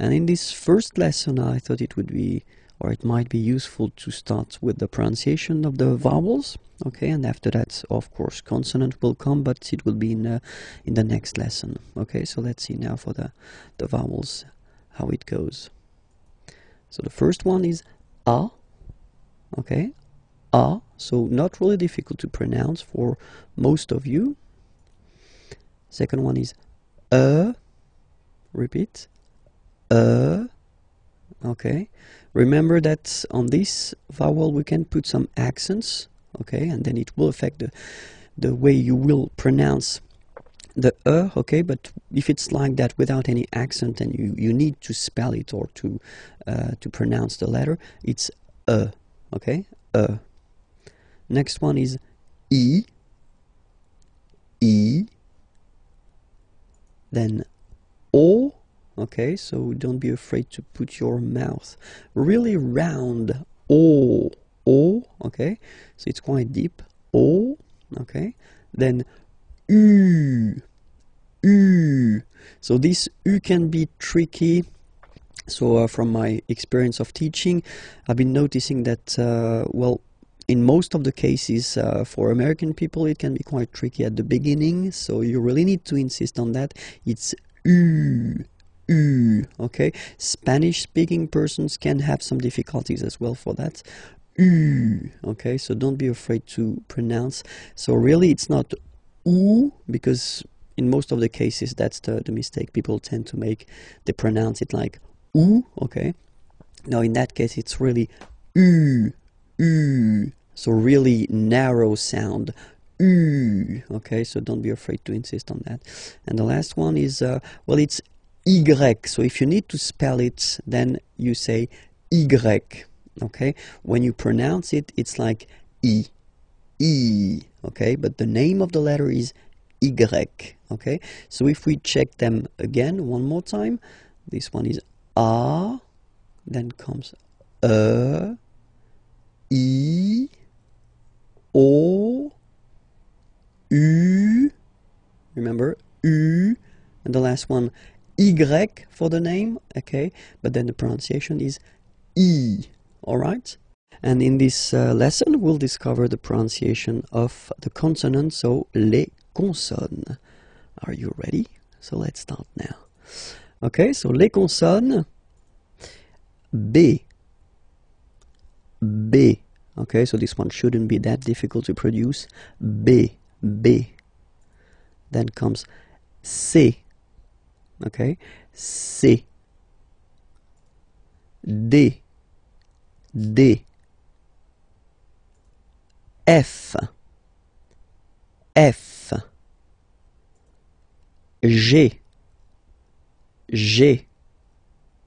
And in this first lesson, I thought it would be, or it might be useful to start with the pronunciation of the vowels. Okay, and after that, of course, consonant will come, but it will be in the next lesson. Okay, so let's see now for the vowels, how it goes. So the first one is A. Okay, A. So not really difficult to pronounce for most of you. Second one is repeat, okay. Remember that on this vowel we can put some accents, okay, and then it will affect the way you will pronounce the okay, but if it's like that without any accent and you need to spell it or to pronounce the letter, it's okay, Next one is E, then O. Okay, so don't be afraid to put your mouth really round. O, okay, so it's quite deep. O, okay, then U. So this U can be tricky. So from my experience of teaching, I've been noticing that, well, in most of the cases for American people, it can be quite tricky at the beginning. So you really need to insist on that. It's U. Okay, Spanish-speaking persons can have some difficulties as well for that. Okay, so don't be afraid to pronounce. So really, it's not U, because in most of the cases that's the mistake people tend to make. They pronounce it like U. Okay, now in that case it's really U. So really narrow sound. Okay, so don't be afraid to insist on that. And the last one is well, it's Y. So if you need to spell it, then you say Y. Okay, when you pronounce it, it's like E. Okay, but the name of the letter is Y. Okay, so if we check them again one more time, this one is A, then comes I, O, U. Remember, U, and the last one Y for the name, okay, but then the pronunciation is E, alright? And in this lesson, we'll discover the pronunciation of the consonants, so les consonnes. Are you ready? So let's start now. Okay, so les consonnes, B. Okay, so this one shouldn't be that difficult to produce. B. Then comes C. Okay, C, D, F, G.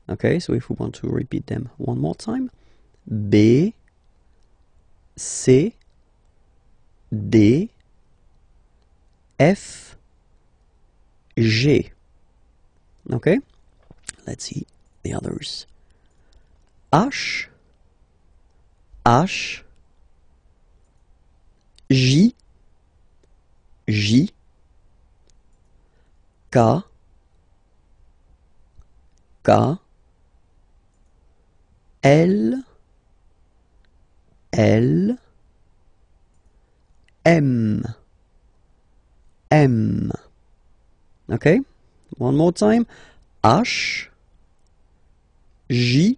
Okay, so if we want to repeat them one more time, B, C, D, F, G. Okay, let's see the others. H, J, K, L, M. Okay, one more time. H, J,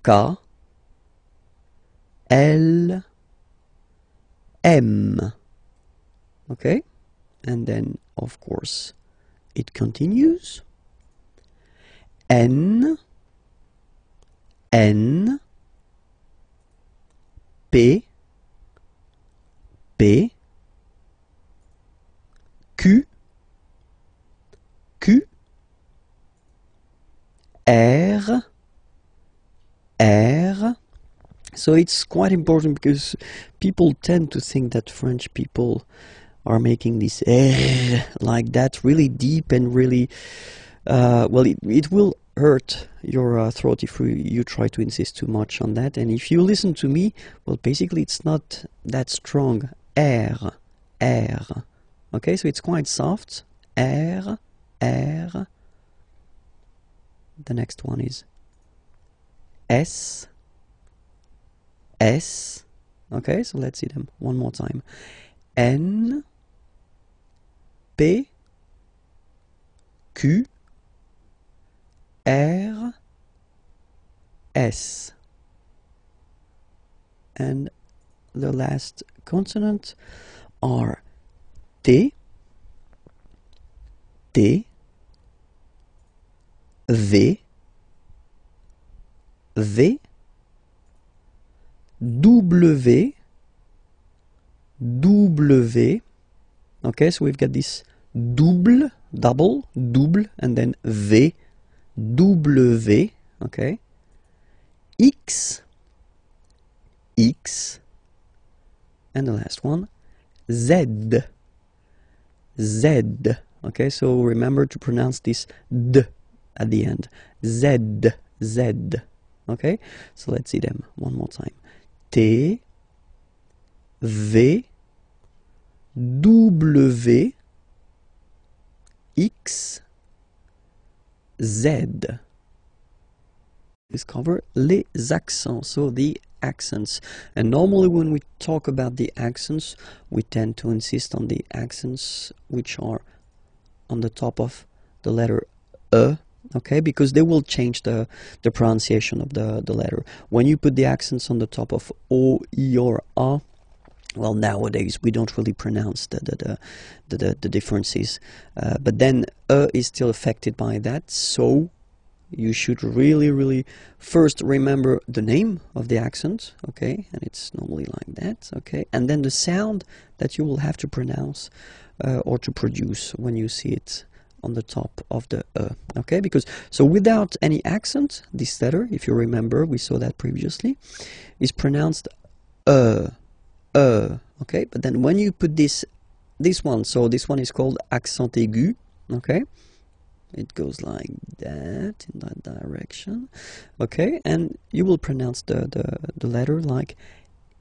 K, L, M. Okay, and then of course it continues. N, P, Q, R. So it's quite important because people tend to think that French people are making this R like that, really deep and really, well, it will hurt your throat if you try to insist too much on that. And if you listen to me, well, basically it's not that strong. R. Okay, so it's quite soft. R. the next one is S, S. Okay, so let's see them one more time. N, P, Q, R, S. And the last consonant are T, T, V, V, W, W. Okay, so we've got this double, and then V, W, okay. X, X, and the last one, Z, Z. Okay, so remember to pronounce this D at the end. Z, Z. Okay, so let's see them one more time. T, V, W, X, Z. Discover les accents, so the accents. And normally when we talk about the accents, we tend to insist on the accents which are on the top of the letter E, okay, because they will change the pronunciation of the letter. When you put the accents on the top of O, I, or A, well, nowadays we don't really pronounce the differences, but then E is still affected by that, so you should really first remember the name of the accent, okay, and it's normally like that, okay, and then the sound that you will have to pronounce or to produce when you see it on the top of the okay, because so without any accent, this letter, if you remember, we saw that previously, is pronounced okay, but then when you put this one, so this one is called accent aigu, okay, it goes like that, in that direction, okay, and you will pronounce the letter like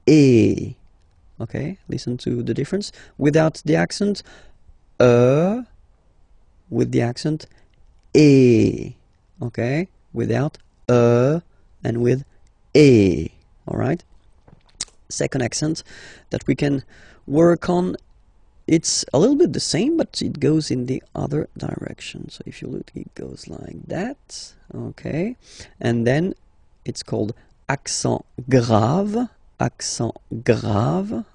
E, okay, listen to the difference, without the accent, with the accent, E, okay, without and with E, alright. Second accent that we can work on, it's a little bit the same, but it goes in the other direction. So if you look, it goes like that, okay, and then it's called accent grave,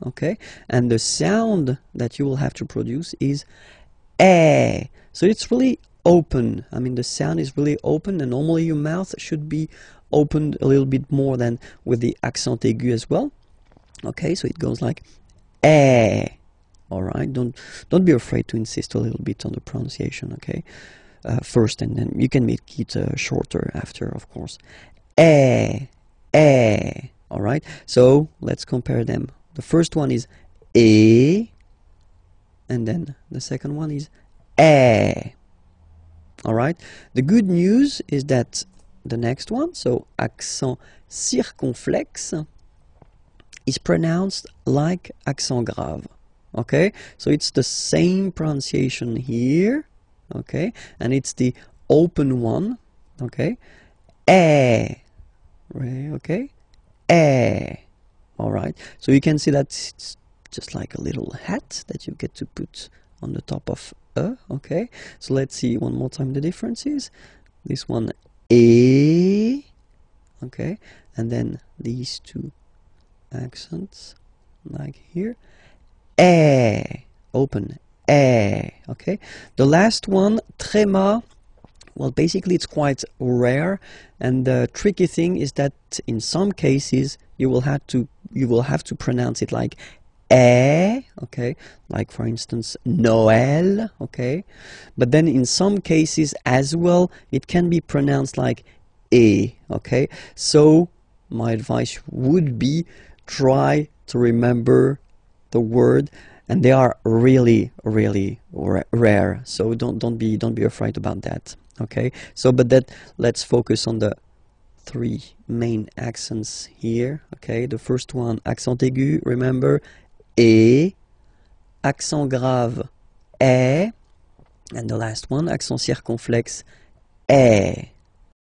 okay, and the sound that you will have to produce is eh. So it's really open. I mean, the sound is really open, and normally your mouth should be opened a little bit more than with the accent aigu as well. Okay, so it goes like eh. All right, don't be afraid to insist a little bit on the pronunciation, okay, first, and then you can make it shorter after, of course. Eh, eh. All right, so let's compare them. The first one is e, and then the second one is eh. All right, the good news is that the next one, so accent circonflexe, is pronounced like accent grave. Okay, so it's the same pronunciation here, okay, and it's the open one, okay, eh, right, okay, eh, all right, so you can see that it's just like a little hat that you get to put on the top of okay, so let's see one more time the differences. This one, eh, okay, and then these two accents, like here, eh, open, eh, okay. The last one, tréma, well, basically it's quite rare, and the tricky thing is that in some cases you will have to pronounce it like eh, okay, like for instance Noël, okay, but then in some cases as well it can be pronounced like eh, okay. So my advice would be try to remember the word, and they are really rare, so don't be afraid about that, okay. So but that, let's focus on the three main accents here, okay. The first one, accent aigu, remember, e, accent grave, eh, and the last one, accent circonflexe, eh.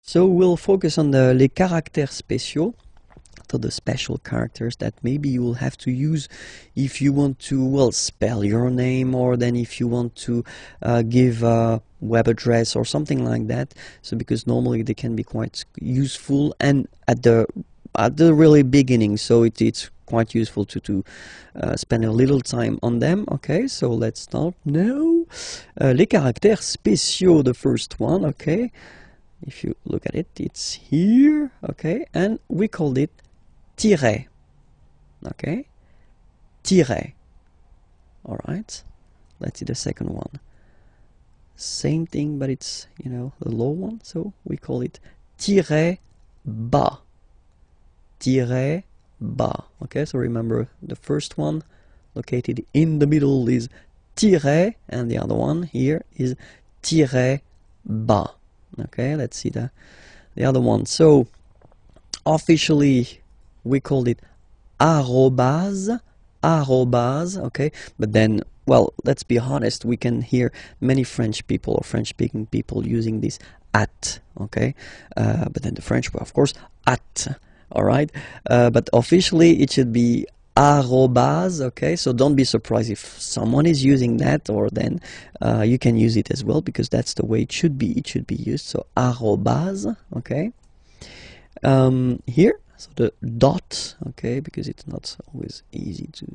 So we'll focus on les caractères spéciaux, so the special characters that maybe you will have to use if you want to, well, spell your name, or then if you want to give a web address or something like that. So because normally they can be quite useful, and at the really beginning, so it's quite useful to spend a little time on them. Okay, so let's start now. Les caractères spéciaux, the first one. Okay, if you look at it, it's here. Okay, and we called it tiret. Okay, tiret. All right, let's see the second one. Same thing, but it's, you know, the low one, so we call it tiret bas. Tiret bas. Okay, so remember the first one located in the middle is tiret, and the other one here is tiret bas. Okay, let's see the other one. So officially we called it arrobase, okay, but then, well, let's be honest, we can hear many French people or French-speaking people using this at, okay, but then the French were, of course, at, all right, but officially it should be arrobase, okay, so don't be surprised if someone is using that, or then you can use it as well, because that's the way it should be used. So arrobase, okay, here, so the dot, okay, because it's not always easy to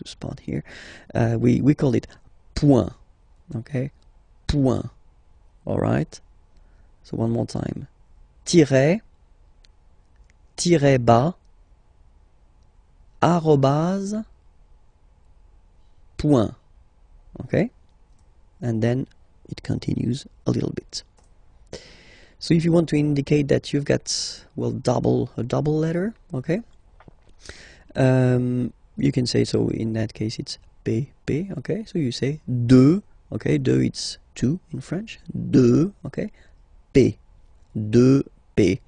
spot here, we call it point, okay, point, all right, so one more time, tiret, tiret bas, arrobase, point, okay, and then it continues a little bit. So if you want to indicate that you've got, well, a double letter, okay, you can say, so in that case it's p, okay, so you say deux, okay, deux, it's two in French, deux, okay, p, deux, p,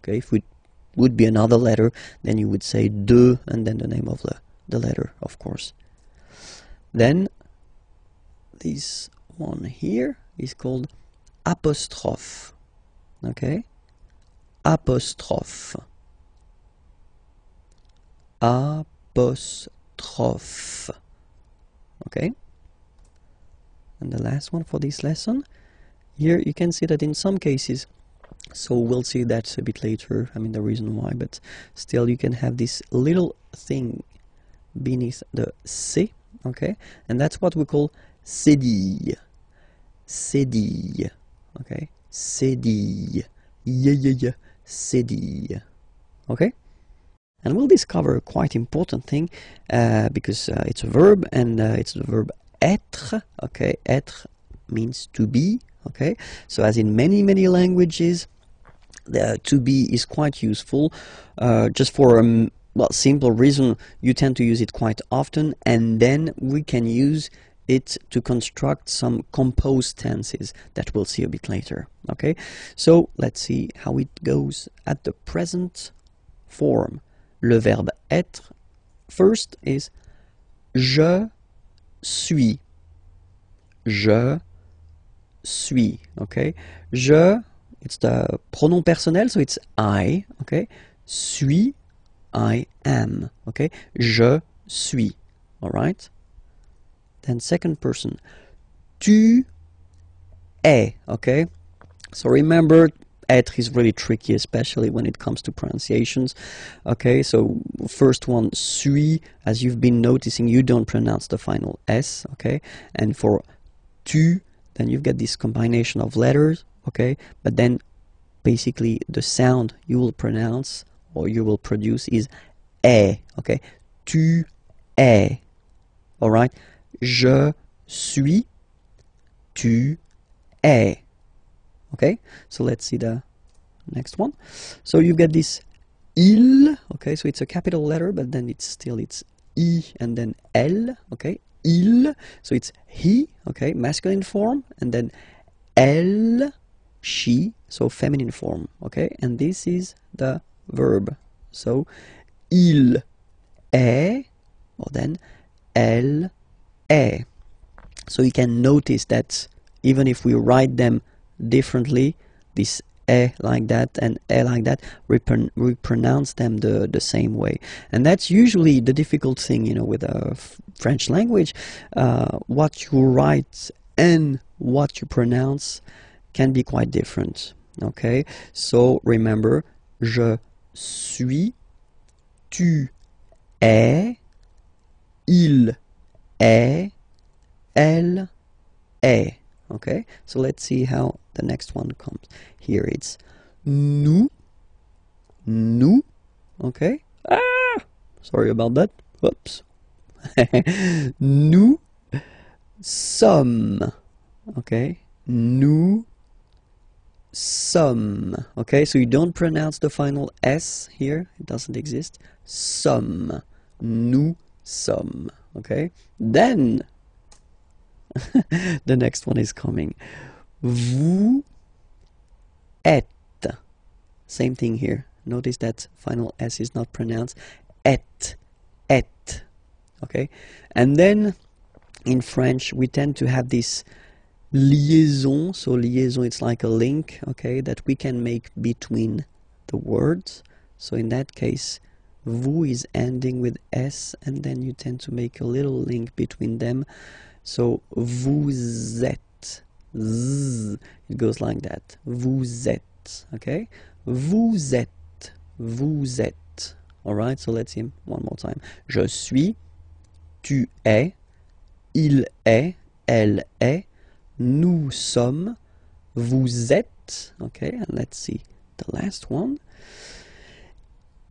okay, if it would be another letter, then you would say deux, and then the name of the letter, of course. Then this one here is called apostrophe, okay, apostrophe, apostrophe, okay. And the last one for this lesson, here you can see that in some cases, so we'll see that a bit later, I mean the reason why, but still you can have this little thing beneath the C, okay, and that's what we call cédille, cédille, okay, cédille, yeah, cédille, okay. And we'll discover a quite important thing, because it's a verb, and it's the verb être, okay, être means to be, okay, so as in many languages, the to be is quite useful, just for a simple reason, you tend to use it quite often, and then we can use it to construct some composed tenses that we'll see a bit later, okay. So let's see how it goes at the present form. Le verbe être, first is je suis, je suis, okay. Je, it's the pronom personnel, so it's I, okay. Suis, I am, okay. Je suis, all right. Then second person, tu es, okay. So remember, être is really tricky, especially when it comes to pronunciations, okay. So first one, suis, as you've been noticing, you don't pronounce the final S, okay. And for tu, then you've got this combination of letters, okay, but then basically the sound you will pronounce or you will produce is est, okay. Tu es, all right. Je suis, tu es, okay. So let's see the next one. So you've got this il, okay, so it's a capital letter, but then it's I and then L, okay. Il, so it's he, okay, masculine form, and then elle, she, so feminine form, okay, and this is the verb. So il est, or then elle est. So you can notice that even if we write them differently, this like that and like that, we pronounce them the same way. And that's usually the difficult thing, you know, with the French language. What you write and what you pronounce can be quite different. Okay, so remember, je suis, tu es, il est, elle est. Okay, so let's see how the next one comes. Here it's nous, nous. Okay, sorry about that. Whoops. Nous sommes. Okay, nous sommes. Okay, so you don't pronounce the final S here, it doesn't exist. Sommes. Nous sommes. Okay, then the next one is coming. Vous êtes. Same thing here. Notice that final S is not pronounced. Et. Et. Okay, and then in French we tend to have this liaison. So liaison, it's like a link, okay, that we can make between the words. So in that case, vous is ending with S, and then you tend to make a little link between them. So vous êtes, z, it goes like that. Vous êtes, okay? Vous êtes, vous êtes. All right, so let's see one more time. Je suis, tu es, il est, elle est, nous sommes, vous êtes. Okay, and let's see the last one.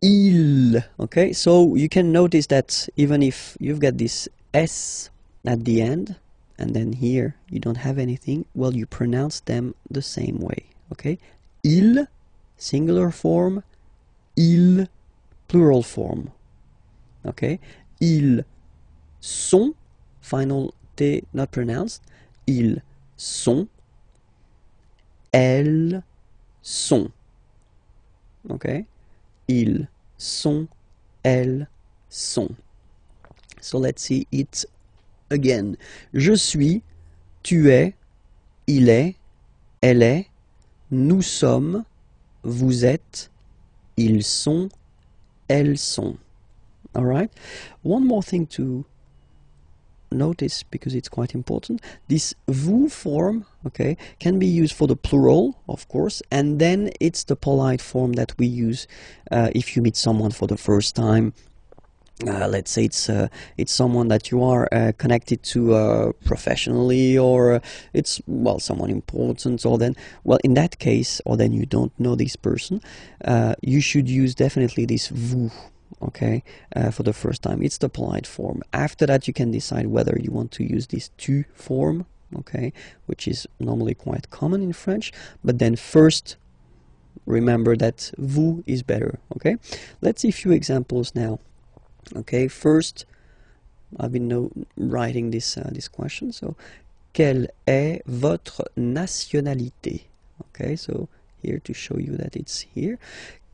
Il. Okay, so you can notice that even if you've got this S at the end, and then here you don't have anything, well, you pronounce them the same way. Okay, il, singular form, il, plural form. Okay, ils sont, final T not pronounced, ils sont, elles sont. Okay, ils sont, elles sont. So let's see it again. Je suis, tu es, il est, elle est, nous sommes, vous êtes, ils sont, elles sont. All right. One more thing to notice, because it's quite important. This vous form, okay, can be used for the plural, of course, and then it's the polite form that we use if you meet someone for the first time. Let's say it's someone that you are connected to professionally, or it's, well, someone important, or then, well, in that case, or then you don't know this person, you should use definitely this vous, okay, for the first time. It's the polite form. After that, you can decide whether you want to use this tu form, okay, which is normally quite common in French, but then first remember that vous is better. Okay, let's see a few examples now. Okay, first, I've been writing this question. So, quelle est votre nationalité? Okay, so here to show you that it's here.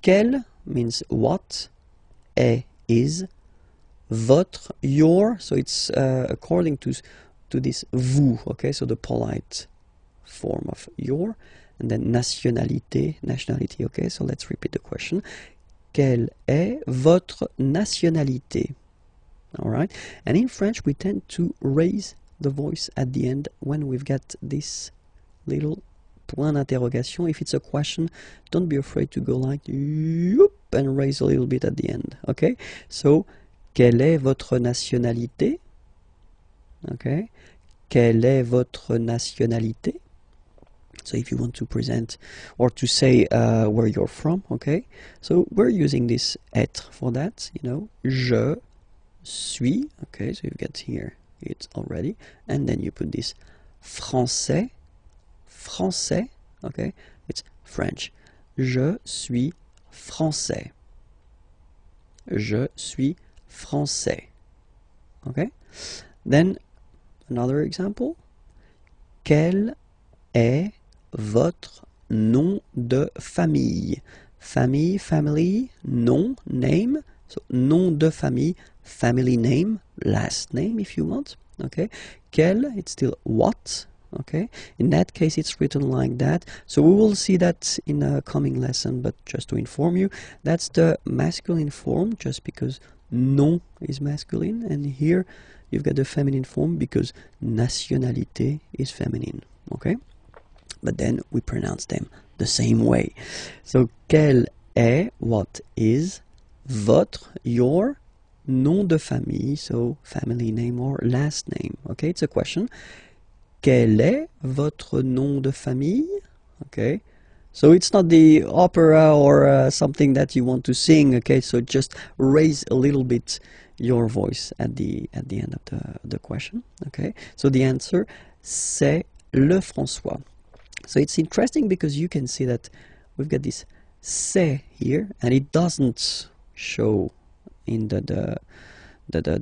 Quelle means what, est is, votre, your. So it's according to this vous. Okay, so the polite form of your, and then nationalité, nationality. Okay, so let's repeat the question. Quelle est votre nationalité? All right. And in French, we tend to raise the voice at the end when we've got this little point d'interrogation. If it's a question, don't be afraid to go like yoop and raise a little bit at the end. Okay. So, quelle est votre nationalité? Okay. Quelle est votre nationalité? So if you want to present or to say where you're from, okay? So we're using this être for that, you know. Je suis, okay, so you've got here it already. And then you put this français, français, okay? It's French. Je suis français. Je suis français. Okay? Then another example. Quel est votre nom de famille? Famille, family, nom, name. So nom de famille, family name, last name if you want. Okay. Quel, it's still what. Okay, in that case it's written like that. So we will see that in a coming lesson, but just to inform you, that's the masculine form, just because nom is masculine, and here you've got the feminine form because nationalité is feminine. Okay, but then we pronounce them the same way. So quel est, what is, votre, your nom de famille, so family name or last name. Okay, it's a question. Quel est votre nom de famille? Okay, so it's not the opera or something that you want to sing. Okay, so just raise a little bit your voice at the end of the question. Okay, so the answer, c'est le François. So it's interesting because you can see that we've got this c'est here, and it doesn't show in the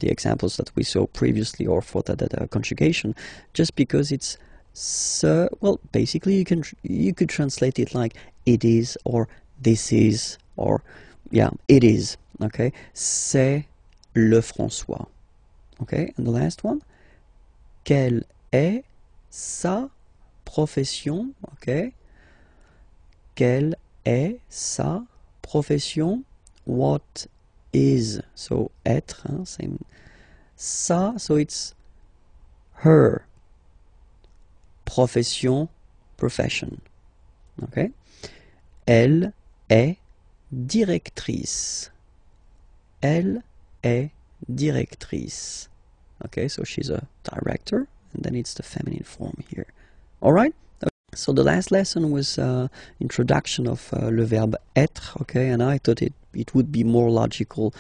examples that we saw previously, or for the conjugation, just because it's so, well, basically you could translate it like it is, or this is, or yeah, it is. Okay, c'est le François. Okay, and the last one, quelle est sa profession? Okay, quelle est sa profession? What is, so être, same, sa, so it's her, profession, profession. Okay, elle est directrice. Elle est directrice. Okay, so she's a director, and then it's the feminine form here. All right. So the last lesson was introduction of le verbe être, okay, and I thought it would be more logical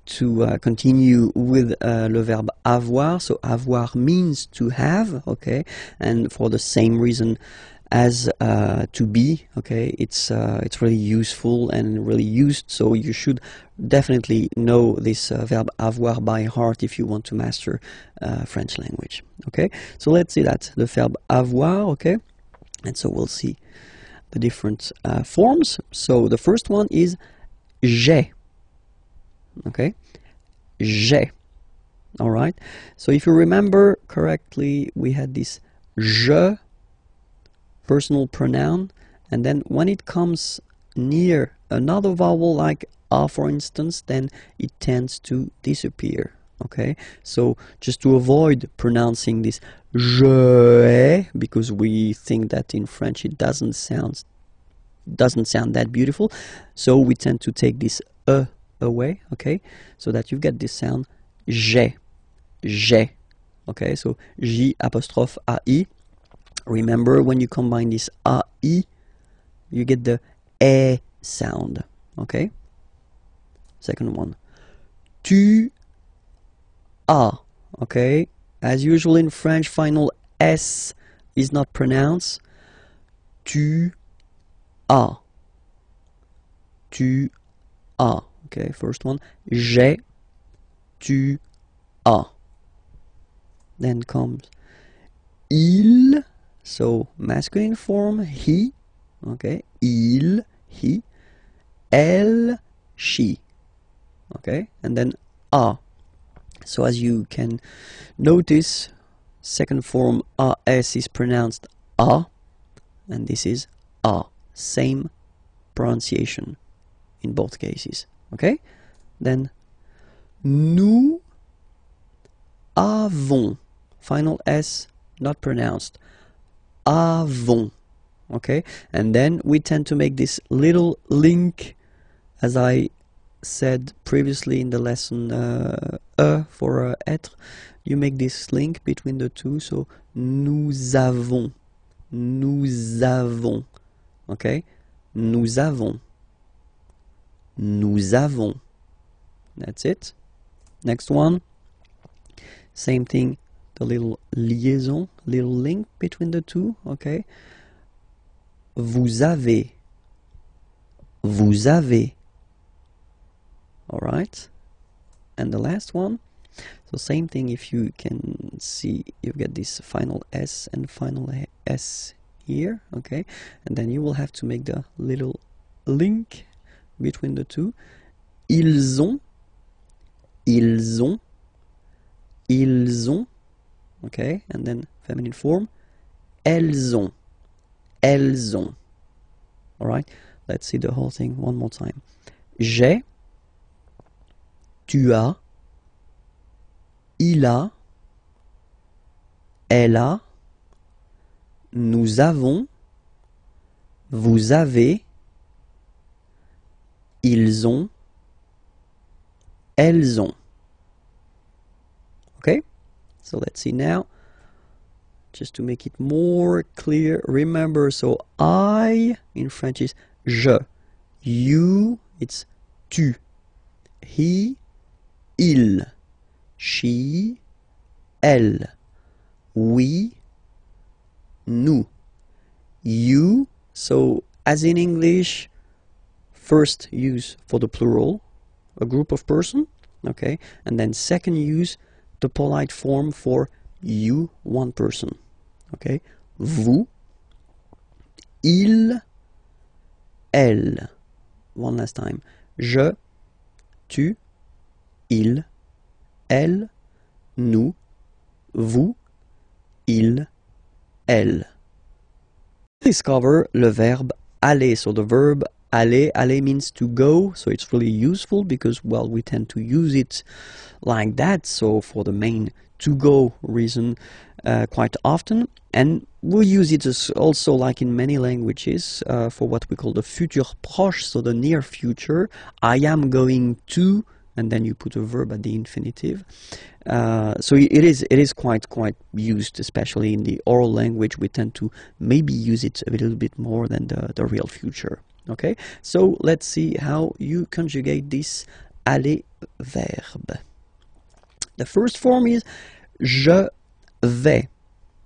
to continue with le verbe avoir. So avoir means to have, okay, and for the same reason as to be, okay, it's really useful and really used, so you should definitely know this verb avoir by heart if you want to master French language. Okay, so let's see that, the verb avoir, okay. And so we'll see the different forms. So the first one is j'ai. Okay, j'ai. All right. So if you remember correctly, we had this je, personal pronoun, and then when it comes near another vowel like a, for instance, then it tends to disappear. Okay, so just to avoid pronouncing this je ai, because we think that in French it doesn't sound that beautiful, so we tend to take this away, okay, so that you get this sound j'ai, j'ai. Okay, so j apostrophe ai. Remember, when you combine this ai, you get the e sound. Okay, second one, tu as. Okay, as usual in French, final s is not pronounced. Tu as. Tu as. Okay, first one, j'ai, tu as. Then comes il, so masculine form, he. Okay, il, he. Elle, she. Okay, and then a. So as you can notice, second form as is pronounced a, and this is a. Same pronunciation in both cases. Okay, then nous avons, final s not pronounced, avons. Okay, and then we tend to make this little link, as I said previously in the lesson, for être, you make this link between the two, so nous avons, nous avons. Okay, nous avons, nous avons. That's it. Next one, same thing, the little liaison, little link between the two. Okay, vous avez, vous avez. All right, and the last one, so same thing. If you can see, you get this final s and final s here. Okay, and then you will have to make the little link between the two. Ils ont, ils ont, ils ont. Okay, and then feminine form, elles ont, elles ont. All right, let's see the whole thing one more time. J'ai, tu as, il a, elle a, nous avons, vous avez, ils ont, elles ont. Okay, so let's see now, just to make it more clear. Remember, so I in French is je, you it's tu, he, il, she, elle, we, nous, you. So as in English, first use for the plural, a group of person, okay, and then second use the polite form for you, one person, okay, vous, il, elle. One last time, je, tu, il, elle, nous, vous, il, elle. Discover le verbe aller. So the verb aller, aller means to go, so it's really useful because, well, we tend to use it like that, so for the main to go reason quite often. And we use it as also, like in many languages, for what we call the futur proche, so the near future. I am going to, and then you put a verb at the infinitive. So it is quite used, especially in the oral language. We tend to maybe use it a little bit more than the real future. Okay, so let's see how you conjugate this aller verb. The first form is je vais.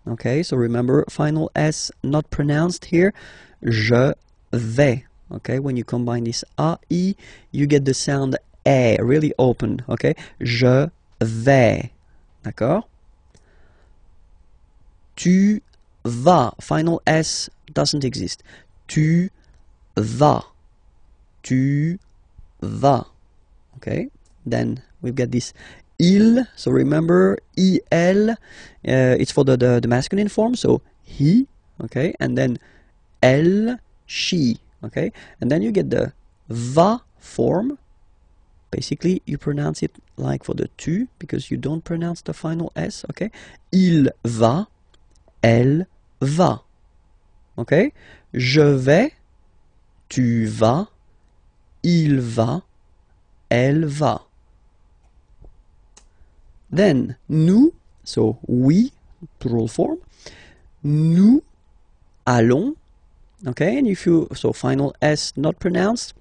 Okay, so remember, final S not pronounced here. Je vais. Okay, when you combine this A, I, you get the sound E, really open. Okay, je vais. D'accord? Tu vas. Final S doesn't exist. Tu vas. Tu vas. Okay, then we've got this il. So remember, il, it's for the masculine form, so he. Okay, and then elle, she. Okay, and then you get the va form. Basically, you pronounce it like for the tu, because you don't pronounce the final S, okay? Il va, elle va, okay? Je vais, tu vas, il va, elle va. Then, nous, so we, plural form, nous allons, okay? And if you, so final S not pronounced,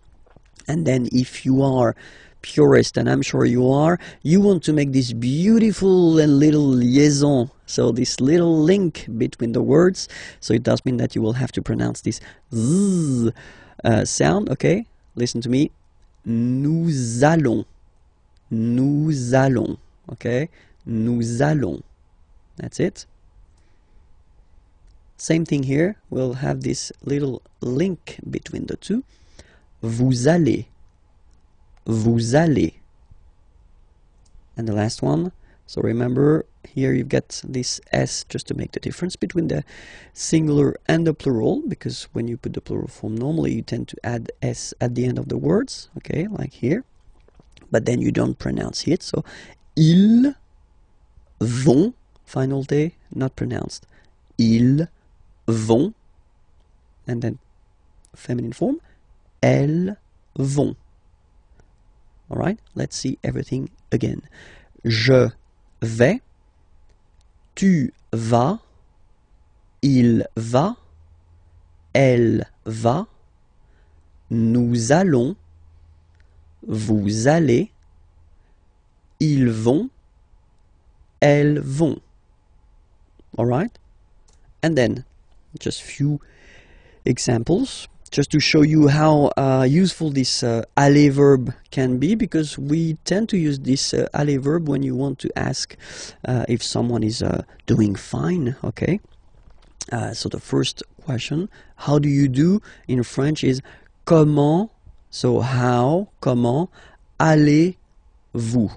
and then if you are purist, and I'm sure you are, you want to make this beautiful and little liaison, so this little link between the words, so it does mean that you will have to pronounce this z sound, okay? Listen to me. Nous allons. Nous allons. Okay? Nous allons. That's it. Same thing here. We'll have this little link between the two. Vous allez. Vous allez. And the last one. So remember, here you've got this S just to make the difference between the singular and the plural, because when you put the plural form, normally you tend to add S at the end of the words, okay, like here. But then you don't pronounce it, so ils vont, final T, not pronounced. Ils vont, and then feminine form, elles vont. Alright, let's see everything again. Je vais, tu vas, il va, elle va, nous allons, vous allez, ils vont, elles vont. Alright? And then, just few examples, just to show you how useful this aller verb can be, because we tend to use this aller verb when you want to ask if someone is doing fine, okay? So the first question, how do you do, in French is comment, so how, comment, allez-vous?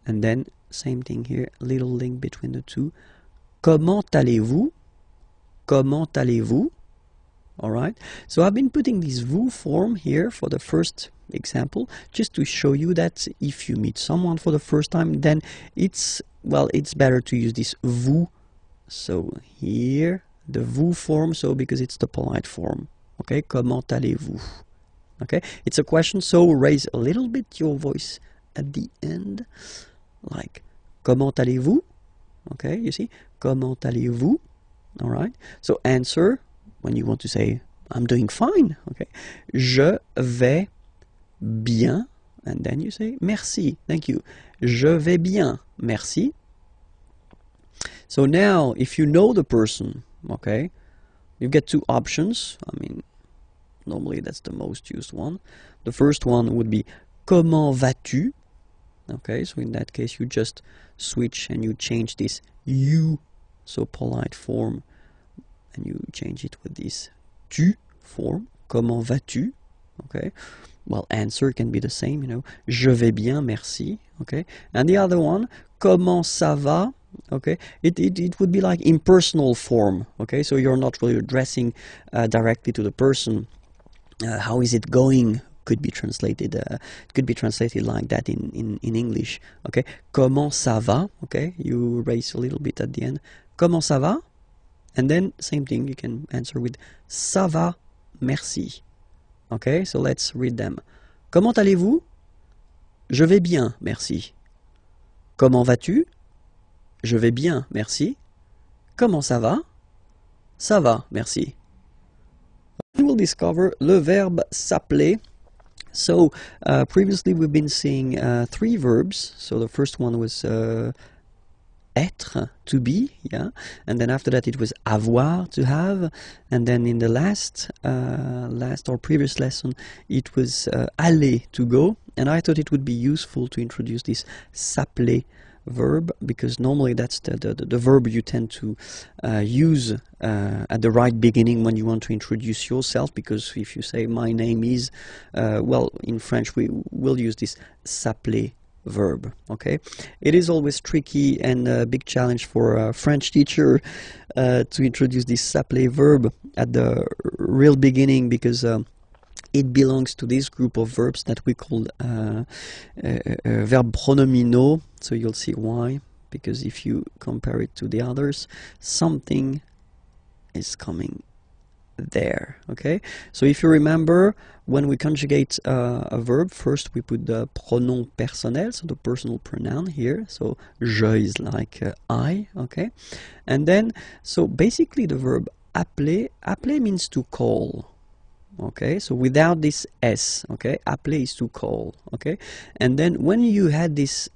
And then, same thing here, little link between the two. Comment allez-vous? comment allez-vous? All right. So I've been putting this vous form here for the first example, just to show you that if you meet someone for the first time, then it's better to use this vous. So here, the vous form, so because it's the polite form. Okay, comment allez-vous? Okay, it's a question, so raise a little bit your voice at the end, like comment allez-vous? Okay, you see, comment allez-vous? All right, so answer when you want to say I'm doing fine. Okay, je vais bien, and then you say merci, thank you. Je vais bien, merci. So now, if you know the person, okay, you get two options. I mean, normally that's the most used one. The first one would be comment vas-tu? Okay, so in that case you just switch and you change this you, so polite form, and you change it with this tu form. Comment vas-tu? Okay, well, answer can be the same, you know, je vais bien, merci. Okay, and the other one, comment ça va? Okay, it would be like impersonal form. Okay, so you're not really addressing directly to the person. How is it going? Could be translated. Could be translated like that in English. Okay, comment ça va? Okay, you raise a little bit at the end. Comment ça va? And then same thing. You can answer with ça va, merci. Okay, so let's read them. Comment allez-vous? Je vais bien, merci. Comment vas-tu? Je vais bien, merci. Comment ça va? Ça va, merci. We will discover le verbe s'appeler. So previously we've been seeing three verbs. So the first one was être, to be, yeah, and then after that it was avoir, to have, and then in the last or previous lesson it was aller, to go. And I thought it would be useful to introduce this s'appeler verb, because normally that's the verb you tend to use at the right beginning when you want to introduce yourself, because if you say my name is, well, in French we will use this s'appeler verb. Okay, it is always tricky and a big challenge for a French teacher to introduce this s'appeler verb at the real beginning, because it belongs to this group of verbs that we call verb pronominaux. So you'll see why, because if you compare it to the others, something is coming there. Okay, so if you remember, when we conjugate a verb, first we put the pronom personnel, so the personal pronoun here. So je is like I. Okay, and then so basically the verb appeler means to call. Okay, so without this s, okay, appeler is to call. Okay, and then when you had this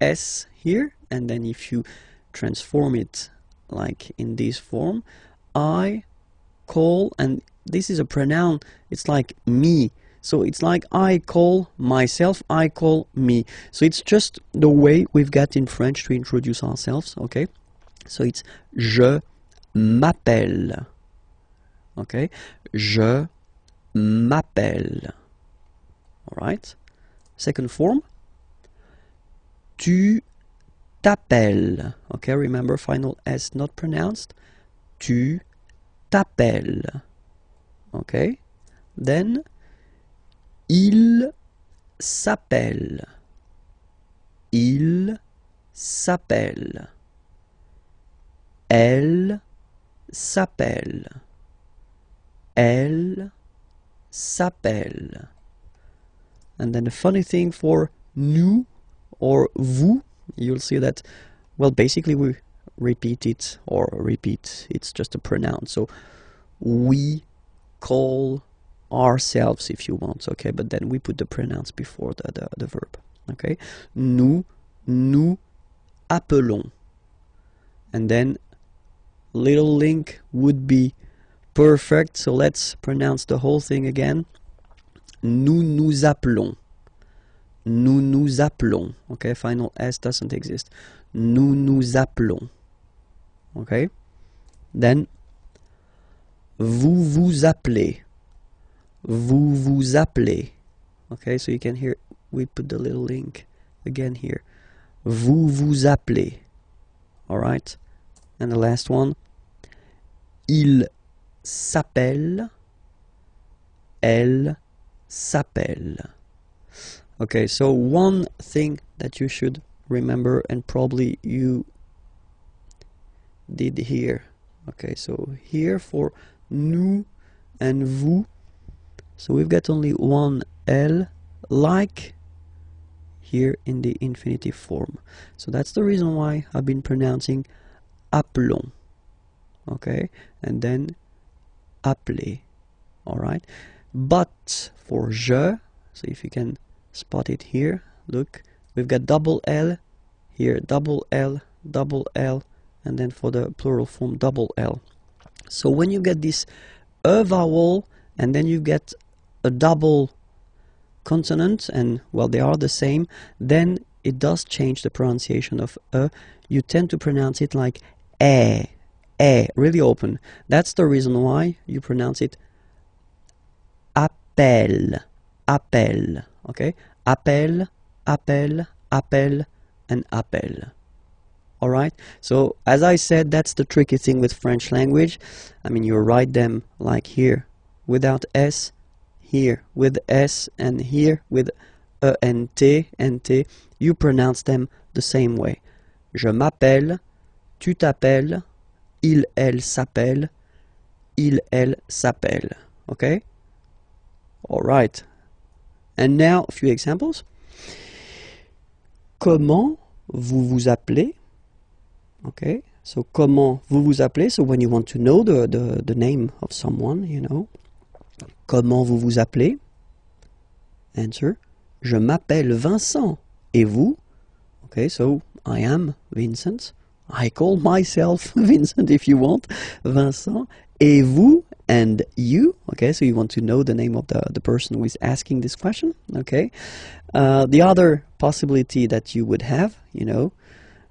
s here, and then if you transform it like in this form, I call, and this is a pronoun, it's like me, so it's like I call myself, I call me. So it's just the way we've got in French to introduce ourselves. Okay, so it's je m'appelle. Okay, je m'appelle. All right. Second form, tu t'appelles. Okay, remember, final S not pronounced. Tu t'appelles. Okay. Then il s'appelle. Il s'appelle. Elle s'appelle. Elle s'appelle. And then the funny thing for nous or vous, you'll see that, well, basically we repeat it, it's just a pronoun. So we call ourselves, if you want, okay, but then we put the pronouns before the verb. Okay, nous appelons. And then little link would be perfect, so let's pronounce the whole thing again. Nous nous appelons. Nous nous appelons. Okay, final S doesn't exist. Nous nous appelons. Okay, then vous vous appelez. Vous vous appelez. Okay, so you can hear we put the little link again here. Vous vous appelez. All right, and the last one, il s'appelle, elle s'appelle. Okay, so one thing that you should remember, and probably you did here. Okay, so here for nous and vous, so we've got only one L, like here in the infinitive form. So that's the reason why I've been pronouncing appelons. Okay, and then appeler. Alright, but for je, so if you can spot it here, look, we've got double L here, double L, and then for the plural form double L. So when you get this E vowel and then you get a double consonant, and well, they are the same, then it does change the pronunciation of E. You tend to pronounce it like really open. That's the reason why you pronounce it appel, appel. Okay, appel, appel, appel, and appel. Alright, so as I said, that's the tricky thing with French language. I mean, you write them like here without S, here with S, and here with E and T, you pronounce them the same way. Je m'appelle, tu t'appelles, il, elle s'appelle, il, elle s'appelle. Okay? Alright. And now a few examples. Comment vous vous appelez? Okay, so comment vous vous appelez? So when you want to know the name of someone, you know. Comment vous vous appelez? Answer. Je m'appelle Vincent. Et vous? Okay, so I am Vincent. I call myself Vincent if you want. Vincent. Et vous? And you? Okay, so you want to know the name of the person who is asking this question. Okay. The other possibility that you would have, you know,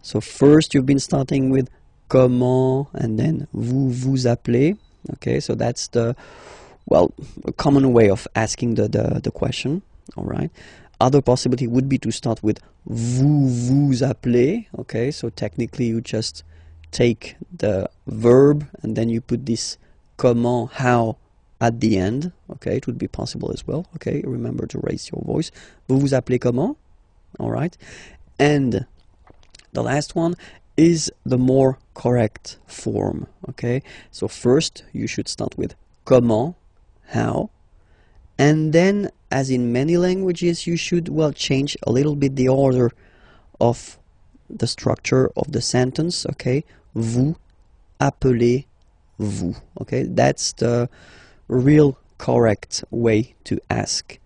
so first you've been starting with comment and then vous vous appelez. Okay, so that's the, well, a common way of asking the question. All right. Other possibility would be to start with vous vous appelez. Okay, so technically you just take the verb and then you put this comment, how, at the end. Okay, it would be possible as well. Okay, remember to raise your voice. Vous vous appelez comment? All right. And the last one is the more correct form. Okay, so first you should start with comment, how, and then, as in many languages, you should, well, change a little bit the order of the structure of the sentence. Okay, vous appelez vous. Okay, that's the real correct way to ask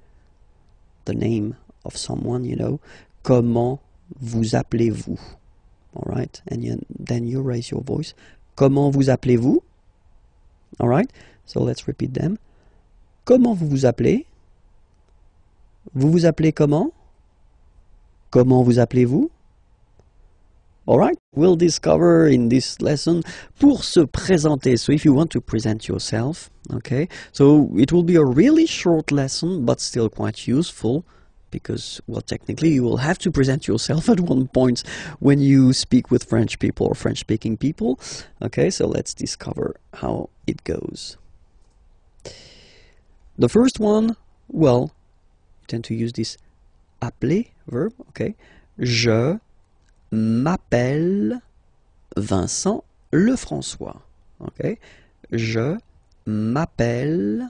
the name of someone, you know. Comment vous appelez-vous? All right, and then you raise your voice. Comment vous appelez-vous? All right, so let's repeat them. Comment vous vous appelez? Vous vous appelez comment? Comment vous appelez-vous? All right, we'll discover in this lesson pour se présenter. So if you want to present yourself, okay, so it will be a really short lesson, but still quite useful. Because, well, technically you will have to present yourself at one point when you speak with French people or French-speaking people. Okay, so let's discover how it goes. The first one, well, you tend to use this appeler verb, okay. Je m'appelle Vincent Lefrançois, okay. Je m'appelle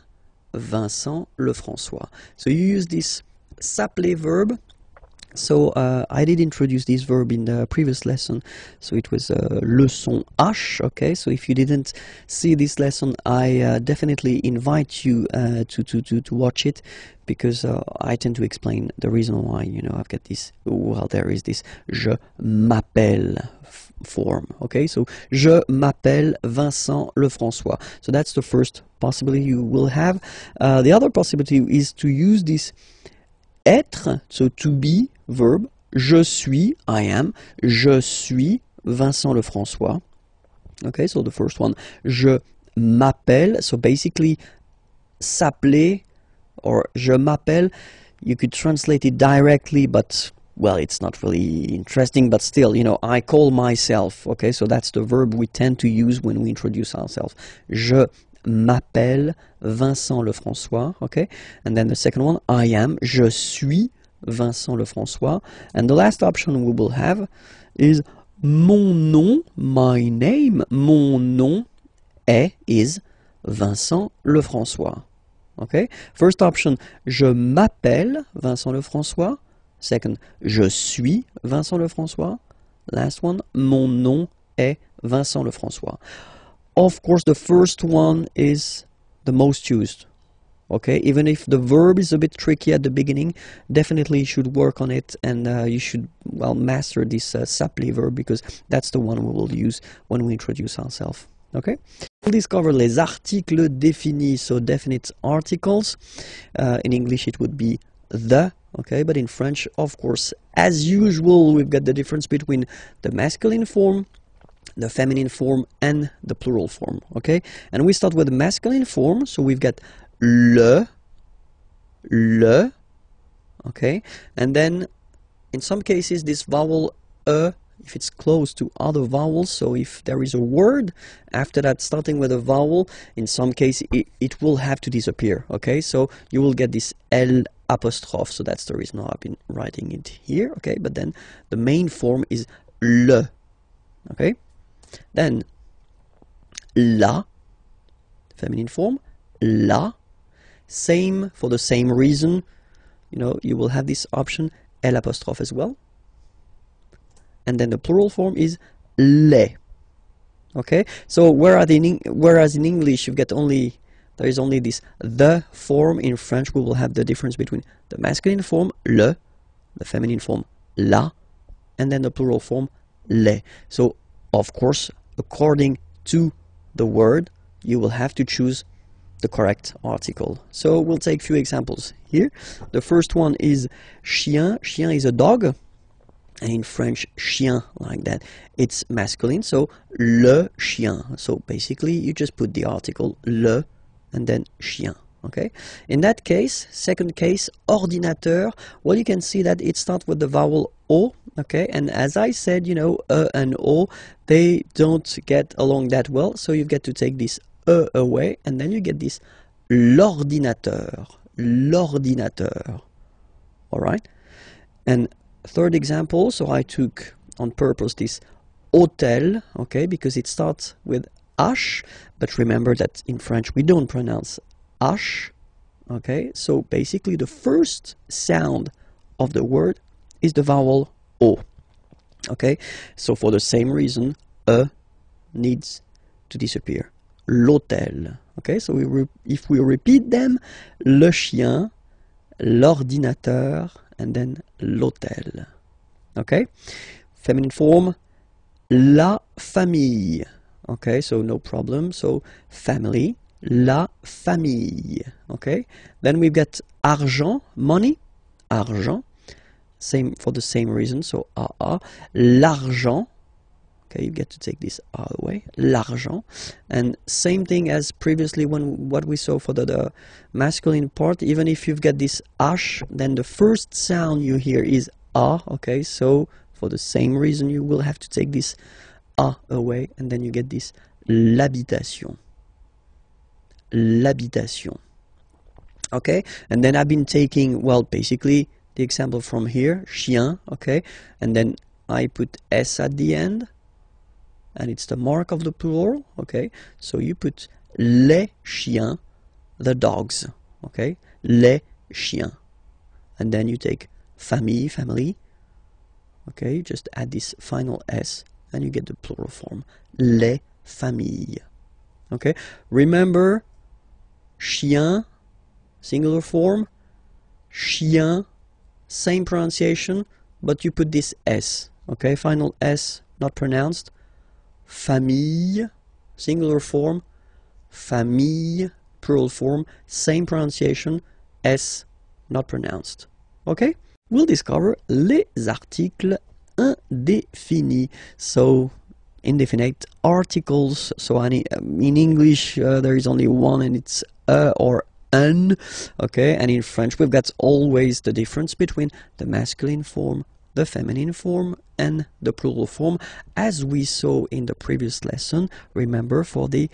Vincent Lefrançois. So you use this s'appeler verb. So I did introduce this verb in the previous lesson, so it was leçon H. Okay, so if you didn't see this lesson, I definitely invite you to watch it, because I tend to explain the reason why, you know, I've got this, well, there is this je m'appelle form. Okay, so je m'appelle Vincent Lefrançois. So that's the first possibility you will have. The other possibility is to use this être, so to be verb. Je suis, I am. Je suis Vincent Lefrançois. Okay, so the first one. Je m'appelle, so basically s'appeler or je m'appelle, you could translate it directly, but well, it's not really interesting, but still, you know, I call myself, okay? So that's the verb we tend to use when we introduce ourselves. Je m'appelle Vincent Lefrançois, okay? And then the second one, I am, je suis Vincent Lefrançois. And the last option we will have is mon nom, my name, mon nom is Vincent Lefrançois. Okay? First option, je m'appelle Vincent Lefrançois. Second, je suis Vincent Lefrançois. Last one, mon nom est Vincent Lefrançois. Of course, the first one is the most used. Okay, even if the verb is a bit tricky at the beginning, definitely you should work on it, and you should, well, master this s'appeler verb, because that's the one we will use when we introduce ourselves. Okay, we'll discover les articles définis, so definite articles. In English it would be the, okay, but in French, of course, as usual, we've got the difference between the masculine form, the feminine form, and the plural form. Okay, and we start with the masculine form, so we've got le, okay, and then in some cases this vowel if it's close to other vowels, so if there is a word after that starting with a vowel, in some cases it will have to disappear. Okay, so you will get this L apostrophe, so that's the reason why I've been writing it here. Okay, but then the main form is le. Okay, then la, feminine form, la. Same, for the same reason, you know, you will have this option L apostrophe as well. And then the plural form is les. Okay, so whereas in English you get there is only this the form, in French we will have the difference between the masculine form le, the feminine form la, and then the plural form les. So of course, according to the word, you will have to choose the correct article. So we'll take a few examples here. The first one is chien. Chien is a dog, and in French, chien, like that, it's masculine, so le chien. So basically you just put the article le and then chien. Okay, in that case, second case, ordinateur, well, you can see that it starts with the vowel o. Okay, and as I said, you know, and o, they don't get along that well, so you've got to take this away, and then you get this l'ordinateur, l'ordinateur. All right, and third example, so I took on purpose this hôtel, okay, because it starts with H, but remember that in French we don't pronounce H. Okay, so basically the first sound of the word is the vowel O. Okay, so for the same reason, needs to disappear. L'hôtel. Okay, so if we repeat them, le chien, l'ordinateur, and then l'hôtel. Okay, feminine form, la famille. Okay, so no problem, so family, la famille. Okay, then we've got argent, money, argent, same for the same reason, so l'argent. Okay, you get to take this away, l'argent, and same thing as previously when what we saw for the masculine part. Even if you've got this h, then the first sound you hear is a. Okay, so for the same reason you will have to take this a away, and then you get this l'habitation, l'habitation. Okay, and then I've been taking, well, basically the example from here, chien. Okay, and then I put s at the end, and it's the mark of the plural. Okay, so you put les chiens, the dogs. Okay, les chiens, and then you take famille, family. Okay, you just add this final s, and you get the plural form, les familles. Okay, remember, chien, singular form, chien, same pronunciation, but you put this s. Okay, final s not pronounced. Famille, singular form, famille, plural form, same pronunciation, s not pronounced. Okay, we'll discover les articles indéfinis. So indefinite articles. So in English there is only one, and it's or un. Okay, and in French we've got always the difference between the masculine form the feminine form and the plural form, as we saw in the previous lesson. Remember, for the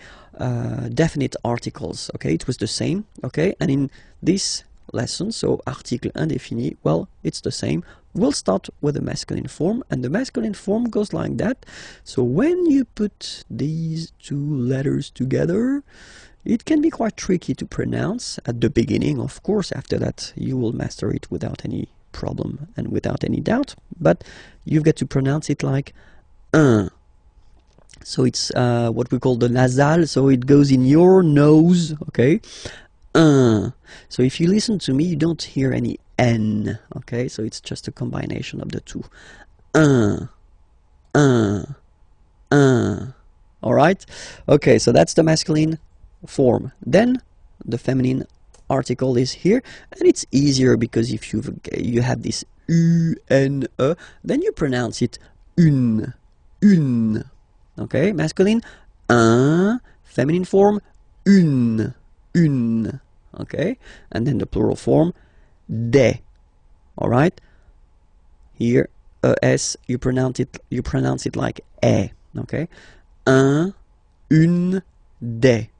definite articles, okay, it was the same, okay, and in this lesson, so article indéfini, well, it's the same. We'll start with the masculine form, and the masculine form goes like that. So when you put these two letters together, it can be quite tricky to pronounce at the beginning. Of course, after that you will master it without any problem and without any doubt, but you've got to pronounce it like un. So it's what we call the nasal, so it goes in your nose, okay? So if you listen to me, you don't hear any N, okay? So it's just a combination of the two. Alright? Okay, so that's the masculine form. Then the feminine article is here, and it's easier because if you have this U, N, E, then you pronounce it une. Okay, masculine, un, feminine form, une. Okay, and then the plural form, des. All right, here s you pronounce it like e. Okay, un, une, des.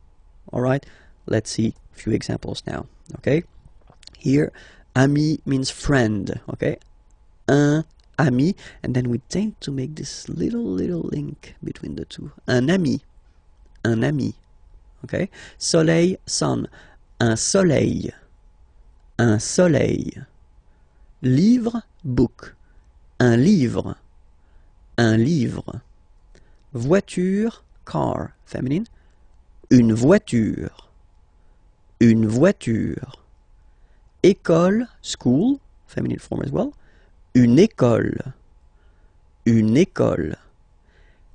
All right, let's see a few examples now. Okay, here ami means friend. Okay, un ami, and then we tend to make this little link between the two. Un ami. Okay, soleil, sun. Un soleil. Livre, book. Un livre. Voiture, car, feminine. Une voiture. École, school, feminine form as well. Une école.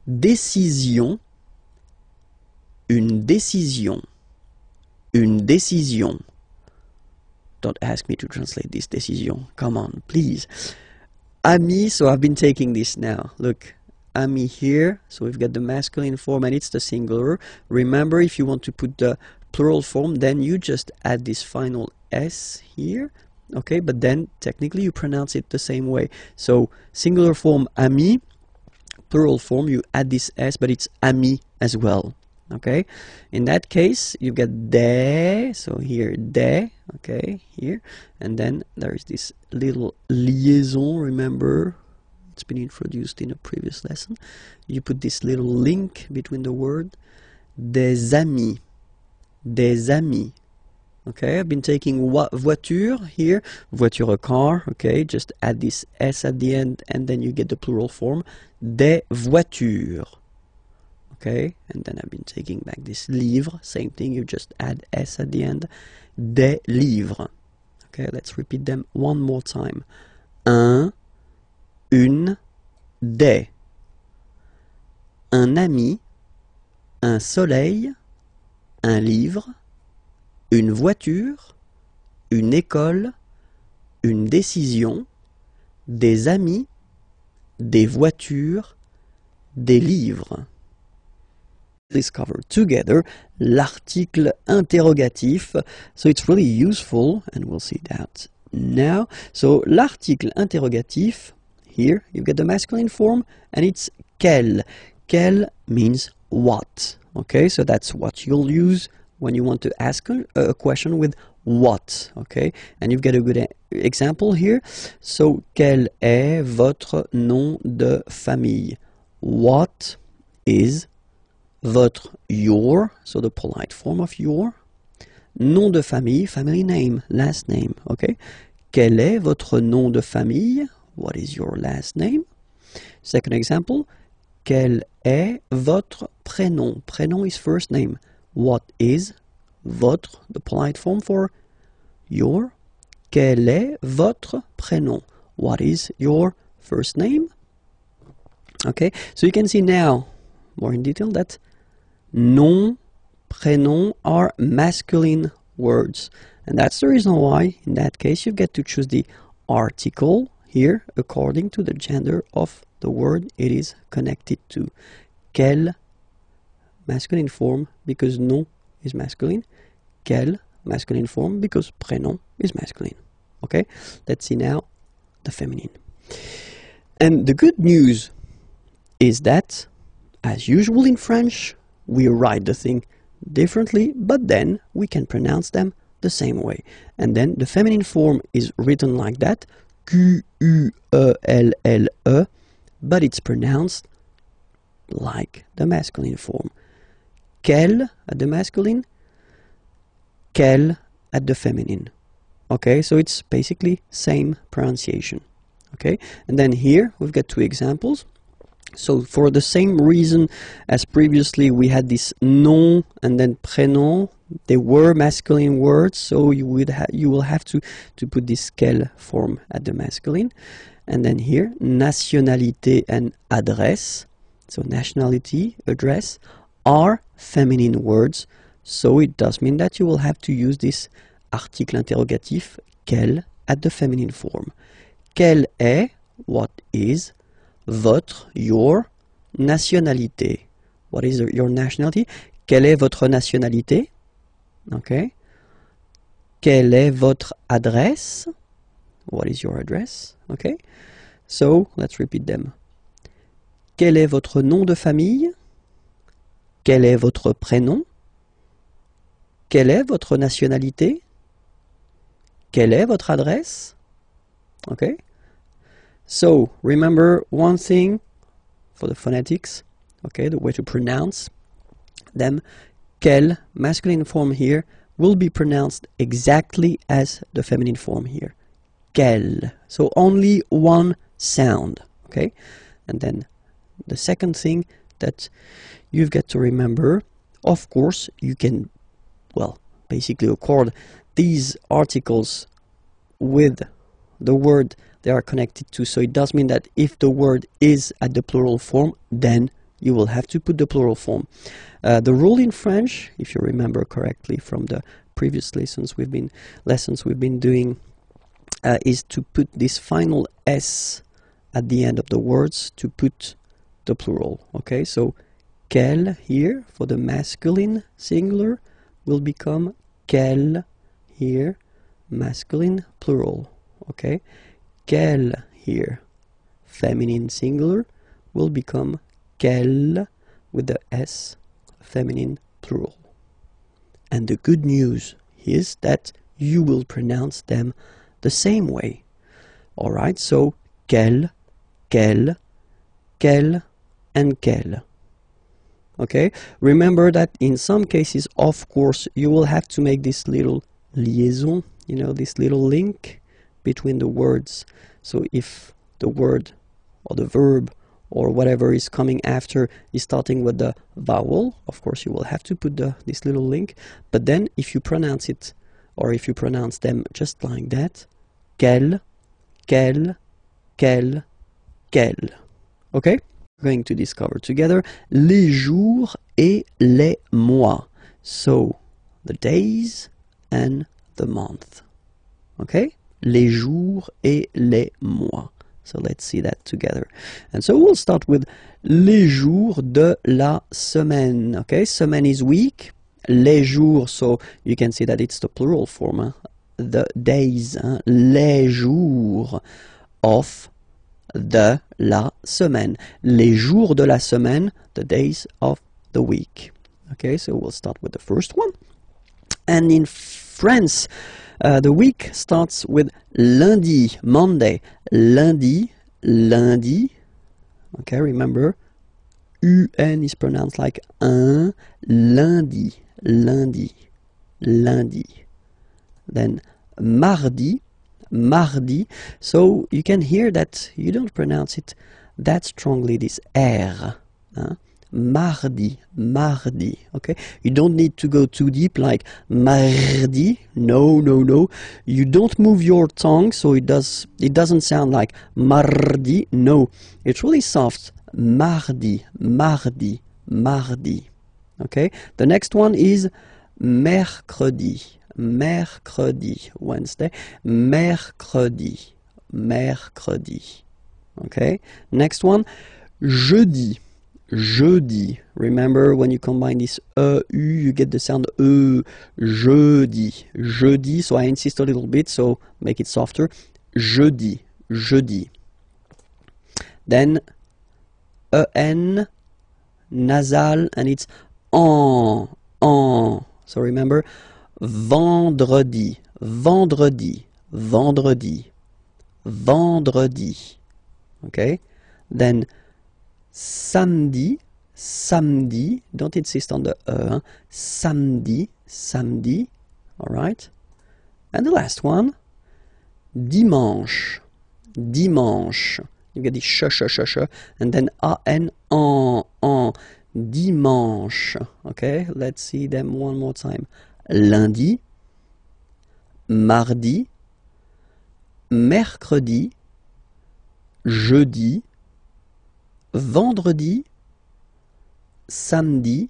Décision. Une décision. Don't ask me to translate this décision. Come on, please. Ami, so I've been taking this now. Look, ami here. So we've got the masculine form and it's the singular. Remember, if you want to put the plural form, then you just add this final S here. Okay, but then technically you pronounce it the same way. So singular form ami, plural form you add this S, but it's ami as well. Okay, in that case you get des, so here des, okay, here, and then there is this little liaison. Remember, it's been introduced in a previous lesson. You put this little link between the word. Des amis. Okay, I've been taking voiture here, voiture, a car. Okay, just add this S at the end and then you get the plural form, des voitures. Okay, and then I've been taking back this livre, same thing, you just add S at the end, des livres. Okay, let's repeat them one more time. Un, une, des. Un ami, un soleil, un livre, une voiture, une école, une décision, des amis, des voitures, des livres. Discover together l'article interrogatif, so it's really useful and we'll see that now. So l'article interrogatif, here you get the masculine form and it's quel. Quel means what. Okay, so that's what you'll use when you want to ask a question with what. Okay, and you've got a good example here. So quel est votre nom de famille? What is votre, your, so the polite form of your. Nom de famille, family name, last name, okay? Quel est votre nom de famille? What is your last name? Second example, quel est votre prénom? Prénom is first name. What is votre, the polite form for your? Quel est votre prénom? What is your first name? Okay, so you can see now, more in detail, that nom, prénom are masculine words. And that's the reason why, in that case, you get to choose the article here according to the gender of the word it is connected to. Quel, masculine form, because nom is masculine. Quel, masculine form, because prénom is masculine. Okay, let's see now the feminine. And the good news is that, as usual in French, we write the thing differently, but then we can pronounce them the same way. And then the feminine form is written like that, Q-U-E-L-L-E, but it's pronounced like the masculine form. Quelle at the masculine, quelle at the feminine. Okay, so it's basically same pronunciation. Okay, and then here we've got two examples. So for the same reason as previously, we had this nom and then prénom. They were masculine words, so you will have to put this quelle form at the masculine. And then here, nationalité and adresse, so nationality, address, are feminine words. So it does mean that you will have to use this article interrogatif, quelle, at the feminine form. Quelle est, what is, votre, your, nationalité. What is your nationality? Quelle est votre nationalité? Okay. Quelle est votre adresse? What is your address? Okay. So, let's repeat them. Quel est votre nom de famille? Quel est votre prénom? Quelle est votre nationalité? Quelle est votre adresse? Okay. So, remember one thing for the phonetics, okay, the way to pronounce them. Quelle, masculine form here, will be pronounced exactly as the feminine form here. Quelle. So only one sound, okay? And then the second thing that you've got to remember, of course, you can, well, basically accord these articles with the word they are connected to. So it does mean that if the word is at the plural form, then you will have to put the plural form. The rule in French, if you remember correctly from the previous lessons we've been doing, is to put this final S at the end of the words to put the plural. Okay, so quelle here for the masculine singular will become quelle here, masculine plural. Okay, quelle here, feminine singular, will become quelle with the S, feminine plural. And the good news is that you will pronounce them the same way. Alright, so quelle, quelle, quelle, and quelle. Okay, remember that in some cases, of course, you will have to make this little liaison, you know, this little link between the words. So if the word or the verb or whatever is coming after is starting with the vowel, of course you will have to put this little link. But then if you pronounce it, or if you pronounce them just like that, quelle, quelle, quelle, quelle. Okay? We're going to discover together les jours et les mois. So the days and the month. Okay? Les jours et les mois. So let's see that together. And so we'll start with les jours de la semaine. Okay, semaine is week. Les jours, so you can see that it's the plural form. Huh? The days. Huh? Les jours of de la semaine. Les jours de la semaine, the days of the week. Okay, so we'll start with the first one. And in France, the week starts with lundi, Monday, lundi, lundi. Okay, remember, UN is pronounced like un, lundi, lundi, lundi. Then mardi, mardi. So you can hear that you don't pronounce it that strongly, this R. Mardi, mardi, okay? You don't need to go too deep like mardi. No, no, no. You don't move your tongue, so it doesn't sound like mardi. No, it's really soft. Mardi, mardi, mardi. Okay? The next one is mercredi, mercredi, Wednesday. Mercredi, mercredi. Okay? Next one, jeudi. Jeudi. Remember, when you combine this U, you get the sound jeudi. Jeudi, so I insist a little bit, so make it softer. Jeudi, jeudi. Then en, nasal, and it's en. So remember, vendredi, vendredi, vendredi, vendredi. Okay? Then samedi, samedi, don't insist on the hein? Samedi, samedi, alright? And the last one, dimanche, dimanche. You get the sh, and then an, en, dimanche. Okay, let's see them one more time. Lundi, mardi, mercredi, jeudi, vendredi, samedi,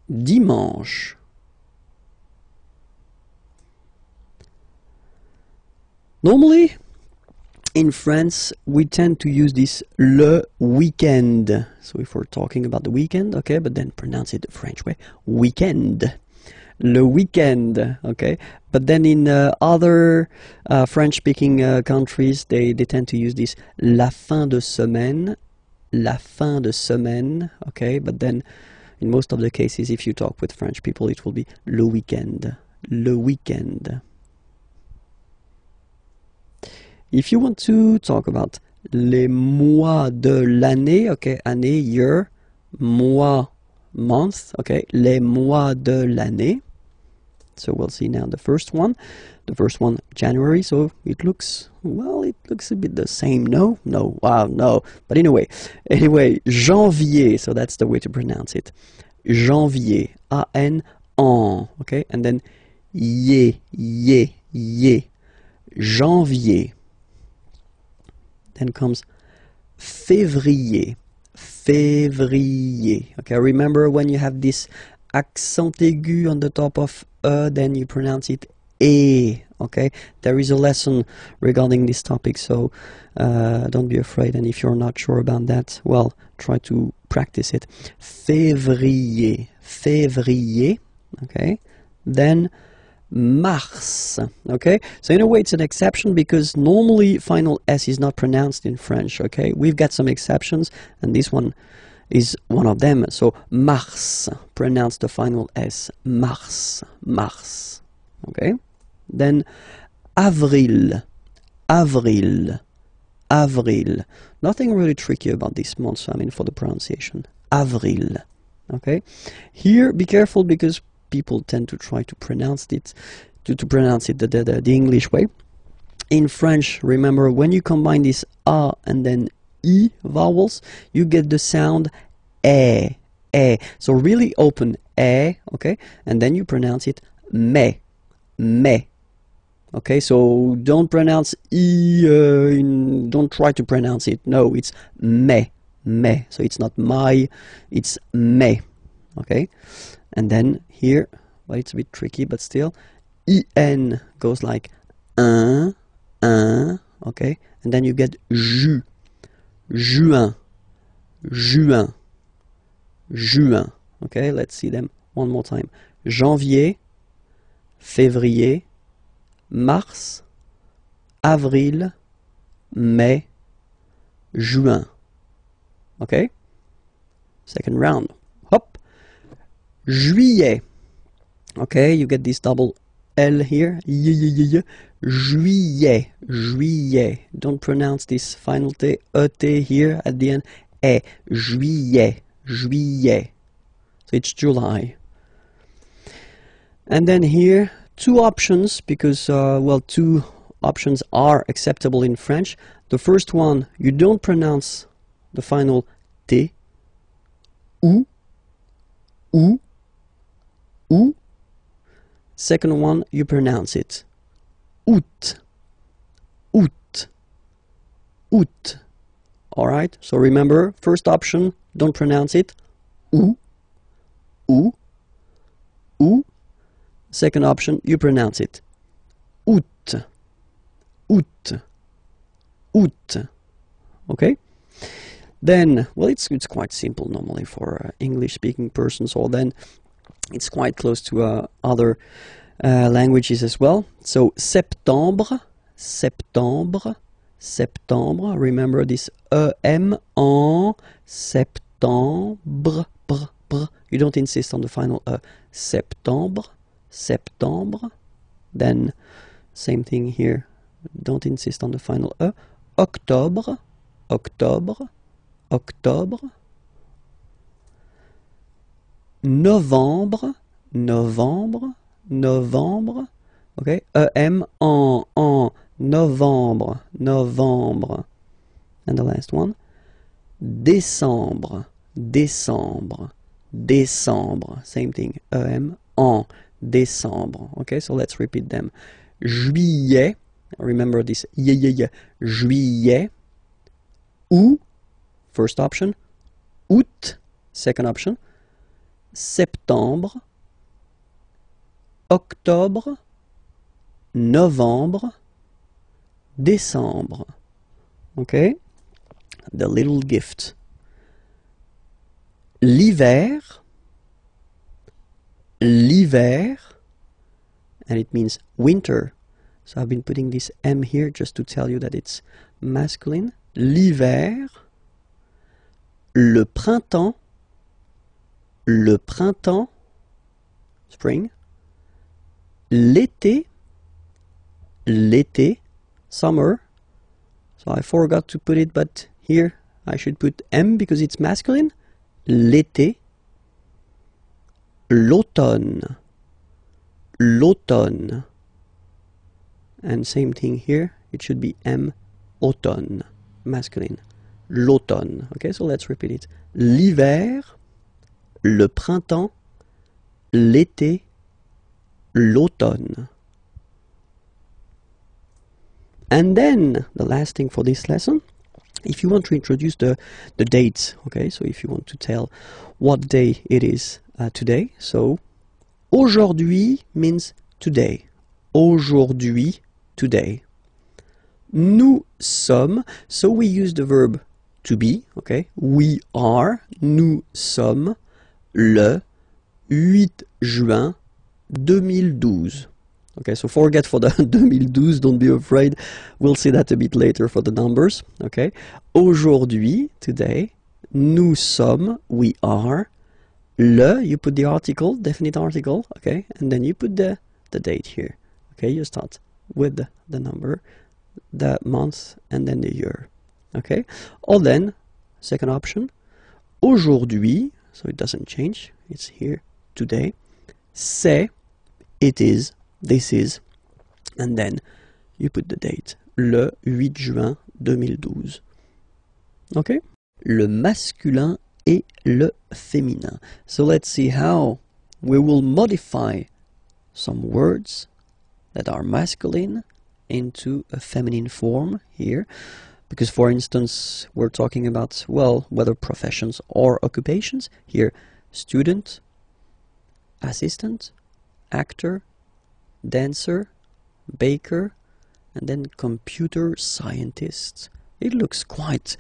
dimanche. Normally, in France, we tend to use this le weekend. So if we're talking about the weekend, okay, but then pronounce it the French way, weekend. Le weekend, okay. But then in other French-speaking countries, they tend to use this la fin de semaine, okay. But then in most of the cases, if you talk with French people, it will be le weekend, le weekend. If you want to talk about les mois de l'année, okay, année, year, mois, month, okay, les mois de l'année. So we'll see now the first one. The first one, January, so it looks, well, it looks a bit the same, no? No, wow, no. But anyway, janvier, so that's the way to pronounce it. Janvier, A-N, en, okay, and then ye, janvier. Then comes février, février. Okay, remember when you have this accent aigu on the top of then you pronounce it e. Okay, there is a lesson regarding this topic, so don't be afraid. And if you're not sure about that, well, try to practice it. Février, février. Okay, then mars. Okay, so in a way it's an exception because normally final S is not pronounced in French. Okay, we've got some exceptions and this one is one of them. So mars, pronounce the final S, mars, mars. Okay, then avril, avril, avril. Nothing really tricky about this month, I mean, for the pronunciation. Avril. Okay, here be careful because people tend to try to pronounce it the English way. In French, remember when you combine this a and then I vowels, you get the sound e. So really open e, okay, and then you pronounce it me. Okay, so don't pronounce I, don't try to pronounce it. No, it's me. So it's not my, it's me. Okay, and then here, well, it's a bit tricky, but still, en goes like un, okay, and then you get juin, juin. Okay, let's see them one more time. Janvier, février, mars, avril, mai, juin. Okay, second round. Hop. Juillet. Okay, you get this double L here. Juillet, juillet. Don't pronounce this final T, E-T here at the end. E. Juillet, juillet. So it's July. And then here, two options, because, well, two options are acceptable in French. The first one, you don't pronounce the final T. Ou. Second one, you pronounce it août. Alright, so remember, first option, don't pronounce it ou. Second option, you pronounce it août. Okay? Then, well, it's quite simple normally for English-speaking persons, or then it's quite close to other languages as well. So septembre, septembre. Remember this EM en septembre. You don't insist on the final E. Septembre, septembre. Then same thing here. Don't insist on the final E. Octobre, octobre, octobre. Novembre, novembre, novembre. Okay, EM en novembre, novembre. And the last one. Décembre, décembre, décembre. Same thing. EM en décembre. Okay, so let's repeat them. Juillet. Remember this. Juillet. Août. First option. Août. Second option. Septembre. Octobre. Novembre. Décembre. Okay. The little gift. L'hiver. L'hiver. And it means winter. So I've been putting this M here just to tell you that it's masculine. L'hiver. Le printemps. Le printemps. Spring. L'été. L'été. Summer. So I forgot to put it, but here I should put M because it's masculine. L'été. L'automne. L'automne. And same thing here, it should be M, automne, masculine. L'automne. Okay, so let's repeat it. L'hiver, le printemps, l'été, l'automne. And then, the last thing for this lesson, if you want to introduce the dates, okay, so if you want to tell what day it is today, so aujourd'hui means today. Aujourd'hui, today. Nous sommes, so we use the verb to be, okay, we are, nous sommes, le 8 juin 2012. Okay, so forget for the 2012, don't be afraid, we'll see that a bit later for the numbers, okay. Aujourd'hui, today, nous sommes, we are, le, you put the article, definite article, okay, and then you put the date here, okay, you start with the number, the month, and then the year, okay. Or then, second option, aujourd'hui, so it doesn't change, it's here, today, c'est, it is, this is, and then you put the date, le 8 juin 2012. Okay? Le masculin et le féminin. So let's see how we will modify some words that are masculine into a feminine form here. Because for instance, we're talking about, well, whether professions or occupations. Here, student, assistant, actor, dancer, baker, and then computer scientist. It looks quite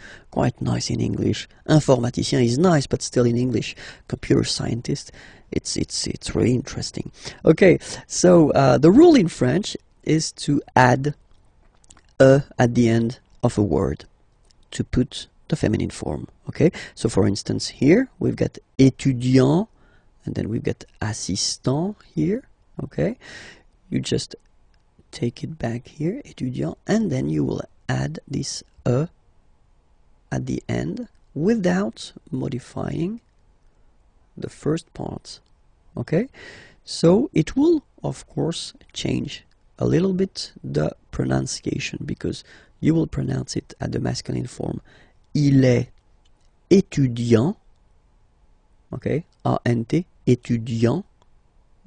nice in English. Informaticien is nice, but still in English. Computer scientist, it's really interesting. Okay, so the rule in French is to add a at the end of a word to put the feminine form. Okay, so for instance here we've got étudiant, and then we've got assistant here. Okay. You just take it back here, étudiant, and then you will add this E at the end without modifying the first part. Okay? So it will, of course, change a little bit the pronunciation because you will pronounce it at the masculine form. Il est étudiant. Okay? A-N-T, étudiant.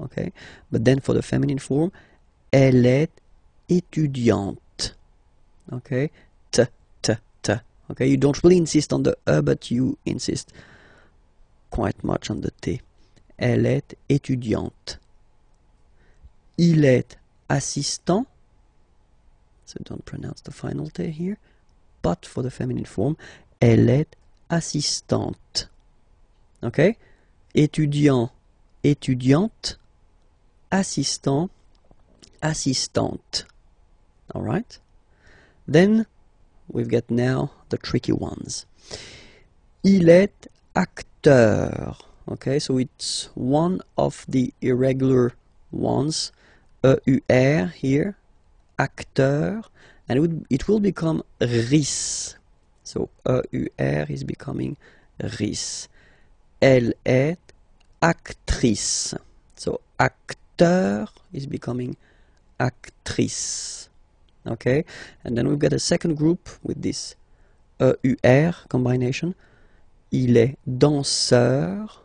Okay, but then for the feminine form, elle est étudiante. Okay, t. Okay, you don't really insist on the E, but you insist quite much on the T. Elle est étudiante. Il est assistant. So don't pronounce the final T here. But for the feminine form, elle est assistante. Okay, étudiant, étudiante. Assistant, assistante. All right. Then we've got now the tricky ones. Il est acteur. Okay, so it's one of the irregular ones. E-U-R here, acteur, and it will become ris. So E-U-R is becoming ris. Elle est actrice. So acteur is becoming actrice. Okay, and then we've got a second group with this E-U-R combination. Il est danseur.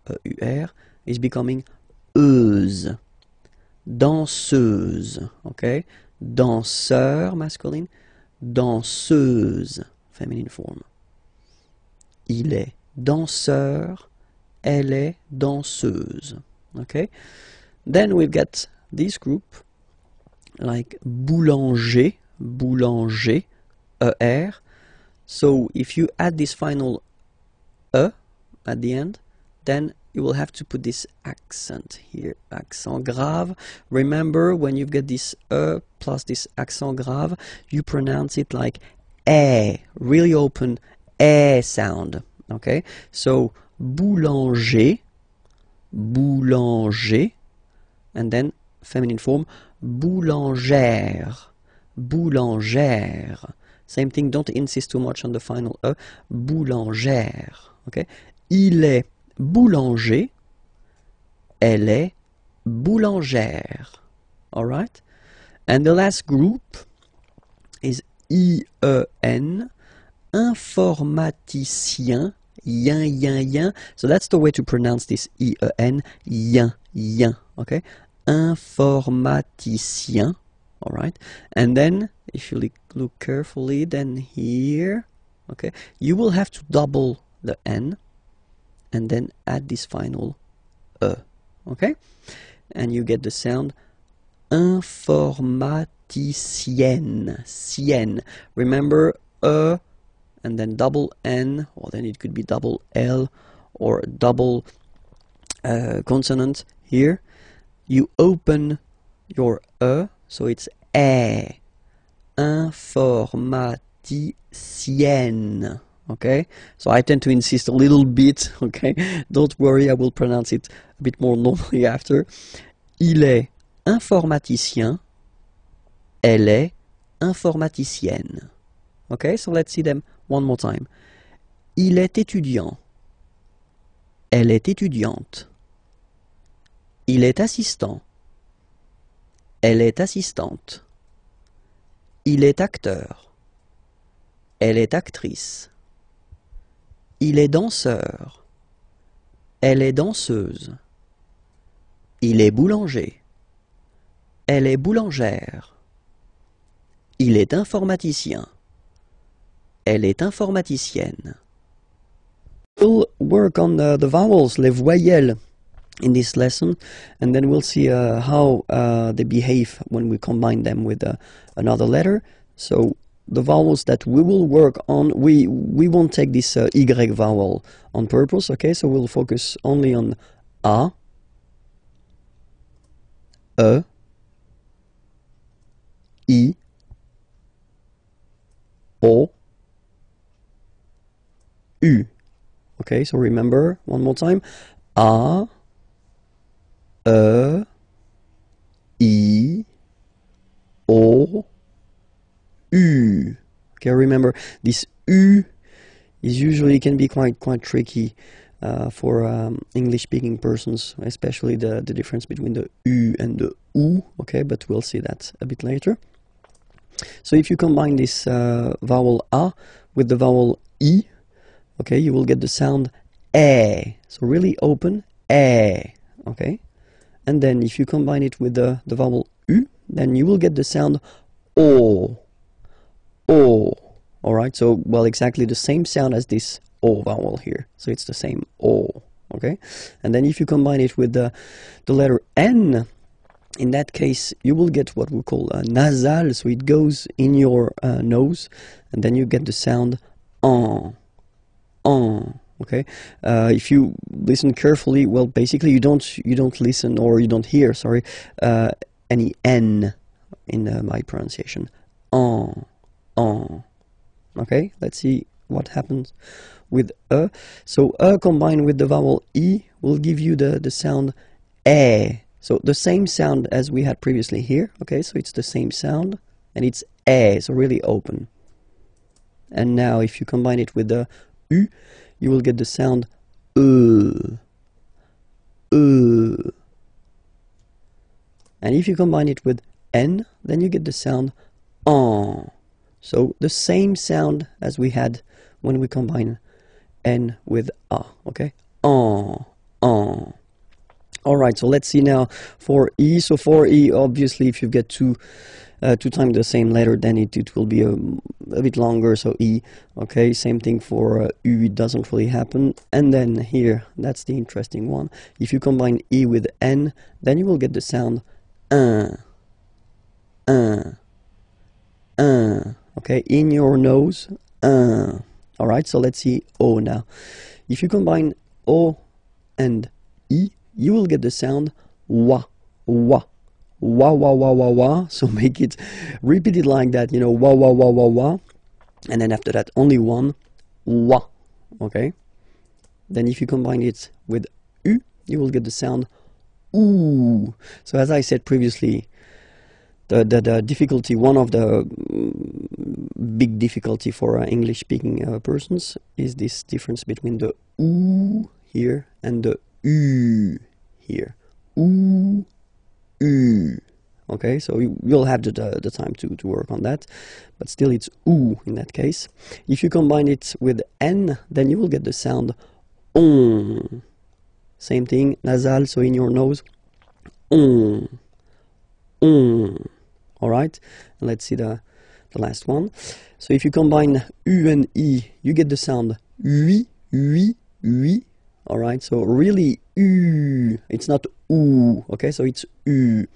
E-U-R is becoming euse. Danseuse. Okay, danseur masculine, danseuse feminine form. Il est danseur. Elle est danseuse. Okay, then we've got this group like boulanger, boulanger, ER. So if you add this final E at the end, then you will have to put this accent here, accent grave. Remember, when you've got this E plus this accent grave, you pronounce it like E, really open E sound. Okay, so boulanger, boulanger, and then feminine form, boulangère, boulangère. Same thing, don't insist too much on the final E, boulangère. Okay, il est boulanger, elle est boulangère. Alright? And the last group is IEN, informaticien, yin, yin, yin. So that's the way to pronounce this IEN, yin, yin. Okay? Informaticien. Alright? And then, if you look carefully, then here, okay, you will have to double the N and then add this final E. Okay? And you get the sound informaticienne. Sienne. Remember, E and then double N, or then it could be double L or double consonant here. You open your E, so it's E. Informaticienne. Okay, so I tend to insist a little bit. Okay, don't worry, I will pronounce it a bit more normally after. Il est informaticien. Elle est informaticienne. Okay, so let's see them one more time. Il est étudiant. Elle est étudiante. Il est assistant. Elle est assistante. Il est acteur. Elle est actrice. Il est danseur. Elle est danseuse. Il est boulanger. Elle est boulangère. Il est informaticien. Elle est informaticienne. We'll work on the vowels, les voyelles, in this lesson, and then we'll see how they behave when we combine them with another letter. So the vowels that we will work on, we won't take this Y vowel on purpose, okay? So we'll focus only on A, E, I, O, U. Okay, so remember, one more time, A, E, I, O, U. Okay, remember this U is usually can be quite tricky for English-speaking persons, especially the difference between the U and the U. Okay, but we'll see that a bit later. So if you combine this vowel A with the vowel I, okay, you will get the sound E. So really open E. Okay, and then if you combine it with the vowel U, then you will get the sound O. O. Alright, so, well, exactly the same sound as this O vowel here. So it's the same O. Okay? And then if you combine it with the letter N, in that case, you will get what we call nasal. So it goes in your nose, and then you get the sound en. En. Okay? If you listen carefully, well, basically you don't listen, or you don't hear, sorry, any N in my pronunciation. En. En. Okay, let's see what happens with a. So a combined with the vowel e will give you the sound e. So the same sound as we had previously here. Okay, so it's the same sound and it's e, so really open. And now if you combine it with the u, you will get the sound e. And if you combine it with n, then you get the sound en. So the same sound as we had when we combine n with a, okay? En. Alright, so let's see now for e. So for e, obviously, if you get two times the same letter, then it will be a bit longer, so e. Okay, same thing for u, it doesn't really happen. And then here, that's the interesting one. If you combine e with n, then you will get the sound un. Okay, in your nose, un. Alright, so let's see o now. If you combine o and e, you will get the sound wa. So make it, repeat it like that, you know, wa. And then after that, only one, wa. Okay? Then if you combine it with u, you will get the sound oo. So as I said previously, the difficulty, one of the big difficulty for English-speaking persons is this difference between the oo here and the u here. Ooh, ooh. Okay, so you'll have the time to work on that, but still it's ooh in that case. If you combine it with n, then you will get the sound on. Same thing, nasal, so in your nose, on. Alright, let's see the last one. So if you combine u and e, you get the sound oui. Alright, so really u, it's not oo, okay, so it's u,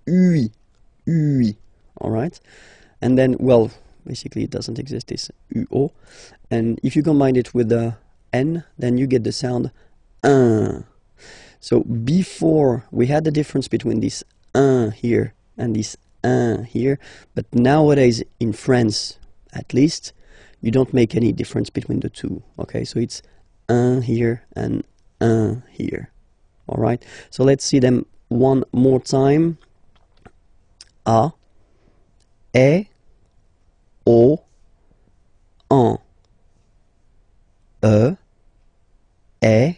ui. Alright, and then, well, basically it doesn't exist, this uo. And if you combine it with the n, then you get the sound un. So before we had the difference between this un here and this un here, but nowadays in France, at least, you don't make any difference between the two. Okay, so it's un here and un here. All right, so let's see them one more time. A, e, o, en. E, e,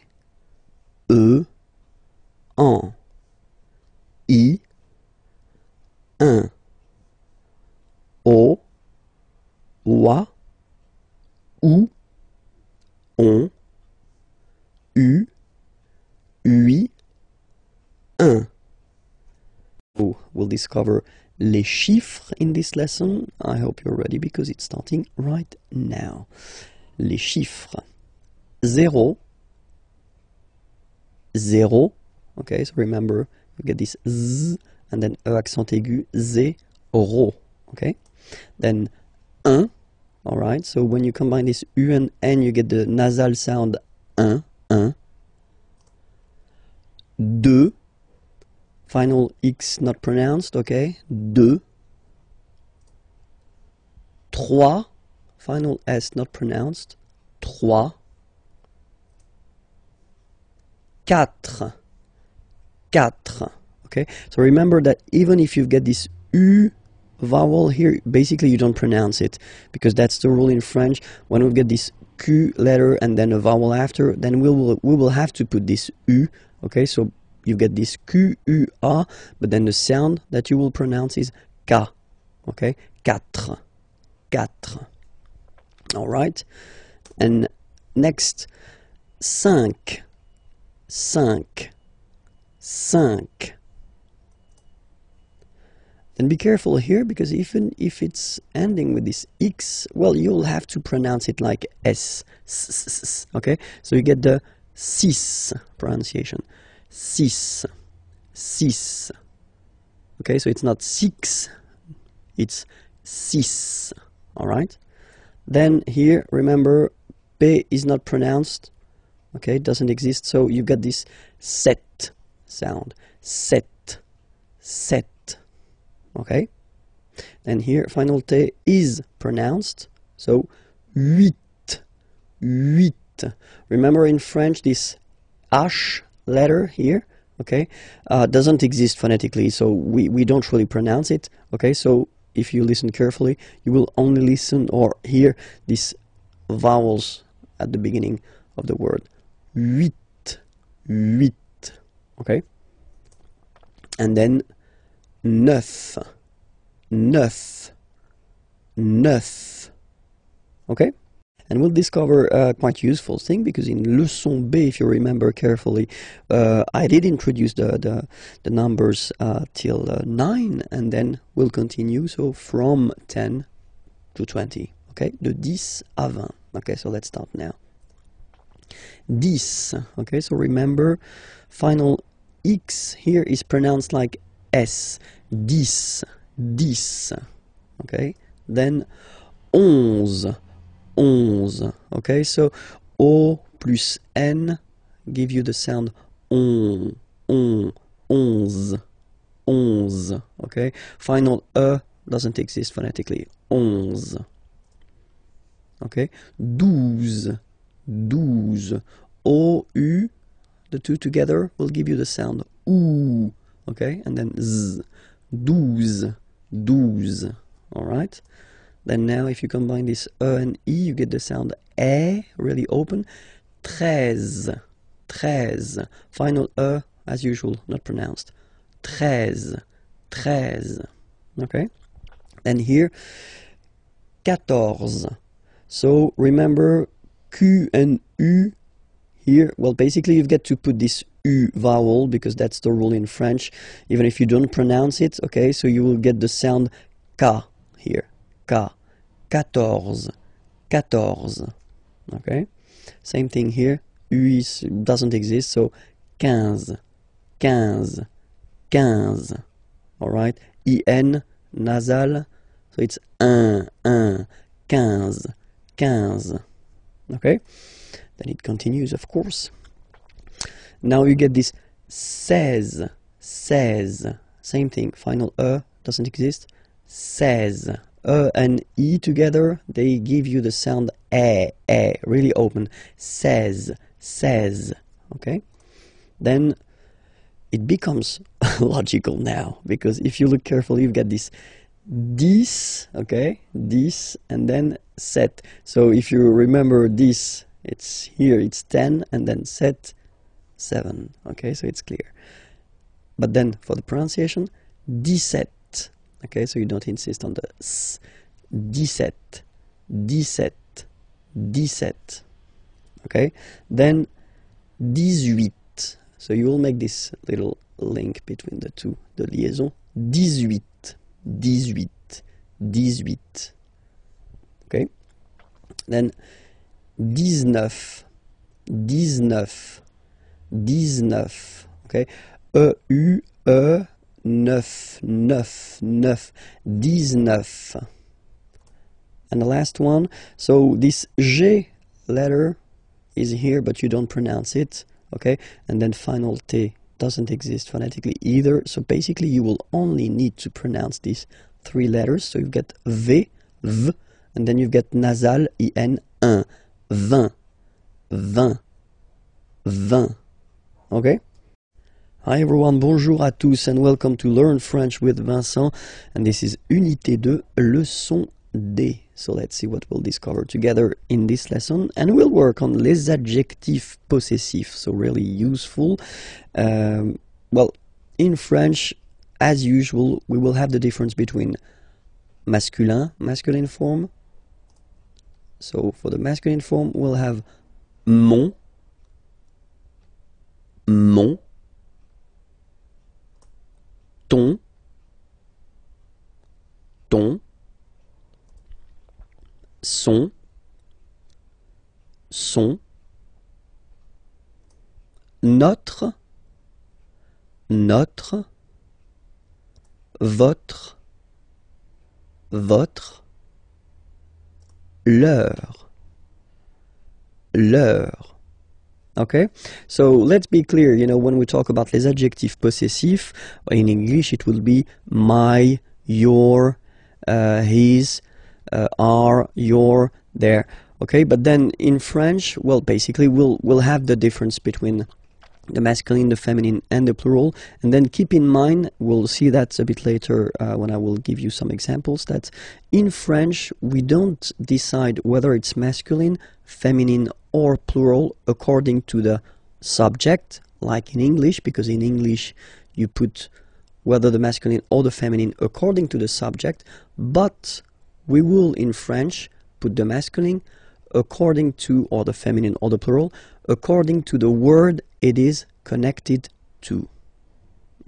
en. I, un. O, oua, ou, on, u, ui, un. So we'll discover les chiffres in this lesson. I hope you're ready because it's starting right now. Les chiffres. 0, 0. Okay, so remember, you get this z and then e accent aigu, zéro. Okay, then 1. All right, so when you combine this u and n, you get the nasal sound 1. 2. Final X not pronounced, okay? 2. 3. Final S not pronounced. 3. 4. 4. Okay? So remember that even if you get this U vowel here, basically you don't pronounce it, because that's the rule in French. When we get this Q letter and then a vowel after, then we will have to put this U. Okay? So you get this Q-U-A, but then the sound that you will pronounce is K. Okay? 4. 4. All right? And next, 5. 5. 5. Then be careful here, because even if it's ending with this X, well, you'll have to pronounce it like S. Okay? So you get the 6 pronunciation. 6. 6. Okay, so it's not 6, it's 6. Alright? Then here, remember, P is not pronounced. Okay, it doesn't exist, so you get this set sound. Set. Set. Okay? Then here, final T is pronounced, so huit, huit. Remember in French this H letter here, okay, doesn't exist phonetically, so we don't really pronounce it, okay, so if you listen carefully, you will only listen or hear these vowels at the beginning of the word. Huit, huit, okay, and then neuf, neuf, neuf, okay. And we'll discover a quite useful thing, because in leçon B, if you remember carefully, I did introduce the numbers till 9, and then we'll continue, so from 10 to 20, okay, de 10 à 20, okay, so let's start now. 10, okay, so remember, final X here is pronounced like S, 10, 10, okay, then 11, 11, okay, so O plus N give you the sound on, onze, onze, okay, final E doesn't exist phonetically, onze, okay, douze, douze, O, U, the two together will give you the sound OU, okay, and then Z, douze, douze, alright. Then now if you combine this E and E, you get the sound E, really open. Treize, treize. Final E, as usual, not pronounced. Treize, treize. Okay? And here, quatorze. So remember Q and U here. Well, basically you get to put this U vowel, because that's the rule in French, even if you don't pronounce it, okay? So you will get the sound K here. K. Quatorze, quatorze, okay? Same thing here, U doesn't exist, so quinze, quinze, quinze, alright? IN, nasal, so it's un, quinze, quinze, okay? Then it continues, of course. Now you get this seize, seize, same thing, final E doesn't exist, seize. E and E together, they give you the sound really open. Seize, seize, okay? Then it becomes logical now, because if you look carefully, you get this 10, okay? 10, and then 7. So if you remember this, it's here, it's 10, and then 7, 7, okay? So it's clear. But then for the pronunciation, 17. Okay, so you don't insist on the S. 17, 17, 17. Okay, then 18. So you will make this little link between the two, the liaison. 18, 18, 18. Okay, then 19, 19, 19. Okay, E-U, E, 9, 9, 9, 19. And the last one, so this G letter is here, but you don't pronounce it, okay? And then final T doesn't exist phonetically either, so basically you will only need to pronounce these 3 letters, so you get V, V, and then you get nasal, IN, 1, 20, 20, 20, okay? Hi everyone, bonjour à tous and welcome to Learn French with Vincent, and this is Unité 2, leçon D. So let's see what we'll discover together in this lesson, and we'll work on les adjectifs possessifs, so really useful. Well, in French, as usual, we will have the difference between masculine form. So for the masculine form, we'll have mon, mon, ton, ton, son, son, notre, notre, votre, votre, leur, leur. Okay, so let's be clear, you know, when we talk about les adjectifs possessifs, in English it will be my, your, his, are, your, their. Okay, but then in French, well, basically we'll have the difference between the masculine, the feminine, and the plural. And then keep in mind, we'll see that a bit later when I will give you some examples, that in French we don't decide whether it's masculine, feminine, or plural according to the subject, like in English, because in English you put whether the masculine or the feminine according to the subject, but we will in French put the masculine according to, or the feminine or the plural, according to the word it is connected to.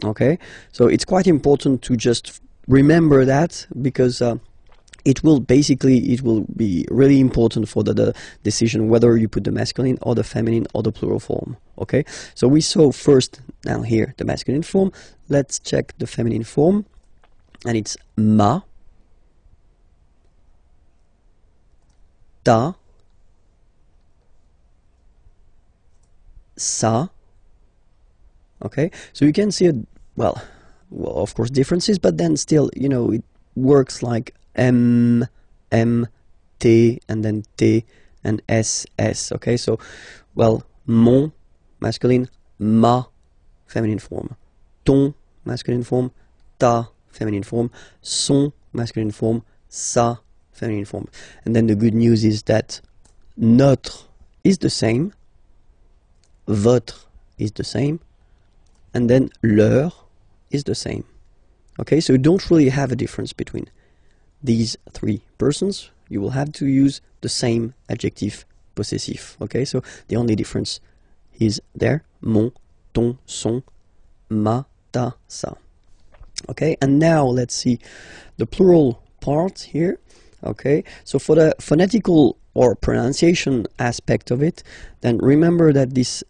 Okay, so it's quite important to just remember that, because it will be really important for the decision whether you put the masculine or the feminine or the plural form. Okay, so we saw first now here the masculine form. Let's check the feminine form, and it's ma, ta, sa. Okay, so you can see well, of course differences, but then still, you know, it works like M, T, and then T, and S. Okay, so, well, mon, masculine, ma, feminine form, ton, masculine form, ta, feminine form, son, masculine form, sa, feminine form. And then the good news is that notre is the same, votre is the same, and then leur is the same. Okay, so you don't really have a difference between these three persons. You will have to use the same adjective possessive. Okay, so the only difference is there: mon, ton, son, ma, ta, sa. Okay, and now let's see the plural part here. Okay, so for the phonetical or pronunciation aspect of it, then remember that this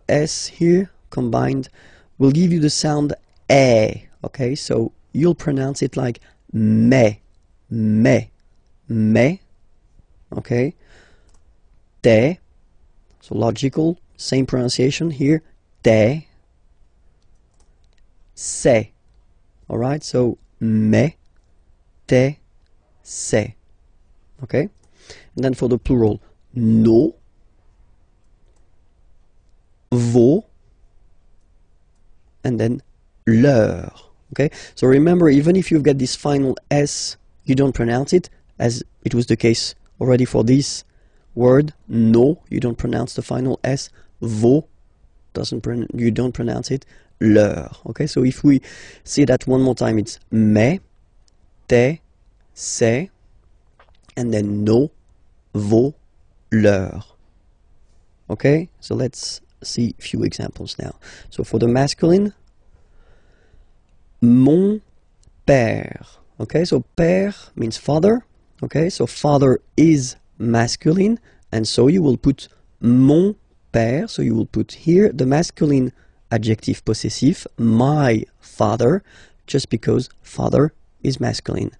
s here combined will give you the sound e. Okay, so you'll pronounce it like me, me, me. Okay, te. So logical, same pronunciation here. Te, se. All right, so me, te, se. Okay, and then for the plural, no, vos, and then leur. Okay, so remember, even if you've got this final s, you don't pronounce it, as it was the case already for this word, no, you don't pronounce the final s, vos, you don't pronounce it, leur. Okay, so if we see that one more time, it's me, te, se, and then no, vos, leur. Okay, so let's see a few examples now. So for the masculine, mon père. Okay, so père means father. Okay, so father is masculine, and so you will put mon père. So you will put here the masculine adjective possessive, my father, just because father is masculine.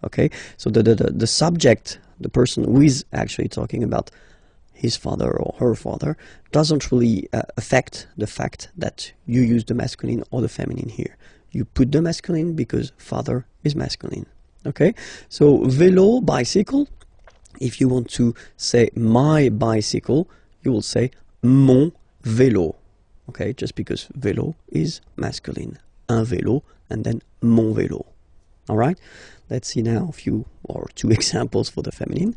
Okay, so the subject, the person who is actually talking about his father or her father, doesn't really affect the fact that you use the masculine or the feminine here. You put the masculine because father is masculine. Okay, so vélo, bicycle. If you want to say my bicycle, you will say mon vélo. Okay, just because vélo is masculine. Un vélo, and then mon vélo. All right, let's see now a few or two examples for the feminine.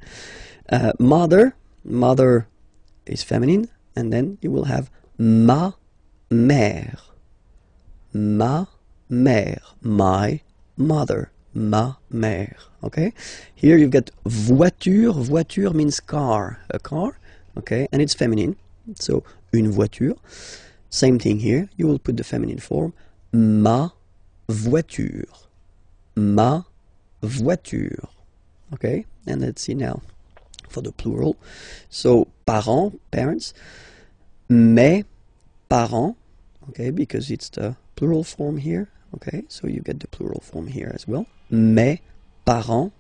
Mother, mother is feminine, and then you will have ma mère. Ma mère, my mother, ma mère. Okay, here you've got voiture. Voiture means car, a car. Okay, and it's feminine, so une voiture. Same thing here, you will put the feminine form, ma voiture. Ma voiture. Okay, and let's see now for the plural. So parents, parents, mes parents. Okay, because it's the plural form here. Okay, so you get the plural form here as well. Mes parents.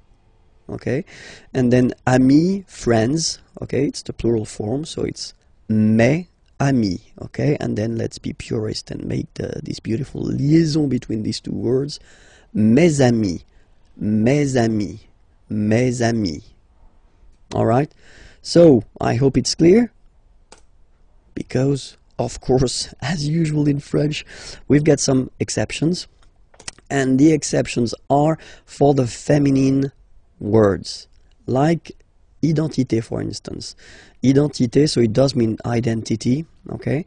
Okay, and then amis, friends. Okay, it's the plural form, so it's mes amis. Okay, and then let's be purist and make this beautiful liaison between these two words. Mes amis, mes amis, mes amis. Alright, so I hope it's clear, because of course, as usual in French, we've got some exceptions, and the exceptions are for the feminine words, like identité, for instance. Identité, so it does mean identity, okay?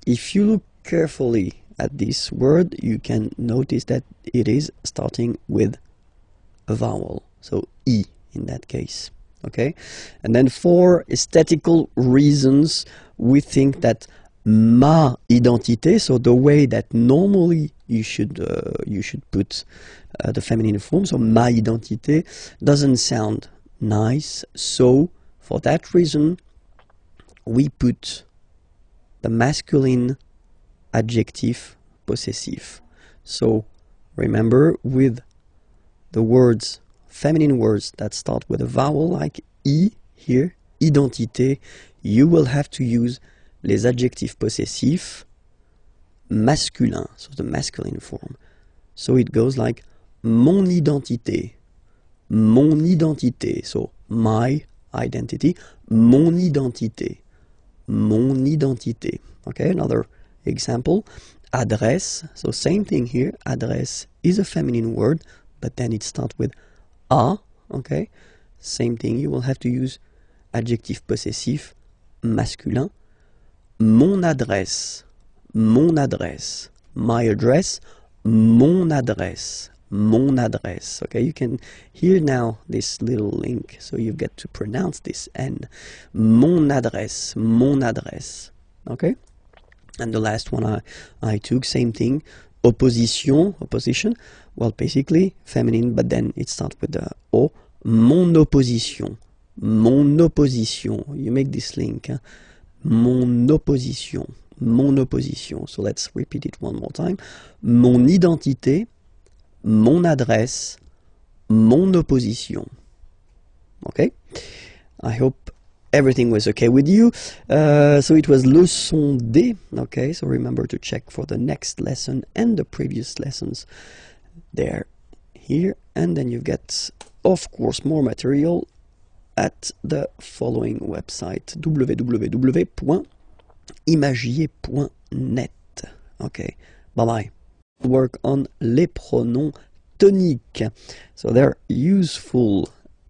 If you look carefully at this word, you can notice that it is starting with a vowel, so I in that case, okay? And then for aesthetical reasons, we think that ma identité, so the way that normally you should put the feminine form, so ma identité, doesn't sound nice, so for that reason we put the masculine adjective possessive. So remember, with the words, feminine words that start with a vowel like I here, identité, you will have to use les adjectifs possessifs masculins, so the masculine form. So it goes like mon identité, so my identity, mon identité. Okay, another example, adresse, so same thing here, adresse is a feminine word, but then it starts with a, okay, same thing, you will have to use adjectif possessif masculin. Mon adresse, my address, mon adresse, okay, you can hear now this little link, so you get to pronounce this N, mon adresse, okay. And the last one I took, same thing, opposition, well, basically feminine, but then it starts with the O, mon opposition, you make this link, hein? Mon opposition, so let's repeat it one more time, mon identité, mon adresse, mon opposition. Okay, I hope everything was okay with you. So it was leçon D. Okay, so remember to check for the next lesson and the previous lessons there, here, and then you get, of course, more material at the following website, www.imagier.net. Okay, bye bye. Work on les pronoms toniques. So they're useful,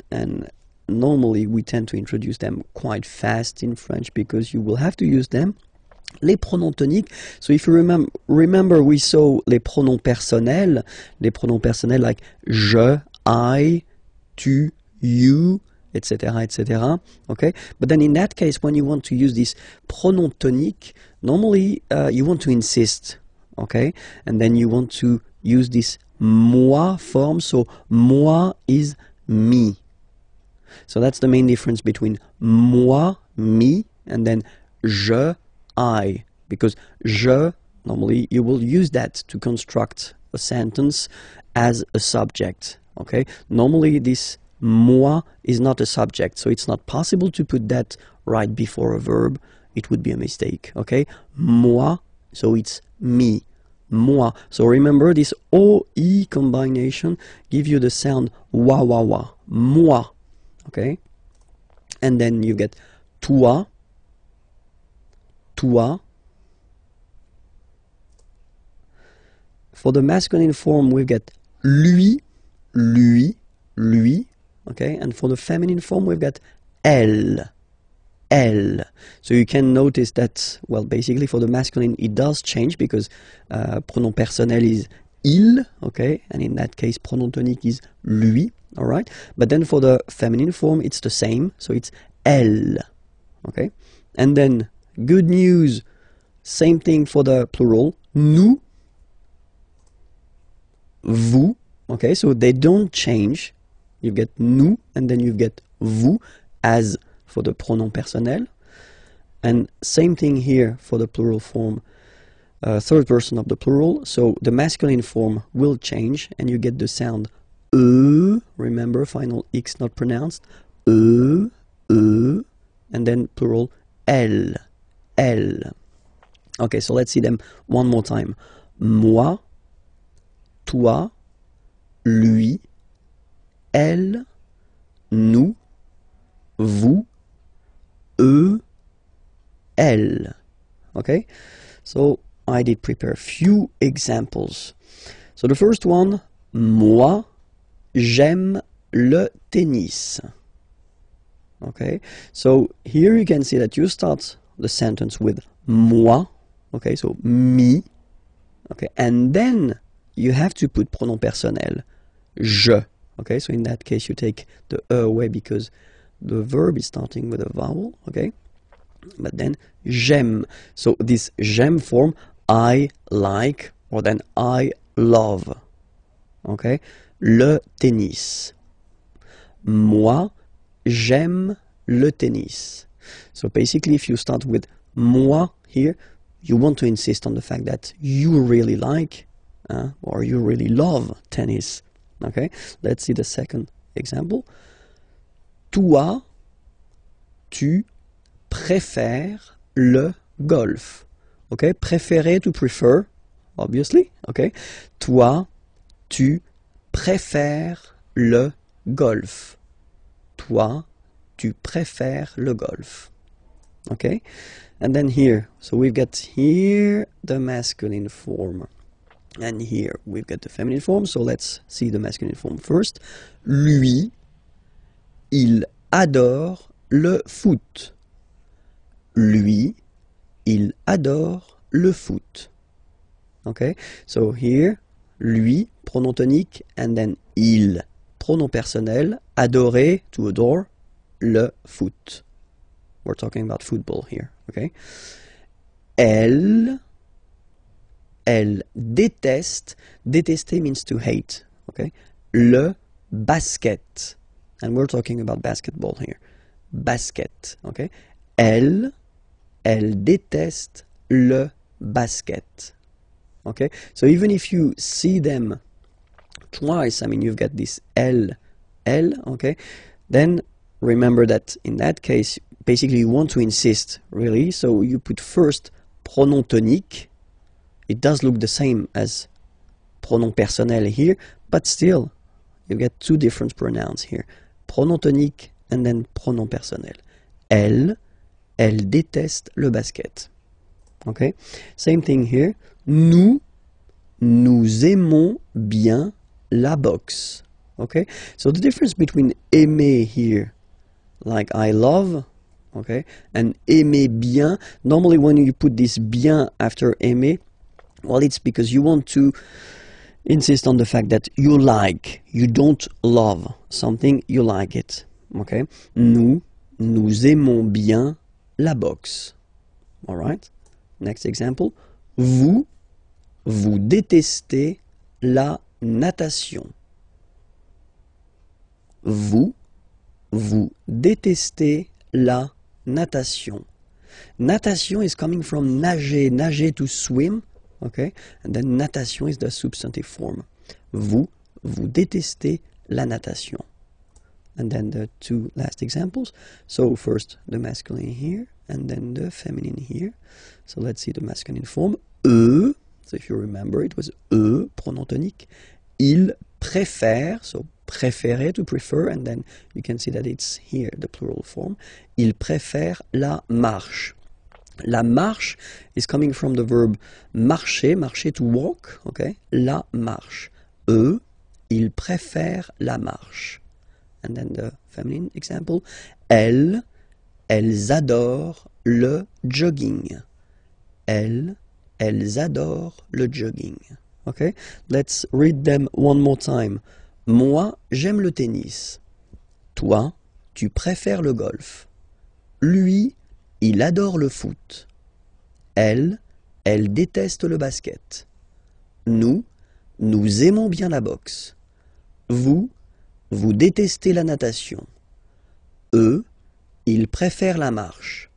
and normally we tend to introduce them quite fast in French because you will have to use them. Les pronoms toniques, so if you remember we saw les pronoms personnels like je, I, tu, you, etc. Okay, but then in that case, when you want to use this pronom tonique, normally you want to insist, okay, and then you want to use this moi form, so moi is me. So that's the main difference between moi, me, and then je, I, because je, normally you will use that to construct a sentence as a subject, okay. Normally this moi is not a subject, so it's not possible to put that right before a verb. It would be a mistake, okay. Moi, so it's me, moi. So remember, this OI combination give you the sound wa wa wa, moi, okay. And then you get toi, toi. For the masculine form, we get lui, lui, lui. Okay, and for the feminine form, we've got elle, elle. So you can notice that, well, basically for the masculine, it does change because pronom personnel is il, okay, and in that case, pronom tonique is lui, all right. But then for the feminine form, it's the same, so it's elle, okay. And then, good news, same thing for the plural, nous, vous, okay, so they don't change. You get nous, and then you get vous, as for the pronom personnel. And same thing here for the plural form, third person of the plural. So the masculine form will change, and you get the sound remember, final X not pronounced, and then plural elle, elle. Okay, so let's see them one more time. Moi, toi, lui, elle, nous, vous, eux, elle. Okay, so I did prepare a few examples. So the first one, moi, j'aime le tennis. Okay, so here you can see that you start the sentence with moi, okay, so me, okay, and then you have to put pronom personnel, je, okay, so in that case you take the e away because the verb is starting with a vowel, okay, but then j'aime, so this j'aime form, I like, or then I love, okay, le tennis. Moi, j'aime le tennis. So basically, if you start with moi here, you want to insist on the fact that you really like or you really love tennis. Okay, let's see the second example. Toi, tu préfères le golf. Okay, préférer to prefer, obviously. Okay, toi, tu préfères le golf. Toi, tu préfères le golf. Okay, and then here, so we've got here the masculine form, and here we've got the feminine form. So let's see the masculine form first. Lui, il adore le foot. Lui, il adore le foot. Okay, so here, lui, pronom tonique, and then il, pronom personnel, adorer, to adore, le foot. We're talking about football here, okay? Elle déteste, détester means to hate, okay? Le basket, and we're talking about basketball here. Basket, okay? Elle déteste le basket, okay? So even if you see them twice, I mean, you've got this elle, okay? Then remember that in that case, basically you want to insist, really, so you put first pronom tonique. It does look the same as pronom personnel here, but still, you get two different pronouns here. Pronom tonique and then pronom personnel. Elle déteste le basket. Okay? Same thing here. Nous aimons bien la boxe. Okay? So the difference between aimer here, like I love, okay, and aimer bien, normally when you put this bien after aimer, well, it's because you want to insist on the fact that you like, you don't love something, you like it, okay? Nous aimons bien la boxe. All right? Next example. Vous détestez la natation. Vous détestez la natation. Natation is coming from nager to swim, okay? And then natation is the substantive form. Vous détestez la natation. And then the two last examples. So first the masculine here, and then the feminine here. So let's see the masculine form. Eux, so if you remember, it was eux, pronom tonique. Ils préfèrent, so préférer to prefer, and then you can see that it's here, the plural form. Ils préfèrent la marche. La marche is coming from the verb marcher, marcher to walk, okay? La marche. Eux, ils préfèrent la marche. And then the feminine example. Elles adorent le jogging. Elles adorent le jogging. Okay? Let's read them one more time. Moi, j'aime le tennis. Toi, tu préfères le golf. Lui, il adore le foot. Elle déteste le basket. Nous aimons bien la boxe. Vous détestez la natation. Eux, ils préfèrent la marche.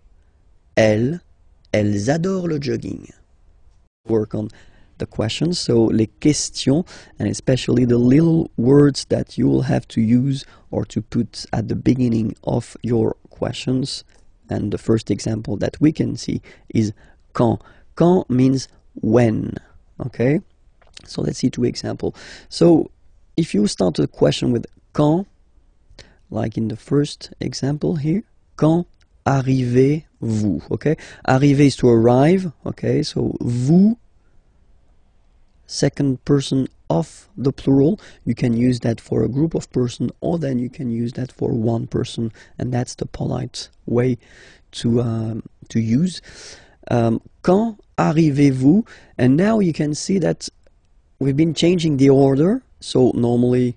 Elles adorent le jogging. Work on the questions, so les questions, and especially the little words that you will have to use or to put at the beginning of your questions. And the first example that we can see is quand. Quand means when, okay? So let's see two examples. So if you start a question with quand, like in the first example here, quand arrivez-vous, okay? Arriver is to arrive, okay? So vous, second person of the plural. You can use that for a group of person, or then you can use that for one person, and that's the polite way to use. Quand arrivez-vous? And now you can see that we've been changing the order. So normally,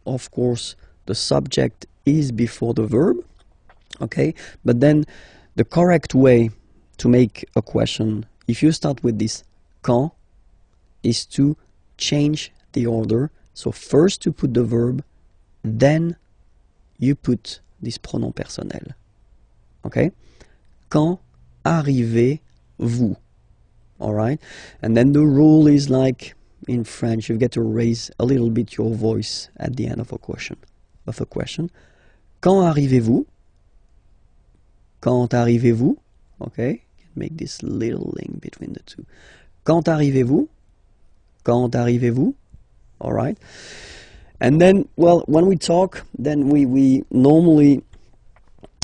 of course, the subject is before the verb, okay? But then the correct way to make a question, if you start with this quand, is to change the order. So first you put the verb, then you put this pronom personnel. Okay? Quand arrivez-vous? Alright? And then the rule is like in French, you get to raise a little bit your voice at the end of a question. Quand arrivez-vous? Quand arrivez-vous? Okay? Make this little link between the two. Quand arrivez-vous? Quand arrivez-vous? All right. And then, well, when we talk, then we normally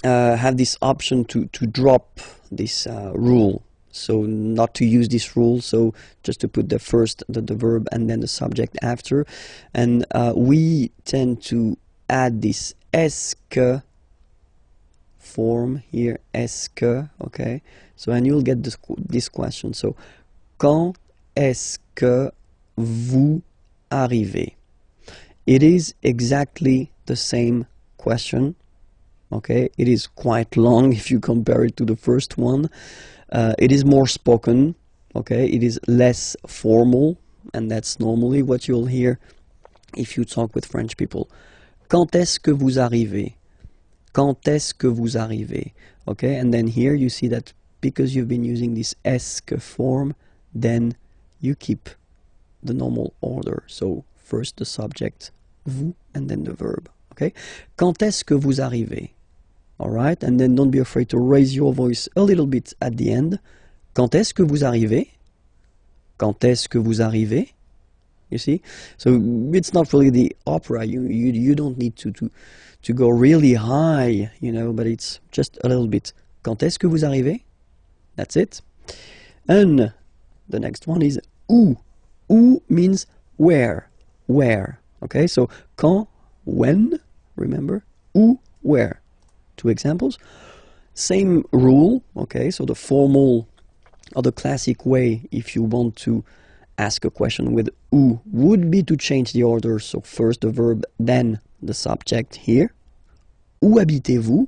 have this option to drop this rule. So not to use this rule, so just to put the first, the verb, and then the subject after. And we tend to add this est-ce que form here, est-ce que, okay? So, and you'll get this question. So, quand est-ce que vous arrivez? It is exactly the same question, okay? It is quite long if you compare it to the first one. It is more spoken, okay? It is less formal, and that's normally what you'll hear if you talk with French people. Quand est-ce que vous arrivez? Quand est-ce que vous arrivez? Okay, and then here you see that because you've been using this est-ce que form, then you keep the normal order. So first the subject, vous, and then the verb. Okay? Quand est-ce que vous arrivez? Alright, and then don't be afraid to raise your voice a little bit at the end. Quand est-ce que vous arrivez? Quand est-ce que vous arrivez? You see? So it's not really the opera. You don't need to go really high, you know, but it's just a little bit. Quand est-ce que vous arrivez? That's it. And the next one is où. Où means where. Where. Okay, so quand, when, remember? Où, where. Two examples. Same rule, okay, so the formal or the classic way, if you want to ask a question with où, would be to change the order. So first the verb, then the subject here. Où habitez-vous?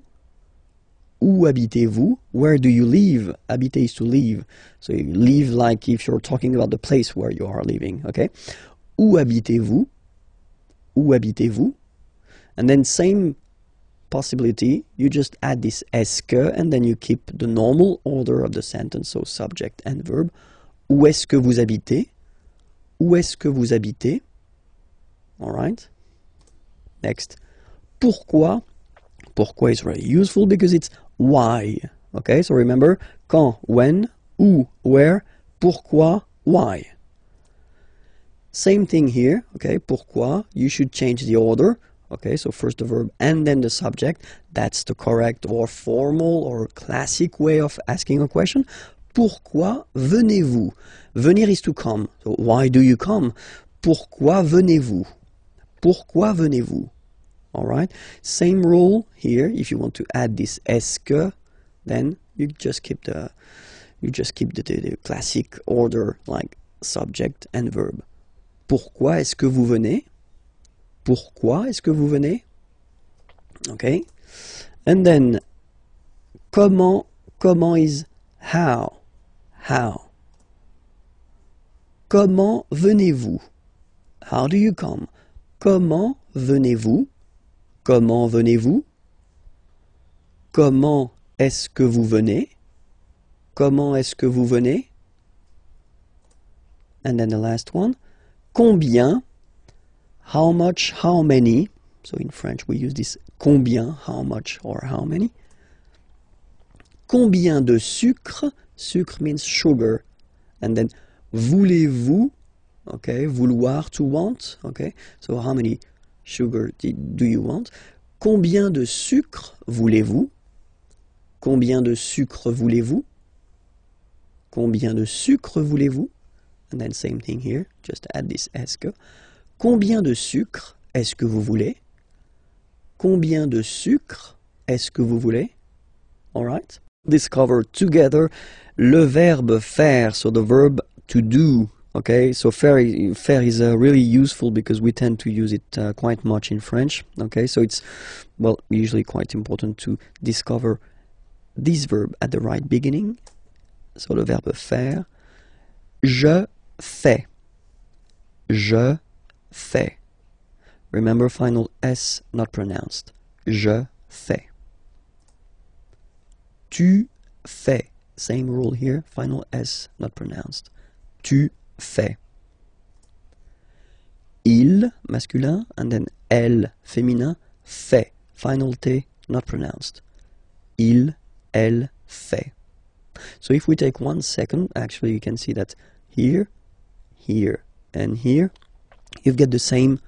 Où habitez-vous? Where do you live? Habiter is to live. So you live like if you're talking about the place where you are living, okay? Où habitez-vous? Où habitez-vous? And then same possibility, you just add this est-ce que, and then you keep the normal order of the sentence, so subject and verb. Où est-ce que vous habitez? Où est-ce que vous habitez? All right. Next. Pourquoi? Pourquoi is very useful because it's why. Okay, so remember, quand, when, où, where, pourquoi, why. Same thing here, okay, pourquoi, you should change the order. Okay, so first the verb and then the subject. That's the correct or formal or classic way of asking a question. Pourquoi venez-vous? Venir is to come. So why do you come? Pourquoi venez-vous? Pourquoi venez-vous? All right. Same rule here. If you want to add this est-ce que, then you just keep the classic order like subject and verb. Pourquoi est-ce que vous venez? Pourquoi est-ce que vous venez? Okay. And then comment is how. How. Comment venez-vous? How do you come? Comment venez-vous? Comment venez-vous? Comment est-ce que vous venez? Comment est-ce que vous venez? And then the last one. Combien? How much, how many? So in French we use this combien, how much or how many. Combien de sucre? Sucre means sugar. And then voulez-vous? Okay, vouloir, to want. Okay, so how many sugar do you want? Combien de sucre voulez-vous? Combien de sucre voulez-vous? Combien de sucre voulez-vous? And then same thing here, just add this est que. Combien de sucre est-ce que vous voulez? Combien de sucre est-ce que vous voulez? All right. Discover together le verbe faire, so the verb to do. Okay, so faire is really useful because we tend to use it quite much in French. Okay, so it's, well, usually quite important to discover this verb at the right beginning. So le verbe faire. Je fais. Je fais. Remember, final S not pronounced. Je fais. Tu fais. Same rule here, final S not pronounced. Tu fais. Il, masculin, and then elle, féminin, fait. Final T not pronounced. Il, elle, fait. So if we take 1 second, actually you can see that here, here, and here, you get the same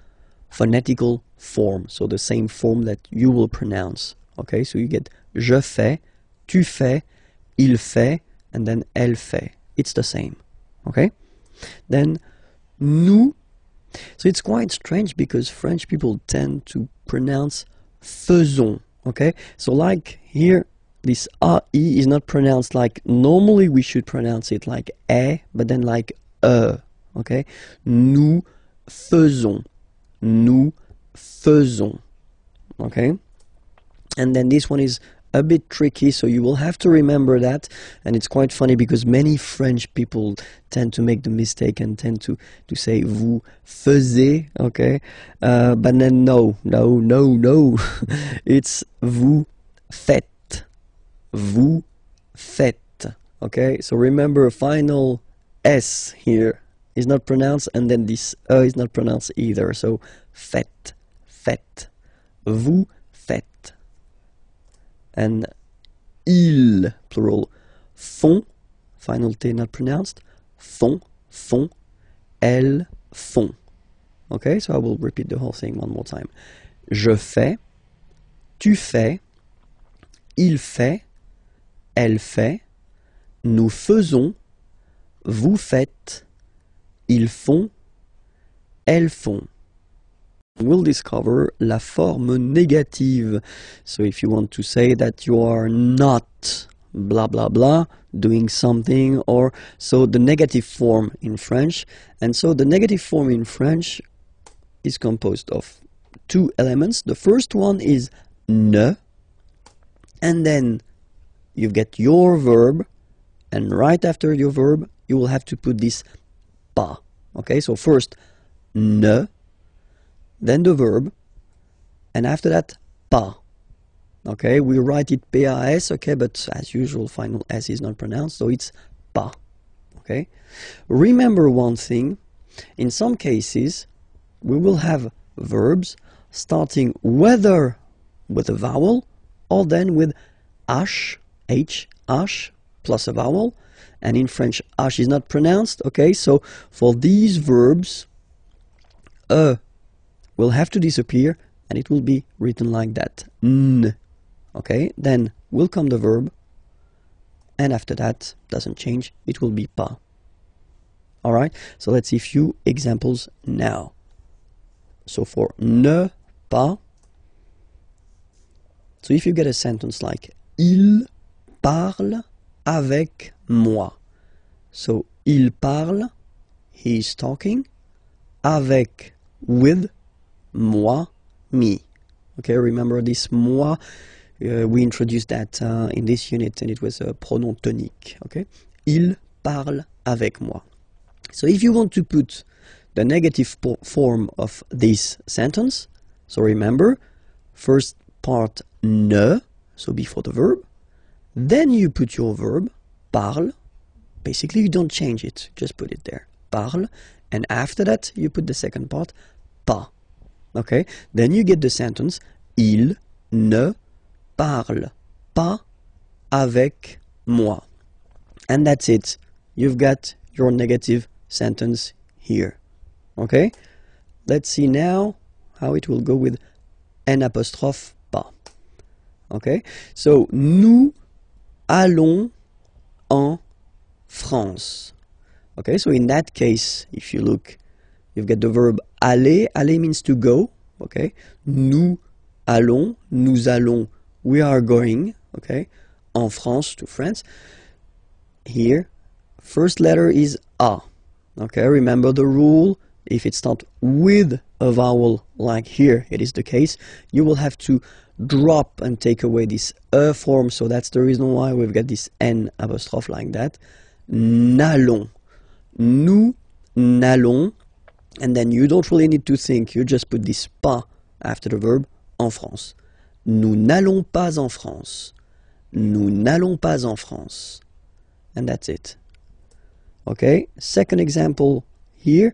phonetical form, so the same form that you will pronounce. Okay, so you get je fais, tu fais, il fait, and then elle fait. It's the same. Okay? Then nous. So it's quite strange because French people tend to pronounce faisons. Okay? So like here, this AE is not pronounced like normally we should pronounce it like E, but then like E. Okay? Nous faisons. Nous faisons. Okay? And then this one is a bit tricky, so you will have to remember that. And it's quite funny because many French people tend to make the mistake and tend to say vous faisiez, okay? But then no. It's vous faites. Vous faites. Okay, so remember, final S here is not pronounced, and then this E is not pronounced either. So faites, faites. Vous faites. And ils, plural, font, final T not pronounced, font, font, elles font. Okay, so I will repeat the whole thing one more time. Je fais, tu fais, il fait, elle fait, nous faisons, vous faites, ils font, elles font. We'll discover la forme négative. So if you want to say that you are not blah blah blah doing something, or so the negative form in French. And so the negative form in French is composed of 2 elements. The first one is ne, and then you get your verb, and right after your verb you will have to put this pas. Okay, so first ne, then the verb, and after that, pas. Okay, we write it PAS, okay, but as usual, final S is not pronounced, so it's pas. Okay, remember one thing, in some cases, we will have verbs starting whether with a vowel, or then with H, plus a vowel, and in French, H is not pronounced, okay, so for these verbs, will have to disappear, and it will be written like that. N. Okay, then will come the verb, and after that, doesn't change, it will be pas. Alright, so let's see a few examples now. So for ne pas, so if you get a sentence like il parle avec moi. So il parle, he is talking, avec, with, moi, me. Okay, remember this moi, we introduced that in this unit, and it was a pronom tonique. Okay, il parle avec moi. So if you want to put the negative form of this sentence, so remember, first part ne, so before the verb, then you put your verb, parle, basically you don't change it, just put it there, parle, and after that you put the second part, pas. Okay, then you get the sentence, il ne parle pas avec moi. And that's it. You've got your negative sentence here. Okay, let's see now how it will go with N apostrophe pas. Okay, so nous allons en France. Okay, so in that case, if you look, you've got the verb aller. Aller means to go. Okay, nous allons, we are going. Okay, en France, to France. Here, first letter is A. Okay, remember the rule. If it starts with a vowel, like here it is the case, you will have to drop and take away this form. So that's the reason why we've got this N apostrophe like that. N'allons. Nous n'allons. And then you don't really need to think. You just put this pas after the verb en France. Nous n'allons pas en France. Nous n'allons pas en France. And that's it. Okay, second example here.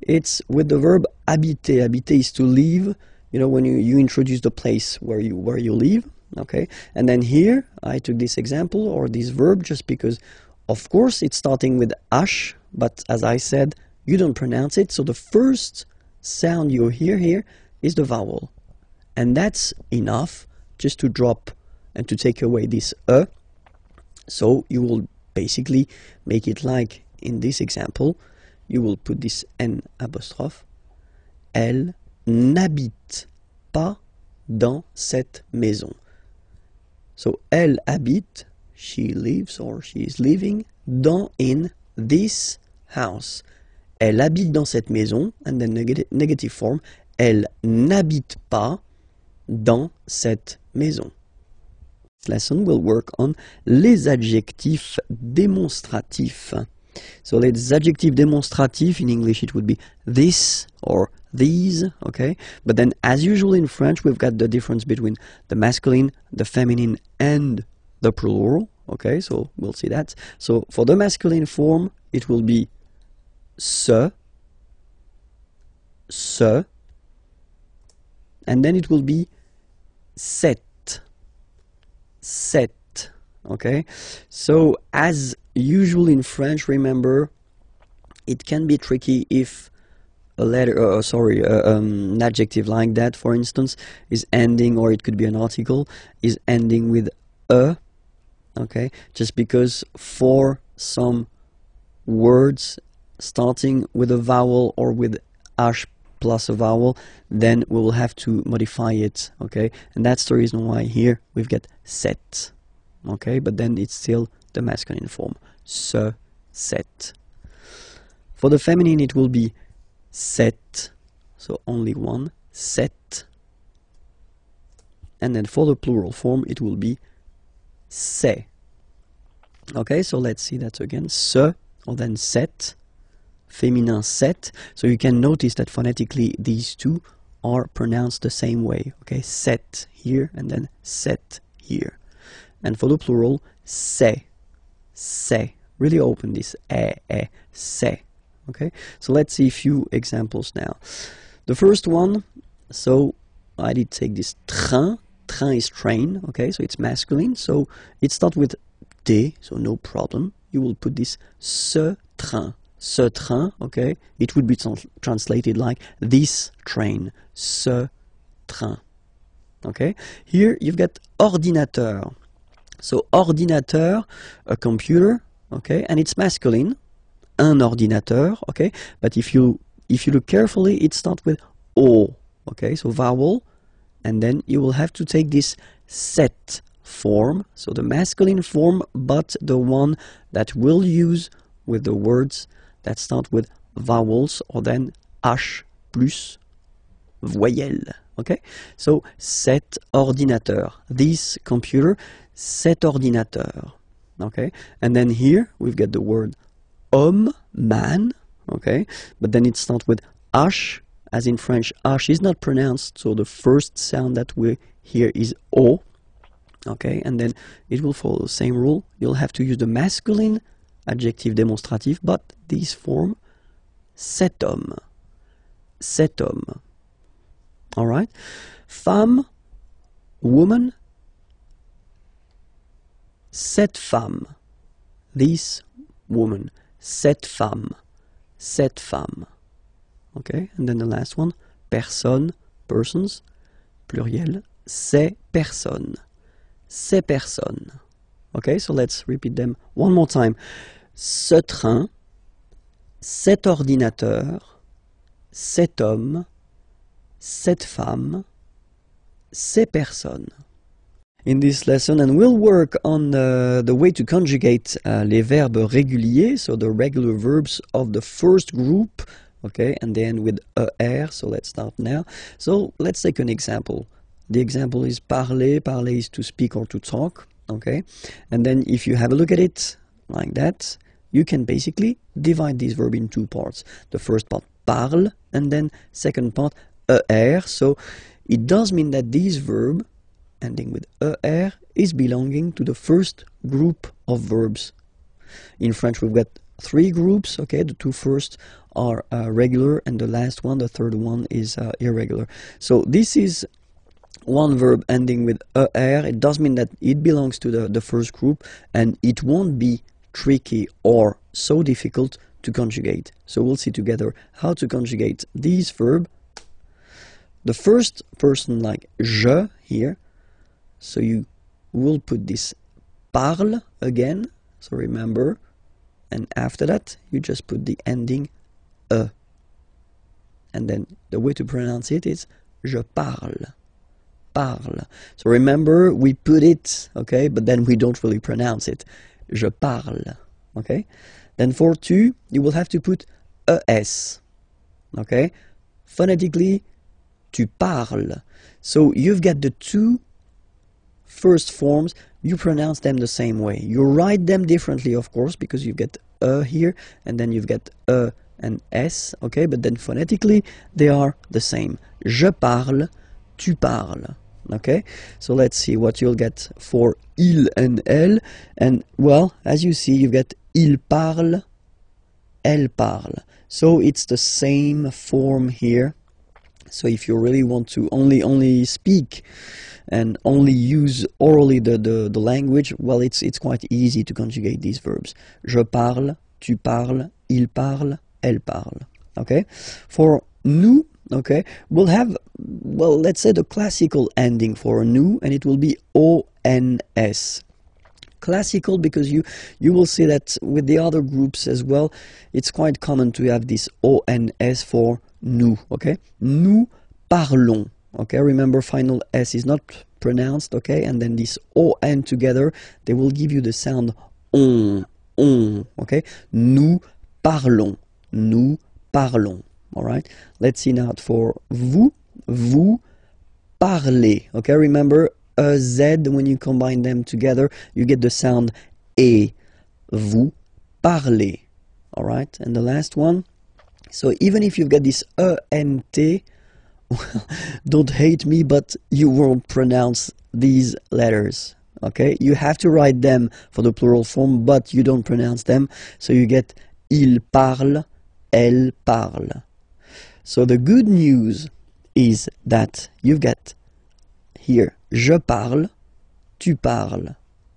It's with the verb habiter. Habiter is to live. You know, when you introduce the place where you live. Okay, and then here I took this example or this verb just because, of course, it's starting with H, but as I said, you don't pronounce it. So the first sound you hear here is the vowel, and that's enough just to drop and to take away this E. So you will basically make it like in this example. You will put this N apostrophe. Elle n'habite pas dans cette maison. So elle habite, she lives or she is living, in this house. Elle habite dans cette maison, and then negative form. Elle n'habite pas dans cette maison. This lesson will work on les adjectifs démonstratifs. So les adjectifs démonstratifs, in English it would be this or these, okay? But then as usual in French, we've got the difference between the masculine, the feminine, and the plural, okay? So we'll see that. So for the masculine form, it will be ce, and then it will be cette, okay? So as usual in French, remember, it can be tricky if a letter, an adjective like that, for instance, is ending, or it could be an article, is ending with a, okay? Just because for some words starting with a vowel or with H plus a vowel, then we will have to modify it, okay? And that's the reason why here we've got set, okay? But then it's still the masculine form, ce, cette. For the feminine, it will be cette, so only one, cette. And then for the plural form, it will be c'est. Okay, so let's see that again. Ce, or then cette, féminin cette. So you can notice that phonetically these two are pronounced the same way. Okay, cette here and then cette here. And for the plural, c'est. Really open this c'est. Okay, so let's see a few examples now. The first one, so I did take this train. Train is train, okay, so it's masculine, so it starts with T, so no problem. You will put this ce train, okay. It would be translated like this train, ce train. Okay, here you've got ordinateur. So ordinateur, a computer, okay, and it's masculine. Un ordinateur, okay, but if you look carefully, it starts with O, okay, so vowel, and then you will have to take this set form, so the masculine form, but the one that we'll use with the words that start with vowels, or then H plus voyelle, okay, so cet ordinateur, this computer, cet ordinateur, okay, and then here we've got the word homme, man, okay, but then it starts with H, as in French, H is not pronounced, so the first sound that we hear is O, okay, and then it will follow the same rule. You'll have to use the masculine adjective démonstratif, but this form, cet homme, alright, femme, woman, cette femme, this woman, cette femme, okay, and then the last one, personne, persons, pluriel, ces personnes. Ces personnes. Okay, so let's repeat them one more time. Ce train, cet ordinateur, cet homme, cette femme, ces personnes. In this lesson, and we'll work on the way to conjugate les verbes réguliers, so the regular verbs of the first group, okay, and then with er, so let's start now. So let's take an example. The example is parler. Parler is to speak or to talk, okay, and then if you have a look at it like that, you can basically divide this verb in two parts. The first part, parle, and then second part, er. So it does mean that this verb ending with er is belonging to the first group of verbs. In French we've got three groups, okay, the two first are regular and the last one, the third one, is irregular. So this is one verb ending with er. It does mean that it belongs to the first group and it won't be tricky or so difficult to conjugate. So we'll see together how to conjugate this verb. The first person, like je here, so you will put this parle again, so remember, and after that you just put the ending e, and then the way to pronounce it is je parle, parle. So remember, we put it, okay, but then we don't really pronounce it, je parle, okay. Then for tu, you will have to put es, okay, phonetically tu parles. So you've got the two first forms, you pronounce them the same way. You write them differently, of course, because you've got here, and then you've got and s, okay, but then phonetically they are the same. Je parle, tu parles, okay. So let's see what you'll get for il and elle, and well, as you see, you've got il parle, elle parle. So it's the same form here. So if you really want to only speak and only use orally the language, well, it's quite easy to conjugate these verbs. Je parle, tu parles, il parle, elle parle. Okay? For nous, okay, we'll have, well, let's say the classical ending for nous, and it will be ons. Classical because you will see that with the other groups as well, it's quite common to have this ons for nous, okay? Nous parlons, okay? Remember, final S is not pronounced, okay? And then this on together, they will give you the sound on, okay? Nous parlons, all right? Let's see now for vous, vous parlez, okay? Remember, a Z, when you combine them together, you get the sound E. Vous parlez, all right? And the last one, so even if you've got this ENT, well, don't hate me, but you won't pronounce these letters, okay? You have to write them for the plural form, but you don't pronounce them, so you get il parle, elle parle. So the good news is that you've got here, je parle, tu parles,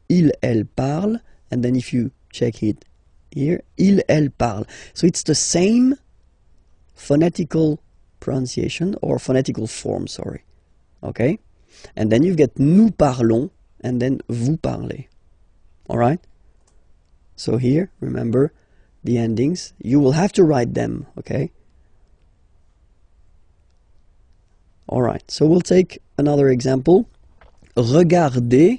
il, elle parle, and then if you check it here, il, elle parle. So it's the same phonetical pronunciation, or phonetical form, sorry, okay? And then you've got nous parlons, and then vous parlez, all right? So here, remember, the endings, you will have to write them, okay? All right, so we'll take another example. Regarder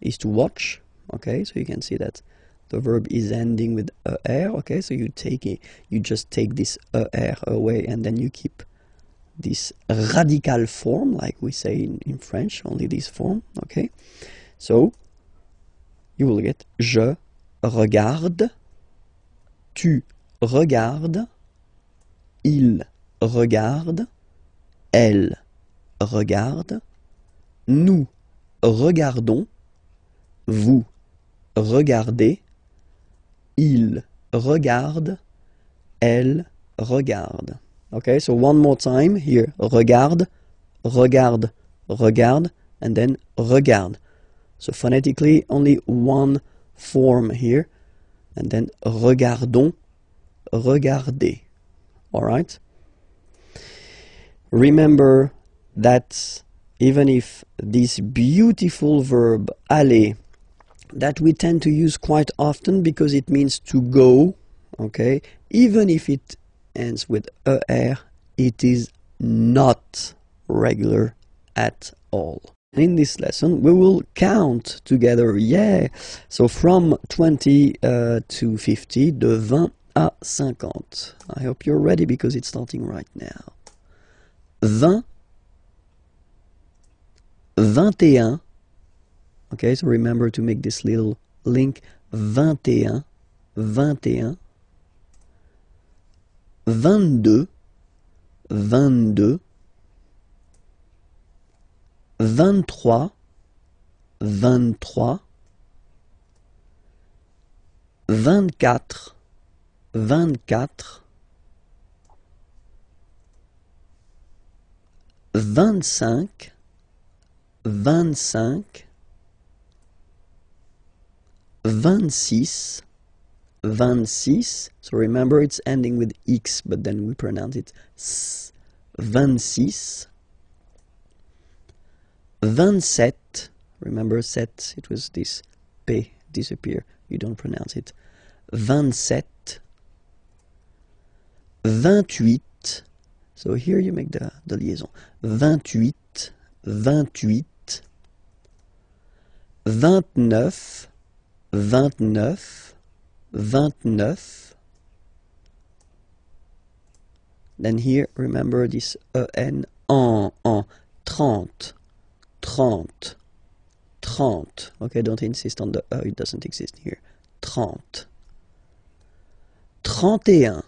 is to watch, okay? So you can see that the verb is ending with er, okay? So you take it, you just take this er away, and then you keep this radical form, like we say in French, only this form, okay? So you will get je regarde, tu regardes, il regarde, elle regarde, nous regardons, vous regardez, il regarde, elle regarde. Okay, so one more time here. Regarde, regarde, regarde, and then regarde. So phonetically, only one form here, and then regardons, regardez. All right? remember that even if this beautiful verb aller, that we tend to use quite often because it means to go, okay, even if it ends with er, it is not regular at all. In this lesson, we will count together, yeah, so from 20 to 50, de 20 à 50. I hope you're ready because it's starting right now. 20, 21, okay, so remember to make this little link, 21, 21, 22, 22, 23, 23, 24, 24, 25, 25, 26, 26, so remember it's ending with X, but then we pronounce it S, 26, 27, remember set, it was this P disappear, you don't pronounce it, 27, 28, so here you make the liaison, 28, 28, 29, 29, 29, then here remember this en, 30, 30, 30, okay, don't insist on the it doesn't exist here, 30, 31,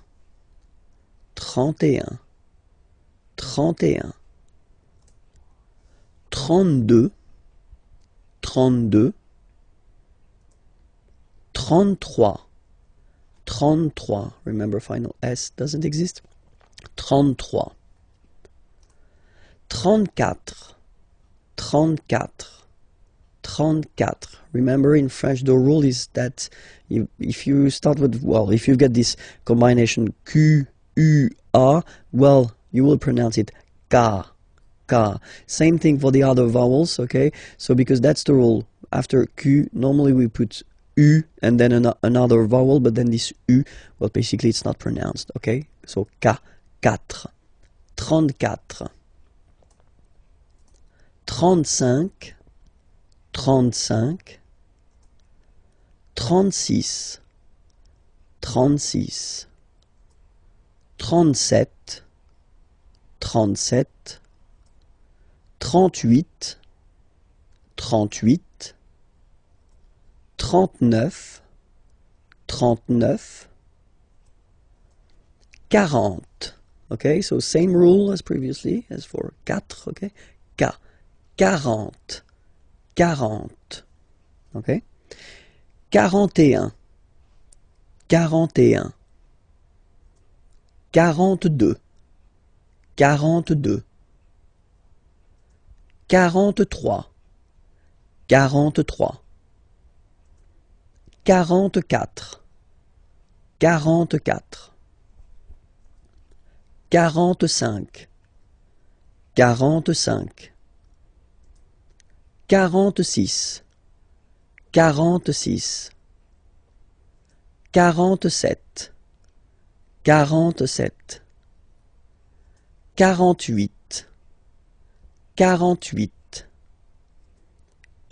31, 31, 32, 32, 33, 33, remember final S doesn't exist, 33, 34, 34, 34. Remember in French the rule is that if you start with, well, if you get this combination Q, U, A, well, you will pronounce it K, K. Same thing for the other vowels, okay? So because that's the rule, after Q, normally we put U and then another vowel, but then this U, well, basically it's not pronounced, okay? So K, 4, 34, 35, 35, 36, 36, 37, 37, 38, 38, 39, 39, 40. Okay, so same rule as previously, as for 4, okay? 40, 40, okay? 41, 41, 42, 42, 43, 43, 44, 44, 45, 45, 46, 46, 47, 47, 48, 48,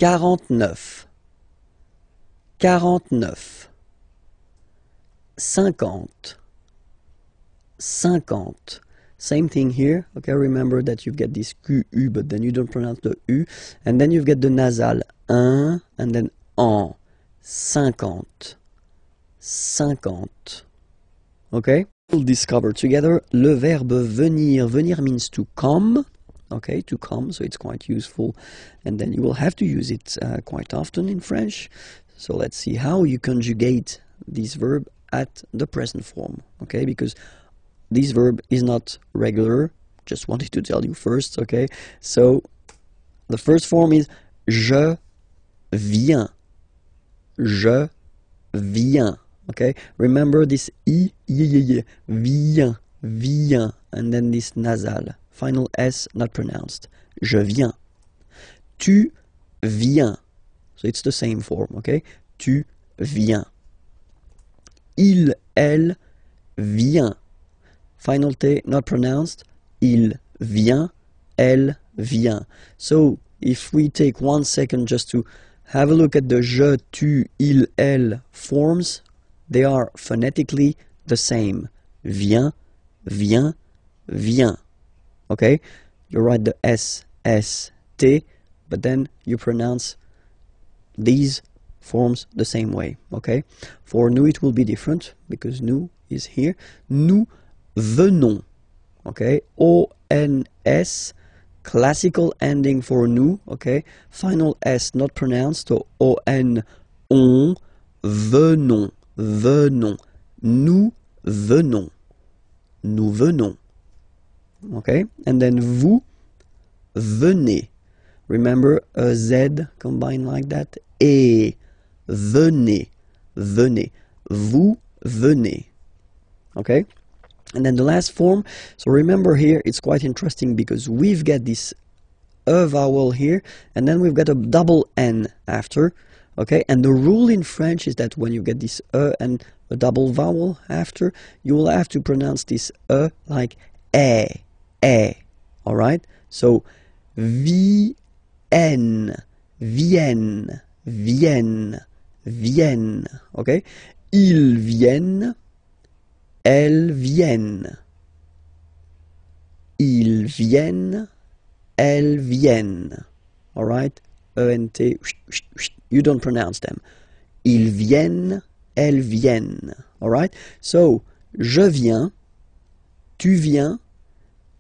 49, 49, 50, 50. Same thing here, okay, remember that you get this QU, but then you don't pronounce the U, and then you get the nasal, un, and then en, 50, 50, okay? We'll discover together le verbe venir. Venir means to come, okay, to come, so it's quite useful, and then you will have to use it quite often in French. So let's see how you conjugate this verb at the present form, okay, because this verb is not regular, just wanted to tell you first, okay? So the first form is je viens, je viens, okay? Remember this I, viens, viens, and then this nasal final S not pronounced. Je viens. Tu viens. So it's the same form, okay? Tu viens. Il, elle vient. Final T not pronounced. Il vient, elle vient. So if we take 1 second just to have a look at the je, tu, il, elle forms, they are phonetically the same. Vient, vient, vient. Okay? You write the S, S, T, but then you pronounce these forms the same way. Okay? For nous, it will be different because nous is here. Nous venons. Okay? O-N-S, classical ending for nous. Okay? Final S not pronounced. So O-N, on, venons, venons. Nous venons. Nous venons. Okay? And then vous venez. Remember a Z combined like that? Et venez. Venez. Vous venez. Okay? And then the last form. So remember here, it's quite interesting because we've got this E vowel here, and then we've got a double N after. Okay? And the rule in French is that when you get this E and a double vowel after, you will have to pronounce this E like E. Alright? So, vienne, vienne, vienne, vienne. Okay? Ils viennent, elles viennent. Ils viennent, elles viennent. Alright? E-N-T, you don't pronounce them. Ils viennent, elles viennent. Alright? So, je viens, tu viens,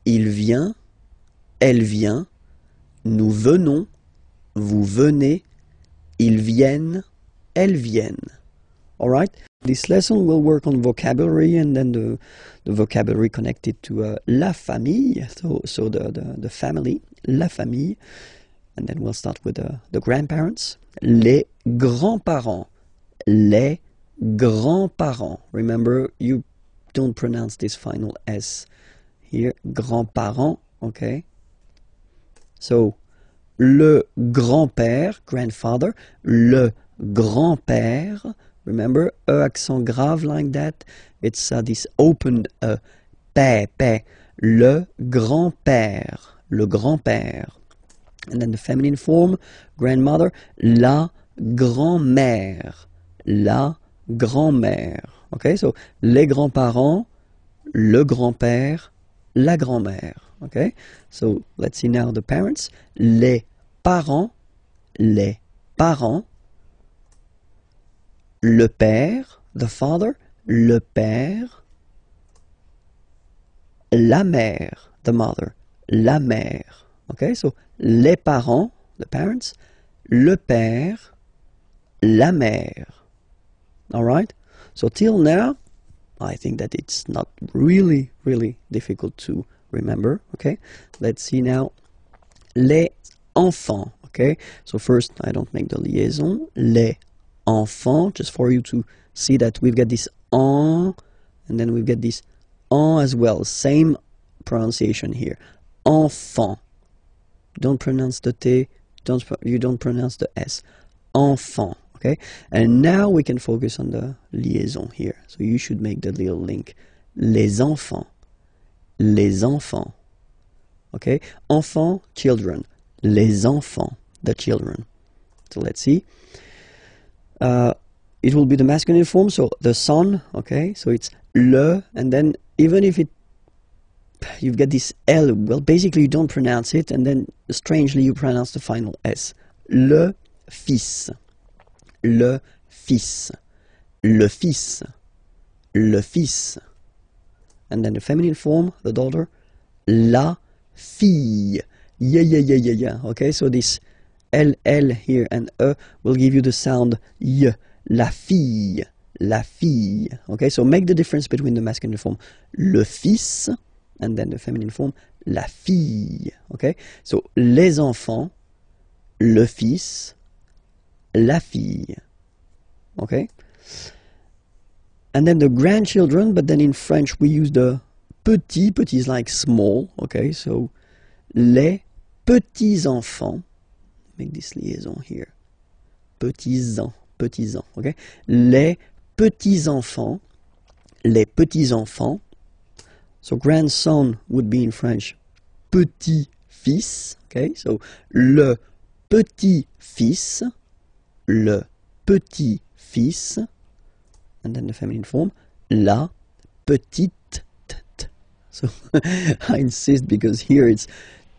il vient, elle vient, nous venons, vous venez, ils viennent, elles viennent. Alright? This lesson will work on vocabulary and then the vocabulary connected to la famille, so the family, la famille. And then we'll start with the grandparents. Les grands-parents. Les grands-parents. Remember, you don't pronounce this final S here. Grands-parents, okay? So, le grand-père, grandfather. Le grand-père. Remember, E accent grave like that. It's this opened père. Le grand-père. Le grand-père. And then the feminine form, grandmother, la grand-mère. La grand-mère. Okay, so les grands-parents, le grand-père, la grand-mère. Okay, so let's see now the parents. Les parents, le père, the father, le père, la mère, the mother, la mère. Okay, so les parents, the parents, le père, la mère. All right? So till now, I think that it's not really difficult to remember. Okay? Let's see now. Les enfants. Okay? So first, I don't make the liaison. Les enfants, just for you to see that we've got this en, and then we've got this en as well. Same pronunciation here. Enfant. Don't pronounce the T, you don't pronounce the S. Enfant, okay? And now we can focus on the liaison here. So you should make the little link. Les enfants. Les enfants. Okay? Enfants, children. Les enfants, the children. So let's see. It will be the masculine form, so the son, okay? So it's le, and then even if you've got this L, well, basically you don't pronounce it, and then strangely you pronounce the final S. Le fils. Le fils. Le fils. Le fils. And then the feminine form, the daughter, la fille. Yeah. Okay, so this L here and E will give you the sound Y. La fille. La fille. Okay, so make the difference between the masculine form, le fils, and then the feminine form, la fille. Okay? So, les enfants, le fils, la fille. Okay? And then the grandchildren, but then in French we use the petit is like small, okay? So, les petits enfants, make this liaison here. Petits enfants, okay? Les petits enfants. So grandson would be in French petit-fils, okay? So le petit-fils, and then the feminine form, la petite. So I insist because here it's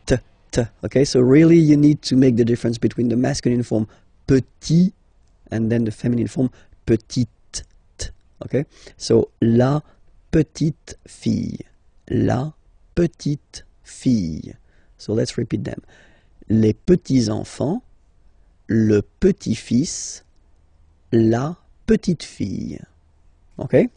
t, okay? So really you need to make the difference between the masculine form petit and then the feminine form petite. Okay, so la petite fille. So let's repeat them. Les petits enfants, le petit-fils, la petite fille. Okay?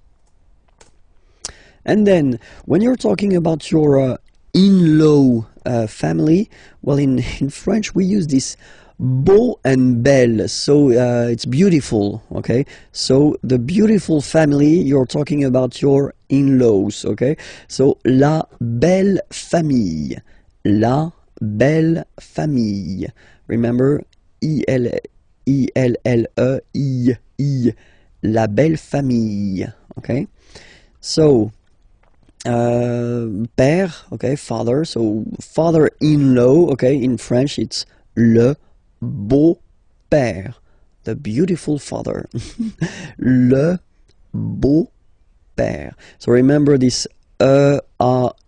And then, when you're talking about your in-law family, well, in French we use this beau and belle, so it's beautiful, okay? So the beautiful family, you're talking about your in-laws, okay? So la belle famille. Remember, I, la belle famille, okay? So père, okay, father, so father-in-law, okay, in French it's le beau-père, the beautiful father. Le beau-père. So remember this a,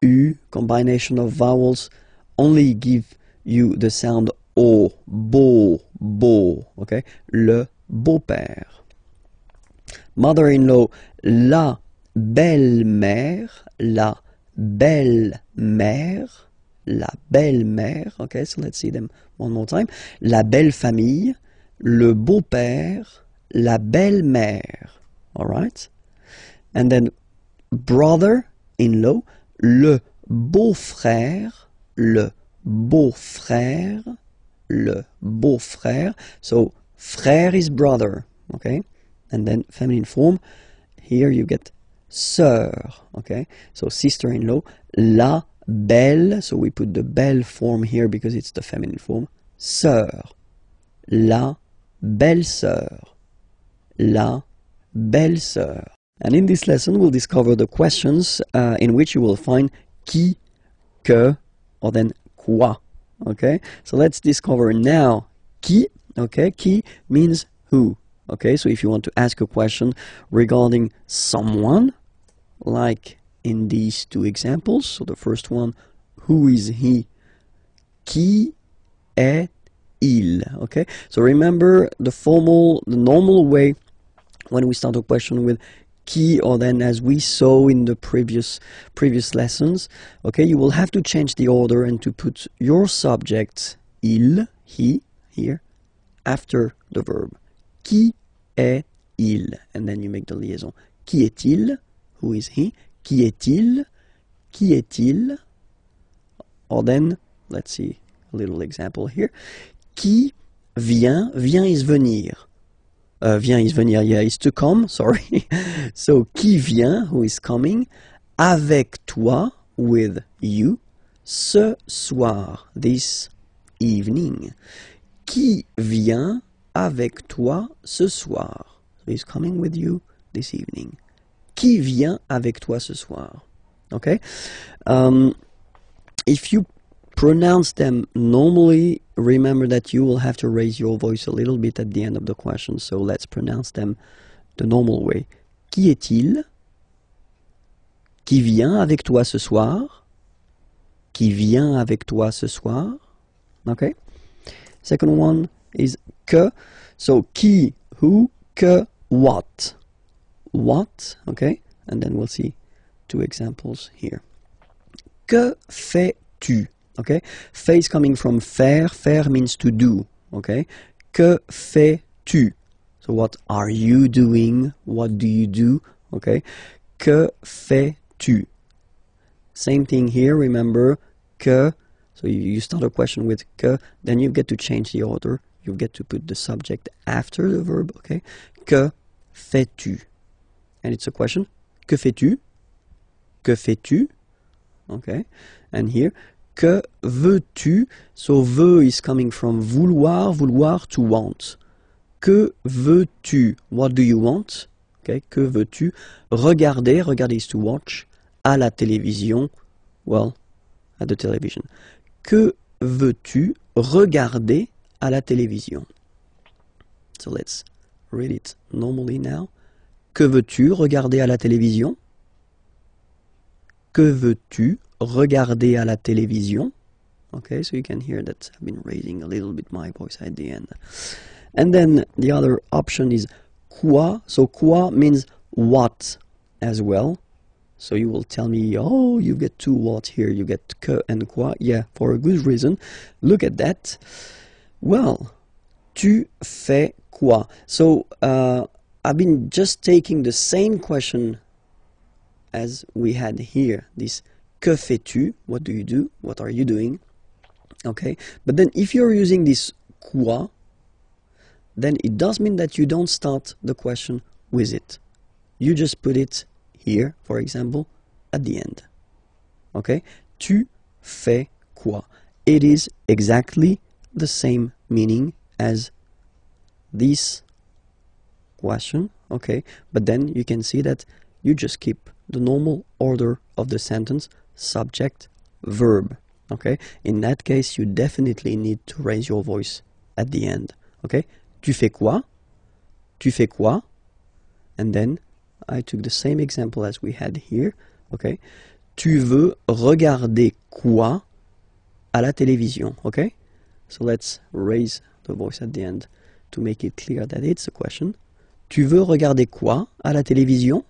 u combination of vowels only give you the sound o, beau, okay? Le beau-père. Mother-in-law, la belle-mère, okay, so let's see them one more time. La belle famille, le beau-père, la belle-mère, all right? And then brother-in-law, le beau-frère, so frère is brother, okay? And then feminine form, here you get sœur, okay? So sister-in-law, la belle, so we put the belle form here because it's the feminine form, sœur, la belle-sœur, And in this lesson we'll discover the questions in which you will find qui, que, or then quoi, okay? So let's discover now qui, okay? Qui means who, okay? So if you want to ask a question regarding someone, like in these two examples, so the first one, who is he? Qui est-il? Okay, so remember the normal way when we start a question with qui, or then as we saw in the previous lessons, okay, you will have to change the order and to put your subject, il, he, here, after the verb. Qui est-il? And then you make the liaison. Qui est-il? Who is he? Qui est-il? Or then, let's see a little example here. Qui vient? Vient is venir. Vient is venir, yeah, is to come, sorry. So, qui vient, who is coming, avec toi, with you, ce soir, this evening. Qui vient avec toi ce soir? So, he's coming with you this evening. Qui vient avec toi ce soir? Okay? If you pronounce them normally, remember that you will have to raise your voice a little bit at the end of the question. So let's pronounce them the normal way. Qui est-il? Qui vient avec toi ce soir? Qui vient avec toi ce soir? Okay? Second one is que. So qui, who, que, what? What, okay? And then we'll see two examples here. Que fais-tu? Okay? Fais is coming from faire. Faire means to do, okay? Que fais-tu? So what are you doing? What do you do? Okay? Que fais-tu? Same thing here, remember, que. So you start a question with que, then you get to change the order. You get to put the subject after the verb, okay? Que fais-tu? And it's a question. Que fais-tu? Que fais-tu? okay? And here, que veux-tu? So veux is coming from vouloir, vouloir to want. Que veux-tu? What do you want? Okay, que veux-tu? Regarder, regarder is to watch. À la télévision, well, at the television. Que veux-tu regarder à la télévision? So let's read it normally now. Que veux-tu regarder à la télévision? Que veux-tu regarder à la télévision? Okay, so you can hear that I've been raising a little bit my voice at the end. And then the other option is quoi. So quoi means what as well. So you will tell me, oh, you get two what here, you get que and quoi. Yeah, for a good reason. Look at that. Well, tu fais quoi? So I've been just taking the same question as we had here. This que fais-tu? What do you do? What are you doing? Okay, but then if you're using this quoi, then it does mean that you don't start the question with it. You just put it here, for example, at the end. Okay? Tu fais quoi? It is exactly the same meaning as this question, okay? But then you can see that you just keep the normal order of the sentence, subject, verb, okay? In that case, you definitely need to raise your voice at the end, okay? Tu fais quoi? Tu fais quoi? And then I took the same example as we had here, okay? Tu veux regarder quoi à la télévision, okay? So let's raise the voice at the end to make it clear that it's a question. Tu veux regarder quoi à la télévision?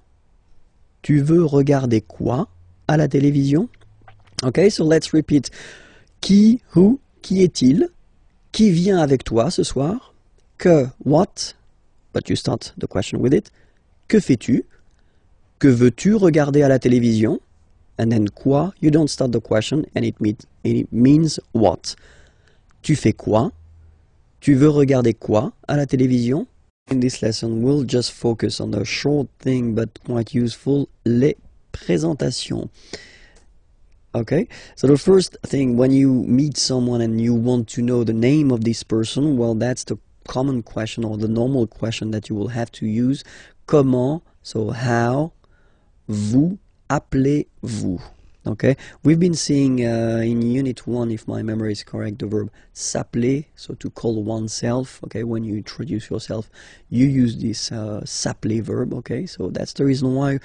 Tu veux regarder quoi à la télévision? Okay, so let's repeat. Qui, who, qui est-il? Qui vient avec toi ce soir? Que, what? But you start the question with it. Que fais-tu? Que veux-tu regarder à la télévision? And then quoi, you don't start the question and it means what? Tu fais quoi? Tu veux regarder quoi à la télévision? In this lesson, we'll just focus on the short thing but quite useful, les présentations. Okay, so the first thing, when you meet someone and you want to know the name of this person, well, that's the common question or the normal question that you will have to use. Comment, so how, vous appelez-vous? Okay, we've been seeing in Unit 1, if my memory is correct, the verb s'appeler, so to call oneself. Okay, when you introduce yourself, you use this s'appeler verb. Okay, so that's the reason why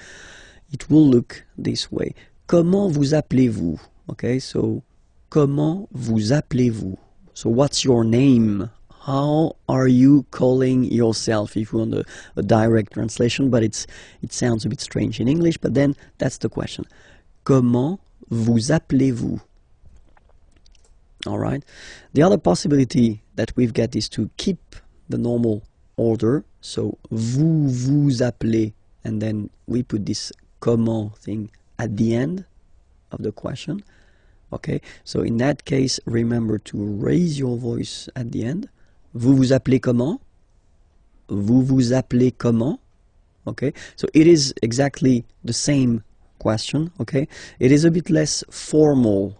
it will look this way. Comment vous appelez-vous? Okay, so comment vous appelez-vous? So what's your name? How are you calling yourself? If you want a direct translation, but it sounds a bit strange in English, but then that's the question. Comment vous appelez-vous? All right. The other possibility that we've got is to keep the normal order. So vous vous appelez, and then we put this comment thing at the end of the question. Okay. So in that case, remember to raise your voice at the end. Vous vous appelez comment? Vous vous appelez comment? Okay. So it is exactly the same question, okay? It is a bit less formal,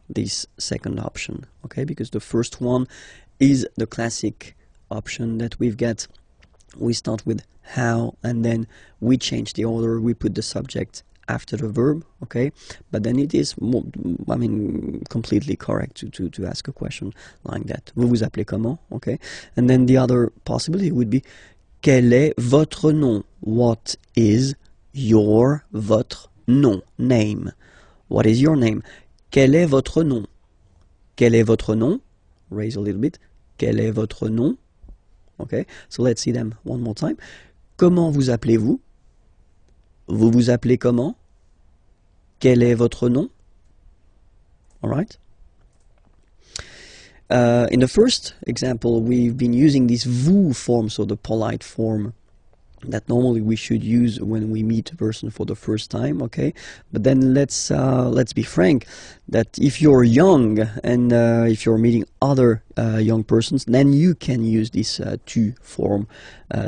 this second option, okay? Because the first one is the classic option that we've got. We start with how, and then we change the order. We put the subject after the verb, okay? But then it is, completely correct to ask a question like that. Vous vous appelez comment, okay? And then the other possibility would be, quel est votre nom? What is your, votre nom, name? What is your name? Quel est votre nom? Quel est votre nom? Raise a little bit. Quel est votre nom? Okay, so let's see them one more time. Comment vous appelez-vous? Vous vous appelez comment? Quel est votre nom? All right. In the first example, we've been using this vous form, so the polite form that normally we should use when we meet a person for the first time, okay? But then let's be frank, that if you're young and if you're meeting other young persons, then you can use this tu form,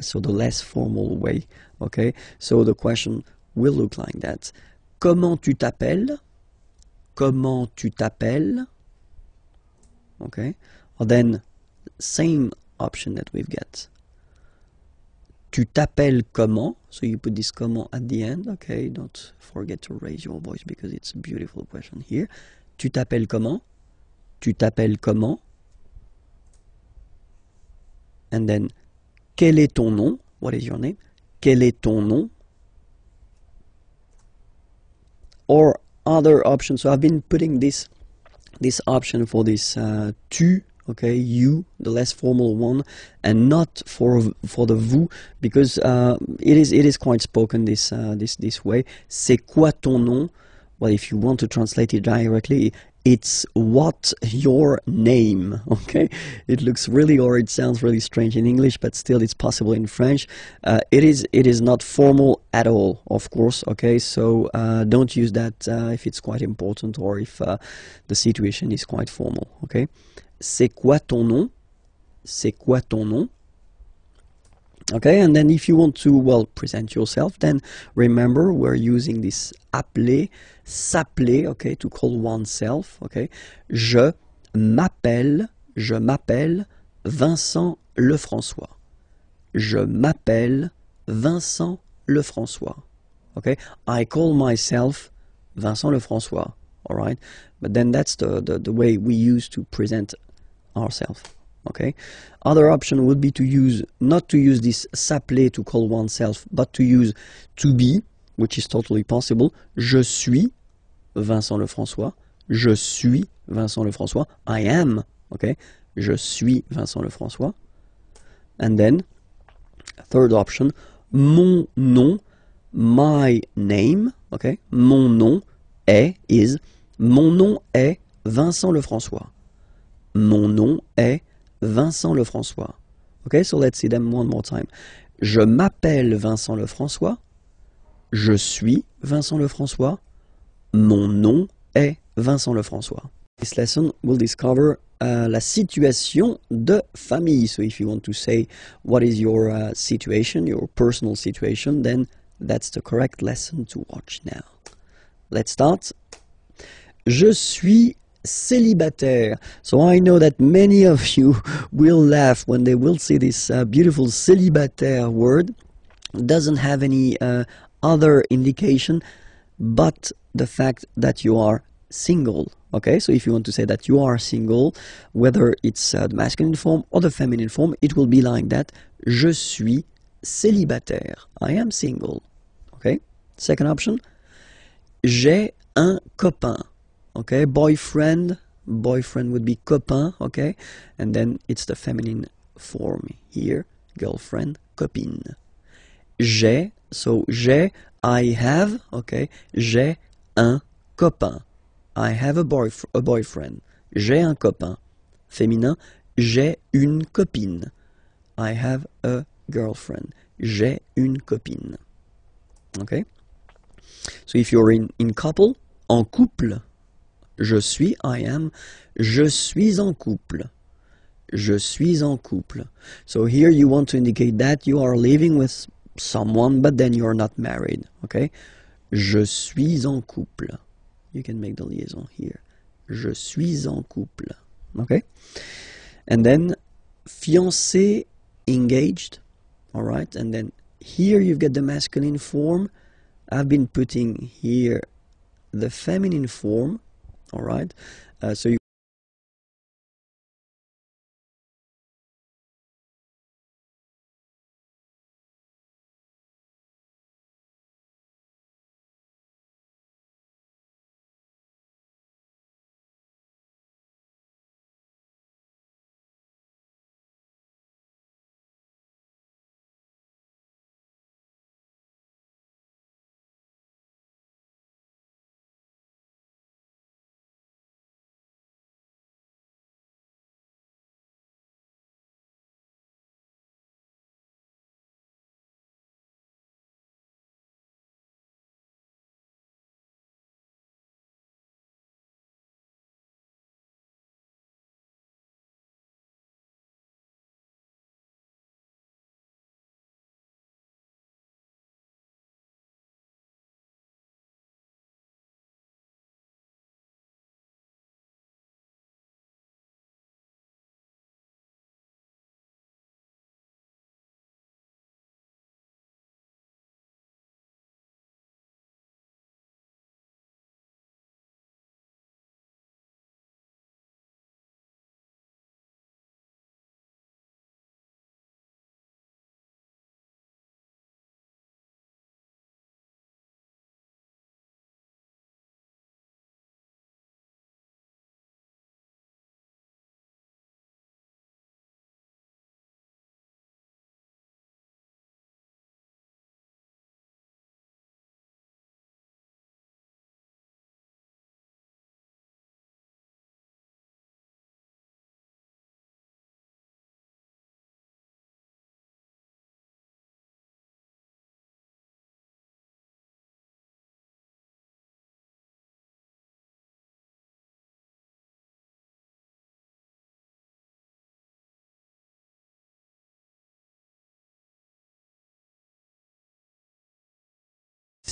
so the less formal way, okay? So the question will look like that. Comment tu t'appelles? comment tu t'appelles? Okay, or then same option that we've got. Tu t'appelles comment? So you put this comment at the end. Okay, don't forget to raise your voice because it's a beautiful question here. Tu t'appelles comment? Tu t'appelles comment? And then, quel est ton nom? What is your name? Quel est ton nom? Or other options. So I've been putting this option for this tu, okay, you, the less formal one, and not for the vous, because it is quite spoken this way. C'est quoi ton nom? Well, if you want to translate it directly, it's what your name, okay? It looks really, or it sounds really strange in English, but still it's possible in French. It is not formal at all, of course, okay? So don't use that if it's quite important or if the situation is quite formal, okay? C'est quoi ton nom? C'est quoi ton nom? Okay, and then if you want to, well, present yourself, then remember we're using this appeler, s'appeler, okay, to call oneself, okay. Je m'appelle Vincent Lefrançois. Je m'appelle Vincent Lefrançois. Okay, I call myself Vincent Lefrançois, all right? But then that's the way we use to present ourselves. Okay. Other option would be to use, not to use this s'appeler to call oneself, but to use to be, which is totally possible. Je suis Vincent Lefrançois. Je suis Vincent Lefrançois. I am, okay. Je suis Vincent Lefrançois. And then, third option, mon nom, my name, okay. Mon nom is Vincent Lefrançois. Mon nom est Vincent Lefrançois. Okay, so let's see them one more time. Je m'appelle Vincent Lefrançois. Je suis Vincent Lefrançois. Mon nom est Vincent Lefrançois. This lesson will discover la situation de famille. So if you want to say what is your situation, your personal situation, then that's the correct lesson to watch now. Let's start. Je suis célibataire. So I know that many of you will laugh when they will see this beautiful célibataire word. It doesn't have any other indication but the fact that you are single. Okay, so if you want to say that you are single, whether it's the masculine form or the feminine form, it will be like that. Je suis célibataire. I am single. Okay, second option. J'ai un copain. Okay, boyfriend would be copain, okay, and then it's the feminine form here, girlfriend, copine. J'ai, so j'ai, I have, okay, j'ai un copain. I have a boyfriend. J'ai un copain. Féminin, j'ai une copine. I have a girlfriend. J'ai une copine. Okay, so if you're in couple, en couple, je suis, I am, je suis en couple. Je suis en couple. So here you want to indicate that you are living with someone, but then you're not married, okay? Je suis en couple. You can make the liaison here. Je suis en couple, okay? And then fiancé, engaged, all right? And then here you've got the masculine form. I've been putting here the feminine form. All right, so you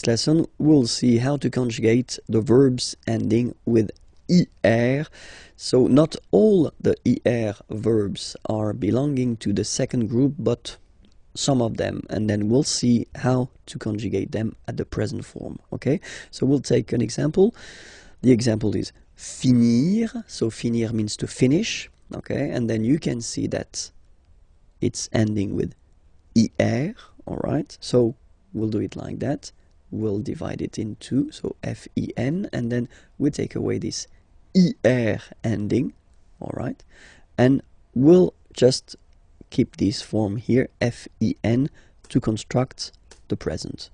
next lesson, we'll see how to conjugate the verbs ending with IR. So not all the IR verbs are belonging to the second group, but some of them, and then we'll see how to conjugate them at the present form. Okay, so we'll take an example. The example is finir. So finir means to finish. Okay, and then you can see that it's ending with IR. All right, so we'll do it like that. We'll divide it in two, so FIN, and then we take away this IR ending. All right, and we'll just keep this form here, FIN, to construct the present.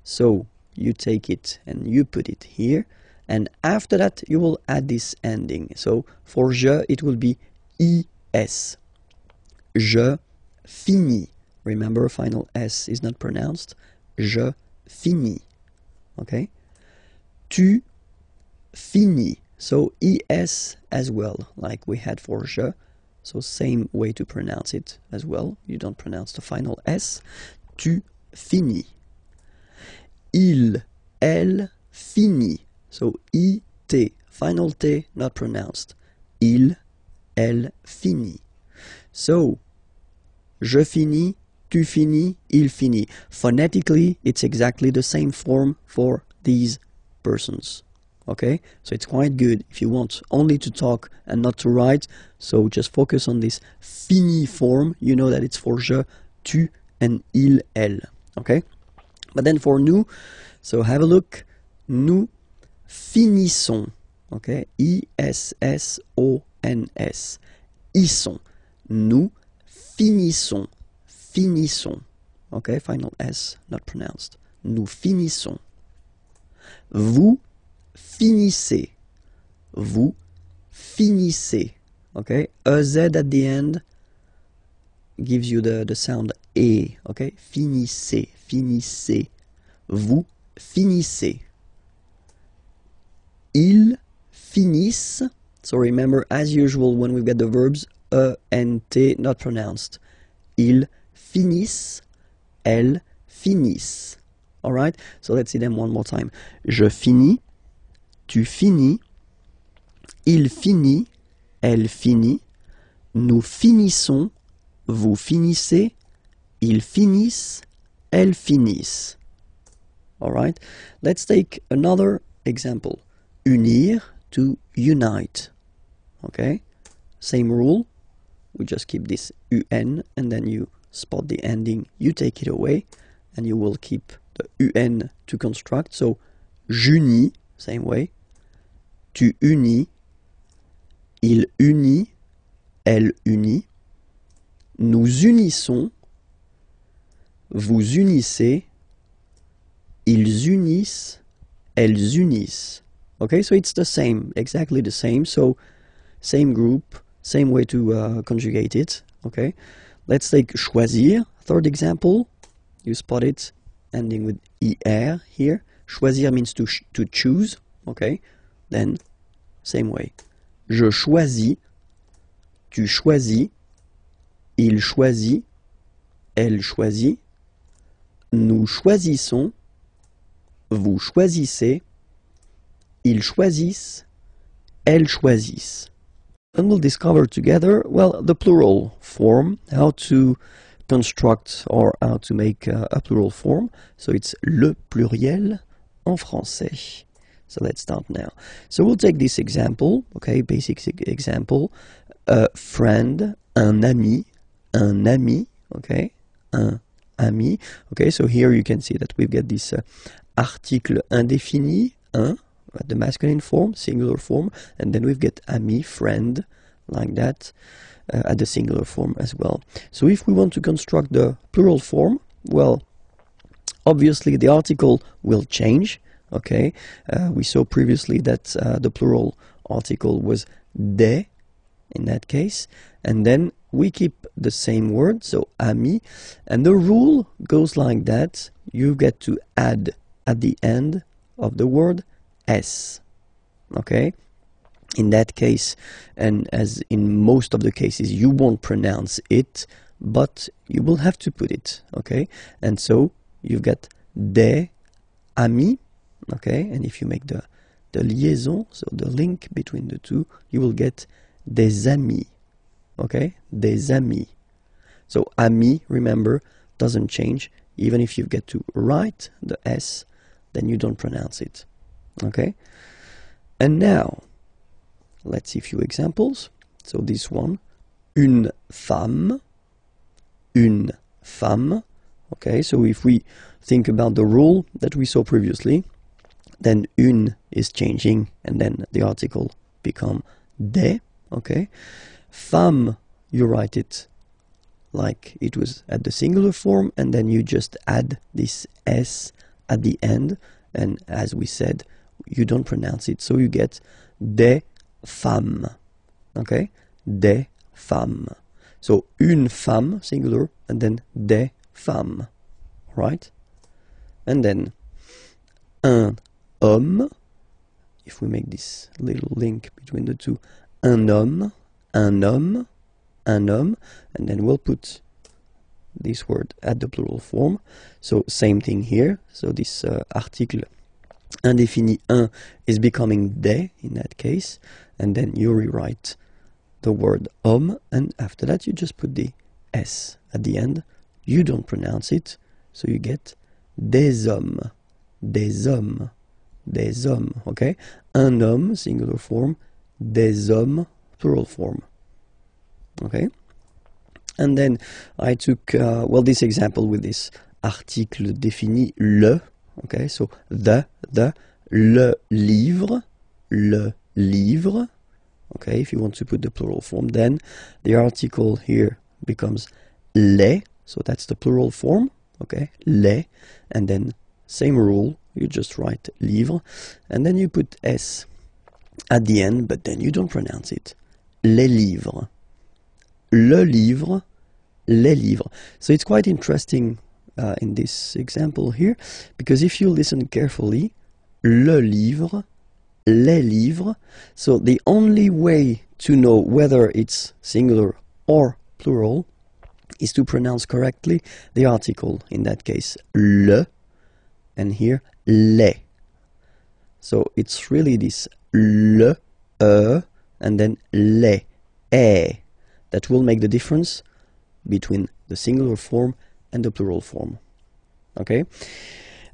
So you take it and you put it here, and after that you will add this ending. So for je, it will be IS. Je finis. Remember, final S is not pronounced. Je finis. Okay? Tu finis. So ES as well, like we had for je. So same way to pronounce it as well. You don't pronounce the final S. Tu finis. Il, elle finit. So IT, final T not pronounced. Il, elle finit. So je finis, tu finis, il finit. Phonetically, it's exactly the same form for these persons. Okay, so it's quite good if you want only to talk and not to write. So just focus on this fini form. You know that it's for je, tu, and il, elle. Okay, but then for nous, so have a look. Nous finissons. Okay, I-S-S-O-N-S. Ils sont. Nous finissons. Finissons. Okay, final S not pronounced. Nous finissons. Vous finissez. Vous finissez. Okay, a Z at the end gives you the sound E. Okay, finissez, finissez. Vous finissez. Ils finissent. So remember, as usual, when we've got the verbs E and T not pronounced. Ils finissent. Elles finissent. All right, so let's see them one more time. Je finis. Tu finis, il finit, elle finit, nous finissons, vous finissez, ils finissent, elles finissent. All right, let's take another example. Unir, to unite. Okay, same rule. We just keep this UN, and then you spot the ending, you take it away, and you will keep the UN to construct. So, j'unis, same way. Tu unis, il unit, elle unit, nous unissons, vous unissez, ils unissent, elles unissent. Okay, so it's the same, exactly the same. So same group, same way to conjugate it. Okay, let's take choisir, third example. You spot it, ending with IR here. Choisir means to choose. Okay. Then, same way. Je choisis, tu choisis, il choisit, elle choisit, nous choisissons, vous choisissez, ils choisissent, elles choisissent. And we'll discover together, well, the plural form, how to construct or how to make a plural form. So it's le pluriel en français. So let's start now. So we'll take this example, okay, basic example. A friend, un ami, okay, un ami. Okay, so here you can see that we've got this article indéfini, un, the masculine form, singular form, and then we've got ami, friend, like that, at the singular form as well. So if we want to construct the plural form, well, obviously the article will change. Okay, we saw previously that the plural article was des in that case, and then we keep the same word, so ami, and the rule goes like that. You get to add at the end of the word s. Okay, in that case, and as in most of the cases, you won't pronounce it, but you will have to put it. Okay, and so you've got des ami, okay? And if you make the liaison, so the link between the two, you will get des amis, okay? Des amis. So ami, remember, doesn't change. Even if you get to write the S, then you don't pronounce it, okay? And now, let's see a few examples. So this one, une femme, okay? So if we think about the rule that we saw previously, then une is changing, and then the article become des, okay? Femme, you write it like it was at the singular form, and then you just add this S at the end, and as we said, you don't pronounce it, so you get des femmes, okay? Des femmes. So une femme, singular, and then des femmes, right? And then un homme, if we make this little link between the two, un homme, and then we'll put this word at the plural form. So same thing here. So this article indéfini un is becoming des in that case, and then you rewrite the word homme, and after that you just put the S at the end. You don't pronounce it, so you get des hommes, okay? Un homme, singular form, des hommes, plural form, okay? And then I took, well, this example with this article défini le, okay? So le livre, okay? If you want to put the plural form, then the article here becomes les, so that's the plural form, okay? Les, and then same rule, you just write livre, and then you put S at the end, but then you don't pronounce it. Les livres. Le livre, les livres. So it's quite interesting in this example here, because if you listen carefully, le livre, les livres, so the only way to know whether it's singular or plural is to pronounce correctly the article, in that case le, and here les. So it's really this le, and then les, that will make the difference between the singular form and the plural form, okay?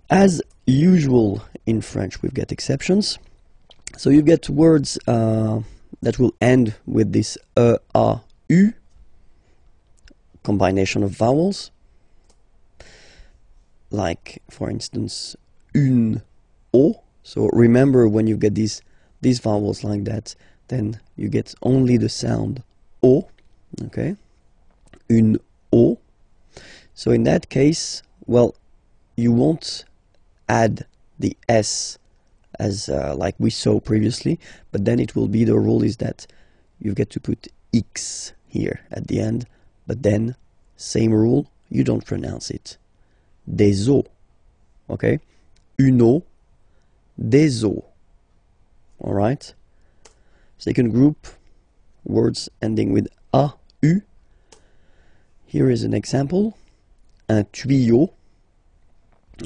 As usual in French, we've got exceptions. So you get words that will end with this a, u, combination of vowels, like for instance une, o. So remember, when you get these vowels like that, then you get only the sound o, okay? Une o. So in that case, well, you won't add the S as like we saw previously, but then it will be, the rule is that you get to put X here at the end, but then same rule, you don't pronounce it. Des os, okay? Une eau, des os, all right? Second group, words ending with a, u. Here is an example, un tuyau,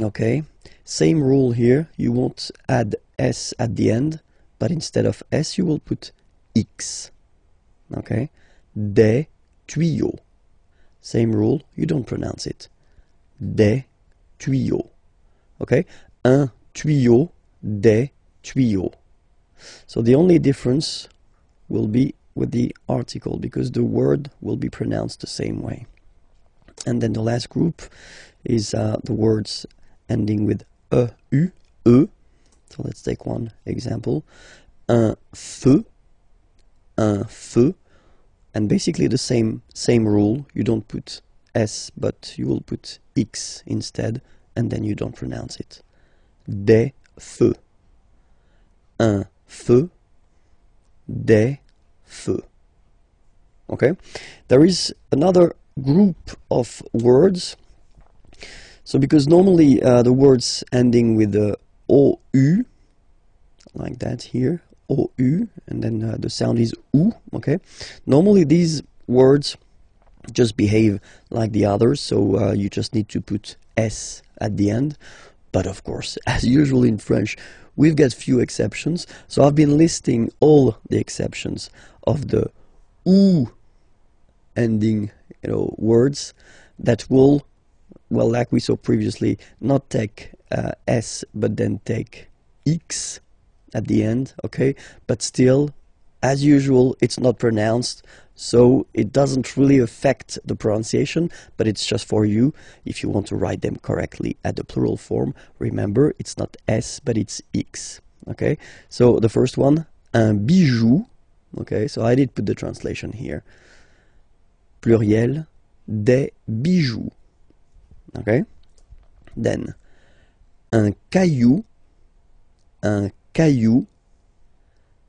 okay? Same rule here, you won't add S at the end, but instead of S you will put X, okay? Des tuyaux. Same rule, you don't pronounce it. Des tuyaux, okay? Un tuyau, des tuyaux. So the only difference will be with the article, because the word will be pronounced the same way. And then the last group is the words ending with e. So let's take one example. Un feu, and basically the same rule. You don't put S, but you will put X instead, and then you don't pronounce it. Des feux, un feu, des feux. Okay, there is another group of words. So because normally the words ending with the OU, like that here, OU, and then the sound is OU, okay? Normally these words just behave like the others, so you just need to put S at the end. But of course, as usual in French, we've got few exceptions. So I've been listing all the exceptions of the ou ending, words that will, well, like we saw previously, not take s but then take x at the end, okay? But still, as usual, it's not pronounced, so it doesn't really affect the pronunciation, but it's just for you if you want to write them correctly at the plural form. Remember, it's not s but it's x, okay? So the first one, un bijou, okay? So I did put the translation here. Pluriel, des bijoux, okay? Then, un caillou,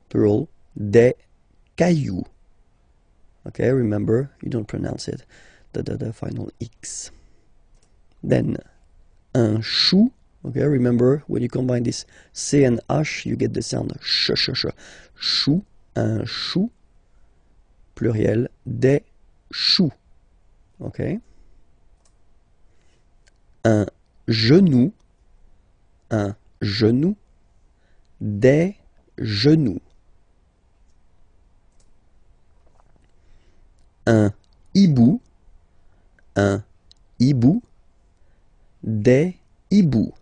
plural, des cailloux. Okay, remember, you don't pronounce it, the final X. Then, un chou, okay, remember, when you combine this C and H, you get the sound sh. Chou, un chou, pluriel, des choux. Okay. Un genou, des genoux. Un hibou, des hiboux,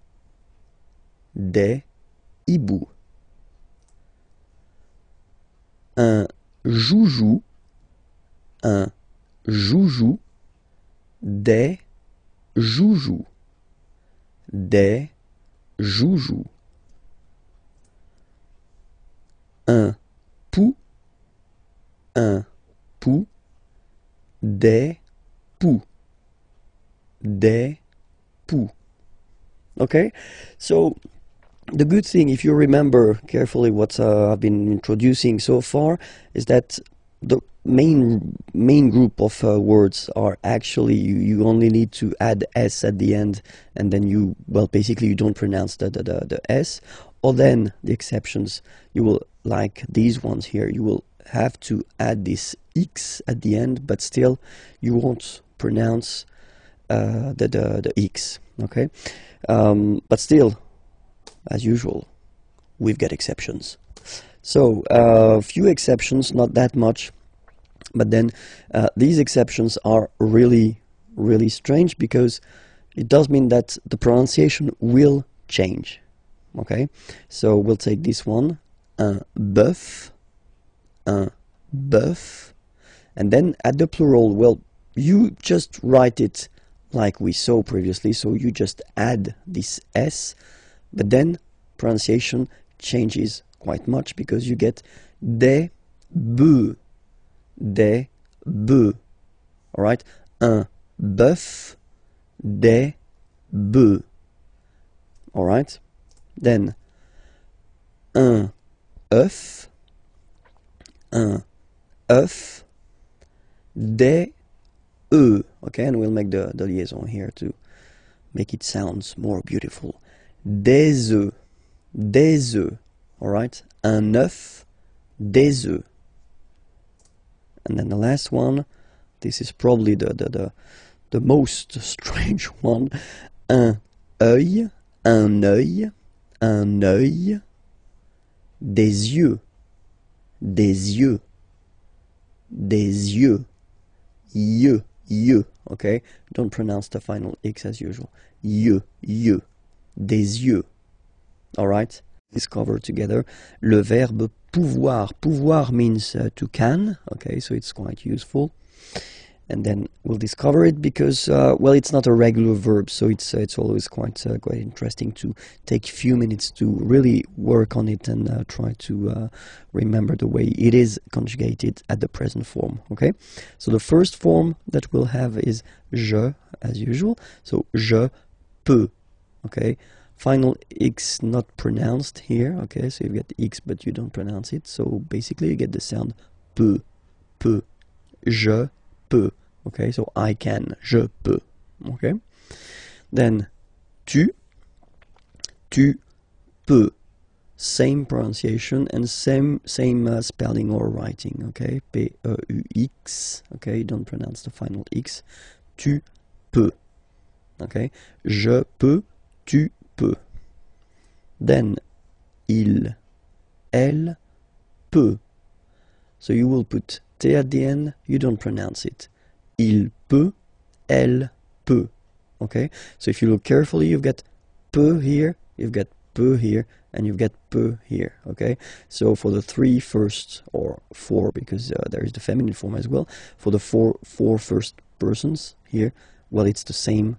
un joujou, des joujoux, un pou, des poux. Okay, so the good thing, if you remember carefully what I've been introducing so far, is that the main group of words are actually, you only need to add s at the end, and then you, well, basically you don't pronounce the s. Or then the exceptions, you will, like these ones here, you will have to add this x at the end, but still you won't pronounce the x, okay? But still, as usual, we've got exceptions. So a few exceptions, not that much, but then these exceptions are really strange, because it does mean that the pronunciation will change. Okay, so we'll take this one, un bœuf, and then at the plural, well, you just write it like we saw previously, so you just add this s, but then pronunciation changes quite much, because you get des bœufs, alright, un bœuf, des bœufs, alright. Then, un œuf, des œufs, okay, and we'll make the liaison here to make it sound more beautiful. Des œufs, alright, un œuf, des œufs. And then the last one, this is probably the most strange one, un œil, des yeux, okay? Don't pronounce the final X as usual. Des yeux, alright? Discover together le verbe pouvoir. Pouvoir means to can, okay, so it's quite useful. And then we'll discover it because, well, it's not a regular verb, so it's always quite interesting to take a few minutes to really work on it and try to remember the way it is conjugated at the present form, okay? So the first form that we'll have is je, as usual, so je peux, okay? Final X not pronounced here, okay? So you get X, but you don't pronounce it, so basically you get the sound peut, je peux, okay, so I can, je peux, okay. Then tu peux, same pronunciation and same spelling or writing, okay, P-E-U-X, okay, you don't pronounce the final X, tu peux, okay, je peux, tu peut. Then il, elle, peut. So you will put T at the end, you don't pronounce it. Il peut, elle peut. Okay? So if you look carefully, you've got peut here, you've got peut here, and you've got peut here. Okay? So for the three first, or four, because there is the feminine form as well, for the four first persons here, well, it's the same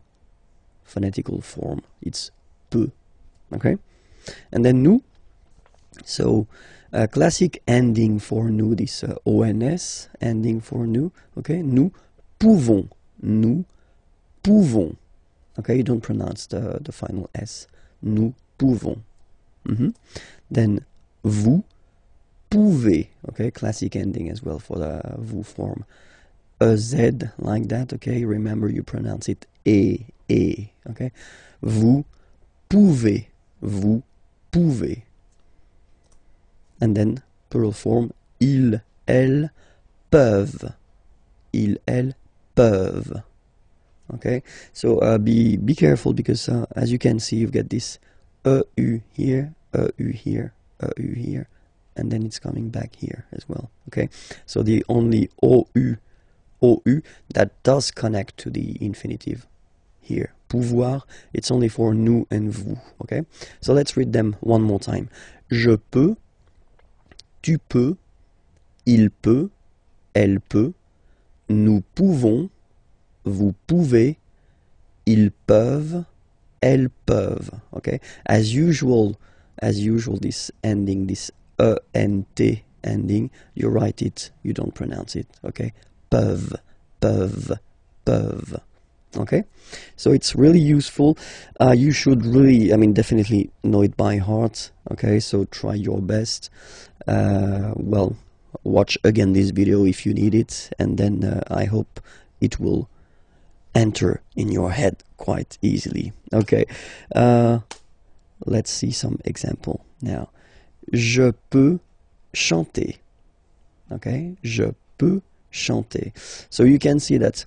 phonetical form. It's peut. Okay? And then nous. So classic ending for nous, this ONS ending for nous. Okay? Nous pouvons. Nous pouvons. Okay? You don't pronounce the final S. Nous pouvons. Then vous pouvez. Okay? Classic ending as well for the vous form. A Z like that. Okay? Remember you pronounce it E. Okay? Vous pouvez. Vous pouvez. And then plural form, ils, elles, peuvent. Ils, elles, peuvent. Okay, so be careful because as you can see, you've got this EU here, EU here, EU here, and then it's coming back here as well. Okay, so the only OU that does connect to the infinitive here. Pouvoir, it's only for nous and vous. Okay, so let's read them one more time. Je peux, tu peux, il peut, elle peut, nous pouvons, vous pouvez, ils peuvent, elles peuvent. Okay, as usual, this ending, this ENT ending, you write it, you don't pronounce it. Okay, peuvent, peuvent, peuvent. Okay, so it's really useful. You should really, definitely know it by heart. Okay, so try your best. Well, watch again this video if you need it, and then I hope it will enter in your head quite easily. Okay, let's see some example now. Je peux chanter. Okay, je peux chanter. So you can see that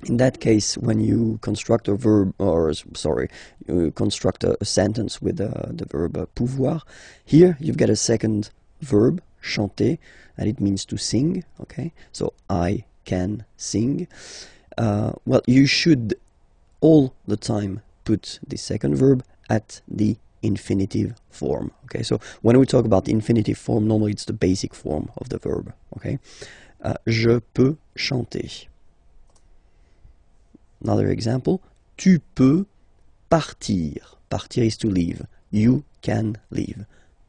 in that case, when you construct a verb, you construct a sentence with the verb pouvoir, here you've got a second verb, chanter, and it means to sing. Okay, so I can sing. Well, you should all the time put the second verb at the infinitive form. Okay, so when we talk about the infinitive form, normally it's the basic form of the verb. Okay, je peux chanter. Another example, tu peux partir. Partir is to leave. You can leave.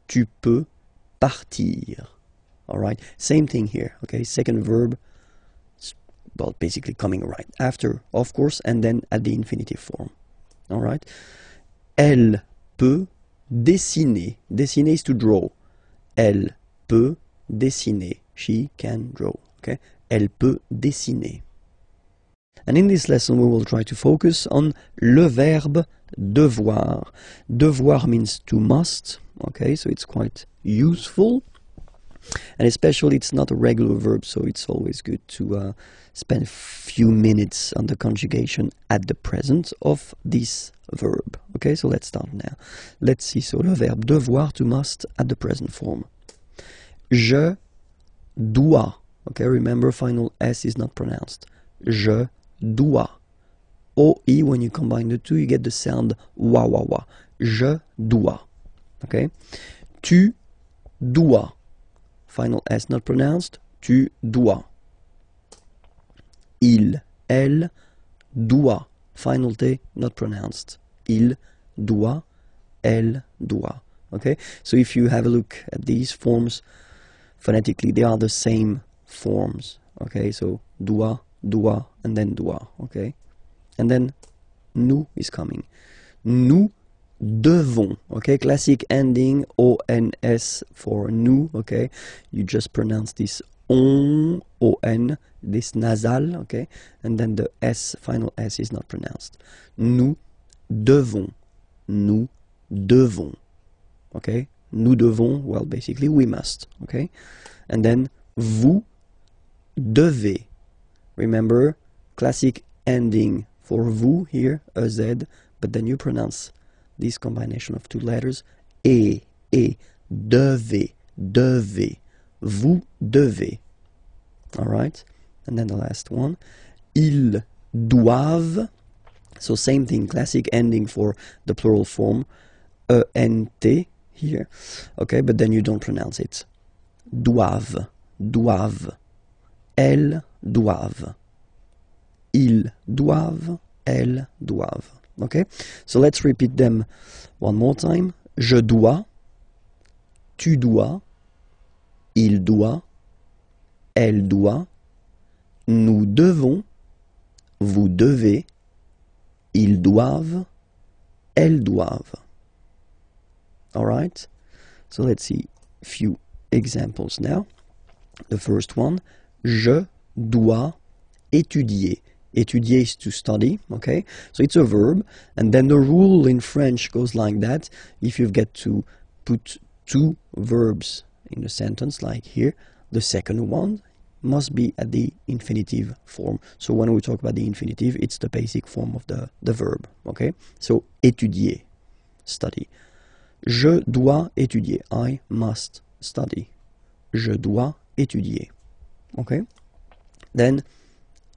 Tu peux partir. All right, same thing here. Okay, second verb, well, basically coming right after, of course, and then at the infinitive form. All right, elle peut dessiner. Dessiner is to draw. Elle peut dessiner. She can draw. Okay, elle peut dessiner. And in this lesson, we will try to focus on le verbe devoir. Devoir means to must, okay, so it's quite useful. And especially it's not a regular verb, so it's always good to spend a few minutes on the conjugation at the present of this verb. Okay, so let's start now. Let's see, so le verbe devoir, to must, at the present form. Je dois. Okay, remember final S is not pronounced. Je dois. OE, when you combine the two, you get the sound wa wa wa. Je dois. Okay? Tu dois. Final S not pronounced. Tu dois. Il, elle, doit. Final T not pronounced. Il doit, elle doit. Okay? So if you have a look at these forms, phonetically they are the same forms. Okay? So doit, doit, and then doit, okay? And then nous is coming. Nous devons, okay? Classic ending, ONS for nous, okay? You just pronounce this on, O-N, this nasal, okay? And then the S, final S is not pronounced. Nous devons, nous devons, okay? Nous devons, well, basically we must, okay? And then vous devez. Remember, classic ending for vous here, a Z, but then you pronounce this combination of two letters, et, devez, devez, vous devez. All right, and then the last one, ils doivent. So same thing, classic ending for the plural form, ent here, okay, but then you don't pronounce it. Doivent, doivent, elles doivent, ils doivent, elles doivent. Okay, so let's repeat them one more time. Je dois, tu dois, il doit, elle doit, nous devons, vous devez, ils doivent, elles doivent. All right, so let's see a few examples now. The first one, je dois étudier. Étudier is to study, okay? So it's a verb, and then the rule in French goes like that. If you've got to put two verbs in a sentence, like here, the second one must be at the infinitive form. So when we talk about the infinitive, it's the basic form of the verb, okay? So étudier, study. Je dois étudier. I must study. Je dois étudier. Okay? Then,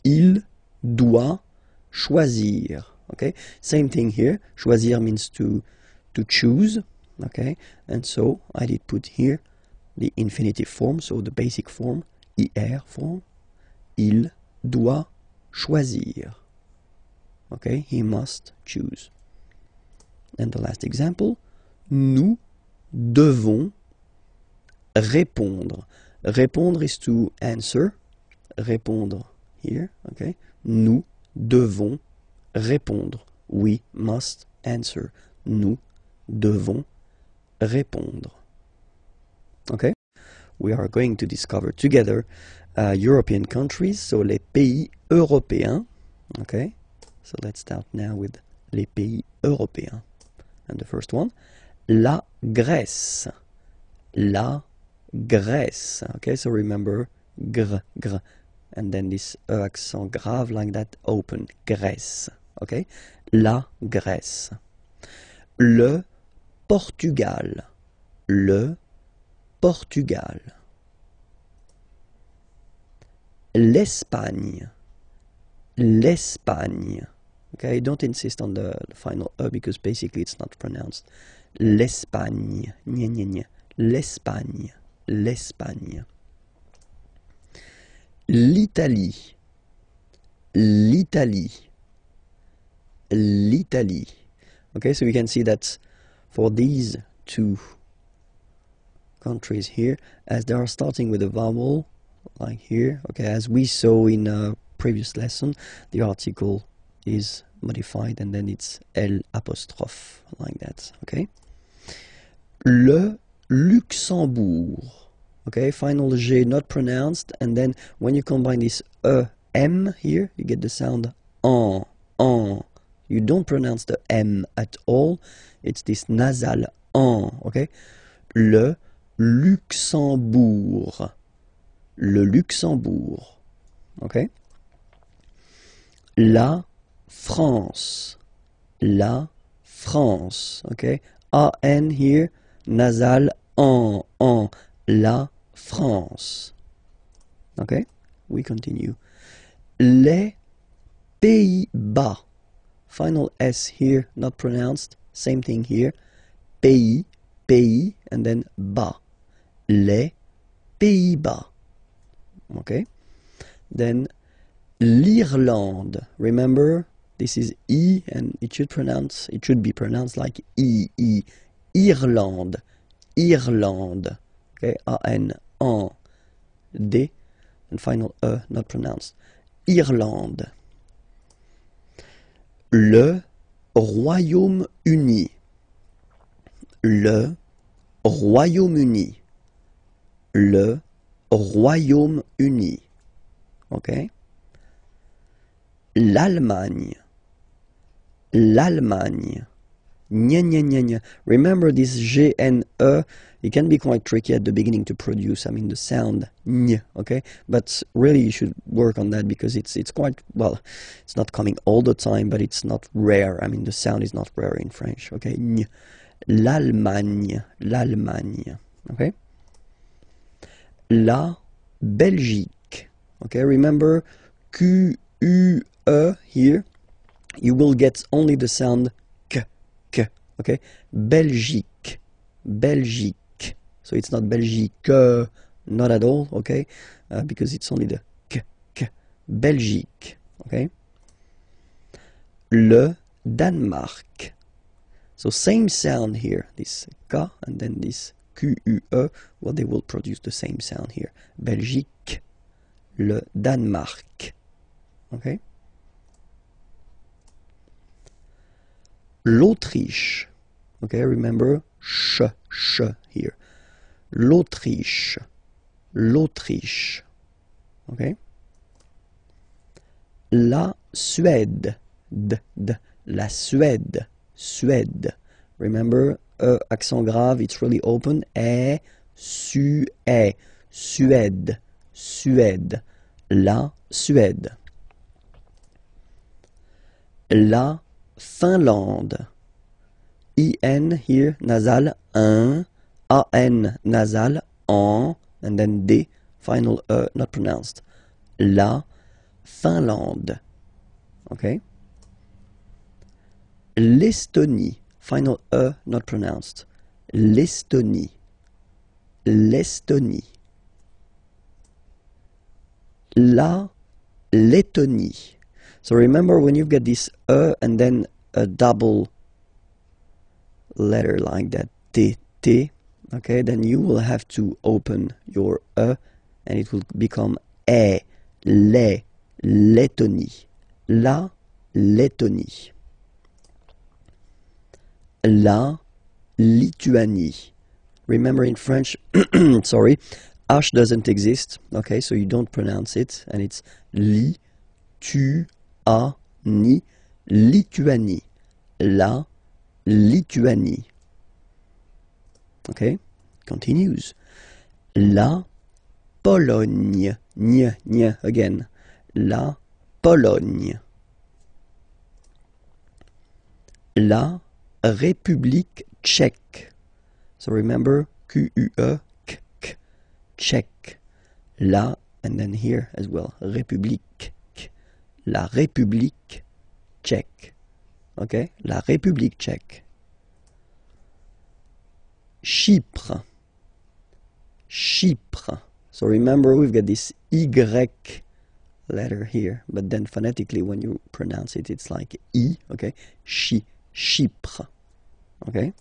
il doit choisir. Okay? Same thing here. Choisir means to choose. Okay? And so I did put here the infinitive form, so the basic form, IR form. Il doit choisir. Okay? He must choose. And the last example, nous devons répondre. Répondre is to answer. Répondre here, okay? Nous devons répondre. We must answer. Nous devons répondre. Okay? We are going to discover together European countries, so les pays européens. Okay? So let's start now with les pays européens. And the first one, la Grèce. La Grèce. Okay, so remember gr, gr. And then this accent grave like that, open. Grèce. Okay? La Grèce. Le Portugal. Le Portugal. L'Espagne. L'Espagne. Okay, don't insist on the final E because basically it's not pronounced. L'Espagne. Gna, gna, gna. L'Espagne. L'Espagne. L'Italie. L'Italie. L'Italie. Okay, so you can see that for these two countries here, as they are starting with a vowel, like here, okay, as we saw in a previous lesson, the article is modified and then it's L apostrophe, like that, okay? Le Luxembourg, okay, final G not pronounced, and then when you combine this M here, you get the sound en. You don't pronounce the M at all, it's this nasal en, okay? Le Luxembourg. Le Luxembourg, okay? La France. La France, okay? A-N here, nasal en. La France. Okay? We continue. Les Pays-Bas. Final S here, not pronounced. Same thing here. Pays, pays, and then bas. Les Pays-Bas. Okay? Then l'Irlande. Remember, this is E, and it should be pronounced like E. Irlande. Irlande. Okay, A-N, en, D, and final E, not pronounced. Irlande. Le Royaume-Uni. Le Royaume-Uni. Le Royaume-Uni. Okay? L'Allemagne. L'Allemagne. Nya, nya, nya, nya. Remember this G and E, it can be quite tricky at the beginning to produce, I mean the sound ny, okay? But really you should work on that because it's quite, well, it's not coming all the time, but it's not rare. I mean the sound is not rare in French, okay? Ny. L'Allemagne, l'Allemagne, okay? La Belgique, okay? Remember Q-U-E here, you will get only the sound K, okay? Belgique, Belgique. So it's not Belgique, not at all, okay? Because it's only the K. Belgique, okay? Le Danemark. So same sound here, this K and then this Q-U-E, well, they will produce the same sound here. Belgique, le Danemark, okay? L'Autriche, okay, remember sh here. L'Autriche, l'Autriche, okay? La Suède, la Suède, Suède. Remember, accent grave, it's really open. Suède, Suède, la Suède. La Finlande. I-N here, nasal, un. A-N, nasal, en. And then D, final E, not pronounced. La Finlande. Okay? L'Estonie, final E, not pronounced. L'Estonie. L'Estonie. La Lettonie. So remember when you've got this E and then a double letter like that, T, okay, then you will have to open your E and it will become E, le, Lettonie. La Lettonie. La Lituanie. Remember in French, sorry, H doesn't exist, okay, so you don't pronounce it, and it's li, tu, a, ni, Lituanie. La Lituanie. Okay, continues. La Pologne. Nya, again. La Pologne. La République tchèque. So remember, Q-U-E, K, Tchèque. La, and then here as well, République. La République tchèque. Okay, la République tchèque. Chypre. Chypre. So remember, we've got this Y letter here, but then phonetically when you pronounce it, it's like I, okay? Chypre. Okay?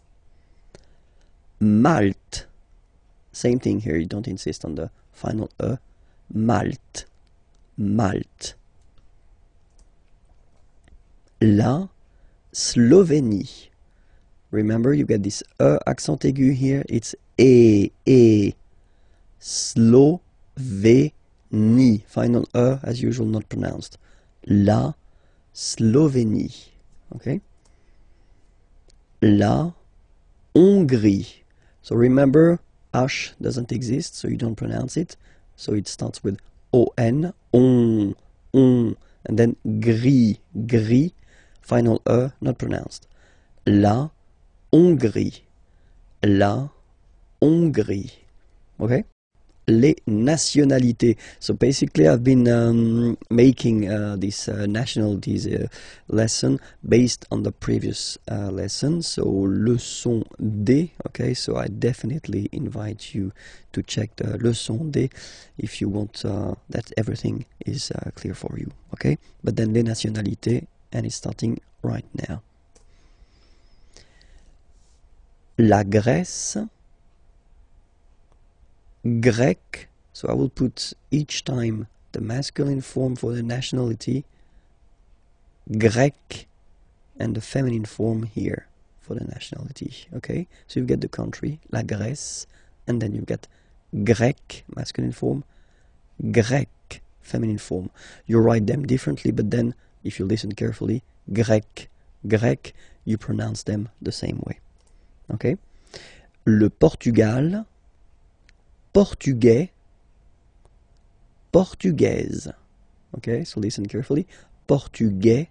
Malte. Same thing here, you don't insist on the final E. Malte. Malte. La Slovénie. Remember, you get this E accent aigu here, it's E. Slovénie. Final E, as usual, not pronounced. La Slovénie. Okay? La Hongrie. So remember, H doesn't exist, so you don't pronounce it. So it starts with O-N, on, and then gris. Final E, not pronounced. La Hongrie. La Hongrie. Okay? Les nationalités. So basically I've been making this nationalities lesson based on the previous lesson. So leçon D. Okay, so I definitely invite you to check the leçon D if you want that everything is clear for you. Okay, but then les nationalités, and it's starting right now. La Grèce. Grec, so I will put each time the masculine form for the nationality, Grec, and the feminine form here for the nationality, okay? So you get the country, la Grèce, and then you get Grec, masculine form, Grec, feminine form. You write them differently, but then, if you listen carefully, Grec, you pronounce them the same way. Okay? Le Portugal, portugais, portugaise. Okay, so listen carefully. Portugais,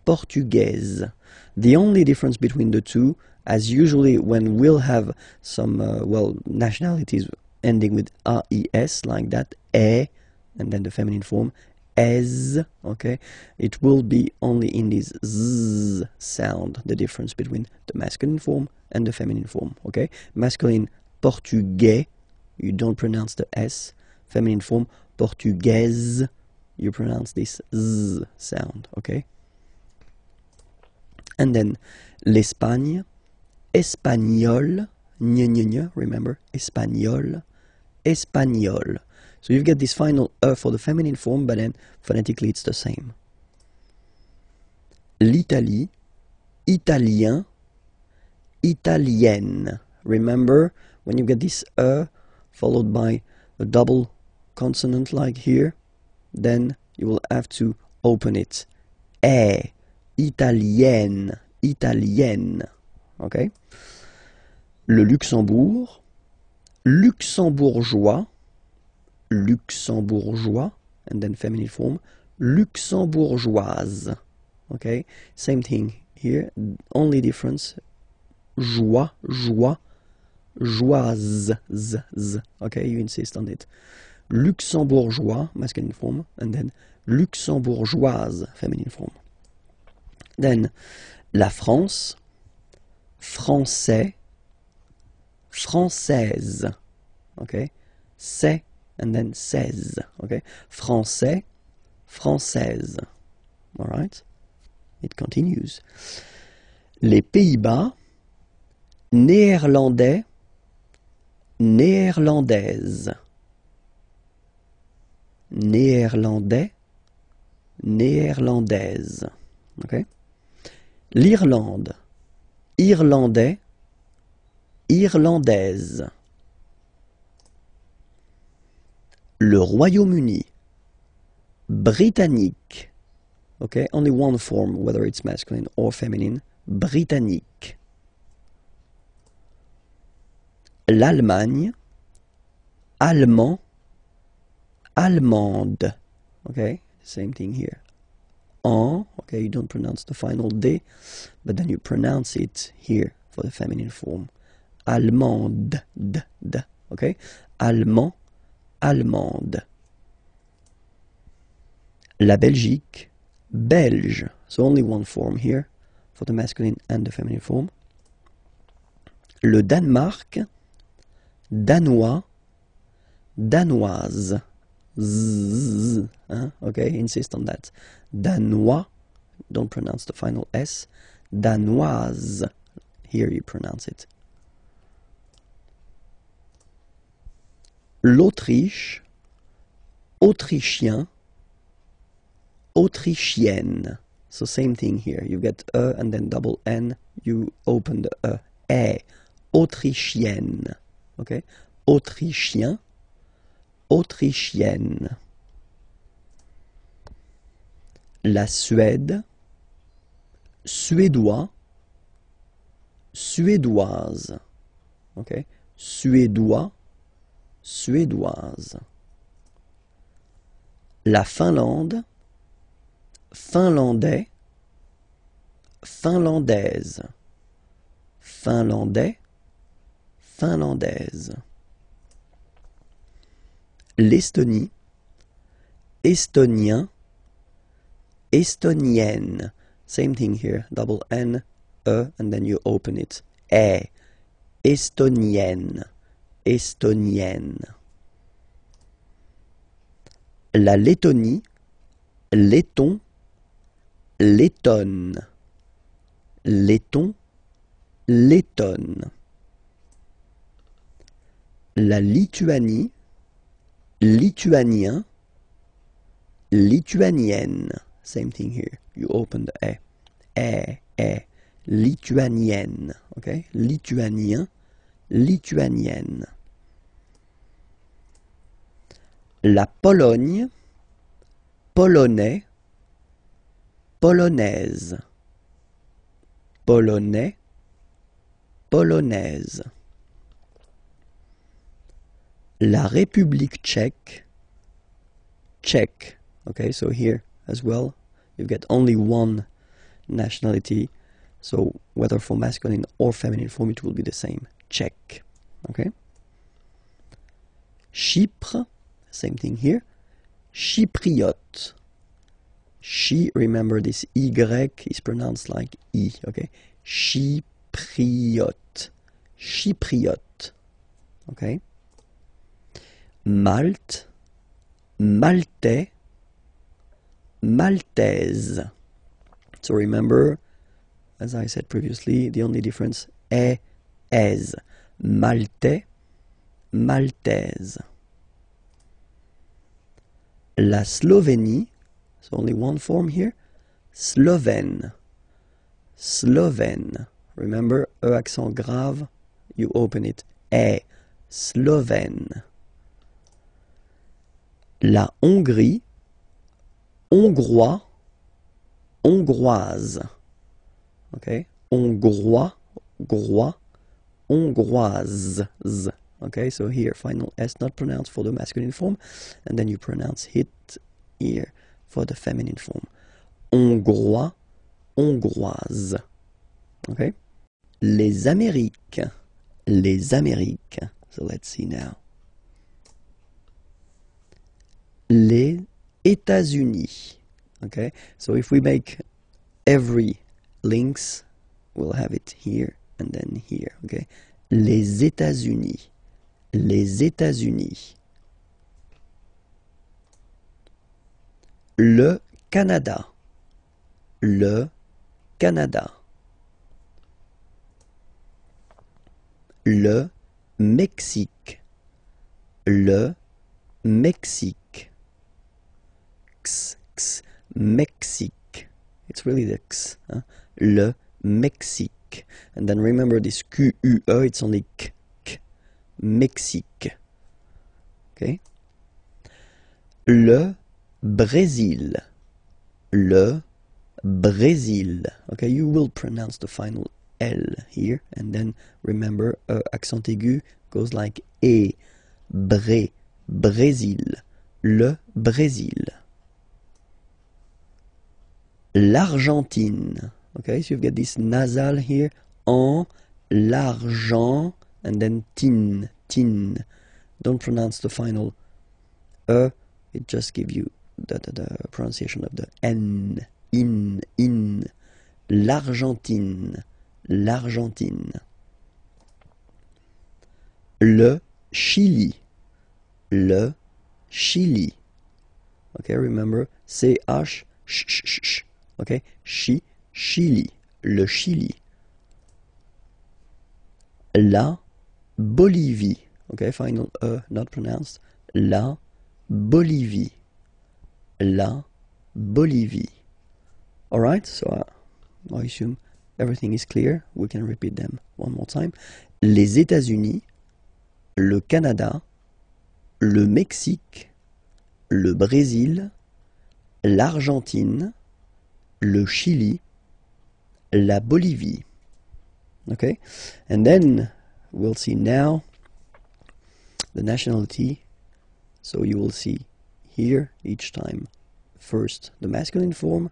portugaise. The only difference between the two, as usually when we'll have some, nationalities ending with AIS, like that, e, and then the feminine form, es, okay, it will be only in this z sound, the difference between the masculine form and the feminine form, okay? Masculine, portugais, you don't pronounce the S. Feminine form, portugaise, you pronounce this z sound, okay? And then l'Espagne, espagnol, remember, espagnol, espagnol. So you get this final for the feminine form, but then phonetically it's the same. L'Italie, italien, italienne. Remember, when you get this followed by a double consonant like here, then you will have to open it. Italienne, italienne. Okay? Le Luxembourg, luxembourgeois, luxembourgeois, and then feminine form, luxembourgeoise. Okay? Same thing here, only difference, joie, joie, joise, z, z. Okay, you insist on it. Luxembourgeois, masculine form, and then luxembourgeoise, feminine form. Then, la France, français, française. Okay, c'est, and then seize. Okay, français, française. All right, it continues. Les Pays-Bas, néerlandais, néerlandaise. Néerlandais, néerlandaise. Okay. L'Irlande, irlandais, irlandaise. Le Royaume-Uni, britannique. Okay, only one form, whether it's masculine or feminine, britannique. L'Allemagne, allemand, allemande. Okay, same thing here. Okay, you don't pronounce the final D, but then you pronounce it here for the feminine form. Allemande, d, d, okay? Allemand, allemande. La Belgique, belge. So only one form here for the masculine and the feminine form. Le Danemark, danois, danoise. Z, okay, insist on that. Danois, don't pronounce the final S. Danoise, here you pronounce it. L'Autriche, autrichien, autrichienne. So same thing here. You get and then double N, you open the autrichienne. Okay, autrichien, autrichienne. La Suède, suédois, suédoise. Okay, suédois, suédoise. La Finlande, finlandais, finlandaise. Finlandais, finlandaise. L'Estonie, estonien, estonienne. Same thing here, double N, and then you open it. Estonienne, estonienne. La Lettonie, letton, lettonne. Letton, lettonne. La Lituanie, lituanien, lituanienne. Same thing here. You open the lituanienne. Okay? Lituanien, lituanienne. La Pologne, polonais, polonaise. polonais, polonaise. La République tchèque, tchèque. Okay, so here as well, you get only one nationality. So whether for masculine or feminine form, it will be the same. Tchèque. Okay. Chypre, same thing here. Chypriote. Remember this Y is pronounced like I. Okay. Chypriote. Chypriote. Okay. Malte, Maltais, Maltaise. So remember, as I said previously, the only difference is Maltais, Maltaise. La Slovénie, so only one form here, Slovène, Slovène. Remember, E accent grave, you open it, Slovène. La Hongrie, hongrois, hongroise. Okay, hongrois, grois, hongroise. Okay, so here final S not pronounced for the masculine form, and then you pronounce it here for the feminine form. Hongrois, hongroise. Okay, les Amériques, les Amériques. So let's see now. Les États-Unis. Okay, so if we make every links, we'll have it here and then here. Okay, les États-Unis, les États-Unis. Le Canada, le Canada. Le Mexique, le Mexique. Mexique. It's really the X. Huh? Le Mexique. And then remember this Q-U-E, it's only K. Mexique. Okay? Le Brésil. Le Brésil. Okay, you will pronounce the final L here. And then remember, accent aigu goes like E. Brésil. Le Brésil. L'Argentine. Okay, so you've got this nasal here. En, l'argent, and then tin. Don't pronounce the final E. It just gives you the pronunciation of the N. In. L'Argentine. L'Argentine. Le Chili. Le Chili. Okay, remember, C-H, sh. Okay, Chili. Le Chili. La Bolivie. Okay, final E not pronounced. La Bolivie. La Bolivie. Alright, so I assume everything is clear. We can repeat them one more time. Les États-Unis, le Canada, le Mexique, le Brésil, l'Argentine, le Chili, la Bolivie. Okay, and then we'll see now the nationality. So you will see here each time first the masculine form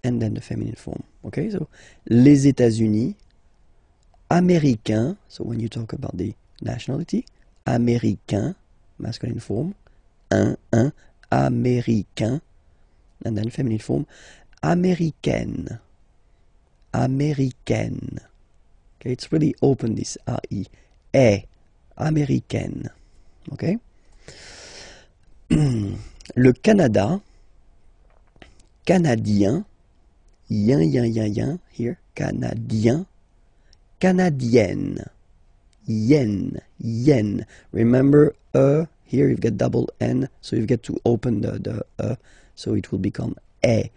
and then the feminine form. Okay, so les États-Unis, américain. So when you talk about the nationality, américain, masculine form, un, américain, and then feminine form, américaine, américaine. Okay, it's really open, this A-I, américaine. Okay. Le Canada, canadien, yin, here, canadien, canadienne, yen. Remember, here you've got double N, so you've got to open the so it will become A,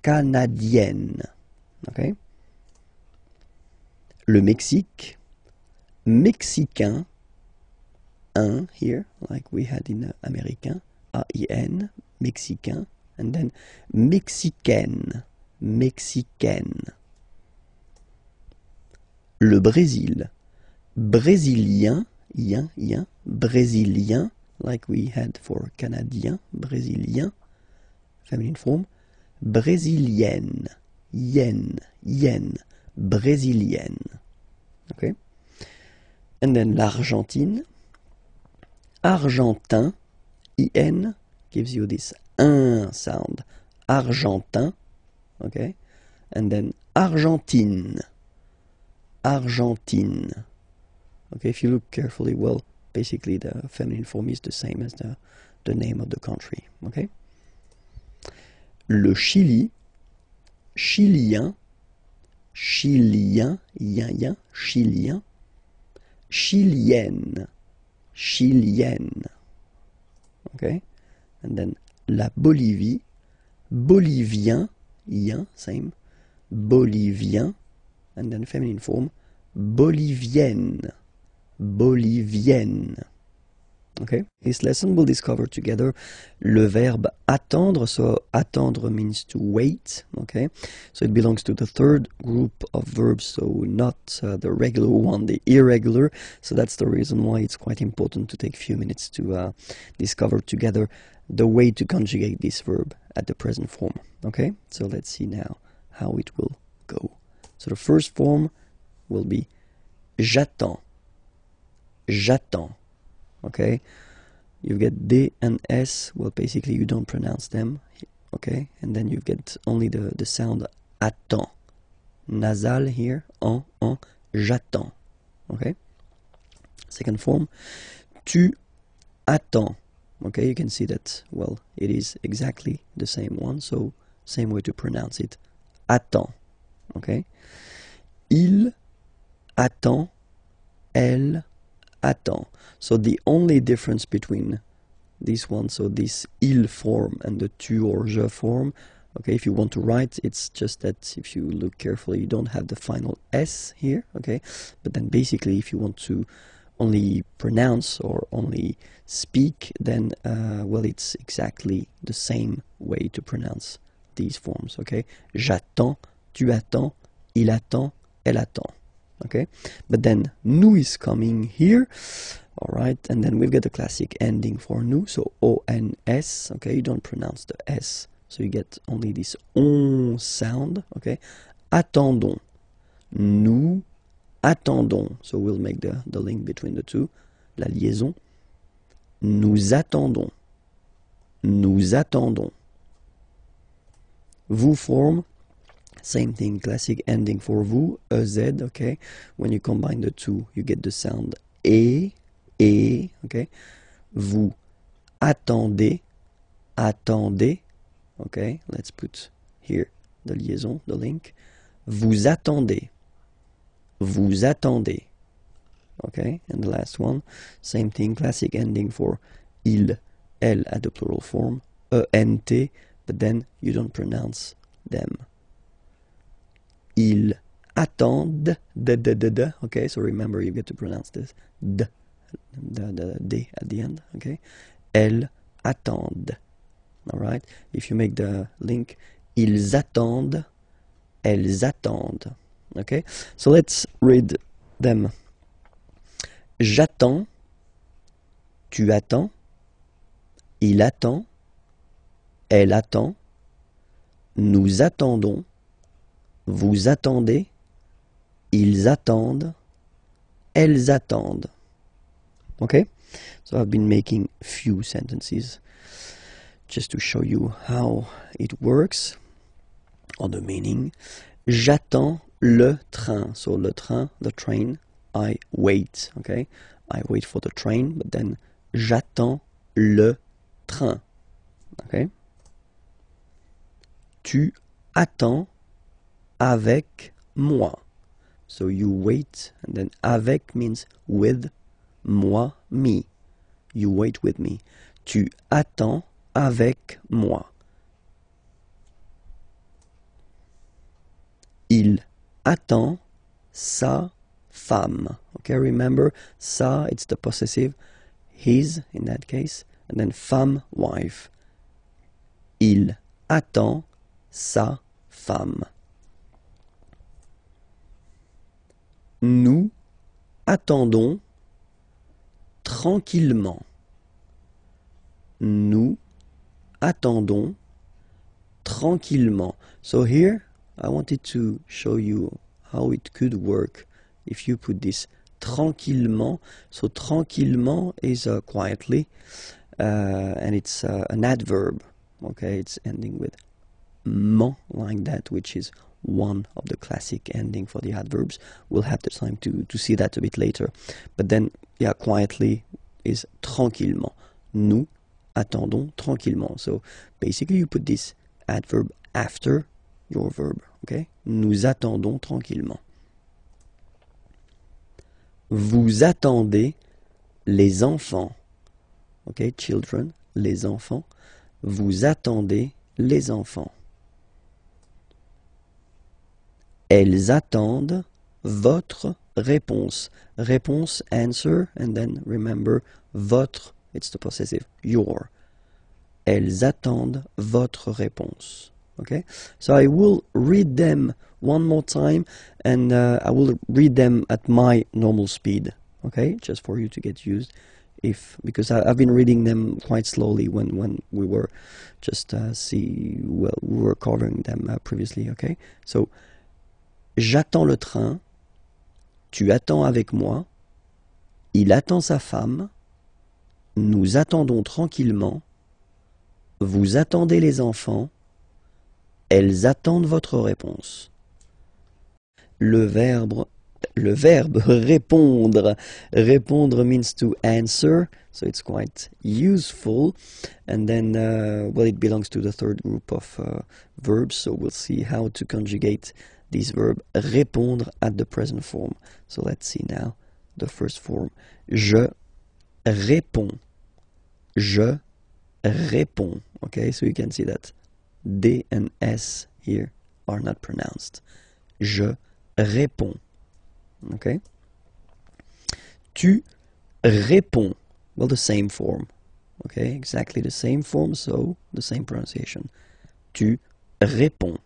canadienne. Okay. Le Mexique, mexicain, un here, like we had in américain, A-I-N, mexicain, and then mexicaine, mexicaine. Le Brésil. Brésilien, yen, yen, brésilien, like we had for Canadien, brésilien, feminine form. Brésilienne, yen, yen, brésilienne. Okay? And then l'Argentine. Argentin, in, gives you this un sound. Argentin, okay? And then Argentine. Argentine. Okay, if you look carefully, well, basically the feminine form is the same as the name of the country, okay? Le Chili, chilien, chilien, yen, yen, chilien, chilienne, chilienne, okay? And then la Bolivie, bolivien, yen, same, bolivien, and then feminine form, bolivienne, bolivienne. Okay, this lesson we'll discover together le verbe attendre. So attendre means to wait. Okay, so it belongs to the third group of verbs, so not the regular one, the irregular. So that's the reason why it's quite important to take a few minutes to discover together the way to conjugate this verb at the present form. Okay, so let's see now how it will go. So the first form will be j'attends, j'attends. Okay, you get D and S, well, basically you don't pronounce them, okay, and then you get only the sound attends, nasal here, en, j'attends, okay. Second form, tu attends, okay, you can see that, well, it is exactly the same one, so same way to pronounce it, attends, okay. Il attend, elle attend. So the only difference between this one, so this il form and the tu or je form, okay, if you want to write, it's just that if you look carefully, you don't have the final S here, okay, but then basically if you want to only pronounce or only speak, then, well, it's exactly the same way to pronounce these forms, okay, j'attends, tu attends, il attend, elle attend. Okay, but then nous is coming here, all right, and then we've got the classic ending for nous, so O-N-S, okay, you don't pronounce the S, so you get only this on sound, okay, attendons, nous attendons, so we'll make the link between the two, la liaison, nous attendons, nous attendons, vous form, same thing, classic ending for vous, EZ, okay? When you combine the two, you get the sound et, okay? Vous attendez, attendez, okay? Let's put here the liaison, the link. Vous attendez, vous attendez, okay? And the last one, same thing, classic ending for il, elle at the plural form, ENT, but then you don't pronounce them. Ils attendent, okay, so remember you get to pronounce this, d at the end, okay. Elles attendent, all right. If you make the link, ils attendent, elles attendent, okay. So let's read them. J'attends, tu attends, il attend, elle attend, nous attendons, vous attendez, ils attendent, elles attendent. Okay? So I've been making few sentences just to show you how it works, or the meaning. J'attends le train. So le train, the train, I wait. Okay? I wait for the train, but then j'attends le train. Okay? Tu attends avec moi. So you wait, and then avec means with, moi, me. You wait with me. Tu attends avec moi. Il attend sa femme. Okay, remember, sa, it's the possessive, his in that case, and then femme, wife. Il attend sa femme. Nous attendons tranquillement. Nous attendons tranquillement. So here, I wanted to show you how it could work if you put this tranquillement. So tranquillement is quietly, and it's an adverb. Okay, it's ending with ment like that, which is one of the classic ending for the adverbs. We'll have the time to see that a bit later. But then, yeah, quietly is tranquillement. Nous attendons tranquillement. So basically you put this adverb after your verb. Okay? Nous attendons tranquillement. Vous attendez les enfants. Okay, children, les enfants. Vous attendez les enfants. Elles attendent votre réponse. Réponse, answer, and then remember, votre, it's the possessive, your. Elles attendent votre réponse. Okay? So I will read them one more time, and I will read them at my normal speed. Okay? Just for you to get used. Because I've been reading them quite slowly when we were just we were covering them previously. Okay? So, j'attends le train, tu attends avec moi, il attend sa femme, nous attendons tranquillement, vous attendez les enfants, elles attendent votre réponse. Le verbe répondre. Répondre means to answer, so it's quite useful. And then, well, it belongs to the third group of verbs, so we'll see how to conjugate this verb répondre at the present form. So let's see now the first form. Je réponds. Je réponds. Okay, so you can see that D and S here are not pronounced. Je réponds. Okay. Tu réponds. Well, the same form. Okay, exactly the same form, so the same pronunciation. Tu réponds.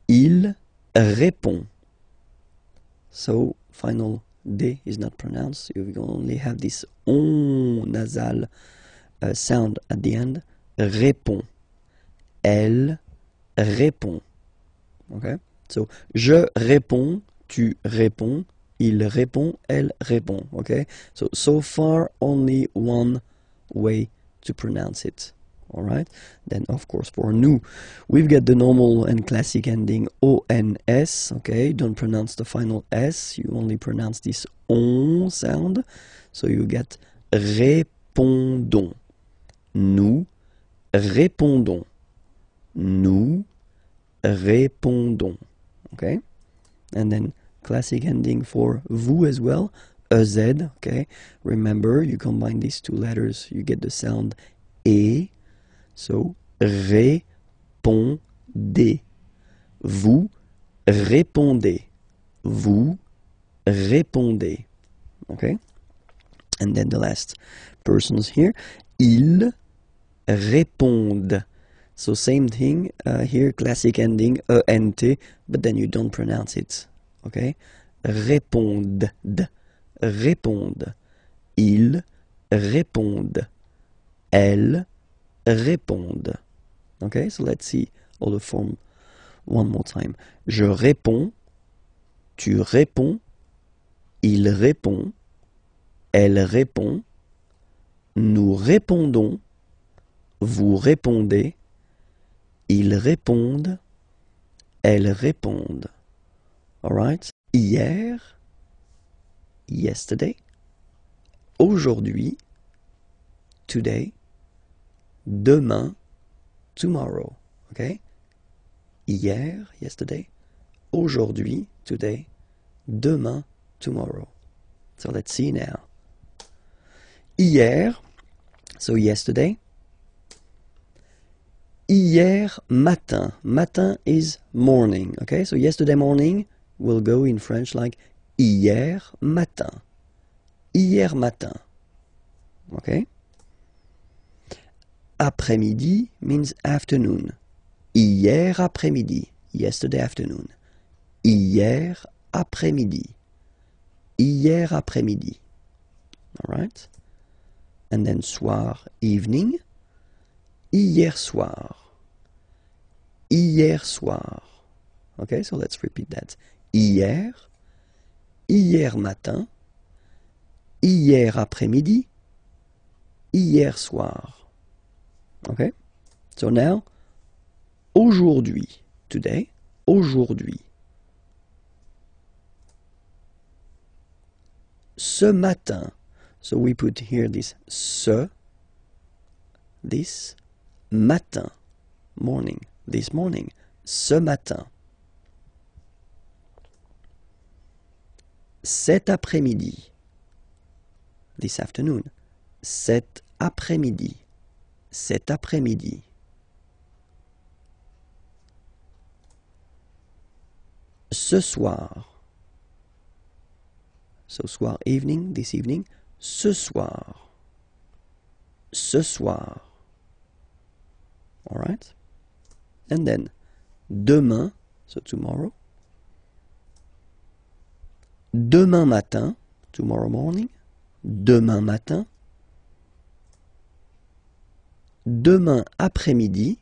Il répond. So, final D is not pronounced. You only have this on nasal sound at the end. Répond. Elle répond. Okay? So, je réponds, tu réponds, il répond, elle répond. Okay? So far, only one way to pronounce it. Alright? Then, of course, for nous, we've got the normal and classic ending ONS. Okay? Don't pronounce the final S. You only pronounce this on sound. So you get répondons. Nous répondons. Nous répondons. Okay? And then classic ending for vous as well. EZ. Okay? Remember, you combine these two letters, you get the sound E. So, répondez. Vous répondez. Vous répondez. Okay? And then the last persons here. Ils répondent. So same thing here, classic ending, ENT, but then you don't pronounce it. Okay? Répondent. Répondent. Ils répondent. Elles répondent. Okay, so let's see all the form one more time. Je réponds, tu réponds, il répond, elle répond, nous répondons, vous répondez, ils répondent, elles répondent. Alright? Hier, yesterday, aujourd'hui, today, demain, tomorrow. Okay? Hier, yesterday, aujourd'hui, today, demain, tomorrow. So let's see now. Hier, so yesterday. Hier matin. Matin is morning. Okay, so yesterday morning will go in French like hier matin. Hier matin. Okay? Après-midi means afternoon. Hier après-midi. Yesterday afternoon. hier après-midi. Hier après-midi. All right? And then soir, evening. Hier soir. Hier soir. Okay, so let's repeat that. Hier. Hier matin. Hier après-midi. Hier soir. Okay? So now, aujourd'hui. Today. Aujourd'hui. Ce matin. So we put here this this matin, morning, this morning, ce matin. Cet après-midi, this afternoon, cet après-midi, cet après-midi. Ce soir, so soir, evening, this evening, ce soir, ce soir. All right? And then, demain, so tomorrow. Demain matin, tomorrow morning. Demain matin. Demain après-midi,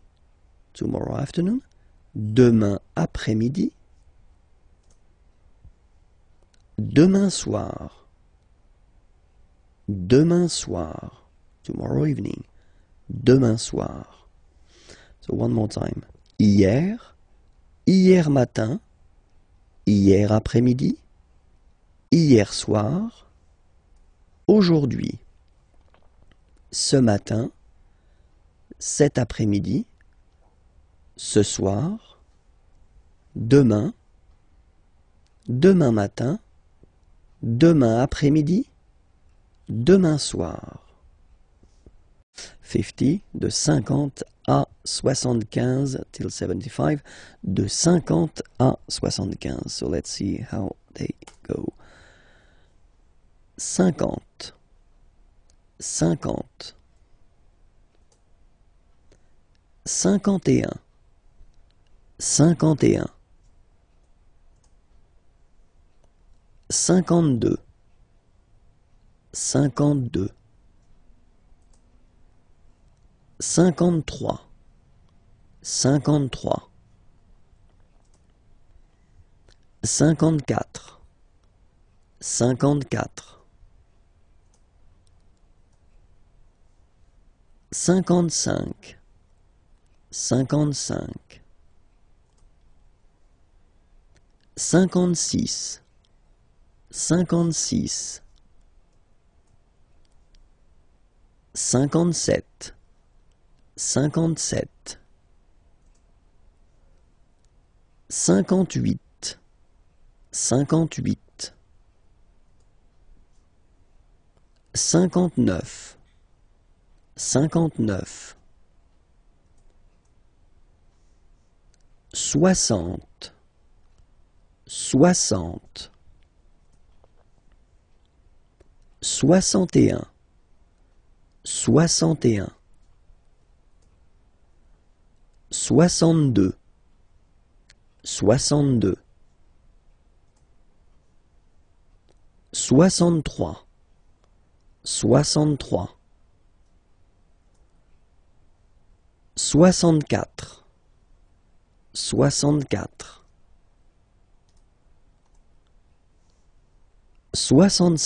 tomorrow afternoon. Demain après-midi. Demain soir. Demain soir. Tomorrow evening. Demain soir. So one more time. Hier. Hier matin. Hier après-midi. Hier soir. Aujourd'hui. Ce matin. Cet après-midi. Ce soir. Demain. Demain matin. Demain après-midi. Demain soir. 50, de 50 à 75 till 75, de 50 à 75. So let's see how they go. 50, 50, 51, 51, 52, 52, 53, 53, 54, 54, 55, 55, 56, 56, 57, 57, 58, 58, 59, 59, 60, 60, 61, 61, 62, 62, 63, 63, 64, 64,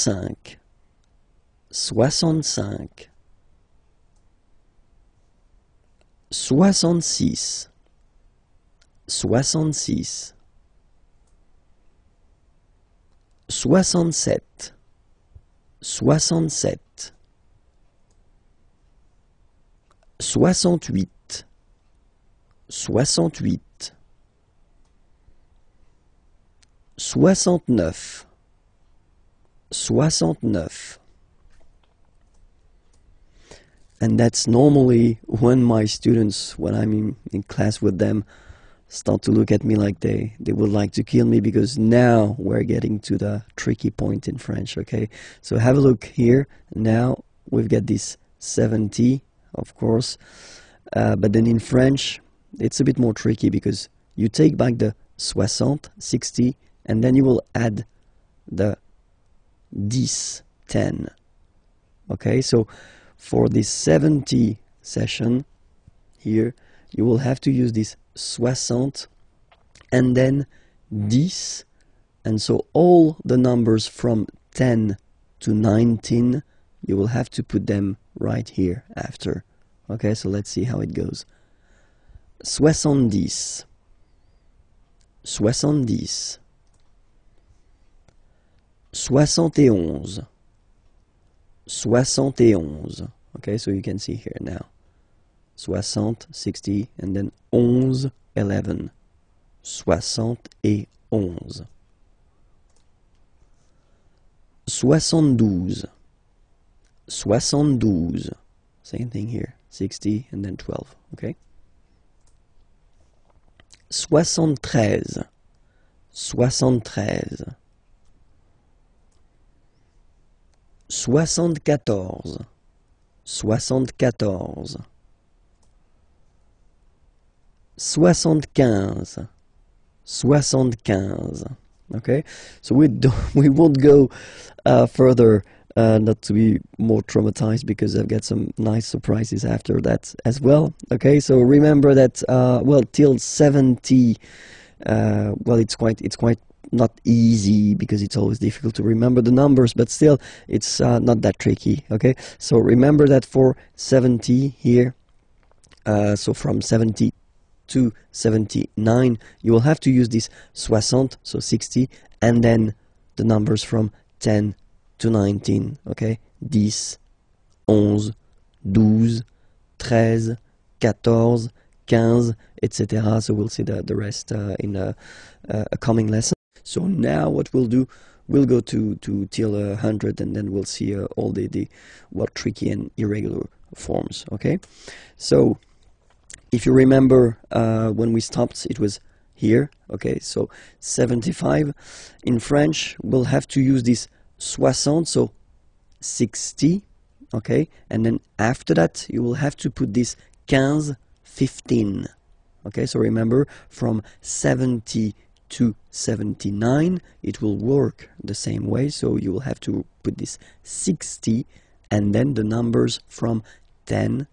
65, 65, 66, 66, 67, 67, 68, 68, 69, 69. And that's normally when my students, when I'm in class with them, start to look at me like they would like to kill me, because now we're getting to the tricky point in French, okay? So have a look here. Now we've got this 70, of course. But then in French, it's a bit more tricky because you take back the 60, 60, and then you will add the 10. Okay, so for this 70 session here, you will have to use this 60 and then 10, and so all the numbers from 10 to 19, you will have to put them right here after. Okay, so let's see how it goes. 70, 70, 71, 71. Okay, so you can see here now. 60, 60, and then 11, 11. 71. 72, 72. Same thing here. 60 and then 12. Okay. 73, 73. 74, 74. 75, 75. Okay, so we won't go further, not to be more traumatized, because I've got some nice surprises after that as well. Okay, so remember that well, till 70, well, it's quite not easy, because it's always difficult to remember the numbers, but still it's not that tricky. Okay, so remember that for 70 here, so from 70 to 79, you will have to use this 60, so 60, and then the numbers from 10 to 19, okay? 10, 11, 12, 13, 14, 15, etc. So we'll see the rest in a coming lesson. So now what we'll do, we'll go to till 100, and then we'll see all the what tricky and irregular forms, okay? So if you remember, when we stopped, it was here, okay? So 75. In French, we'll have to use this 60, so 60, okay? And then after that, you will have to put this 15, 15, okay? So remember, from 70 to 79, it will work the same way. So you will have to put this 60, and then the numbers from 10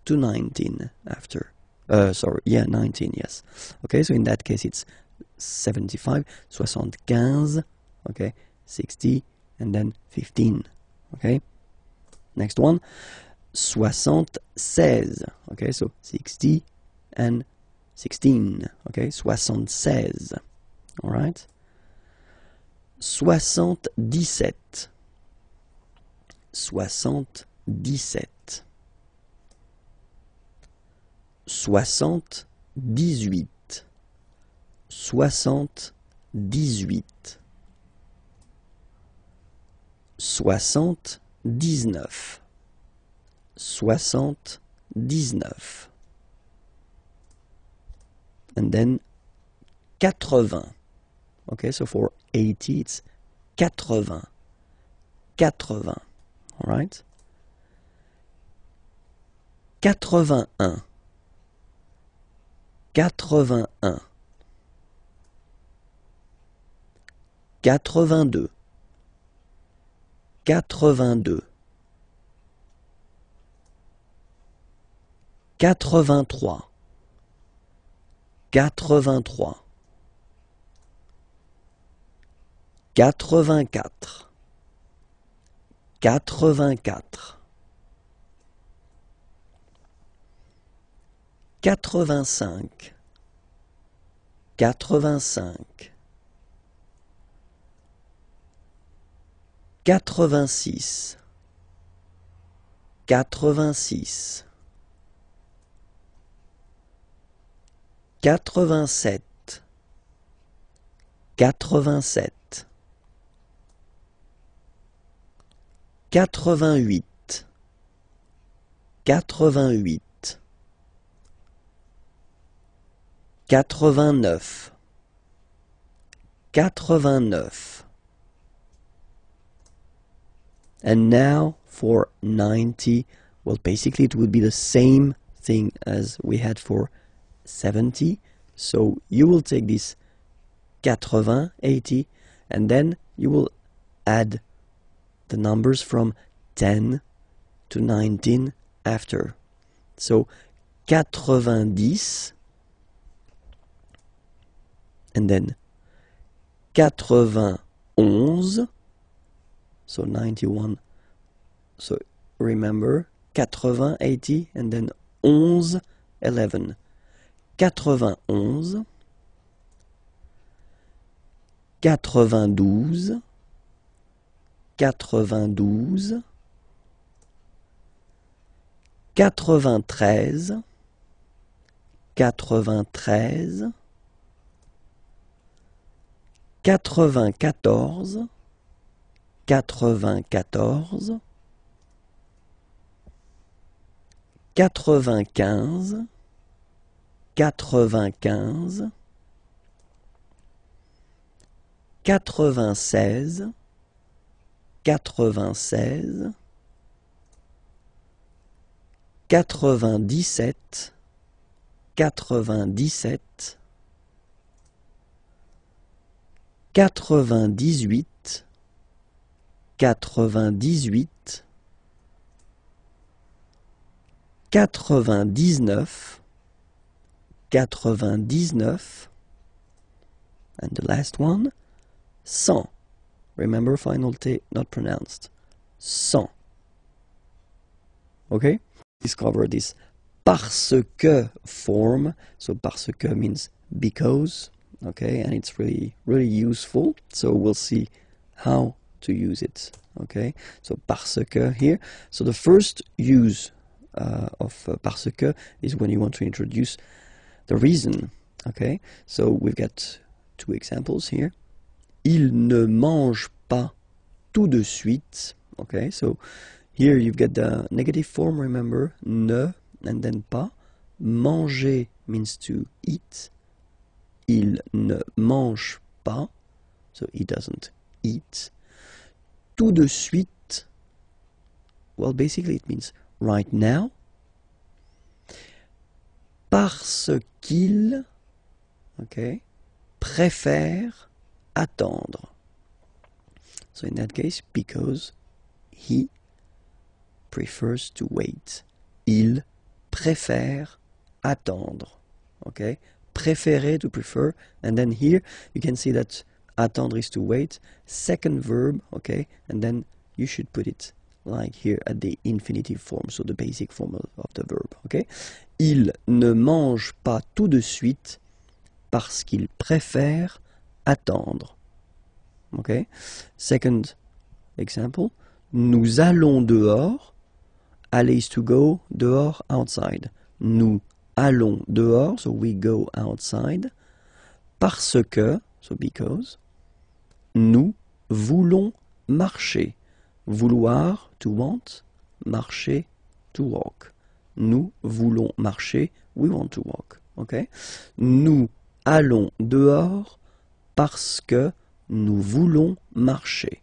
to 19 after. Sorry, yeah, 19, yes. Okay, so in that case it's 75, 75, okay, 60, and then 15, okay. Next one, 76, okay, so 60 and 16, okay, 76, all right. 77, 77. 78, 78, 79, 79, and then 80. Okay, so for 80 it's 80, 80, all right. 81, 81, 82, 82, 83, 83, 84, 84, 85, 85, 86, 86, 87, 87, 88, 88, 89, 89. And now for 90, well, basically it would be the same thing as we had for 70. So you will take this 80, 80, and then you will add the numbers from 10 to 19 after. So 90, and then 91, so 91. So remember, 80, 80, and then 11, 11. 91, 92, 92, 93, 93, 94, 94, 95, 95, 96, 96, 97, 97, 98, 98, 99, 99, and the last one, 100. Remember, final T not pronounced. 100. Okay? Discover this parce que form. So parce que means because. Okay, and it's really useful. So we'll see how to use it. Okay, so parce que here. So the first use of parce que is when you want to introduce the reason. Okay, so we've got two examples here. Il ne mange pas tout de suite. Okay, so here you've got the negative form, remember, ne, and then pas. Manger means to eat. Il ne mange pas, so he doesn't eat. Tout de suite, well, basically it means right now. Parce qu'il, okay, préfère attendre. So in that case, because he prefers to wait. Il préfère attendre. Okay? Préférer, to prefer. And then here you can see that attendre is to wait. Second verb, okay? And then you should put it like here at the infinitive form, so the basic form of the verb, okay? Il ne mange pas tout de suite parce qu'il préfère attendre. Okay? Second example, nous allons dehors. Aller is to go, dehors, outside. Nous allons dehors, so we go outside. Parce que, so because. Nous voulons marcher. Vouloir, to want. Marcher, to walk. Nous voulons marcher, we want to walk. Okay? Nous allons dehors parce que nous voulons marcher.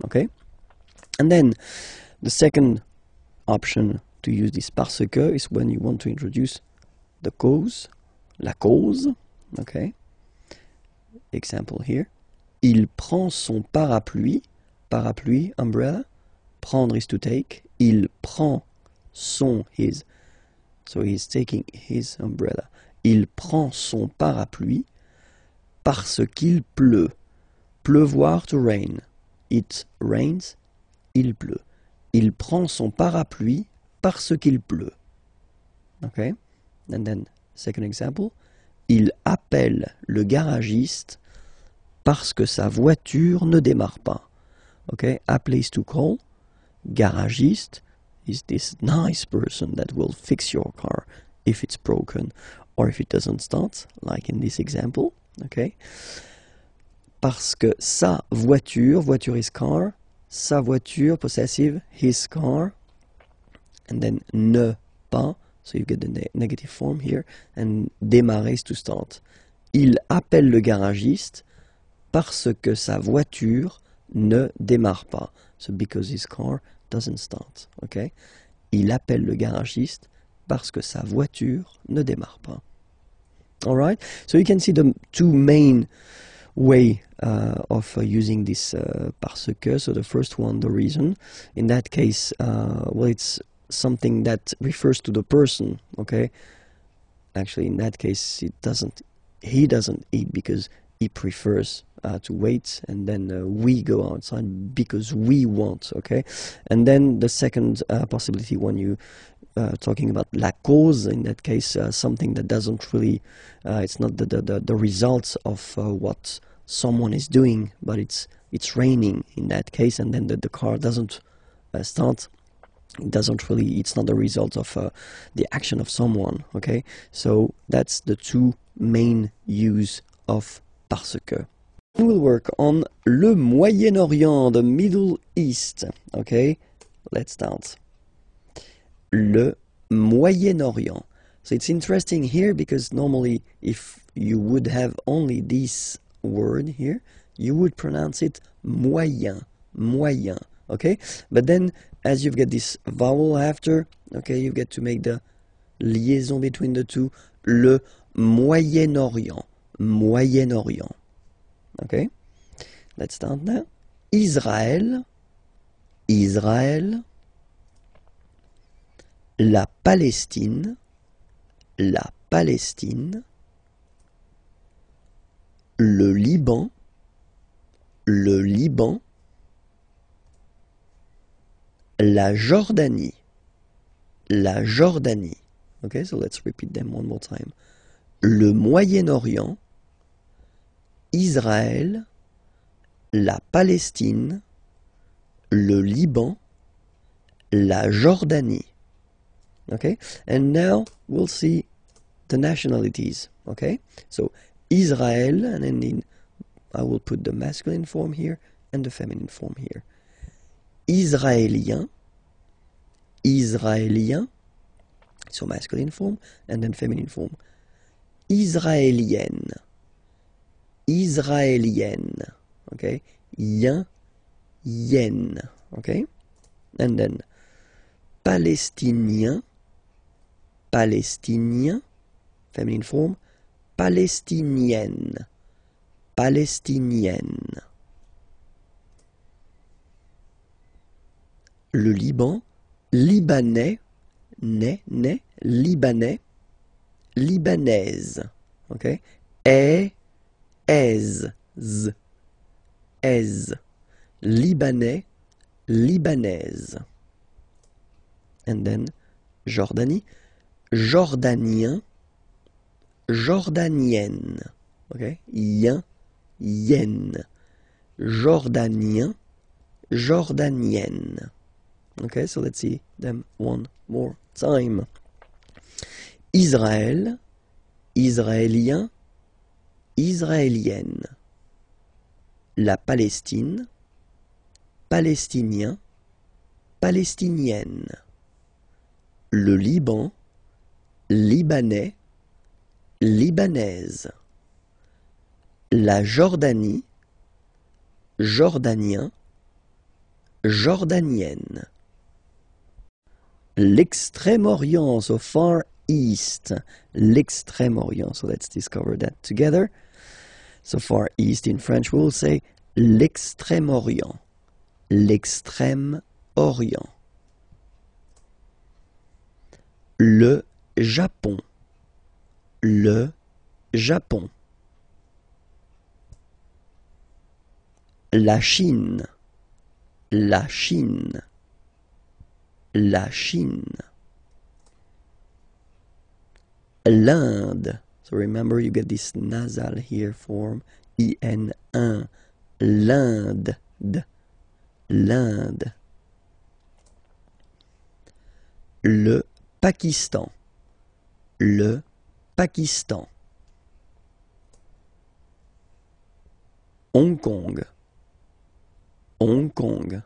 Okay? And then the second option to use this parce que is when you want to introduce the cause, la cause. Okay? Example here. Il prend son parapluie. Parapluie, umbrella. Prendre is to take. Il prend son, his. So he's taking his umbrella. Il prend son parapluie parce qu'il pleut. Pleuvoir, to rain. It rains, il pleut. Il prend son parapluie parce qu'il pleut. Okay? And then, second example. Il appelle le garagiste parce que sa voiture ne démarre pas. Okay? Appeler is to call. Garagiste is this nice person that will fix your car if it's broken or if it doesn't start, like in this example. Okay? Parce que sa voiture, voiture is car, sa voiture, possessive, his car, and then ne pas, so you get the negative form here, and démarrer is to start. Il appelle le garagiste parce que sa voiture ne démarre pas. So because his car doesn't start. Okay? Il appelle le garagiste parce que sa voiture ne démarre pas. All right, so you can see the two main way of using this parce que. So the first one, the reason. In that case, well, it's something that refers to the person. Okay, actually, in that case, he doesn't eat because he prefers to wait, and then we go outside because we want. Okay, and then the second possibility, when you talking about la cause, in that case, something that doesn't really, it's not the results of what someone is doing, but it's raining in that case, and then the car doesn't start. It doesn't really, it's not the result of the action of someone. Okay, so that's the two main use of parce que. We'll work on le Moyen-Orient, the Middle East. Okay, let's start. Le Moyen-Orient. So it's interesting here because normally if you would have only this word here, you would pronounce it moyen, moyen, okay? But then as you've got this vowel after, okay, you get to make the liaison between the two, le Moyen-Orient, Moyen-Orient, okay? Let's start now. Israël, Israël, la Palestine, la Palestine, le Liban, le Liban, la Jordanie, la Jordanie. Okay, so let's repeat them one more time. Le Moyen-Orient, Israël, la Palestine, le Liban, la Jordanie. Okay, and now we'll see the nationalities. Okay, so Israel, and then I will put the masculine form here and the feminine form here. Israélien, Israélien, so masculine form and then feminine form. Israélienne, Israélienne, okay, yen, yen, okay, and then Palestinien, Palestinien, feminine form, Palestinienne, Palestinienne. Le Liban, Libanais, Libanais, Libanaise, okay, aise, Libanais, Libanaise. And then Jordanie, Jordanien, Jordanienne, okay, yen, Jordanien, Jordanienne. Okay, so let's see them one more time. Israël, Israélien, Israélienne. La Palestine, Palestinien, Palestinienne. Le Liban, Libanais, Libanaise. La Jordanie, Jordanien, Jordanienne. L'extrême-orient, so Far East. L'extrême-orient, so let's discover that together. So Far East in French we will say l'extrême-orient. L'extrême-orient. Le Japon, le Japon. La Chine, la Chine, la Chine. L'Inde, so remember you get this nasal here form, IN1, l'Inde, l'Inde. Le Pakistan, le Pakistan. Hong Kong, Hong Kong.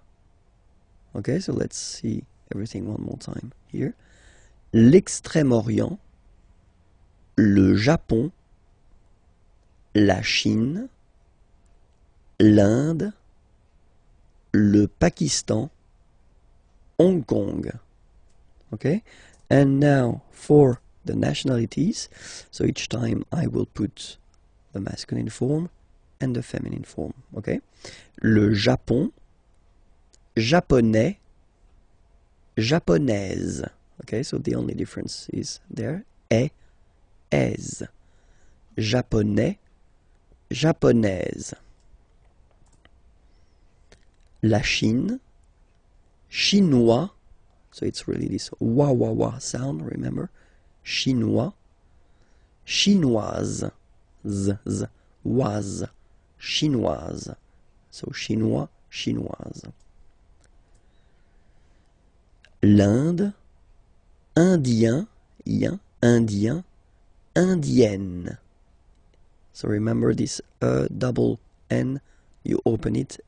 Okay, so let's see everything one more time here. L'extrême-orient, le Japon, la Chine, l'Inde, le Pakistan, Hong Kong. Okay, and now for the nationalities. So each time I will put the masculine form and the feminine form. Okay? Le Japon, japonais, japonaise. Okay, so the only difference is there. Est, aise. Japonais, japonaise. La Chine, chinois. So it's really this wa wa wa sound, remember? Chinois, chinoise, z z, was, chinoise. So chinois, chinoise. L'Inde, indien, yin, indien, indienne. So remember this double N, you open it,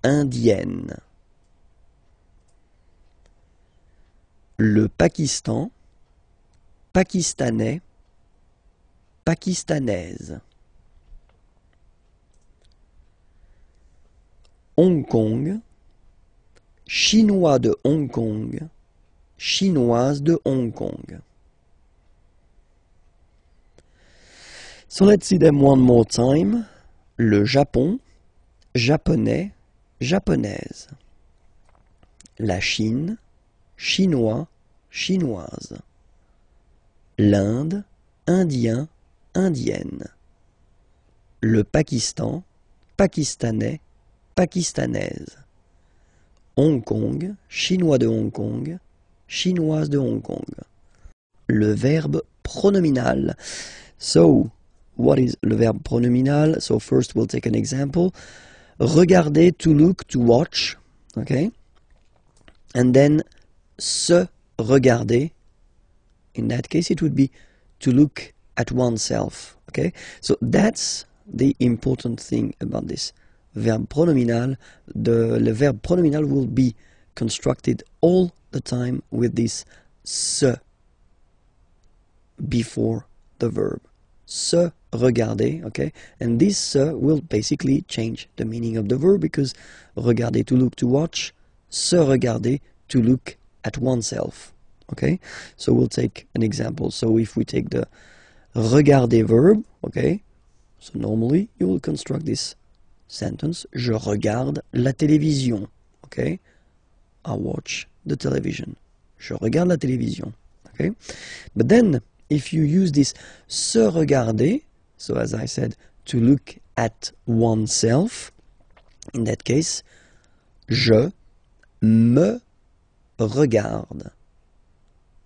indienne. Le Pakistan, pakistanais, pakistanaise. Hong Kong, chinois de Hong Kong, chinoise de Hong Kong. So let's see them one more time. Le Japon, japonais, japonaise. La Chine, chinois, chinoise. L'Inde, indien, indienne. Le Pakistan, pakistanais, pakistanaise. Hong Kong, chinois de Hong Kong, chinoise de Hong Kong. Le verbe pronominal. So, what is le verbe pronominal? So first we'll take an example. Regarder, to look, to watch. Okay? And then se regarder. In that case it would be to look at oneself. Okay? So that's the important thing about this verb pronominal. Le verbe pronominal will be constructed all the time with this se before the verb. Se regarder, okay? And this se will basically change the meaning of the verb, because regarder, to look, to watch, se regarder, to look at oneself, okay? So we'll take an example. So if we take the regarder verb, okay? So normally you will construct this sentence, je regarde la télévision, okay? I watch the television. Je regarde la télévision, okay? But then, if you use this se regarder, so as I said, to look at oneself, in that case, je me regarde.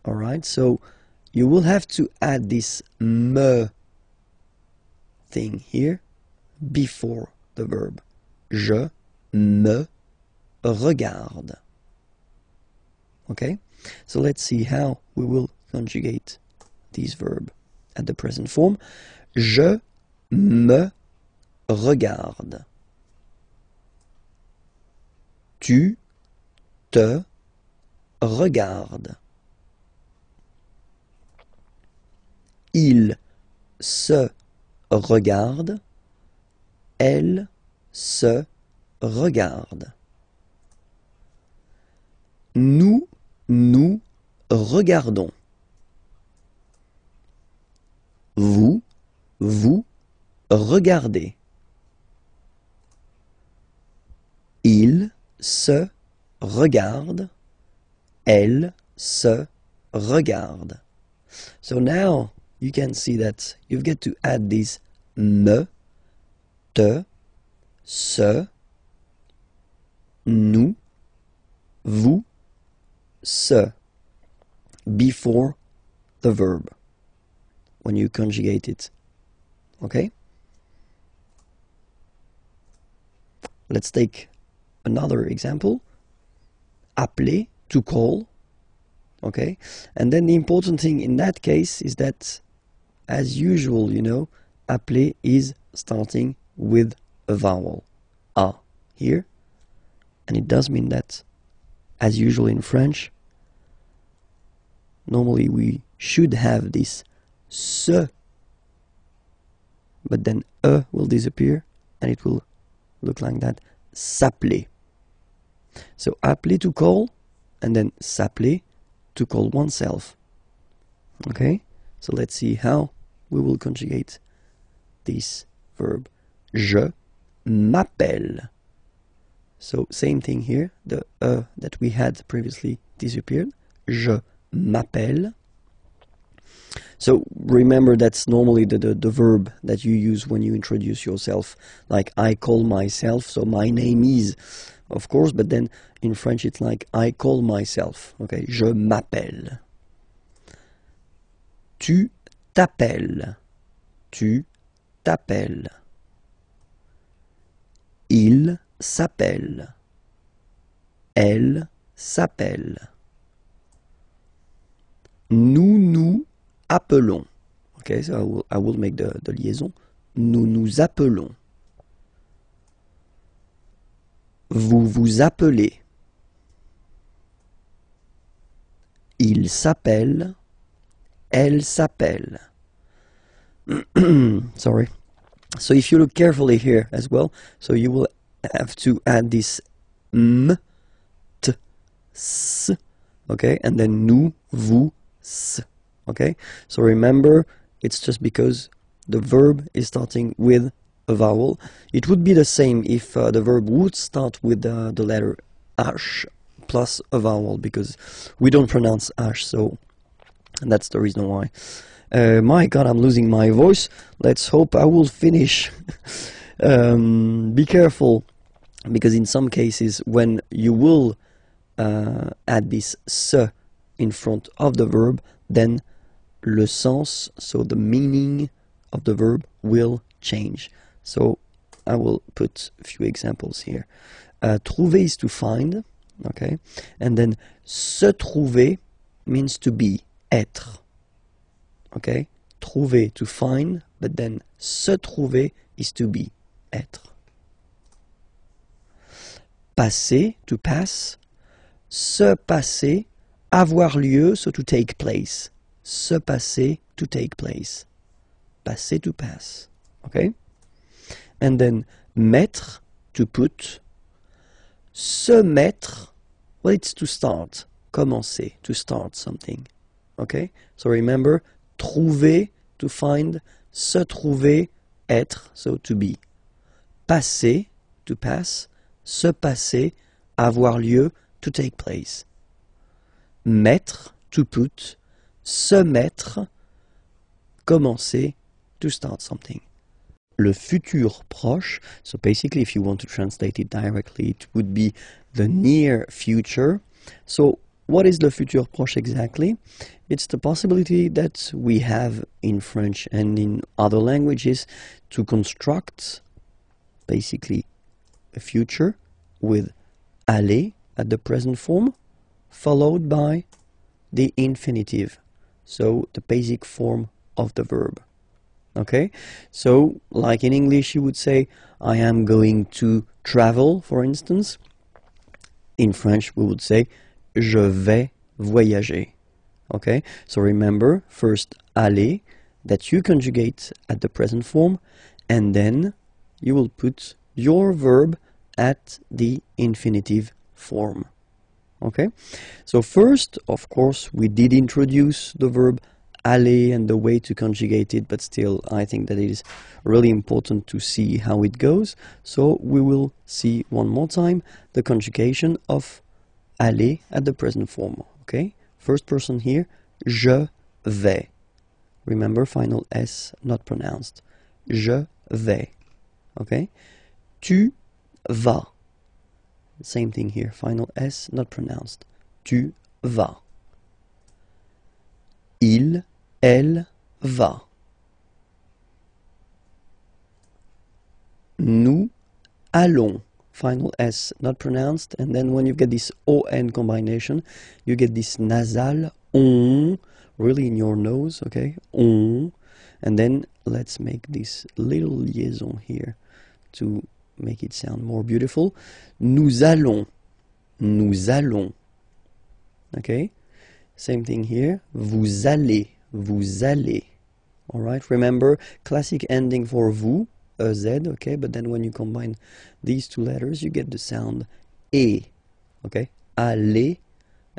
Alright, so you will have to add this me thing here before the verb. Je me regarde. Okay, so let's see how we will conjugate this verb at the present form. Je me regarde. Tu te regardes. Il se regarde. Elle se regarde. Nous nous regardons. Vous, vous regardez. Il se regarde. Elle se regarde. So now you can see that you've got to add these me, te, se, nous, vous, se before the verb when you conjugate it. Okay? Let's take another example. Appeler, to call. Okay? And then the important thing in that case is that, as usual, you know, appeler is starting with a vowel. A here. And it does mean that, as usual in French, normally we should have this se, but then e will disappear and it will look like that. S'appeler. So appeler, to call, and then s'appeler, to call oneself. Okay, so let's see how we will conjugate this verb. Je m'appelle. So same thing here, the that we had previously disappeared. Je m'appelle. So remember, that's normally the verb that you use when you introduce yourself. Like I call myself, so my name is, of course, but then in French it's like I call myself. Okay, je m'appelle. Tu t'appelles. Tu t'appelles. Il s'appelle. Elle s'appelle. Nous nous appelons. Okay, so I will make the liaison. Nous nous appelons. Vous vous appelez. Il s'appelle. Elle s'appelle. Sorry. So if you look carefully here as well, so you will have to add this m, t, s, okay, and then nous, vous, s, okay. So remember, it's just because the verb is starting with a vowel. It would be the same if the verb would start with the letter h plus a vowel, because we don't pronounce h, so that's the reason why. My God, I'm losing my voice. Let's hope I will finish. Be careful, because in some cases when you will add this se in front of the verb, then le sens, so the meaning of the verb, will change. So I will put a few examples here. Trouver is to find, okay, and then se trouver means to be, être. Okay, trouver, to find, but then se trouver is to be, être. Passer, to pass. Se passer, avoir lieu, so to take place. Se passer, to take place. Passer, to pass. Okay? And then mettre, to put. Se mettre, well, it's to start. Commencer, to start something. Okay? So remember, trouver, to find. Se trouver, être, so to be. Passer, to pass. Se passer, avoir lieu, to take place. Mettre, to put. Se mettre, commencer, to start something. Le futur proche, so basically if you want to translate it directly, it would be the near future. So what is le futur proche exactly? It's the possibility that we have in French and in other languages to construct basically a future with aller at the present form, followed by the infinitive, so the basic form of the verb. Okay, so like in English you would say I am going to travel, for instance. In French we would say je vais voyager. Okay, so remember, first aller, that you conjugate at the present form, and then you will put your verb at the infinitive form. Okay, so first, of course, we did introduce the verb aller and the way to conjugate it, but still I think that it is really important to see how it goes. So we will see one more time the conjugation of aller at the present form. Okay, first person here, je vais. Remember, final S not pronounced. Je vais. Okay, tu vas. Same thing here, final S not pronounced. Tu vas. Il, elle va. Nous allons. Final S not pronounced, and then when you get this ON combination, you get this nasal on, really in your nose, okay? On. And then let's make this little liaison here to make it sound more beautiful. Nous allons. Nous allons. Okay? Same thing here. Vous allez. Vous allez. Alright? Remember, classic ending for vous, a Z, okay? But then when you combine these two letters, you get the sound E. Okay? Aller.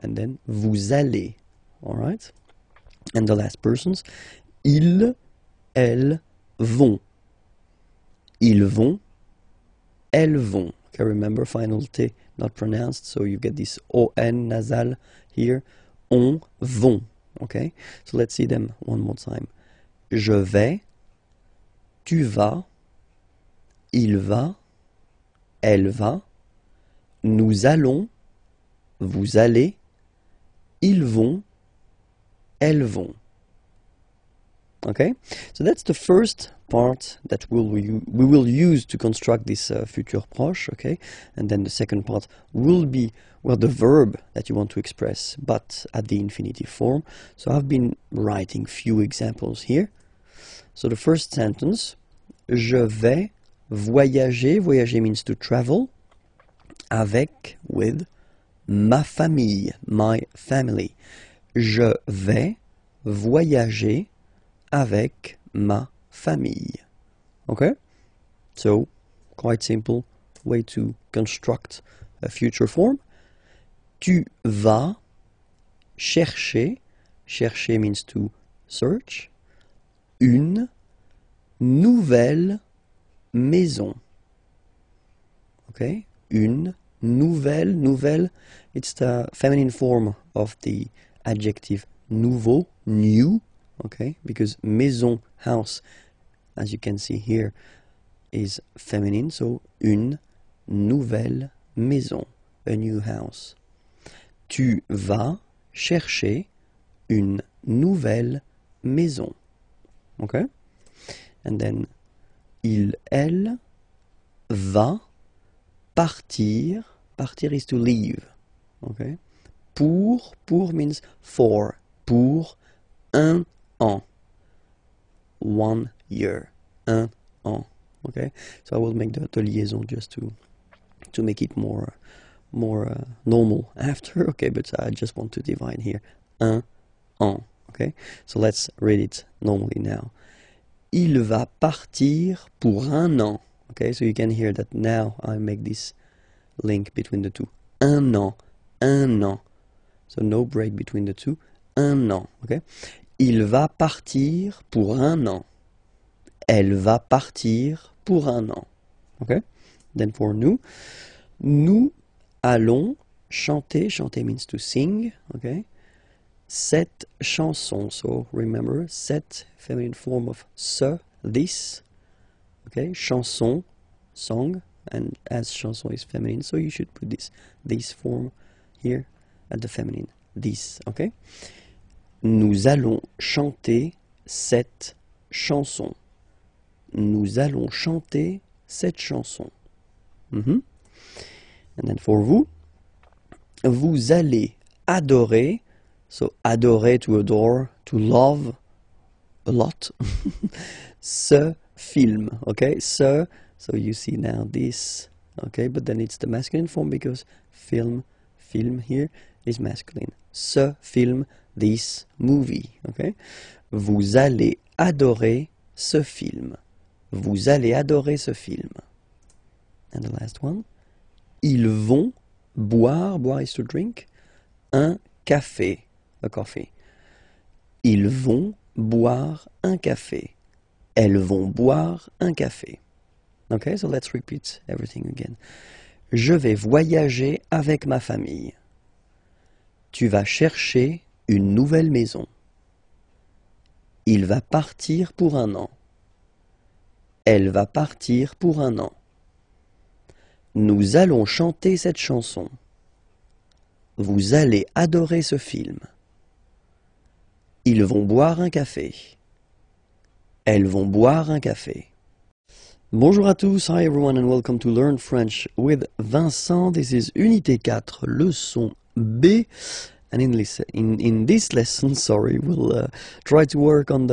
And then vous allez. Alright? And the last persons, ils, elles, vont. Ils vont, elles vont. Okay, remember, final T not pronounced, so you get this ON nasal here. On, vont. Okay, so let's see them one more time. Je vais, tu vas, il va, elle va, nous allons, vous allez, ils vont, elles vont. Okay, so that's the first part that we will use to construct this futur proche. Okay, and then the second part will be, well, the verb that you want to express, but at the infinitive form. So I've been writing few examples here. So the first sentence, je vais voyager. Voyager means to travel. Avec, with, ma famille, my family. Je vais voyager avec ma famille. Okay? So, quite simple way to construct a future form. Tu vas chercher. Chercher means to search. Une nouvelle maison. Okay? Une nouvelle. Nouvelle, it's the feminine form of the adjective nouveau, new. Okay, because maison, house, as you can see here, is feminine, so une nouvelle maison, a new house. Tu vas chercher une nouvelle maison. Okay, and then il, elle, va partir. Partir is to leave. Okay, pour means for. Pour un an. 1 year. Un an. Okay, so I will make the liaison just to make it more normal after. Okay, but I just want to divide here. Un an. Okay, so let's read it normally now. Il va partir pour un an. Okay, so you can hear that now I make this link between the two. Un an. Un an. So no break between the two. Un an. Okay. Il va partir pour un an. Elle va partir pour un an. Okay? Then for nous, nous allons chanter. Chanter means to sing. Okay? Cette chanson. So remember, cette feminine form of ce, this. Okay? Chanson, song. And as chanson is feminine, so you should put this form here at the feminine. This. Okay? Nous allons chanter cette chanson. Nous allons chanter cette chanson. And then for vous, vous allez adorer. So adorer, to adore, to love a lot. Ce film. Okay, so you see now this. Okay, but then it's the masculine form because film here is masculine. Ce film, this movie. Okay? Vous allez adorer ce film. Vous allez adorer ce film. And the last one. Ils vont boire. Boire is to drink. Un café. A coffee. Ils vont boire un café. Elles vont boire un café. Okay, so let's repeat everything again. Je vais voyager avec ma famille. Tu vas chercher une nouvelle maison. Il va partir pour un an. Elle va partir pour un an. Nous allons chanter cette chanson. Vous allez adorer ce film. Ils vont boire un café. Elles vont boire un café. Bonjour à tous, hi everyone and welcome to Learn French with Vincent. This is Unité 4, leçon B. And in this lesson, we'll try to work on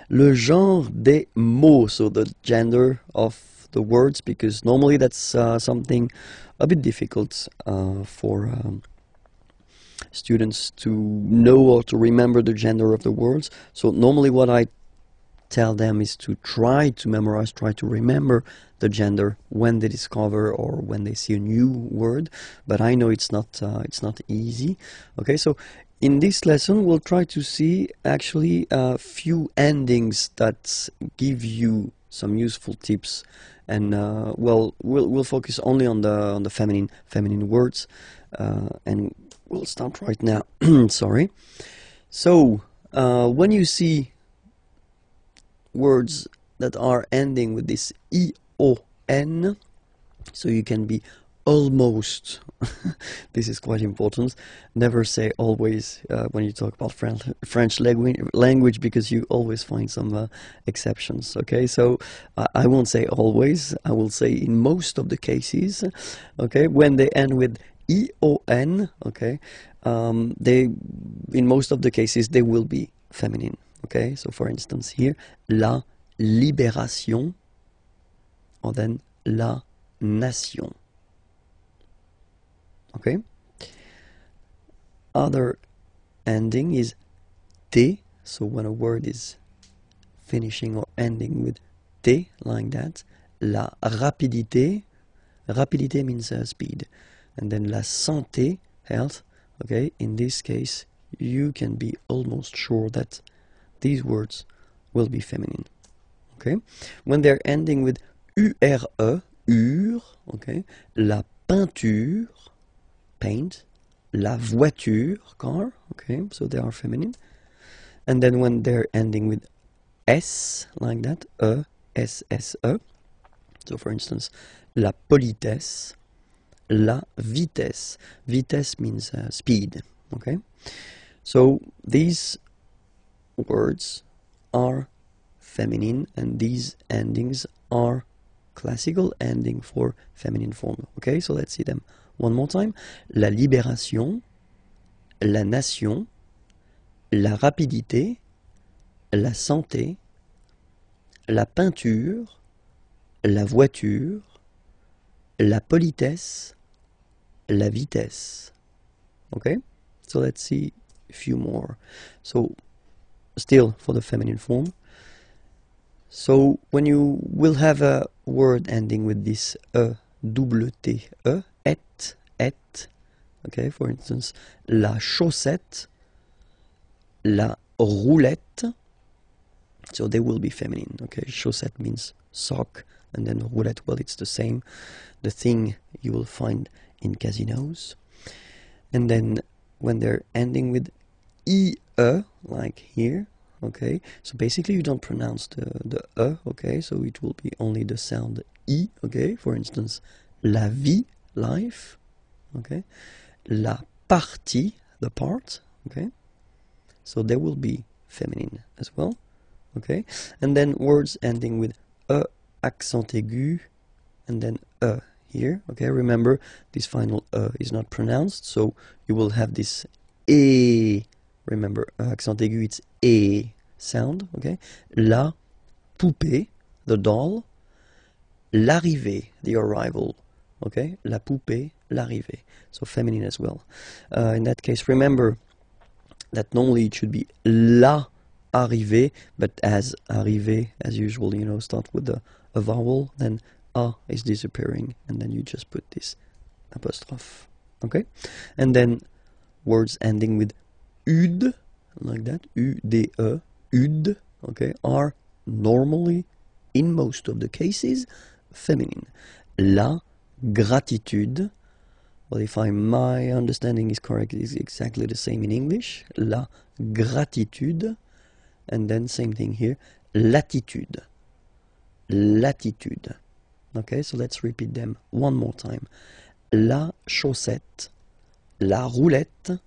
le genre des mots, so the gender of the words, because normally that's something a bit difficult for students to know or to remember the gender of the words. So normally what I tell them is to try to memorize, try to remember the gender when they discover or when they see a new word, but I know it's not easy. Okay, so in this lesson, we'll try to see actually a few endings that give you some useful tips, and well, we'll focus only on the feminine words, and we'll start right now. Sorry. So when you see words that are ending with this ion, so you can be almost. This is quite important. Never say always when you talk about French language, because you always find some exceptions. Okay, so I won't say always. I will say in most of the cases. Okay, when they end with ion, okay, in most of the cases they will be feminine. Okay, so for instance here, la libération, or then la nation. Okay. Other ending is t. So when a word is finishing or ending with t, like that, la rapidité. Rapidité means speed, and then la santé, health. Okay. In this case, you can be almost sure that these words will be feminine. Okay. When they're ending with ure, ur. Okay. La peinture. Paint, la voiture, car, okay, so they are feminine. And then when they're ending with s, like that, s, so for instance, la politesse, la vitesse. Vitesse means speed, okay? So these words are feminine, and these endings are classical ending for feminine form, okay? So let's see them one more time. La libération, la nation, la rapidité, la santé, la peinture, la voiture, la politesse, la vitesse. Okay? So let's see a few more. So still for the feminine form. So when you will have a word ending with this double T, et, okay, for instance, la chaussette, la roulette, so they will be feminine, okay? Chaussette means sock, and then roulette, well, it's the same, the thing you will find in casinos. And then when they're ending with ie, like here, okay, so basically you don't pronounce the okay, so it will be only the sound I, okay, for instance, la vie, life, okay, la partie, the part, okay, so they will be feminine as well, okay, and then words ending with accent aigu, and then here, okay, remember this final is not pronounced, so you will have this e, remember accent aigu, it's e sound, okay, la poupée, the doll, l'arrivée, the arrival, okay, la poupée, l'arrivée, so feminine as well. In that case, remember that normally it should be la arrivée, but as arrivée, as usual, you know, start with a vowel, then a is disappearing, and then you just put this apostrophe, okay? And then words ending with ud, like that, ude, ud, okay, are normally, in most of the cases, feminine. La gratitude, well, if my understanding is correct, it's exactly the same in English. La gratitude, and then same thing here, latitude. Latitude. Okay, so let's repeat them one more time. La chaussette, la roulette,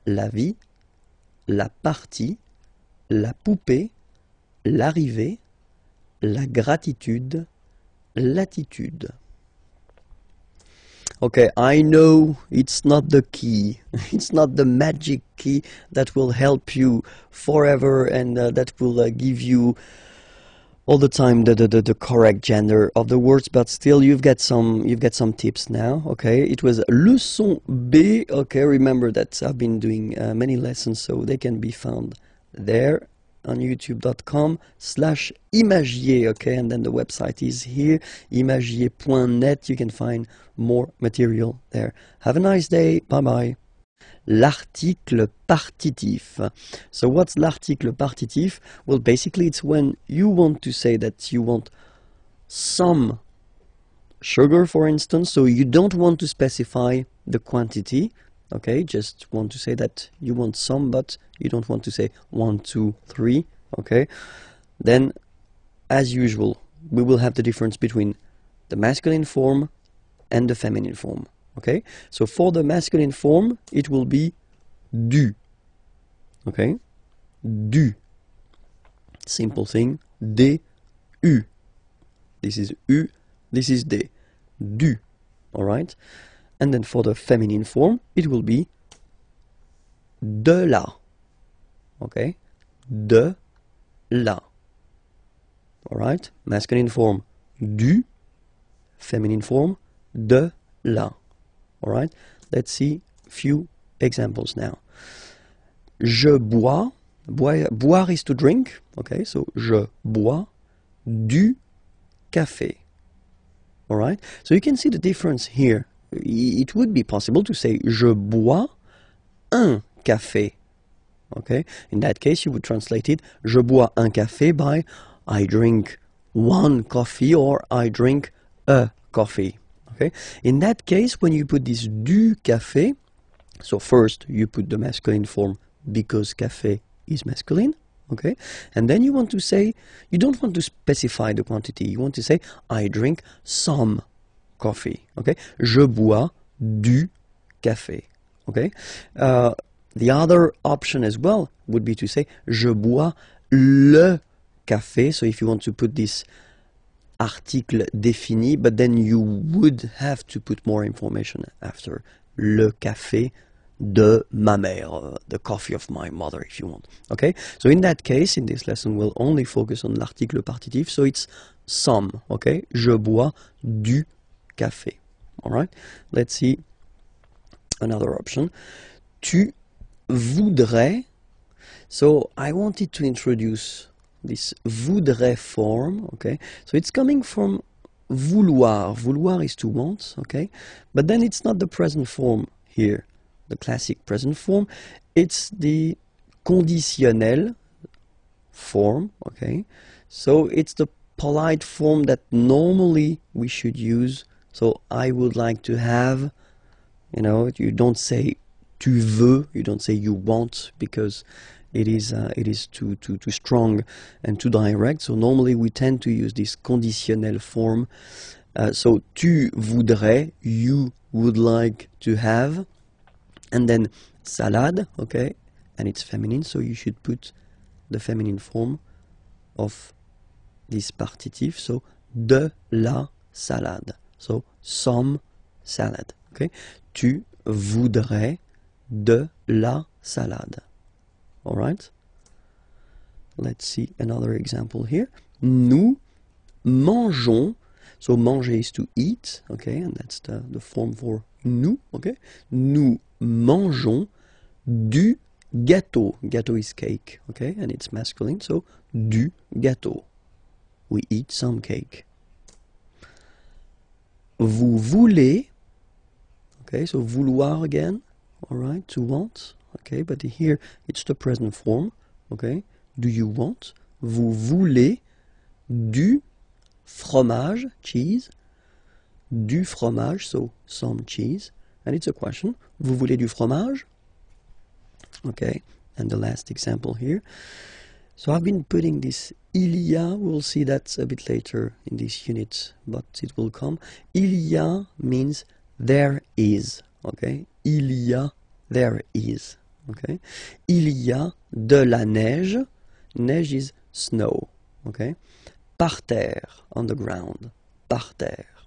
la vie, la partie, la poupée, l'arrivée, la gratitude, latitude. Okay, I know it's not the key, it's not the magic key that will help you forever and that will give you all the time the correct gender of the words, but still you've got some tips now. Okay, it was leçon B. Okay, remember that I've been doing many lessons, so they can be found there on youtube.com/imagier, okay, and then the website is here, imagier.net. You can find more material there. Have a nice day. Bye bye. L'article partitif. So what's l'article partitif? Well, basically it's when you want to say that you want some sugar, for instance, so you don't want to specify the quantity, okay, just want to say that you want some, but you don't want to say 1, 2, 3, okay, then as usual we will have the difference between the masculine form and the feminine form, okay. So for the masculine form it will be du, okay, du, simple thing, d, u, this is u, this is d, du, alright. And then for the feminine form it will be de la, okay, de la, alright. Masculine form du, feminine form de la, alright. Let's see a few examples now. Je bois, boire is to drink, okay, so je bois du café, alright. So you can see the difference here. It would be possible to say je bois un café, okay. In that case you would translate it je bois un café by I drink one coffee or I drink a coffee, okay. In that case, when you put this du café, so first you put the masculine form because café is masculine, okay, and then you want to say, you don't want to specify the quantity, you want to say I drink some coffee, okay, je bois du café, okay. The other option as well would be to say je bois le café, so if you want to put this article défini, but then you would have to put more information after, le café de ma mère, the coffee of my mother if you want, okay. So in that case, in this lesson we'll only focus on l'article partitif, so it's some, okay, je bois du café, alright. Let's see another option. Tu voudrais, so I wanted to introduce this voudrais form, okay, so it's coming from vouloir. Vouloir is to want, okay, but then it's not the present form here, the classic present form, it's the conditionnel form, okay, so it's the polite form that normally we should use. So I would like to have, you know, you don't say tu veux, you don't say you want, because it is too strong and too direct. So normally we tend to use this conditionnel form. So tu voudrais, you would like to have, and then salade, okay, and it's feminine, so you should put the feminine form of this partitif, so de la salade, so some salad, okay. Tu voudrais de la salade. All right. Let's see another example here. Nous mangeons. So manger is to eat, okay, and that's the form for nous, okay. Nous mangeons du gâteau. Gâteau is cake, okay, and it's masculine, so du gâteau. We eat some cake. Vous voulez, okay, so vouloir again, all right, to want, okay, but here it's the present form, okay. Do you want? Vous voulez du fromage, cheese, du fromage, so some cheese, and it's a question. Vous voulez du fromage? Okay, and the last example here. So I've been putting this il y a, we'll see that a bit later in this unit, but it will come. Il y a means there is, okay? Il y a, there is, okay? Il y a de la neige. Neige is snow, okay? Par terre, on the ground, par terre.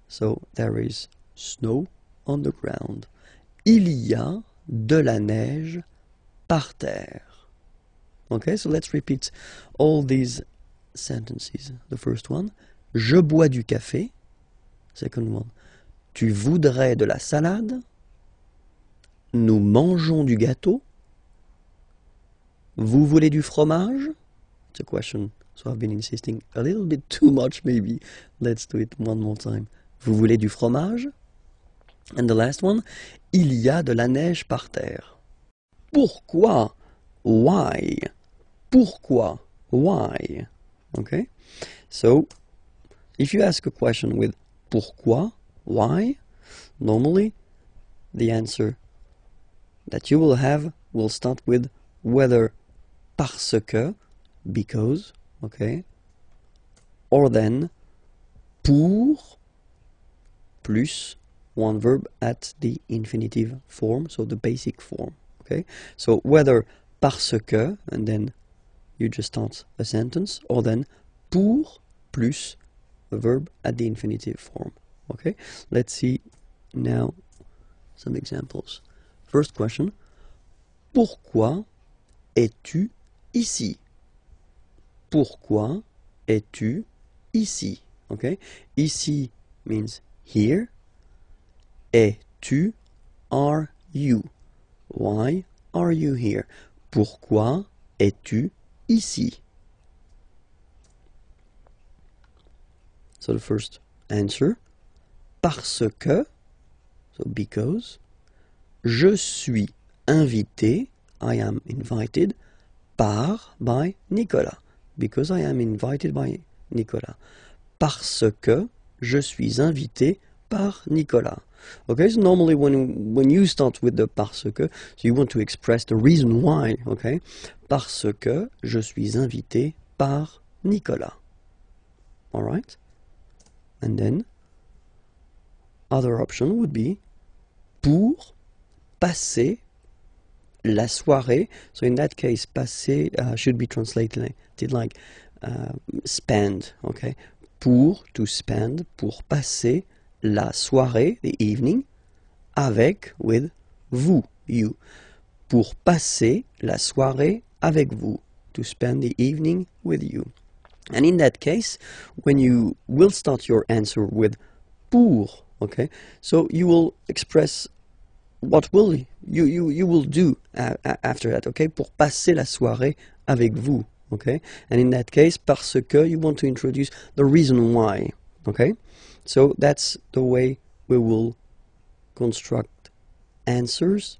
So there is snow on the ground. Il y a de la neige par terre. Okay, so let's repeat all these sentences. The first one, je bois du café. Second one, tu voudrais de la salade. Nous mangeons du gâteau. Vous voulez du fromage? It's a question, so I've been insisting a little bit too much maybe. Let's do it one more time. Vous voulez du fromage? And the last one, il y a de la neige par terre. Pourquoi? Why? Pourquoi? Why? Okay? So, if you ask a question with pourquoi, why, normally the answer that you will have will start with whether parce que, because, okay, or then pour plus one verb at the infinitive form, so the basic form, okay? So whether parce que, and then you just start a sentence, or then pour plus a verb at the infinitive form, okay? Let's see now some examples. First question, pourquoi es-tu ici? Pourquoi es-tu ici? Okay? Ici means here. Es-tu, are you. Why are you here? Pourquoi es-tu ici? So the first answer, parce que, so because, je suis invité, I am invited, by Nicolas, because I am invited by Nicolas. Parce que je suis invité par Nicolas. Okay, so normally when you start with the parce que, so you want to express the reason why, okay? Parce que je suis invité par Nicolas. Alright? And then, other option would be pour passer la soirée. So in that case, passer should be translated like spend, okay? Pour, to spend, pour passer la soirée, the evening, avec, with, vous, you. Pour passer la soirée avec vous, to spend the evening with you. And in that case, when you will start your answer with pour, okay, so you will express what will you will do after that, okay? Pour passer la soirée avec vous, okay? And in that case, parce que, you want to introduce the reason why, okay? So that's the way we will construct answers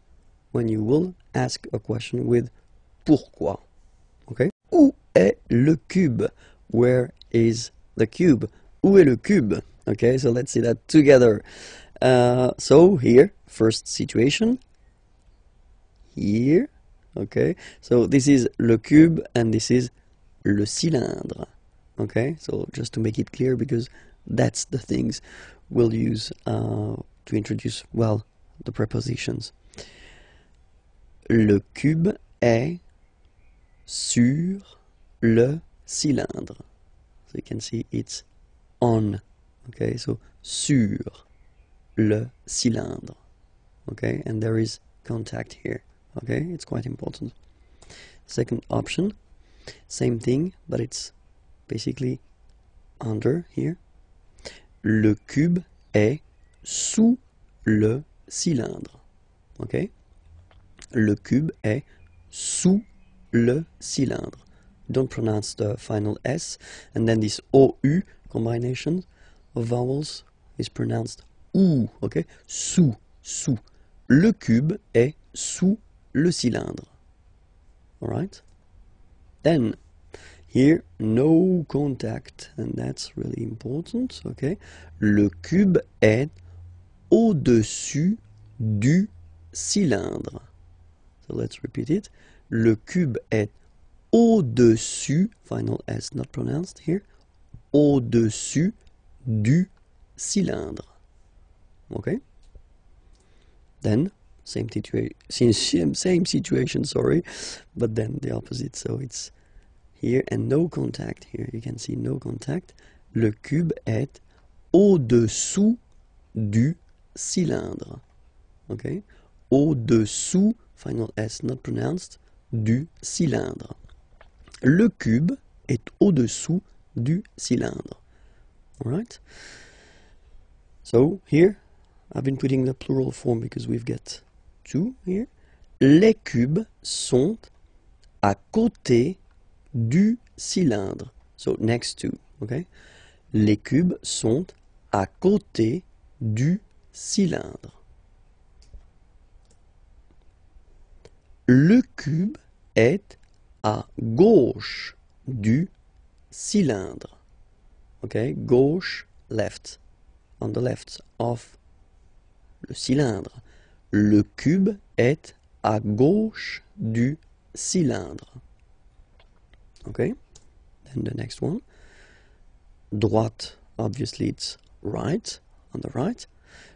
when you will ask a question with pourquoi, okay? Où est le cube? Where is the cube? Où est le cube? Okay, so let's see that together. So here, first situation, here, okay, so this is le cube and this is le cylindre, okay, so just to make it clear, because that's the things we'll use to introduce, well, the prepositions. Le cube est sur le cylindre. So you can see it's on, okay, so sur le cylindre, okay, and there is contact here, okay, it's quite important. Second option, same thing, but it's basically under here. Le cube est sous le cylindre, okay, le cube est sous le cylindre. Don't pronounce the final S, and then this OU combination of vowels is pronounced OU, okay? Sous, sous. Le cube est sous le cylindre. Alright? Then, here, no contact, and that's really important, okay? Le cube est au-dessus du cylindre. So let's repeat it. Le cube est au-dessus, final S not pronounced here, au-dessus du cylindre. Okay? Then, same situation, sorry, but then the opposite, so it's here and no contact here. You can see no contact. Le cube est au-dessous du cylindre. Okay? Au-dessous, final S not pronounced, du cylindre. Le cube est au-dessous du cylindre. Alright? So here, I've been putting the plural form because we've got two here. Les cubes sont à côté du cylindre. So next to, okay? Les cubes sont à côté du cylindre. Le cube est à gauche du cylindre. Okay, gauche, left. On the left of le cylindre. Le cube est à gauche du cylindre. Okay, then the next one. Droite, obviously it's right, on the right.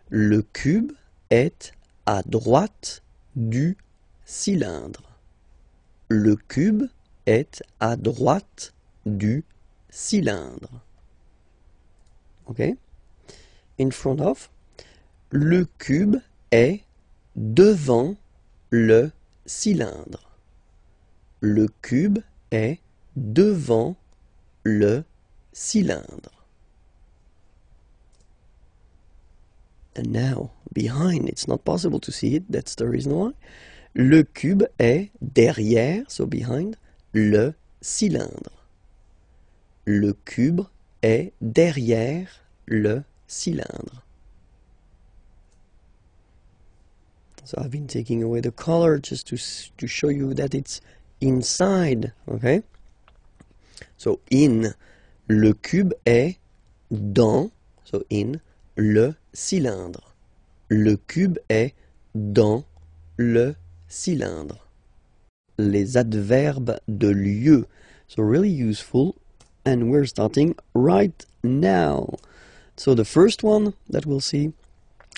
Le cube est à droite du cylindre. Le cube est à droite du cylindre. Okay? In front of. Le cube est devant le cylindre. Le cube est devant le cylindre. And now, behind, it's not possible to see it, that's the reason why. Le cube est derrière, so behind, le cylindre. Le cube est derrière le cylindre. So I've been taking away the color just to show you that it's inside, okay? So in, le cube est dans, so in, le cylindre. Le cube est dans le cylindre. Les adverbes de lieu. So really useful. And we're starting right now. So the first one that we'll see.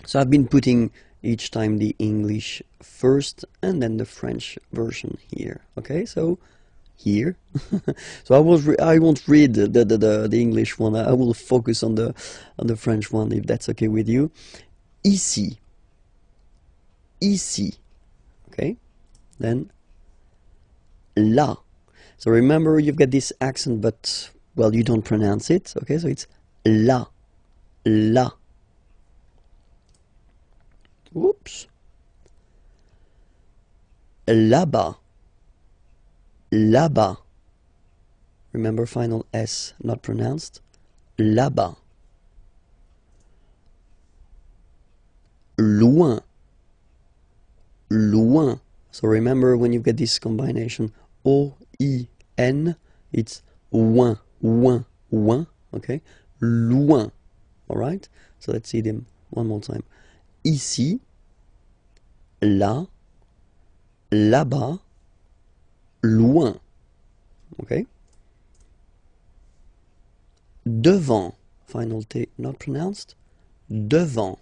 So I've been putting each time the English first and then the French version here. Okay, so here. So I won't read the English one. I will focus on the French one if that's okay with you. Ici. Ici. Okay. Then là. So remember you've got this accent, but well you don't pronounce it. Okay, so it's là. Là. Whoops. Là-bas. Là-bas. Remember final S not pronounced. Là-bas. Loin. Loin. So remember when you get this combination O-I-N, it's ouin, ouin, ouin, okay? Loin. Alright? So let's see them one more time. Ici, là, là-bas, loin. Okay? Devant, final T not pronounced. Devant.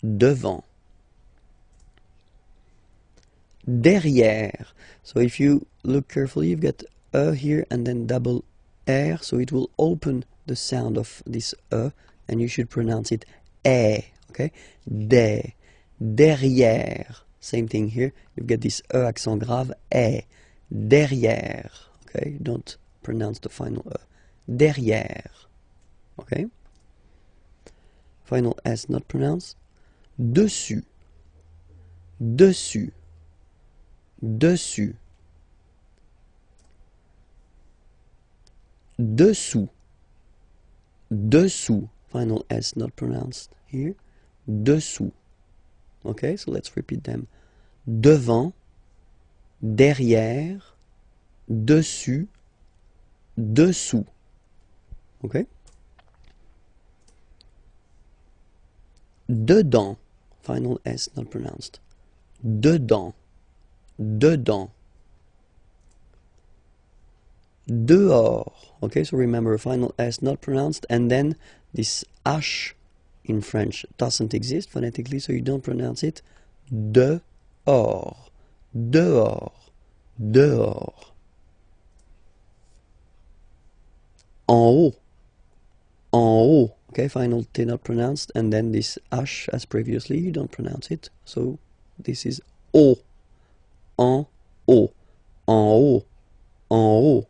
Devant. Derrière. So if you look carefully, you've got E here and then double R, so it will open the sound of this E, and you should pronounce it E, okay? Derrière. Same thing here. You've got this E accent grave, E. Derrière, okay? Don't pronounce the final E. Derrière, okay? Final S not pronounced. Dessus. Dessus. Dessus. Dessous. Dessous. Final S not pronounced here. Dessous. Okay, so let's repeat them. Devant, derrière, dessus, dessous. Okay? Dedans. Final S not pronounced. Dedans. Dedans. Dehors. Okay, so remember final S not pronounced, and then this H in French doesn't exist phonetically, so you don't pronounce it. Dehors. Dehors. Dehors. En haut. En haut. Okay, final T not pronounced, and then this H as previously, you don't pronounce it, so this is haut. En haut. En haut. En haut.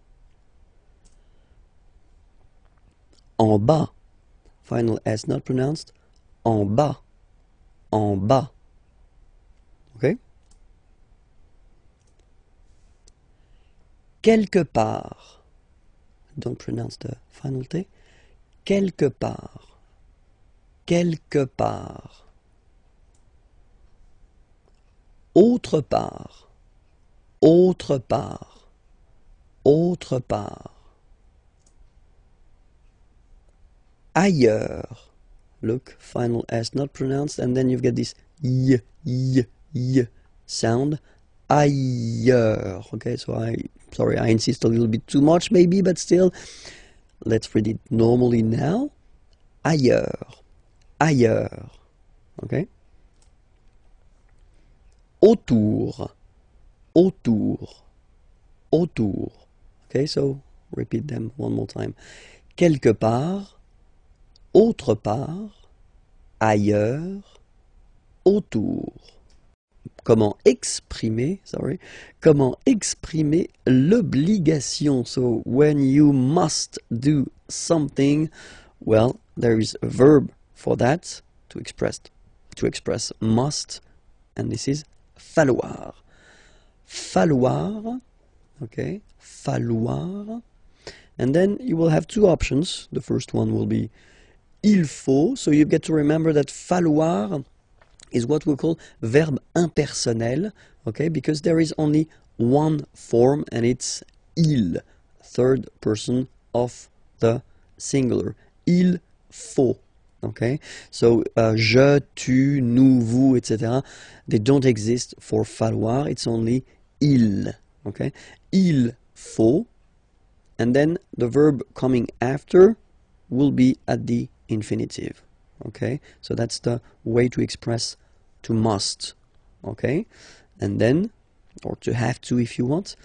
En bas. Final S not pronounced. En bas. En bas. Okay? Quelque part. Don't pronounce the final T. Quelque part. Quelque part. autre part, autre part, autre part. Ailleurs. Look, final S not pronounced, and then you've got this y sound. Ailleurs. Okay, so I insist a little bit too much maybe, but still, let's read it normally now. Ailleurs, ailleurs. Okay. Autour, autour, autour. Okay, so repeat them one more time. Quelque part, autre part, ailleurs, autour. Comment exprimer l'obligation. So when you must do something, well, there is a verb for that to express must, and this is falloir. Falloir, okay, falloir. And then you will have two options. The first one will be il faut. So you get to remember that falloir is what we call verb impersonnel, okay, because there is only one form and it's il, third person of the singular. Il faut, okay. So je, tu, nous, vous, etc. They don't exist for falloir. It's only il, okay. Il faut, and then the verb coming after will be at the infinitive. Okay, so that's the way to express to must. Okay, and then, or to have to if you want,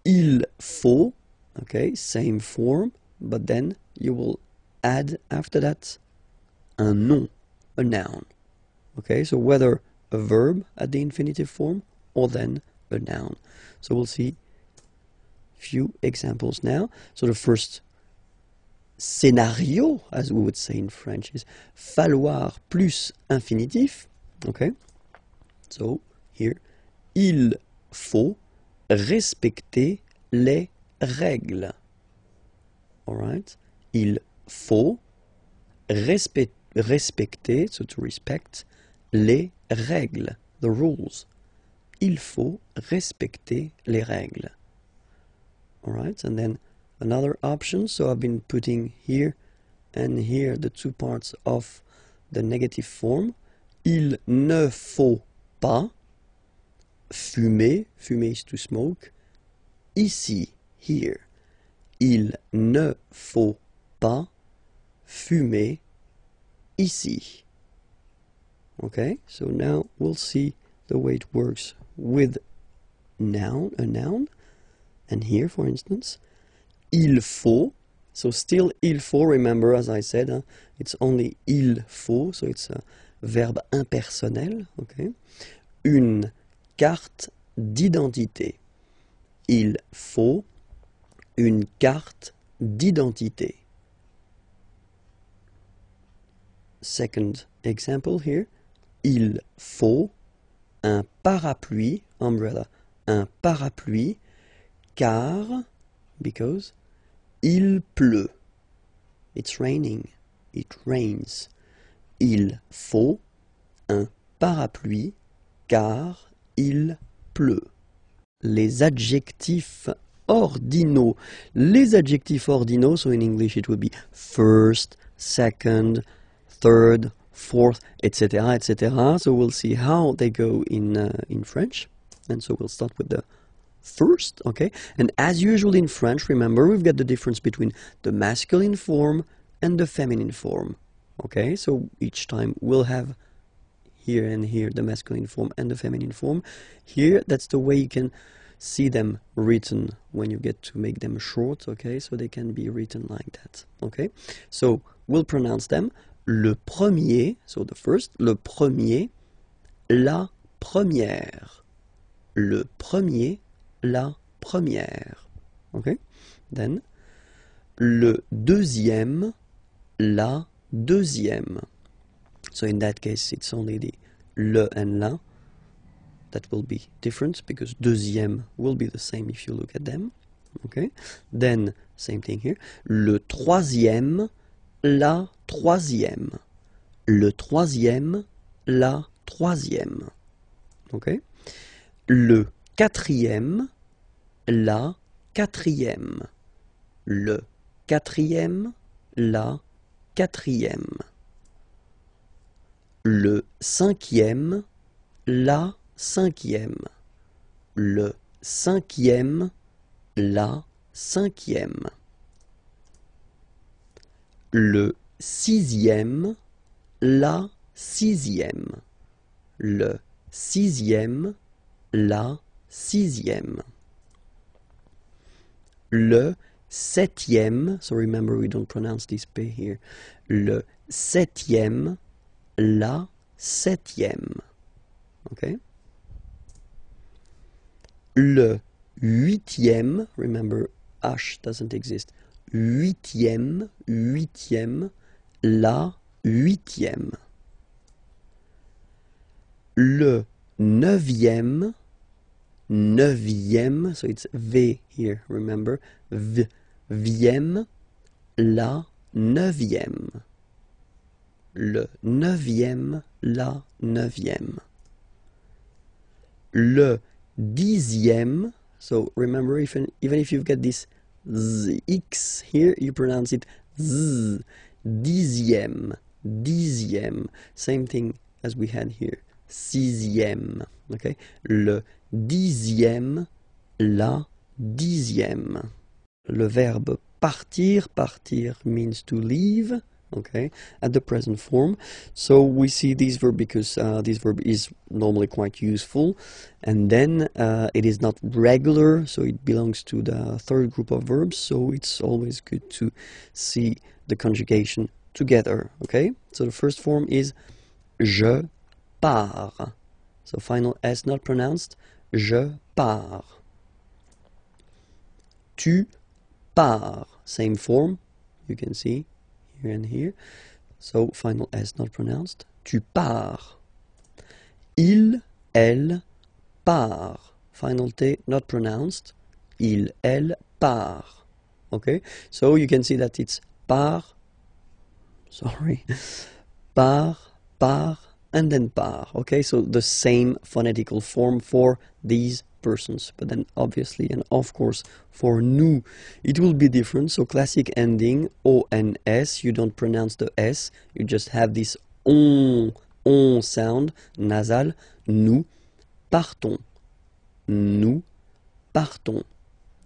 il faut. Okay, same form, but then you will add after that un nom, a noun. Okay, so whether a verb at the infinitive form or then a noun. So we'll see few examples now. So the first scénario, as we would say in French, is falloir plus infinitif. Okay, so here, il faut respecter les règles. All right, il faut respecter, so to respect, les règles, the rules. Il faut respecter les règles. All right, and then another option, so I've been putting here and here the two parts of the negative form. Il ne faut pas fumer, fumer is to smoke, ici, here. Il ne faut pas fumer ici. Okay, so now we'll see the way it works with noun, a noun. And here, for instance, il faut, so still il faut, remember, as I said, it's only il faut, so it's a verbe impersonnel, okay? Une carte d'identité. Il faut une carte d'identité. Second example here, il faut un parapluie, umbrella, un parapluie, car, because, il pleut. It's raining. It rains. Il faut un parapluie, car il pleut. Les adjectifs ordinaux. Les adjectifs ordinaux, so in English it would be first, second, third, fourth, etc., etc. So we'll see how they go in French. And so we'll start with the first, okay? And as usual in French, remember, we've got the difference between the masculine form and the feminine form, okay? So each time we'll have here and here the masculine form and the feminine form. Here, that's the way you can see them written when you get to make them short, okay? So they can be written like that, okay? So we'll pronounce them. Le premier, so the first, le premier, la première. Le premier, la première. Okay? Then, le deuxième, la deuxième. So in that case, it's only the le and la that will be different, because deuxième will be the same if you look at them. Okay? Then, same thing here. Le troisième, la troisième. Le troisième, la troisième. Okay? le quatrième, la quatrième. Le quatrième, la quatrième. Le cinquième, la cinquième. Le cinquième, la cinquième. Le sixième, la sixième. Le sixième, la sixième. Le septième, so remember we don't pronounce this P here. Le septième, la septième. Okay? Le huitième, remember H doesn't exist. Huitième, huitième, la huitième. Le neuvième, neuvième, so it's V here, remember, vième, la neuvième. Le neuvième, la neuvième. Le dixième, so remember, even if you've got this X here, you pronounce it Z. Dixième, dixième, same thing as we had here. Sixième, okay? Le dixième, la dixième. Le verbe partir, partir means to leave, okay, at the present form. So we see this verb because this verb is normally quite useful, and then it is not regular, so it belongs to the third group of verbs, so it's always good to see the conjugation together, okay? So the first form is je pars. So final S not pronounced. Je pars. Tu pars. Same form. You can see here and here. So final S not pronounced. Tu pars. Il, elle, part. Final T not pronounced. Il, elle, part. Okay? So you can see that it's part. Sorry. Part, part, and then part. Okay, so the same phonetical form for these persons, but then obviously and of course for nous it will be different. So classic ending ONS, you don't pronounce the S, you just have this on sound nasal. Nous partons. Nous partons.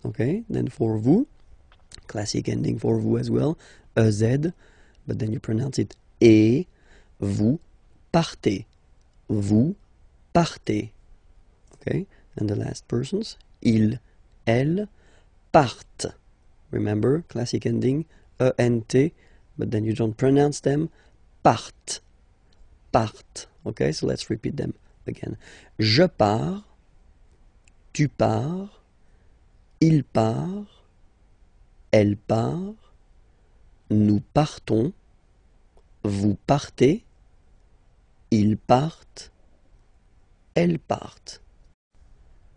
Okay, then for vous, classic ending for vous as well, EZ, but then you pronounce it E. Vous partez. Vous partez. Okay? And the last persons, il, elle, partent. Remember, classic ending, ENT, but then you don't pronounce them. Partent. Partent. Okay? So let's repeat them again. Je pars. Tu pars. Il part. Elle part. Nous partons. Vous partez. Ils partent, elles partent.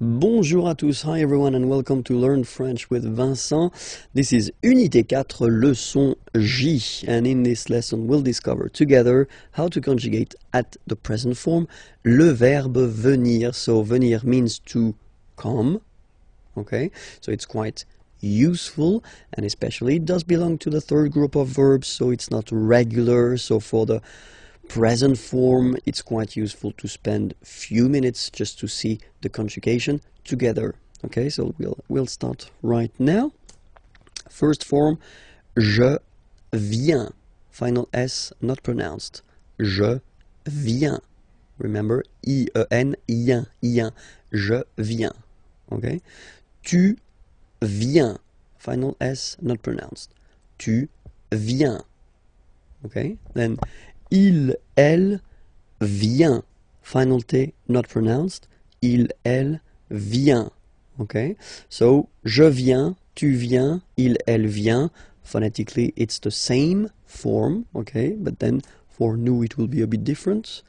Bonjour à tous, hi everyone and welcome to Learn French with Vincent. This is Unité 4, leçon J, and in this lesson we'll discover together how to conjugate at the present form le verbe venir. So venir means to come, okay, so it's quite useful, and especially it does belong to the third group of verbs, so it's not regular. So for the present form, it's quite useful to spend a few minutes just to see the conjugation together. Okay, so we'll start right now. First form, je viens. Final S not pronounced. Je viens. Remember, I-E-N, ien, ien. Je viens. Okay. Tu viens. Final S not pronounced. Tu viens. Okay. Then il, elle, vient. Final T not pronounced. Il, elle, vient. Okay? So, je viens, tu viens, il, elle vient. Phonetically, it's the same form. Okay? But then, for nous, it will be a bit different.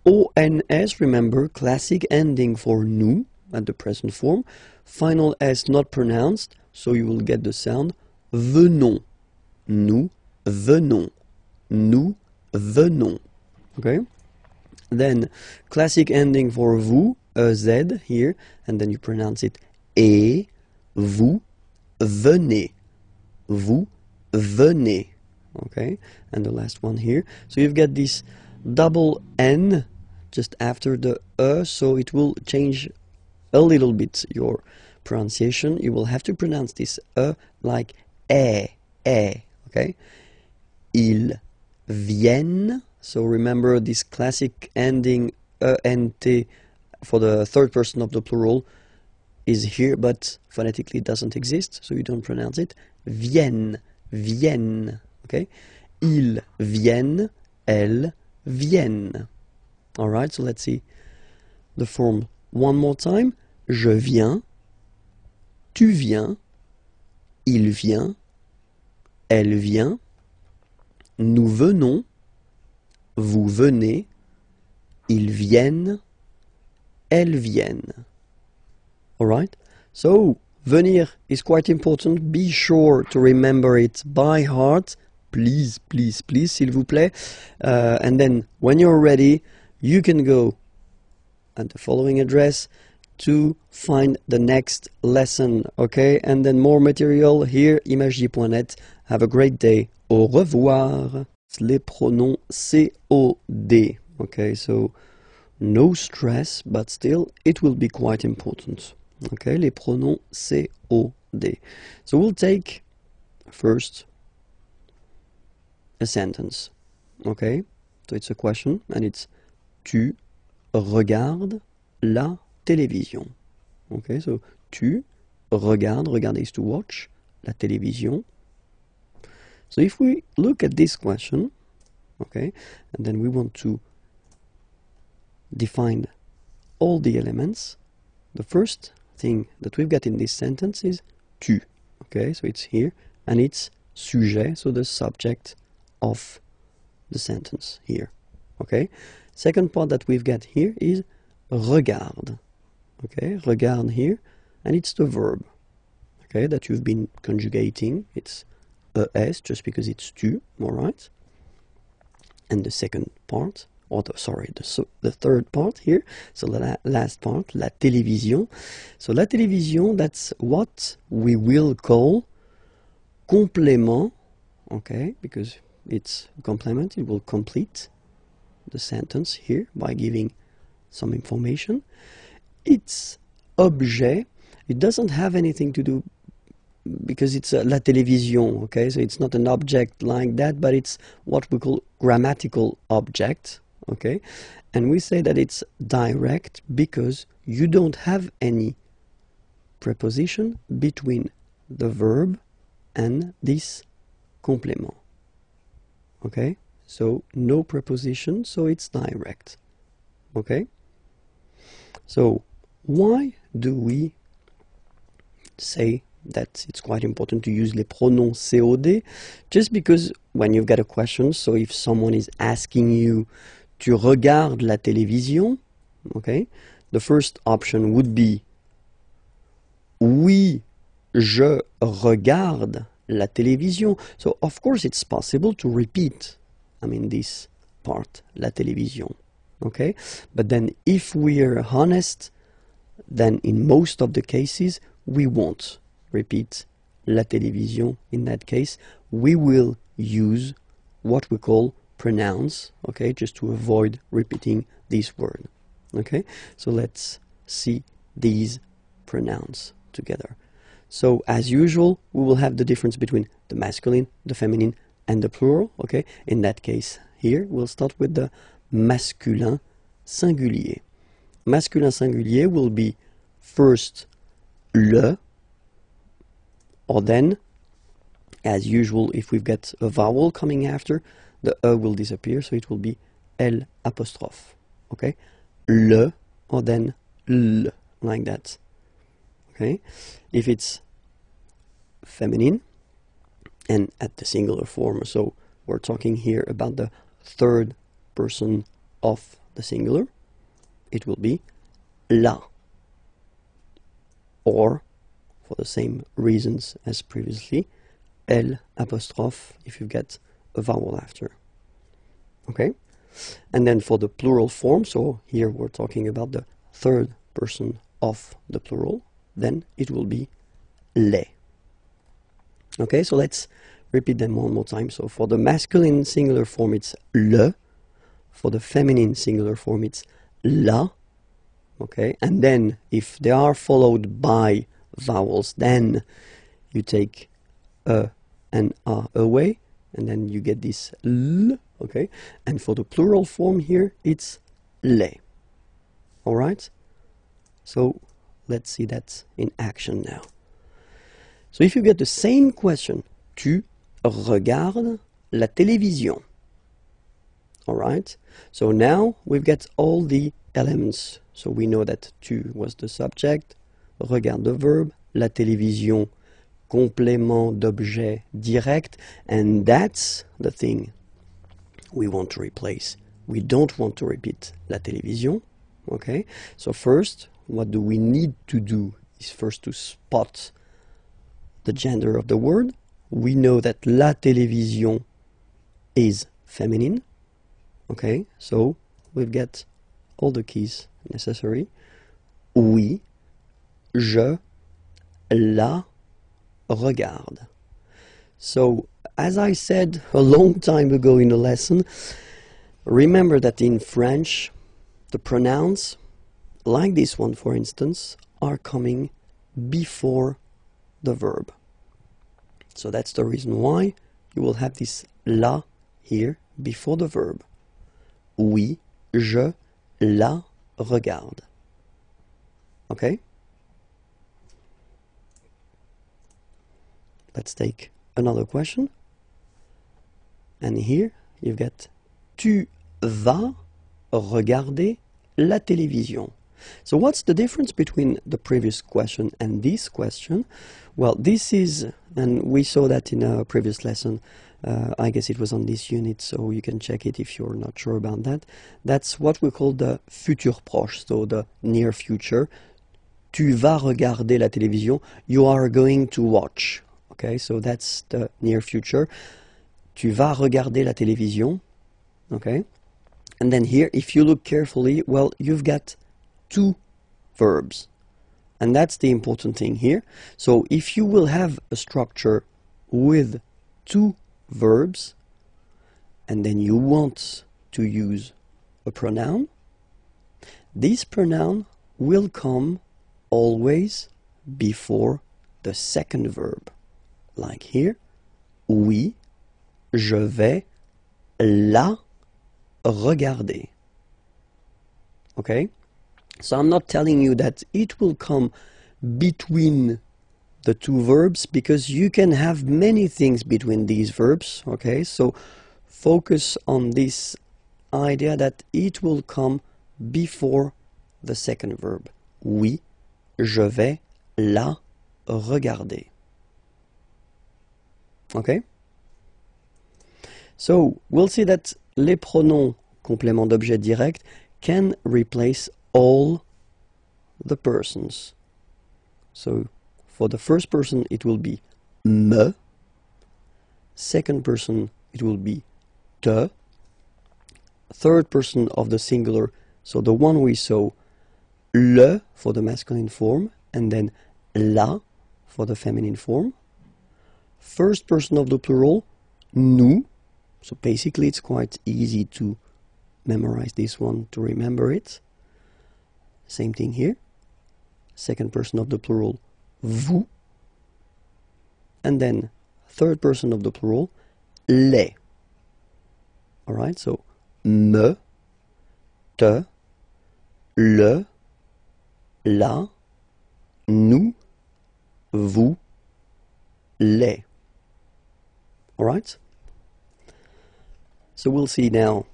ONS, remember, classic ending for nous at the present form. Final S not pronounced. So, you will get the sound venons. Nous venons. Nous venons. Okay? Then, classic ending for vous, EZ here, and then you pronounce it et, vous venez. Vous venez. Okay, and the last one here. So you've got this double N just after the so it will change a little bit your pronunciation. You will have to pronounce this like okay? Ils viennent. So remember this classic ending ENT for the third person of the plural is here, but phonetically it doesn't exist, so you don't pronounce it. Viennent, viennent, okay? Ils viennent, elles viennent. Alright, so let's see the form one more time. Je viens, tu viens, il vient, elle vient, nous venons, vous venez, ils viennent, elles viennent. Alright? So, venir is quite important. Be sure to remember it by heart. Please, please, please, s'il vous plaît. And then, when you're ready, you can go at the following address to find the next lesson, okay? And then more material here, IMAGIERS.net. Have a great day. Au revoir. Les pronoms COD, okay? So, no stress, but still, it will be quite important. Okay, les pronoms COD. So we'll take first a sentence. Okay, so it's a question, and it's tu regardes la télévision. Okay, so tu regardes, regarder is to watch, la télévision. So if we look at this question, okay, and then we want to define all the elements, the first thing that we've got in this sentence is tu. Okay, so it's here, and it's sujet, so the subject of the sentence here. Okay, second part that we've got here is regarde. Okay, regarde here, and it's the verb. Okay, that you've been conjugating. It's es just because it's tu. All right. And the second part, or the third part here, so the last part, la télévision. So la télévision, that's what we will call complément, okay, because it's complement, it will complete the sentence here by giving some information. It's objet, it doesn't have anything to do because it's la télévision, okay, so it's not an object like that, but it's what we call grammatical object. Okay, and we say that it's direct because you don't have any preposition between the verb and this complément. Okay, so no preposition, so it's direct. Okay, so why do we say that it's quite important to use les pronoms COD? Just because when you've got a question, so if someone is asking you tu regardes la télévision, okay, the first option would be oui, je regarde la télévision. So of course it's possible to repeat, this part, la télévision, okay? But then if we are honest, then in most of the cases we won't repeat la télévision. In that case, we will use what we call pronounce, okay, just to avoid repeating this word. Okay, so let's see these pronouns together. So as usual, we will have the difference between the masculine, the feminine, and the plural. Okay, in that case here we'll start with the masculin singulier. Masculin singulier will be first le, or then, as usual, if we've got a vowel coming after, the E will disappear, so it will be L apostrophe. Okay, le, or then L, like that. Okay, if it's feminine and at the singular form, so we're talking here about the third person of the singular, it will be la, or for the same reasons as previously, L apostrophe if you get a vowel after. Okay, and then for the plural form, so here we're talking about the third person of the plural, then it will be les. Okay, so let's repeat them one more time. So for the masculine singular form, it's le. For the feminine singular form, it's la. Okay, and then if they are followed by vowels, then you take a and a away, and then you get this l. Okay, and for the plural form here, it's les. All right, so let's see that in action now. So if you get the same question, tu regardes la télévision. All right, so now we've got all the elements. So we know that tu was the subject, regarde the verb, la télévision, complément d'objet direct, and that's the thing we want to replace. We don't want to repeat la télévision. Okay, so first, what do we need to do is first to spot the gender of the word. We know that la télévision is feminine. Okay, so we've got all the keys necessary. Oui, je la regarde. So, as I said a long time ago in a lesson, remember that in French, the pronouns, like this one for instance, are coming before the verb. So that's the reason why you will have this la here before the verb. Oui, je la regarde. Okay? Let's take another question. And here you've got tu vas regarder la télévision. So what's the difference between the previous question and this question? Well, this is, and we saw that in a previous lesson, I guess it was on this unit, so you can check it if you're not sure about that. That's what we call the futur proche, so the near future. Tu vas regarder la télévision, you are going to watch. Okay, so that's the near future. Tu vas regarder la télévision. Okay, and then here, if you look carefully, well, you've got two verbs. And that's the important thing here. So if you will have a structure with two verbs, and then you want to use a pronoun, this pronoun will come always before the second verb. Like here, oui, je vais la regarder. Okay? So I'm not telling you that it will come between the two verbs, because you can have many things between these verbs. Okay, so focus on this idea that it will come before the second verb. Oui, je vais la regarder. Okay? So we'll see that les pronoms complément d'objet direct can replace all the persons. So for the first person it will be me, second person it will be te, third person of the singular, so the one we saw, le for the masculine form, and then la for the feminine form. First person of the plural, nous, so basically it's quite easy to memorize this one, to remember it. Same thing here. Second person of the plural, vous. And then third person of the plural, les. Alright, so me, te, le, la, nous, vous, les. Alright? So we'll see now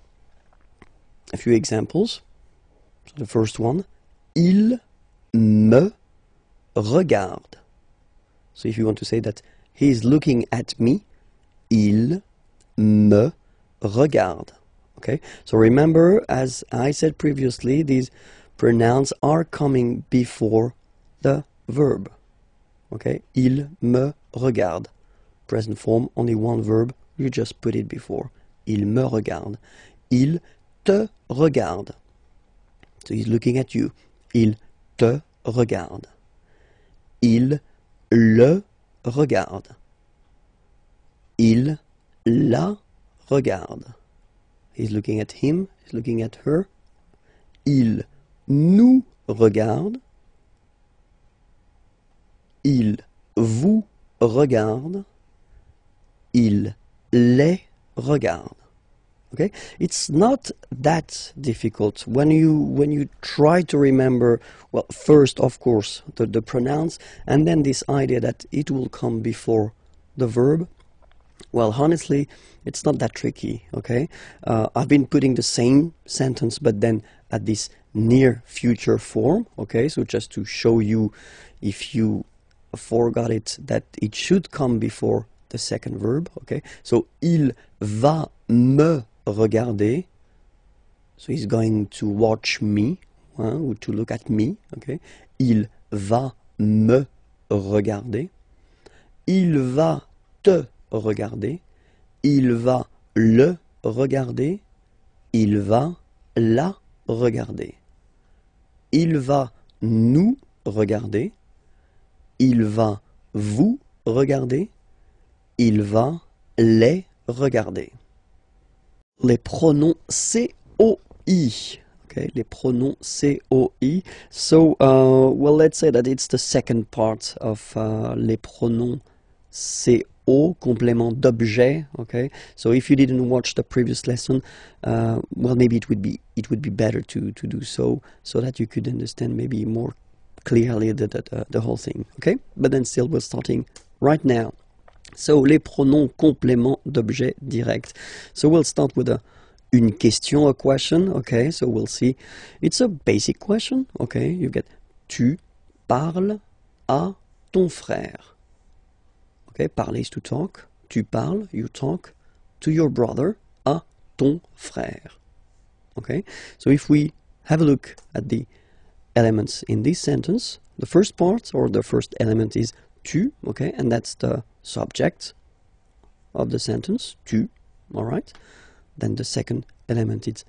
a few examples. So the first one, il me regarde. So if you want to say that he is looking at me, il me regarde. Okay, so remember, as I said previously, these pronouns are coming before the verb. Okay, il me regarde. Present form, only one verb, you just put it before. Il me regarde. Il te regarde. So he's looking at you. Il te regarde. Il le regarde. Il la regarde. He's looking at him, he's looking at her. Il nous regarde. Il vous regarde. Il les regarde. Okay, it's not that difficult when you try to remember. Well, first, of course, the pronouns, and then this idea that it will come before the verb. Well, honestly, it's not that tricky. Okay, I've been putting the same sentence, but then at this near future form. Okay, so just to show you, if you forgot it, that it should come before the second verb. Okay, so il va me regarder, so he's going to watch me, or to look at me. Okay, il va me regarder. Il va te regarder. Il va le regarder. Il va la regarder. Il va nous regarder. Il va vous regarder. Il va les regarder. Les pronoms COI. Okay, les pronoms COI. So, well, let's say that it's the second part of les pronoms CO, complément d'objet. Okay, so if you didn't watch the previous lesson, well, maybe it would be better to do so that you could understand maybe more clearly the whole thing. Okay, but then still we're starting right now. So, les pronoms complément d'objet direct. So, we'll start with une question, a question. Okay, so we'll see. It's a basic question. Okay, you get tu parles à ton frère. Okay, parler is to talk. Tu parles, you talk to your brother, à ton frère. Okay, so if we have a look at the elements in this sentence, the first part or the first element is tu, okay, and that's the subject of the sentence, tu, all right. Then the second element is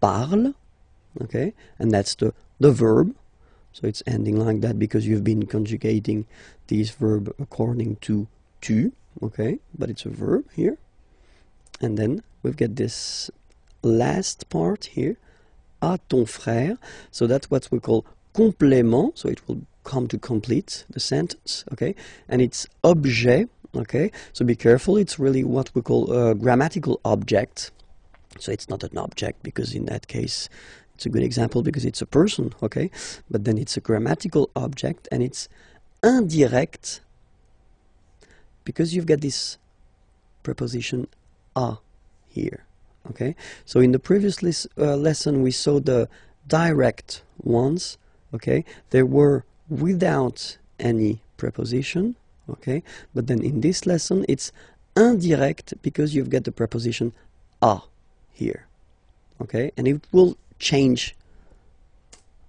parle, okay, and that's the verb. So it's ending like that because you've been conjugating this verb according to tu, okay, but it's a verb here. And then we've got this last part here, à ton frère. So that's what we call complément, so it will come to complete the sentence, okay, and it's objet, okay, so be careful, it's really what we call a grammatical object. So it's not an object, because in that case it's a good example because it's a person, okay, but then it's a grammatical object, and it's indirect because you've got this preposition à here, okay. So in the previous lesson we saw the direct ones, okay, they were without any preposition, okay, but then in this lesson it's indirect because you've got the preposition à here, okay, and it will change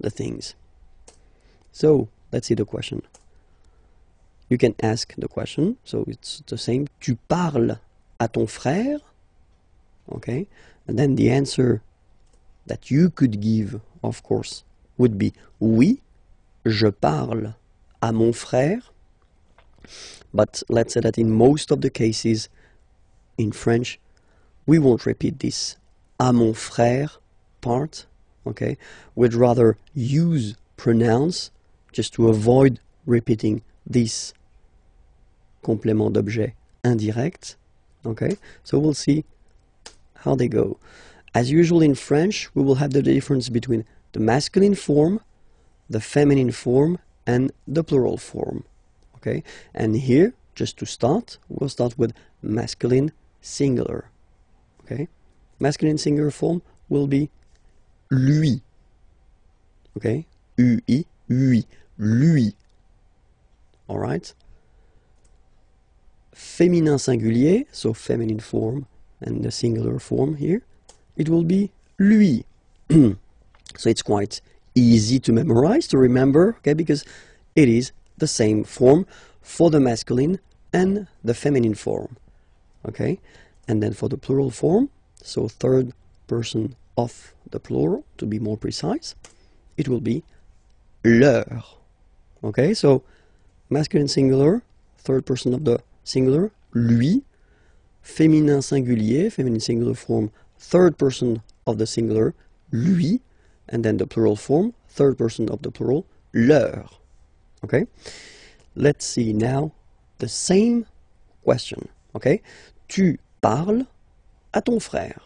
the things. So let's see the question. You can ask the question, so it's the same. Tu parles à ton frère, okay, and then the answer that you could give, of course, would be oui, je parle à mon frère. But let's say that in most of the cases in French, we won't repeat this à mon frère part, okay? We'd rather use pronouns just to avoid repeating this complément d'objet indirect, okay? So we'll see how they go. As usual in French, we will have the difference between the masculine form, the feminine form, and the plural form, okay? And here, just to start, we'll start with masculine singular, okay? Masculine singular form will be lui, okay? UI, lui, lui, all right? Féminin singulier, so feminine form and the singular form here, it will be lui. So it's quite easy to memorize, to remember, okay, because it is the same form for the masculine and the feminine form, okay? And then for the plural form, so third person of the plural, to be more precise, it will be leur. Okay, so masculine singular, third person of the singular, lui. Féminin singulier, feminine singular form, third person of the singular, lui. And then the plural form, third person of the plural, leur. Okay, let's see now the same question. Okay, tu parles à ton frère.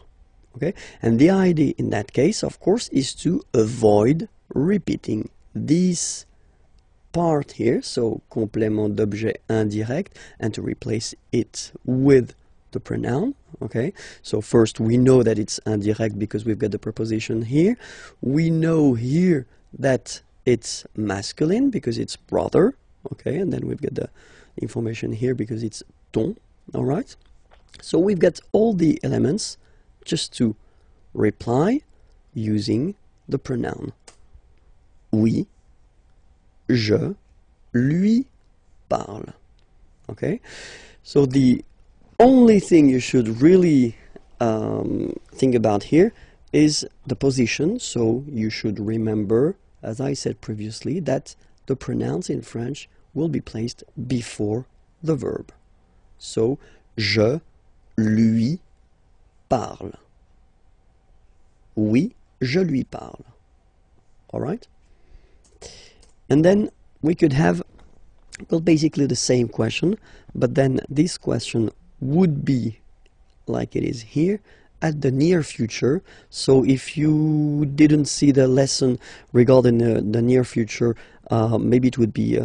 Okay, and the idea in that case, of course, is to avoid repeating this part here, so complément d'objet indirect, and to replace it with the pronoun. Okay, so first we know that it's indirect because we've got the preposition here. We know here that it's masculine because it's brother. Okay, and then we've got the information here because it's ton. All right, so we've got all the elements just to reply using the pronoun. Oui, je lui parle. Okay, so the only thing you should really think about here is the position. So you should remember, as I said previously, that the pronouns in French will be placed before the verb. So, je lui parle. Oui, je lui parle. All right? And then we could have, well, basically the same question, but then this question would be like it is here at the near future. So if you didn't see the lesson regarding the near future, maybe it would be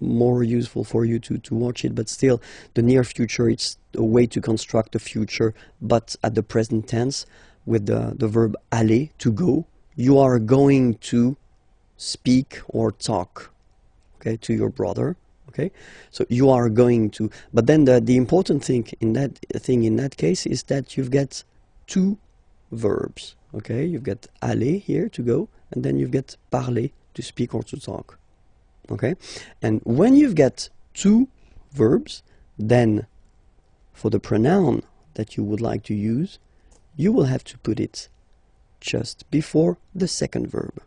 more useful for you to watch it, but still the near future, it's a way to construct the future, but at the present tense with the verb aller, to go. You are going to speak or talk, okay, to your brother. Okay, so you are going to, but then the important thing in that case is that you've got two verbs. Okay, you've got aller here, to go, and then you've got parler, to speak or to talk. Okay, and when you've got two verbs, then for the pronoun that you would like to use, you will have to put it just before the second verb.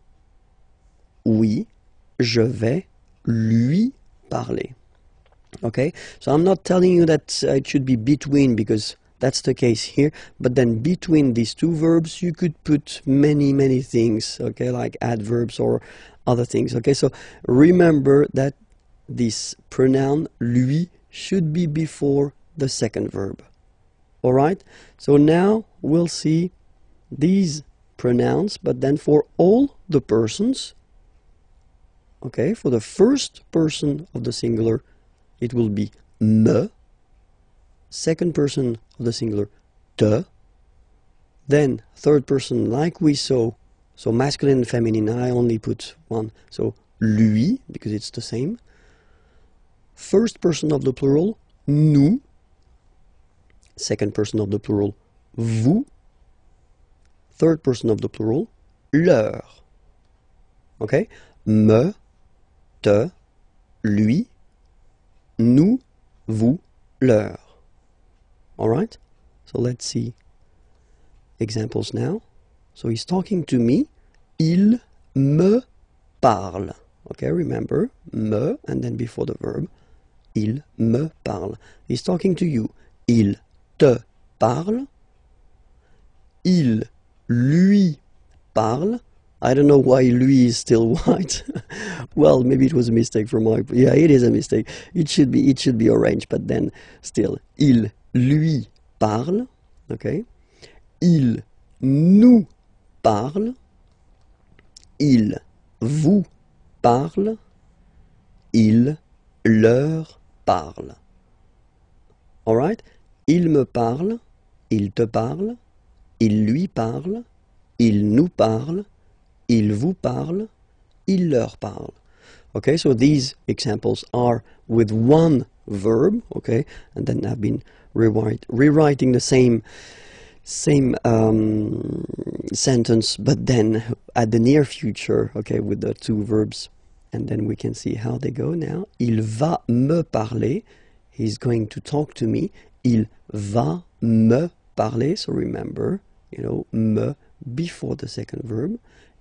Oui, je vais lui parler. Okay, so I'm not telling you that it should be between, because that's the case here, but then between these two verbs you could put many things, okay, like adverbs or other things. Okay, so remember that this pronoun lui should be before the second verb. All right, so now we'll see these pronouns, but then for all the persons. Okay, for the first person of the singular, it will be me. Second person of the singular, te. Then third person, like we saw, so masculine and feminine, I only put one, so lui, because it's the same. First person of the plural, nous. Second person of the plural, vous. Third person of the plural, leur. Okay, me, te, lui, nous, vous, leur. All right? So let's see examples now. So he's talking to me. Il me parle. Okay, remember, me, and then before the verb, il me parle. He's talking to you. Il te parle. Il lui parle. I don't know why lui is still white. Well, maybe it was a mistake from my... Yeah, it is a mistake. It should be orange, but then still. Il lui parle. Okay. Il nous parle. Il vous parle. Il leur parle. All right? Il me parle. Il te parle. Il lui parle. Il nous parle. Il vous parle, il leur parle. Okay, so these examples are with one verb, okay, and then I've been rewriting the same sentence, but then at the near future, okay, with the two verbs, and then we can see how they go now. Il va me parler, he's going to talk to me. Il va me parler, so remember, you know, me before the second verb.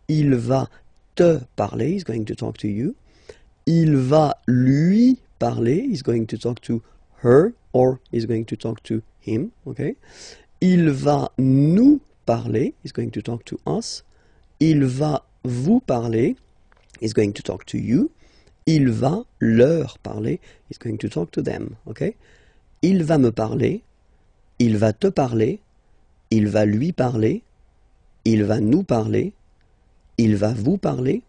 Il va te parler, he's going to talk to you. Il va lui parler, he's going to talk to her, or he's going to talk to him, okay? Il va nous parler, he's going to talk to us. Il va vous parler, he's going to talk to you. Il va leur parler, he's going to talk to them, okay? Il va me parler, il va te parler, il va lui parler, il va nous parler, il va vous parler,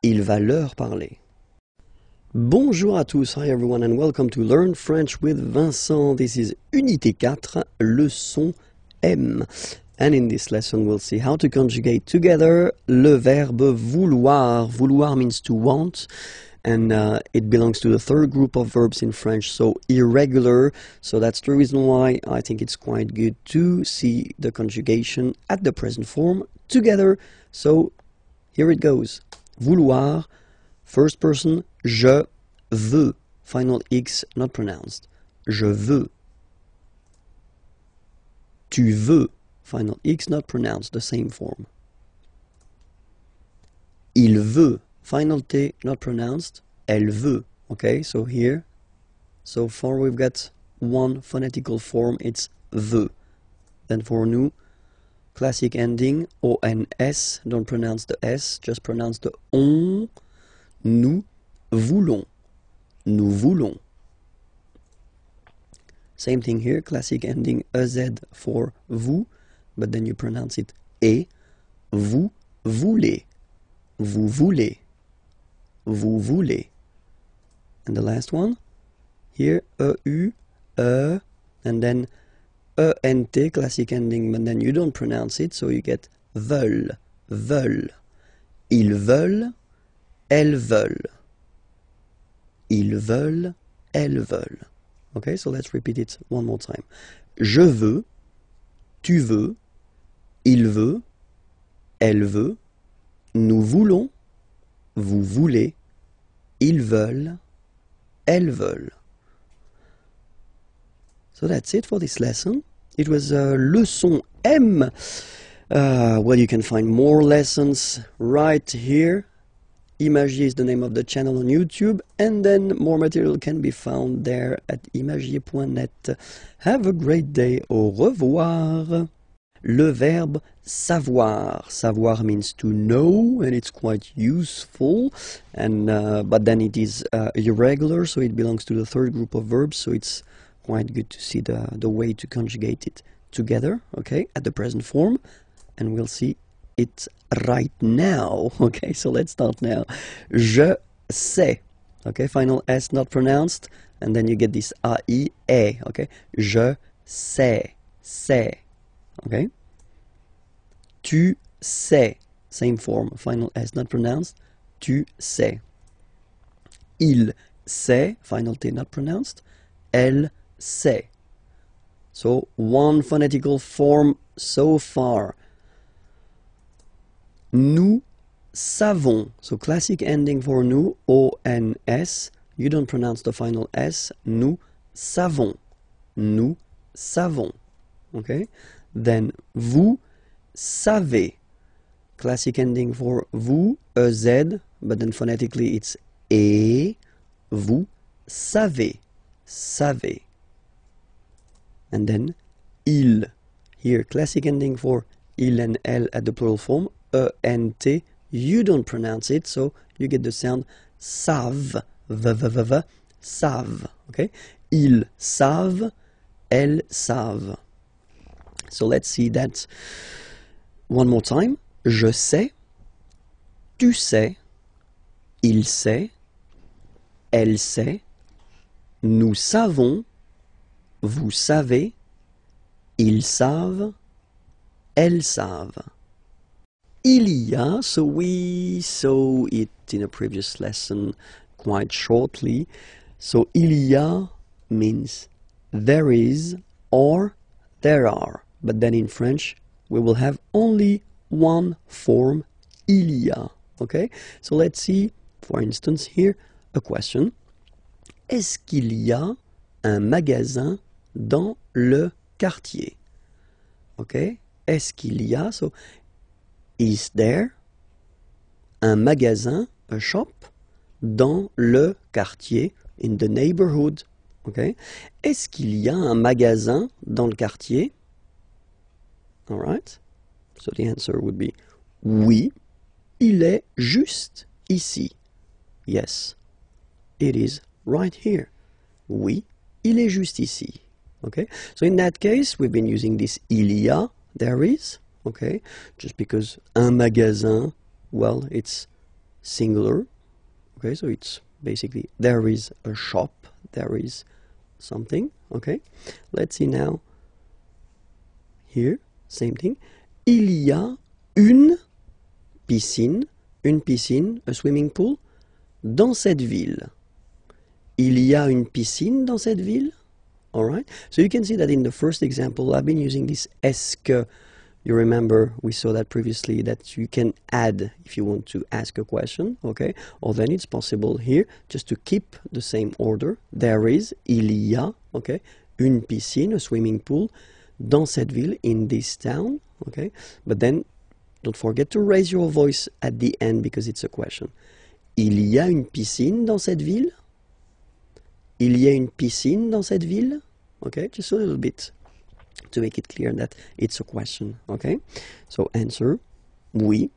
il va leur parler. Bonjour à tous, hi everyone and welcome to Learn French with Vincent. This is Unité 4, leçon M. And in this lesson we'll see how to conjugate together le verbe vouloir. Vouloir means to want, and it belongs to the third group of verbs in French, so irregular. So that's the reason why I think it's quite good to see the conjugation at the present form together. So here it goes. Vouloir, first person, je veux. Final X not pronounced. Je veux. Tu veux. Final X not pronounced, the same form. Il veut. Final T not pronounced. Elle veut. Okay, so here, so far we've got one phonetical form, it's veut. Then for nous, classic ending, ONS, don't pronounce the S, just pronounce the on. Nous voulons. Nous voulons. Same thing here, classic ending EZ for vous, but then you pronounce it et. Vous voulez. Vous voulez. Vous voulez. And the last one, here, EU, and then ENT, classic ending, but then you don't pronounce it, so you get veulent, veulent. Ils veulent, elles veulent. Ils veulent, elles veulent. Okay, so let's repeat it one more time. Je veux, tu veux, il veut, elle veut, nous voulons, vous voulez, ils veulent, elles veulent. So that's it for this lesson. It was leçon M. Well, you can find more lessons right here. IMAGIERS is the name of the channel on YouTube, and then more material can be found there at IMAGIERS.net. Have a great day. Au revoir. Le verbe savoir. Savoir means to know, and it's quite useful, and but then it is irregular, so it belongs to the third group of verbs, so it's quite good to see the way to conjugate it together, okay, at the present form, and we'll see it right now. Okay, so let's start now. Je sais. Okay, final S not pronounced, and then you get this A-I-E. Okay, je sais. Sais. Okay. Tu sais. Same form. Final S not pronounced. Tu sais. Il sait. Final T not pronounced. Elle sait. So one phonetical form so far. Nous savons. So classic ending for nous, O-N-S. You don't pronounce the final S. Nous savons. Nous savons. Okay? Then vous savez. Classic ending for vous, E-Z, but then phonetically it's E. Vous savez. Savez. And then il. Here, classic ending for il and elle at the plural form. E-N-T, you don't pronounce it, so you get the sound savent, v-v-v-v, savent, okay? Ils savent, elles savent. So let's see that one more time. Je sais, tu sais, il sait, elle sait, nous savons, vous savez, ils savent, elles savent. Il y a, so we saw it in a previous lesson quite shortly. So il y a means there is or there are. But then in French, we will have only one form, il y a. Okay? So let's see, for instance, here, a question. Est-ce qu'il y a un magasin dans le quartier? Okay? Est-ce qu'il y a? So, is there un magasin, a shop, dans le quartier, in the neighborhood. Okay? Est-ce qu'il y a un magasin dans le quartier? All right. So the answer would be oui, il est juste ici. Yes, it is right here. Oui, il est juste ici. Okay? So in that case, we've been using this il y a, there is, okay? Just because un magasin, well, it's singular. Okay, so it's basically there is a shop, there is something. Okay, let's see now. Here, same thing. Il y a une piscine, a swimming pool, dans cette ville. Il y a une piscine dans cette ville. All right. So you can see that in the first example, I've been using this est-ce que. You remember we saw that previously that you can add if you want to ask a question, okay? Or then it's possible here just to keep the same order. There is, il y a, okay? Une piscine, a swimming pool, dans cette ville, in this town, okay? But then don't forget to raise your voice at the end because it's a question. Il y a une piscine dans cette ville? Il y a une piscine dans cette ville? Okay, just a little bit to make it clear that it's a question, okay? So answer, oui,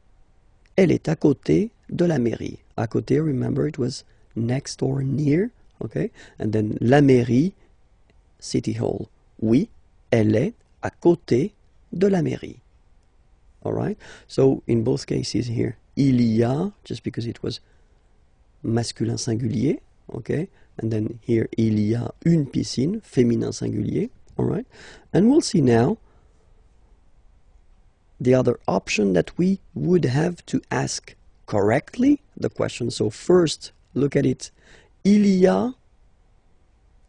elle est à côté de la mairie. À côté, remember it was next or near, okay? And then la mairie, city hall. Oui, elle est à côté de la mairie. All right? So in both cases here, il y a, just because it was masculin singulier, okay? And then here, il y a une piscine, féminin singulier. All right, and we'll see now the other option that we would have to ask correctly the question. So first, look at it. Il y a,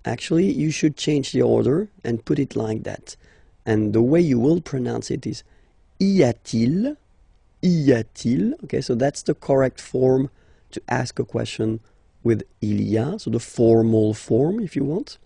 actually, you should change the order and put it like that. And the way you will pronounce it is y a-t-il, y a-t-il. Okay, so that's the correct form to ask a question with il y a, so the formal form, if you want.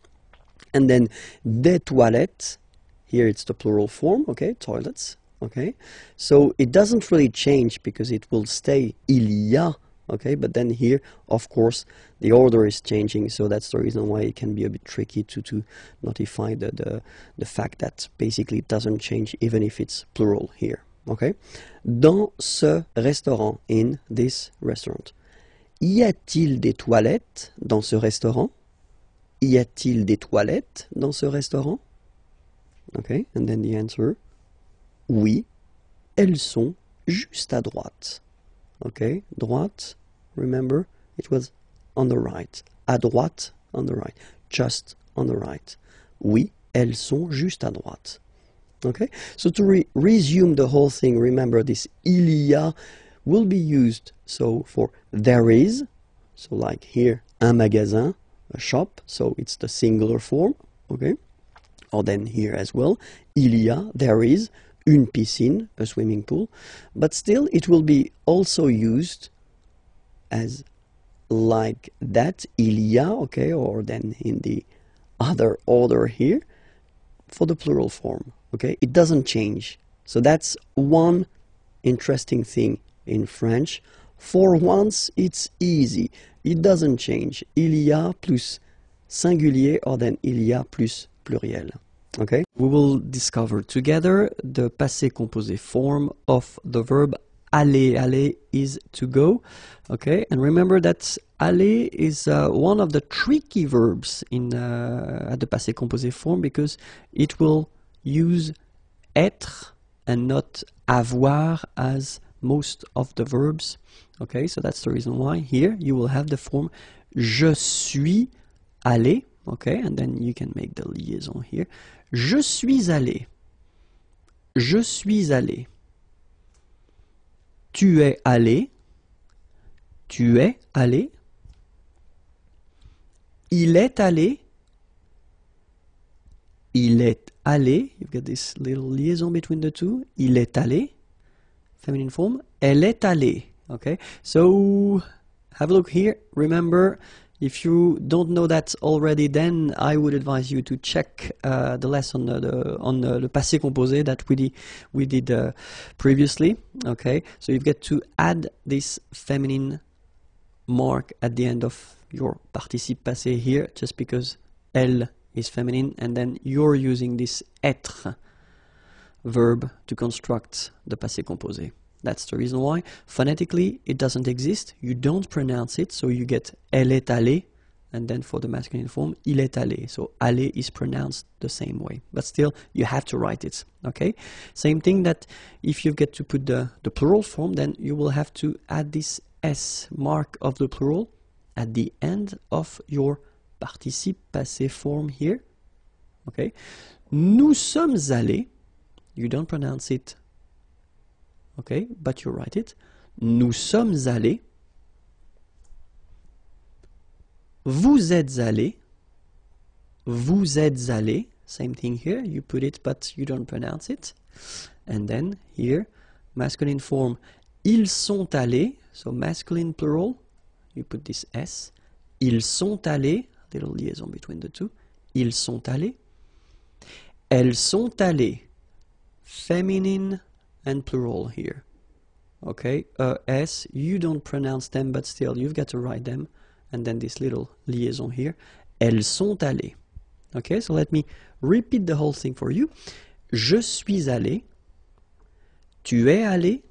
And then des toilettes, here it's the plural form, okay, toilets, okay. So it doesn't really change because it will stay il y a, okay, but then here, of course, the order is changing, so that's the reason why it can be a bit tricky to notify the fact that basically it doesn't change even if it's plural here, okay. Dans ce restaurant, in this restaurant. Y a-t-il des toilettes dans ce restaurant? Y a-t-il des toilettes dans ce restaurant? Okay, and then the answer, oui, elles sont juste à droite. Okay, droite, remember, it was on the right. À droite, on the right. Just on the right. Oui, elles sont juste à droite. Okay, so to resume the whole thing, remember this il y a will be used so for there is, so like here, un magasin, a shop, so it's the singular form, okay? Or then here as well, il y a, there is, une piscine, a swimming pool, but still it will be also used as like that, il y a, okay, or then in the other order here, for the plural form, okay? It doesn't change. So that's one interesting thing in French. For once, it's easy. It doesn't change. Il y a plus singulier or then il y a plus pluriel. Okay? We will discover together the passé composé form of the verb aller. Aller is to go. Okay? And remember that aller is one of the tricky verbs in at the passé composé form because it will use être and not avoir as most of the verbs. Okay, so that's the reason why here you will have the form je suis allé. Okay, and then you can make the liaison here. Je suis allé. Je suis allé. Tu es allé. Tu es allé. Il est allé. Il est allé. You've got this little liaison between the two. Il est allé. Feminine form. Elle est allée. Okay, so have a look here. Remember, If you don't know that already, then I would advise you to check the lesson on the passé composé that we did previously. Okay, so you get to add this feminine mark at the end of your participe passé here, just because elle is feminine, and then you're using this être verb to construct the passé composé. That's the reason why. Phonetically, it doesn't exist. You don't pronounce it, so you get elle est allée, and then for the masculine form, il est allé. So aller is pronounced the same way, but still you have to write it. Okay. Same thing that if you get to put the plural form, then you will have to add this s mark of the plural at the end of your participe passé form here. Okay. Nous sommes allés. You don't pronounce it. Okay, but you write it. Nous sommes allés. Vous êtes allés. Vous êtes allés. Same thing here. You put it, but you don't pronounce it. And then here, masculine form. Ils sont allés. So masculine plural. You put this S. Ils sont allés. Little liaison between the two. Ils sont allés. Elles sont allées. Feminine and plural here. Okay, S, you don't pronounce them, but still you've got to write them. And then this little liaison here. Elles sont allées. Okay, so let me repeat the whole thing for you. Je suis allé. Tu es allé.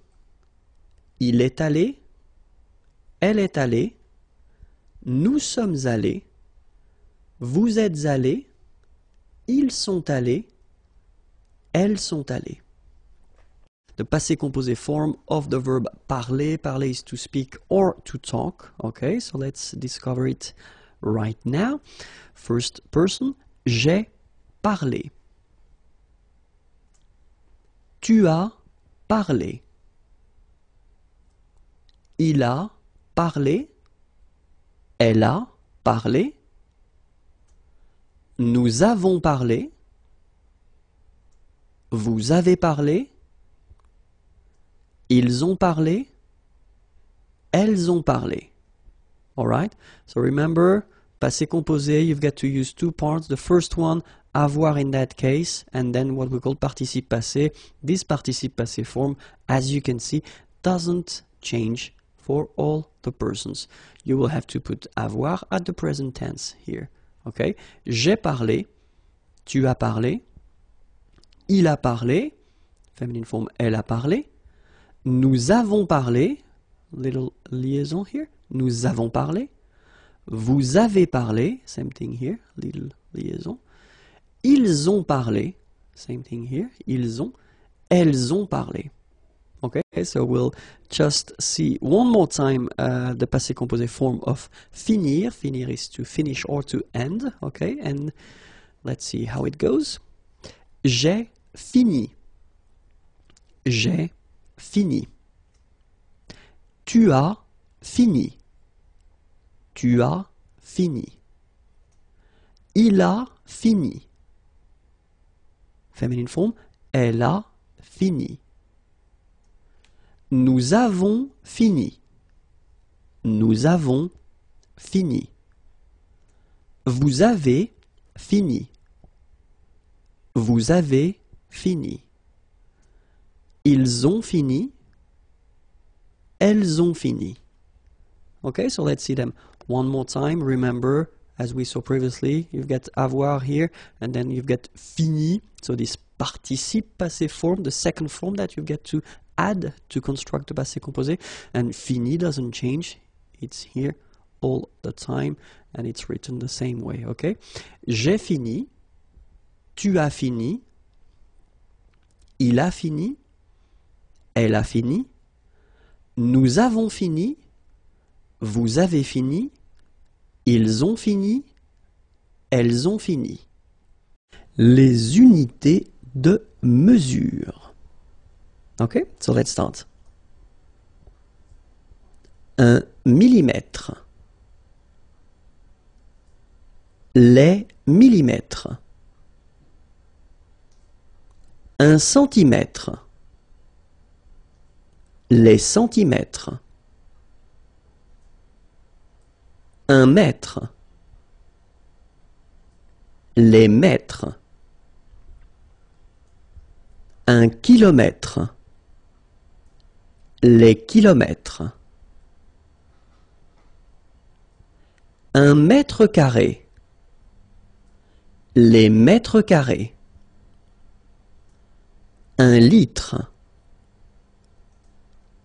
Il est allé. Elle est allée. Nous sommes allés. Vous êtes allés. Ils sont allés. Elles sont allées. The passé composé form of the verb parler. Parler is to speak or to talk. Okay, so let's discover it right now. First person, j'ai parlé. Tu as parlé. Il a parlé. Elle a parlé. Nous avons parlé. Vous avez parlé. Ils ont parlé. Elles ont parlé. Alright? So remember, passé composé, you've got to use two parts. The first one, avoir in that case, and then what we call participe passé. This participe passé form, as you can see, doesn't change for all the persons. You will have to put avoir at the present tense here. Okay? J'ai parlé. Tu as parlé. Il a parlé. Feminine form, elle a parlé. Nous avons parlé. Little liaison here. Nous avons parlé. Vous avez parlé. Same thing here. Little liaison. Ils ont parlé. Same thing here. Ils ont. Elles ont parlé. Okay, so we'll just see one more time the passé composé form of finir. Finir is to finish or to end. Okay, and let's see how it goes. J'ai fini. J'ai fini. Tu as fini. Tu as fini. Il a fini. Feminine form, elle a fini. Nous avons fini. Nous avons fini. Vous avez fini. Vous avez fini. Ils ont fini. Elles ont fini. Okay, so let's see them one more time. Remember, as we saw previously, you've got avoir here, and then you've got fini. So this participe passé form, the second form that you get to add to construct the passé composé, and fini doesn't change. It's here all the time, and it's written the same way. Okay, j'ai fini. Tu as fini. Il a fini. Elle a fini. Nous avons fini. Vous avez fini. Ils ont fini. Elles ont fini. Les unités de mesure. Okay, so let's start. 1 millimètre. Les millimètres. 1 centimètre. Les centimètres. Un mètre. Les mètres. Un kilomètre. Les kilomètres. Un mètre carré. Les mètres carrés. Un litre.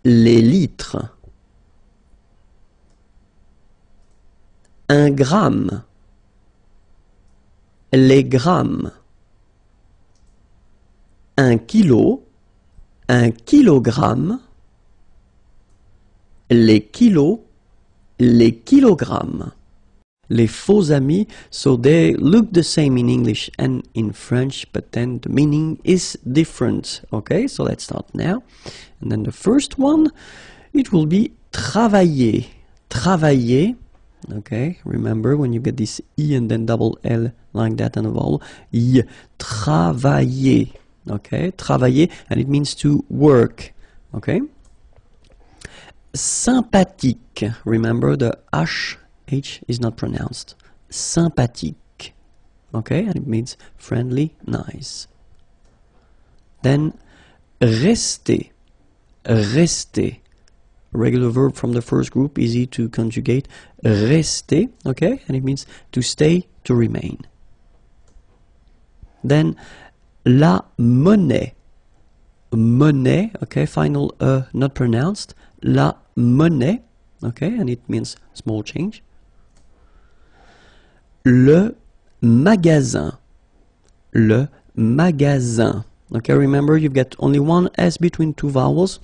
Les litres. Un gramme. Les grammes. Un kilo. Un kilogramme. Les kilos. Les kilogrammes. Les faux amis, so they look the same in English and in French, but then the meaning is different. Okay, so let's start now. And then the first one, it will be travailler. Travailler. Okay, remember when you get this I and then double L like that and a vowel. I. Travailler. Okay, travailler, and it means to work. Okay. Sympathique. Remember the H is not pronounced. Sympathique. Okay, and it means friendly, nice. Then rester. Rester. Regular verb from the first group, easy to conjugate. Rester, okay, and it means to stay, to remain. Then la monnaie. Monnaie, okay, final not pronounced. La monnaie, okay, and it means small change. Le magasin. Le magasin. Okay, remember you've got only one S between two vowels.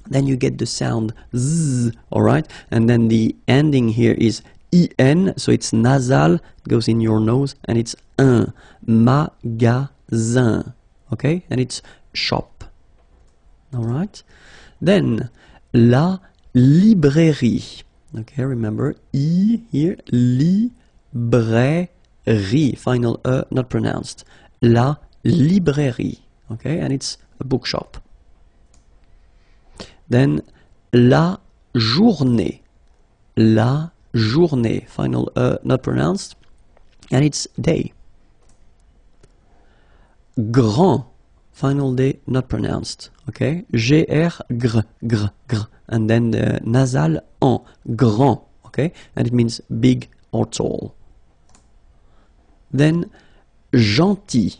Then you get the sound Z, alright? And then the ending here is IN, so it's nasal, it goes in your nose, and it's un. Magasin. Okay? And it's shop. Alright? Then, la librairie. Okay, remember, I here, librairie. Final not pronounced. La librairie. Okay, and it's a bookshop. Then, la journée. La journée. Final not pronounced. And it's day. Grand. Final day not pronounced. Okay, G-R, gr, gr, gr. And then the nasal en, grand. Okay, and it means big or tall. Then, gentil.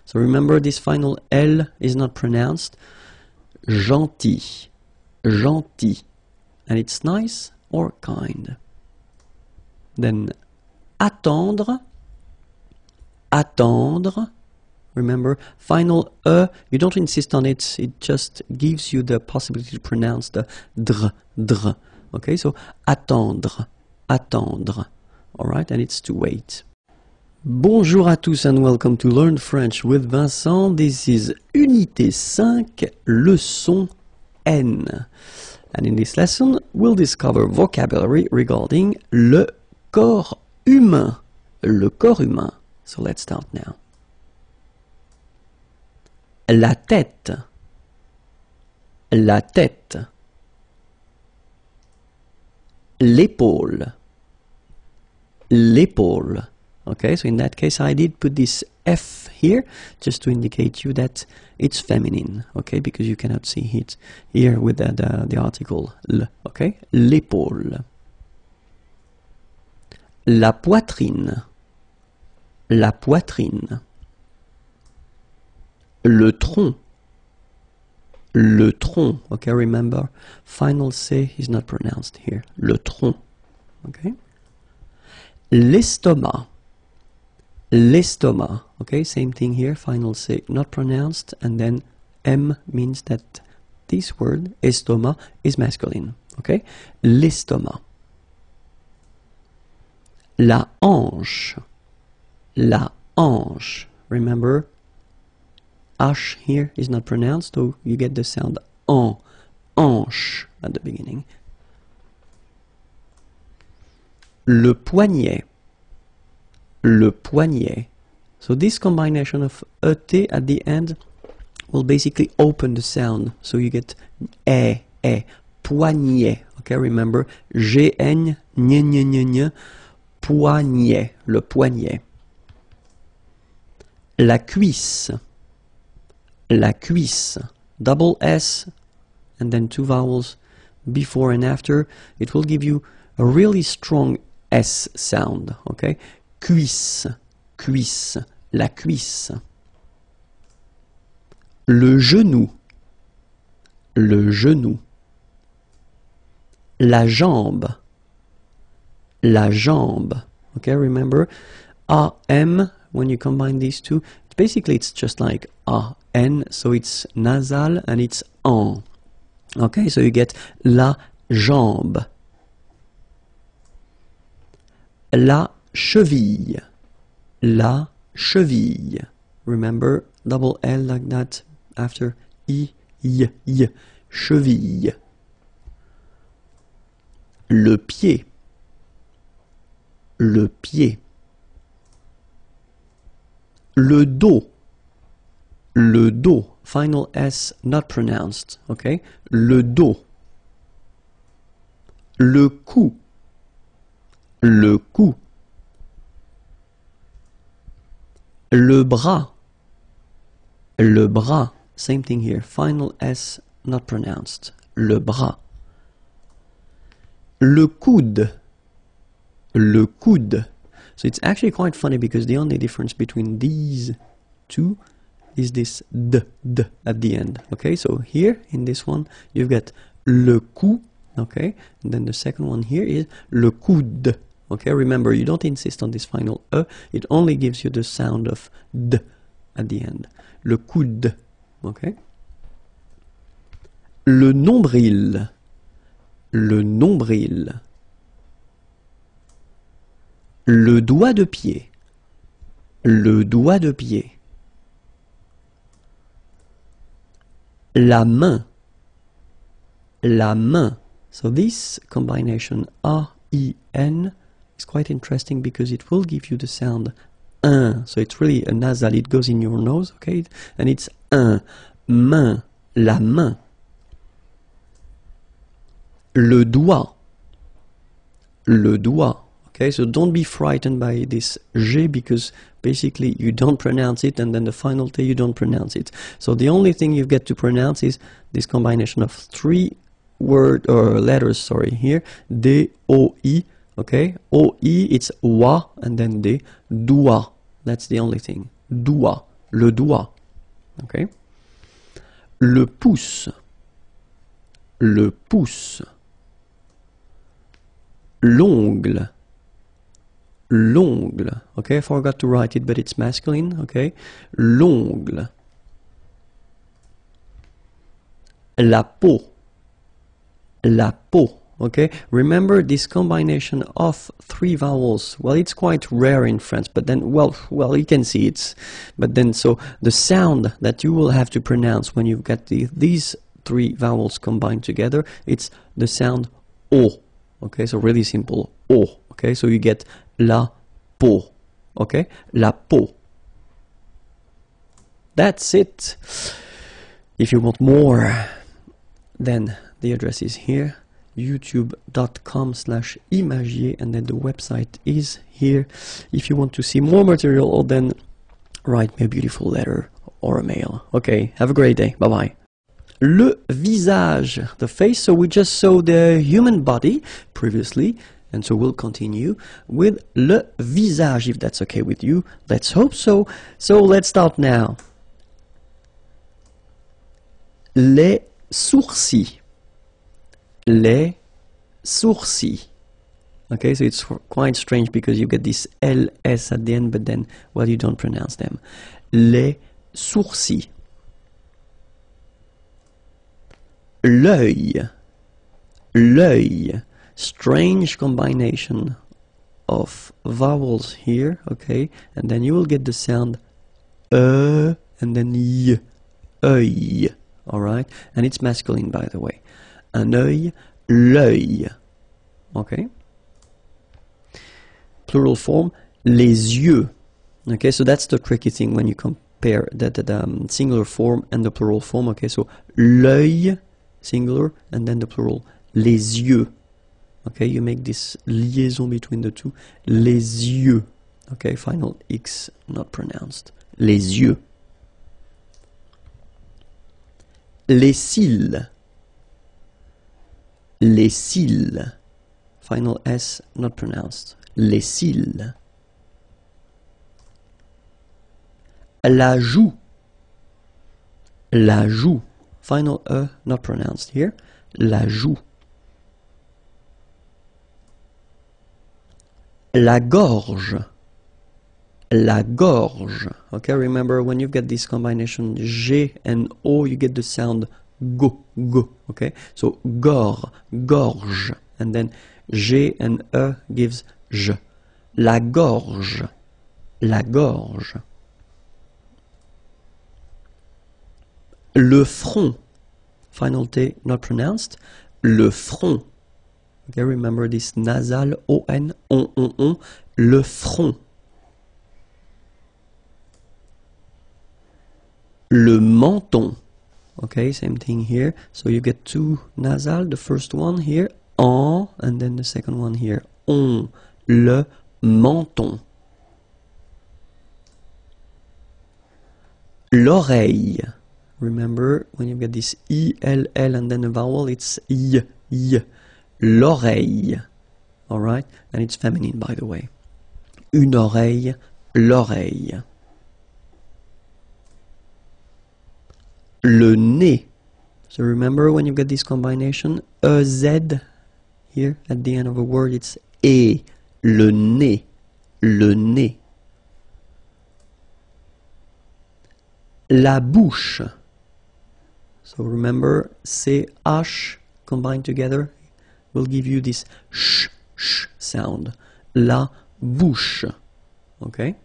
So remember this final L is not pronounced. Gentil. Gentil. And it's nice or kind. Then, attendre. Attendre. Remember, final you don't insist on it, it just gives you the possibility to pronounce the dr, dr. Okay, so attendre, attendre. Alright, and it's to wait. Bonjour à tous and welcome to Learn French with Vincent. This is Unité 5, leçon N. And in this lesson, we'll discover vocabulary regarding le corps humain. Le corps humain. So let's start now. La tête. La tête. L'épaule. L'épaule. Okay, so in that case I did put this F here just to indicate you that it's feminine, okay, because you cannot see it here with the article L, okay? L'épaule. La poitrine. La poitrine. Le tronc. Le tronc, okay, remember, final C is not pronounced here. Le tronc, okay? L'estomac. L'estomac, okay, same thing here, final C not pronounced, and then M means that this word, estomac, is masculine, okay? L'estomac. La hanche. La hanche, remember, H here is not pronounced, so you get the sound en, hanche at the beginning. Le poignet. Le poignet. So this combination of ET at the end will basically open the sound, so you get poignet, Okay, remember, G-N, poignet, le poignet. La cuisse, double S, and then two vowels before and after. It will give you a really strong S sound, okay? Cuisse, la cuisse. Le genou, la jambe, okay? Remember, A-M, when you combine these two, basically it's just like A-N, so it's nasal and it's en. Okay, so you get la jambe. La cheville. Remember, double L like that after I, cheville. Le pied. Le dos. Final S not pronounced, okay? Le dos. Le cou. Le bras. Same thing here. Final S not pronounced. Le bras. Le coude. So it's actually quite funny because the only difference between these two is this d at the end. Okay, so here in this one you've got le cou, okay, and then the second one here is le coude. Okay, remember, you don't insist on this final e, it only gives you the sound of d at the end. Le coude, okay. Le nombril. Le doigt de pied. La main. So this combination A-I-N is quite interesting because it will give you the sound un. So it's really a nasal, it goes in your nose, okay? And it's un, main, la main. Le doigt. Okay, so don't be frightened by this G because basically you don't pronounce it and then the final T you don't pronounce it. So the only thing you get to pronounce is this combination of three letters, here, D, O, I, okay? O, I, it's wa, and then D, doigt. That's the only thing. Doigt, le doigt, okay? Le pouce. L'ongle. Okay, I forgot to write it, but it's masculine, okay? L'ongle. La peau. Okay? Remember this combination of three vowels. Well, it's quite rare in France, but then, well, you can see it. But then, so the sound that you will have to pronounce when you've got these three vowels combined together, it's the sound O. Okay, so really simple, O. Okay, so you get la peau. Okay, la peau. That's it. If you want more, then the address is here, youtube.com/IMAGIERS, and then the website is here. If you want to see more material, then write me a beautiful letter or a mail. Okay, have a great day. Bye-bye. Le visage, the face. So we just saw the human body previously, and so we'll continue with le visage, if that's okay with you. Let's hope so. So let's start now. Les sourcils. Okay, so it's quite strange because you get this LS at the end, but then, well, you don't pronounce them. Les sourcils. L'œil. Strange combination of vowels here, okay, and then you will get the sound and then y, œil, alright, and it's masculine, by the way. Un œil, l'œil, okay. Plural form, les yeux. Okay, so that's the tricky thing when you compare the singular form and the plural form. Okay, so l'œil, singular, and then the plural, les yeux. Okay, you make this liaison between the two. Les yeux. Okay, final X not pronounced. Les yeux. Les cils. Les cils. Final S not pronounced. Les cils. La joue. La joue. Final E not pronounced here. La joue. La gorge. La gorge. Okay, remember when you've got this combination G and O, you get the sound go, go. Okay, so gorge. And then G and E gives J. La gorge. La gorge. Le front. Final T not pronounced. Le front. Okay, remember this nasal on, on. Le front. Le menton. Okay, same thing here. So you get two nasal. The first one here, en, and then the second one here, on. Le menton. L'oreille. Remember, when you get this I, L, and then a vowel, it's I. L'oreille. Alright? And it's feminine, by the way. Une oreille, l'oreille. Le nez. So remember, when you get this combination, a Z here at the end of a word, it's E. Le nez. Le nez. La bouche. So remember, CH combined together will give you this sh sound. La bouche. Okay?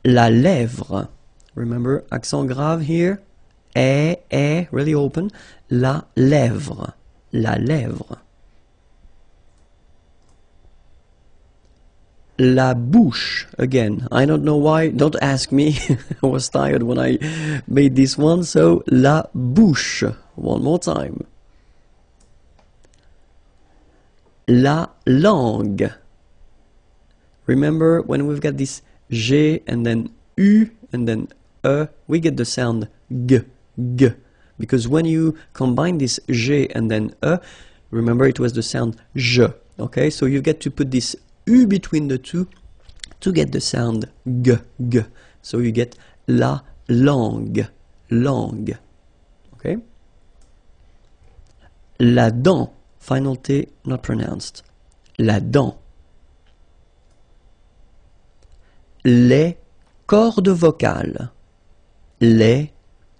La lèvre. Remember, accent grave here. Really open. La lèvre. La lèvre. La bouche. Again, I don't know why. Don't ask me. I was tired when I made this one. So, la bouche. One more time. La langue. Remember, when we've got this G and then U and then E, we get the sound G. Because when you combine this G and then E, remember it was the sound J. Okay, so you get to put this U between the two to get the sound G. So you get la langue. Langue. Okay? La dent. Final T not pronounced. La dent. Les cordes vocales. Les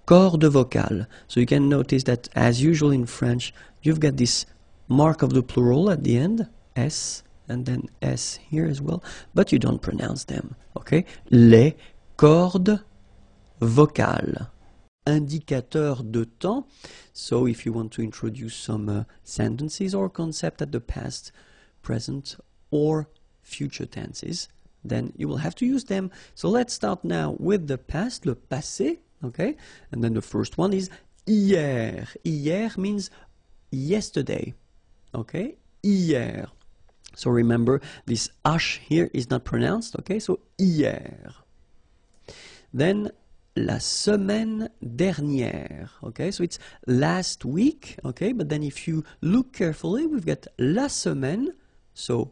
cordes vocales. So you can notice that as usual in French, you've got this mark of the plural at the end, S, and then S here as well, but you don't pronounce them, okay? Les cordes vocales. Indicateur de temps. So if you want to introduce some sentences or concept at the past, present, or future tenses, then you will have to use them. So let's start now with the past, le passé, okay? And then the first one is hier. Hier means yesterday, okay? Hier. So remember, this H here is not pronounced, okay? So hier. Then la semaine dernière, okay? So it's last week, okay? But then if you look carefully, we've got la semaine, so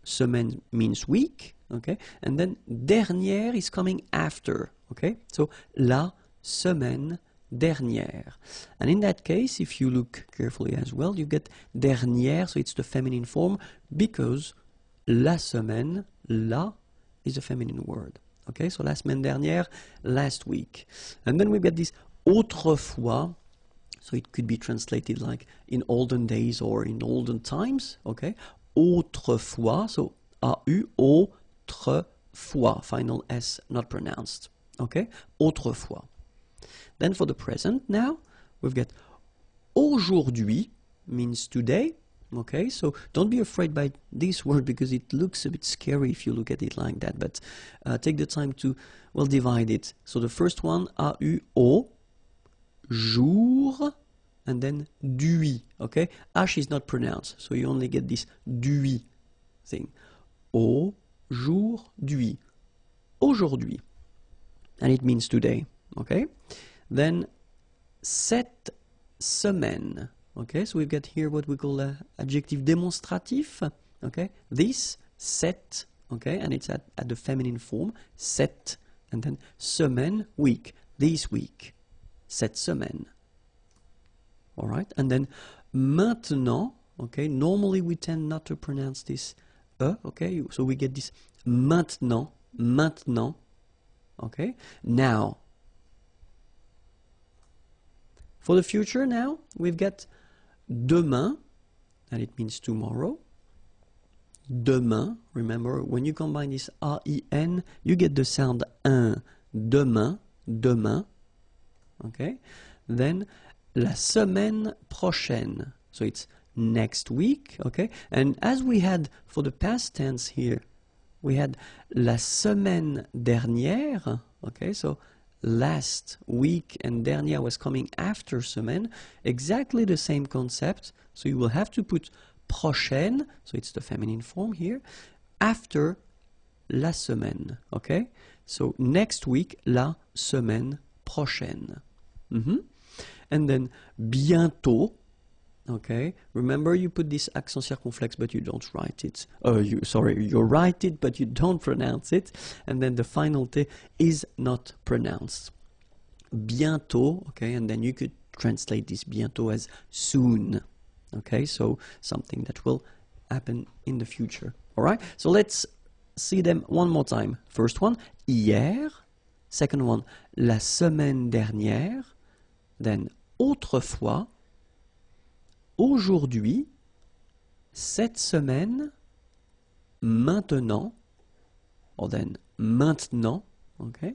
semaine means week, okay? And then dernière is coming after, okay? So la semaine dernière. And in that case, if you look carefully as well, you get dernière, so it's the feminine form, because la semaine, la is a feminine word. Okay, so la semaine dernière, last week. And then we get this autrefois, so it could be translated like in olden days or in olden times, okay? Autrefois, so A-U, autrefois, final S not pronounced, okay? Autrefois. Then for the present now, we've got aujourd'hui, means today, okay? So don't be afraid by this word because it looks a bit scary if you look at it like that, but take the time to, well, divide it. So the first one, A-U-O, jour, and then d'hui, okay? H is not pronounced, so you only get this d'hui thing. Aujourd'hui. Aujourd'hui. And it means today, okay? Then, cette semaine, okay? So we've got here what we call an adjective démonstratif, okay? This, cette, okay? And it's at the feminine form, cette, and then semaine, week, this week, cette semaine. All right, and then maintenant, okay, normally we tend not to pronounce this okay, so we get this maintenant, maintenant, okay, now. For the future now, we've got demain, and it means tomorrow. Demain, remember, when you combine this R-I-N, you get the sound un, demain, demain, okay, then la semaine prochaine, so it's next week, okay? And as we had for the past tense here, we had la semaine dernière, okay? So last week, and dernière was coming after semaine, exactly the same concept. So you will have to put prochaine, so it's the feminine form here, after la semaine, okay? So next week, la semaine prochaine. And then bientôt, okay? Remember, you put this accent circumflex, but you don't write it. You write it, but you don't pronounce it. And then the final T is not pronounced. Bientôt, okay? And then you could translate this bientôt as soon, okay? So something that will happen in the future. All right? So let's see them one more time. First one, hier. Second one, la semaine dernière. Then autrefois, aujourd'hui, cette semaine, maintenant, or then maintenant, okay?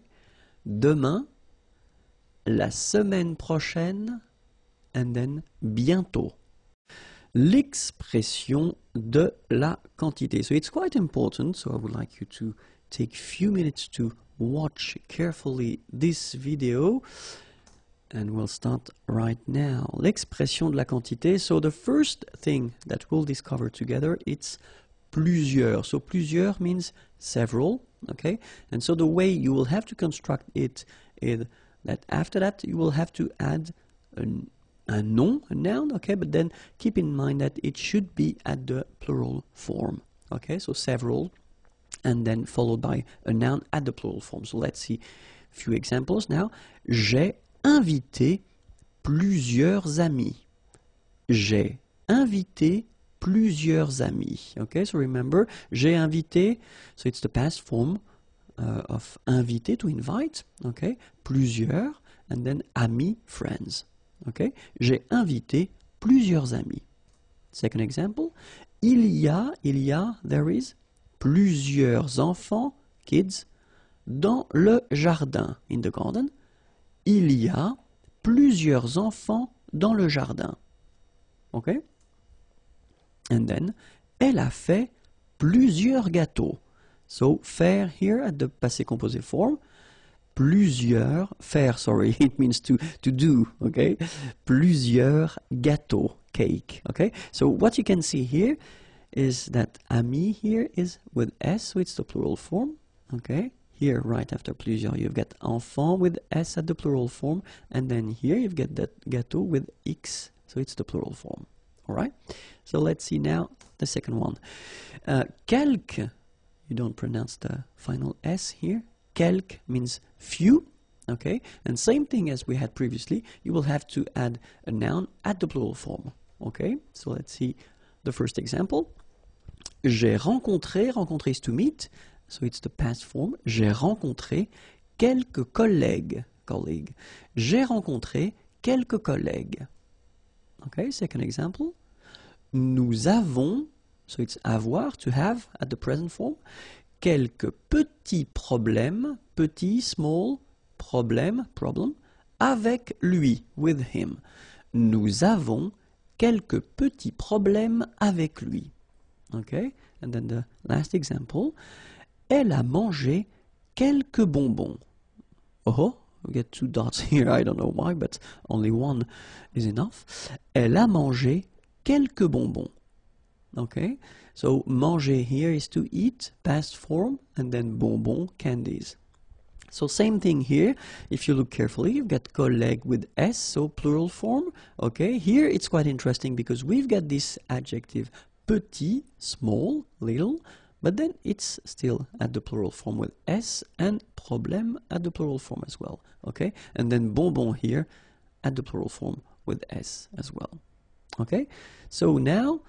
Demain, la semaine prochaine, and then bientôt. L'expression de la quantité. So it's quite important, so I would like you to take a few minutes to watch carefully this video. And we'll start right now. L'expression de la quantité. So the first thing that we'll discover together, it's plusieurs. So plusieurs means several, okay? And so the way you will have to construct it is that after that you will have to add a nom, a noun, okay? But then keep in mind that it should be at the plural form, okay? So several, and then followed by a noun at the plural form. So let's see a few examples now. J'ai invité plusieurs amis. J'ai invité plusieurs amis. Okay, so remember, j'ai invité, so it's the past form of inviter, to invite. Okay, plusieurs, and then amis, friends. Okay, j'ai invité plusieurs amis. Second example, il y a, there is, plusieurs enfants, kids, dans le jardin, in the garden. Il y a plusieurs enfants dans le jardin. Okay? And then, elle a fait plusieurs gâteaux. So, faire here at the passé composé form. Plusieurs, faire, sorry, it means to do, okay? Plusieurs gâteaux, cake, okay? So, what you can see here is that ami here is with S, so it's the plural form, okay? Here, right after plusieurs, you've got enfant with S at the plural form, and then here you've got that gâteau with X, so it's the plural form. All right? So let's see now the second one. Quelques, you don't pronounce the final S here. Quelques means few, okay? And same thing as we had previously, you will have to add a noun at the plural form, okay? So let's see the first example. J'ai rencontré, rencontrer is to meet, so it's the past form. J'ai rencontré quelques collègues. J'ai rencontré quelques collègues. Okay, second example. Nous avons, so it's avoir, to have at the present form, quelques petits problèmes, petit, small, problème, problem, avec lui, with him. Nous avons quelques petits problèmes avec lui. Okay, and then the last example. Elle a mangé quelques bonbons. Oh, We get 2 dots here, I don't know why, but only one is enough. Elle a mangé quelques bonbons. Okay, so manger here is to eat, past form, and then bonbon, candies. So same thing here. If you look carefully, you've got collègue with S, so plural form. Okay, here it's quite interesting because we've got this adjective petit, small, little, but then it's still at the plural form with S, and problème at the plural form as well. Okay, and then bonbon here at the plural form with S as well. Okay, so now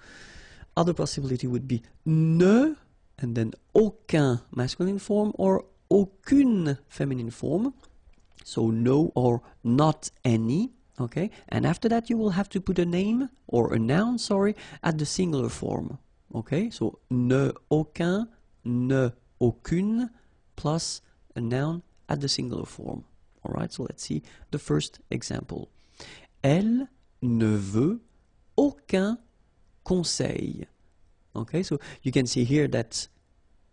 other possibility would be ne, and then aucun masculine form, or aucune feminine form. So no or not any. Okay, and after that you will have to put a name or a noun, sorry, at the singular form. Okay, so ne aucun, ne aucune, plus a noun at the singular form. Alright, so let's see the first example. Elle ne veut aucun conseil. Okay, so you can see here that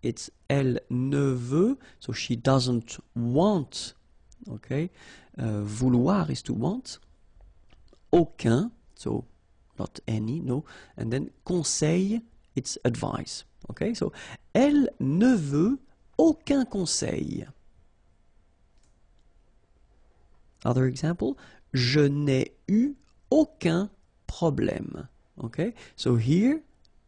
it's elle ne veut, so she doesn't want. Okay, vouloir is to want. Aucun, so not any, no. And then conseil, it's advice. Okay, so elle ne veut aucun conseil. Other example, je n'ai eu aucun problème. Okay, so here,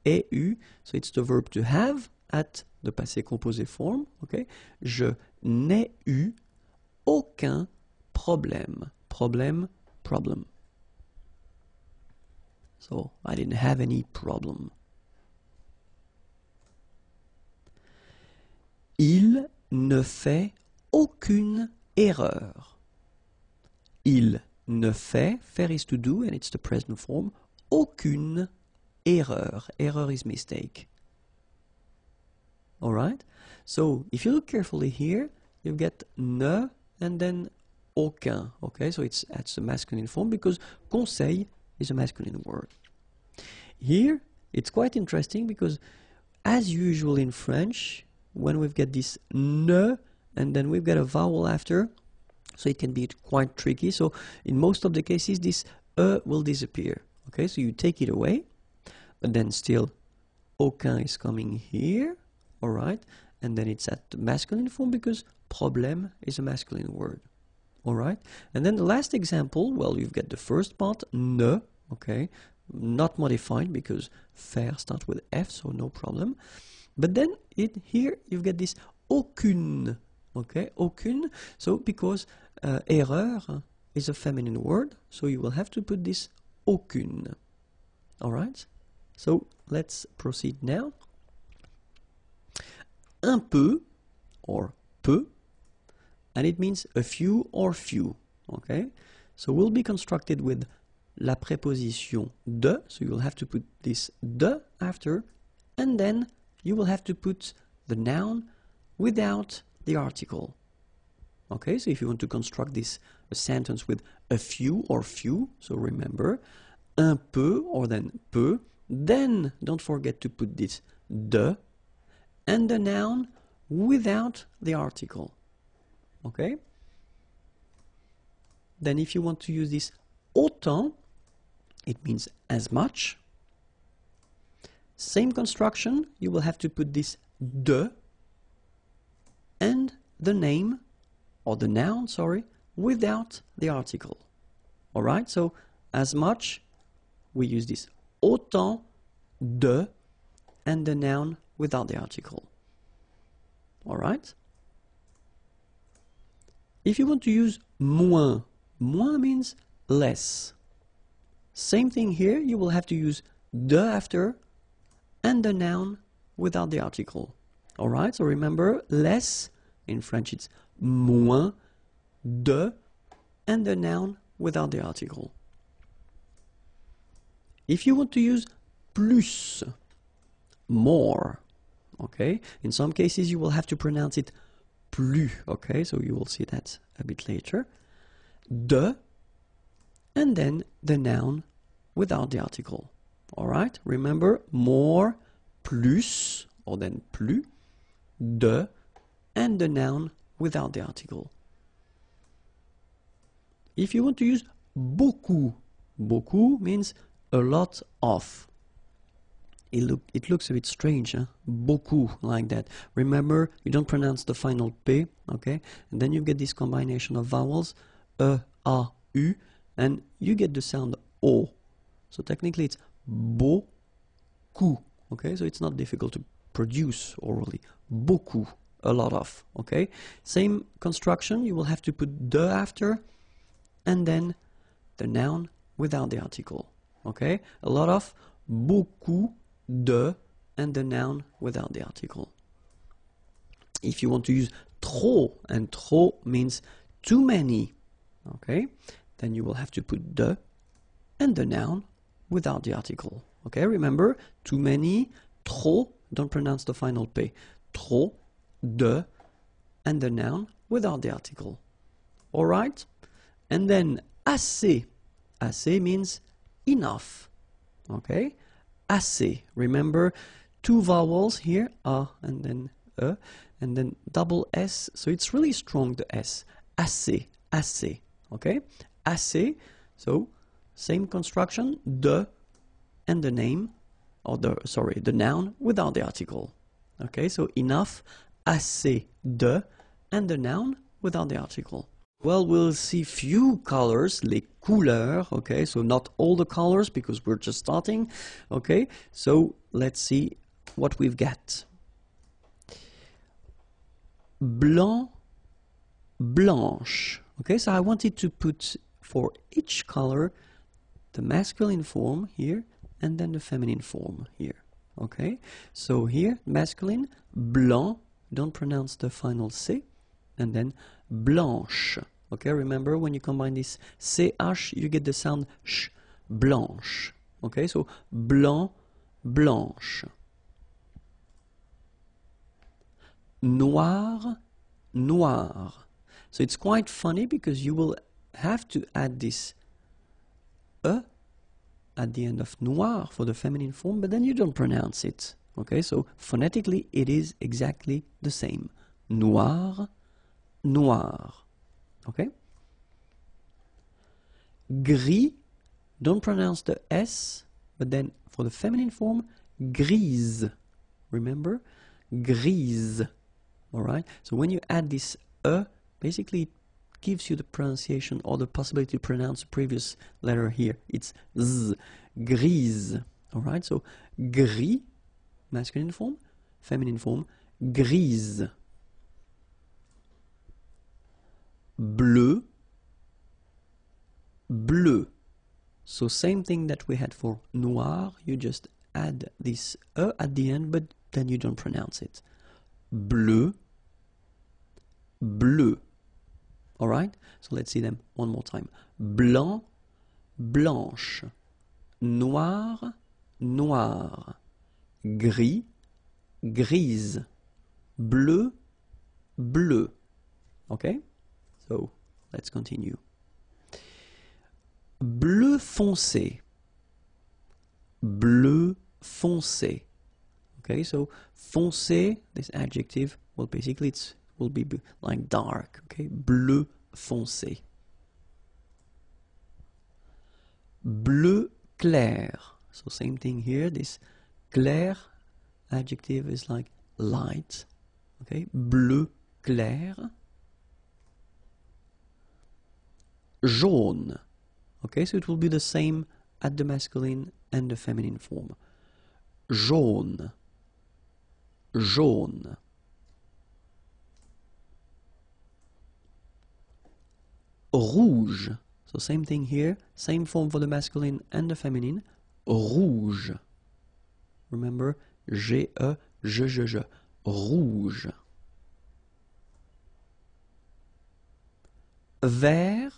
ai eu, so it's the verb to have at the passé composé form. Okay, je n'ai eu aucun problème. Problème, problem. So I didn't have any problem. Il ne fait aucune erreur. Il ne fait, faire is to do, and it's the present form, aucune erreur. Error is mistake. Alright? So, if you look carefully here, you get ne and then aucun. Okay, so that's the masculine form because conseil is a masculine word. Here, it's quite interesting because as usual in French, when we've got this ne and then we've got a vowel after, so it can be quite tricky. So in most of the cases, this will disappear. Okay, so you take it away, but then still aucun is coming here. Alright, and then it's at the masculine form because problème is a masculine word. Alright, and then the last example, well, you've got the first part, ne, okay, not modified because faire starts with F, so no problem. But then here you've got this aucune, okay, aucune, so because erreur is a feminine word, so you will have to put this aucune. Alright, so let's proceed now. Un peu, or peu, and it means a few or few, okay? So we'll be constructed with la préposition de, so you'll have to put this de after, and then you will have to put the noun without the article. Okay, so if you want to construct this sentence with a few or few, so remember, un peu or then peu, then don't forget to put this de, and the noun without the article. Okay? Then if you want to use this autant, it means as much. Same construction, you will have to put this de and the name, or the noun, sorry, without the article. Alright, so as much, we use this autant de and the noun without the article. Alright? If you want to use moins, moins means less. Same thing here, you will have to use de after and the noun without the article. Alright, so remember, less, in French it's moins, de, and the noun without the article. If you want to use plus, more, okay, in some cases you will have to pronounce it plus, okay, so you will see that a bit later. De, and then the noun without the article. Alright, remember, more, plus, or then plus, de, and the noun without the article. If you want to use beaucoup, beaucoup means a lot of. It looks a bit strange, huh? Beaucoup, like that. Remember, you don't pronounce the final P, okay? And then you get this combination of vowels, E, A, U, and you get the sound O. So technically it's beaucoup, okay? So it's not difficult to produce orally. Beaucoup, a lot of, okay? Same construction, you will have to put de after, and then the noun without the article, okay? A lot of, beaucoup, de, and the noun without the article. If you want to use trop, and trop means too many, okay, then you will have to put de and the noun without the article. Okay, remember, too many, trop, don't pronounce the final P. Trop, de, and the noun without the article. All right? And then assez. Assez means enough. Okay? Assez. Remember, two vowels here, a and then e, and then double s, so it's really strong, the s. Assez, assez. Okay? Assez, so same construction, de, and the name, or the noun without the article. Okay, so enough, assez, de, and the noun without the article. Well, we'll see few colors, les couleurs, okay, so not all the colors because we're just starting, okay, so let's see what we've got. Blanc, blanche, okay, so I wanted to put for each color the masculine form here and then the feminine form here, okay, so here, masculine, blanc, don't pronounce the final C, and then blanche. Okay, remember when you combine this CH, you get the sound sh, blanche. Okay, so blanc, blanche. Noir, noir. So it's quite funny because you will have to add this E at the end of noir for the feminine form, but then you don't pronounce it. Okay, so phonetically it is exactly the same. Noir, noir. Okay? Gris, don't pronounce the S, but then for the feminine form, grise. Remember? Grise. Alright? So when you add this E, basically it gives you the pronunciation or the possibility to pronounce the previous letter here. It's Z. Grise. Alright? So gris, masculine form, feminine form, grise. Bleu, bleu. So same thing that we had for noir, you just add this E at the end, but then you don't pronounce it. Bleu, bleu. Alright? So let's see them one more time. Blanc, blanche. Noir, noir. Gris, grise. Bleu, bleu. Okay? So, let's continue. Bleu foncé. Bleu foncé. Okay, so foncé, this adjective, well, basically it will be like dark. Okay, bleu foncé. Bleu clair. So same thing here. This clair adjective is like light. Okay, bleu clair. Jaune. Okay, so it will be the same at the masculine and the feminine form. Jaune. Jaune. Rouge. So same thing here, same form for the masculine and the feminine. Rouge. Remember, G-E, je. Rouge. Vert.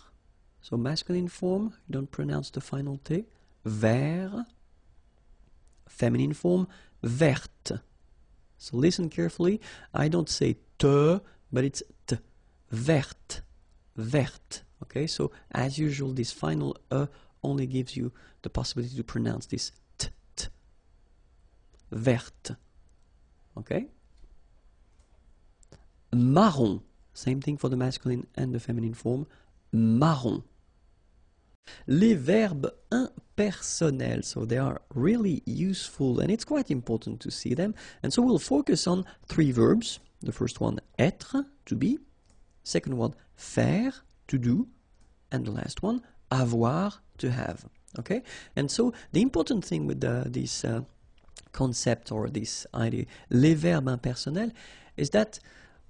So masculine form, don't pronounce the final T. Vert. Feminine form, verte. So listen carefully. I don't say te, but it's t. Verte. Verte. Okay, so as usual, this final E only gives you the possibility to pronounce this t. Verte. Okay? Marron. Same thing for the masculine and the feminine form. Marron. Les verbes impersonnels, so they are really useful and it's quite important to see them. And so we'll focus on 3 verbs. The first one, être, to be. Second one, faire, to do. And the last one, avoir, to have. Okay? And so the important thing with this concept or this idea, les verbes impersonnels, is that,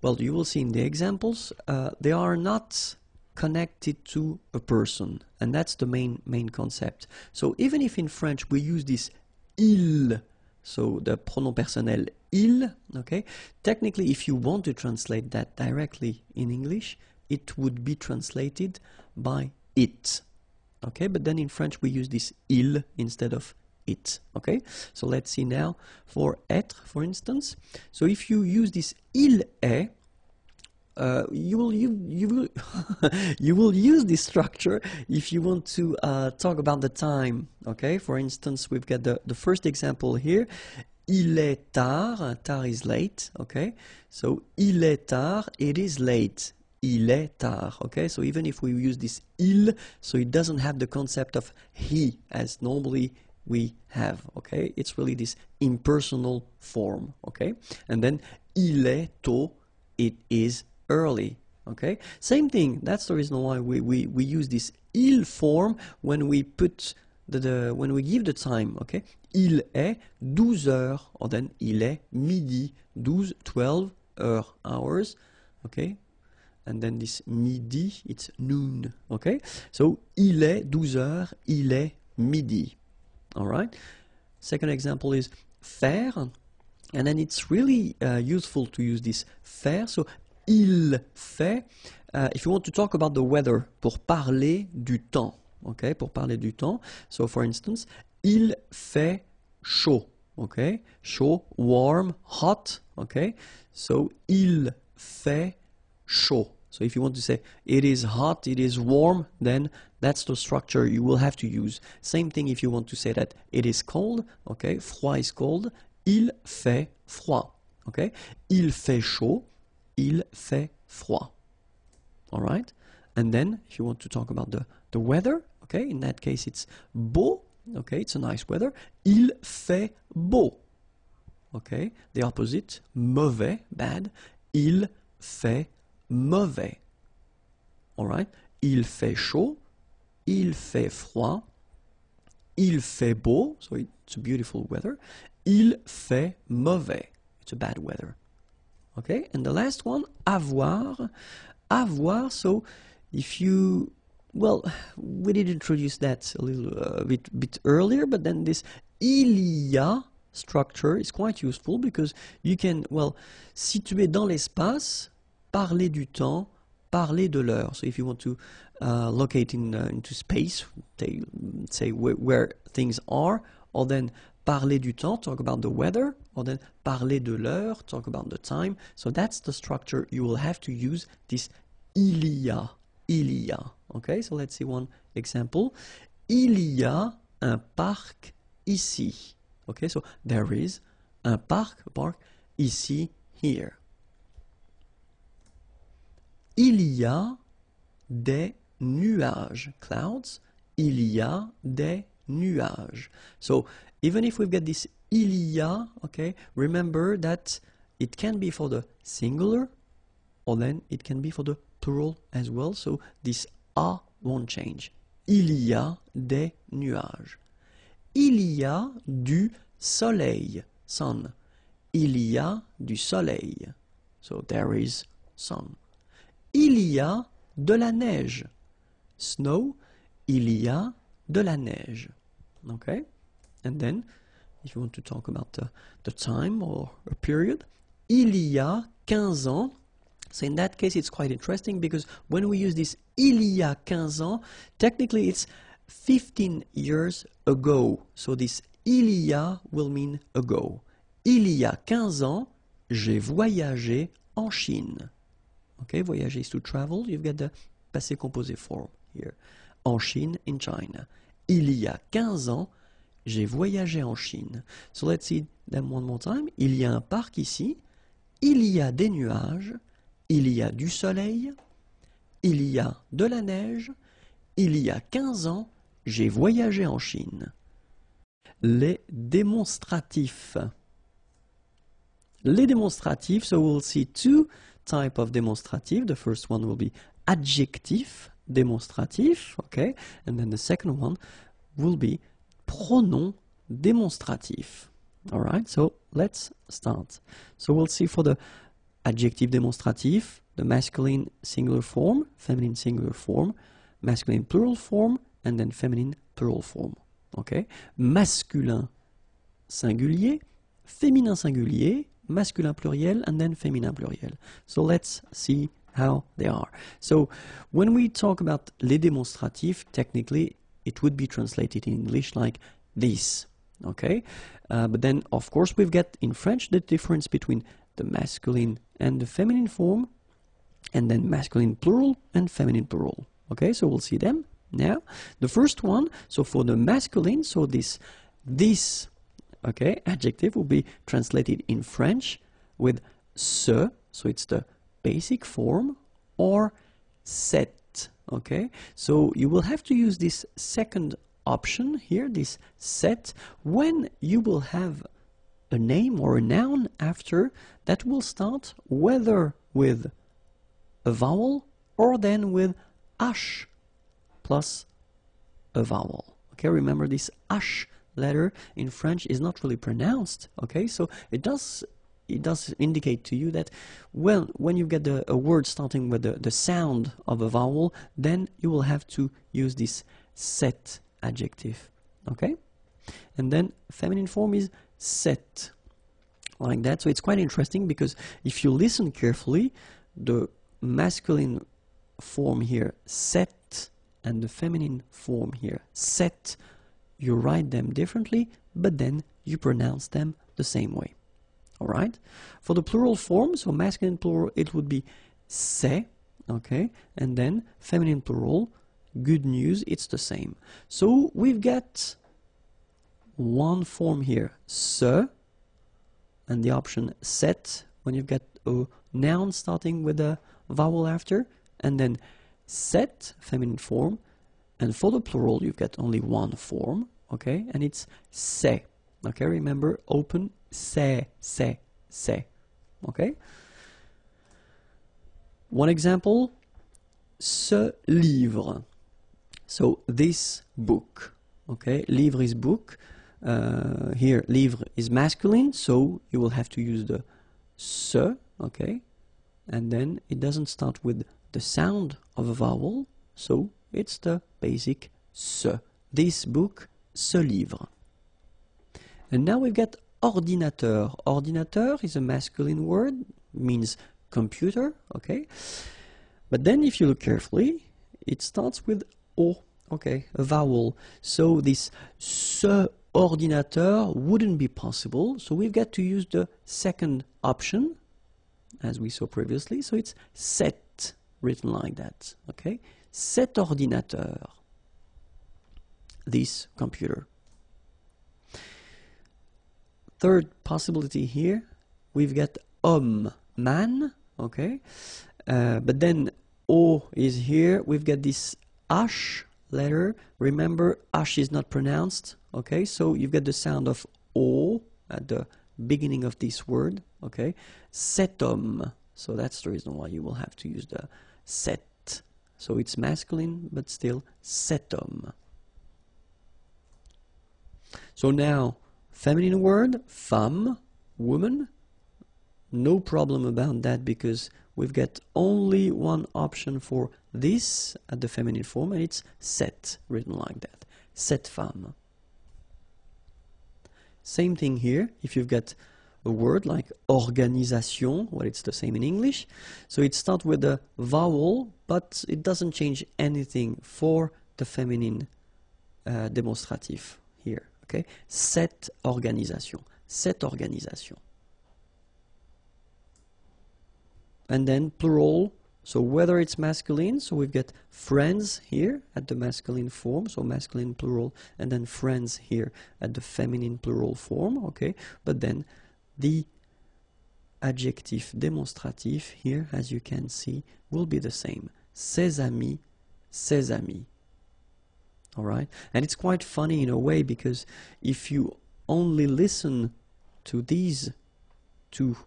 well, you will see in the examples, they are not connected to a person, and that's the main concept. So even if in French we use this il, so the pronom personnel il, okay, technically if you want to translate that directly in English, it would be translated by it, okay, but then in French we use this il instead of it, okay. So let's see now for être, for instance. So if you use this il est, you will use this structure if you want to talk about the time, okay. For instance, we've got the first example here. Il est tard. Tard is late, okay. So il est tard, it is late. Il est tard, okay. So even if we use this il, so it doesn't have the concept of he as normally we have, okay. It's really this impersonal form, okay. And then il est tôt, it is early, okay. Same thing, that's the reason why we use this il form when we put when we give the time, okay. Il est 12 heures, or then il est midi, 12 hours, okay. And then this midi, it's noon, okay. So il est 12 heures, il est midi, all right. Second example is faire, and then it's really useful to use this faire. So il fait, if you want to talk about the weather, pour parler du temps, okay, pour parler du temps. So for instance, il fait chaud, okay, chaud, warm, hot, okay. So il fait chaud. So if you want to say it is hot, it is warm, then that's the structure you will have to use. Same thing if you want to say that it is cold, okay, froid is cold, il fait froid, okay. Il fait chaud, il fait froid. All right? And then, if you want to talk about the weather, okay, in that case it's beau, okay, it's a nice weather. Il fait beau, okay. The opposite, mauvais, bad. Il fait mauvais. All right? Il fait chaud, il fait froid, il fait beau, so it's a beautiful weather. Il fait mauvais, it's a bad weather. Okay, and the last one, avoir. Avoir, so if you, well, we did introduce that a little bit earlier, but then this il y a structure is quite useful because you can, well, situer dans l'espace, parler du temps, parler de l'heure. So if you want to locate into space, say where things are, or then parler du temps, talk about the weather, or then parler de l'heure, talk about the time. So that's the structure you will have to use, this il y a, il y a. Okay, so let's see one example. Il y a un parc ici. Okay, so there is un parc ici, here. Il y a des nuages, clouds. Il y a des nuages. So even if we've got this il y a, okay, remember that it can be for the singular, or then it can be for the plural as well. So this a won't change. Il y a des nuages. Il y a du soleil, sun. Il y a du soleil. So there is sun. Il y a de la neige. Snow. Il y a de la neige. Okay? And then, if you want to talk about the time or a period, il y a 15 ans. So in that case, it's quite interesting because when we use this il y a 15 ans, technically it's 15 years ago. So this il y a will mean ago. Il y a 15 ans, j'ai voyagé en Chine. Okay, voyager is to travel. You've got the passé composé form here. En Chine, in China. Il y a 15 ans, j'ai voyagé en Chine. So let's see them one more time. Il y a un parc ici. Il y a des nuages. Il y a du soleil. Il y a de la neige. Il y a 15 ans, j'ai voyagé en Chine. Les démonstratifs. Les démonstratifs, so we'll see two types of demonstrative. The first one will be adjectif démonstratif, okay? And then the second one will be pronom démonstratif. All right, so let's start. So we'll see for the adjective démonstratif, the masculine singular form, feminine singular form, masculine plural form, and then feminine plural form. Okay? Masculin singulier, féminin singulier, masculin pluriel, and then féminin pluriel. So let's see how they are. So when we talk about les démonstratifs, technically it would be translated in English like this. Okay? But then of course we've got in French the difference between the masculine and the feminine form, and then masculine plural and feminine plural. Okay, so we'll see them now. The first one, so for the masculine, so this okay, adjective will be translated in French with ce, so it's the basic form, or cette. Okay, so you will have to use this second option here, this cette, when you will have a name or a noun after that will start whether with a vowel or then with h plus a vowel. Okay, remember this h letter in French is not really pronounced. Okay, so it does indicate to you that, well, when you get a word starting with the sound of a vowel, then you will have to use this cette adjective. Okay, and then feminine form is cette, like that. So it's quite interesting because if you listen carefully, the masculine form here, cette, and the feminine form here, cette, you write them differently, but then you pronounce them the same way. All right? For the plural form, so masculine plural, it would be c'est, okay? And then feminine plural, good news, it's the same. So we've got one form here, ce, and the option cette, when you've got a noun starting with a vowel after, and then cette, feminine form, and for the plural you've got only one form, okay, and it's c'est. Okay, remember, open, c'est, okay. One example, ce livre, so this book, okay, livre is book, here livre is masculine, so you will have to use the ce, okay, and then it doesn't start with the sound of a vowel, so it's the basic ce. This book, ce livre. And now we've got ordinateur. Ordinateur is a masculine word, means computer, okay? But then if you look carefully, it starts with O, okay, a vowel. So this ce ordinateur wouldn't be possible, so we've got to use the second option, as we saw previously, so it's cet, written like that, okay? Cet ordinateur, this computer. Third possibility here, we've got homme, man, okay? But then O is here, we've got this H letter. Remember, H is not pronounced, okay? So you've got the sound of O at the beginning of this word, okay? Cet homme, so that's the reason why you will have to use the cet. So it's masculine, but still cet homme. So now, feminine word, femme, woman. No problem about that because we've got only one option for this at the feminine form, and it's cette, written like that. Cette femme. Same thing here, if you've got a word like organisation, well, it's the same in English. So it starts with a vowel, but it doesn't change anything for the feminine demonstrative here. Okay, cette organisation, cette organisation. And then plural, so whether it's masculine, so we've got friends here at the masculine form, so masculine plural, and then friends here at the feminine plural form, okay, but then the adjective démonstratif here, as you can see, will be the same. Ses amis, All right, and it's quite funny in a way, because if you only listen to these two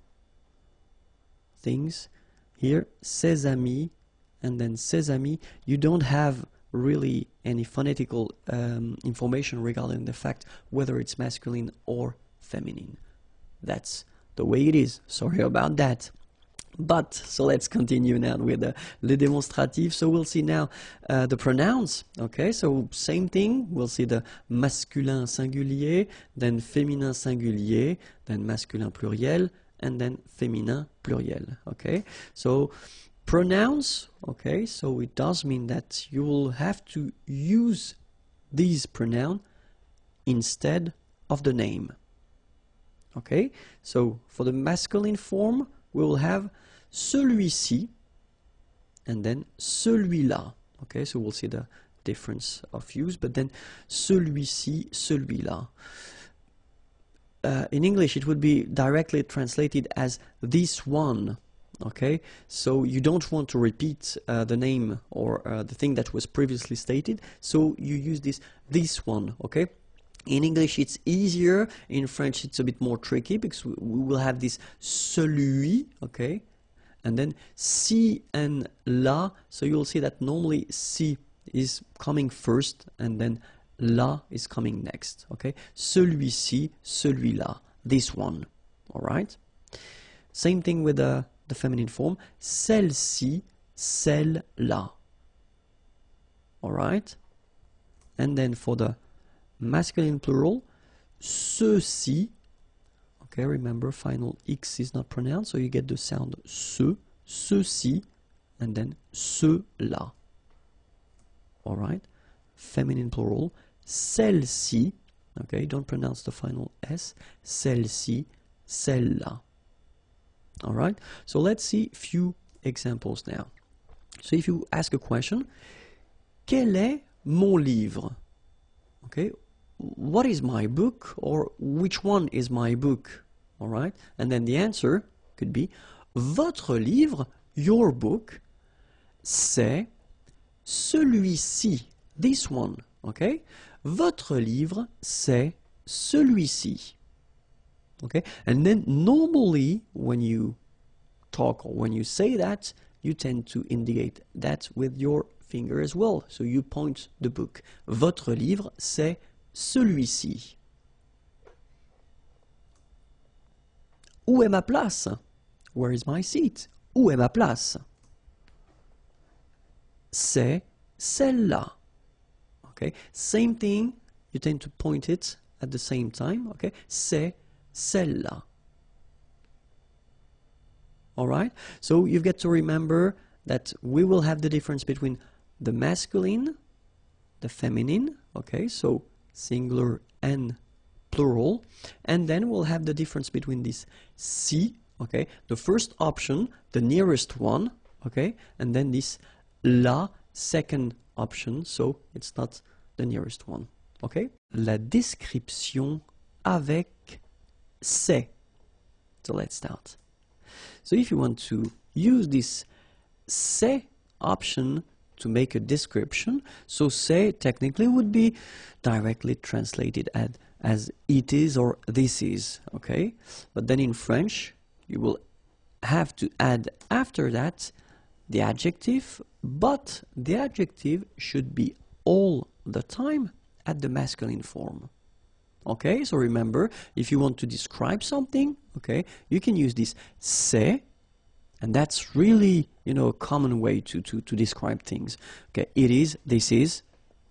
things here, ses amis and then ses amis, you don't have really any phonetical information regarding the fact whether it's masculine or feminine. That's the way it is. Sorry about that. But, so let's continue now with le démonstratif. So we'll see now the pronouns, okay? So same thing, we'll see the masculin singulier, then féminin singulier, then masculin pluriel, and then féminin pluriel, okay? So pronouns, okay, so it does mean that you will have to use these pronouns instead of the name, okay? So for the masculine form, we will have celui-ci and then celui-là. Okay, so we'll see the difference of use, but then celui-ci, celui-là. In English, it would be directly translated as this one. Okay, so you don't want to repeat the name or the thing that was previously stated, so you use this one. Okay. In English it's easier, in French it's a bit more tricky, because we will have this celui, okay, and then ci and là, so you'll see that normally ci is coming first and then là is coming next, okay, celui-ci, celui-là, this one, all right. Same thing with the feminine form, celle-ci, celle-là, all right, and then for the masculine plural, ceux-ci, okay, remember final X is not pronounced, so you get the sound ce, ceux-ci, and then ceux-là. Alright, feminine plural, celle-ci, okay, don't pronounce the final S, celle-ci, celle-là. Alright, so let's see a few examples now. So if you ask a question, quel est mon livre? Okay, what is my book, or which one is my book? All right, and then the answer could be votre livre, your book, c'est celui-ci, this one. Okay, votre livre, c'est celui-ci. Okay, and then normally when you talk or when you say that, you tend to indicate that with your finger as well. So you point the book. Votre livre, c'est celui-ci. Où est ma place? Where is my seat? Où est ma place? C'est celle-là. Okay, same thing, you tend to point it at the same time. Okay, c'est celle-là. All right, so you've got to remember that we will have the difference between the masculine, the feminine, okay, so singular and plural, and then we'll have the difference between this ci, okay, the first option, the nearest one, okay, and then this la, second option, so it's not the nearest one, okay. La description avec c'est. So let's start. So if you want to use this c'est option to make a description, so c'est technically would be directly translated as it is or this is, okay? But then in French, you will have to add after that the adjective, but the adjective should be all the time at the masculine form. Okay, so remember, if you want to describe something, okay, you can use this c'est, and that's really, you know, a common way to describe things. Okay, it is, this is,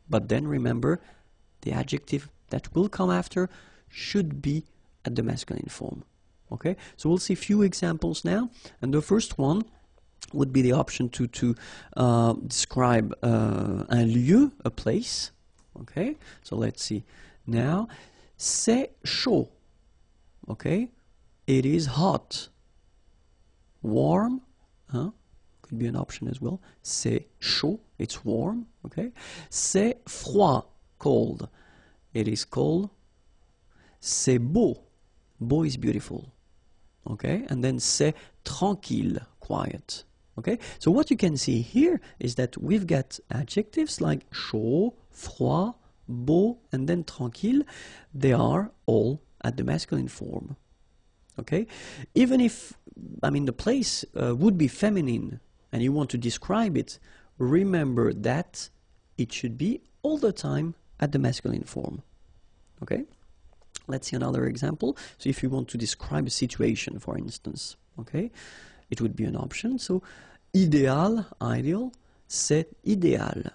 but then remember, the adjective that will come after should be at the masculine form. Okay, so we'll see a few examples now, and the first one would be the option to describe un lieu, a place. Okay, so let's see now. C'est chaud. Okay, it is hot. Warm, could be an option as well. C'est chaud, it's warm. Okay, c'est froid, cold. It is cold. C'est beau. Beau is beautiful. Okay, and then c'est tranquille, quiet. Okay, so what you can see here is that we've got adjectives like chaud, froid, beau, and then tranquille. They are all at the masculine form. Okay, even if, I mean, the place would be feminine and you want to describe it, remember that it should be all the time at the masculine form. Okay, let's see another example. So if you want to describe a situation, for instance, okay, it would be an option. So idéal, ideal, c'est idéal.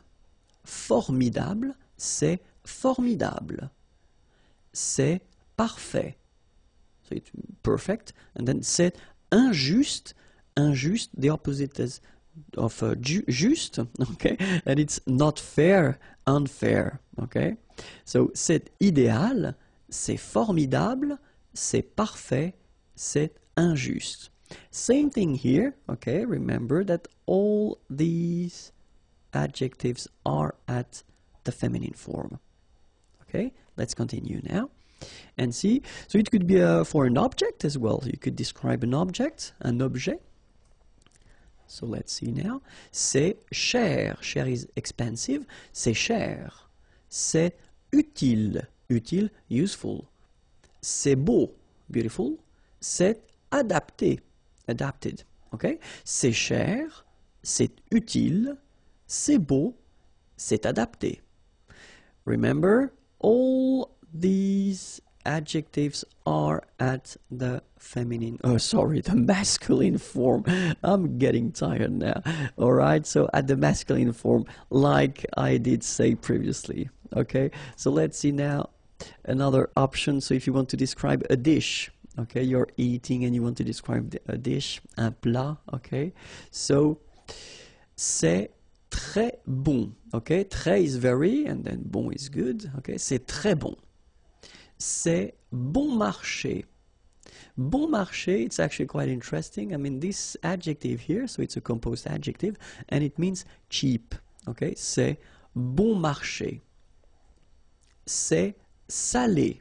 Formidable, c'est formidable. C'est parfait. So it's perfect. And then c'est injuste. Injuste, the opposite is of juste, okay? And it's not fair, unfair, okay? So c'est idéal, c'est formidable, c'est parfait, c'est injuste. Same thing here, okay? Remember that all these adjectives are at the feminine form. Okay, let's continue now and see. So it could be for an object as well. You could describe an object, un objet. So let's see now. C'est cher. Cher is expensive. C'est cher. C'est utile. Utile, useful. C'est beau. Beautiful. C'est adapté. Adapted. Okay? C'est cher. C'est utile. C'est beau. C'est adapté. Remember, all these adjectives are at the feminine, the masculine form. I'm getting tired now. All right, so at the masculine form, like I did say previously. Okay, so let's see now another option. So if you want to describe a dish, okay, you're eating and you want to describe a dish, un plat, okay, so c'est très bon, okay, très is very, and then bon is good, okay, c'est très bon. C'est bon marché. Bon marché, it's actually quite interesting. I mean, this adjective here, so it's a composed adjective, and it means cheap, okay, c'est bon marché. C'est salé.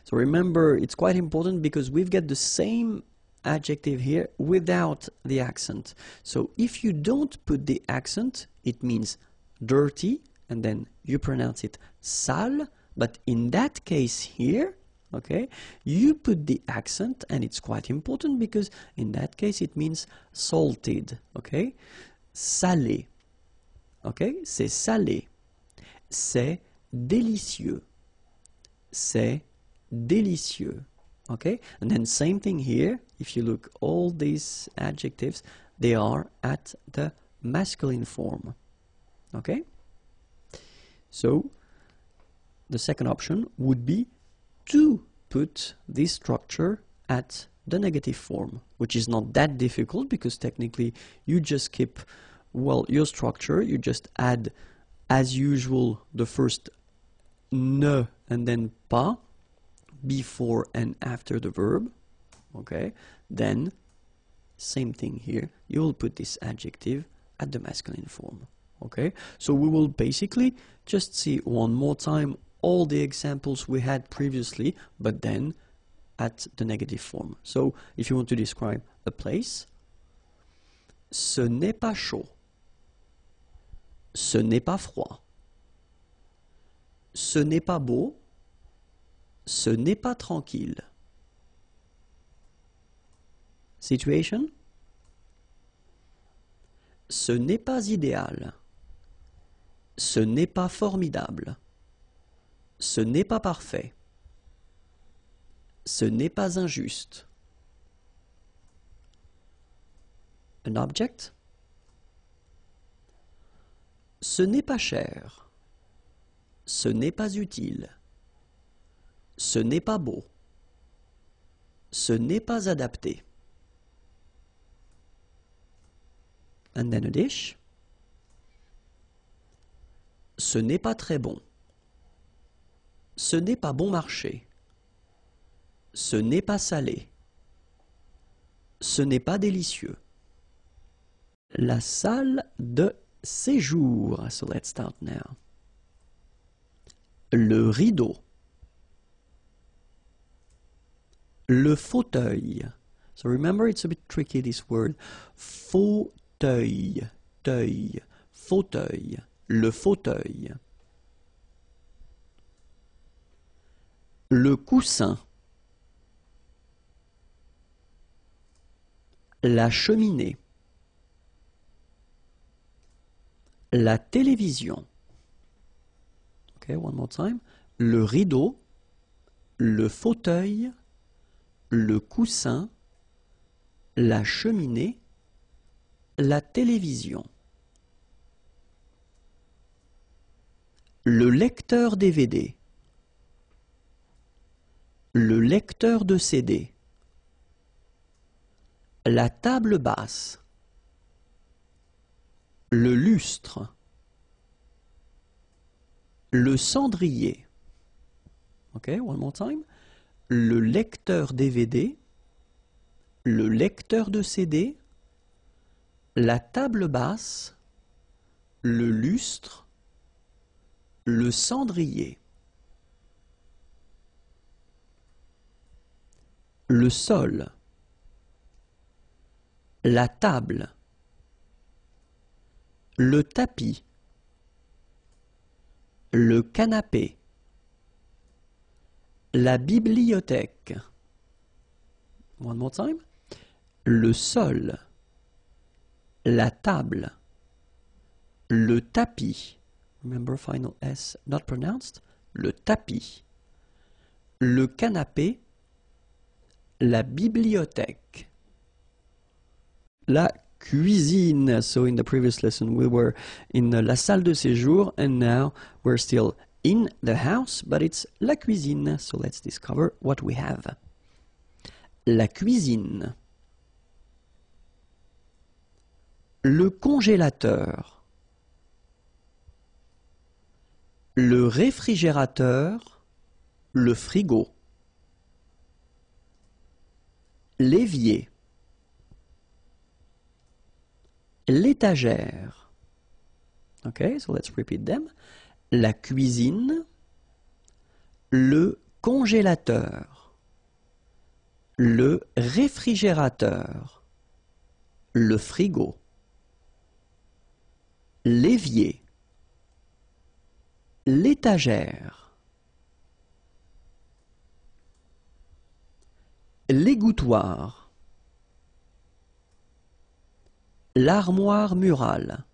So remember, it's quite important because we've got the same adjective here without the accent. So if you don't put the accent, it means dirty, and then you pronounce it sale. But in that case here, okay, you put the accent, and it's quite important because in that case it means salted, okay? Salé, okay? C'est salé. C'est délicieux. C'est délicieux, okay? And then same thing here. If you look, all these adjectives, they are at the masculine form, okay? So the second option would be to put this structure at the negative form, which is not that difficult because technically you just keep, well, your structure, you just add, as usual, the first ne and then pas before and after the verb, okay? Then, same thing here, you will put this adjective at the masculine form, okay? So we will basically just see one more time all the examples we had previously, but then at the negative form. So if you want to describe a place, ce n'est pas chaud. Ce n'est pas froid. Ce n'est pas beau. Ce n'est pas tranquille. Situation. Ce n'est pas idéal. Ce n'est pas formidable. Ce n'est pas parfait. Ce n'est pas injuste. An object. Ce n'est pas cher. Ce n'est pas utile. Ce n'est pas beau. Ce n'est pas adapté. And then a dish. Ce n'est pas très bon. Ce n'est pas bon marché. Ce n'est pas salé. Ce n'est pas délicieux. La salle de séjour. So let's start now. Le rideau. Le fauteuil. So remember, it's a bit tricky, this word. Fauteuil. fauteuil, teuil, fauteuil, le fauteuil. Le coussin, la cheminée, la télévision. Okay, one more time. Le rideau, le fauteuil, le coussin, la cheminée, la télévision. Le lecteur DVD, le lecteur de CD, la table basse, le lustre, le cendrier. Okay, one more time. Le lecteur DVD, le lecteur de CD, la table basse, le lustre, le cendrier. Le sol, la table, le tapis, le canapé, la bibliothèque. One more time. Le sol, la table, le tapis. Remember final S not pronounced. Le tapis, le canapé, la bibliothèque. La cuisine. So in the previous lesson we were in la salle de séjour and now we're still in the house, but it's la cuisine. So let's discover what we have. La cuisine. Le congélateur. Le réfrigérateur. Le frigo. L'évier. L'étagère. Okay, so let's repeat them. La cuisine, le congélateur, le réfrigérateur, le frigo, l'évier, l'étagère, l'égouttoir, l'armoire murale,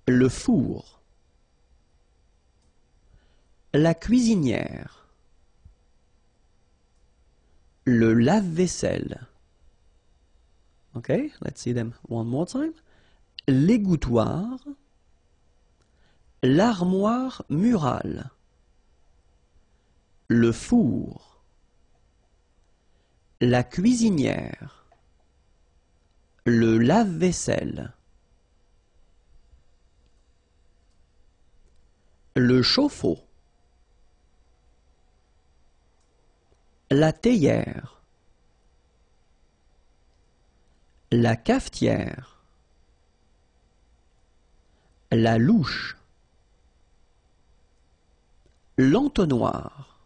le four, la cuisinière, le lave-vaisselle. Okay, let's see them one more time. L'égouttoir, l'armoire murale, le four, la cuisinière, le lave-vaisselle, le chauffe-eau, la théière, la cafetière, la louche, l'entonnoir.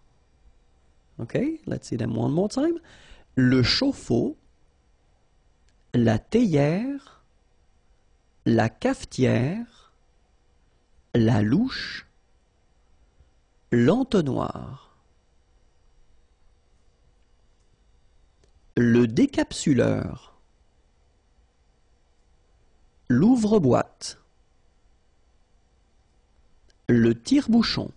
Okay, let's see them one more time. Le chauffe-eau, la théière, la cafetière, la louche, l'entonnoir. Le décapsuleur, l'ouvre-boîte, le tire-bouchon,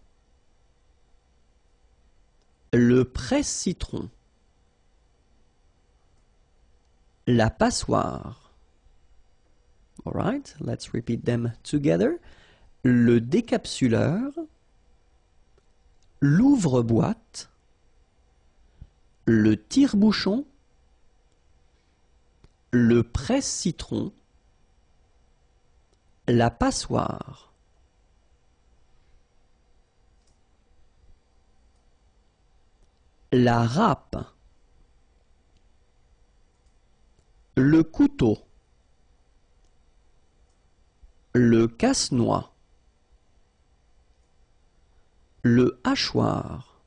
le presse-citron, la passoire. All right, let's repeat them together. Le décapsuleur, l'ouvre-boîte, le tire-bouchon, le presse-citron, la passoire. La râpe, le couteau, le casse-noix, le hachoir,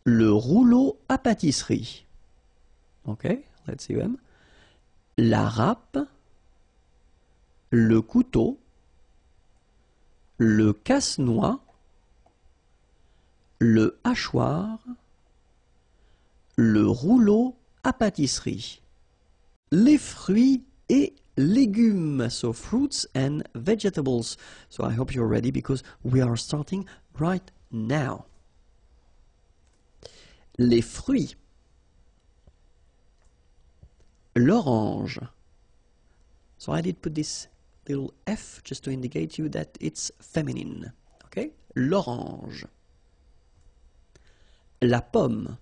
le rouleau à pâtisserie. Okay, let's see them. la râpe, le couteau, le casse-noix, le hachoir, le rouleau à pâtisserie, les fruits et légumes, so fruits and vegetables. So I hope you're ready because we are starting right now. Les fruits. L'orange. So I did put this little F just to indicate you that it's feminine. Okay? L'orange. La pomme.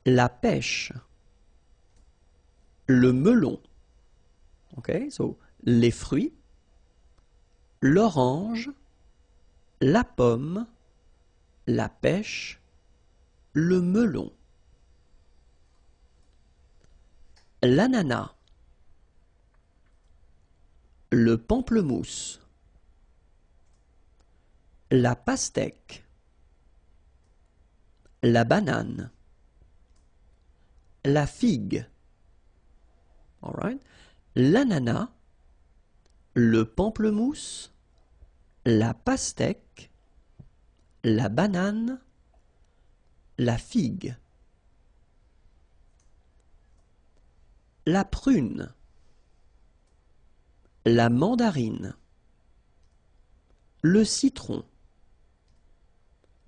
La pêche. Le melon. Okay? So les fruits. L'orange. La pomme. La pêche. Le melon. L'ananas. Le pamplemousse. La pastèque. La banane. La figue. All right. L'ananas. Le pamplemousse. La pastèque. La banane. La figue. La prune. La mandarine. Le citron.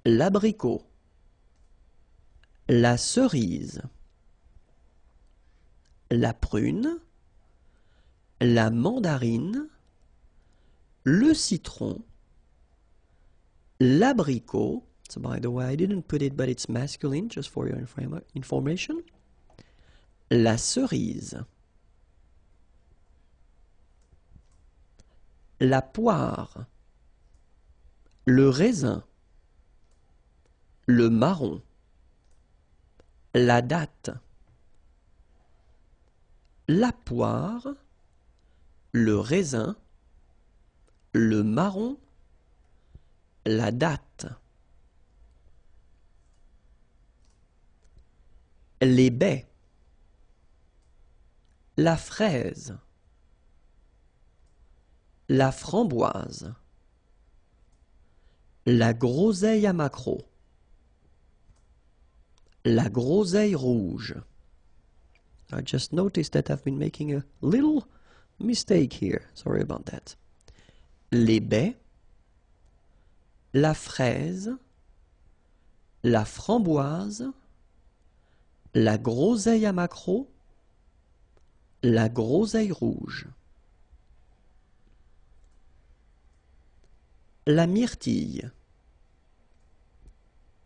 L'abricot. La cerise. La prune. La mandarine. Le citron. L'abricot. So by the way, I didn't put it, but it's masculine, just for your information. La cerise. La poire. Le raisin. Le marron. La date. La poire. Le raisin. Le marron. La date. Les baies. La fraise. La framboise. La groseille à maquereau. La groseille rouge. I just noticed that I've been making a little mistake here. Sorry about that. Les baies. La fraise. La framboise. La groseille à maquereau. La groseille rouge. La myrtille.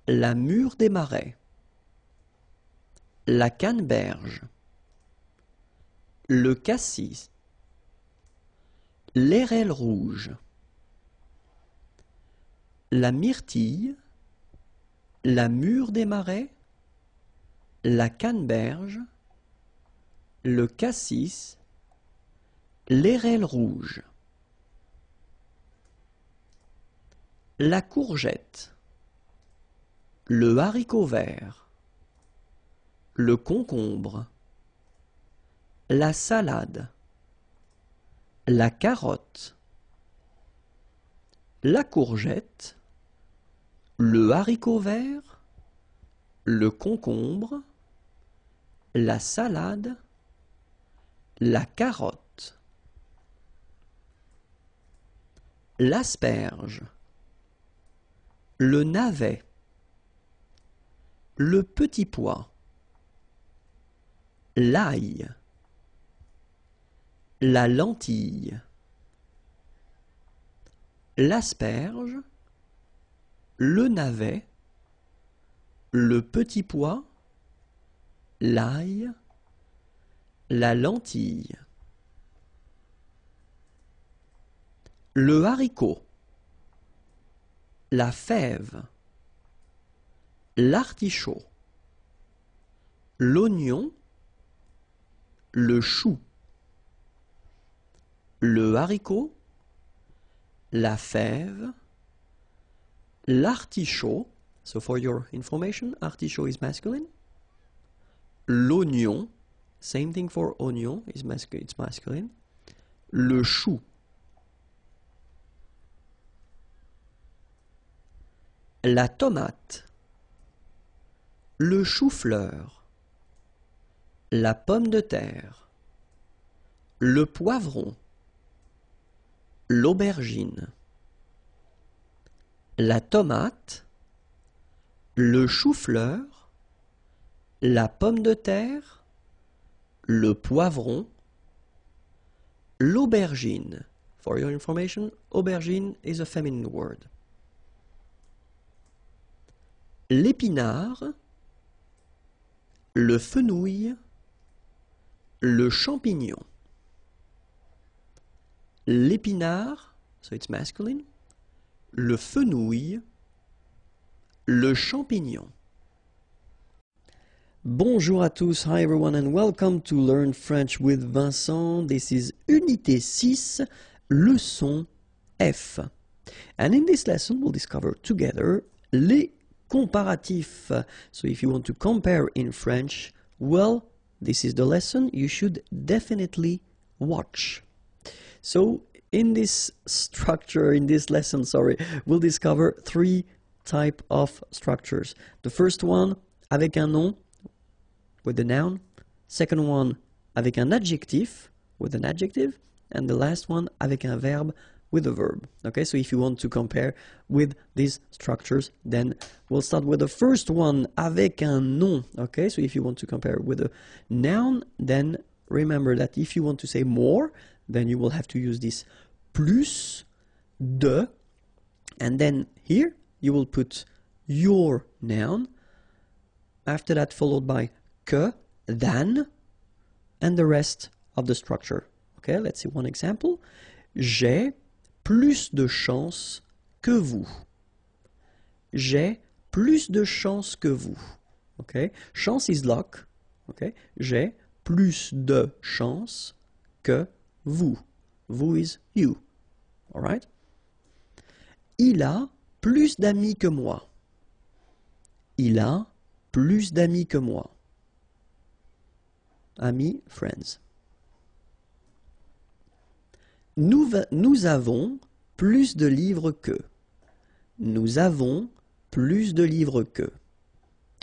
La mûre des marais. La canneberge. Le cassis. L'airelle rouge. La myrtille. La mûre des marais. La canneberge. Le cassis. L'airelle rouge. La courgette. Le haricot vert. Le concombre. La salade. La carotte. La courgette. Le haricot vert. Le concombre. La salade. La carotte. L'asperge. Le navet. Le petit pois. L'ail. La lentille. L'asperge. Le navet. Le petit pois. L'ail. La lentille. Le haricot. La fève. L'artichaut. L'oignon. Le chou. Le haricot. La fève. L'artichaut. So for your information, artichaut is masculine. L'oignon. Same thing for oignon, it's masculine. Le chou. La tomate. Le chou-fleur. La pomme de terre. Le poivron. L'aubergine. La tomate. Le chou-fleur. La pomme de terre. Le poivron. L'aubergine. For your information, aubergine is a feminine word. L'épinard, le fenouil, le champignon. L'épinard, so it's masculine, le fenouil, le champignon. Bonjour à tous, hi everyone and welcome to Learn French with Vincent. This is Unité 6, leçon F. And in this lesson we'll discover together les comparatifs. So if you want to compare in French, well, this is the lesson you should definitely watch. So in this structure, in this lesson, we'll discover three types of structures. The first one, avec un nom, with the noun. Second one, avec un adjectif, with an adjective. And the last one, avec un verbe, with a verb. Okay, so if you want to compare with these structures, then we'll start with the first one, avec un nom. Okay, so if you want to compare with a noun, then remember that if you want to say more, then you will have to use this plus, de, and then here you will put your noun, after that followed by que, than, and the rest of the structure. Okay, let's see one example. J'ai plus de chance que vous. J'ai plus de chance que vous. Okay, chance is luck. Okay, j'ai plus de chance que vous. Vous is you. All right. Il a plus d'amis que moi. Il a plus d'amis que moi. Amis, friends. Nous avons plus de livres que. Nous avons plus de livres que.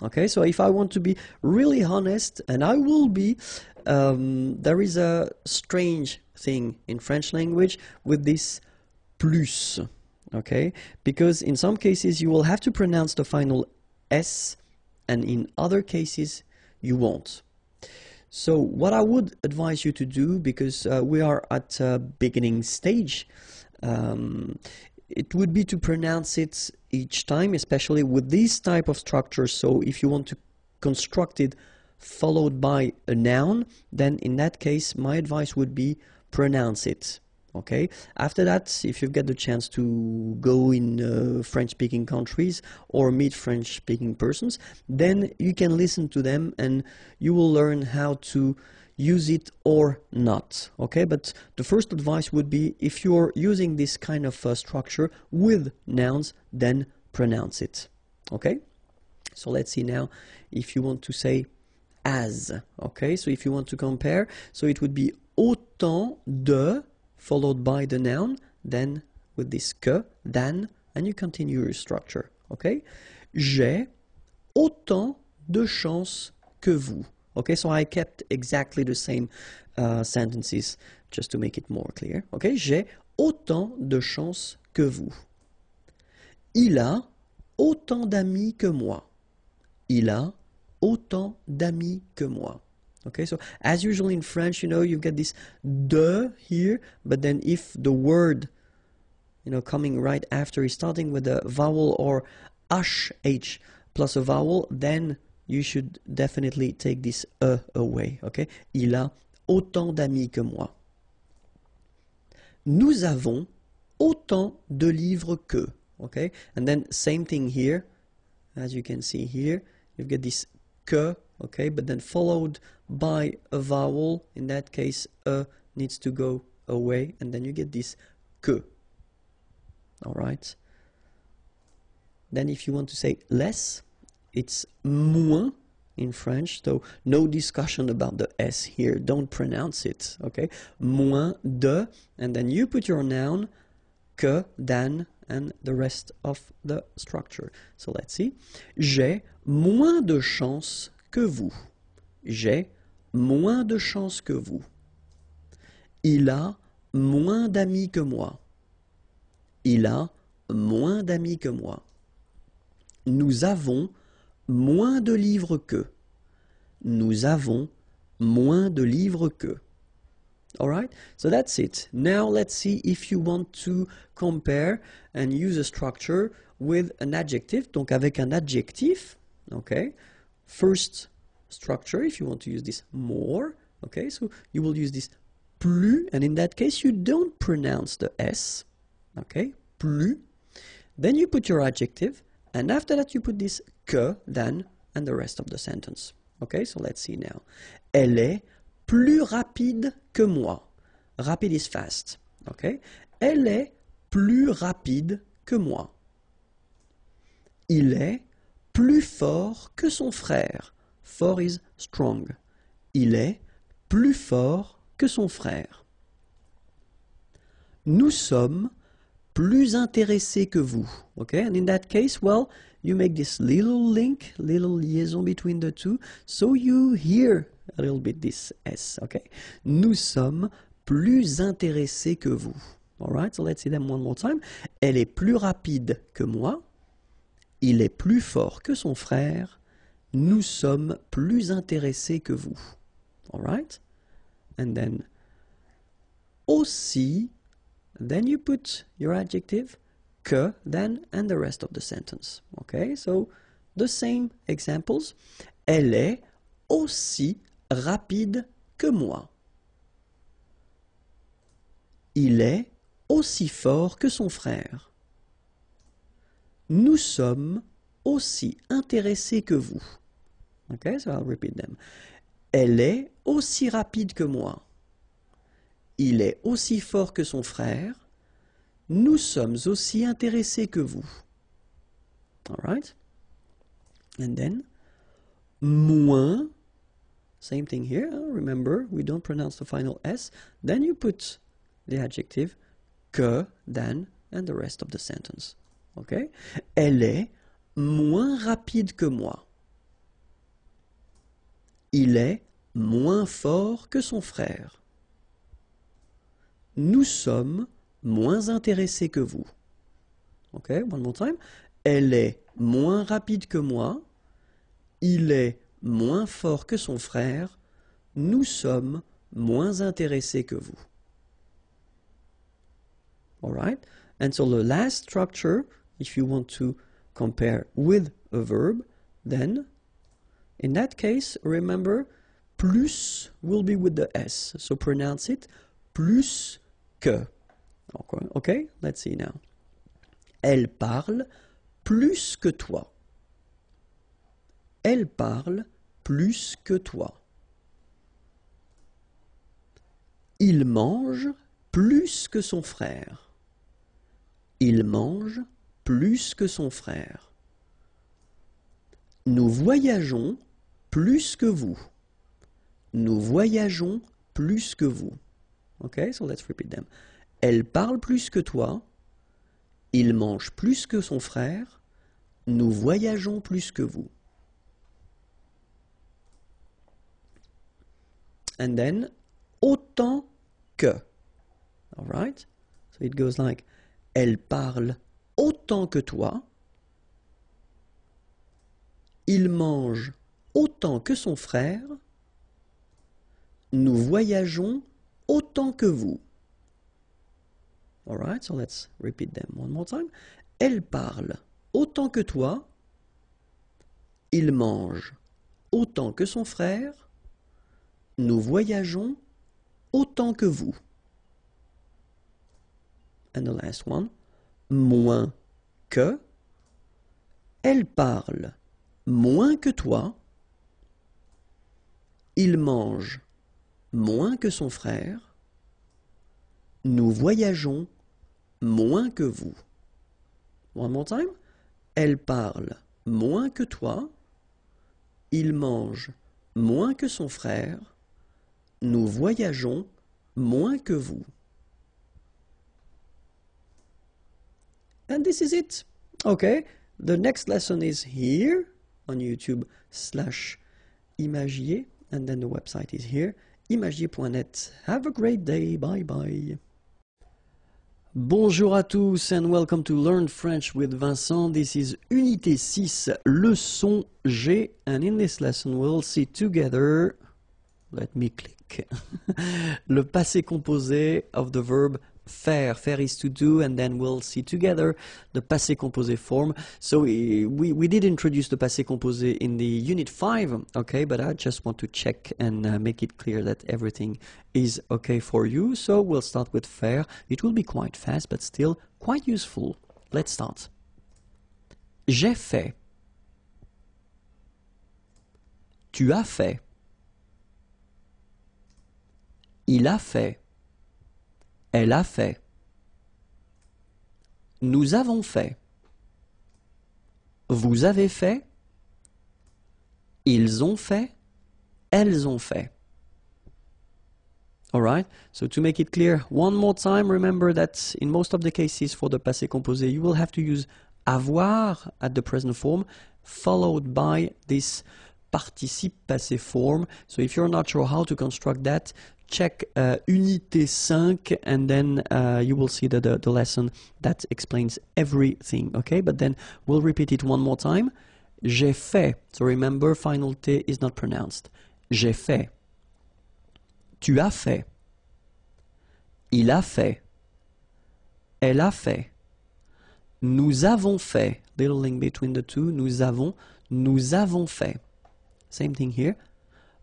Okay, so if I want to be really honest, and I will be, there is a strange thing in French language with this plus. Okay, because in some cases you will have to pronounce the final S, and in other cases you won't. So what I would advise you to do, because we are at a beginning stage, it would be to pronounce it each time, especially with this type of structure. So if you want to construct it followed by a noun, then in that case my advice would be pronounce it. Okay. After that, if you get the chance to go in French-speaking countries or meet French-speaking persons, then you can listen to them and you will learn how to use it or not. Okay, but the first advice would be, if you're using this kind of structure with nouns, then pronounce it. Okay, so let's see now if you want to say as. Okay, so if you want to compare, so it would be autant de followed by the noun, then with this que, than, and you continue your structure. Okay, j'ai autant de chance que vous. Okay, so I kept exactly the same sentences just to make it more clear. Okay, j'ai autant de chance que vous. Il a autant d'amis que moi. Il a autant d'amis que moi. Okay, so as usual in French, you know, you get this de here, but then if the word, you know, coming right after is starting with a vowel or sh plus a vowel, then you should definitely take this away. Okay, il a autant d'amis que moi. Nous avons autant de livres que. Okay, and then same thing here, as you can see here, you get this que. Okay, but then followed by a vowel. In that case, needs to go away, and then you get this que. All right. Then if you want to say less, it's moins in French, so no discussion about the S here, don't pronounce it, okay? Moins de, and then you put your noun, que, than, and the rest of the structure. So let's see. J'ai moins de chance que vous. J'ai moins de chance que vous. Il a moins d'amis que moi. Il a moins d'amis que moi. Nous avons moins de livres qu'eux. Nous avons moins de livres qu'eux. Alright, so that's it. Now let's see if you want to compare and use a structure with an adjective. Donc avec un adjectif, okay. First structure, if you want to use this more, okay, so you will use this plus, and in that case you don't pronounce the S, okay, plus. Then you put your adjective, and after that you put this que, than, and the rest of the sentence. Okay, so let's see now. Elle est plus rapide que moi. Rapide is fast. Okay? Elle est plus rapide que moi. Il est plus fort que son frère. Fort is strong. Il est plus fort que son frère. Nous sommes plus intéressés que vous. Okay? And in that case, well, you make this little link, little liaison between the two, so you hear a little bit this S, okay? Nous sommes plus intéressés que vous. Alright, so let's see them one more time. Elle est plus rapide que moi. Il est plus fort que son frère. Nous sommes plus intéressés que vous. Alright? And then, aussi, then you put your adjective, que, then, and the rest of the sentence. Okay, so the same examples. Elle est aussi rapide que moi. Il est aussi fort que son frère. Nous sommes aussi intéressés que vous. Okay, so I'll repeat them. Elle est aussi rapide que moi. Il est aussi fort que son frère. Nous sommes aussi intéressés que vous. All right? And then, moins, same thing here. Remember, we don't pronounce the final S. Then you put the adjective que, than, and the rest of the sentence. Okay? Elle est moins rapide que moi. Il est moins fort que son frère. Nous sommes moins intéressés que vous. Okay, one more time. Elle est moins rapide que moi. Il est moins fort que son frère. Nous sommes moins intéressés que vous. Alright? And so the last structure, if you want to compare with a verb, then in that case, remember, plus will be with the S. So pronounce it plus que. Okay, let's see now. Elle parle plus que toi. Elle parle plus que toi. Il mange plus que son frère. Il mange plus que son frère. Nous voyageons plus que vous. Nous voyageons plus que vous. Okay, so let's repeat them. Elle parle plus que toi. Il mange plus que son frère. Nous voyageons plus que vous. And then, autant que. All right? So it goes like, elle parle autant que toi. Il mange autant que son frère. Nous voyageons autant que vous. All right, so let's repeat them one more time. Elle parle autant que toi. Il mange autant que son frère. Nous voyageons autant que vous. And the last one. Moins que. Elle parle moins que toi. Il mange moins que son frère. Nous voyageons moins que vous. One more time. Elle parle moins que toi. Il mange moins que son frère. Nous voyageons moins que vous. And this is it. Okay, the next lesson is here on YouTube/Imagier, and then the website is here, imagier.net. Have a great day. Bye bye. Bonjour à tous and welcome to Learn French with Vincent. This is Unité 6, leçon G, and in this lesson we'll see together, let me click, le passé composé of the verb faire. Faire is to do, and then we'll see together the passé composé form. So we did introduce the passé composé in the unit 5, okay, but I just want to check and make it clear that everything is okay for you. So we'll start with faire. It will be quite fast, but still quite useful. Let's start. J'ai fait. Tu as fait. Il a fait. Elle a fait. Nous avons fait. Vous avez fait. Ils ont fait. Elles ont fait. Alright, so to make it clear, one more time, remember that in most of the cases for the passé composé, you will have to use avoir at the present form, followed by this participe passé form. So if you're not sure how to construct that, check Unité 5, and then you will see the lesson that explains everything, okay? But then we'll repeat it one more time. J'ai fait. So remember, final T is not pronounced. J'ai fait. Tu as fait. Il a fait. Elle a fait. Nous avons fait. Little link between the two. Nous avons fait. Same thing here.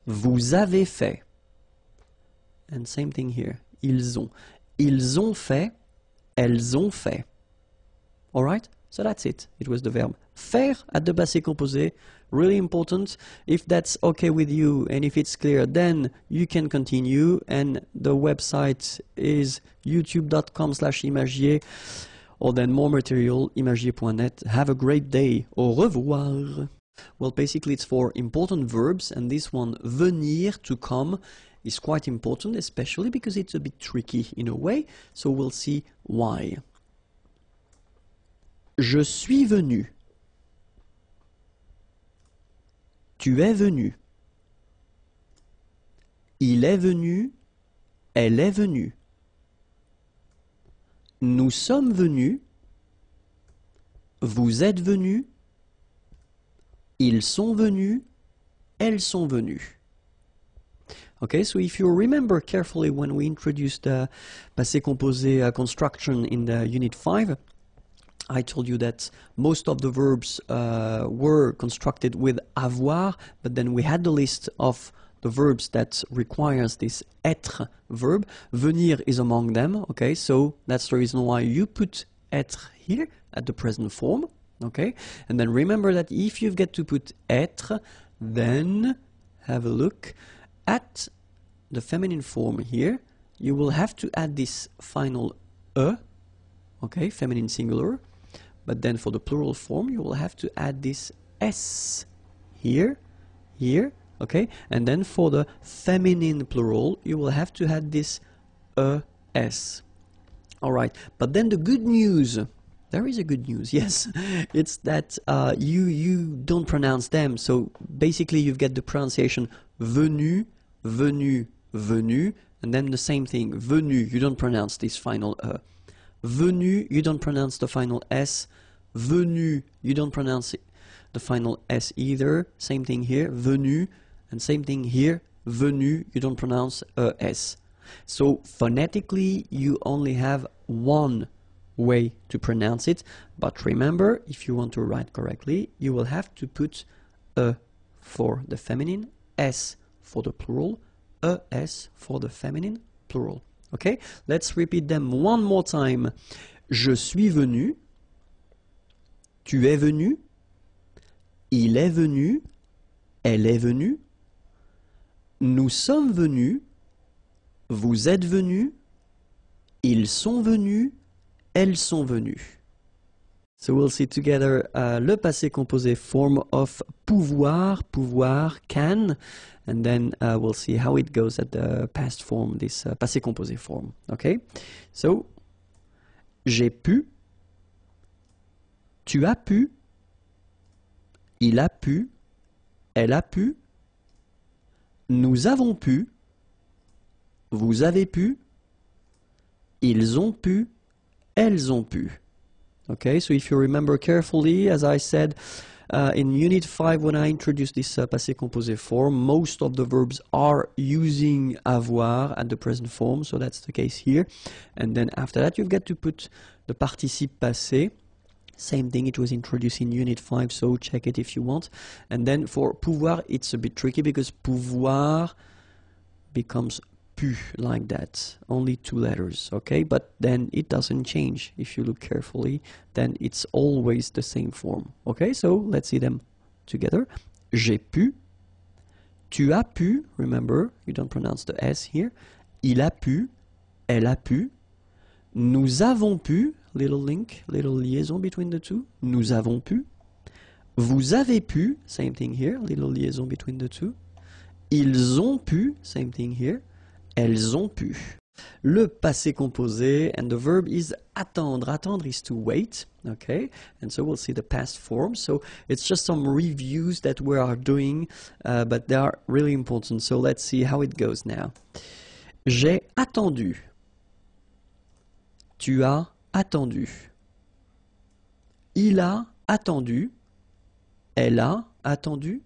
Vous avez fait. And same thing here. Ils ont. Ils ont fait. Elles ont fait. Alright? So that's it. It was the verb faire at the passé composé. Really important. If that's okay with you and if it's clear, then you can continue. And the website is youtube.com/imagier. Or then more material, imagier.net. Have a great day. Au revoir. Well, basically it's for important verbs, and this one, venir, to come, is quite important, especially because it's a bit tricky in a way, so we'll see why. Je suis venu. Tu es venu. Il est venu. Elle est venue. Nous sommes venus. Vous êtes venus. Ils sont venus. Elles sont venues. Okay, so if you remember carefully when we introduced the passé composé construction in the unit 5, I told you that most of the verbs were constructed with avoir, but then we had the list of the verbs that requires this être verb. Venir is among them, okay, so that's the reason why you put être here at the present form, okay, and then remember that if you get to put être, then have a look at the feminine form here. You will have to add this final e, okay, feminine singular, but then for the plural form you will have to add this s here, okay, and then for the feminine plural you will have to add this es. Alright, but then the good news, there is a good news, yes, it's that you don't pronounce them, so basically you get the pronunciation venu, venu, venu, and then the same thing, venu, you don't pronounce this final venu, you don't pronounce the final s, venu, you don't pronounce the final s either, same thing here, venu, and same thing here, venu, you don't pronounce s. So phonetically you only have one way to pronounce it, but remember, if you want to write correctly, you will have to put e for the feminine, s for the plural, es for the feminine plural. Okay, let's repeat them one more time. Je suis venu. Tu es venu. Il est venu. Elle est venue. Nous sommes venus. Vous êtes venus. Ils sont venus. Elles sont venues. So we'll see together le passé composé form of pouvoir, pouvoir, can, and then we'll see how it goes at the past form, this passé composé form. Okay? So, j'ai pu, tu as pu, il a pu, elle a pu, nous avons pu, vous avez pu, ils ont pu, elles ont pu. Okay, so if you remember carefully, as I said in Unit 5 when I introduced this passé composé form, most of the verbs are using avoir at the present form, so that's the case here. And then after that you've got to put the participe passé. Same thing, it was introduced in Unit 5, so check it if you want. And then for pouvoir, it's a bit tricky because pouvoir becomes pu, like that. Only 2 letters, okay? But then it doesn't change. If you look carefully, then it's always the same form. Okay, so let's see them together. J'ai pu. Tu as pu. Remember, you don't pronounce the S here. Il a pu. Elle a pu. Nous avons pu. Little link, little liaison between the two. Nous avons pu. Vous avez pu. Same thing here. Little liaison between the two. Ils ont pu. Same thing here. Elles ont pu. Le passé composé, and the verb is attendre. Attendre is to wait, okay? And so we'll see the past form. So it's just some reviews that we are doing, but they are really important. So let's see how it goes now. J'ai attendu. Tu as attendu. Il a attendu. Elle a attendu.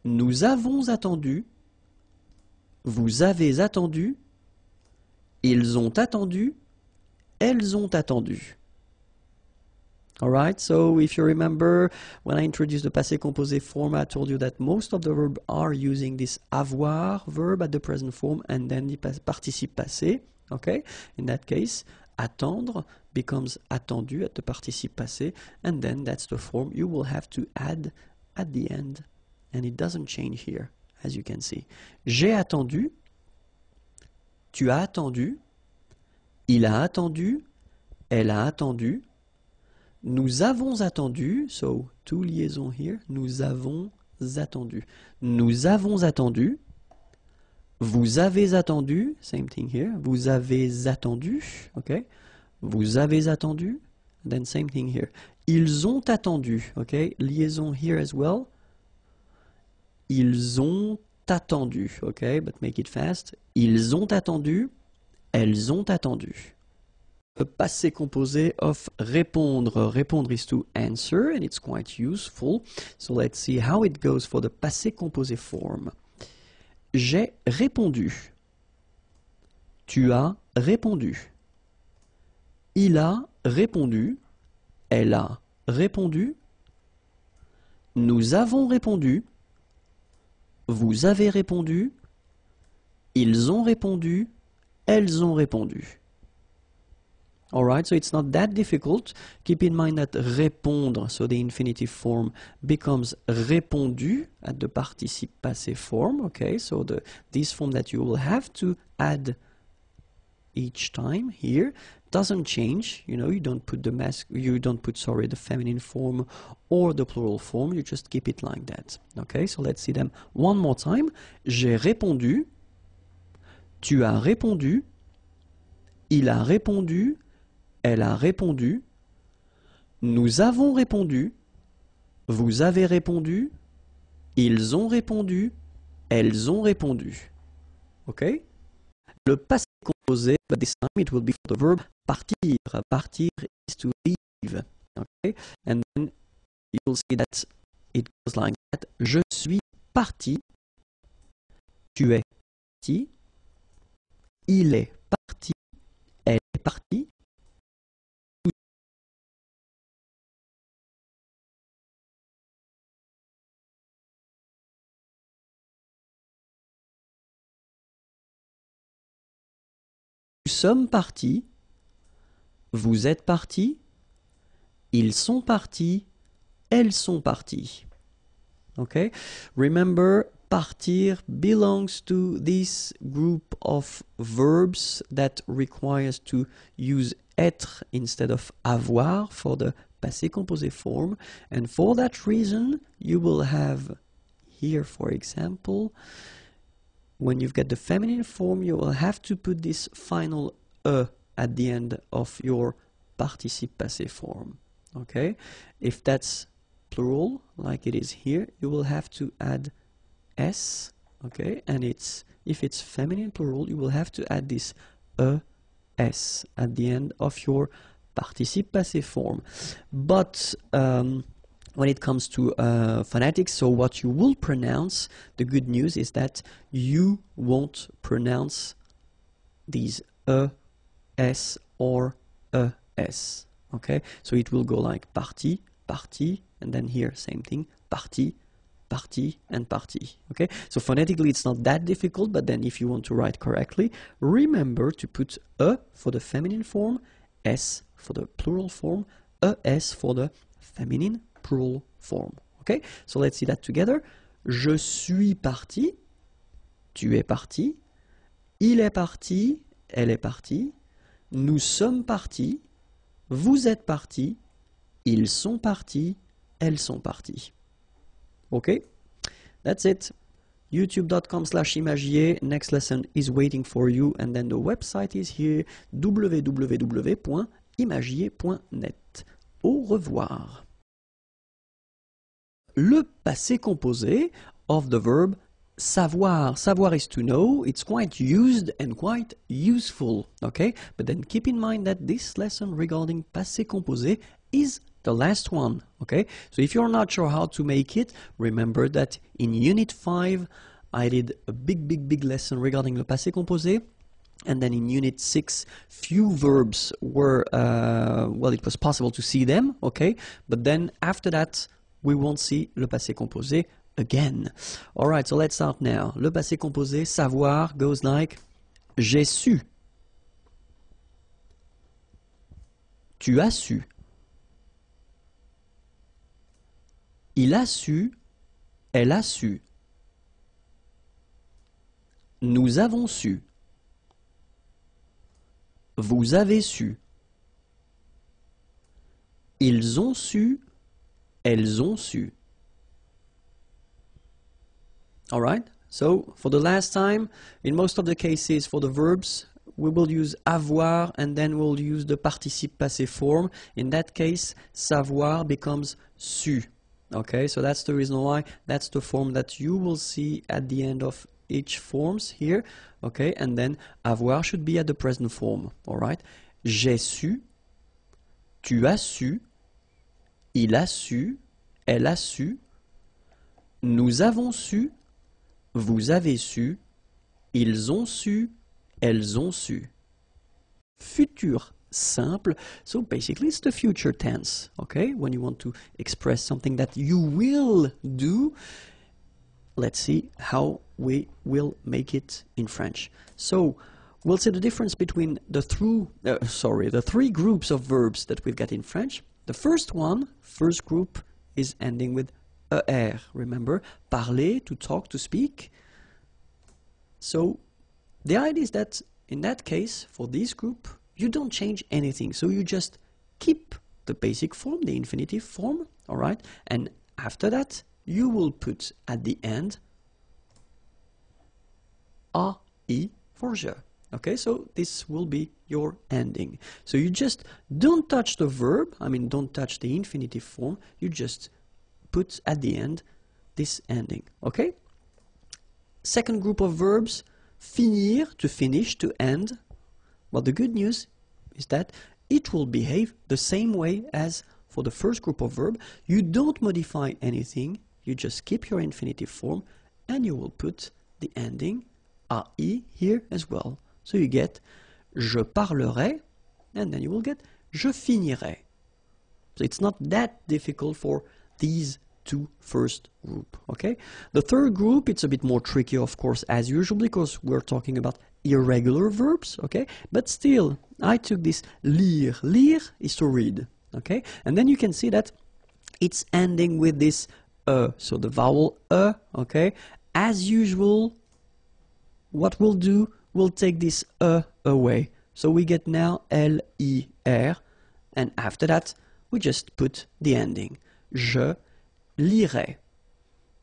Nous avons attendu. Vous avez attendu. Ils ont attendu. Elles ont attendu. Alright, so if you remember, when I introduced the passé composé form, I told you that most of the verbs are using this avoir verb at the present form and then the participe passé. Okay, in that case, attendre becomes attendu at the participe passé, and then that's the form you will have to add at the end, and it doesn't change here, as you can see. J'ai attendu, tu as attendu, il a attendu, elle a attendu, nous avons attendu, so 2 liaisons here, nous avons attendu. Nous avons attendu, vous avez attendu, same thing here, vous avez attendu, okay? Vous avez attendu, then same thing here. Ils ont attendu, okay? Liaison here as well. Ils ont attendu, okay? But make it fast. Ils ont attendu, elles ont attendu. A passé composé of répondre. Répondre is to answer, and it's quite useful. So let's see how it goes for the passé composé form. J'ai répondu. Tu as répondu. Il a répondu. Elle a répondu. Nous avons répondu. Vous avez répondu. Ils ont répondu. Elles ont répondu. Alright, so it's not that difficult. Keep in mind that répondre, so the infinitive form, becomes répondu at the participe passé form. Okay, so this form that you will have to add each time here doesn't change. You know, you don't put the the feminine form or the plural form. You just keep it like that. Okay, so let's see them one more time. J'ai répondu. Tu as répondu. Il a répondu. Elle a répondu. Nous avons répondu. Vous avez répondu. Ils ont répondu. Elles ont répondu. Okay? Le passé composé, but this time it will be for the verb partir. Partir is to leave. Okay? And then you will see that it goes like that. Je suis parti. Tu es parti. Il est parti. Elle est partie. Nous sommes partis, vous êtes partis, ils sont partis, elles sont parties. Okay? Remember, partir belongs to this group of verbs that requires to use être instead of avoir for the passé composé form. And for that reason, you will have here, for example, when you've got the feminine form, you will have to put this final at the end of your participe passé form. Okay? If that's plural, like it is here, you will have to add s. Okay? And if it's feminine plural, you will have to add this s at the end of your participe passé form. But when it comes to phonetics, so what you will pronounce, the good news is that you won't pronounce these s or es. Okay, so it will go like partie, partie, and then here same thing, partie, partie, and partie. Okay, so phonetically it's not that difficult, but then if you want to write correctly, remember to put for the feminine form, s for the plural form, es for the feminine plural form. Okay, so let's see that together. Je suis parti, tu es parti, il est parti, elle est partie, nous sommes partis, vous êtes partis, ils sont partis, elles sont parties. Okay, that's it. youtube.com/imagier. Next lesson is waiting for you, and then the website is here, www.imagier.net. Au revoir. Le passé composé of the verb savoir. Savoir is to know. It's quite used and quite useful, okay? But then keep in mind that this lesson regarding passé composé is the last one, okay? So if you're not sure how to make it, remember that in Unit 5, I did a big lesson regarding le passé composé. And then in Unit 6, few verbs were, well, it was possible to see them, okay? But then after that, we won't see le passé composé again. All right, so let's start now. Le passé composé, savoir, goes like j'ai su. Tu as su. Il a su. Elle a su. Nous avons su. Vous avez su. Ils ont su. Elles ont su. All right, so for the last time, in most of the cases for the verbs, we will use avoir and then we'll use the participe passé form. In that case, savoir becomes su. Okay, so that's the reason why that's the form that you will see at the end of each forms here. Okay, and then avoir should be at the present form. All right, j'ai su, tu as su, il a su, elle a su, nous avons su, vous avez su, ils ont su, elles ont su. Futur simple, so basically it's the future tense, okay? When you want to express something that you will do, let's see how we will make it in French. So we'll see the difference between the three groups of verbs that we've got in French. The first group is ending with er. Remember, parler, to talk, to speak. So the idea is that in that case, for this group, you don't change anything. So you just keep the basic form, the infinitive form, all right? And after that, you will put at the end ai for je. Okay, so this will be your ending. So you just don't touch the verb, don't touch the infinitive form, you just put at the end this ending, okay? Second group of verbs, finir, to finish, to end. Well, the good news is that it will behave the same way as for the first group of verb. You don't modify anything, you just keep your infinitive form, and you will put the ending ai here as well. So you get je parlerai, and then you will get je finirai. So it's not that difficult for these two first group, okay? The third group, it's a bit more tricky, of course, as usual, because we're talking about irregular verbs, okay? But still, I took this lire. Lire is to read, okay? And then you can see that it's ending with this so the vowel okay? As usual, what we'll do, we'll take this away. So we get now L-I-R, and after that, we just put the ending. Je lirai.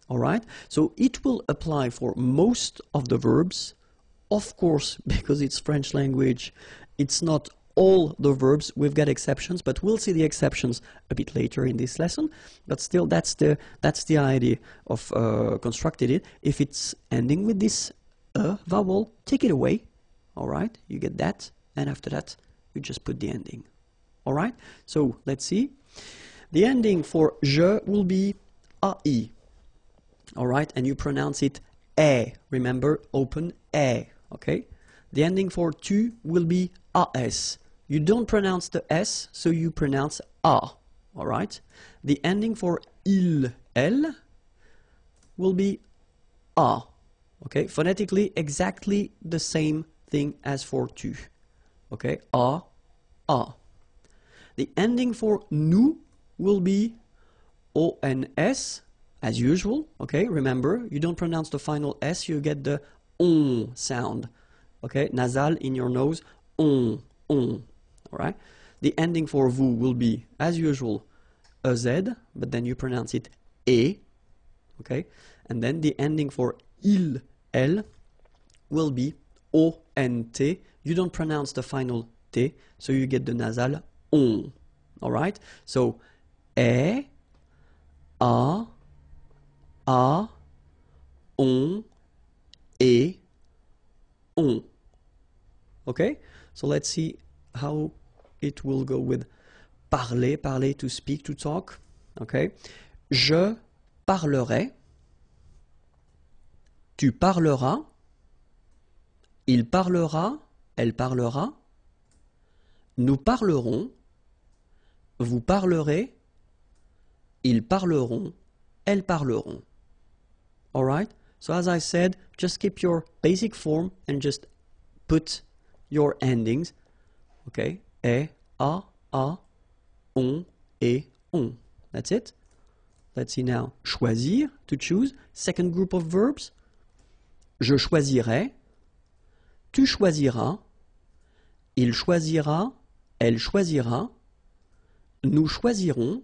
Alright? So it will apply for most of the verbs. Of course, because it's French language, it's not all the verbs. We've got exceptions, but we'll see the exceptions a bit later in this lesson. But still, that's the idea of constructing it. If it's ending with this vowel, take it away. Alright? You get that. And after that, you just put the ending. Alright? So, let's see. The ending for je will be ai. Alright? And you pronounce it e. Remember, open e. Okay? The ending for tu will be as. You don't pronounce the s, so you pronounce a. Alright? The ending for il, elle will be a. Okay? Phonetically, exactly the same thing as for tu. Okay? A. The ending for nous will be ons, as usual. Okay? Remember, you don't pronounce the final s, you get the on sound. Okay? Nasal in your nose, on. Alright? The ending for vous will be, as usual, a z, but then you pronounce it e. Okay? And then the ending for il, elle will be ont. You don't pronounce the final t, so you get the nasal on. Alright? So, e, a, on, et, on. Okay? So let's see how it will go with parler, parler, to speak, to talk. Okay? Je parlerai. Tu parleras. Il parlera. Elle parlera. Nous parlerons. Vous parlerez. Ils parleront. Elles parleront. Alright? So as I said, just keep your basic form and just put your endings. Okay? E, a, on, et, on. That's it. Let's see now. Choisir, to choose. Second group of verbs. Je choisirai. Tu choisiras. Il choisira. Elle choisira. Nous choisirons.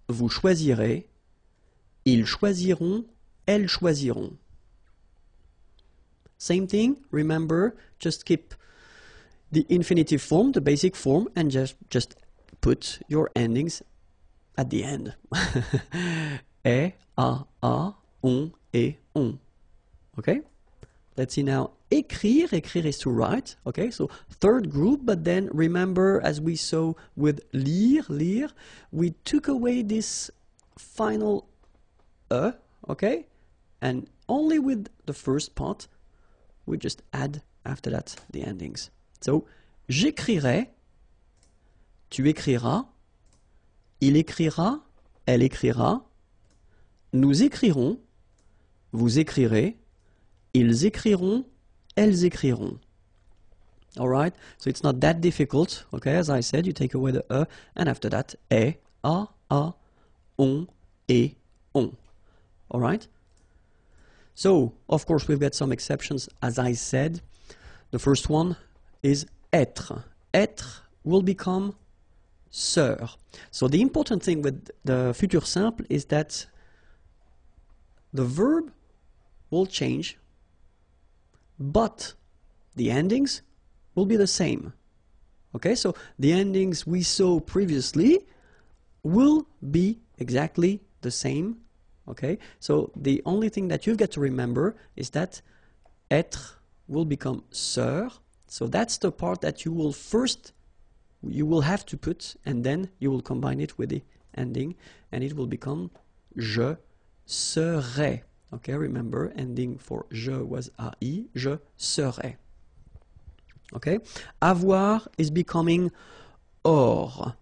Vous choisirez. Ils choisiront. Elles choisiront. Same thing. Remember, just keep the infinitive form, the basic form, and just put your endings at the end. E, a, on, et, on. Okay? Let's see now. Écrire. Écrire is to write. Okay, so third group, but then remember, as we saw with lire, we took away this final e, okay? And only with the first part, we just add after that the endings. So, j'écrirai, tu écriras, il écrira, elle écrira, nous écrirons, vous écrirez, ils écriront, elles écriront. Alright? So it's not that difficult, okay? As I said, you take away the e, and after that, e, a, on, et, on. Alright? So, of course, we've got some exceptions, as I said. The first one is être. Être will become sœur. So the important thing with the futur simple is that the verb will change, but the endings will be the same. Okay, so the endings we saw previously will be exactly the same. Okay, so the only thing that you've got to remember is that être will become sœur. So that's the part that you will have to put, and then you will combine it with the ending, and it will become je serai. Okay, remember, ending for je was ai, je serai. Okay, avoir is becoming or.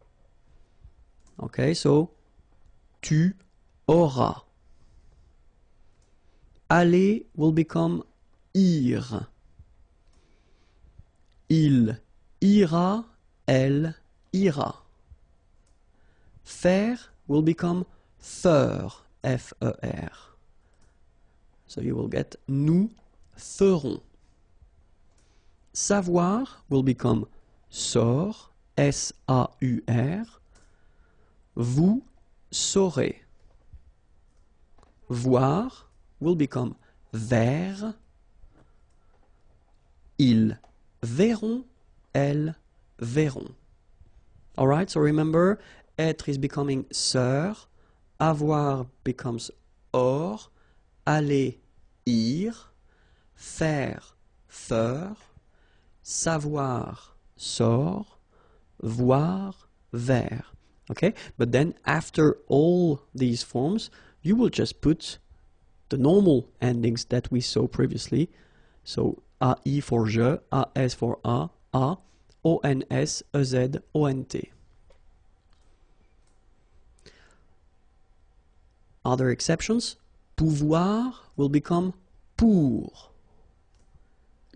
Okay, so tu auras. Aller will become ir. Il ira, elle ira. Faire will become faire, F-E-R. So you will get nous ferons. Savoir will become saur, S-A-U-R. Vous saurez. Voir will become ver. Ils verront, elles verront. Alright, so remember, être is becoming sœur, avoir becomes or, aller, ir, faire, faire, savoir, sort, voir, ver. Okay, but then after all these forms, you will just put the normal endings that we saw previously. So AI for je, AS for a, ONS, EZ, ONT. Other exceptions, pouvoir will become pour.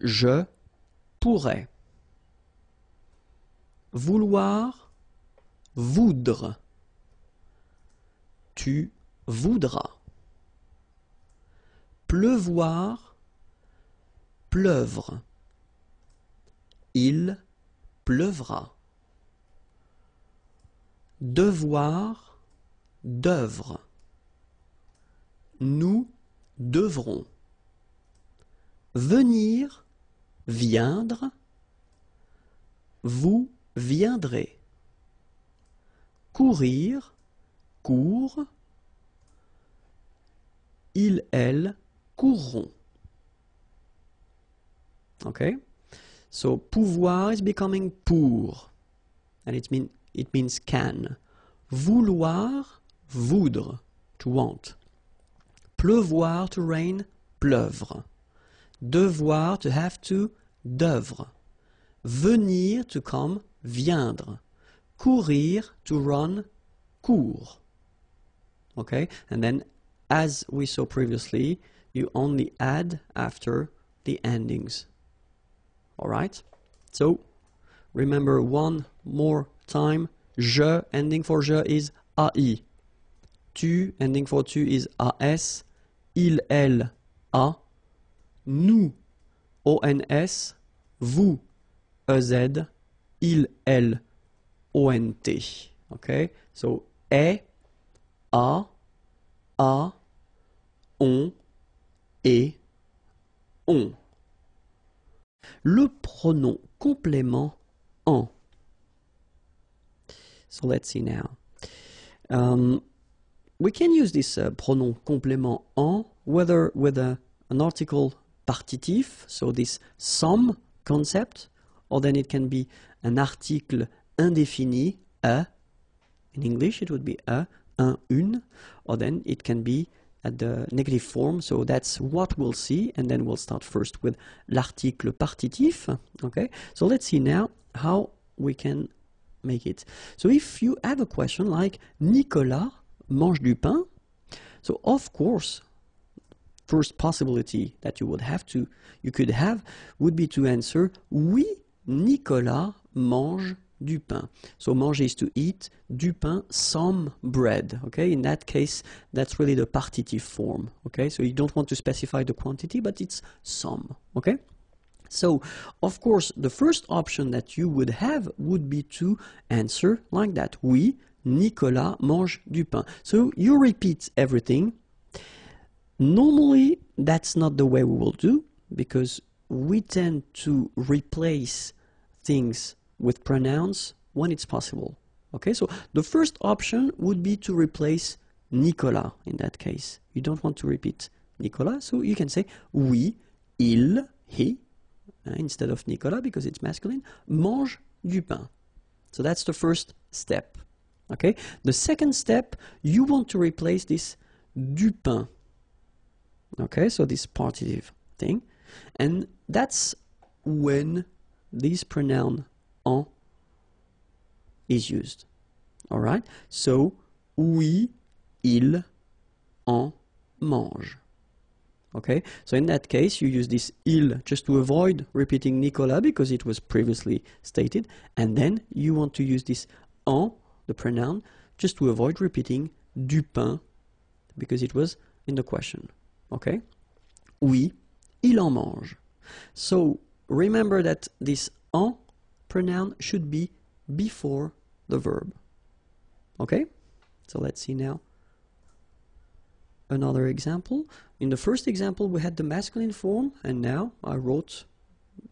Je pourrais. Vouloir, voudre. Tu voudras. Pleuvoir, pleuvre. Il pleuvra. Devoir, d'œuvre. Nous devrons. Venir, viendre. Vous viendrez. Courir, court. Il, elle courront. Okay? So pouvoir is becoming pour, and it means can. Vouloir, voudre, to want. Pleuvoir, to rain, pleuvre. Devoir, to have to, d'œuvre. Venir, to come, viendre. Courir, to run, court. Okay? And then, as we saw previously, you only add after the endings. Alright? So, remember one more time. Je, ending for je is AI. Tu, ending for tu is AS. Il, elle, A. Nous, ONS. Vous, EZ. Il, elle, ONT. Okay? So, est, a, on, et, on. Le pronom complément en. So let's see now. We can use this pronom complément en whether with an article partitif, so this some concept, or then it can be an article indéfini, a. In English it would be a, un, une, or then it can be at the negative form, so that's what we'll see, and then we'll start first with l'article partitif. Okay, so let's see now how we can make it. So if you have a question like Nicolas mange du pain, so of course first possibility that you could have would be to answer oui, Nicolas mange du pain. So manger is to eat, du pain, some bread. Okay, in that case, that's really the partitive form. Okay, so you don't want to specify the quantity, but it's some. Okay, so of course, the first option that you would have would be to answer like that. Oui, Nicolas mange du pain. So you repeat everything. Normally, that's not the way we will do, because we tend to replace things with pronouns when it's possible. Okay, so the first option would be to replace Nicolas in that case. You don't want to repeat Nicolas, so you can say oui, il, he, instead of Nicolas because it's masculine, mange du pain. So that's the first step. Okay, the second step, you want to replace this du pain. Okay, so this partitive thing, and that's when this pronoun en is used. Alright, so oui, il, en mange. Okay, so in that case you use this il just to avoid repeating Nicolas because it was previously stated, and then you want to use this en, the pronoun, just to avoid repeating du pain because it was in the question. Okay, oui, il en mange. So remember that this en pronoun should be before the verb. Okay? So let's see now another example. In the first example, we had the masculine form, and now I wrote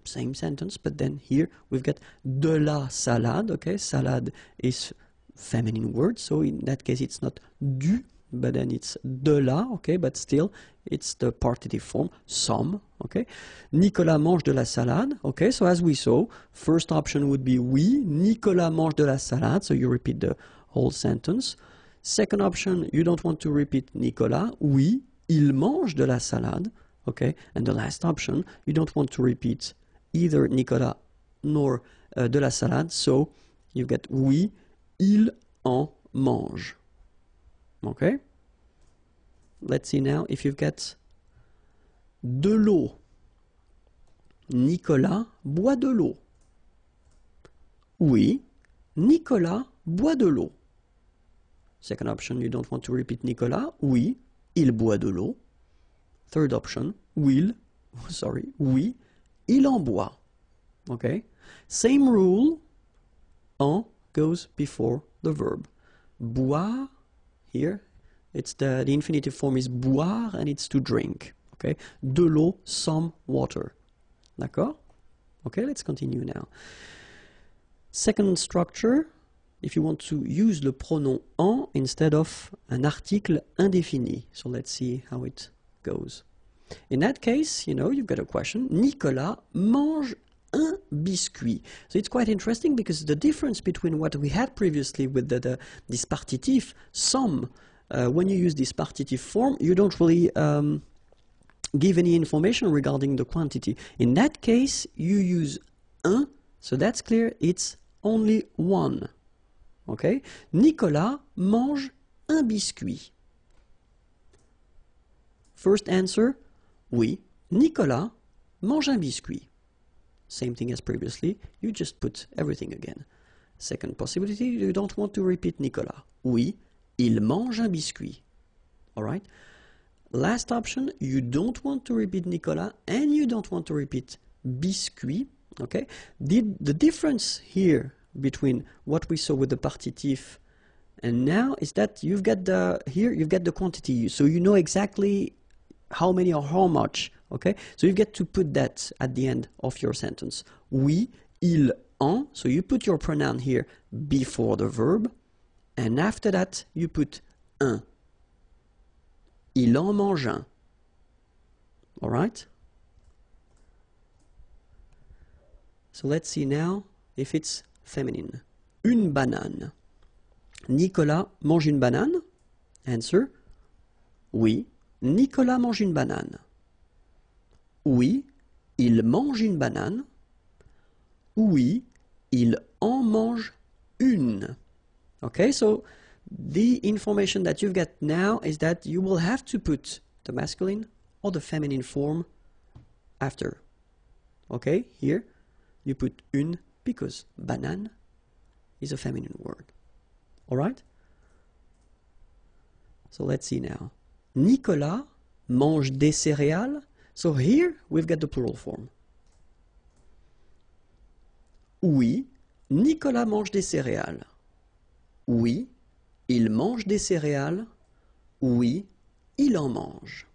same sentence, but then here we've got de la salade. Okay, salade is feminine word, so in that case it's not du, but then it's de la. Okay, but still it's the partitive form, some. Okay, Nicolas mange de la salade. Okay, so as we saw, first option would be oui, Nicolas mange de la salade, so you repeat the whole sentence. Second option, you don't want to repeat Nicolas, oui, il mange de la salade. Okay, and the last option, you don't want to repeat either Nicolas nor de la salade, so you get oui, il en mange. Okay? Let's see now if you've got de l'eau. Nicolas boit de l'eau. Oui, Nicolas boit de l'eau. Second option, you don't want to repeat Nicolas. Oui, il boit de l'eau. Third option, oui, il en boit. Okay? Same rule, en goes before the verb. Boire, here, it's the infinitive form is boire and it's to drink. Okay? De l'eau, some water. D'accord? Okay, let's continue now. Second structure, if you want to use the pronom en instead of an article indéfini. So let's see how it goes. In that case, you know, you've got a question. Nicolas mange un biscuit. So it's quite interesting because the difference between what we had previously with this partitive, some, when you use this partitive form, you don't really give any information regarding the quantity. In that case, you use un, so that's clear, it's only one. Okay? Nicolas mange un biscuit. First answer, oui, Nicolas mange un biscuit. Same thing as previously, you just put everything again. Second possibility, you don't want to repeat Nicolas. Oui, il mange un biscuit. Alright? Last option, you don't want to repeat Nicolas and you don't want to repeat biscuit. Okay? The difference here between what we saw with the partitive and now is that you've got the quantity, so you know exactly how many or how much. Okay, so you get to put that at the end of your sentence. Oui, il en, so you put your pronoun here before the verb, and after that you put un. Il en mange un. All right? So let's see now if it's feminine. Une banane. Nicolas mange une banane? Answer, oui, Nicolas mange une banane. Oui, il mange une banane. Oui, il en mange une. Okay, so the information that you've got now is that you will have to put the masculine or the feminine form after. Okay, here you put une because banane is a feminine word. Alright? So let's see now. Nicolas mange des céréales. So here we've got the plural form. Oui, Nicolas mange des céréales. Oui, il mange des céréales. Oui, il en mange.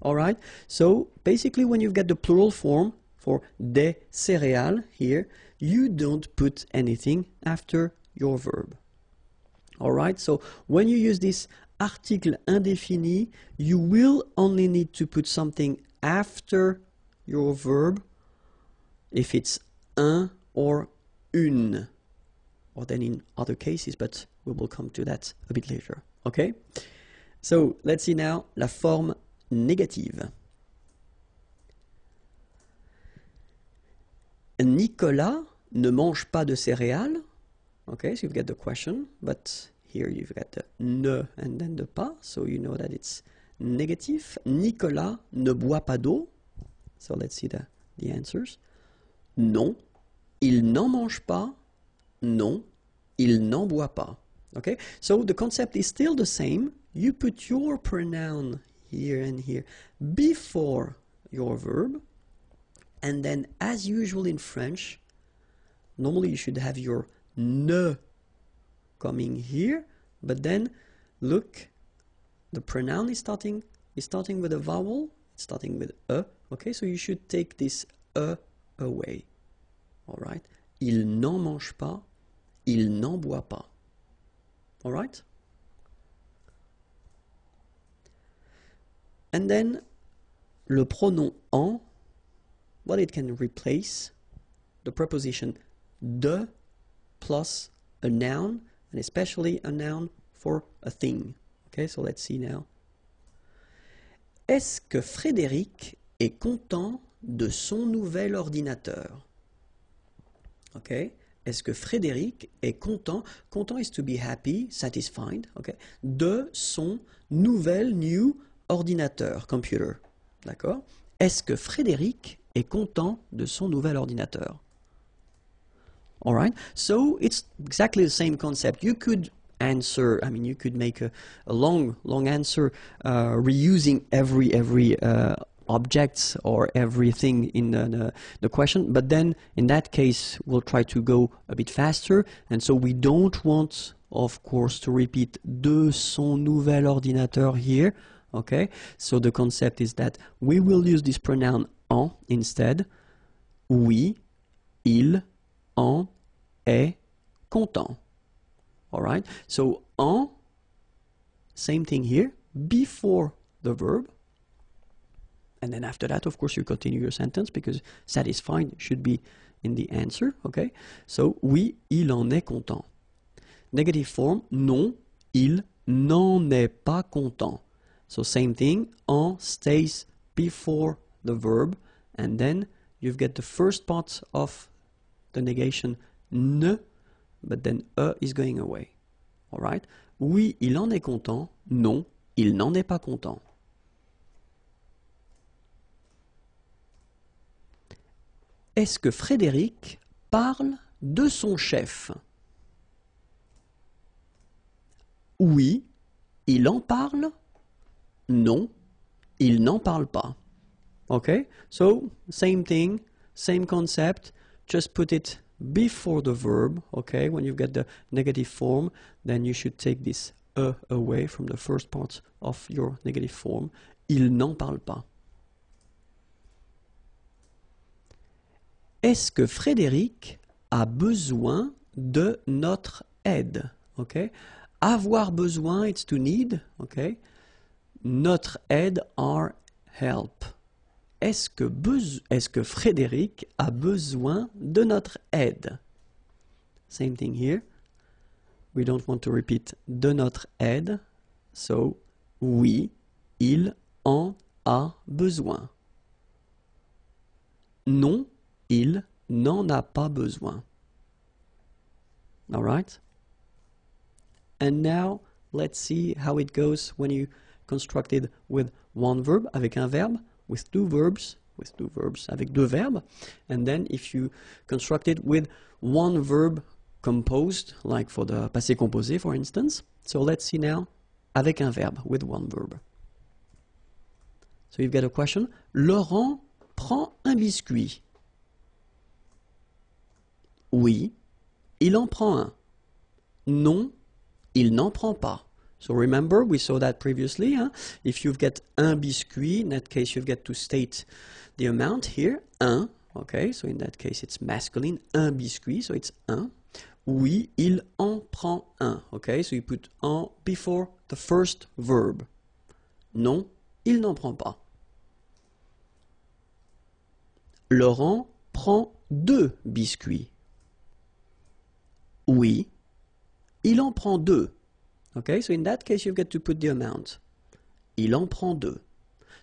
Alright? So basically when you've got the plural form for des céréales here, you don't put anything after your verb. Alright? So when you use this article indéfini, you will only need to put something after your verb if it's un or une, or then in other cases, but we will come to that a bit later. Okay? So let's see now la forme négative. Nicolas ne mange pas de céréales. Okay, so you've got the question, but here you've got the ne and then the pas, so you know that it's negative. Nicolas ne boit pas d'eau. So let's see the answers. Non, il n'en mange pas. Non, il n'en boit pas. Okay, so the concept is still the same. You put your pronoun here and here before your verb, And then, as usual in French, normally you should have your ne coming here, but then look, the pronoun is starting with a vowel, it's starting with a, okay, so you should take this a away. All right? Il n'en mange pas, il n'en boit pas. All right? And then le pronom en, well, it can replace the preposition de plus a noun, and especially a noun for a thing. Okay, so let's see now. Est-ce que Frédéric est content de son nouvel ordinateur? Okay, est-ce que Frédéric est content? Content is to be happy, satisfied. Okay, de son new ordinateur, computer. D'accord? Est-ce que Frédéric est content de son nouvel ordinateur? All right, so it's exactly the same concept. You could answer, I mean, you could make a long answer reusing every object or everything in the question, but then in that case we'll try to go a bit faster, and so we don't want, of course, to repeat de son nouvel ordinateur here. Okay, so the concept is that we will use this pronoun en instead. Oui, il, en est content. All right, so en, same thing here, before the verb. And then after that, of course, you continue your sentence because satisfied should be in the answer. Okay, so oui, il en est content. Negative form, non, il n'en est pas content. So same thing, en stays before the verb, and then you've got the first part of the negation ne, but then is going away. All right? Oui, il en est content. Non, il n'en est pas content. Est-ce que Frédéric parle de son chef? Oui, il en parle. Non, il n'en parle pas. Okay, so same thing, same concept, just put it before the verb. Okay, when you've got the negative form, then you should take this away from the first part of your negative form. Il n'en parle pas. Est-ce que Frédéric a besoin de notre aide? Okay, avoir besoin, it's to need. Okay. Notre aide, our help. Est-ce que Frédéric a besoin de notre aide? Same thing here. We don't want to repeat de notre aide. So, oui, il en a besoin. Non, il n'en a pas besoin. All right? And now, let's see how it goes when you constructed with one verb, avec un verbe, with two verbs, avec deux verbes, and then if you construct it with one verb composed, like for the passé composé, for instance. So let's see now, avec un verbe, with one verb. So you've got a question. Laurent prend un biscuit. Oui, il en prend un. Non, il n'en prend pas. So remember, we saw that previously. Huh? If you've got un biscuit, in that case you've got to state the amount here, un. Okay, so in that case it's masculine, un biscuit, so it's un. Oui, il en prend un. Okay, so you put en before the first verb. Non, il n'en prend pas. Laurent prend 2 biscuits. Oui, il en prend 2. Okay, so in that case you've got to put the amount. Il en prend 2.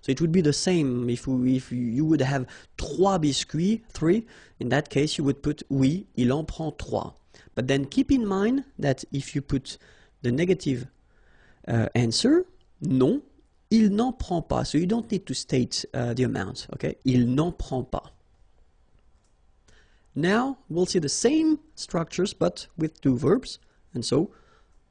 So it would be the same if you would have 3 biscuits, 3. In that case you would put oui, il en prend 3. But then keep in mind that if you put the negative answer, non, il n'en prend pas. So you don't need to state the amount. Okay, il n'en prend pas. Now we'll see the same structures but with 2 verbs, and so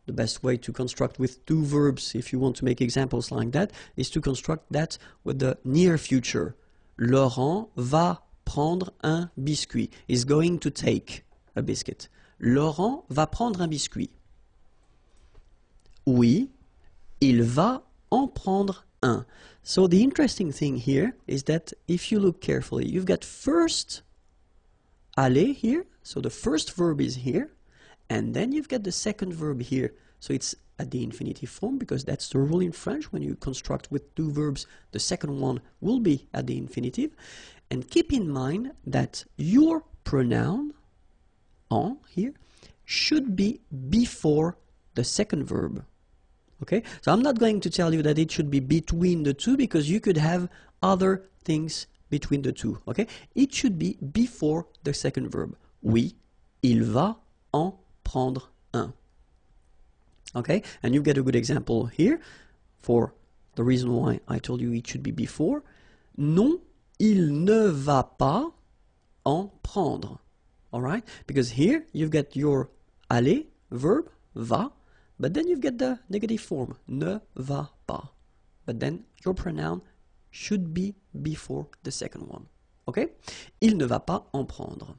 the best way to construct with 2 verbs, if you want to make examples like that, is to construct that with the near future. Laurent va prendre un biscuit. Is going to take a biscuit. Laurent va prendre un biscuit. Oui, il va en prendre un. So the interesting thing here is that if you look carefully, you've got first aller here, so the first verb is here, and then you've got the second verb here. So it's at the infinitive form because that's the rule in French. When you construct with two verbs, the second one will be at the infinitive. And keep in mind that your pronoun, en here, should be before the second verb. Okay, so I'm not going to tell you that it should be between the two because you could have other things between the two. Okay, it should be before the second verb. Oui, il va en prendre un. Okay, and you get a good example here for the reason why I told you it should be before. Non, il ne va pas en prendre. All right, because here you've got your aller verb, va, but then you've got the negative form, ne va pas. But then your pronoun should be before the second one. Okay? Il ne va pas en prendre.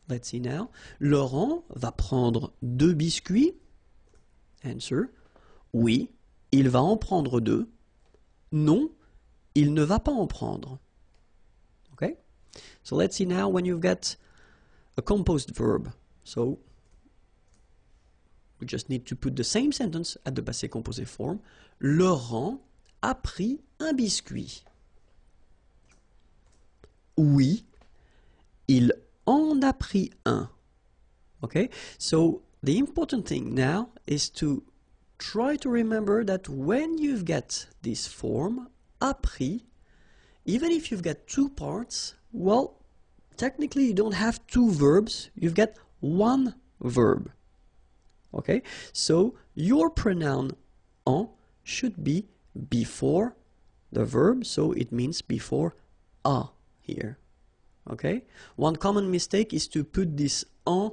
Let's see now. Laurent va prendre 2 biscuits. Answer. Oui, il va en prendre 2. Non, il ne va pas en prendre. Okay? So let's see now when you've got a composed verb. So we just need to put the same sentence at the passé composé form. Laurent a pris un biscuit. Oui, il en a pris un. Okay, so the important thing now is to try to remember that when you've got this form, a pris, even if you've got 2 parts, well, technically you don't have 2 verbs, you've got 1 verb. Okay, so your pronoun en should be before the verb, so it means before a here. Okay, one common mistake is to put this en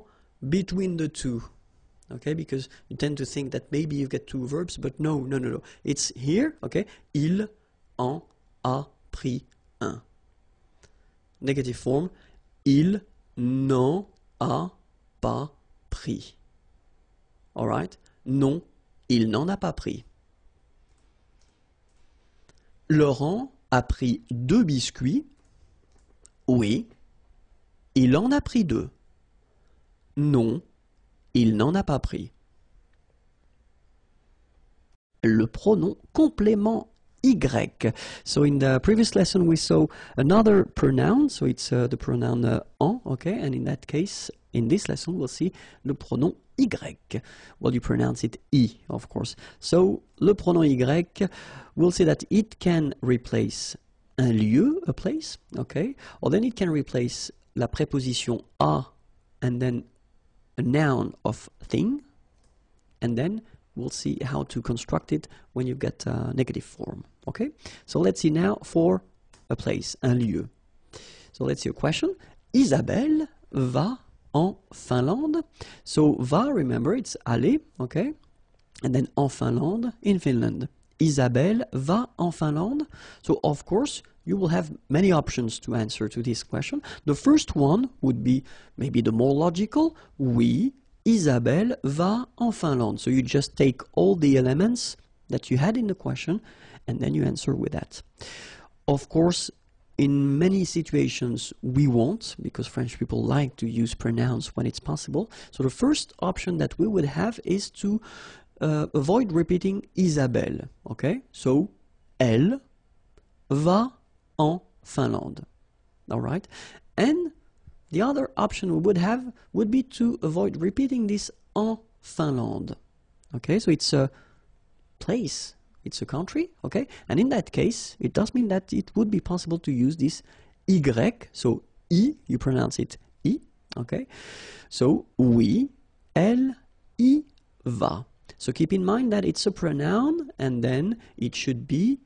between the two. Okay, because you tend to think that maybe you've got 2 verbs, but no. It's here, okay, il en a pris un. Negative form, il n'en a pas pris. Alright? Non, il n'en a pas pris. Laurent a pris 2 biscuits. Oui, il en a pris 2. Non, il n'en a pas pris. Le pronom complément Y. So in the previous lesson we saw another pronoun, so it's the pronoun en, okay, and in that case, in this lesson we'll see le pronom Y. Well, you pronounce it I, of course. So, le pronom Y, we'll see that it can replace un lieu, a place, okay, or then it can replace la préposition a and then a noun of thing, and then we'll see how to construct it when you've got a negative form, okay? So let's see now for a place, un lieu. So let's see a question. Isabelle va en Finlande. So va, remember, it's aller, okay? And then en Finlande, in Finland. Isabelle va en Finlande. So of course, you will have many options to answer to this question. The first one would be maybe the more logical. Oui, Isabelle va en Finlande. So you just take all the elements that you had in the question and then you answer with that. Of course, in many situations we won't, because French people like to use pronouns when it's possible. So the first option that we would have is to avoid repeating Isabelle, okay? So, elle va en Finlande, all right? And the other option we would have would be to avoid repeating this en Finlande, okay? So it's a place, it's a country, okay? And in that case, it does mean that it would be possible to use this Y, so I, you pronounce it I, okay? So, oui, elle y va. So keep in mind that it's a pronoun and then it should be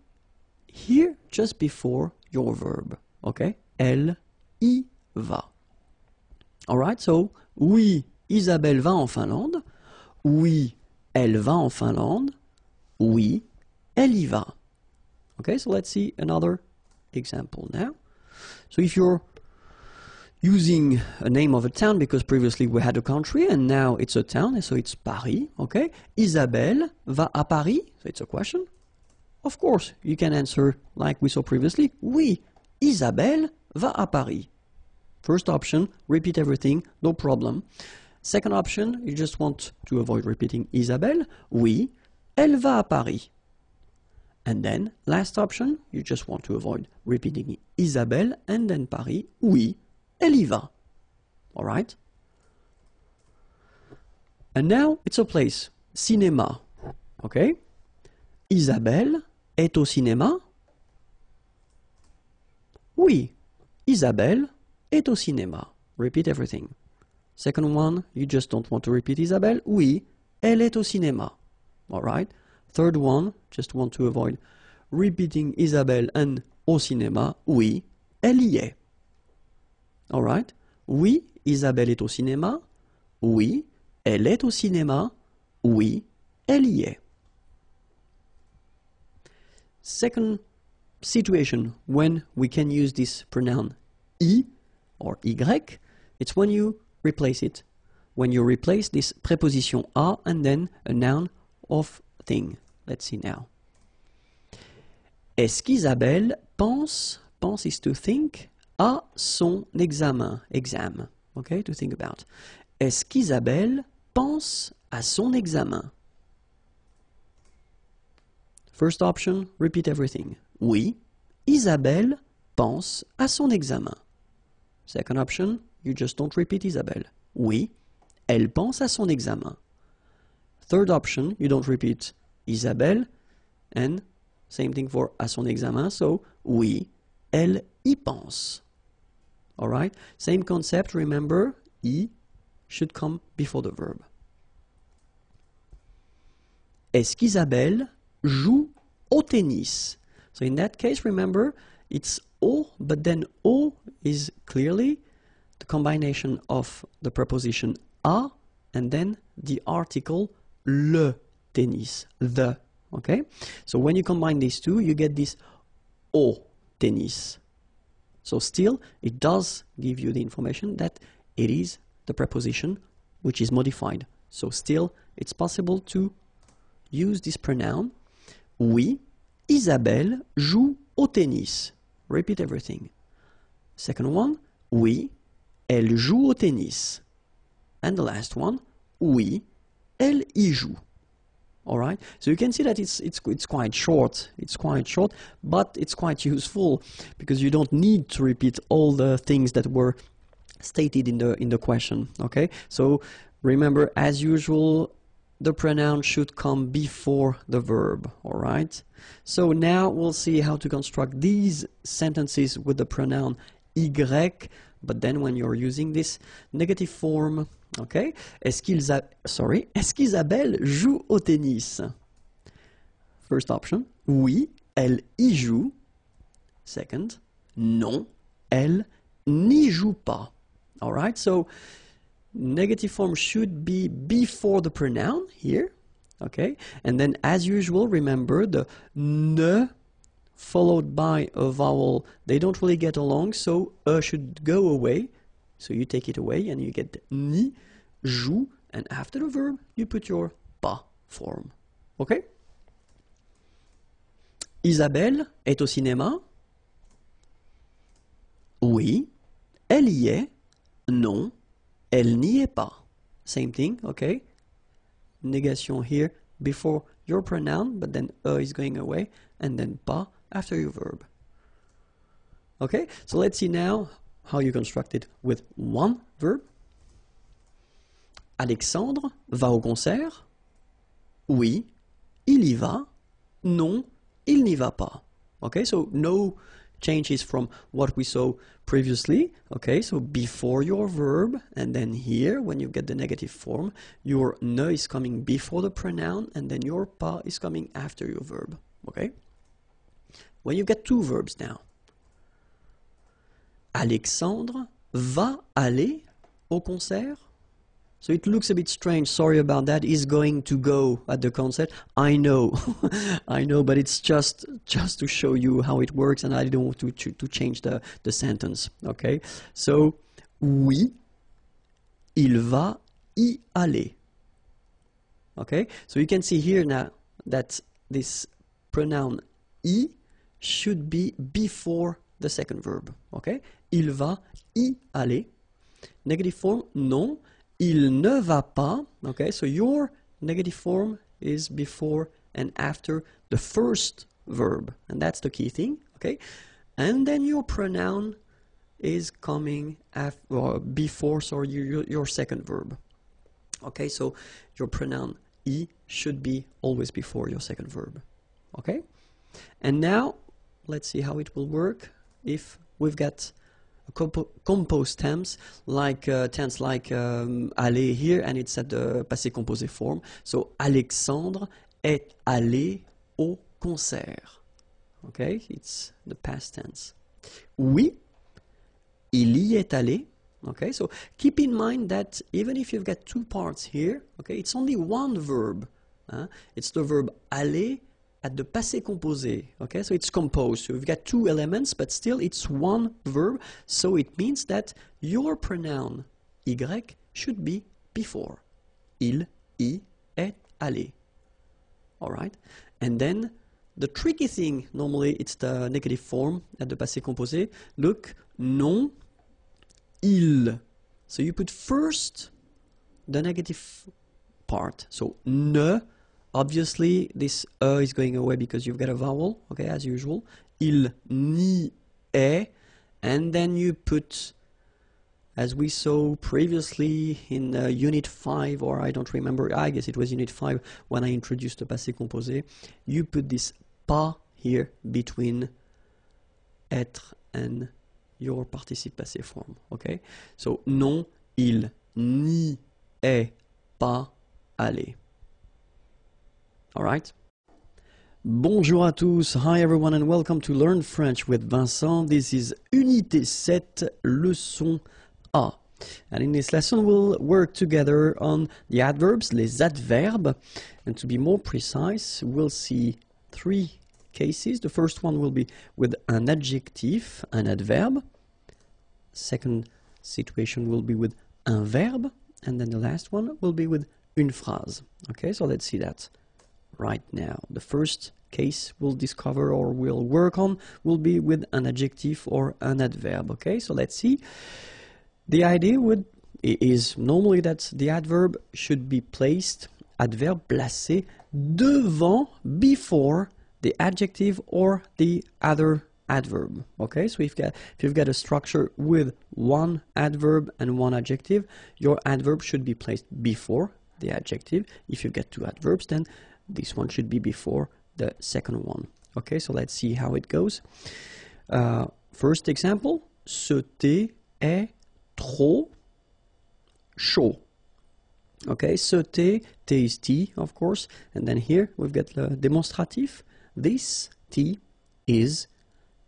here just before your verb, okay? Elle y va. Alright, so, oui, Isabelle va en Finlande. Oui, elle va en Finlande. Oui, elle y va. Okay, so let's see another example now. So if you're using a name of a town, because previously we had a country and now it's a town, so it's Paris, okay? Isabelle va à Paris? So it's a question. Of course, you can answer like we saw previously. Oui, Isabelle va à Paris. First option, repeat everything, no problem. Second option, you just want to avoid repeating Isabelle. Oui, elle va à Paris. And then, last option, you just want to avoid repeating Isabelle and then Paris. Oui, elle y va. All right? And now, it's a place. Cinéma. Okay? Isabelle est au cinéma? Oui, Isabelle est au cinéma. Repeat everything. Second one, you just don't want to repeat Isabelle. Oui, elle est au cinéma. All right? Third one, just want to avoid repeating Isabelle and au cinéma. Oui, elle y est. All right? Oui, Isabelle est au cinéma. Oui, elle est au cinéma. Oui, elle y est. Second situation when we can use this pronoun I or Y, it's when you replace it. When you replace this preposition a and then a noun of thing. Let's see now. Est-ce qu'Isabelle pense is to think, à son examen, exam, okay, to think about. Est-ce qu'Isabelle pense à son examen? First option, repeat everything. Oui, Isabelle pense à son examen. Second option, you just don't repeat Isabelle. Oui, elle pense à son examen. Third option, you don't repeat Isabelle, and same thing for à son examen, so oui, elle y pense. All right? Same concept, remember, I should come before the verb. Est-ce qu'Isabelle joue au tennis? So in that case, remember, it's O, but then O is clearly the combination of the preposition a and then the article le tennis, the, okay? So when you combine these two, you get this au tennis. So still, it does give you the information that it is the preposition which is modified. So still, it's possible to use this pronoun. Oui, Isabelle joue au tennis. Repeat everything. Second one, oui, elle joue au tennis. And the last one, oui, elle y joue. All right? So you can see that it's quite short. It's quite short, but it's quite useful because you don't need to repeat all the things that were stated in the question. Okay? So remember, as usual, the pronoun should come before the verb. All right? So now we'll see how to construct these sentences with the pronoun y, but then when you're using this negative form. Okay? Est-ce qu'Isabelle joue au tennis? First option, oui, elle y joue. Second, non, elle n'y joue pas. All right? So negative form should be before the pronoun here. Okay? And then as usual, remember the ne followed by a vowel, they don't really get along, so should go away. So you take it away and you get ni, joue, and after the verb, you put your pas form. Okay? Isabelle est au cinéma? Oui. Elle y est? Non. Elle n'y est pas. Same thing, okay? Negation here before your pronoun, but then is going away, and then pas after your verb. Okay? So let's see now how you construct it with one verb. Alexandre va au concert? Oui, il y va. Non, il n'y va pas. Okay, so no changes from what we saw previously. Okay, so before your verb, and then here, when you get the negative form, your ne is coming before the pronoun, and then your pas is coming after your verb. Okay? When you get two verbs now. Alexandre va aller au concert? So it looks a bit strange, sorry about that, is going to go at the concert. I know, I know, but it's just to show you how it works, and I don't want to change the sentence, okay? So, oui, il va y aller. Okay, so you can see here now that this pronoun y should be before the second verb, okay? Il va y aller. Negative form, non. Il ne va pas, okay? So your negative form is before and after the first verb, and that's the key thing, okay? And then your pronoun is coming after, before, sorry, your second verb. Okay, so your pronoun y should be always before your second verb. Okay? And now, let's see how it will work if we've got composed tense like aller here, and it's at the passé composé form. So Alexandre est allé au concert. Okay, it's the past tense. Oui, il y est allé. Okay, so keep in mind that even if you've got two parts here, okay, it's only one verb. It's the verb aller at the passé composé. Okay, so it's composed. So we've got two elements, but still it's one verb. So it means that your pronoun y should be before. Il y est allé. All right, and then the tricky thing, normally it's the negative form at the passé composé. Look, non, il. So you put first the negative part. So ne. Obviously, this is going away because you've got a vowel, okay, as usual. Il n'y est, and then you put, as we saw previously in Unit 5, or I don't remember, I guess it was Unit 5 when I introduced the passé composé, you put this pas here between être and your participe passé form, okay? So, non, il n'y est pas allé. All right. Bonjour à tous. Hi everyone and welcome to Learn French with Vincent. This is Unité 7, leçon A. And in this lesson we'll work together on the adverbs, les adverbes. And to be more precise, we'll see three cases. The first one will be with an adjective, an adverb. Second situation will be with un verbe. And then the last one will be with une phrase. Okay, so let's see that right now. The first case we'll discover or we'll work on will be with an adjective or an adverb. Okay, so let's see. The idea is normally that the adverb should be placed, adverbe placé, devant, before the adjective or the other adverb. Okay, so if you've got a structure with one adverb and one adjective, your adverb should be placed before the adjective. If you get two adverbs, then this one should be before the second one. Okay, so let's see how it goes. First example, ce thé est trop chaud. Okay, ce thé, thé is tea, of course. And then here we've got the demonstrative. This tea is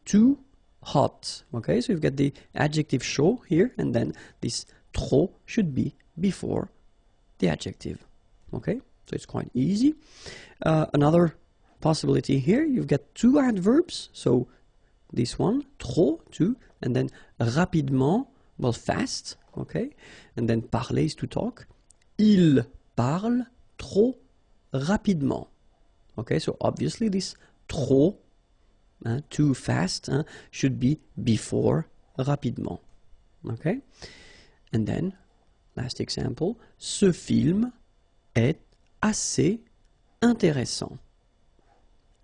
too hot. Okay, so you've got the adjective chaud here, and then this trop should be before the adjective. Okay, so it's quite easy. Another possibility here, you've got two adverbs. So this one, trop, two, and then rapidement, well, fast. Okay, and then parler is to talk. Il parle trop rapidement. Okay, so obviously this trop, too fast, should be before rapidement. Okay, and then last example, ce film est assez intéressant.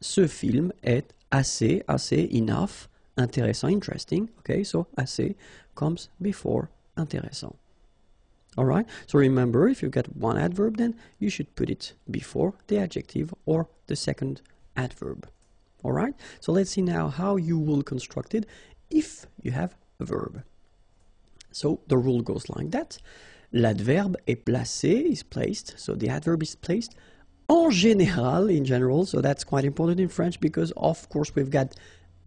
Ce film est assez, enough, intéressant, interesting. Okay, so assez comes before intéressant. All right, so remember, if you've got one adverb, then you should put it before the adjective or the second adverb. All right, so let's see now how you will construct it if you have a verb. So the rule goes like that. L'adverbe est placé, is placed, so the adverb is placed en général, in general, so that's quite important in French because, of course, we've got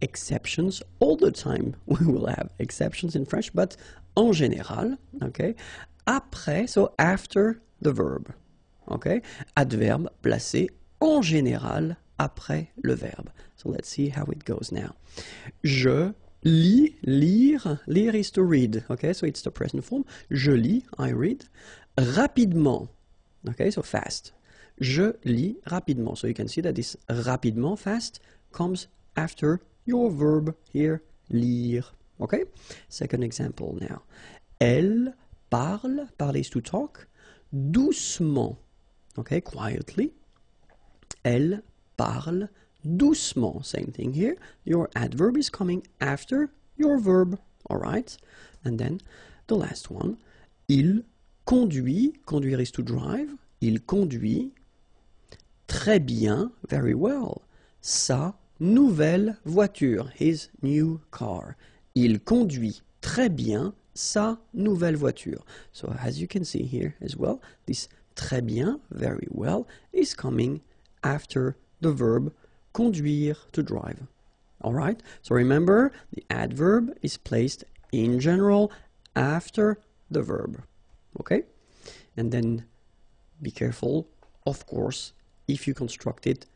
exceptions all the time. We will have exceptions in French, but en général, okay, après, so after the verb. Okay? Adverbe placé en général après le verbe. So let's see how it goes now. Je lis, lire. Lire is to read. Okay, so it's the present form. Je lis, I read. Rapidement. Okay, so fast. Je lis rapidement. So you can see that this rapidement, fast, comes after your verb here, lire. Okay? Second example now. Elle parle, parler is to talk, doucement. Okay, quietly. Elle parle doucement. Same thing here. Your adverb is coming after your verb. Alright? And then the last one. Il conduit. Conduire is to drive. Il conduit très bien, very well, sa nouvelle voiture, his new car. Il conduit très bien sa nouvelle voiture. So as you can see here as well, this très bien, very well, is coming after the verb conduire, to drive. Alright? So remember, the adverb is placed in general after the verb. Okay? And then be careful, of course, if you construct it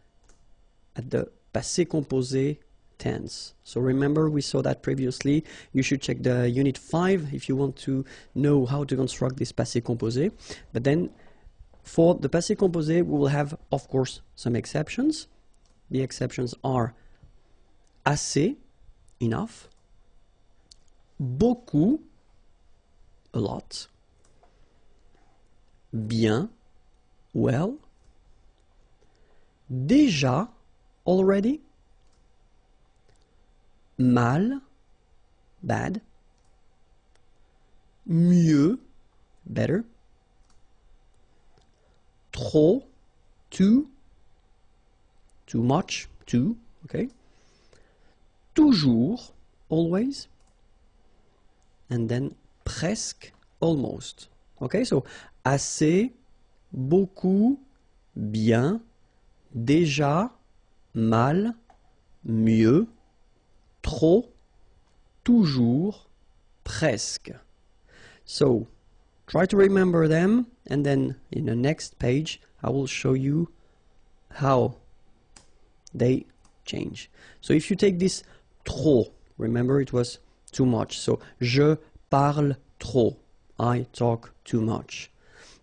at the passé composé tense. So remember, we saw that previously. You should check the unit 5 if you want to know how to construct this passé composé. But then for the passé composé, we will have, of course, some exceptions. The exceptions are assez, enough, beaucoup, a lot, bien, well, déjà, already, mal, bad, mieux, better, trop, too much, too, okay, toujours, always, and then presque, almost. Okay, so assez, beaucoup, bien, déjà, mal, mieux, trop, toujours, presque. So try to remember them, and then in the next page I will show you how they change. So if you take this trop, remember it was too much. So je parle trop, I talk too much.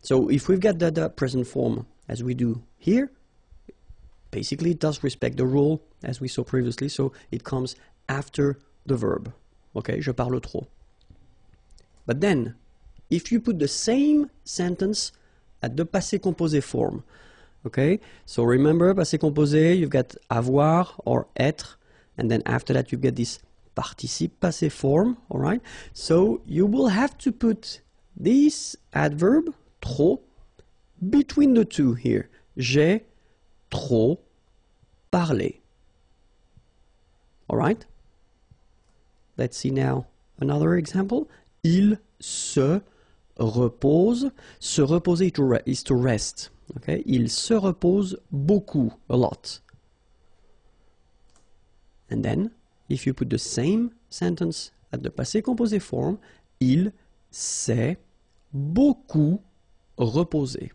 So if we've got the present form as we do here, basically it does respect the rule as we saw previously, so it comes after the verb. Okay, je parle trop. But then, if you put the same sentence at the passé composé form, okay, so remember, passé composé, you've got avoir or être, and then after that you get this participe passé form, alright? So you will have to put this adverb, trop, between the two here. J'ai trop parlé. Alright? Let's see now another example. Il se repose. Se reposer is to rest. Okay? Il se repose beaucoup, a lot. And then, if you put the same sentence at the passé composé form, il s'est beaucoup reposé.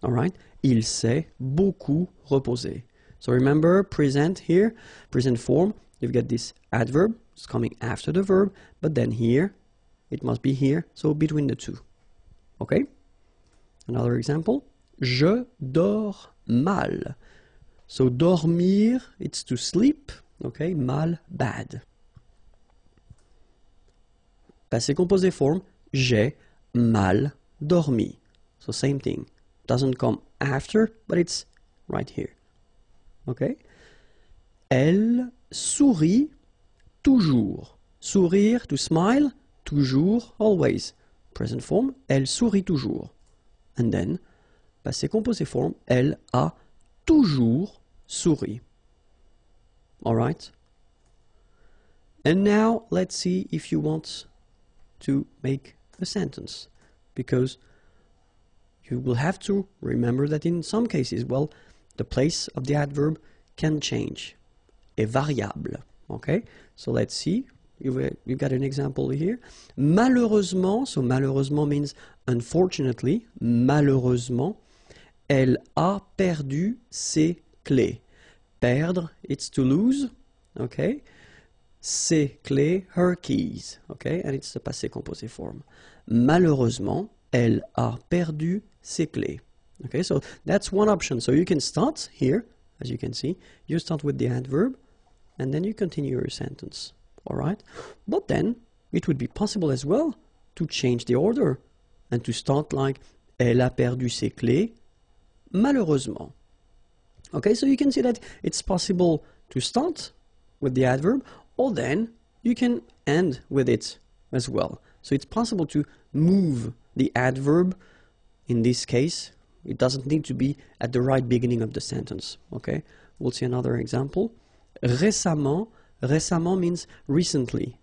Alright? Il s'est beaucoup reposé. So remember, present here, present form, you've got this adverb, it's coming after the verb, but then here, it must be here, so between the two. Okay? Another example. Je dors mal. So dormir, it's to sleep. Okay? Mal, bad. Passé composé form, j'ai mal dormi. So same thing. Doesn't come after, but it's right here. Okay? Elle sourit toujours. Sourire, to smile, toujours, always. Present form, elle sourit toujours. And then, passé composé form, elle a toujours souri. Alright? And now, let's see if you want to make a sentence. Because you will have to remember that in some cases, well, the place of the adverb can change. Est variable. Okay? So let's see you got an example here. Malheureusement, so malheureusement means unfortunately. Malheureusement, elle a perdu ses clés. Perdre, it's to lose, okay? Ses clés, her keys, okay? And it's the passé composé form. Malheureusement, elle a perdu ses clés. Okay, so that's one option. So you can start here, as you can see. You start with the adverb, and then you continue your sentence, all right? But then, it would be possible as well to change the order and to start like, elle a perdu ses clés, malheureusement. Okay, so you can see that it's possible to start with the adverb, or then you can end with it as well. So it's possible to move the adverb. In this case, it doesn't need to be at the right beginning of the sentence. Okay, we'll see another example. Récemment, récemment means recently.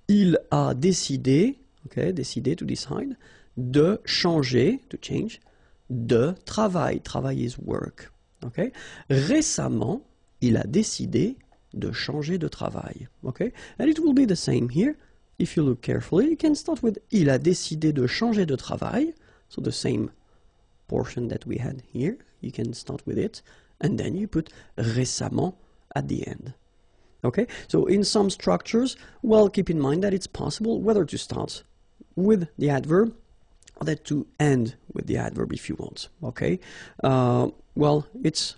Il a décidé, okay, décidé to decide, de changer, to change, de travail. Travail is work. Okay? Récemment, il a décidé de changer de travail. Okay? And it will be the same here. If you look carefully, you can start with il a décidé de changer de travail. So the same portion that we had here. You can start with it. And then you put récemment at the end. Okay? So in some structures, well, keep in mind that it's possible whether to start with the adverb or that to end with the adverb if you want. Okay? Well, it's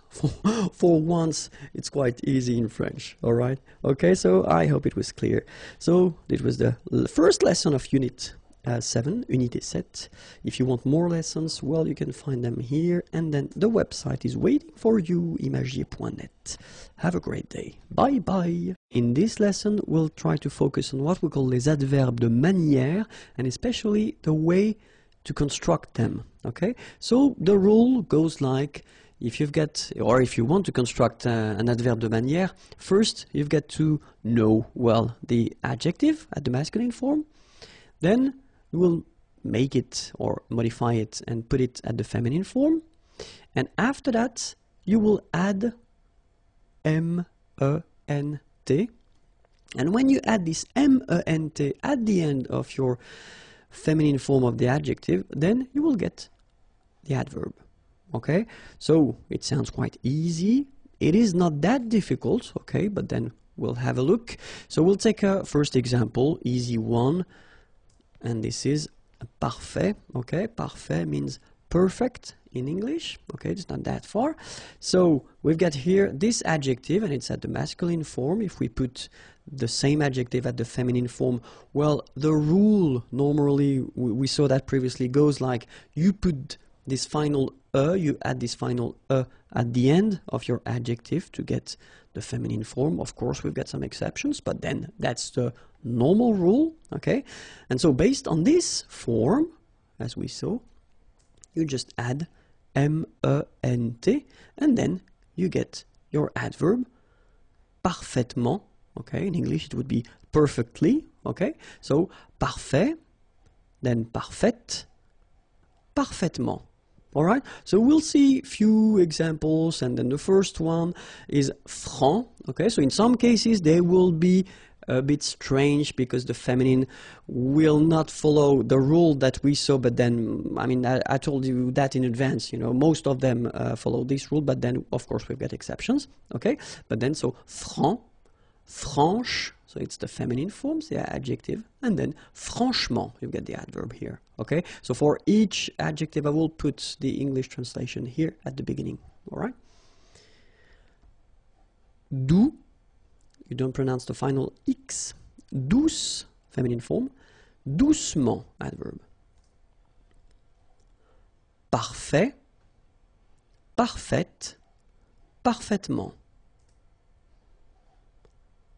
for once it's quite easy in French, all right? Okay, so I hope it was clear. So this was the first lesson of Unit 7, Unité 7. If you want more lessons, well, you can find them here, and then the website is waiting for you, IMAGIERS.net. Have a great day. Bye bye. In this lesson, we'll try to focus on what we call les adverbes de manière, and especially the way to construct them. Okay, so the rule goes like, if you've got, or if you want to construct an adverb de manière, first you've got to know, well, the adjective at the masculine form. Then you will make it or modify it and put it at the feminine form. And after that, you will add M-E-N-T. And when you add this M-E-N-T at the end of your feminine form of the adjective, then you will get the adverb. Okay, so it sounds quite easy. It is not that difficult, okay, but then we'll have a look. So we'll take a first example, easy one, and this is parfait. Okay, parfait means perfect in English. Okay, it's not that far. So we've got here this adjective, and it's at the masculine form. If we put the same adjective at the feminine form, well, the rule normally, we saw that previously, goes like you put this final you add this final at the end of your adjective to get the feminine form. Of course, we've got some exceptions, but then that's the normal rule, okay? And so based on this form, as we saw, you just add M-E-N-T, and then you get your adverb parfaitement, okay? In English, it would be perfectly, okay? So parfait, then parfaite, parfaitement. All right, so we'll see a few examples, and then the first one is franc. Okay, so in some cases they will be a bit strange because the feminine will not follow the rule that we saw, but then, I mean, I told you that in advance, you know, most of them follow this rule, but then, of course, we've got exceptions, okay? But then, so franc, franche, so it's the feminine forms, the adjective, and then franchement, you get the adverb here, okay? So for each adjective, I will put the English translation here at the beginning, all right? Doux, you don't pronounce the final X. Douce, feminine form. Doucement, adverb. Parfait, parfaite, parfaitement.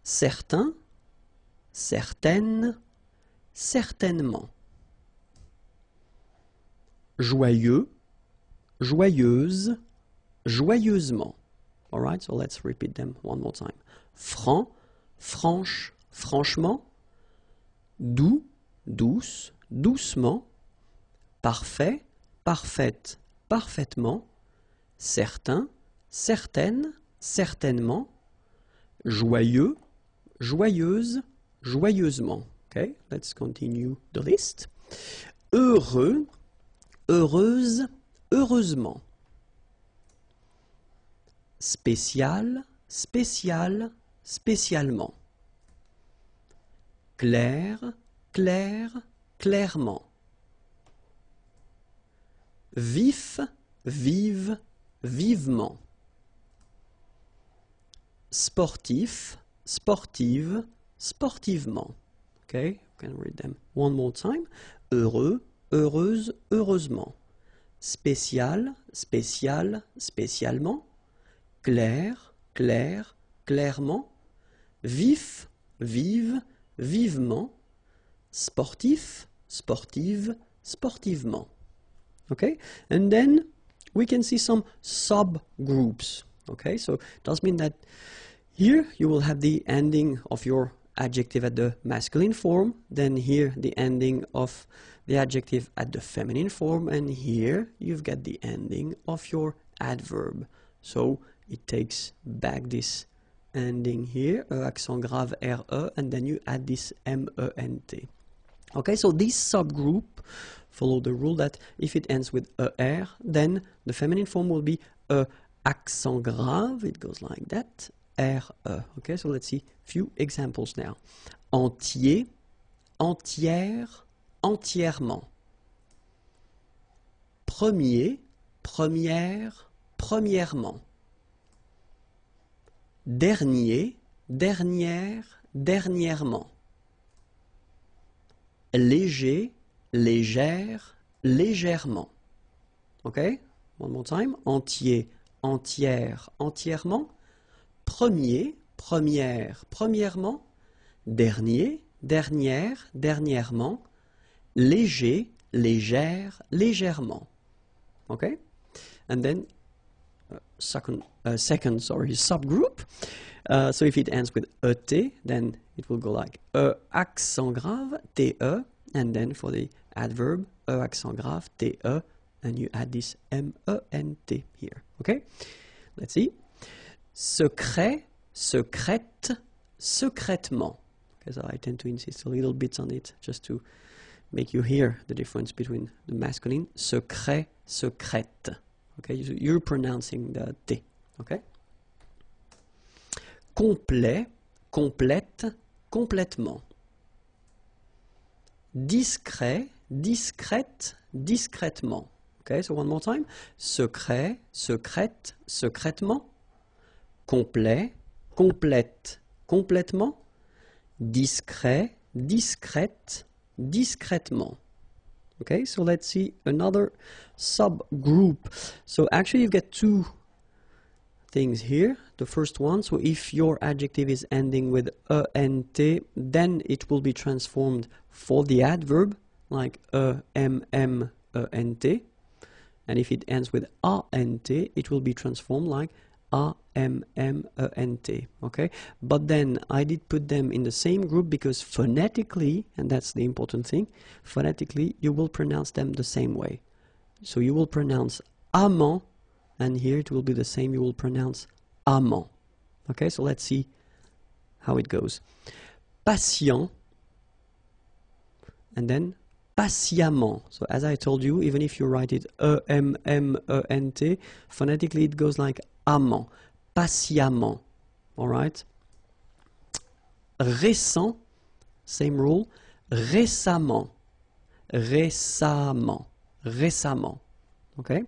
Certain, certaine, certainement. Joyeux, joyeuse, joyeusement. All right, so let's repeat them one more time. Franc, franche, franchement. Doux, douce, doucement. Parfait, parfaite, parfaitement. Certain, certaine, certainement. Joyeux, joyeuse, joyeusement. Okay, let's continue the list. Heureux, heureuse, heureusement. Spécial, spécial, spécialement. Clair, clair, clairement. Vif, vive, vivement. Sportif, sportive, sportivement. Okay, you can read them one more time. Heureux, heureuse, heureusement. Spécial, spécial, spécialement. Clair, clair, clairement. Vif, vive, vivement. Sportif, sportive, sportivement. Okay, and then we can see some subgroups. Okay, so it does mean that here you will have the ending of your adjective at the masculine form, then here the ending of the adjective at the feminine form, and here you've got the ending of your adverb. So it takes back this ending here, accent grave RE, and then you add this MENT. Okay, so this subgroup follow the rule that if it ends with ER, then the feminine form will be accent grave, it goes like that, RE. Okay, so let's see a few examples now. Entier, entière, entièrement. Premier, première, premièrement. Dernier, dernière, dernièrement. Léger, légère, légèrement. Okay? One more time. Entier, entière, entièrement. Premier, première, premièrement. Dernier, dernière, dernièrement. Léger, légère, légèrement. Okay? And then second subgroup. So if it ends with ET, then it will go like accent grave, TE, and then for the adverb, accent grave, TE, and you add this MENT here. Okay? Let's see. Secret, secrète, secrètement. Okay, so I tend to insist a little bit on it just to make you hear the difference between the masculine. Secret, secrète. Okay, you're pronouncing the T. Okay? Complet, complète, complètement. Discret, discrète, discrètement. Okay, so one more time. Secret, secrète, secrètement. Complet, complète, complètement. Discret, discrète, discrètement. Okay, so let's see another subgroup. So actually you've got two things here. The first one, so if your adjective is ending with ENT, then it will be transformed for the adverb, like EMMENT. And if it ends with ANT, it will be transformed like AMMENT. Okay? But then I did put them in the same group because phonetically, and that's the important thing, phonetically you will pronounce them the same way. So you will pronounce amant, and here it will be the same, you will pronounce amant. Okay, so let's see how it goes. Patient, and then patiemment. So as I told you, even if you write it EMMENT, phonetically it goes like amant, patiemment. All right. Récent, same rule. Récemment, récemment, récemment. Okay.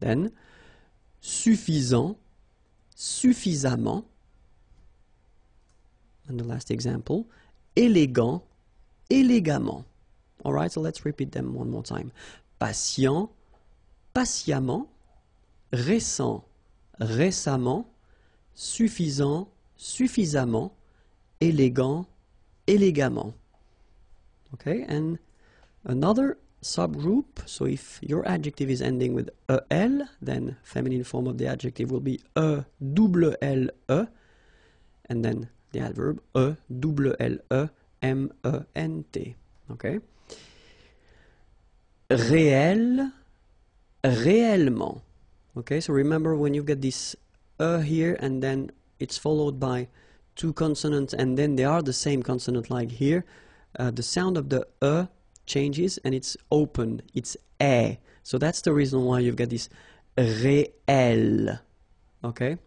Then suffisant, suffisamment. And the last example, élégant, élégamment. All right, so let's repeat them one more time. Patient, patiemment. Récent, récemment. Suffisant, suffisamment. Élégant, élégamment. Okay, and another subgroup, so if your adjective is ending with EL, then feminine form of the adjective will be ELLE, and then the adverb ELLEMENT. Okay. Réel, réellement. Okay, so remember when you've got this here and then it's followed by two consonants and then they are the same consonant like here, the sound of the E changes and it's open, it's E. So that's the reason why you've got this réel, okay?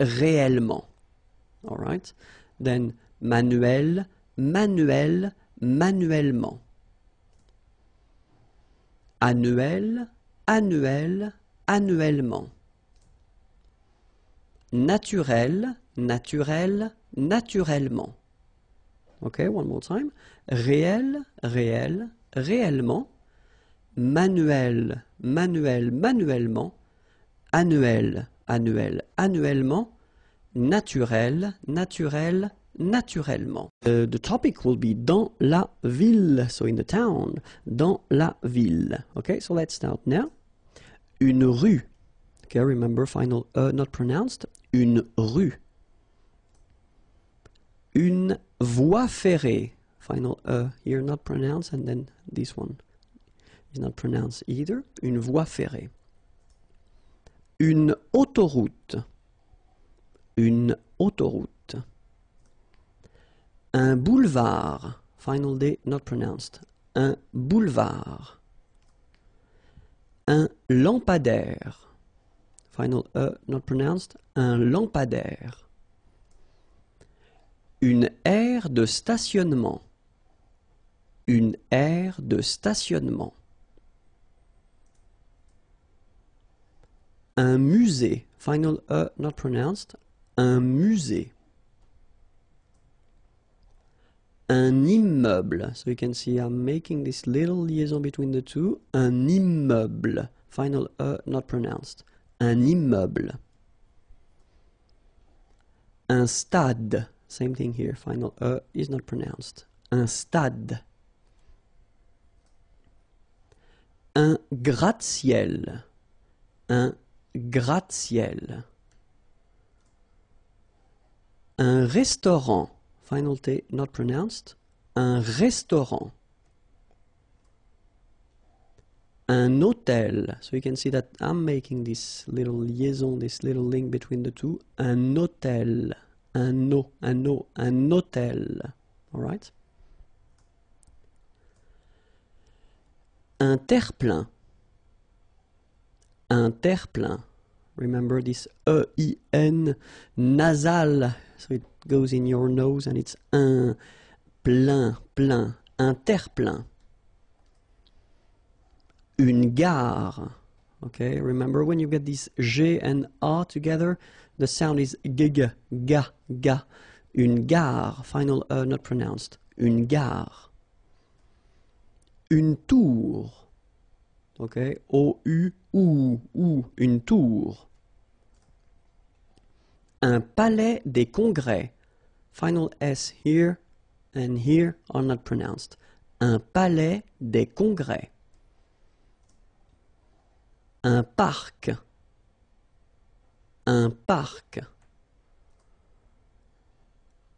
Réellement, all right? Then manuel, manuel, manuellement. Annuel, annuel, annuellement. Naturel, naturel, naturellement. Okay, one more time. Réel, réel, réellement. Manuel, manuel, manuellement. Annuel, annuel, annuellement. Naturel, naturel, naturellement. The topic will be dans la ville, so in the town, dans la ville. Okay, so let's start now. Une rue. Okay, remember final E not pronounced. Une rue. Une voie ferrée. Final E here not pronounced, and then this one is not pronounced either. Une voie ferrée. Une autoroute. Une autoroute. Un boulevard. Final D not pronounced. Un boulevard. Un lampadaire. Final E not pronounced. Un lampadaire. Une aire de stationnement. Une aire de stationnement. Un musée. Final E not pronounced. Un musée. Un immeuble. So you can see I'm making this little liaison between the two. Un immeuble. Final E not pronounced. Un immeuble. Un stade. Same thing here. Final E is not pronounced. Un stade. Un gratte-ciel. Un gratte-ciel. Un restaurant. Final T not pronounced. Un restaurant. Un hôtel. So you can see that I'm making this little liaison, this little link between the two. Un hôtel. Un hôtel. All right? Un terre-plein. Un terre-plein. Remember this E-I-N nasal. So it goes in your nose and it's un plein, plein. Un terre-plein. Une gare. Okay, remember when you get these G and A together, the sound is g, ga, ga. Une gare, final E not pronounced. Une gare. Une tour. Okay, O-U, une tour. Un palais des congrès. Final S here and here are not pronounced. Un palais des congrès. Un parc. Un parc.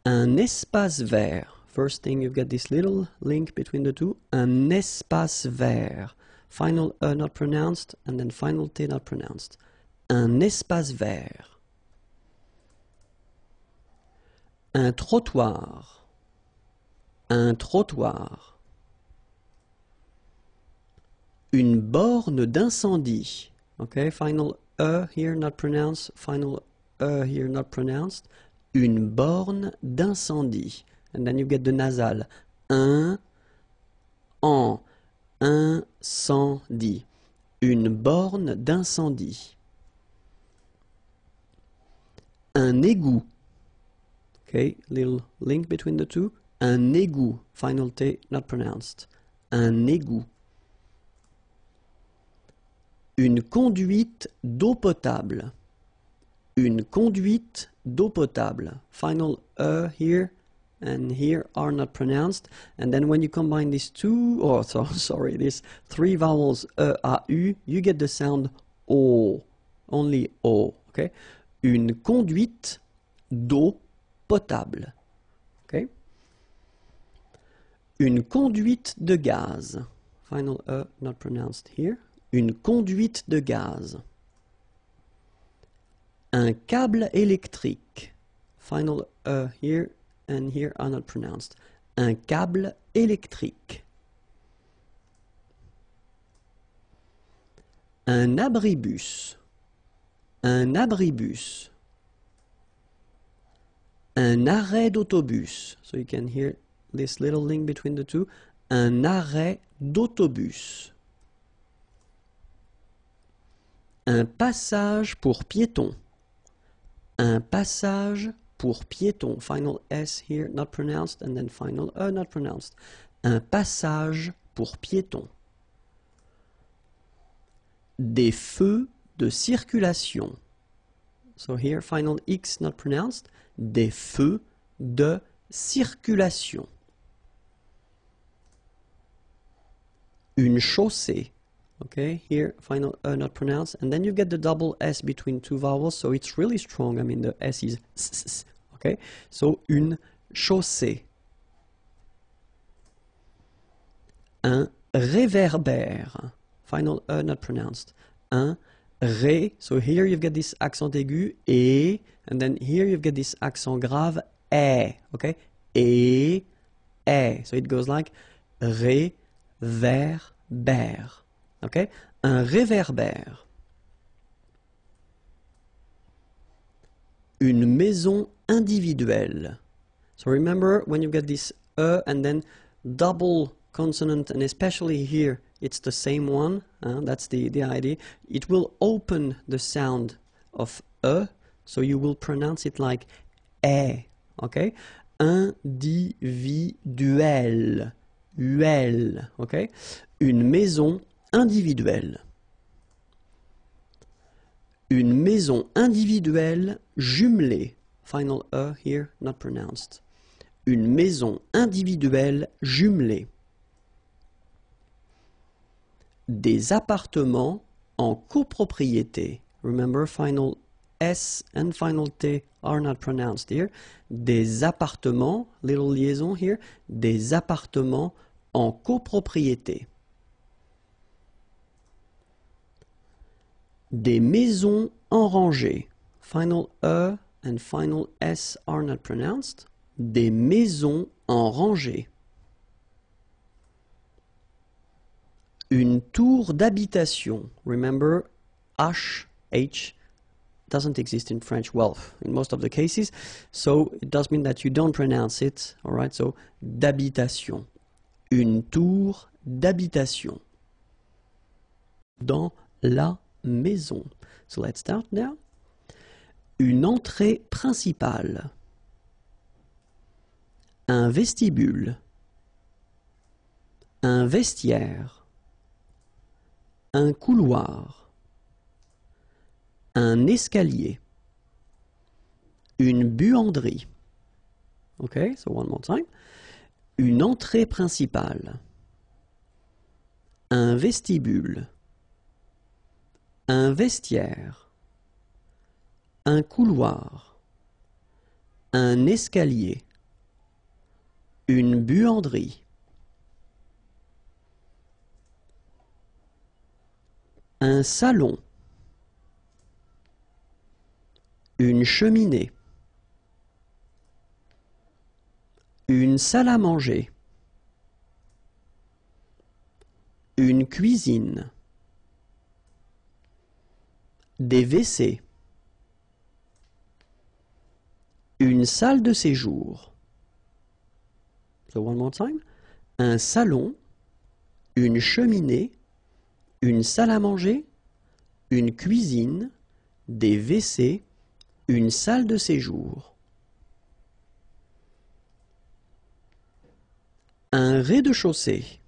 Un espace vert. First thing, you've got this little link between the two. Un espace vert. Final E not pronounced, and then final T not pronounced. Un espace vert. Un trottoir. Un trottoir. Une borne d'incendie. Okay, final E here not pronounced, final E here not pronounced. Une borne d'incendie. And then you get the nasal. Un, en, incendie. Une borne d'incendie. Un égout. Okay, little link between the two. Un égout. Final T not pronounced. Un égout. Une conduite d'eau potable. Une conduite d'eau potable. Final E here and here are not pronounced. And then when you combine these two, or sorry, these three vowels E, A, U, you get the sound O. Only O. Okay? Une conduite d'eau potable. Okay? Une conduite de gaz. Final E not pronounced here. Une conduite de gaz. Un câble électrique. final here and here are not pronounced. Un câble électrique. Un abribus. Un abribus. Un arrêt d'autobus. So you can hear this little link between the two. Un arrêt d'autobus. Un passage pour piétons. Un passage pour piétons. Final S here, not pronounced, and then final E, not pronounced. Un passage pour piétons. Des feux de circulation. So here, final X, not pronounced. Des feux de circulation. Une chaussée. Okay, here, final not pronounced. And then you get the double S between two vowels, so it's really strong. I mean, the S is s. Okay, so une chaussée. Un réverbère. Final not pronounced. Un ré. So here you've got this accent aigu, et, and then here you've got this accent grave, é. Okay, et, é. So it goes like réverbère. Okay, un réverbère. Une maison individuelle. So remember when you get this e and then double consonant, and especially here it's the same one, that's the idea. It will open the sound of e, so you will pronounce it like é. Okay, individuel, uel. Okay, une maison individuelle. Une maison individuelle jumelée. Final E here, not pronounced. Une maison individuelle jumelée. Des appartements en copropriété. Remember, final S and final T are not pronounced here. Des appartements, little liaison here, des appartements en copropriété. Des maisons en rangée. Final E and final S are not pronounced. Des maisons en rangée. Une tour d'habitation. Remember, H doesn't exist in French, well, in most of the cases, so it does mean that you don't pronounce it, all right? So, d'habitation. Une tour d'habitation. Dans la maison. So let's start now. Une entrée principale. Un vestibule. Un vestiaire. Un couloir. Un escalier. Une buanderie. Okay, so one more time. Une entrée principale. Un vestibule. Un vestiaire. Un couloir. Un escalier. Une buanderie. Un salon. Une cheminée. Une salle à manger. Une cuisine. Des WC. Une salle de séjour. So one more time. Un salon, une cheminée, une salle à manger, une cuisine, des WC, une salle de séjour. Un rez-de-chaussée.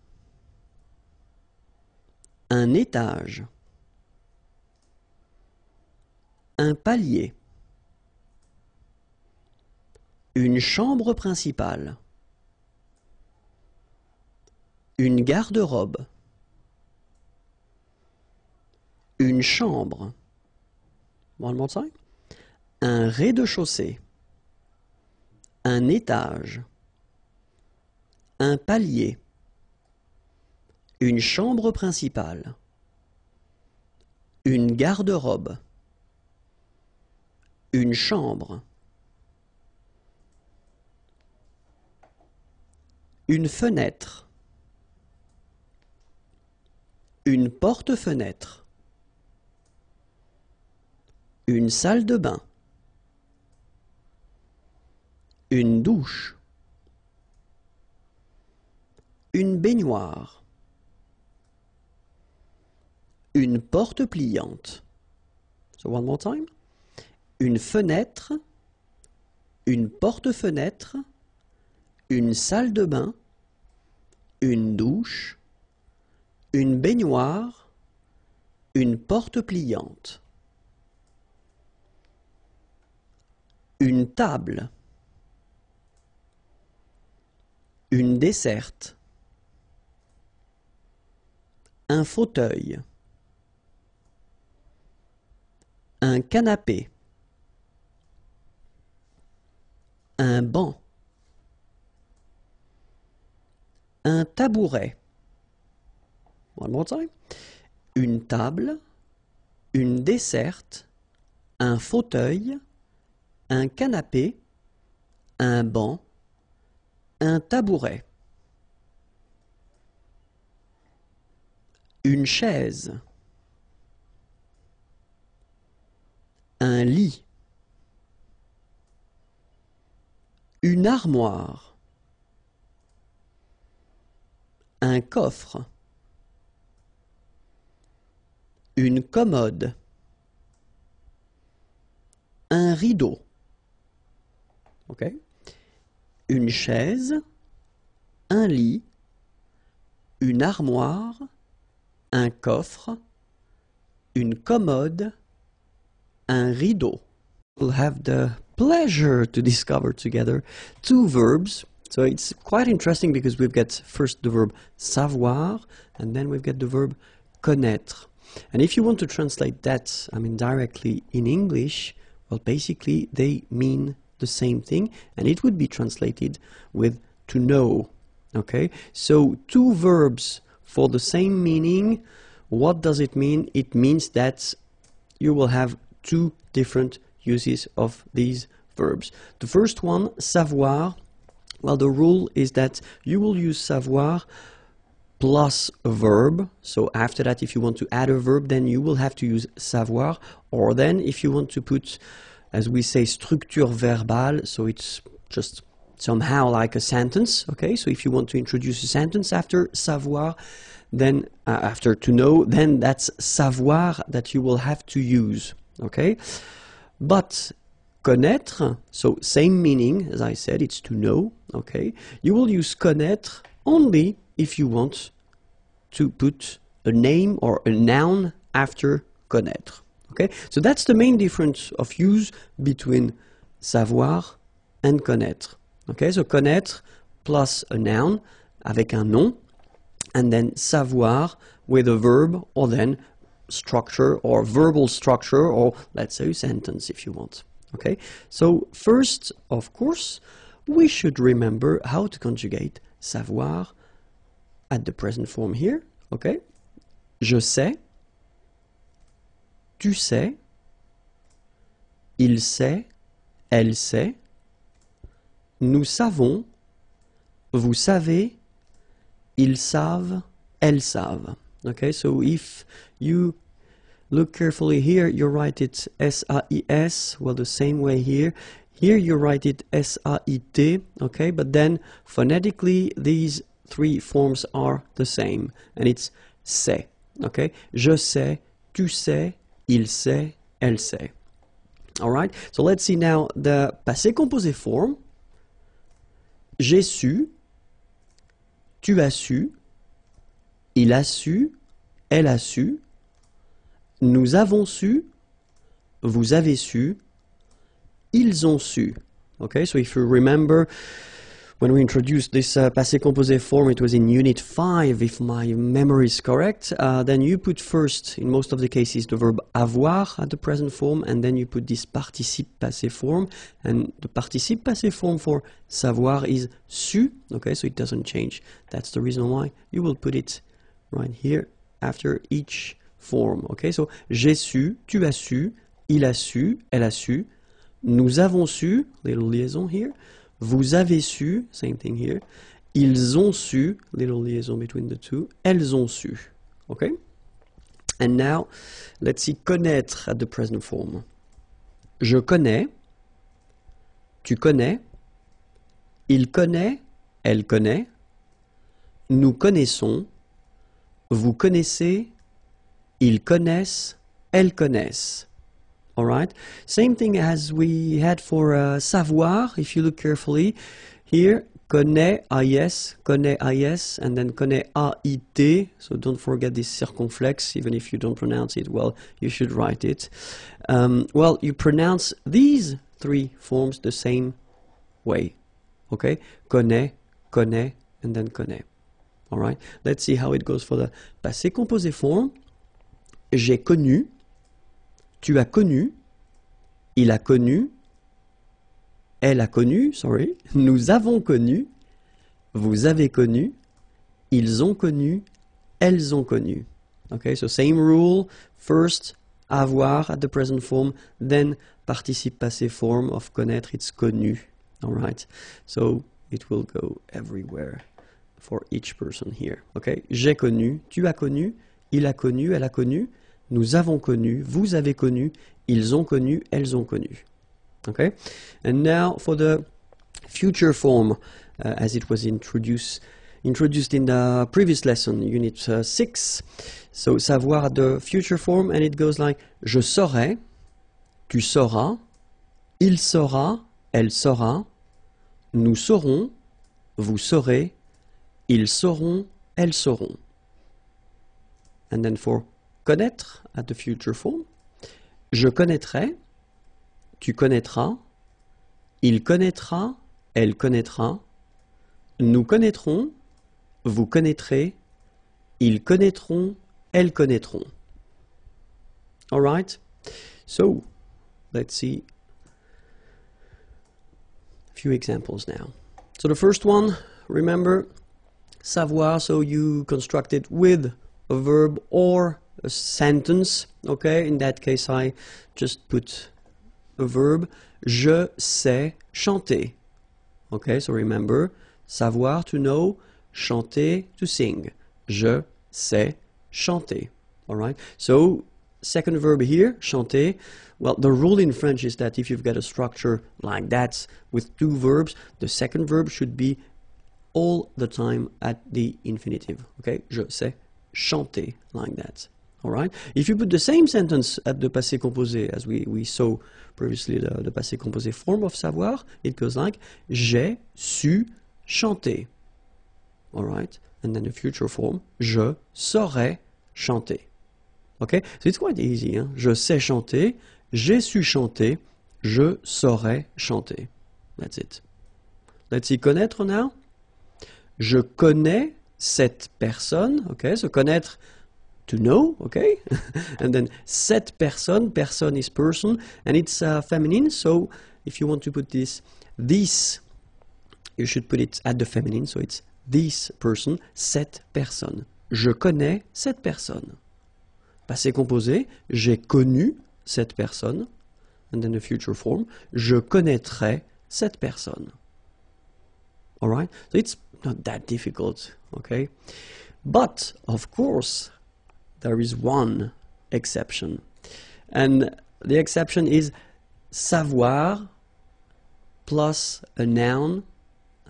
Un étage. Un palier. Une chambre principale. Une garde-robe. Une chambre. One more time. Un rez-de-chaussée. Un étage. Un palier. Une chambre principale. Une garde-robe. Une chambre. une fenêtre, une porte-fenêtre, une salle de bain, une douche, une baignoire, une porte pliante. So one more time. Une fenêtre, une porte-fenêtre, une salle de bain, une douche, une baignoire, une porte pliante, une table, une desserte, un fauteuil, un canapé, un banc, un tabouret. One more time. Une table, une desserte, un fauteuil, un canapé, un banc, un tabouret. Une chaise, un lit, une armoire, un coffre, une commode, un rideau, okay? Une chaise, un lit, une armoire, un coffre, une commode, un rideau. We'll have the pleasure to discover together two verbs. So it's quite interesting because we've got first the verb savoir and then we've got the verb connaître. And if you want to translate that, directly in English, well, basically they mean the same thing and it would be translated with to know. Okay, so two verbs for the same meaning. What does it mean? It means that you will have two different uses of these verbs. The first one, savoir, well, the rule is that you will use savoir plus a verb. So after that, if you want to add a verb, then you will have to use savoir. Or then if you want to put, as we say, structure verbale, so it's just somehow like a sentence, okay? So if you want to introduce a sentence after savoir, then after to know, then that's savoir that you will have to use, okay? But connaître, so same meaning, as I said, it's to know, okay? You will use connaître only if you want to put a name or a noun after connaître, okay? So that's the main difference of use between savoir and connaître. Okay, so connaître plus a noun avec un nom, and then savoir with a verb or then structure or verbal structure or let's say a sentence if you want. Okay, so first, of course, we should remember how to conjugate savoir at the present form here. Okay, je sais, tu sais, il sait, elle sait. Nous savons, vous savez, ils savent, elles savent. Okay, so if you look carefully here, you write it S-A-I-S, well, the same way here. Here you write it S-A-I-T, okay, but then phonetically these three forms are the same, and it's c'est, okay? Je sais, tu sais, il sait, elle sait. All right, so let's see now the passé composé form. J'ai su, tu as su, il a su, elle a su, nous avons su, vous avez su, ils ont su. Okay, so if you remember, when we introduced this passé composé form, it was in Unit 5, if my memory is correct. Then you put first, in most of the cases, the verb avoir at the present form, and then you put this participe passé form. And the participe passé form for savoir is su, okay, so it doesn't change. That's the reason why you will put it right here after each form. Okay, so j'ai su, tu as su, il a su, elle a su, nous avons su, little liaison here. Vous avez su, same thing here. Ils ont su, little liaison between the two, elles ont su. Okay? And now, let's see connaître at the present form. Je connais, tu connais, il connaît, elle connaît, nous connaissons, vous connaissez, ils connaissent, elles connaissent. All right? Same thing as we had for savoir, if you look carefully. Here, connaît, AIS, and then connaît, AIT. So don't forget this circumflex, even if you don't pronounce it well, you should write it. Well, you pronounce these three forms the same way. Okay? Connaît, and then connaît. All right? Let's see how it goes for the passé composé form. J'ai connu, tu as connu, il a connu, elle a connu, sorry, nous avons connu, vous avez connu, ils ont connu, elles ont connu. Okay, so same rule, first avoir at the present form, then participe passé form of connaître, it's connu. All right, so it will go everywhere for each person here. Okay, j'ai connu, tu as connu, il a connu, elle a connu, nous avons connu, vous avez connu, ils ont connu, elles ont connu. Okay? And now for the future form, as it was introduced in the previous lesson, unit 6. So savoir the future form, and it goes like je saurai, tu sauras, il saura, elle saura, nous saurons, vous saurez, ils sauront, elles sauront. And then for connaître at the future form, je connaîtrai, tu connaîtras, il connaîtra, elle connaîtra, nous connaîtrons, vous connaîtrez, ils connaîtront, elles connaîtront. All right? So, let's see a few examples now. So the first one, remember, savoir, so you construct it with a verb or a sentence. Okay, in that case I just put a verb. Je sais chanter. Okay, so remember, savoir, to know, chanter, to sing. Je sais chanter. All right, so second verb here, chanter. Well, the rule in French is that if you've got a structure like that with two verbs, the second verb should be all the time at the infinitive. Okay, je sais chanter, like that. All right. If you put the same sentence at the passé composé, as we saw previously, the passé composé form of savoir, it goes like j'ai su chanter. All right. And then the future form, je saurais chanter. Okay. So it's quite easy. Hein? Je sais chanter, j'ai su chanter, je saurais chanter. That's it. Let's see connaître now. Je connais cette personne. Okay. So connaître, to know, okay? And then cette personne, person is person, and it's feminine, so if you want to put this, you should put it at the feminine, so it's this person, cette personne. Je connais cette personne. Passé composé, j'ai connu cette personne, and then the future form, je connaîtrai cette personne. All right? So it's not that difficult, okay? But, of course, there is one exception. And the exception is savoir plus a noun.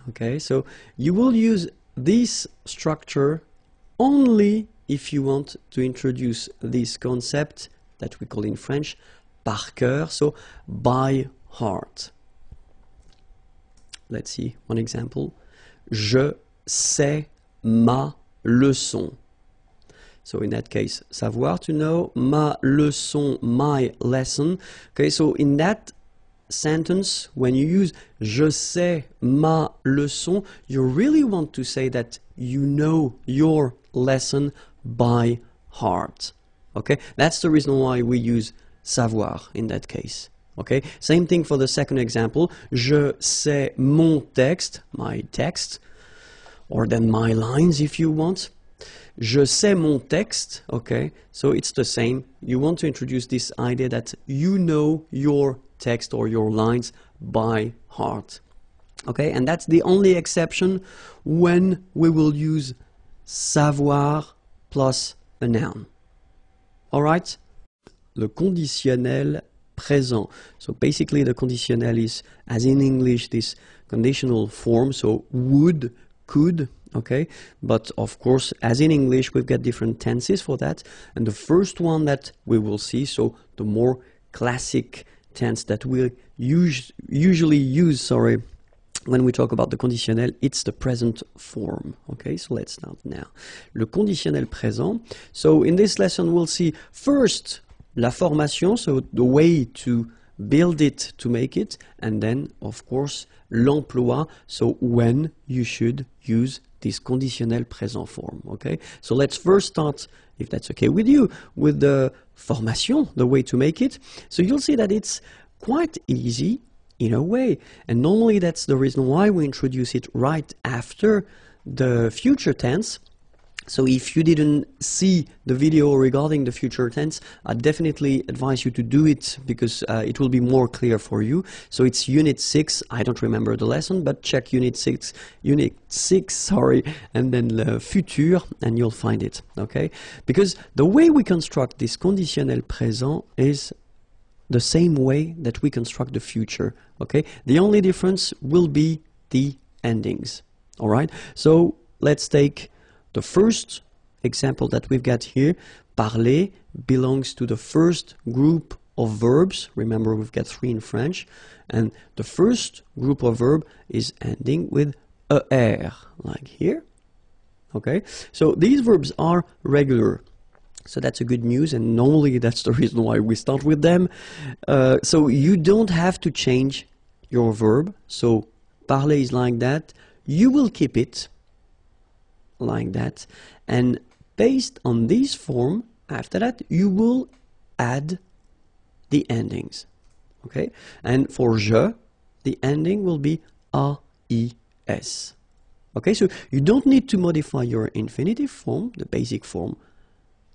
Okay, so you will use this structure only if you want to introduce this concept that we call in French par cœur, so by heart. Let's see one example. Je sais ma leçon. So in that case, savoir, to know, ma leçon, my lesson. Okay, so in that sentence, when you use je sais ma leçon, you really want to say that you know your lesson by heart. Okay, that's the reason why we use savoir in that case. Okay, same thing for the second example. Je sais mon texte, my text, or then my lines if you want. Je sais mon texte, okay, so it's the same. You want to introduce this idea that you know your text or your lines by heart. Okay, and that's the only exception when we will use savoir plus a noun. Alright? Le conditionnel présent. So basically the conditionnel is, as in English, this conditional form, so would, could, okay? But of course, as in English, we've got different tenses for that. And the first one that we will see, so the more classic tense that we usually use, when we talk about the conditionnel, it's the present form. Okay, so let's start now. Le conditionnel présent. So in this lesson, we'll see first la formation, so the way to build it, to make it, and then, of course, l'emploi, so when you should use this conditionnel présent form. Okay, so let's first start, if that's okay with you, with the formation, the way to make it. So you'll see that it's quite easy in a way, and normally that's the reason why we introduce it right after the future tense. So if you didn't see the video regarding the future tense, I definitely advise you to do it because it will be more clear for you. So it's Unit 6, I don't remember the lesson, but check Unit 6, and then le futur, and you'll find it, okay? Because the way we construct this conditionnel présent is the same way that we construct the future, okay? The only difference will be the endings, all right? So let's take the first example that we've got here. Parler belongs to the first group of verbs. Remember, we've got 3 in French. And the first group of verb is ending with er, like here. Okay, so these verbs are regular. So that's a good news, and normally that's the reason why we start with them. So you don't have to change your verb. So parler is like that. You will keep it like that, and based on this form, after that you will add the endings, okay? And for je, the ending will be AIS, okay? So you don't need to modify your infinitive form. The basic form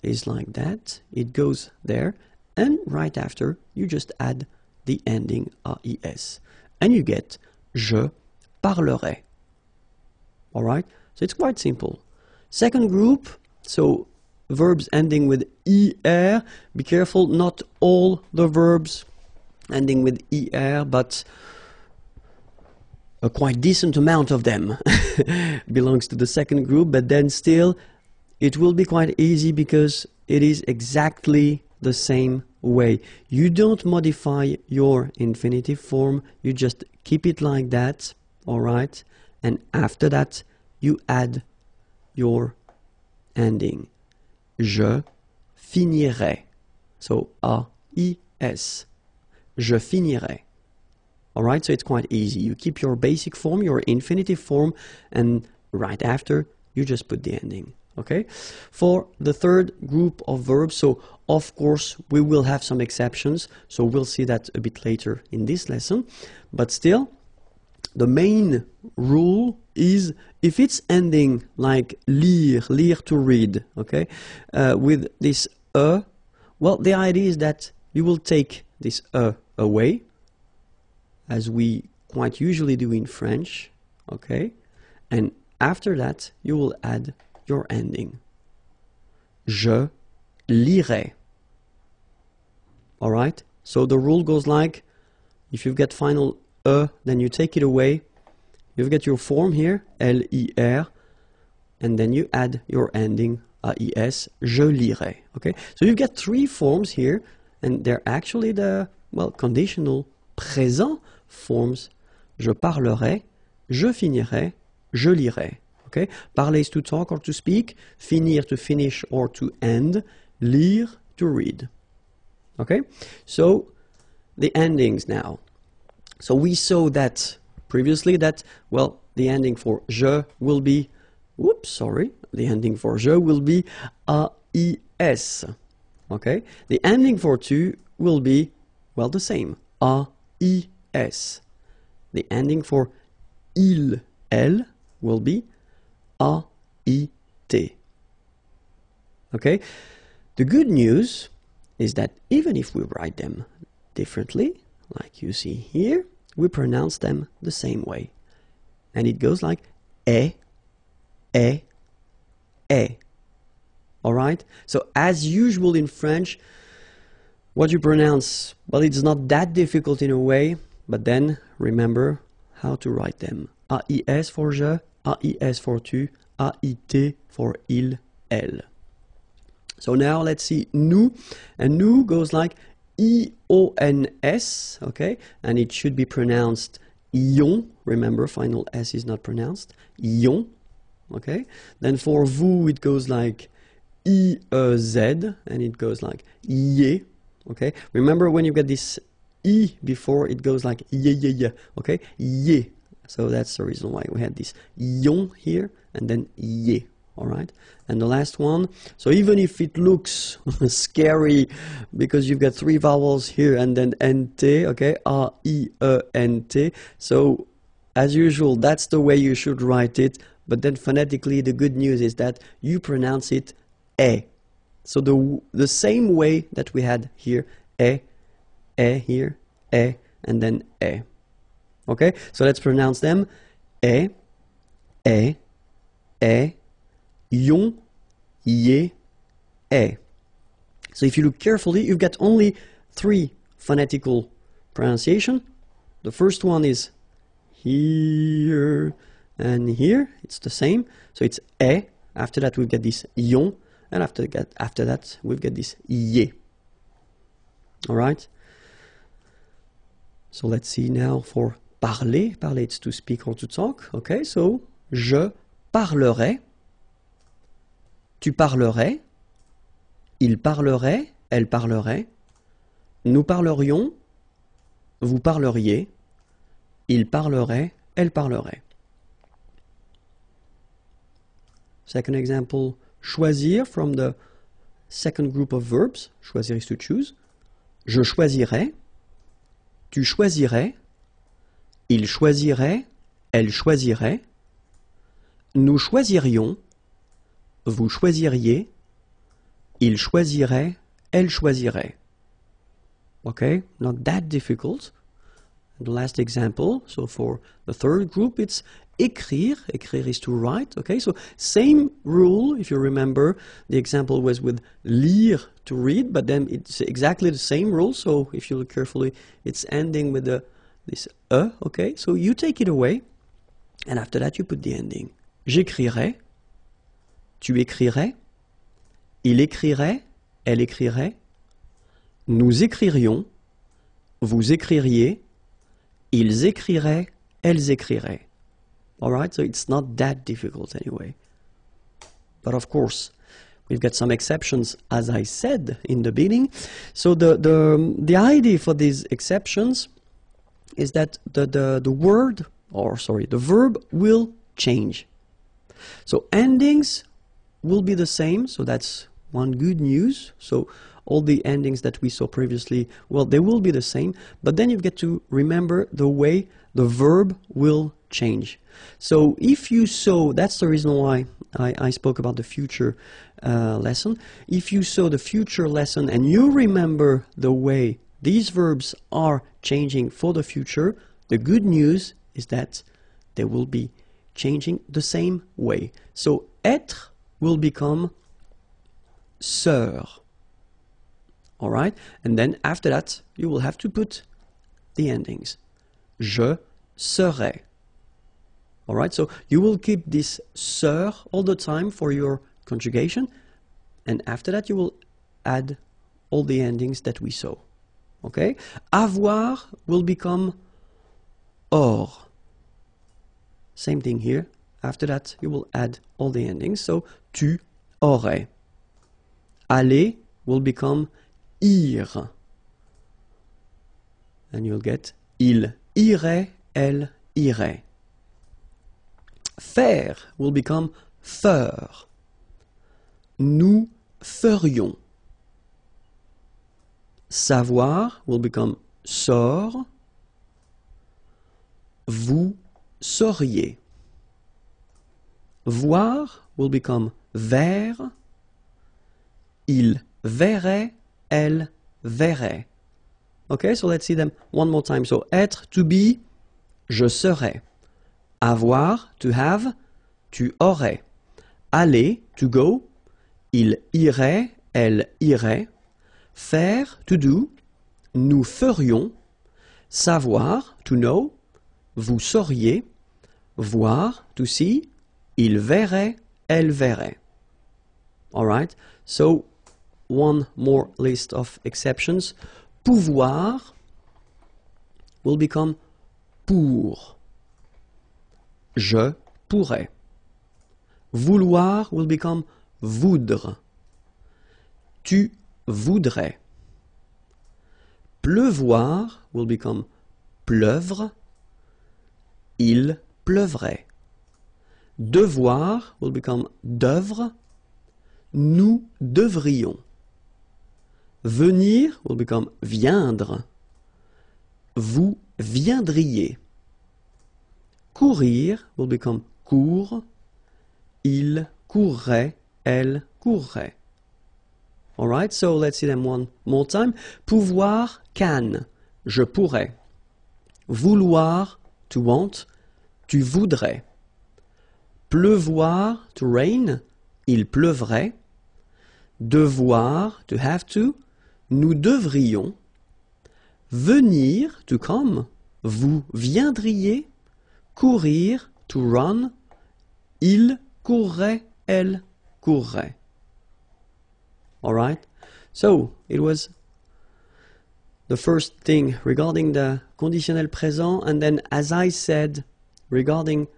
is like that, it goes there, and right after you just add the ending AIS, and you get je parlerai. All right, so it's quite simple. Second group, so verbs ending with er. Be careful, not all the verbs ending with er, but a quite decent amount of them belongs to the second group, but then still it will be quite easy because it is exactly the same way. You don't modify your infinitive form, you just keep it like that, all right? And after that, you add your ending. Je finirai. So AIS. Je finirai. All right, so it's quite easy. You keep your basic form, your infinitive form, and right after, you just put the ending. Okay? For the third group of verbs, so of course, we will have some exceptions. So we'll see that a bit later in this lesson. But still, the main rule is if it's ending like lire to read, okay, with this well, the idea is that you will take this away, as we quite usually do in French, okay, and after that you will add your ending. Je lirai. All right, so the rule goes like, if you've got final then you take it away, you've got your form here, L-I-R, and then you add your ending, A-I-S, je lirai, okay? So you've got 3 forms here, and they're actually the, well, conditional présent forms. Je parlerai, je finirai, je lirai, okay? Parler is to talk or to speak, finir to finish or to end, lire to read, okay? So the endings now. So we saw that previously that, well, the ending for je will be, the ending for je will be AIS, okay? The ending for tu will be, well, the same, AIS. The ending for il, elle will be AIT, okay? The good news is that even if we write them differently, like you see here, we pronounce them the same way. and it goes like est, est, est. All right? So as usual in French, what you pronounce, well, it's not that difficult in a way, but then remember how to write them. AIS for je, AIS for tu, AIT for il, elle. So now let's see nous, and nous goes like I-O-N-S, okay, and it should be pronounced ion. Remember, final S is not pronounced. Ion, okay. Then for vous, it goes like I-E-Z, and it goes like ye, okay. Remember when you get this I before, it goes like ye, ye, ye, okay, ye. So that's the reason why we had this ion here, and then ye. All right, and the last one, so even if it looks scary because you've got three vowels here and then nt, okay, A-I-E-N-T, so as usual, that's the way you should write it, but then phonetically the good news is that you pronounce it e. So the same way that we had here, e here, e, and then e. Okay, so let's pronounce them, e, yon, ye, e. So if you look carefully, you've got only three phonetical pronunciation. The first one is here and here. It's the same. So it's e. After that, we've got this yon, and after that, we've got this ye. All right. So let's see now for parler. Parler, it's to speak or to talk. Okay. So je parlerai. Tu parlerais, il parlerait, elle parlerait, nous parlerions, vous parleriez, il parlerait, elle parlerait. Second example, choisir from the second group of verbs. Choisir is to choose. Je choisirais, tu choisirais, il choisirait, elle choisirait, nous choisirions, vous choisiriez, il choisirait, elle choisirait. Okay, not that difficult. And the last example, so for the third group, it's écrire. Écrire is to write. Okay, so same rule, if you remember, the example was with lire, to read, but then it's exactly the same rule. So if you look carefully, it's ending with this e. Okay, so you take it away, and after that you put the ending. J'écrirais. Tu écrirais, il écrirait, elle écrirait, nous écririons, vous écririez, ils écriraient, elles écriraient. All right, so it's not that difficult anyway. But of course, we've got some exceptions, as I said in the beginning. So the idea for these exceptions is that the verb will change. So endings will be the same, so that's one good news. So all the endings that we saw previously, well, they will be the same, but then you've got to remember the way the verb will change. So if you saw, that's the reason why I spoke about the future lesson. If you saw the future lesson and you remember the way these verbs are changing for the future, the good news is that they will be changing the same way. So être will become sœur. All right? And then after that, you will have to put the endings. Je serai. All right? So you will keep this sœur all the time for your conjugation. And after that, you will add all the endings that we saw. Okay? Avoir will become or. Same thing here. After that, you will add all the endings. So, tu aurais. Aller will become ir. And you'll get il irait, elle irait. Faire will become faire. Nous ferions. Savoir will become saur. Vous sauriez. Voir will become ver. Il verrait, elle verrait. Okay, so let's see them one more time. So être, to be, je serai. Avoir, to have, tu aurais. Aller, to go. Il irait, elle irait. Faire, to do. Nous ferions. Savoir, to know. Vous sauriez. Voir, to see. Il verrait, elle verrait. Alright, so one more list of exceptions. Pouvoir will become pour. Je pourrais. Vouloir will become voudre. Tu voudrais. Pleuvoir will become pleuvre. Il pleuvrait. Devoir will become devre. Nous devrions. Venir will become viendre. Vous viendriez. Courir will become court. Il courrait, elle courrait. Alright, so let's see them one more time. Pouvoir, can. Je pourrais. Vouloir, to want. Tu voudrais. Pleuvoir, to rain. Il pleuvrait. Devoir, to have to. Nous devrions. Venir, to come. Vous viendriez. Courir, to run. Il courrait, elle courrait. Alright? So, it was the first thing regarding the conditionnel présent, and then as I said, regarding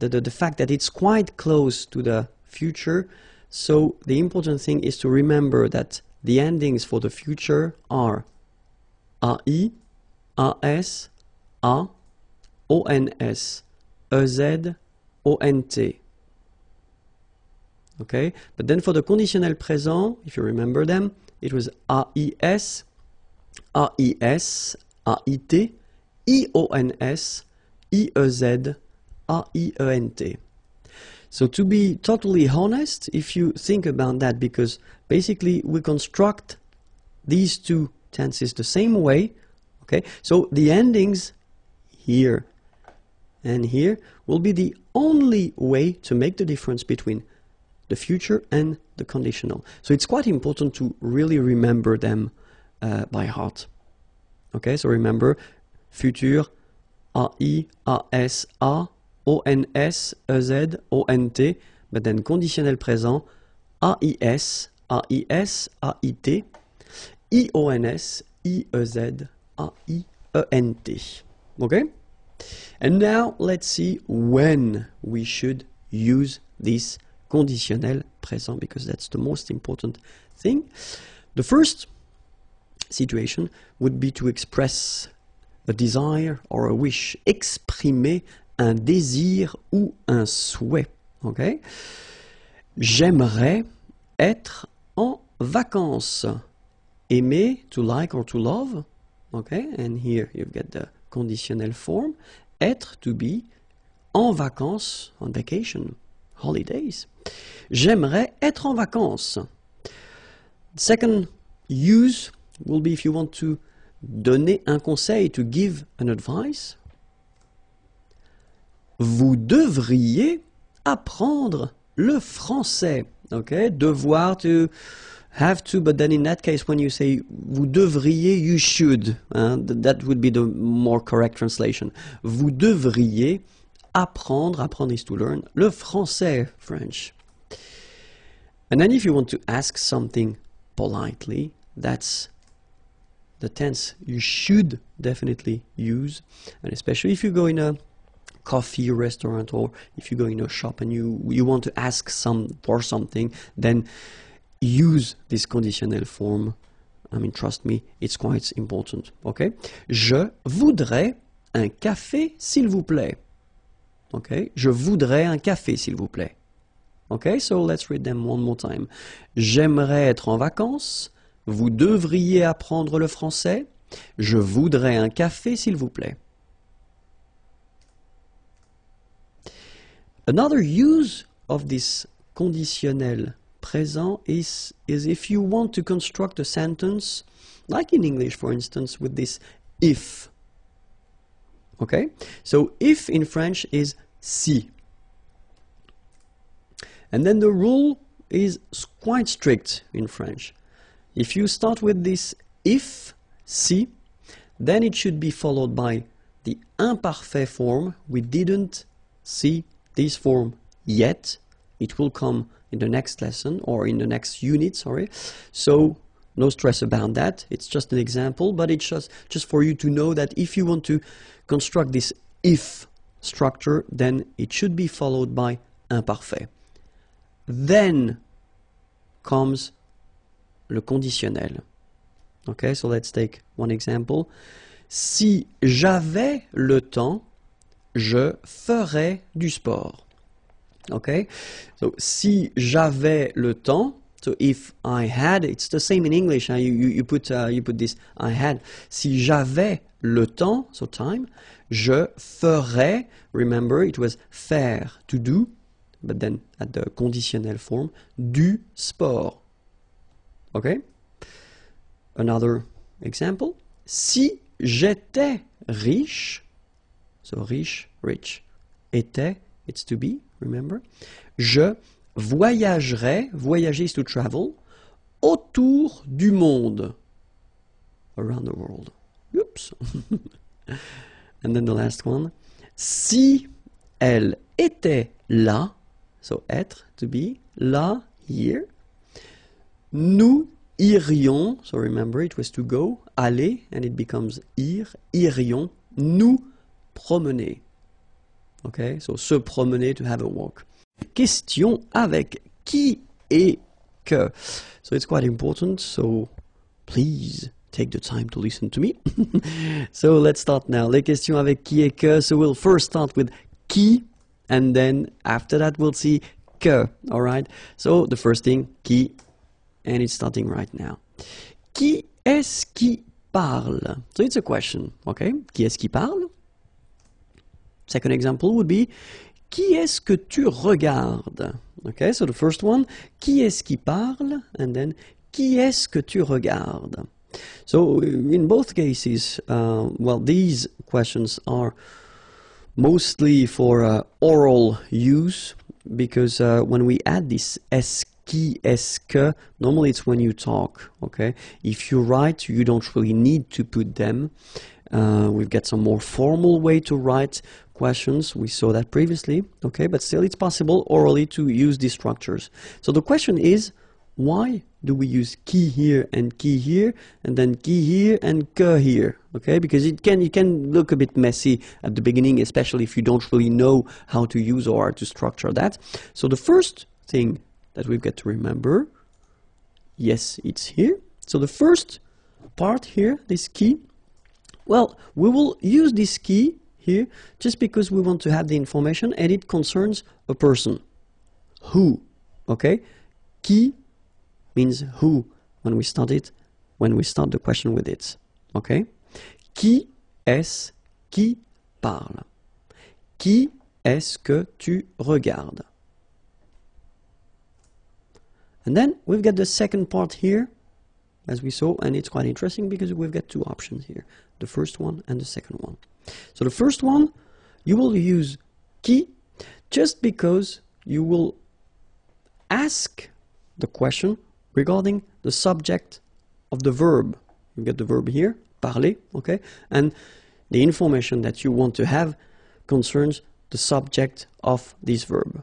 the fact that it's quite close to the future, so the important thing is to remember that the endings for the future are AI, AS, A, ONS, EZ, ONT. Okay, but then for the conditionnel présent, if you remember them, it was AIS, AIS, AIT, IONS, IEZ, AIENT. So to be totally honest, if you think about that, because basically we construct these two tenses the same way, okay, so the endings here and here will be the only way to make the difference between the future and the conditional. So it's quite important to really remember them by heart. Okay, so remember future, AI, AS, A, ONS, EZ, ONT, but then conditionnel présent, AIS, AIS, AIT, IONS, IEZ, AIENT. Okay? And now let's see when we should use this conditionnel présent, because that's the most important thing. The first situation would be to express a desire or a wish, exprimer un désir ou un souhait. Okay? J'aimerais être en vacances. Aimer, to like or to love. Okay? And here you've got the conditional form. Être, to be. En vacances, on vacation. Holidays. J'aimerais être en vacances. Second use will be if you want to donner un conseil, to give an advice. Vous devriez apprendre le français. Okay, devoir, to have to, but then in that case when you say vous devriez, you should. That would be the more correct translation. Vous devriez apprendre, apprendre is to learn, le français, French. And then if you want to ask something politely, that's the tense you should definitely use. And especially if you go in a coffee restaurant or if you go in a shop and you want to ask for something, then use this conditional form. I mean, trust me, it's quite important. Okay? Je voudrais un café, s'il vous plaît. Okay? Je voudrais un café, s'il vous plaît. Okay? So let's read them one more time. J'aimerais être en vacances. Vous devriez apprendre le français. Je voudrais un café, s'il vous plaît. Another use of this conditionnel présent is if you want to construct a sentence, like in English, for instance, with this if. Okay? So if in French is si. And then the rule is quite strict in French. If you start with this if, si, then it should be followed by the imparfait form. We didn't see this form yet. It will come in the next lesson or in the next unit, sorry. So no stress about that. It's just an example, but it's just for you to know that if you want to construct this if structure, then it should be followed by imparfait. Then comes le conditionnel. Okay, so let's take one example. Si j'avais le temps, je ferais du sport. Okay, so si j'avais le temps, so if I had, it's the same in English. You put this I had. Si j'avais le temps, so time, je ferais. Remember, it was faire, to do, but then at the conditionnel form, du sport. Okay. Another example. Si j'étais riche, so riche, rich. Était, it's to be, remember. Je voyagerais, voyager is to travel, autour du monde. Around the world. Oops. And then the last one. Si elle était là, so être, to be, là, here. Nous irions, so remember it was to go, aller, and it becomes ir, irions, nous promener. Okay, so se promener, to have a walk. Question avec qui et que. So it's quite important, so please take the time to listen to me. So let's start now. Les questions avec qui et que. So we'll first start with qui, and then after that we'll see que. Alright? So the first thing, qui, and it's starting right now. Qui est-ce qui parle? So it's a question, okay? Qui est-ce qui parle? Second example would be, qui est-ce que tu regardes? Okay, so the first one, qui est-ce qui parle? And then, qui est-ce que tu regardes? So in both cases, well, these questions are mostly for oral use, because when we add this est-ce qui, est-ce que, normally it's when you talk, okay? If you write, you don't really need to put them. We've got some more formal way to write questions. We saw that previously, okay? But still, it's possible orally to use these structures. So the question is, why do we use qui here and qui here, and then qui here and que here, okay? Because it can look a bit messy at the beginning, especially if you don't really know how to use or how to structure that. So the first thing that we've got to remember, yes, it's here. So the first part here, this qui, well, we will use this qui here just because we want to have the information and it concerns a person. Who, okay? Qui means who when we start the question with it, okay? Qui est-ce qui parle? Qui est-ce que tu regardes? And then we've got the second part here, as we saw, and it's quite interesting because we've got two options here, the first one and the second one. So the first one, you will use qui just because you will ask the question regarding the subject of the verb. You get the verb here, parler, okay? And the information that you want to have concerns the subject of this verb.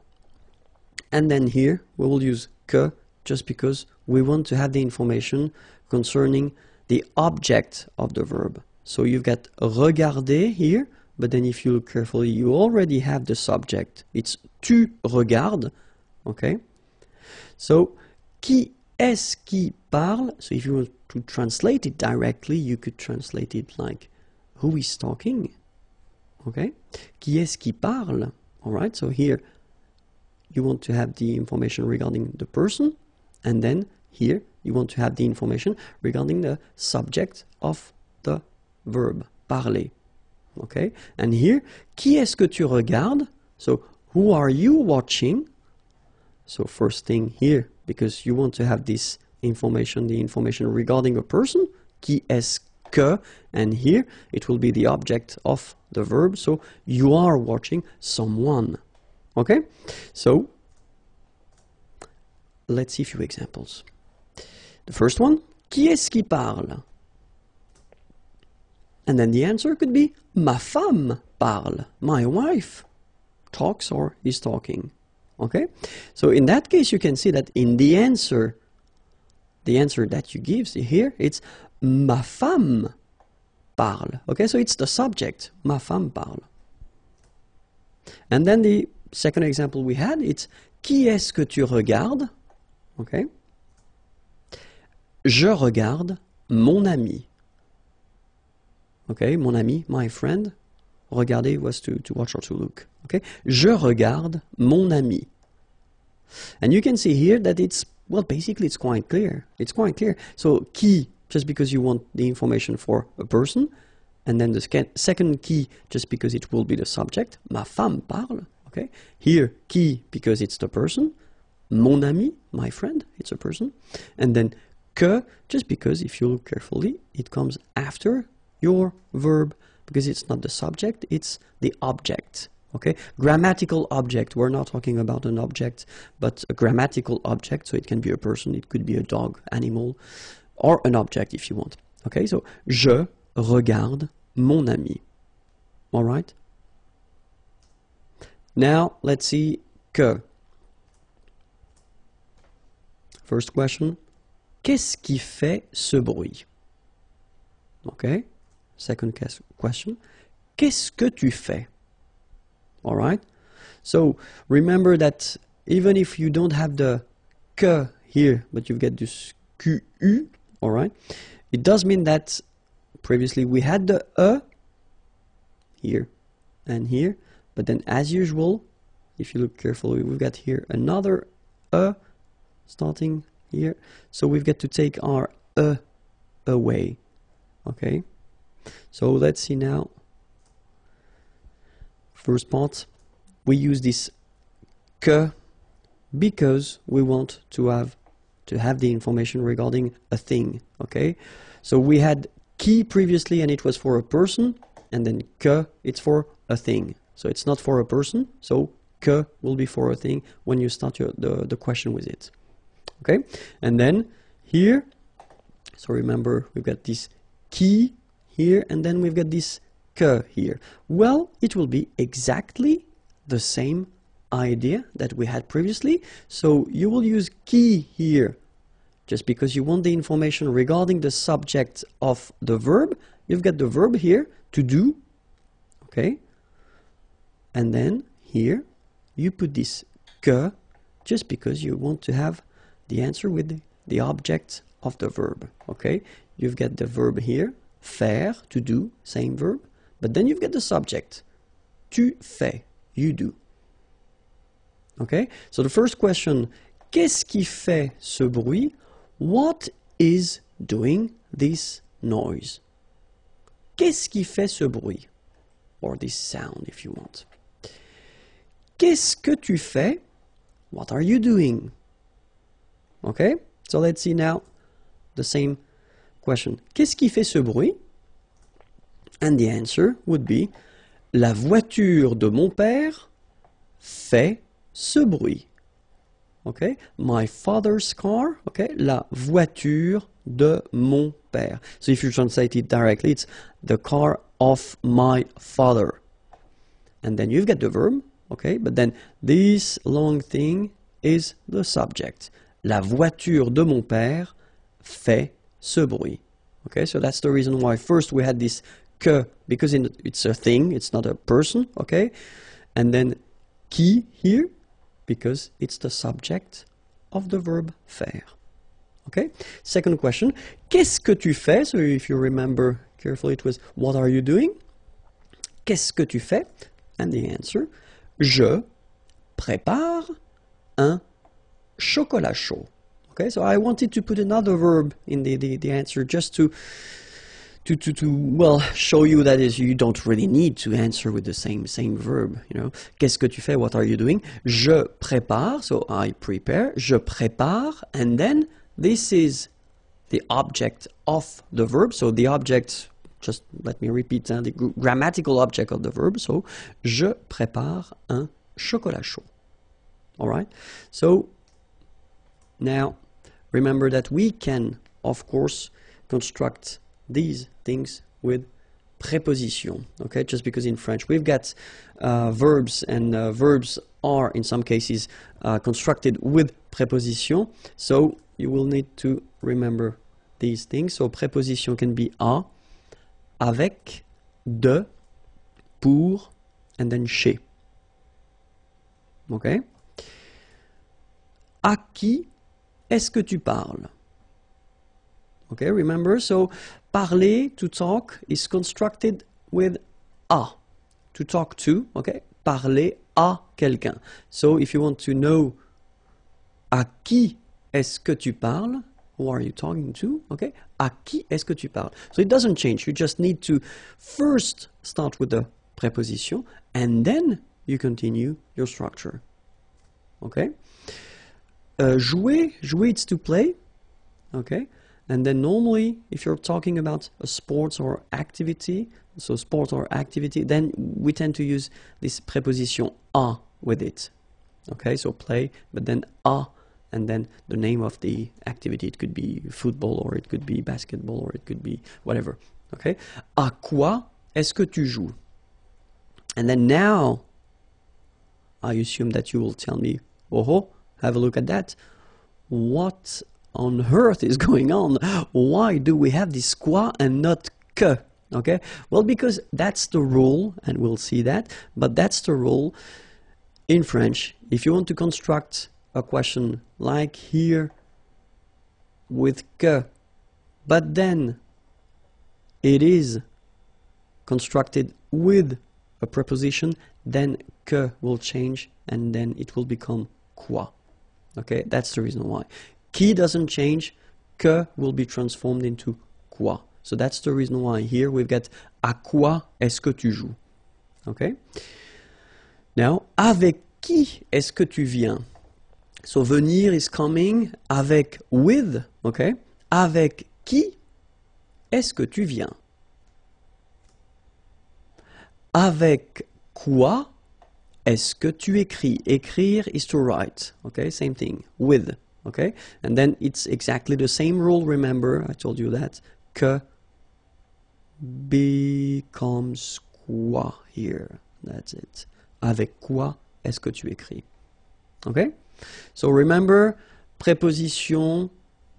And then here, we will use que just because we want to have the information concerning the object of the verb. So you've got regarder here, but then if you look carefully, you already have the subject. It's tu regardes, okay? So, qui est-ce qui parle? So if you want to translate it directly, you could translate it like, who is talking? Okay? Qui est-ce qui parle? Alright, so here you want to have the information regarding the person, and then here you want to have the information regarding the subject of the verb, parler. Okay? And here, qui est-ce que tu regardes? So, who are you watching? So first thing here, because you want to have this information, the information regarding a person, qui est-ce que, and here it will be the object of the verb, so you are watching someone. Okay? So, let's see a few examples. The first one, qui est-ce qui parle? And then the answer could be, ma femme parle, my wife talks or is talking. Okay? So in that case, you can see that in the answer that you give here, it's ma femme parle. Okay, so it's the subject, ma femme parle. And then the second example we had, it's qui est-ce que tu regardes? Okay. Je regarde mon ami. Okay, mon ami, my friend. Regarder was to watch or to look. Okay, je regarde mon ami. And you can see here that it's, well, basically it's quite clear. It's quite clear. So qui, just because you want the information for a person, and then the second qui, just because it will be the subject, ma femme parle. Okay, here qui because it's the person, mon ami, my friend, it's a person, and then que, just because if you look carefully, it comes after your verb, because it's not the subject, it's the object. Okay, grammatical object, we're not talking about an object, but a grammatical object, so it can be a person, it could be a dog, animal, or an object if you want. Okay, so je regarde mon ami. All right? Now, let's see que. First question, qu'est-ce qui fait ce bruit? Okay. Second question, qu'est-ce que tu fais? All right. So remember that even if you don't have the que here, but you get this qu, all right, it does mean that previously we had the here and here, but then as usual, if you look carefully, we've got here another starting here, so we've got to take our away. Okay, so let's see now. First part, we use this que because we want to have the information regarding a thing. Okay, so we had qui previously and it was for a person, and then que it's for a thing. So it's not for a person, so que will be for a thing when you start the question with it. Okay, and then here, so remember we've got this qui here, and then we've got this que here. Well, it will be exactly the same idea that we had previously. So you will use qui here just because you want the information regarding the subject of the verb. You've got the verb here, to do, okay? And then here you put this que just because you want to have the answer with the object of the verb, okay? You've got the verb here, faire, to do, same verb, but then you've got the subject, tu fais, you do. Okay, so the first question, qu'est-ce qui fait ce bruit? What is doing this noise? Qu'est-ce qui fait ce bruit? Or this sound if you want. Qu'est-ce que tu fais? What are you doing? Okay, so let's see now the same question. Qu'est-ce qui fait ce bruit? And the answer would be, la voiture de mon père fait ce bruit. Okay, my father's car. Okay, la voiture de mon père. So if you translate it directly, it's the car of my father. And then you've got the verb. Okay, but then this long thing is the subject. La voiture de mon père fait ce bruit. Okay, so that's the reason why first we had this que, because it's a thing, it's not a person, okay? And then qui here, because it's the subject of the verb faire. Okay? Second question, qu'est-ce que tu fais? So if you remember carefully, it was, what are you doing? Qu'est-ce que tu fais? And the answer, je prépare un chocolat chaud. Okay, so I wanted to put another verb in the answer just to well show you that is you don't really need to answer with the same verb, you know. Qu'est-ce que tu fais? What are you doing? Je prépare, so I prepare. Je prépare, and then this is the object of the verb. So the object, just let me repeat, the grammatical object of the verb. So, je prépare un chocolat chaud. All right? So, now, remember that we can, of course, construct these things with preposition, okay? Just because in French we've got verbs, and verbs are in some cases constructed with preposition, so you will need to remember these things. So preposition can be à, avec, de, pour, and then chez. Okay? À qui est-ce que tu parles? Okay, remember, so parler, to talk, is constructed with à, to talk to, okay? Parler à quelqu'un. So if you want to know à qui est-ce que tu parles, who are you talking to, okay? À qui est-ce que tu parles? So it doesn't change, you just need to first start with the preposition and then you continue your structure, okay? Jouer, jouer, it's to play, okay? And then normally, if you're talking about a sport or activity, so sport or activity, then we tend to use this preposition à with it. Okay, so play, but then à, and then the name of the activity. It could be football, or it could be basketball, or it could be whatever. Okay, à quoi est-ce que tu joues? And then now, I assume that you will tell me, oh, have a look at that. What on earth is going on? Why do we have this quoi and not que? Okay, well, because that's the rule, and we'll see that, but that's the rule in French. If you want to construct a question like here with que, but then it is constructed with a preposition, then que will change and then it will become quoi. Okay, that's the reason why. Qui doesn't change, que will be transformed into quoi. So that's the reason why here we've got à quoi est-ce que tu joues? Okay? Now, avec qui est-ce que tu viens? So venir is coming, avec, with, okay? Avec qui est-ce que tu viens? Avec quoi est-ce que tu écris? Écrire is to write, okay? Same thing, with. Okay, and then it's exactly the same rule, remember, I told you that, que becomes quoi here, that's it. Avec quoi est-ce que tu écris? Okay, so remember, preposition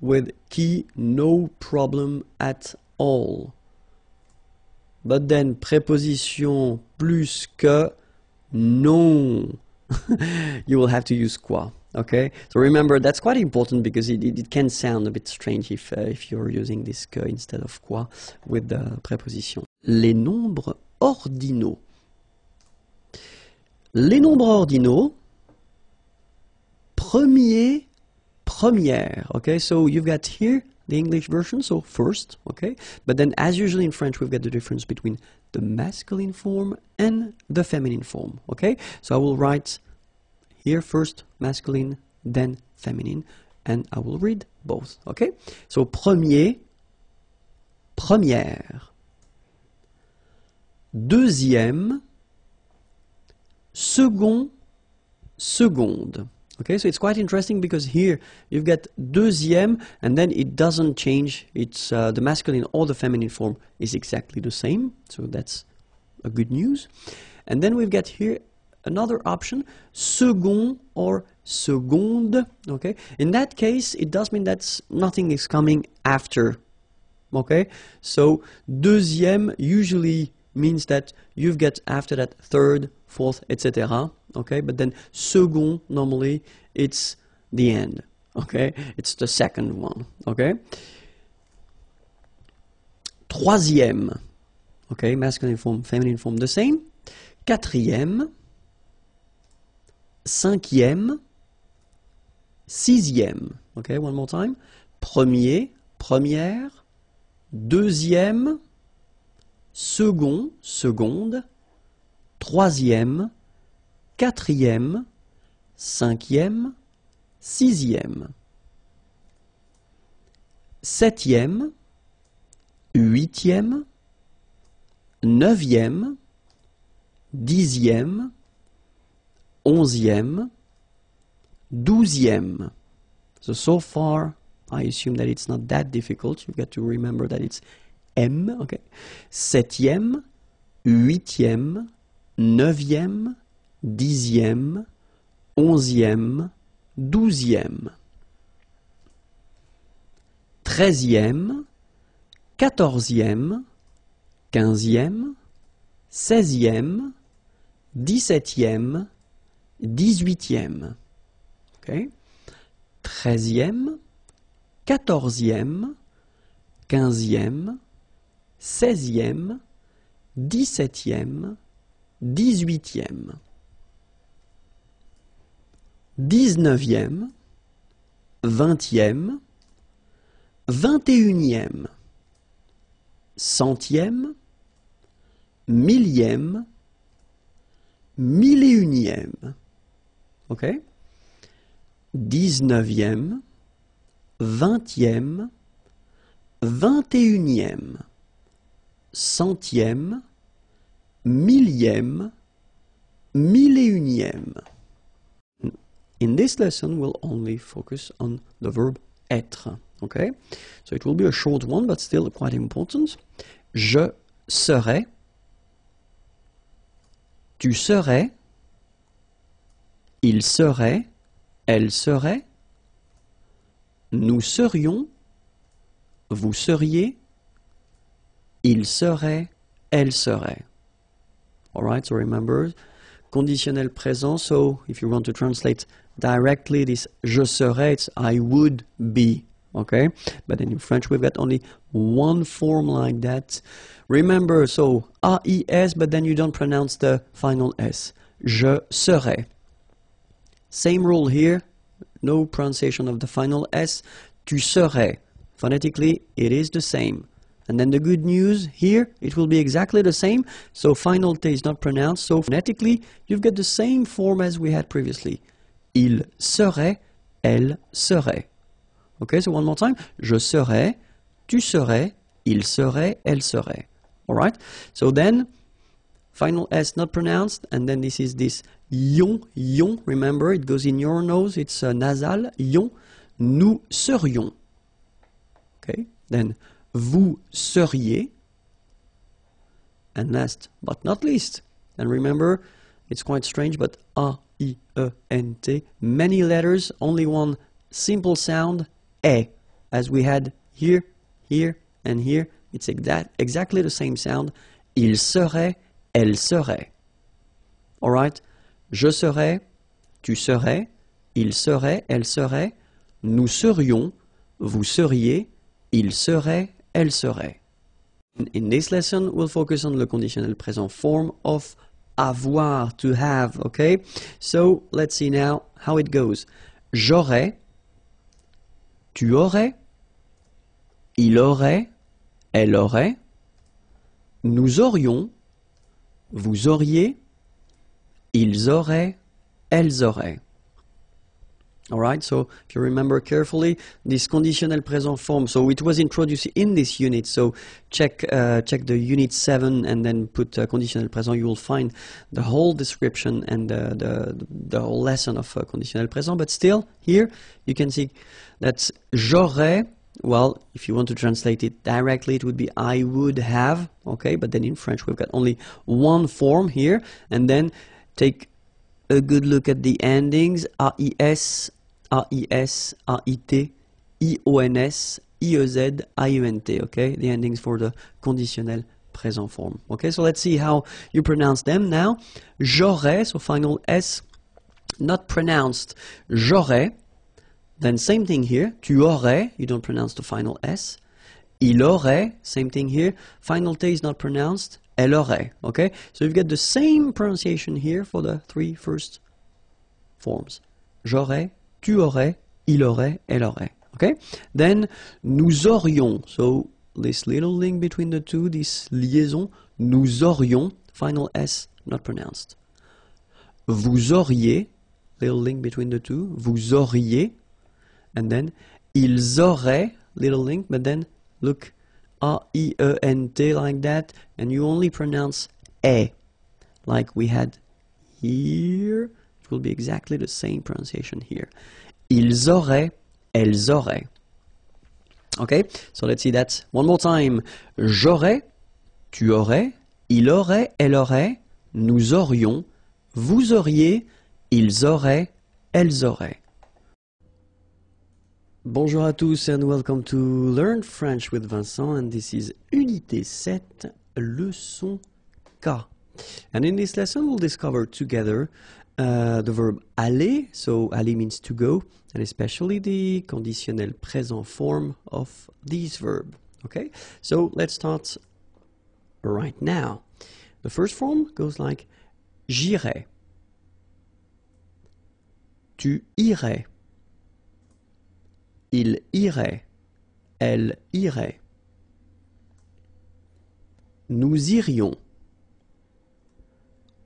with qui, no problem at all. But then preposition plus que, non. You will have to use quoi. Okay, so remember that's quite important because it can sound a bit strange if you're using this que instead of quoi with the preposition. Les nombres ordinaux. Les nombres ordinaux, premier, première. Okay, so you've got here the English version, so first, okay, but then as usually in French we've got the difference between the masculine form and the feminine form. Okay, so I will write here first masculine, then feminine, and I will read both, okay? So premier, première. Deuxième, second, seconde. Okay, so it's quite interesting because here you've got deuxième, and then it doesn't change. It's the masculine or the feminine form is exactly the same, so that's a good news. And then we've got here another option, second or seconde, okay? In that case, it does mean that nothing is coming after, okay? So, deuxième usually means that you've got after that third, fourth, etc., okay? But then second, normally, it's the end, okay? It's the second one, okay? Troisième, okay? Masculine form, feminine form, the same. Quatrième, cinquième, sixième. Okay, one more time. Premier, première, deuxième, second, seconde, troisième, quatrième, cinquième, sixième. septième, huitième, neuvième, dixième, onzième, douzième. So far, I assume that it's not that difficult. You've got to remember that it's M, okay? Septième, huitième, neuvième, dixième, onzième, douzième. Treizième, quatorzième, quinzième, seizième, dix-septième, dix-huitième. Okay? Treizième, quatorzième, quinzième, seizième, dix-septième, dix-huitième. Dix-neuvième, vingtième, vingt-et-unième, centième, millième, mille-et-unième. Ok? Dix-neuvième, vingtième, vingt-et-unième, centième, millième, mille-et-unième. In this lesson, we'll only focus on the verb être. Okay? So it will be a short one, but still quite important. Je serai, tu serais, il serait, elle serait, nous serions, vous seriez, il serait, elle serait. Alright, so remember, conditionnel présent, so if you want to translate directly this je serais, it's I would be. Okay, but then in French we've got only one form like that. Remember, so AIS, but then you don't pronounce the final S. Je serai. Same rule here, no pronunciation of the final S. Tu serais. Phonetically, it is the same. And then the good news here, it will be exactly the same. So final T is not pronounced. So phonetically, you've got the same form as we had previously. Il serait, elle serait. Okay, so one more time. Je serais, tu serais, il serait, elle serait. Alright? So then, final S not pronounced, and then this is this yon, yon. Remember, it goes in your nose, it's nasal. Yon, nous serions. Okay, then vous seriez. And last but not least, and remember, it's quite strange, but A-I-E-N-T, many letters, only one simple sound, E, as we had here, here, and here. It's exactly the same sound. Il serait, elle serait. Alright? Je serais, tu serais, il serait, elle serait, nous serions, vous seriez, il serait, elle serait. In this lesson, we'll focus on the conditionnel présent form of avoir, to have, okay? So, let's see now how it goes. J'aurais, tu aurais, il aurait, elle aurait, nous aurions, vous auriez, ils auraient, elles auraient. Alright, so if you remember carefully, this conditionnel présent form, so it was introduced in this unit, so check the unit 7 and then put conditionnel présent, you will find the whole description and the whole lesson of conditionnel présent, but still, here, you can see that j'aurais, well, if you want to translate it directly, it would be I would have, okay, but then in French we've got only one form here, and then take a good look at the endings, AIS, AIS, AIT, IONS, IEZ, IENT, okay, the endings for the conditionnel présent form. Okay, so let's see how you pronounce them now. J'aurais, so final S, not pronounced, j'aurais. Then same thing here, tu aurais, you don't pronounce the final S. Il aurait, same thing here, final T is not pronounced, elle aurait, okay? So you've got the same pronunciation here for the three first forms. J'aurais, tu aurais, il aurait, elle aurait, okay? Then, nous aurions, so this little link between the two, this liaison, nous aurions, final S not pronounced. Vous auriez, little link between the two, vous auriez, and then, ils auraient, little link, but then look, A-I-E-N-T like that, and you only pronounce E, like we had here. It will be exactly the same pronunciation here. Ils auraient, elles auraient. Okay, so let's see that one more time. J'aurais, tu aurais, il aurait, elle aurait, nous aurions, vous auriez, ils auraient, elles auraient. Bonjour à tous and welcome to Learn French with Vincent, and this is Unité 7, leçon K. And in this lesson we'll discover together the verb aller, so aller means to go, and especially the conditionnel présent form of this verb. Okay, so let's start right now. The first form goes like j'irai, tu irais, il irait, elle irait, nous irions,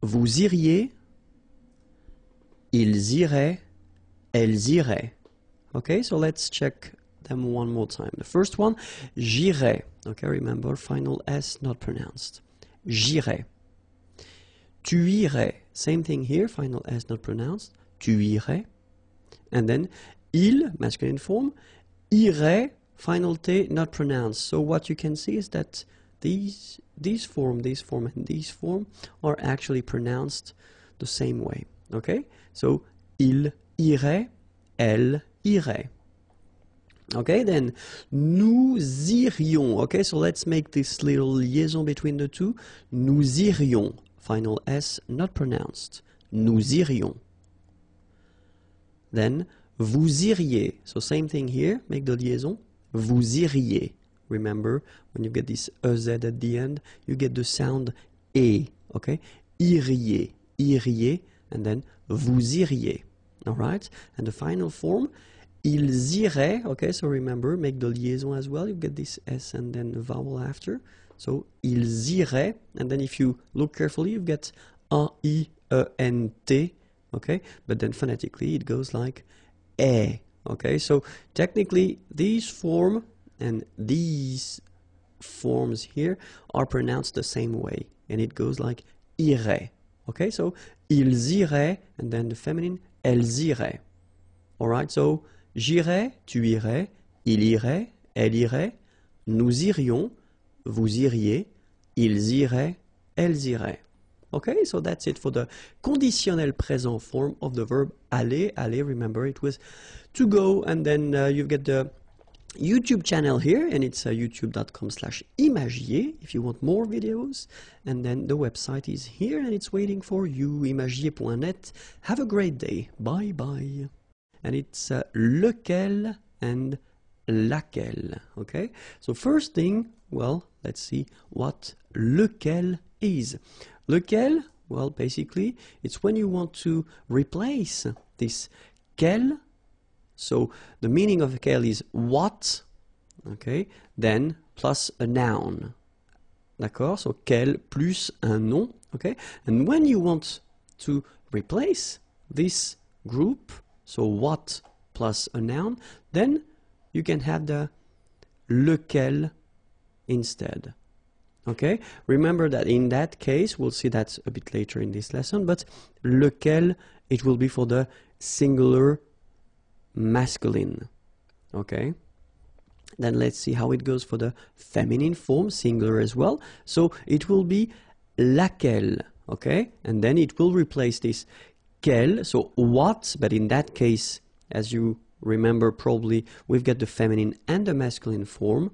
vous iriez, ils iraient, elles iraient. Okay, so let's check them one more time. The first one, j'irai. Okay, remember, final S not pronounced. J'irai. Tu irais. Same thing here, final S not pronounced. Tu irais. And then, il, masculine form, irait, final T not pronounced. So what you can see is that these form, and these form are actually pronounced the same way. Okay, so il irait, elle irait. Okay, then nous irions. Okay, so let's make this little liaison between the two. Nous irions, final S not pronounced. Nous irions. Then vous iriez. So same thing here, make the liaison. Vous iriez. Remember, when you get this EZ at the end, you get the sound E. Okay, iriez, iriez, and then vous iriez. All right, and the final form, ils iraient. Okay, so remember, make the liaison as well. You get this S and then a vowel after. So ils iraient, and then if you look carefully, you get A-I-E-N-T. Okay, but then phonetically it goes like E. Okay, so technically these form and these forms here are pronounced the same way, and it goes like irait. Okay, so ils iraient, and then the feminine, elles iraient. Alright, so j'irais, tu irais, il irait, elle irait, nous irions, vous iriez, ils iraient, elles iraient. Okay, so that's it for the conditionnel présent form of the verb aller. Aller, remember, it was to go, and then you get the YouTube channel here, and it's youtube.com/IMAGIERS if you want more videos, and then the website is here and it's waiting for you, imagier.net. Have a great day. Bye bye. And it's lequel and laquelle. Okay, so first thing, well, let's see what lequel is. Lequel, well, basically it's when you want to replace this quel. So the meaning of quel is what, okay, then plus a noun. D'accord? So quel plus un nom, okay? And when you want to replace this group, so what plus a noun, then you can have the lequel instead. Okay? Remember that in that case, we'll see that a bit later in this lesson, but lequel, it will be for the singular masculine. Okay, then let's see how it goes for the feminine form, singular as well. So it will be laquelle. Okay, and then it will replace this quel, so what, but in that case, as you remember probably, we've got the feminine and the masculine form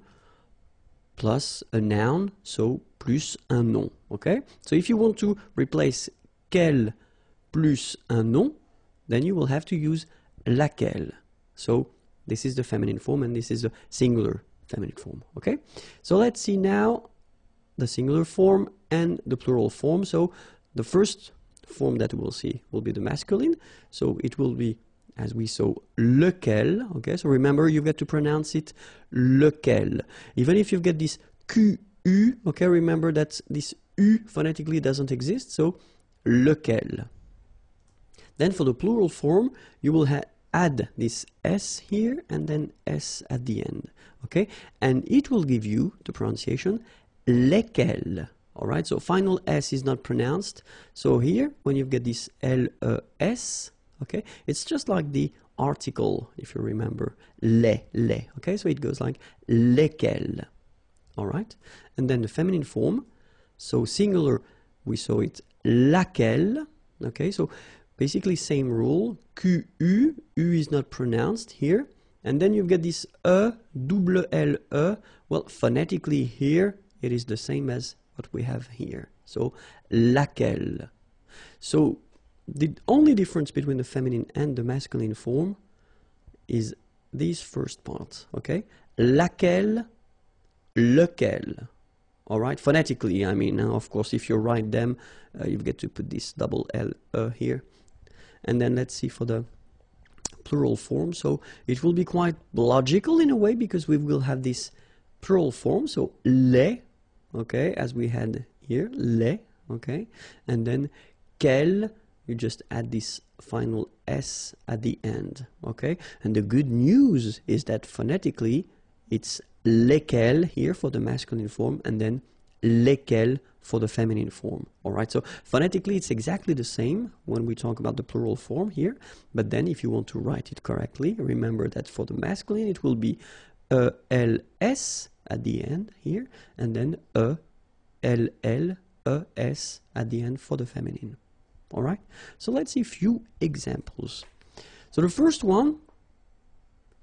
plus a noun, so plus un nom. Okay, so if you want to replace quel plus un nom, then you will have to use laquelle. So this is the feminine form and this is the singular feminine form. Okay, so let's see now the singular form and the plural form. So the first form that we'll see will be the masculine, so it will be, as we saw, lequel. Okay, so remember, you've got to pronounce it lequel, even if you've got this QU. Okay, remember that this U phonetically doesn't exist, so lequel. Then for the plural form, you will add this S here and then S at the end. okay? And it will give you the pronunciation lesquels. All right, so final S is not pronounced. So here, when you get this L-E-S, okay, it's just like the article, if you remember, les, okay? So it goes like lesquels, all right? And then the feminine form, so singular, we saw it laquelle, okay? So basically same rule, Q-U, U is not pronounced here. And then you get this E-double-L-E, well, phonetically here, it is the same as what we have here. So, laquelle. So, the only difference between the feminine and the masculine form is this first part, okay? Laquelle, lequel. All right, phonetically, I mean, of course, if you write them, you get to put this double L here. And then let's see for the plural form. So, it will be quite logical in a way because we will have this plural form. So, les, okay, as we had here, les, okay, and then quel, you just add this final S at the end, okay, and the good news is that phonetically it's lesquels here for the masculine form and then lesquels for the feminine form, all right, so phonetically it's exactly the same when we talk about the plural form here, but then if you want to write it correctly, remember that for the masculine it will be E-L-S at the end here, and then E-L-L-E-S at the end for the feminine. All right? So let's see a few examples. So the first one,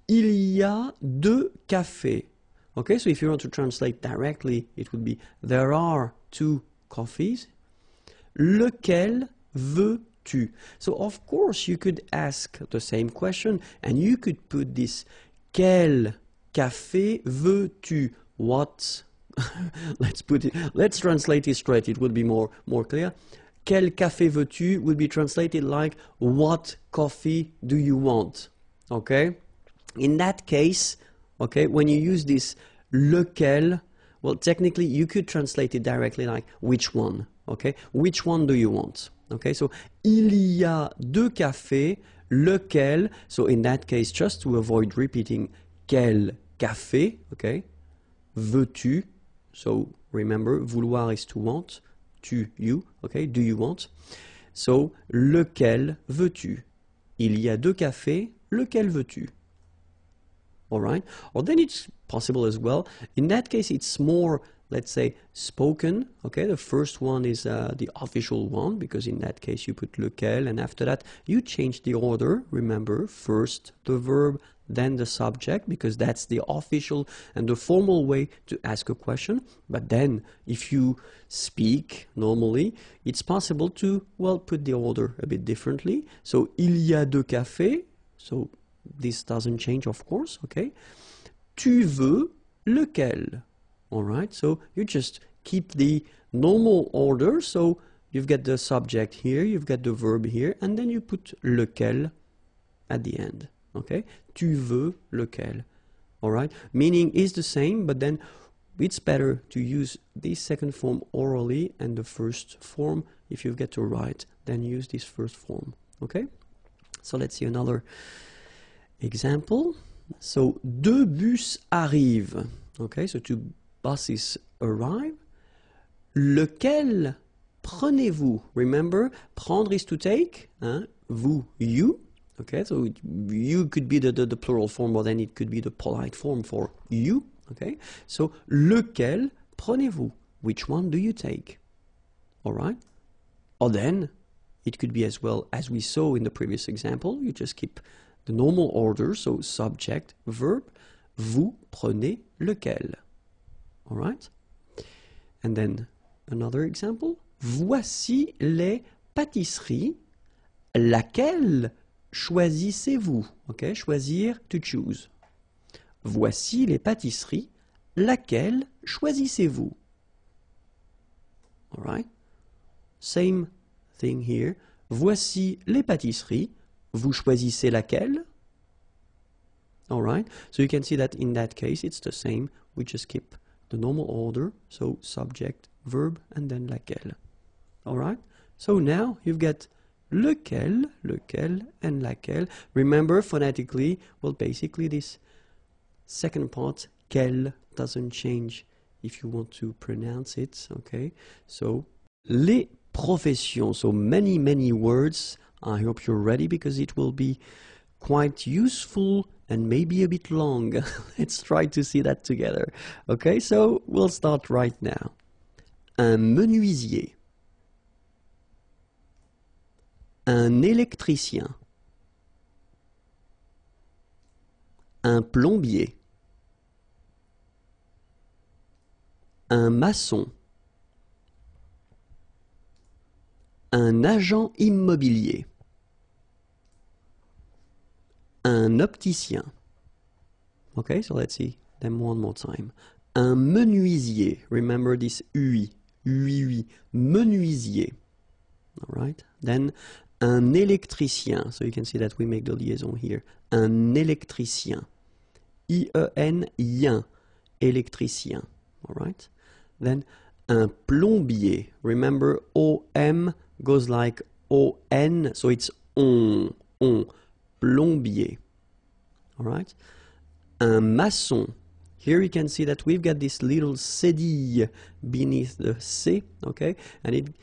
il y a deux cafés. Okay, so if you want to translate directly, it would be there are two coffees. Lequel veux-tu? So of course you could ask the same question and you could put this quel café veux-tu? What? Let's translate it straight. It would be more clear. Quel café veux-tu would be translated like what coffee do you want? Okay? In that case, okay, when you use this lequel, well, technically you could translate it directly like which one? Okay? Which one do you want? Okay? So il y a deux cafés, lequel? So in that case, just to avoid repeating quel café, okay? Veux-tu? So remember, vouloir is to want, tu, you, okay? Do you want? So lequel veux-tu? Il y a deux cafés, lequel veux-tu? All right? Or then it's possible as well. In that case, it's more, let's say, spoken. Okay, the first one is the official one, because in that case you put lequel, and after that you change the order. Remember, first the verb, then the subject, because that's the official and the formal way to ask a question. But then, if you speak normally, it's possible to, well, put the order a bit differently. So, il y a deux cafés. So, this doesn't change, of course, okay? Tu veux lequel? All right, so you just keep the normal order. So, you've got the subject here, you've got the verb here, and then you put lequel at the end. Okay, tu veux lequel? All right, meaning is the same, but then it's better to use this second form orally and the first form, if you get to write, then use this first form. Okay, so let's see another example. So, deux bus arrivent. Okay, so two buses arrive. Lequel prenez-vous? Remember, prendre is to take, hein? Vous, you. Okay, so you could be the plural form, or then it could be the polite form for you. Okay, so lequel prenez-vous? Which one do you take? All right, or then it could be as well as we saw in the previous example. You just keep the normal order, so subject, verb. Vous prenez lequel? All right, and then another example. Voici les pâtisseries. Laquelle choisissez-vous? Okay, choisir, to choose. Voici les pâtisseries. Laquelle choisissez-vous? All right. Same thing here. Voici les pâtisseries. Vous choisissez laquelle? All right. So you can see that in that case it's the same. We just keep the normal order. So subject, verb, and then laquelle. All right. So now you've got lequel, and laquelle. Remember, phonetically, well, basically this second part quel doesn't change if you want to pronounce it, okay? So, les professions, so many words. I hope you're ready because it will be quite useful and maybe a bit long. Let's try to see that together. Okay, so we'll start right now. Un menuisier. Un électricien. Un plombier. Un maçon. Un agent immobilier. Un opticien. Okay, so let's see them one more time. Un menuisier. Remember this UI. UI. Menuisier. All right. Then un électricien. So you can see that we make the liaison here. Un électricien. I-E-N-ien. Électricien. All right. Then un plombier. Remember O-M goes like O-N. So it's on. Plombier. All right. Un maçon. Here you can see that we've got this little cédille beneath the C, okay? And it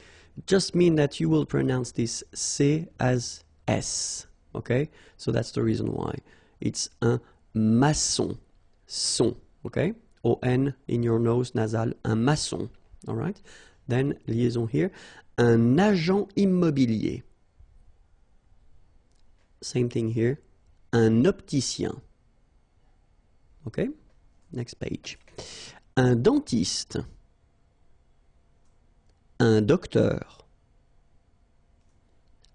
just means that you will pronounce this C as S, okay? So that's the reason why. It's un maçon. Son, okay? O-N in your nose, nasal, un maçon, all right? Then, liaison here. Un agent immobilier. Same thing here. Un opticien. Okay? Next page. Un dentiste. Un docteur.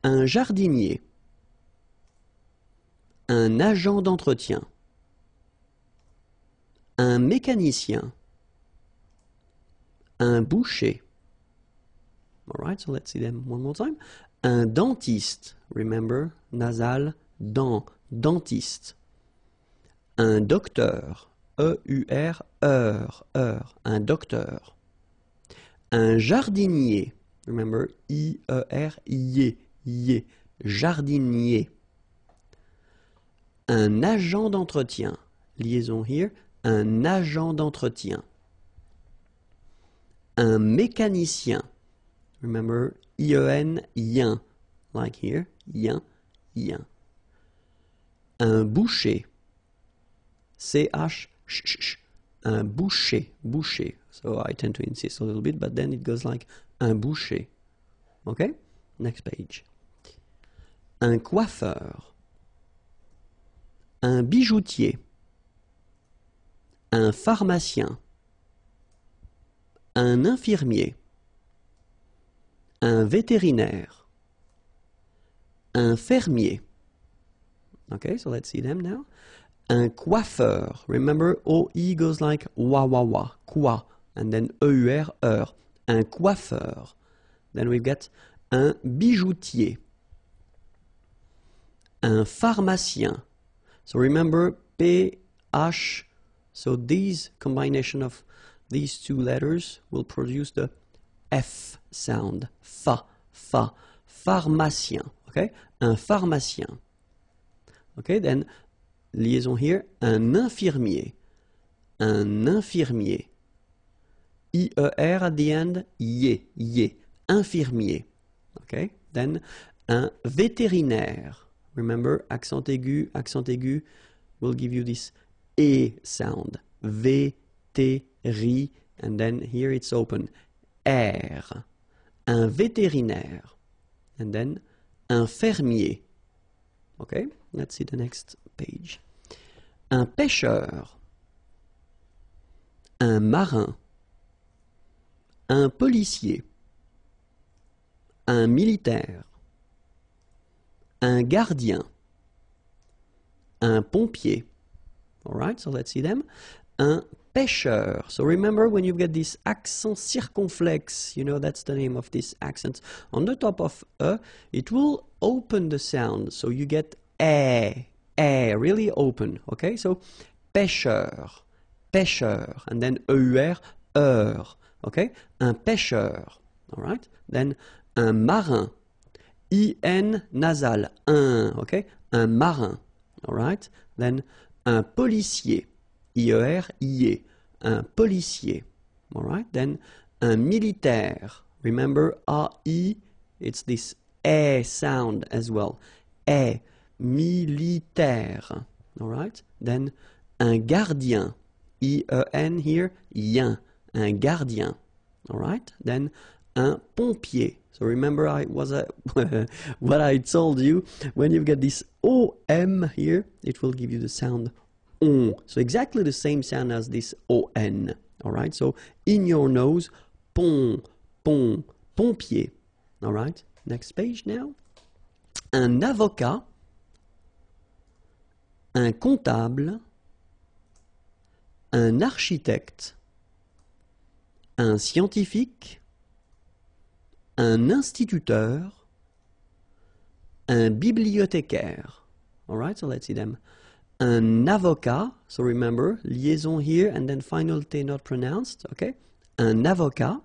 Un jardinier. Un agent d'entretien. Un mécanicien. Un boucher. All right, so let's see them one more time. Un dentiste. Remember, nasal, dentiste. Un docteur, E-U-R, un docteur. Un jardinier, remember, I-E-R-I-E, jardinier. Un agent d'entretien, liaison here, un agent d'entretien. Un mécanicien, remember, I-E-N, ien, like here, ien. Un boucher. C-H, un boucher. So I tend to insist a little bit, but then it goes like un boucher. Okay? Next page. Un coiffeur. Un bijoutier. Un pharmacien. Un infirmier. Un vétérinaire. Un fermier. Okay, so let's see them now. Un coiffeur. Remember, O-I goes like wa, quoi, and then E-U-R, Un coiffeur. Then we've got un bijoutier. Un pharmacien. So remember, P-H, so these combination of these two letters will produce the F sound. Fa. Pharmacien. Okay? Un pharmacien. Okay, then liaison here, un infirmier. Un infirmier. I-E-R at the end, ye. Infirmier. Okay, then un vétérinaire. Remember, accent aigu will give you this E sound. V-T-R-I, and then here it's open. R. Un vétérinaire. And then un fermier. Okay, let's see the next page. Un pêcheur. Un marin. Un policier. Un militaire. Un gardien. Un pompier. All right, so let's see them. Un pêcheur. So remember when you've got this accent circonflexe, you know that's the name of this accent. On the top of it will open the sound, so you get really open. Okay, so pêcheur, and then EUR, okay, un pêcheur. All right, then un marin, IN nasal, okay, un marin. All right, then un policier. IER, IE. Un policier. All right? Then, un militaire. Remember, AI, it's this E sound as well. E, militaire. All right? Then, un gardien. I-E-N here, yen. Un gardien. All right? Then, un pompier. So remember what I told you. When you get this OM here, it will give you the sound on. So exactly the same sound as this ON. All right? So in your nose, pont, pont, pompier. All right? Next page now. Un avocat, un comptable, un architecte, un scientifique, un instituteur, un bibliothécaire. All right, so let's see them. Un avocat, so remember, liaison here and then final T not pronounced, okay? Un avocat.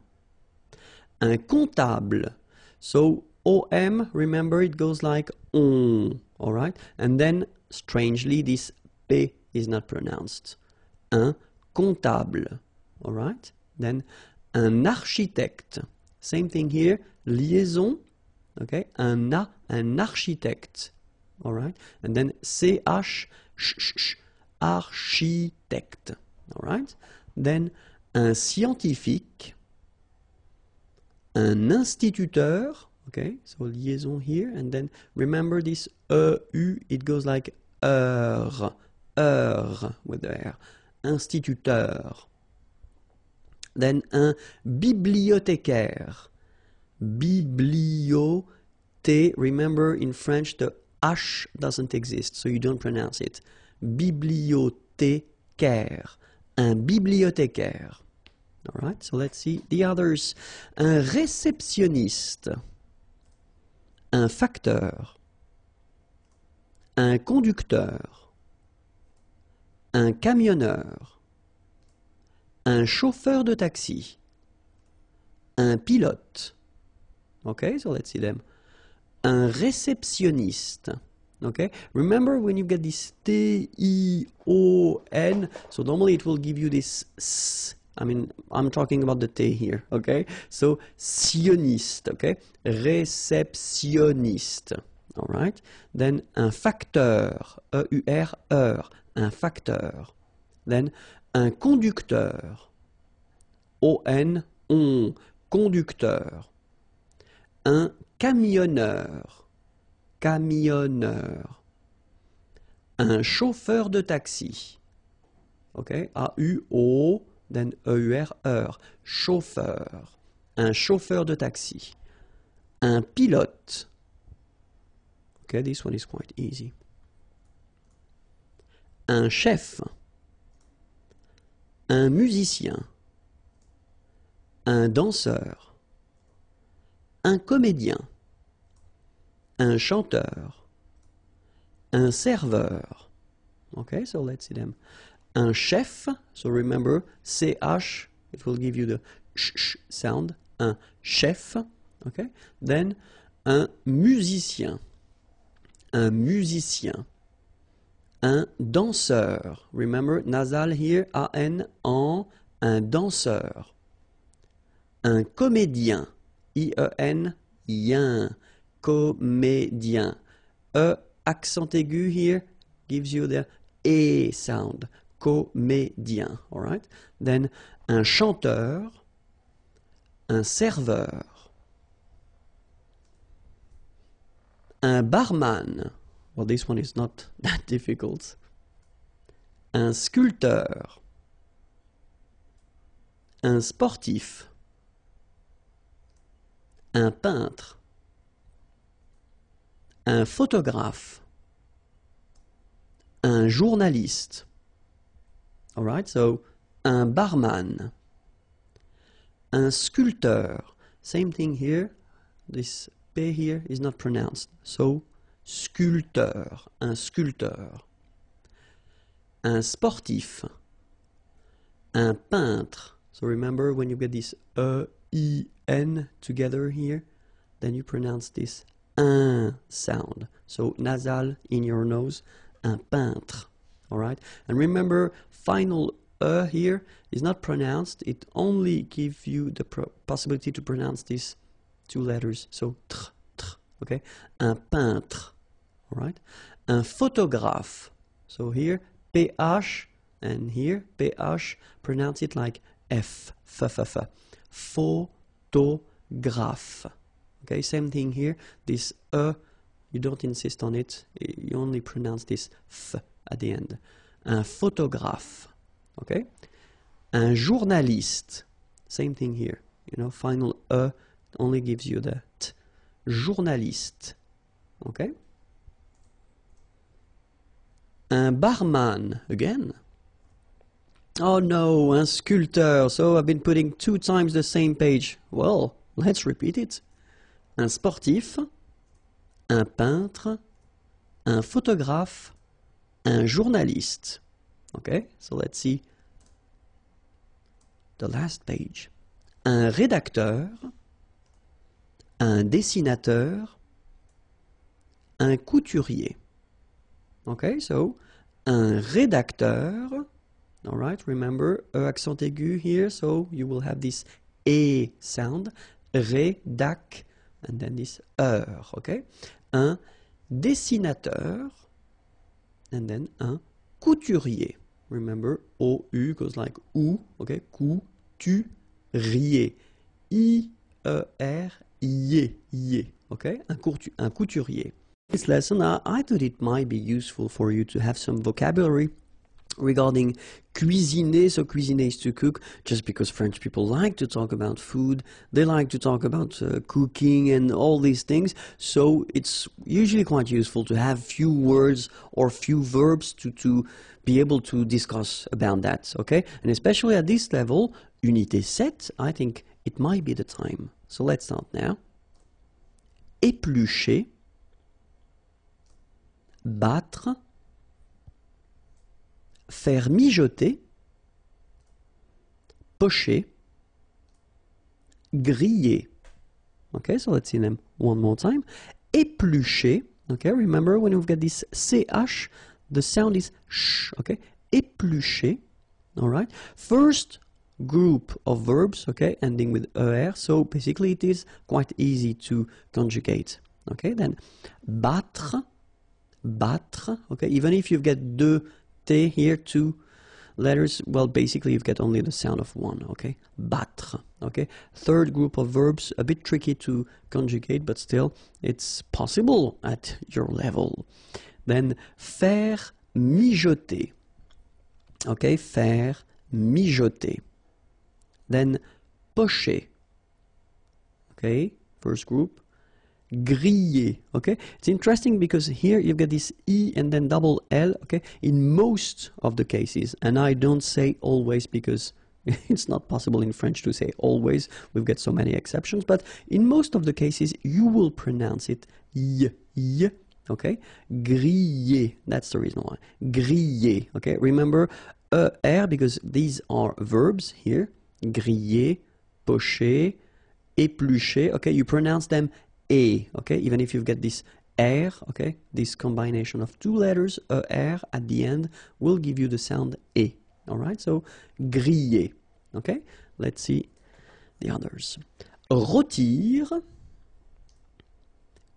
Un comptable, so OM, remember it goes like on, all right? And then, strangely, this P is not pronounced. Un comptable, all right? Then, un architecte. Same thing here, liaison, okay? Un architecte, all right? And then CH, architecte, all right? Then, un scientifique, un instituteur, okay? So liaison here, and then remember this EU, it goes like heure with the R. Instituteur. Then un bibliothécaire. Bibliothé. Remember in French the H doesn't exist, so you don't pronounce it. Bibliothécaire. Un bibliothécaire. All right, so let's see the others. Un réceptionniste. Un facteur. Un conducteur. Un camionneur. Un chauffeur de taxi, un pilote, okay, so let's see them, un réceptionniste, okay, remember when you get this T-I-O-N, so normally it will give you this S, I mean, I'm talking about the T here, okay, so sioniste, okay, réceptionniste, all right, then un facteur, E-U-R, heure, un facteur, then un conducteur, O-N, on, conducteur. Un camionneur, camionneur. Un chauffeur de taxi, ok, A-U-O, then E-U-R, heure, chauffeur. Un chauffeur de taxi. Un pilote. Okay, this one is quite easy. Un chef. Un musicien, un danseur, un comédien, un chanteur, un serveur. Okay, so let's see them. Un chef, so remember, CH, it will give you the sh sound. Un chef, okay. Then, un musicien, un musicien. Un danseur. Remember, nasal here, A-N, en, un danseur. Un comédien. I-E-N, yen. Comédien. E, accent aigu here, gives you the E sound. Comédien. All right? Then, un chanteur. Un serveur. Un barman. Well, this one is not that difficult. Un sculpteur. Un sportif. Un peintre. Un photographe. Un journaliste. All right, so un barman. Un sculpteur. Same thing here. This P here is not pronounced. So, sculpteur, un sculpteur, un sportif, un peintre. So remember when you get this E-I-N together here, then you pronounce this un sound. So nasal in your nose, un peintre. All right, and remember, final here is not pronounced. It only gives you the possibility to pronounce these two letters. So tr, tr, okay. Un peintre. All right. Un photographe. So here ph and here ph. Pronounce it like f, f, f, f. Photographe. Okay, same thing here. This you don't insist on it. You only pronounce this f at the end. Un photographe. Okay. Un journaliste. Same thing here. You know, final only gives you the t. Journaliste. Okay. Un barman. Again. Oh no, un sculpteur. So I've been putting 2 times the same page. Well, let's repeat it. Un sportif, un peintre, un photographe, un journaliste. Okay, so let's see the last page. Un rédacteur, un dessinateur, un couturier. Okay, so un rédacteur. All right, remember accent aigu here, so you will have this e sound. Rédac, and then this okay. Un dessinateur, and then un couturier. Remember, OU goes like OU, okay, couturier. I-E-R-I-E, okay, un couturier. This lesson, I thought it might be useful for you to have some vocabulary regarding cuisiner. So cuisiner is to cook, just because French people like to talk about food. They like to talk about cooking and all these things. So it's usually quite useful to have few words or few verbs to be able to discuss about that, okay? And especially at this level, unité 7, I think it might be the time. So let's start now. Éplucher, battre, faire mijoter, pocher, griller. Okay, so let's see them one more time. Éplucher. Okay, remember when we've got this ch, the sound is sh. Okay, éplucher. All right. First group of verbs, okay, ending with er. So basically, it is quite easy to conjugate. Okay, then battre, battre. Okay, even if you've got deux T here, 2 letters, well, basically you've got only the sound of one, okay? Battre, okay? Third group of verbs, a bit tricky to conjugate, but still, it's possible at your level. Then, faire mijoter, okay? Faire mijoter. Then, pocher, okay? First group. Griller, okay? It's interesting because here you've got this E and then double L, okay? In most of the cases, and I don't say always because it's not possible in French to say always. We've got so many exceptions, but in most of the cases, you will pronounce it y, okay? Griller, that's the reason why. Griller, okay? Remember, er, because these are verbs here. Griller, pocher, éplucher, okay? You pronounce them E, okay, even if you've got this R, okay, this combination of 2 letters, R at the end, will give you the sound E, all right, so griller, okay, let's see the others. Rôtir,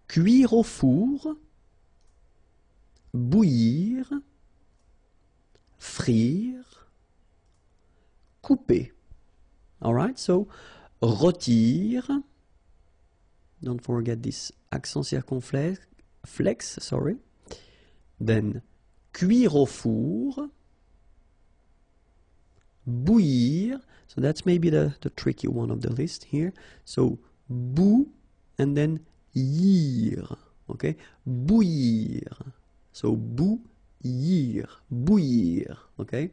cuire au four, bouillir, frire, couper, all right, so rôtir. Don't forget this accent circonflexe, sorry. Then, cuire au four, bouillir. So that's maybe the tricky one of the list here. So, bou, and then yir, okay? Bouillir. So, bouillir, bouillir, okay?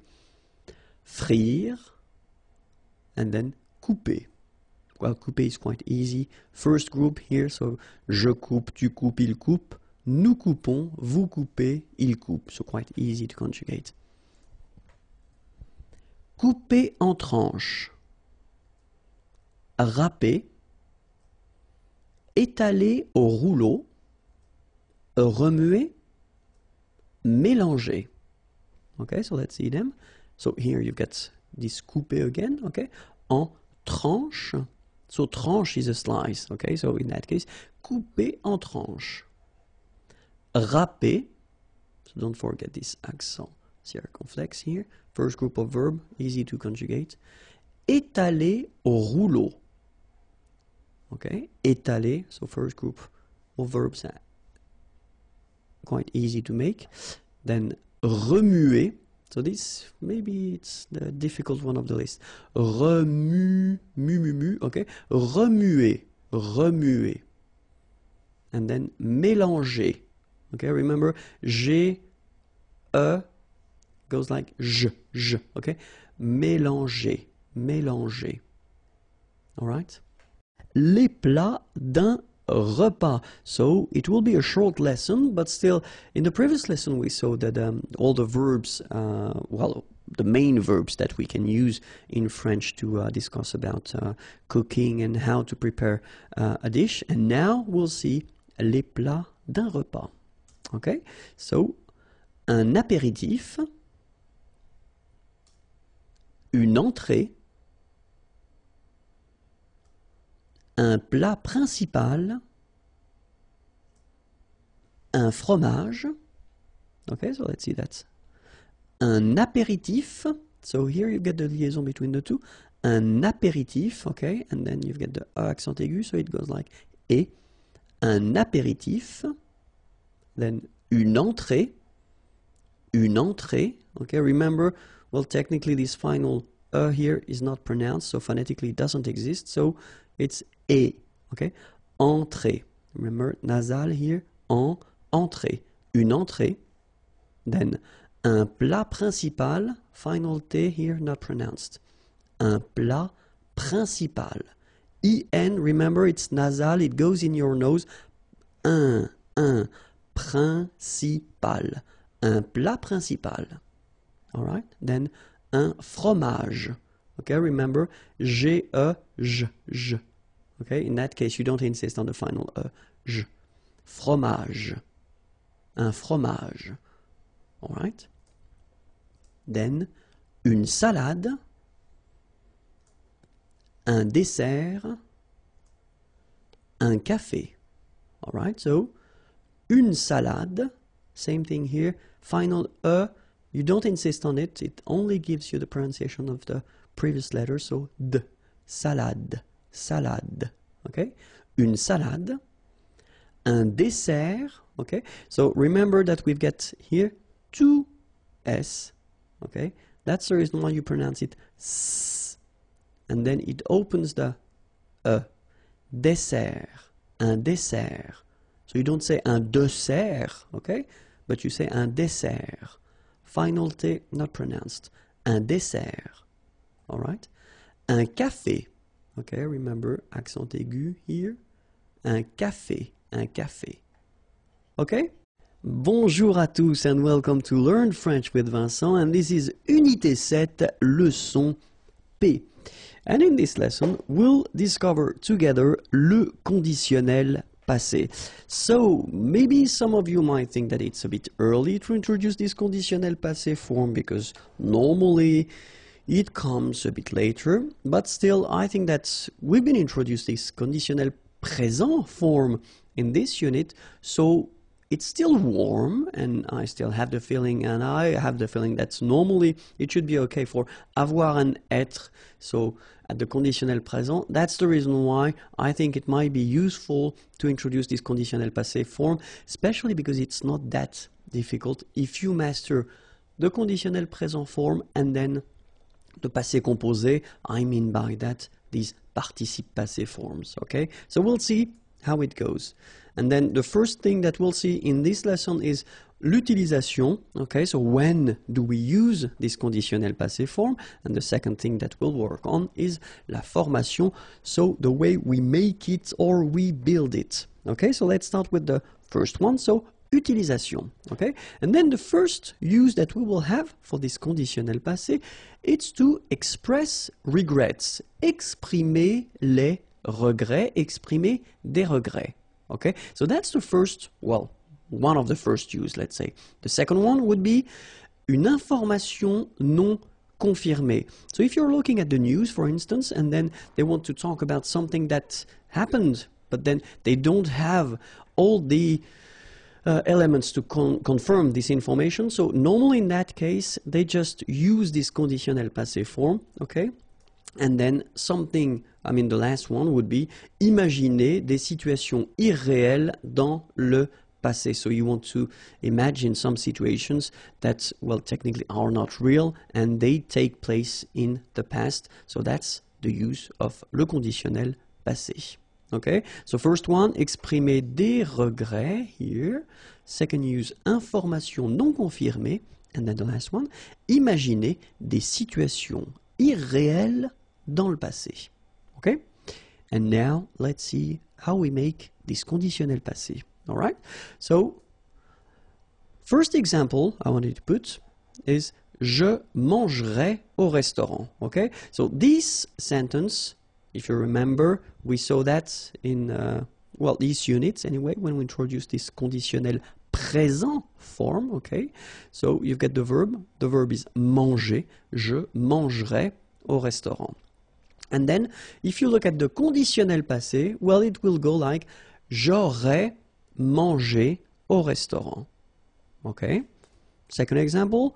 Frire, and then couper. Well, couper is quite easy. First group here, so je coupe, tu coupes, il coupe. Nous coupons, vous coupez, il coupe. So quite easy to conjugate. Couper en tranches. Râper. Étaler au rouleau. Remuer. Mélanger. Okay, so let's see them. So here you get this couper again, okay? En tranche. So tranche is a slice, okay? So in that case, couper en tranche. Râper. So don't forget this accent circumflex here. First group of verb, easy to conjugate. Étaler au rouleau. Okay, étaler, so first group of verbs, quite easy to make. Then remuer, so this maybe it's the difficult one of the list. Okay, remuer, remuer. And then mélanger. Okay, remember, G, E goes like j, okay? Mélanger, mélanger. All right? Les plats d'un repas. So it will be a short lesson, but still, in the previous lesson we saw that all the verbs, well, the main verbs that we can use in French to discuss about cooking and how to prepare a dish. And now we'll see les plats d'un repas. Okay? So, un apéritif, une entrée, un plat principal, un fromage. Okay, so let's see that. Un apéritif. So here you get the liaison between the two. Un apéritif, okay, and then you get the accent aigu, so it goes like et. Un apéritif. Then une entrée. Une entrée. Okay, remember, well, technically this final here is not pronounced, so phonetically it doesn't exist, so it's et. Okay, entrée. Remember, nasal here, en, entrée. Une entrée. Then un plat principal, final T here, not pronounced. Un plat principal. En, remember, it's nasal, it goes in your nose. Un principal. Un plat principal. All right? Then, un fromage. Okay, remember, G-E-J. Okay, in that case, you don't insist on the final J. Fromage. Un fromage. All right? Then, une salade. Un dessert. Un café. All right, so, une salade. Same thing here. Final you don't insist on it. It only gives you the pronunciation of the previous letter. So, d. Salade. Salade. Okay? Une salade. Un dessert. Okay? So, remember that we've got here two S. Okay? That's the reason why you pronounce it S. And then it opens the dessert. Un dessert. So you don't say un dessert, okay? But you say un dessert. Final T not pronounced. Un dessert. All right? Un café. Okay, remember accent aigu here. Un café. Un café. Okay? Bonjour à tous and welcome to Learn French with Vincent, and this is Unité 7, leçon P. And in this lesson, we'll discover together le conditionnel passé. So, maybe some of you might think that it's a bit early to introduce this conditionnel passé form because normally it comes a bit later, but still I think that we've been introduced this conditionnel présent form in this unit, so it's still warm, and I still have the feeling, and I have the feeling that normally it should be okay for avoir un être, so at the conditionnel présent. That's the reason why I think it might be useful to introduce this conditionnel passé form, especially because it's not that difficult if you master the conditionnel présent form and then the passé composé. I mean by that these participe passé forms, okay? So we'll see how it goes. And then the first thing that we'll see in this lesson is l'utilisation. Okay, so when do we use this conditionnel passé form? And the second thing that we'll work on is la formation, so the way we make it or we build it. Okay, so let's start with the first one. So utilisation. Okay, and then the first use that we will have for this conditionnel passé, it's to express regrets. Exprimer les regrets. Exprimer des regrets. Okay, so that's the first, well, one of the first use, let's say. The second one would be une information non confirmée. So if you're looking at the news, for instance, and then they want to talk about something that happened, but then they don't have all the elements to confirm this information. So normally in that case, they just use this conditionnel passé form, okay? And then something, I mean the last one would be imaginer des situations irréelles dans le passé. So you want to imagine some situations that, well, technically are not real and they take place in the past. So that's the use of le conditionnel passé. Okay, so first one, exprimer des regrets here. Second use, information non confirmée. And then the last one, imaginer des situations irréelles dans le passé. Okay? And now let's see how we make this conditionnel passé. All right? So first example I wanted to put is je mangerai au restaurant. Okay? So this sentence, if you remember, we saw that in well, these units anyway when we introduced this conditionnel présent form. Okay? So you've got the verb is manger, je mangerai au restaurant. And then, if you look at the conditionnel passé, well, it will go like j'aurais mangé au restaurant. Okay? Second example,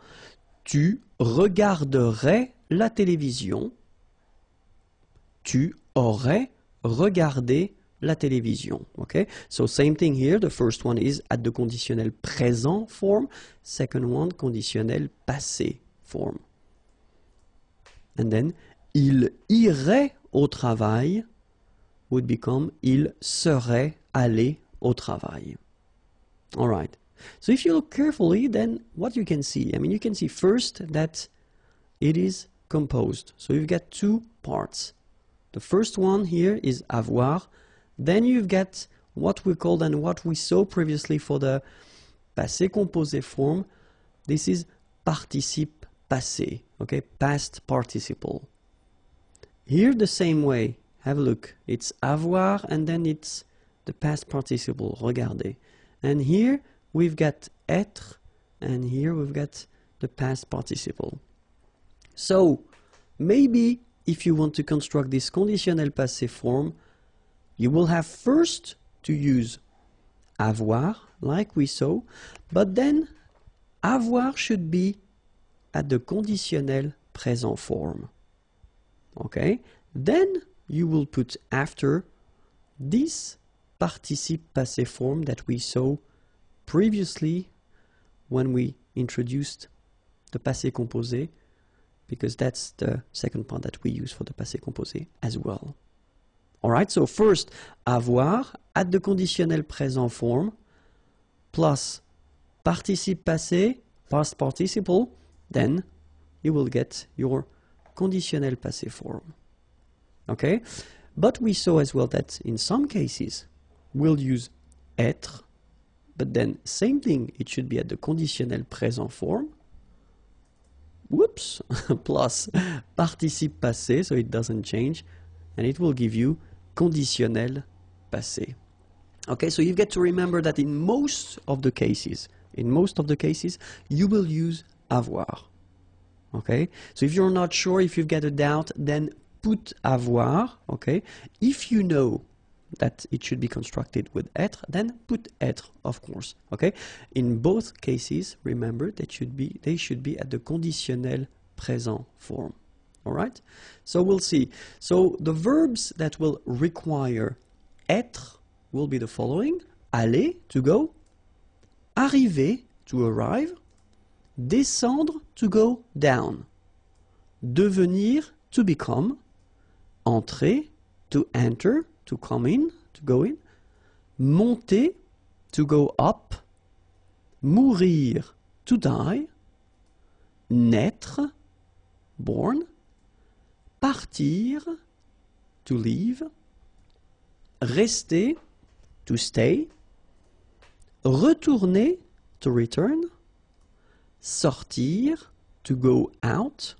tu regarderais la télévision. Tu aurais regardé la télévision. Okay? So same thing here. The first one is at the conditionnel présent form. Second one, conditionnel passé form. And then, il irait au travail would become il serait allé au travail. All right. So if you look carefully, then what you can see? I mean, you can see first that it is composed. So you've got two parts. The first one here is avoir. Then you've got what we called and what we saw previously for the passé composé form. This is participe passé. Okay, past participle. Here the same way, have a look, it's avoir and then it's the past participle, regardez. And here we've got être and here we've got the past participle. So maybe if you want to construct this conditionnel passé form, you will have first to use avoir like we saw, but then avoir should be at the conditionnel présent form. Okay, then you will put after this participe passé form that we saw previously when we introduced the passé composé, because that's the second part that we use for the passé composé as well. Alright, so first avoir at the conditionnel présent form plus participe passé, past participle, then you will get your conditionnel passé form. Okay? But we saw as well that in some cases we'll use être, but then same thing, it should be at the conditionnel présent form. Whoops! Plus participe passé, so it doesn't change, and it will give you conditionnel passé. Okay, so you've got to remember that in most of the cases, you will use avoir. Okay, so if you're not sure, if you've got a doubt, then put avoir. Okay, if you know that it should be constructed with être, then put être, of course. Okay, in both cases, remember that they should be at the conditionnel présent form. All right, so we'll see. So the verbs that will require être will be the following: aller, to go; arriver, to arrive; descendre, to go down; devenir, to become; entrer, to enter, to come in, to go in; monter, to go up; mourir, to die; naître, born; partir, to leave; rester, to stay; retourner, to return; sortir, to go out;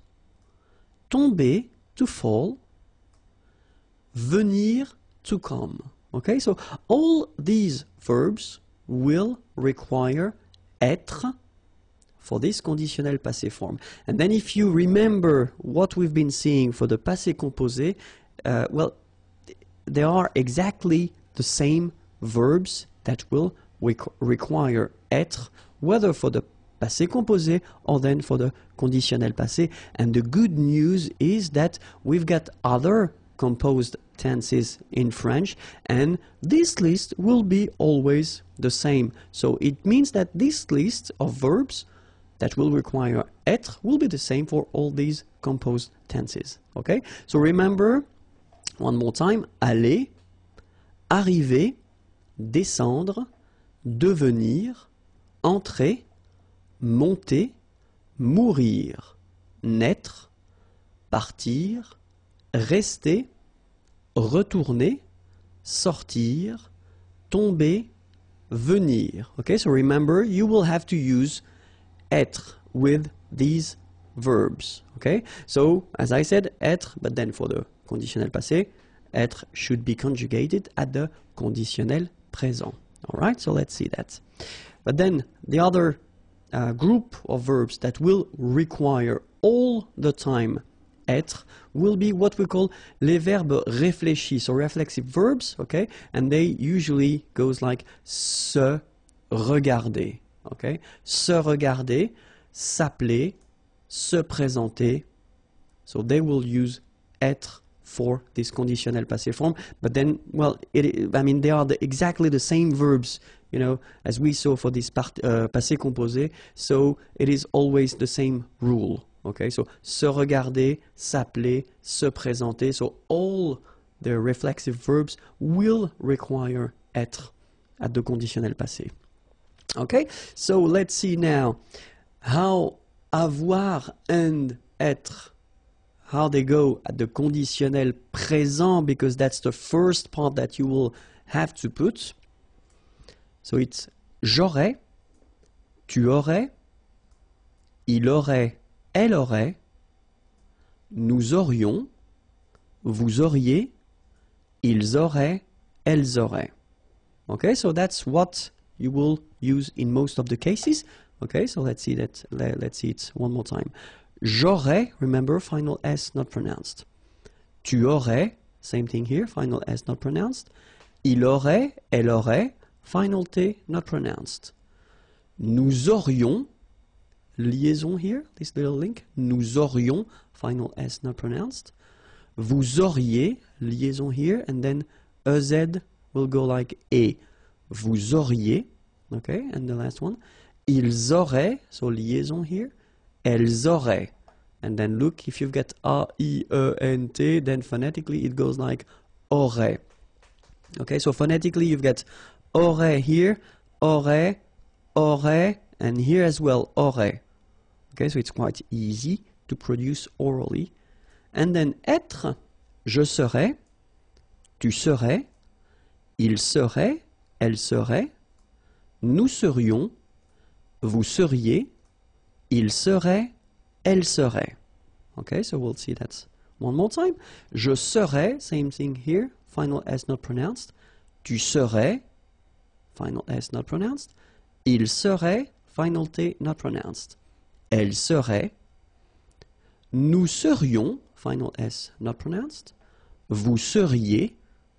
tomber, to fall; venir, to come. Okay, so all these verbs will require être for this conditionnel passé form. And then if you remember what we've been seeing for the passé composé, well, there are exactly the same verbs that will require être, whether for the passé composé or then for the conditionnel passé. And the good news is that we've got other composed tenses in French, and this list will be always the same. So it means that this list of verbs that will require être will be the same for all these composed tenses. Okay? So remember, one more time, aller, arriver, descendre, devenir, entrer, monter, mourir, naître, partir, rester, retourner, sortir, tomber, venir. Okay, so remember, you will have to use être with these verbs. Okay, so as I said, être, but then for the conditionnel passé, être should be conjugated at the conditionnel présent. All right, so let's see that. But then the other group of verbs that will require all the time être will be what we call les verbes réfléchis, so reflexive verbs, okay? And they usually goes like se regarder, okay? Se regarder, s'appeler, se présenter. So they will use être for this conditionnel passé form, but then, well, I mean, they are exactly the same verbs, you know, as we saw for this passé composé, so it is always the same rule. Okay, so se regarder, s'appeler, se présenter. So all the reflexive verbs will require être at the conditionnel passé. Okay, so let's see now how avoir and être, how they go at the conditionnel présent, because that's the first part that you will have to put. So it's j'aurais, tu aurais, il aurait, elle aurait, nous aurions, vous auriez, ils auraient, elles auraient. Okay, so that's what you will use in most of the cases. Okay, so let's see that. Let's see it one more time. J'aurais, remember, final S not pronounced. Tu aurais, same thing here, final S not pronounced. Il aurait, elle aurait, final T not pronounced. Nous aurions, liaison here, this little link. Nous aurions, final S not pronounced. Vous auriez, liaison here, and then EZ will go like E. Vous auriez, okay, and the last one. Ils auraient, so liaison here. Elles auraient. And then look, if you've got A-I-E-N-T, then phonetically it goes like aurait. Okay, so phonetically you've got aurait here, aurait, aurait, and here as well, aurait. Okay, so it's quite easy to produce orally. And then être, je serais, tu serais, il serait, elle serait, nous serions, vous seriez, il serait, elle serait. Okay, so we'll see that one more time. Je serais, same thing here, final S not pronounced. Tu serais, final S not pronounced. Il serait, final T not pronounced. Elle serait. Nous serions, final S not pronounced. Vous seriez.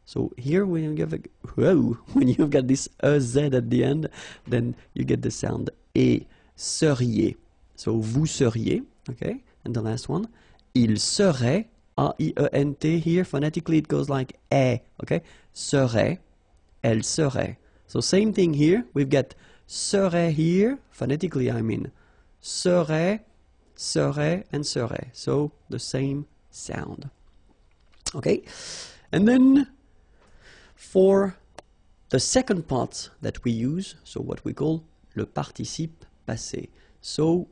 So here when you've got this Z at the end, then you get the sound E. Seriez. So vous seriez, okay? And the last one, il serait, A-I-E-N-T here, phonetically it goes like E, okay? Serait, elle serait. So same thing here, we've got serait here, phonetically I mean, serait, serait, and serait. So the same sound. Okay? And then for the second part that we use, so what we call le participe passé. So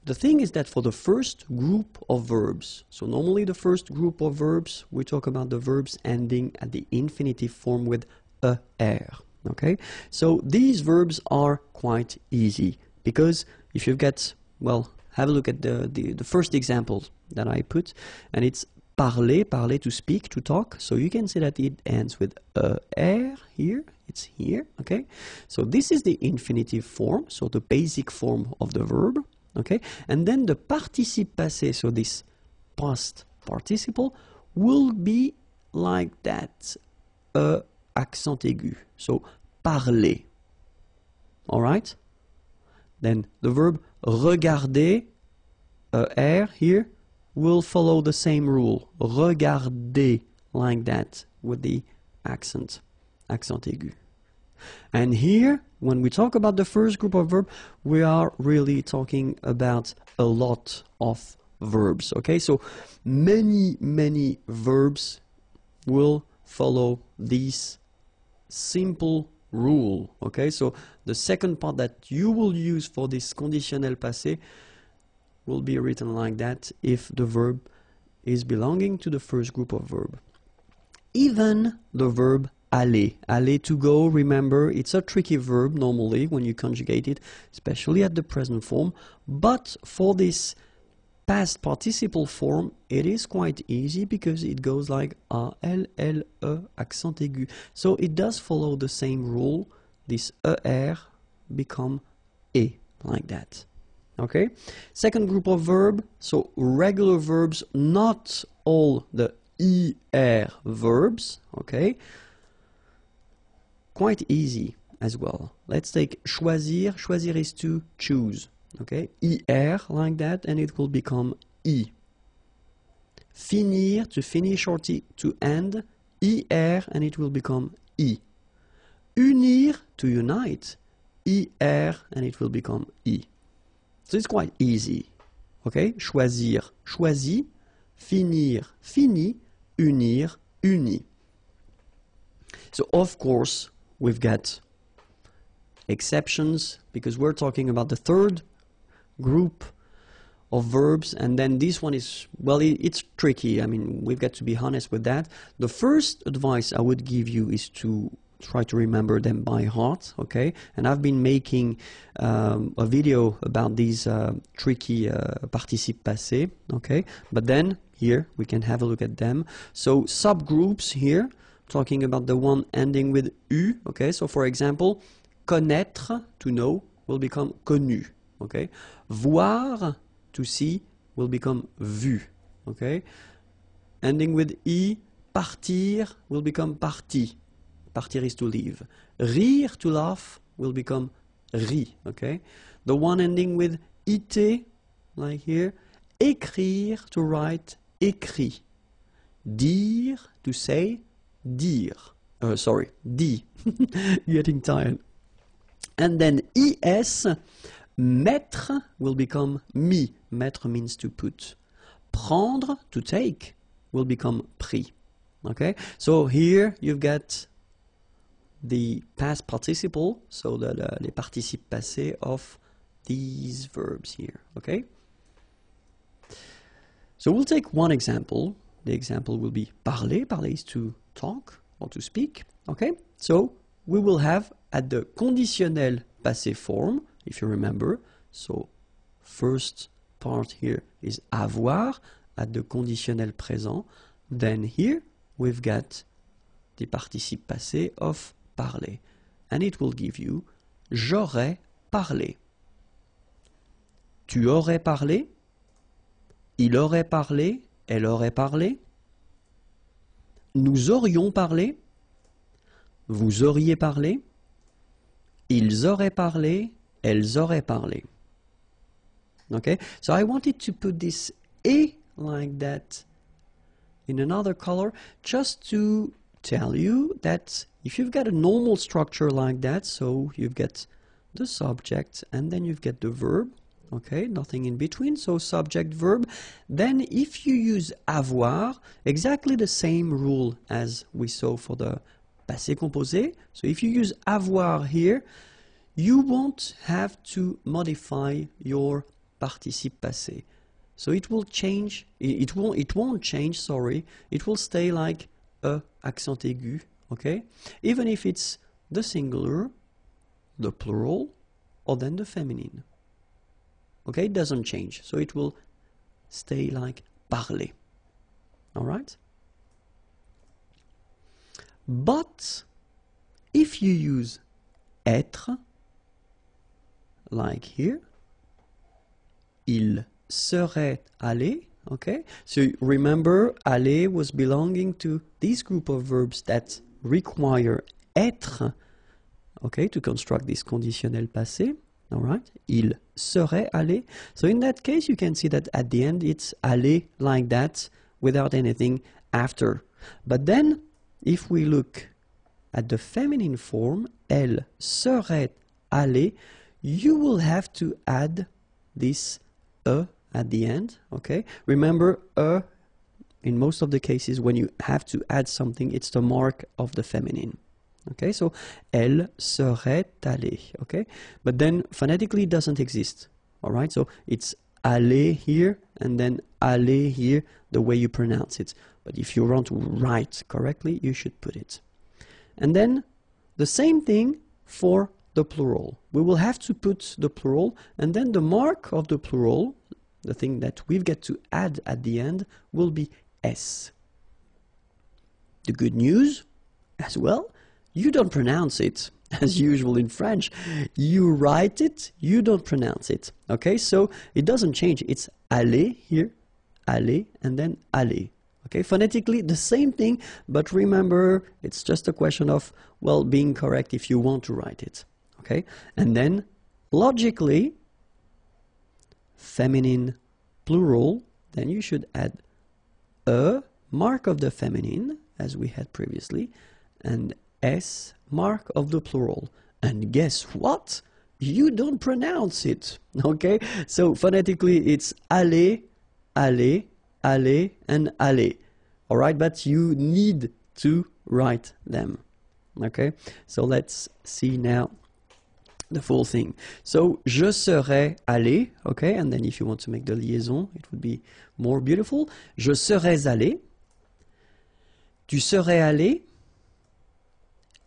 the thing is that for the first group of verbs, so normally the first group of verbs, we talk about the verbs ending at the infinitive form with er. Okay? So these verbs are quite easy because if you've got, well, have a look at the first example that I put, and it's parler, parler, to speak, to talk. So you can say that it ends with er here. It's here, okay? So this is the infinitive form, so the basic form of the verb, okay? And then the participe passé, so this past participle, will be like that, accent aigu. So parler, all right? Then the verb regarder, er here, will follow the same rule. Regarder, like that, with the accent aigu. And here, when we talk about the first group of verbs, we are really talking about a lot of verbs, okay? So many verbs will follow this simple rule, okay? So the second part that you will use for this conditionnel passé will be written like that if the verb is belonging to the first group of verb. Even the verb aller. Aller, to go, remember, it's a tricky verb normally when you conjugate it, especially at the present form. But for this past participle form, it is quite easy because it goes like A, L, L, E, accent aigu. So it does follow the same rule. This ER become E, like that. Okay? Second group of verb, so regular verbs, not all the IR verbs, okay? Quite easy as well. Let's take choisir. Choisir is to choose, okay? IR, like that, and it will become I. Finir, to finish or to end, IR, and it will become I. Unir, to unite, IR, and it will become I. So it's quite easy, okay? Choisir, choisi, finir, fini, unir, uni. So of course, we've got exceptions because we're talking about the third group of verbs, and then this one is, well, it's tricky. I mean, we've got to be honest with that. The first advice I would give you is to try to remember them by heart, okay? And I've been making a video about these tricky participe passé, okay? But then here we can have a look at them. So subgroups here, talking about the one ending with U, okay? So for example, connaître, to know, will become connu, okay? Voir, to see, will become vu, okay? Ending with I, partir, will become parti. Partir is to leave. Rire, to laugh, will become ri, okay? The one ending with ite, like here, écrire, to write, écrit. Dire, to say, dire. Sorry, dit. Getting tired. And then is, mettre, will become mis. Mettre means to put. Prendre, to take, will become pris. Okay? So here you've got the past participle, so les participes passés of these verbs here, okay? So we'll take one example. The example will be parler. Parler is to talk or to speak, okay? So we will have at the conditionnel passé form, if you remember, so first part here is avoir at the conditionnel présent, then here we've got the participe passé of parler, and it will give you j'aurais parlé, tu aurais parlé, il aurait parlé, elle aurait parlé, nous aurions parlé, vous auriez parlé, ils auraient parlé, elles auraient parlé. Okay, so I wanted to put this A like that in another color just to tell you that if you've got a normal structure like that, so you've got the subject and then you've got the verb, okay, nothing in between, so subject, verb, then if you use avoir, exactly the same rule as we saw for the passé composé, so if you use avoir here, you won't have to modify your participe passé. So it will change, it won't change, sorry, it will stay like a accent aigu, okay? Even if it's the singular, the plural, or then the feminine. Okay, it doesn't change, so it will stay like parler. All right? But if you use être, like here, il serait allé, okay? So remember, aller was belonging to this group of verbs that require être, okay, to construct this conditionnel passé, all right? Il serait allé. So in that case, you can see that at the end, it's allé like that, without anything after. But then, if we look at the feminine form, elle serait allée, you will have to add this e at the end, okay? Remember, in most of the cases, when you have to add something, it's the mark of the feminine. Okay, so elle serait allée, okay? But then phonetically it doesn't exist, all right? So it's allée here and then allée here, the way you pronounce it. But if you want to write correctly, you should put it. And then the same thing for the plural. We will have to put the plural, and then the mark of the plural, the thing that we've got to add at the end, will be S. The good news, as well, you don't pronounce it as usual in French. You write it, you don't pronounce it. Okay, so it doesn't change. It's aller here, aller, and then aller. Okay, phonetically the same thing, but remember, it's just a question of, well, being correct if you want to write it. Okay, and then logically, feminine plural, then you should add a mark of the feminine, as we had previously, and S mark of the plural. And guess what? You don't pronounce it. Okay? So phonetically it's aller, aller, aller, and aller. Alright, but you need to write them. Okay? So let's see now the full thing. So je serais allé, okay? And then if you want to make the liaison, it would be more beautiful. Je serais allé. Tu serais allé.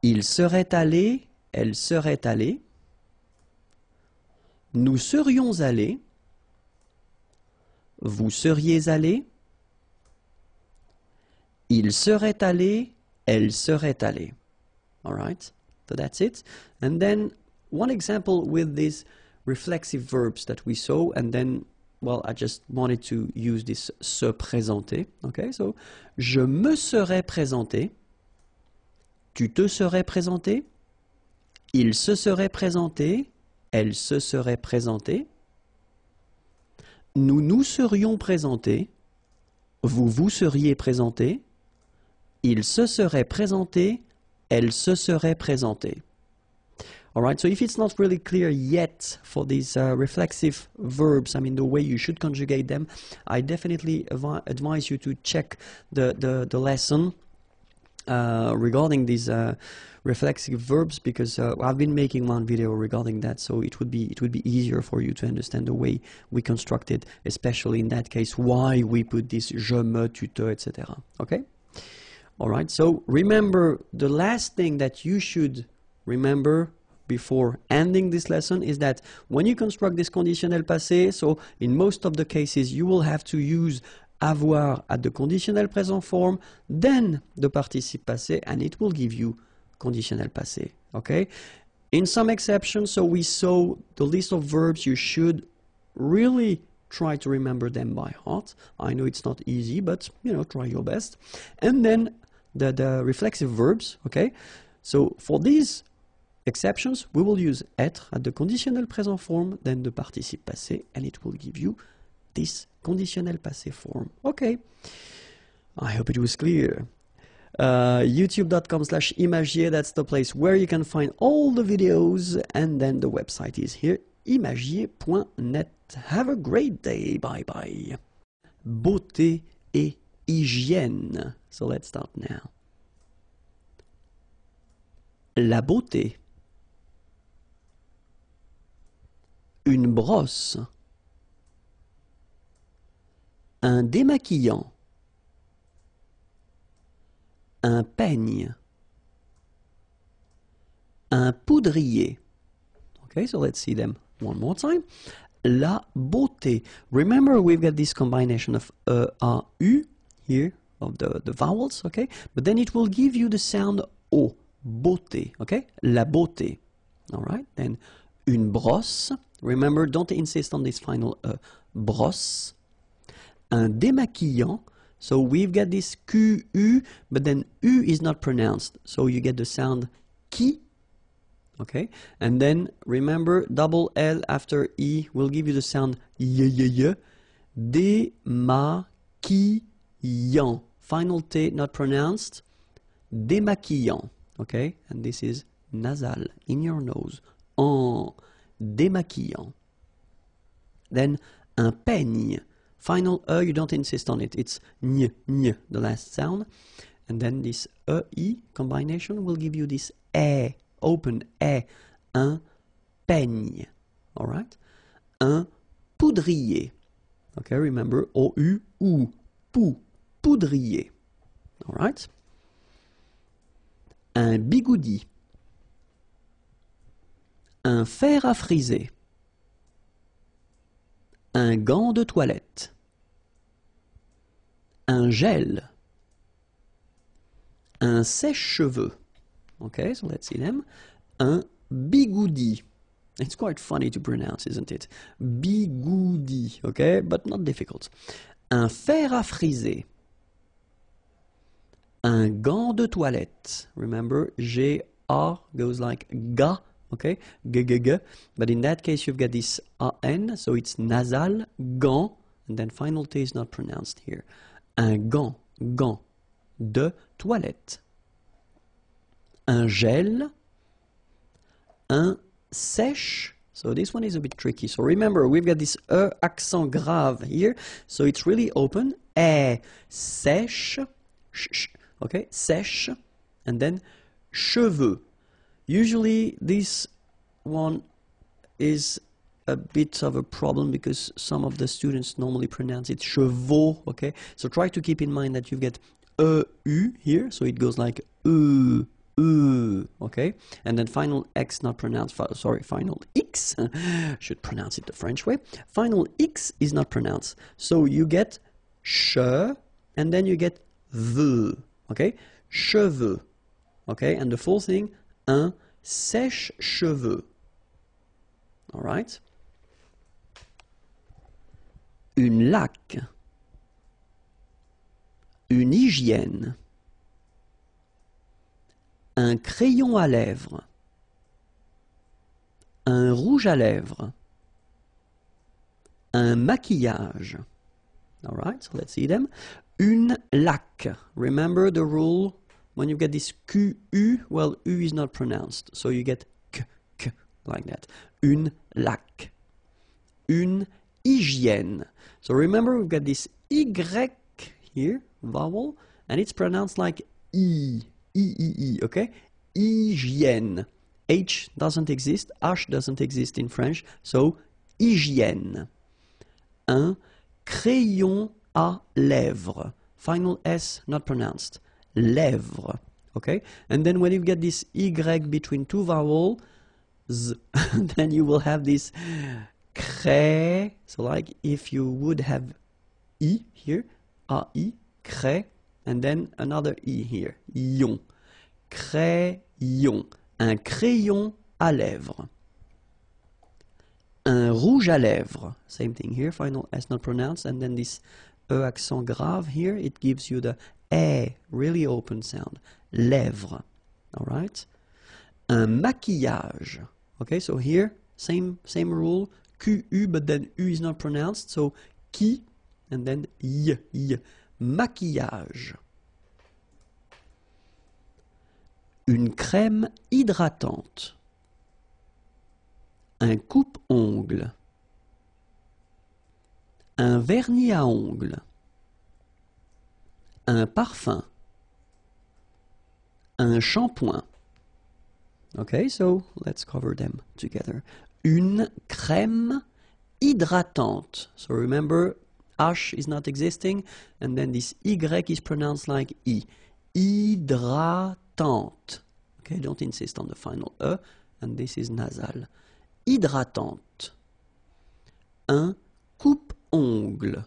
Il serait allé, elle serait allée. Nous serions allés. Vous seriez allé. Il serait allé, elle serait allée. All right, so that's it. And then one example with these reflexive verbs that we saw, and then, well, I just wanted to use this se présenter. Okay, so je me serais présenté. Tu te serais présenté, il se serait présenté, elle se serait présentée, nous nous serions présentés, vous vous seriez présenté, il se serait présenté, elle se serait présentée. All right, so if it's not really clear yet for these reflexive verbs, I mean the way you should conjugate them, I definitely advise you to check the lesson regarding these reflexive verbs, because I've been making one video regarding that, so it would be easier for you to understand the way we construct it, especially in that case why we put this je, me, tu, te, etc. Okay? All right, so remember, the last thing that you should remember before ending this lesson is that when you construct this conditionnel passé, so in most of the cases you will have to use avoir at the conditionnel présent form, then the participe passé, and it will give you conditionnel passé. Okay? In some exceptions, so we saw the list of verbs, you should really try to remember them by heart. I know it's not easy, but, you know, try your best. And then the reflexive verbs, okay? So for these exceptions, we will use être at the conditionnel présent form, then the participe passé, and it will give you this conditionnel passé form. Okay, I hope it was clear. youtube.com/imagier, that's the place where you can find all the videos, and then the website is here, imagier.net. Have a great day, bye bye. Beauté et hygiène. So let's start now. La beauté. Une brosse. Un démaquillant. Un peigne. Un poudrier. Okay, so let's see them one more time. La beauté. Remember, we've got this combination of a, u here, the vowels, okay? But then it will give you the sound O, beauté, okay? La beauté, all right? Then une brosse. Remember, don't insist on this final brosse. Un démaquillant. So we've got this QU, but then U is not pronounced. So you get the sound qui. Okay, and then remember, double L after E will give you the sound y. Démaquillant. Final T not pronounced. Démaquillant. Okay, and this is nasal in your nose. En démaquillant. Then un peigne. Final E, you don't insist on it. It's ny, the last sound. And then this E combination will give you this E. Open est un peigne, all right? Un poudrier, okay? Remember O-U, ou, pou, poudrier, all right? Un bigoudi, un fer à friser, un gant de toilette, un gel, un sèche-cheveux. Okay, so let's see them. Un bigoudi. It's quite funny to pronounce, isn't it? Bigoudi, okay, but not difficult. Un fer à friser. Un gant de toilette. Remember, G-A goes like ga, okay? G-g-g. But in that case, you've got this A-N, so it's nasal, gant, and then final T is not pronounced here. Un gant de toilette. Un gel, un sèche. So this one is a bit tricky. So remember, we've got this E accent grave here. So it's really open. Sèche, okay, sèche, and then cheveux. Usually this one is a bit of a problem because some of the students normally pronounce it chevaux, okay? So try to keep in mind that you get E-U here. So it goes like okay, and then final X not pronounced, sorry, final X, should pronounce it the French way. Final X is not pronounced. So you get che, and then you get the, okay, cheveux, okay, and the full thing, un sèche-cheveux, all right. Une laque, une hygiène, un crayon à lèvres, un rouge à lèvres, un maquillage. All right, so let's see them. Une laque. Remember the rule, when you get this QU, well, U is not pronounced, so you get k, like that. Une laque. Une hygiène. So remember, we've got this Y here, vowel, and it's pronounced like E. E, okay? Hygiène. H doesn't exist, H doesn't exist in French, so hygiène. Un crayon à lèvres. Final S not pronounced. Lèvres, okay? And then when you get this Y between two vowels, then you will have this cré. So like if you would have I here, A-I, cré, and then another E here, ion. Crayon. Un crayon à lèvres. Un rouge à lèvres. Same thing here, final S not pronounced, and then this E accent grave here, it gives you the E, really open sound. Lèvres. All right? Un maquillage. Okay, so here, same rule, QU, but then U is not pronounced, so qui, and then y. Maquillage. Une crème hydratante. Un coupe-ongles. Un vernis à ongles. Un parfum. Un shampoing. Okay, so let's cover them together. Une crème hydratante. So remember, H is not existing, and then this Y is pronounced like I. Hydratante. Okay, don't insist on the final E, and this is nasal. Hydratante. Un coupe-ongles.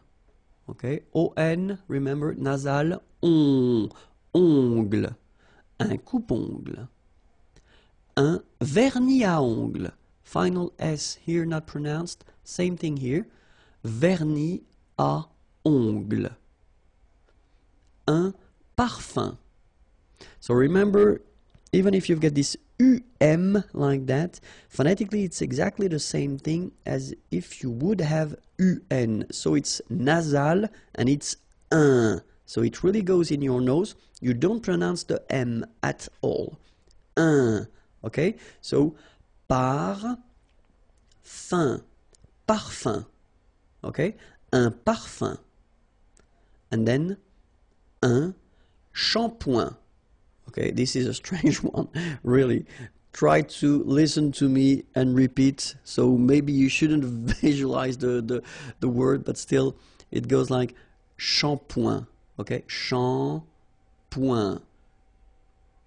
Okay, on, remember, nasal, on, ongle, un coupe-ongle, un vernis à ongles, final S here not pronounced, same thing here, vernis à ongles, un parfum. So remember, even if you've got this like that, phonetically it's exactly the same thing as if you would have un. So it's nasal and it's un. So it really goes in your nose. You don't pronounce the M at all. Un. Okay? So par, fin, parfum. Okay? Un parfum. And then un shampoing. Okay, this is a strange one, really. Try to listen to me and repeat. So maybe you shouldn't visualize the word, but still it goes like shampoing. Okay, shampoing.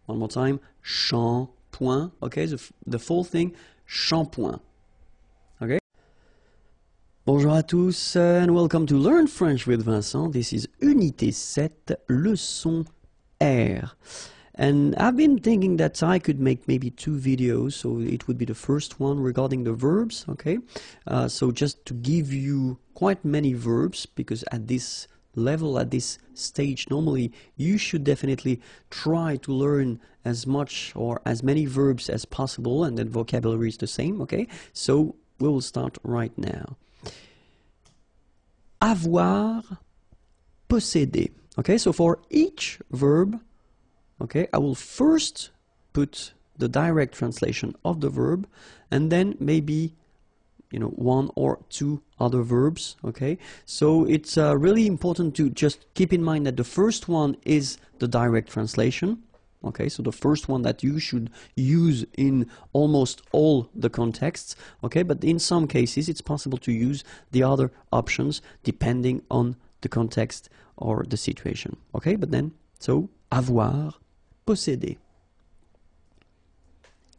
One more time, shampoing. Okay, the full thing, shampoing. Okay. Bonjour à tous and welcome to Learn French with Vincent. This is Unité 7, leçon R. And I've been thinking that I could make maybe 2 videos, so it would be the first one regarding the verbs, okay? So just to give you quite many verbs, because at this level, at this stage, normally you should definitely try to learn as much or as many verbs as possible, and then vocabulary is the same, okay? So we will start right now. Avoir, posséder. Okay, so for each verb, okay, I will first put the direct translation of the verb and then maybe, you know, 1 or 2 other verbs, okay? So it's really important to just keep in mind that the first one is the direct translation, okay? So the first one that you should use in almost all the contexts, okay? But in some cases, it's possible to use the other options depending on the context or the situation, okay? But then, so, avoir, posséder.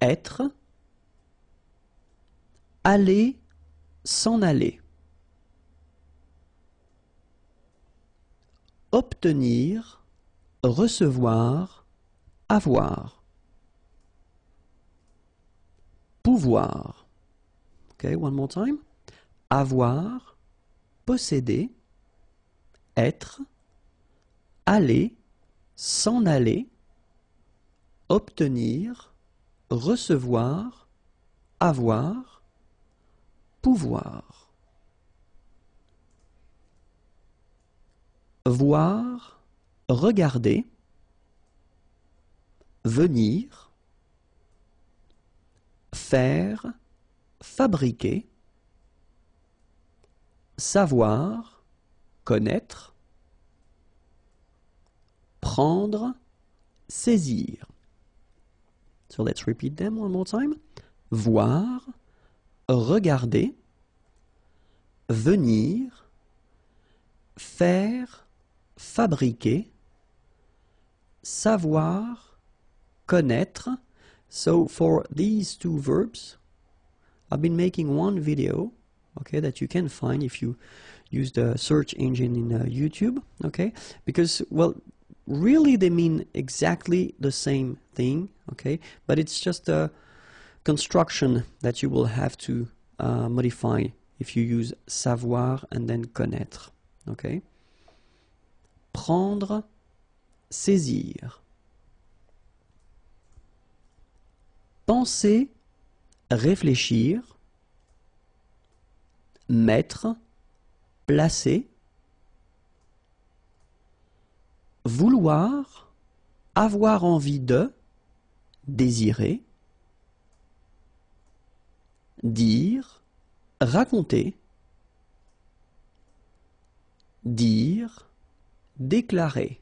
Être, aller, s'en aller. Obtenir, recevoir, avoir. Pouvoir. Okay, one more time. Avoir, posséder, être, aller, s'en aller, obtenir, recevoir, avoir, pouvoir. Voir, regarder, venir, faire, fabriquer, savoir, connaître, prendre, saisir. So let's repeat them one more time. Voir, regarder, venir, faire, fabriquer, savoir, connaître. So for these 2 verbs, I've been making one video, okay, that you can find if you use the search engine in YouTube, okay, because, well, really they mean exactly the same thing, okay, but it's just a construction that you will have to modify if you use savoir and then connaître, okay. Prendre, saisir. Penser, réfléchir. Mettre, placer. Vouloir, avoir envie de, désirer. Dire, raconter. Dire, déclarer.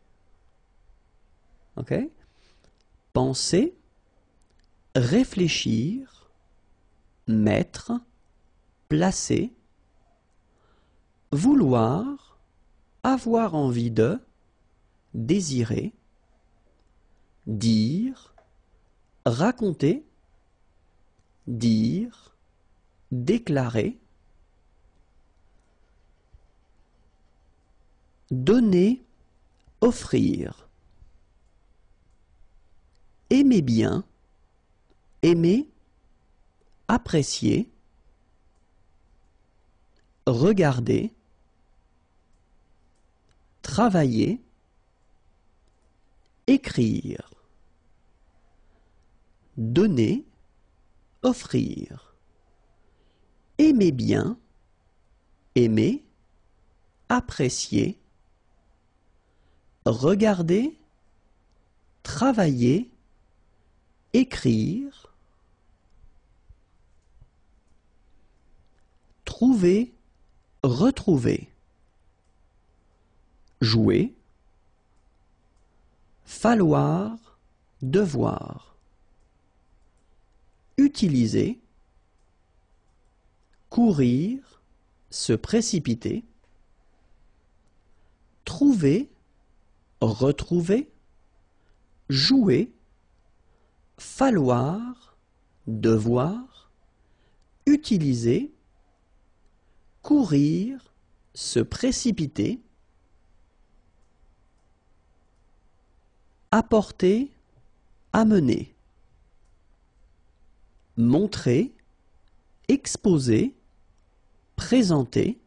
Ok? Penser, réfléchir, mettre, placer, vouloir, avoir envie de, désirer, dire, raconter, dire, déclarer. donner, offrir. Aimer bien, aimer, apprécier, regarder, travailler, écrire, donner, offrir, aimer bien, aimer, apprécier, regarder, travailler, écrire, trouver, retrouver, jouer, falloir, devoir, utiliser, courir, se précipiter, trouver, retrouver, jouer, falloir, devoir, utiliser, courir, se précipiter, apporter, amener, montrer, exposer, présenter,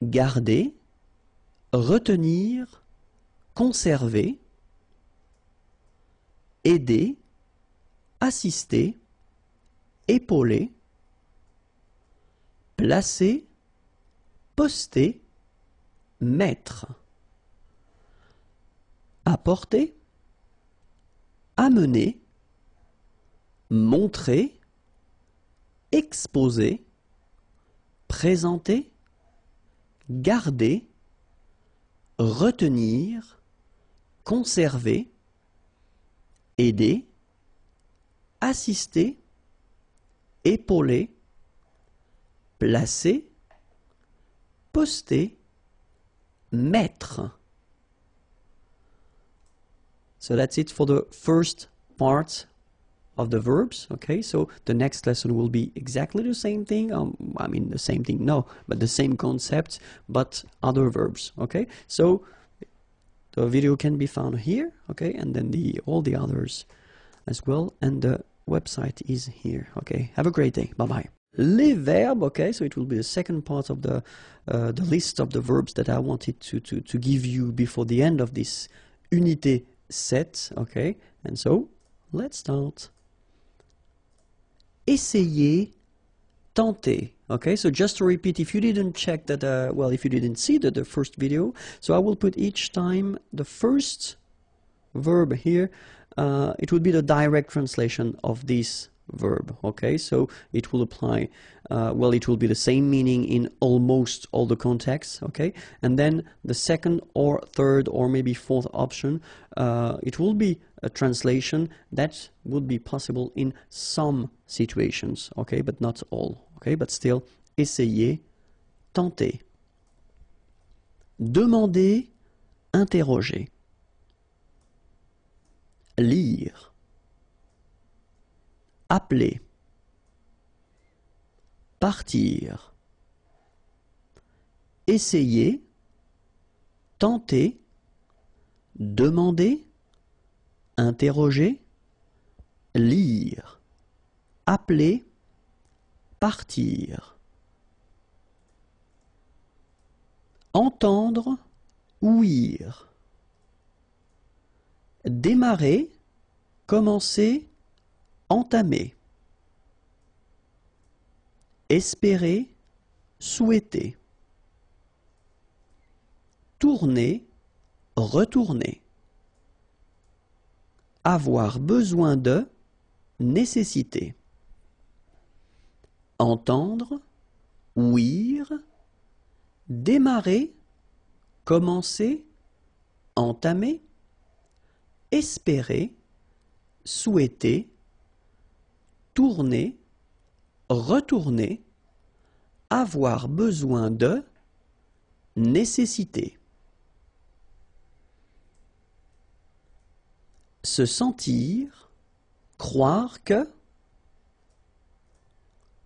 garder, retenir, conserver, aider, assister, épauler, placer, poster, mettre, apporter, amener, montrer, exposer, présenter, garder, retenir, conserver, aider, assister, épauler, placer, poster, mettre. So that's it for the first part of the verbs. Okay, so the next lesson will be exactly the same thing. I mean the same thing, no, but the same concept, but other verbs. Okay, so the video can be found here. Okay, and then all the others as well, and the website is here. Okay, have a great day. Bye bye. Les verbes. Okay, so it will be the second part of the list of the verbs that I wanted to give you before the end of this unité set. Okay, and so let's start. Essayer, tenter. Okay, so just to repeat, if you didn't check that, well, if you didn't see the first video, so I will put each time the first verb here. It would be the direct translation of this verb. Okay, so it will apply, well, it will be the same meaning in almost all the contexts. Okay, and then the second or third or maybe fourth option, it will be a translation that would be possible in some situations. Okay, but not all. Okay, but still, essayer, tenter. Demander, interroger. Lire, appeler, partir, essayer, tenter, demander, interroger, lire, appeler, partir. Entendre, ouïr. Démarrer, commencer, entamer. Espérer, souhaiter. Tourner, retourner. Avoir besoin de, nécessiter. Entendre, ouïr. Démarrer, commencer, entamer. Espérer, souhaiter, tourner, retourner, avoir besoin de, nécessiter. Se sentir, croire que,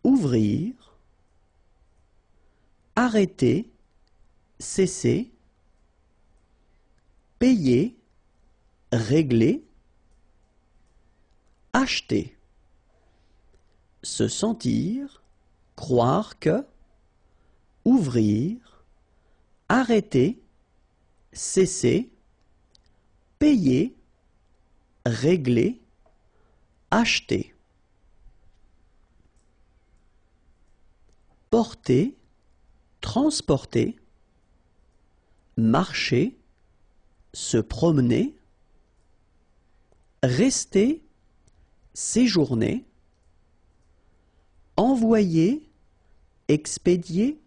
ouvrir, arrêter, cesser, payer, régler, acheter, se sentir, croire que, ouvrir, arrêter, cesser, payer, régler, acheter. Porter, transporter, marcher, se promener, rester, séjourner, envoyer, expédier,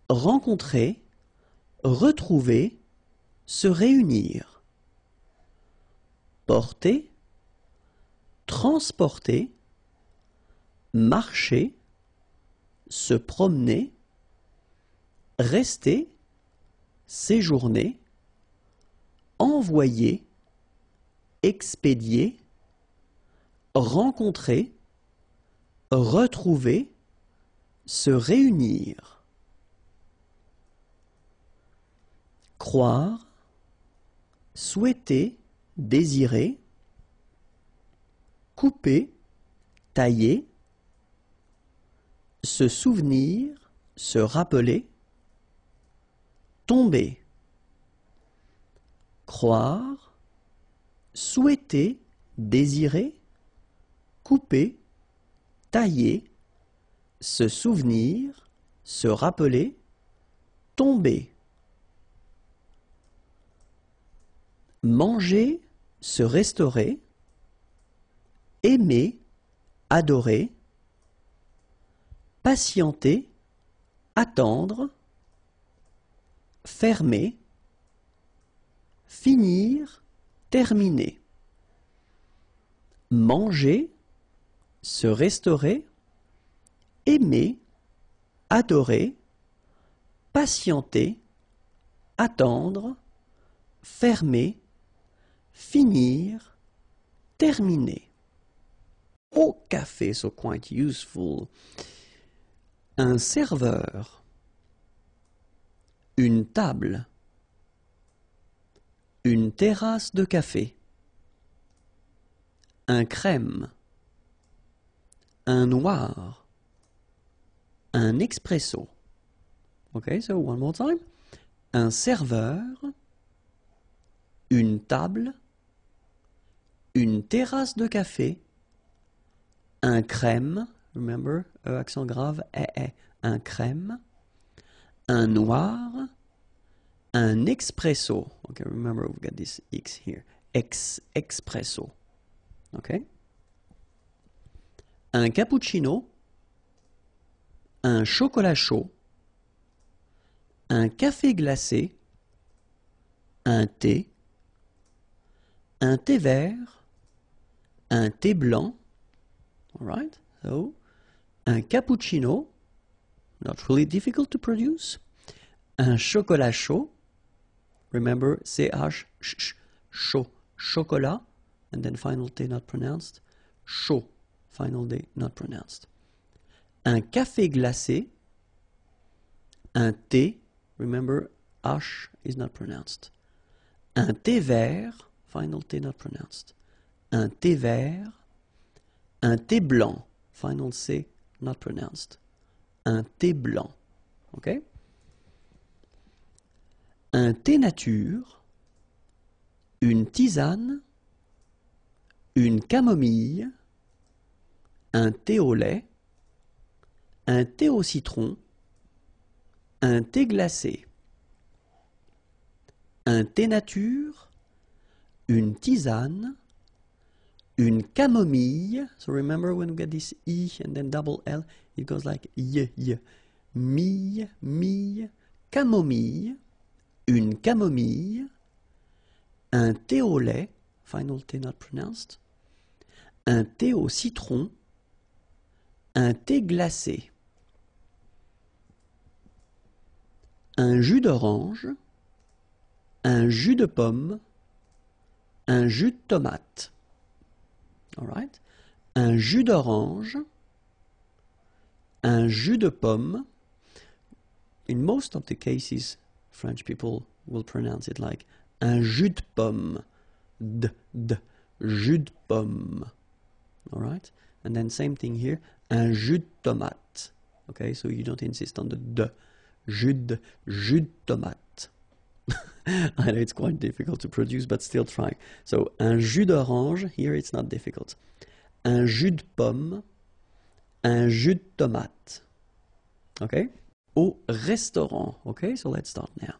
rencontrer, retrouver, se réunir. Porter, transporter, marcher, se promener, rester, séjourner, envoyer, expédier, rencontrer, retrouver, se réunir. Croire, souhaiter, désirer, couper, tailler, se souvenir, se rappeler, tomber. Croire, souhaiter, désirer, couper, tailler, se souvenir, se rappeler, tomber. Manger, se restaurer, aimer, adorer, patienter, attendre, fermer, finir, terminer. Manger, se restaurer, aimer, adorer, patienter, attendre, fermer, finir, terminer. Au café, so quite useful. Un serveur, une table, une terrasse de café, un crème, un noir, un expresso. Okay, so one more time. Un serveur, une table, une terrasse de café, un crème, remember, accent grave, un crème, un noir, un expresso. Okay, remember we've got this X here. Expresso. Okay? Un cappuccino, un chocolat chaud, un café glacé, un thé vert, un thé blanc. All right? So, un cappuccino, not really difficult to produce. Un chocolat chaud, remember CH, chaud, chocolat, and then final T not pronounced, chaud, final D not pronounced. Un café glacé, un thé, remember H is not pronounced. Un thé vert, final T not pronounced. Un thé vert, un thé blanc, final C not pronounced. Un thé blanc, ok? Un thé nature, une tisane, une camomille, un thé au lait, un thé au citron, un thé glacé. Un thé nature, une tisane, une camomille. So remember when we get this E and then double L, it goes like y. Mille, camomille, une camomille, un thé au lait, final T not pronounced, un thé au citron, un thé glacé, un jus d'orange, un jus de pomme, un jus de tomate. All right? Un jus d'orange, un jus de pomme. in most of the cases, French people will pronounce it like un jus de pomme, jus de pomme, all right? And then same thing here, un jus de tomate, okay? So you don't insist on the jus de tomate. I know it's quite difficult to produce, but still try. So, un jus d'orange, here it's not difficult. Un jus de pomme, un jus de tomate. Okay? Au restaurant. Okay, so let's start now.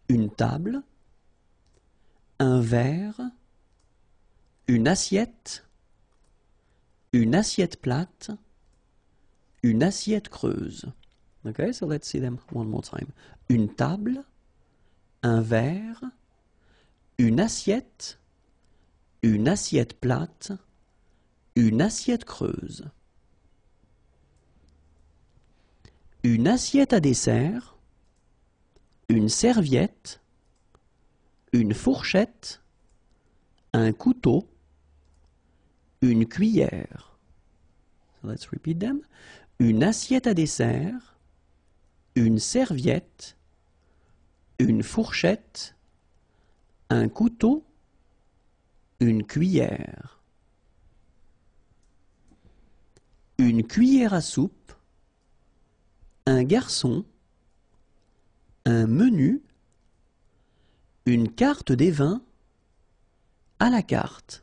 Une table, un verre, une assiette plate, une assiette creuse. Okay, so let's see them one more time. Une table, un verre, une assiette plate, une assiette creuse. Une assiette à dessert, une serviette, une fourchette, un couteau, une cuillère. So let's repeat them. Une assiette à dessert, une serviette, une fourchette, un couteau, une cuillère. Une cuillère à soupe, un garçon, un menu, une carte des vins, à la carte.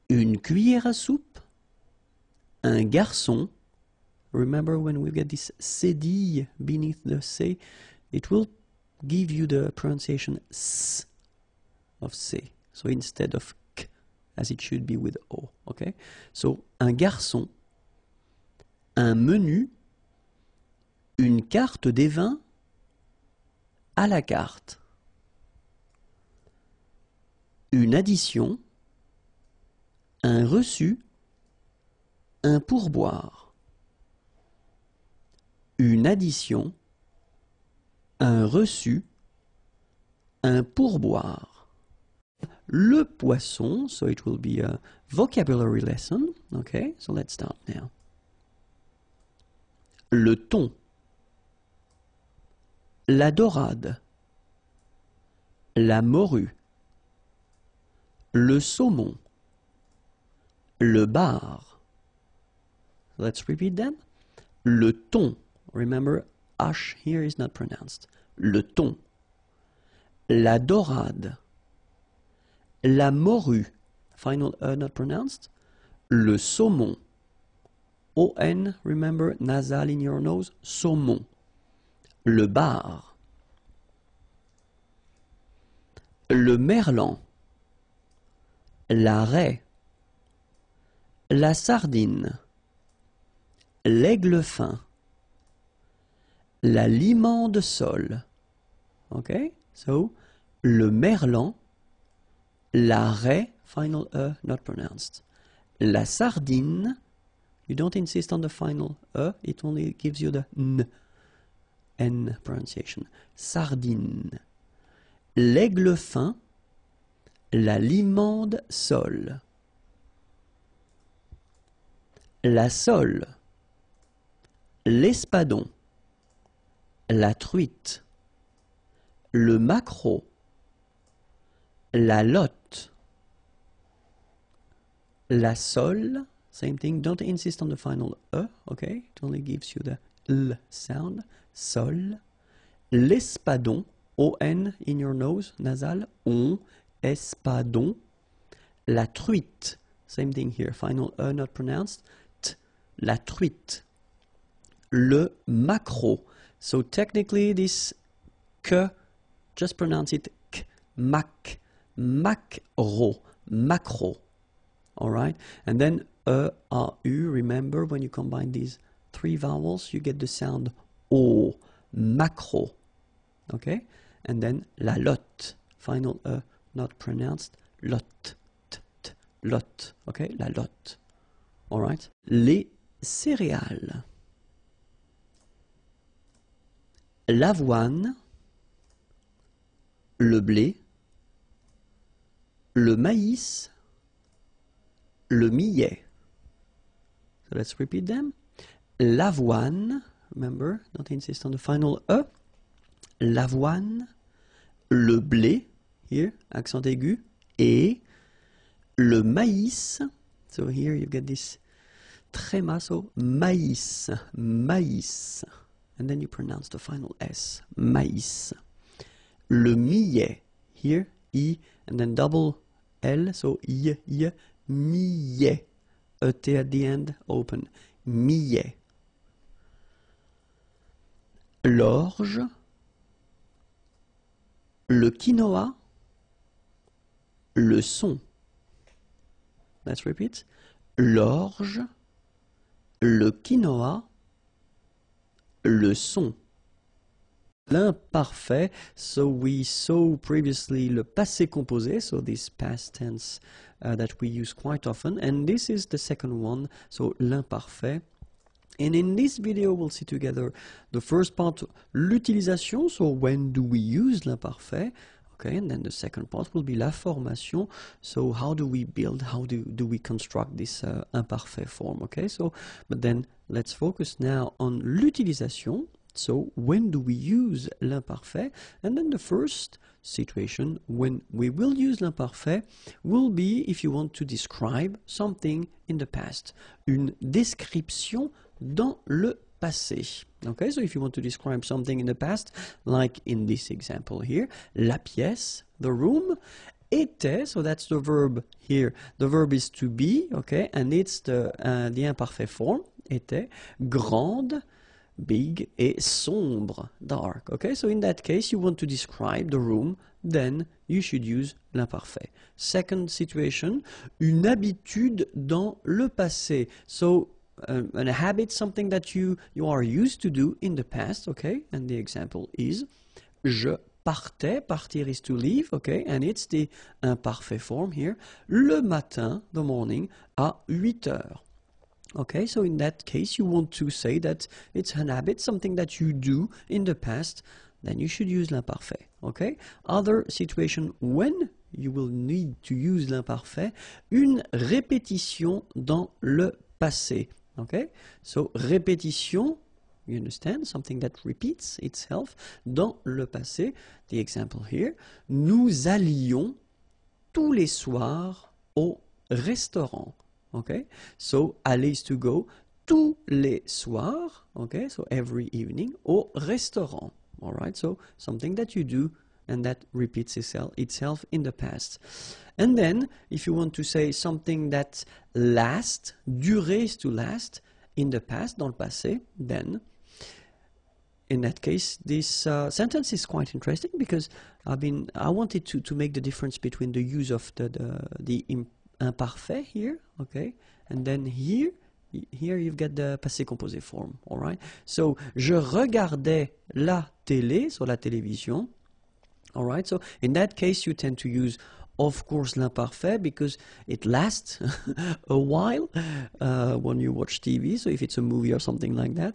Une cuillère à soupe, un garçon. Remember when we get this cédille beneath the C, it will give you the pronunciation S of C. So instead of K, as it should be with O. Okay? So, un garçon, un menu, une carte des vins, à la carte. Une addition, un reçu, un pourboire. Une addition, un reçu, un pourboire. Le poisson, so it will be a vocabulary lesson. Okay, so let's start now. Le thon, la dorade, la morue, le saumon, le bar. Let's repeat them. Le thon. Remember, H here is not pronounced. Le thon, la dorade, la morue, final E not pronounced, le saumon, O-N, remember, nasal in your nose, saumon, le bar, le merlan, la raie, la sardine, l'aigle fin, la limande sole. Okay, so le merlan, la raie, final E not pronounced, la sardine, you don't insist on the final E, it only gives you the N pronunciation, sardine, l'aigle fin, la limande sole, la sole, l'espadon, la truite, le maquereau, la lotte, la sole, same thing, don't insist on the final E, okay, it only gives you the L sound, sol, l'espadon, O-N in your nose, nasal, on, espadon, la truite, same thing here, final E not pronounced, T, la truite, le maquereau. So technically this K, just pronounce it K, mac, maquereau, maquereau. Alright? And then E-A-U, remember when you combine these three vowels, you get the sound O, maquereau. Okay? And then la lotte, final E not pronounced, lotte, lotte. Okay? La lotte. Alright? Les céréales. L'avoine, le blé, le maïs, le millet. So let's repeat them. L'avoine, remember, don't insist on the final E. L'avoine, le blé, here, accent aigu, et le maïs. So here you get this tréma, so maïs, maïs. And then you pronounce the final S, maïs. Le millet, here, I, and then double L, so I, millet. ET at the end, open, millet. L'orge, le quinoa, le son. Let's repeat. L'orge, le quinoa, le son. L'imparfait, so we saw previously le passé composé, so this past tense that we use quite often, and this is the second one, so l'imparfait. And in this video we'll see together the first part, l'utilisation, so when do we use l'imparfait, okay, and then the second part will be la formation, so how do we build, how do we construct this imparfait form, okay, so, but then let's focus now on l'utilisation. So when do we use l'imparfait? And then the first situation when we will use l'imparfait will be if you want to describe something in the past. Une description dans le passé. Okay, so if you want to describe something in the past, like in this example here, la pièce, the room, était, so that's the verb here. The verb is to be, okay, and it's the imparfait form, était, grande, big, et sombre, dark. Okay, so in that case you want to describe the room, then you should use l'imparfait. Second situation, une habitude dans le passé. So a habit, something that you are used to do in the past, okay, and the example is je partais, partir is to leave, okay, and it's the imparfait form here, le matin, the morning, à 8 heures. Okay, so in that case you want to say that it's an habit, something that you do in the past, then you should use l'imparfait. Okay, other situation when you will need to use l'imparfait, une répétition dans le passé. Okay, so répétition, you understand, something that repeats itself dans le passé. The example here, nous allions tous les soirs au restaurant. Okay, so aller is to go, tous les soirs, okay, so every evening, au restaurant. All right, so something that you do and that repeats itself in the past. And then, if you want to say something that lasts, durer is to last, in the past, dans le passé, then, in that case, this sentence is quite interesting because I wanted to make the difference between the use of the imparfait here, okay, and then here you've got the passé composé form, all right. So, je regardais la télé, so la télévision, all right. So, in that case, you tend to use, of course, l'imparfait because it lasts a while when you watch TV, so if it's a movie or something like that.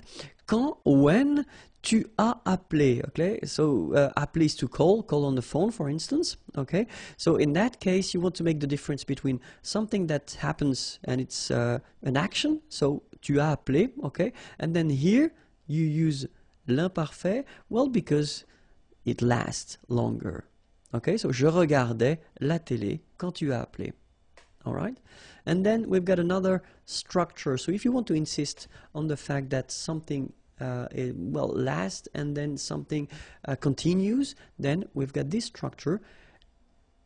When tu as appelé, okay, so appeler is to call on the phone, for instance, okay, so in that case you want to make the difference between something that happens and it's an action, so tu as appelé, okay, and then here you use l'imparfait, well, because it lasts longer, okay, so je regardais la télé quand tu as appelé. All right, and then we've got another structure, so if you want to insist on the fact that something lasts and then something continues, then we've got this structure,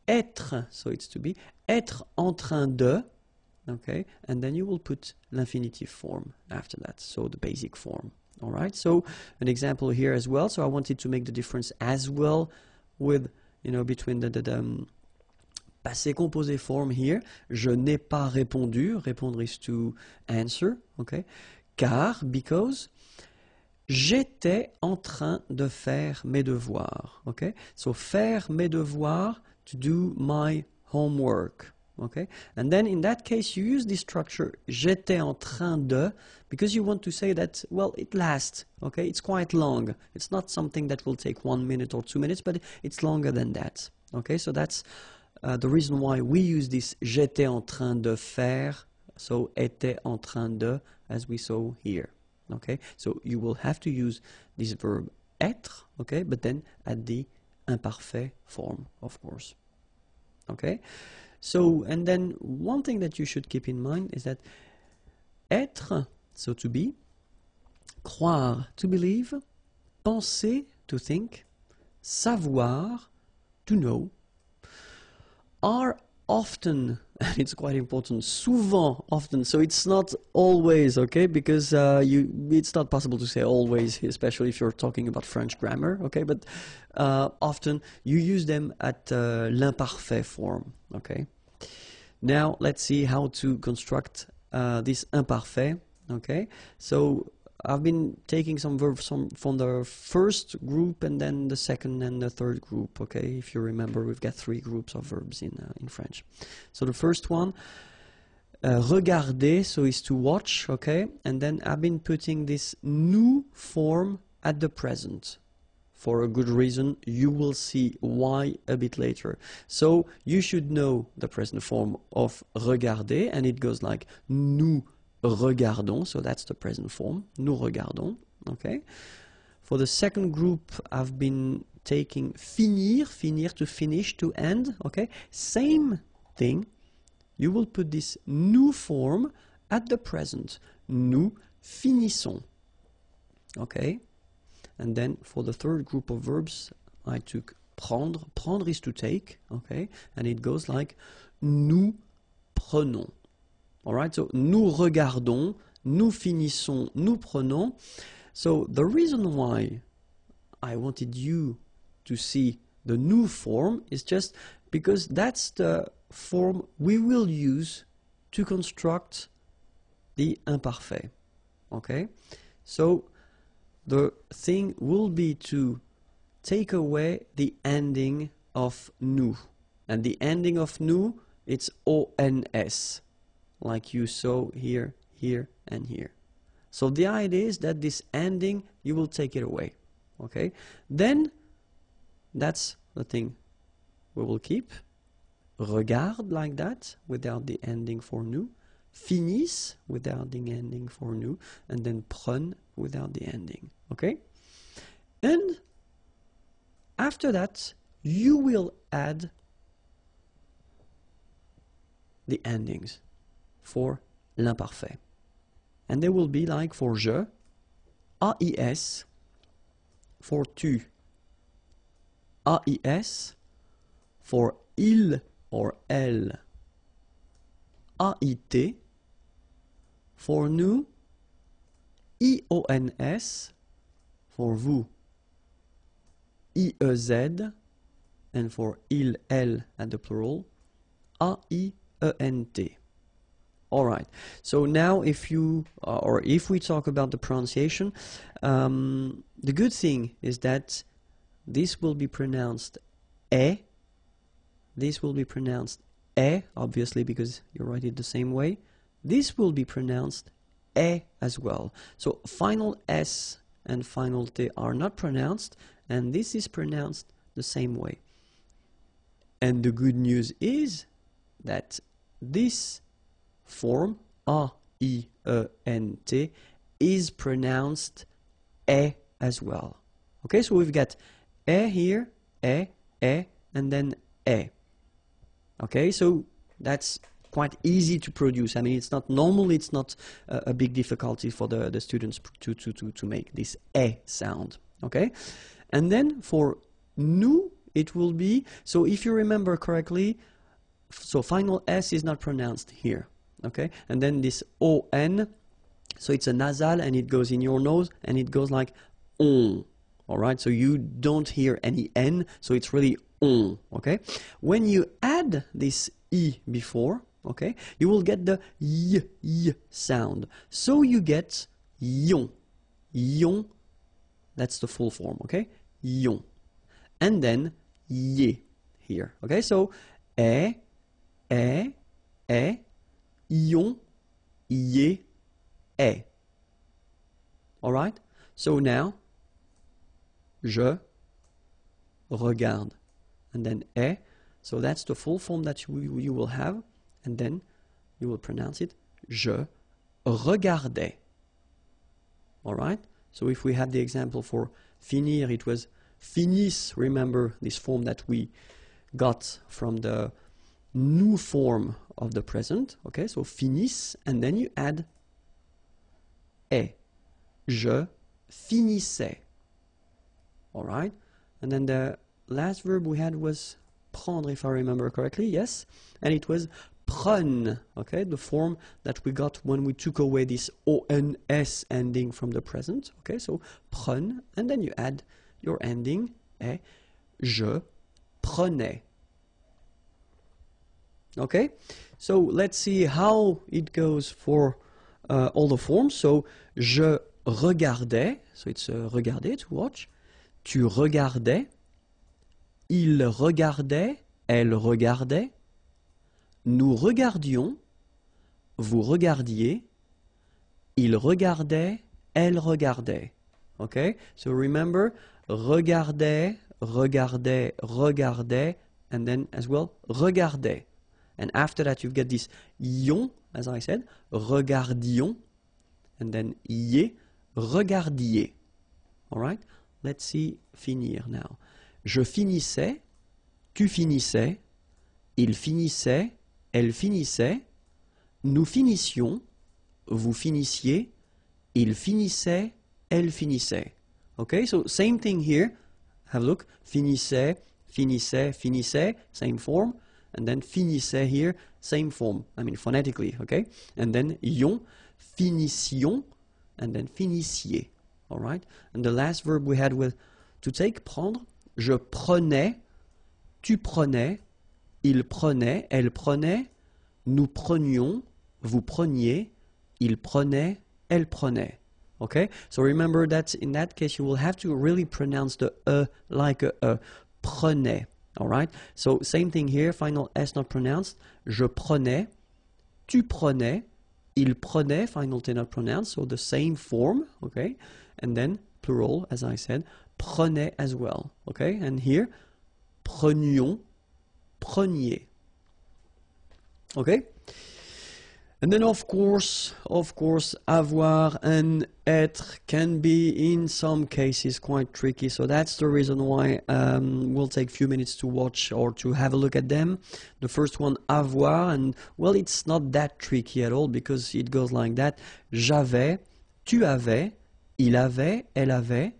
être, so it's to be, être en train de, okay, and then you will put l'infinitive form after that, so the basic form. All right, so an example here as well, so I wanted to make the difference as well with, you know, between the passé composé form here, je n'ai pas répondu, répondre is to answer, okay, car, because, j'étais en train de faire mes devoirs, okay? So faire mes devoirs, to do my homework, okay? And then in that case you use this structure, j'étais en train de, because you want to say that, well, it lasts, okay? It's quite long. It's not something that will take 1 minute or 2 minutes, but it's longer than that, okay? So that's the reason why we use this j'étais en train de faire, so était en train de, as we saw here. Okay, so you will have to use this verb être, okay, but then at the imparfait form, of course. Okay, so, and then one thing that you should keep in mind is that être, so to be, croire, to believe, penser, to think, savoir, to know, are often, and it's quite important, souvent, often, so it's not always, okay, because it's not possible to say always, especially if you're talking about French grammar, okay, but often you use them at l'imparfait form, okay. Now let's see how to construct this imparfait, okay. So I've been taking some verbs from the first group and then the second and the third group, okay? If you remember, we've got 3 groups of verbs in French. So the first one, regarder, so is to watch, okay? And then I've been putting this nous form at the present. For a good reason, you will see why a bit later. So you should know the present form of regarder, and it goes like nous regardons, so that's the present form, nous regardons, okay? For the second group, I've been taking finir, finir to finish, to end, okay? Same thing, you will put this nous form at the present, nous finissons, okay? And then for the third group of verbs, I took prendre, prendre is to take, okay? And it goes like nous prenons. Alright, so nous regardons, nous finissons, nous prenons. So the reason why I wanted you to see the nous form is just because that's the form we will use to construct the imparfait. Okay, so the thing will be to take away the ending of nous. And the ending of nous, it's ONS. Like you saw here, here, and here. So the idea is that this ending, you will take it away, okay? Then, that's the thing we will keep. Regarde, like that, without the ending for nous. Finisse, without the ending for nous. And then prenne, without the ending, okay? And after that, you will add the endings for l'imparfait. And they will be like for je, AIS, for tu, AIS, for il or elle, AIT, for nous, IONS, for vous, IEZ, and for il, elle at the plural, AIENT. Alright, so now if you, or if we talk about the pronunciation, the good thing is that this will be pronounced e, this will be pronounced e, obviously because you write it the same way, this will be pronounced e as well. So final S and final T are not pronounced, and this is pronounced the same way. And the good news is that this form, A-I-E-N-T, is pronounced E as well. Okay, so we've got E here, E, and then E. Okay, so that's quite easy to produce. I mean, it's not, normally it's not a big difficulty for the students to make this E sound. Okay, and then for nous, it will be, so if you remember correctly, so final S is not pronounced here. Okay, and then this O-N, so it's a nasal and it goes in your nose and it goes like on. Alright, so you don't hear any N, so it's really on. Okay, when you add this I before, okay, you will get the y sound. So you get yon, yon, that's the full form, okay, yon. And then ye here, okay, so yon, ye, e. Alright? So now, je regarde. And then e. So that's the full form that you will have. And then you will pronounce it je regardais. Alright? So if we had the example for finir, it was finis. Remember this form that we got from the new form of the present. Okay, so finis, and then you add est. Je finissais. Alright? And then the last verb we had was prendre, if I remember correctly, yes? And it was prenne, okay? The form that we got when we took away this ONS ending from the present, okay? So prenne, and then you add your ending, est. Je prenais. Okay? So let's see how it goes for all the forms. So, je regardais, so it's regarder, to watch. Tu regardais, il regardait, elle regardait, nous regardions, vous regardiez, il regardait, elle regardait. Okay? So remember, regardait, regardait, regardait, and then as well, regardait. And after that you've got this ion, as I said, regardions, and then ier, regardiez. Alright? Let's see finir now. Je finissais, tu finissais, il finissait, elle finissait, nous finissions, vous finissiez, il finissait, elle finissait. Okay, so same thing here. Have a look. Finissait, finissait, finissait, same form. And then finissait here, same form. I mean phonetically, okay? And then ion, finissions, and then finissiez. Alright? And the last verb we had with to take, prendre. Je prenais, tu prenais, il prenait, elle prenait, nous prenions, vous preniez, il prenait, elle prenait. Okay? So remember that in that case you will have to really pronounce the like a prenait. Alright? So same thing here, final S not pronounced. Je prenais, tu prenais, il prenait, final T not pronounced, so the same form, okay? And then plural, as I said, prenait as well, okay? And here, prenions, preniez. Okay? And then of course, avoir and être can be in some cases quite tricky. So that's the reason why we'll take a few minutes to watch or to have a look at them. The first one, avoir, and well, it's not that tricky at all because it goes like that. J'avais, tu avais, il avait, elle avait,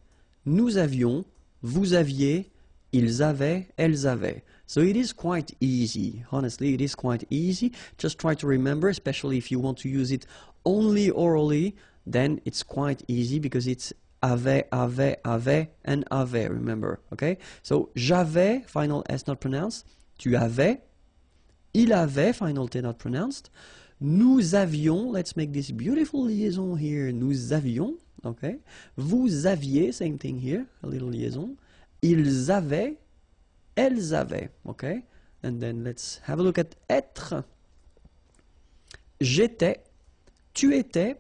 nous avions, vous aviez, ils avaient, elles avaient. So it is quite easy. Honestly, it is quite easy. Just try to remember, especially if you want to use it only orally, then it's quite easy because it's avait, avait, avait, and avait, remember, okay? So, j'avais, final S not pronounced. Tu avais. Il avait, final T not pronounced. Nous avions, let's make this beautiful liaison here. Nous avions, okay? Vous aviez, same thing here, a little liaison. Ils avaient. Elles avaient, okay? And then let's have a look at être. J'étais, tu étais,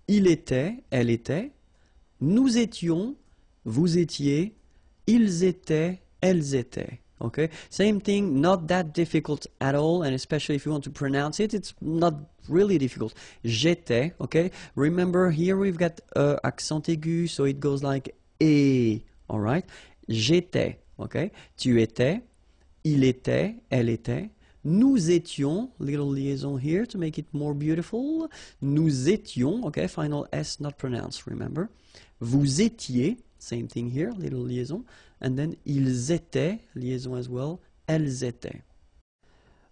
il était, elle était, nous étions, vous étiez, ils étaient, elles étaient. Okay? Same thing, not that difficult at all, and especially if you want to pronounce it, it's not really difficult. J'étais, okay? Remember, here we've got accent aigu, so it goes like et, alright? J'étais. Okay, tu étais, il était, elle était, nous étions, little liaison here to make it more beautiful, nous étions, okay, final S not pronounced, remember, vous étiez, same thing here, little liaison, and then ils étaient, liaison as well, elles étaient.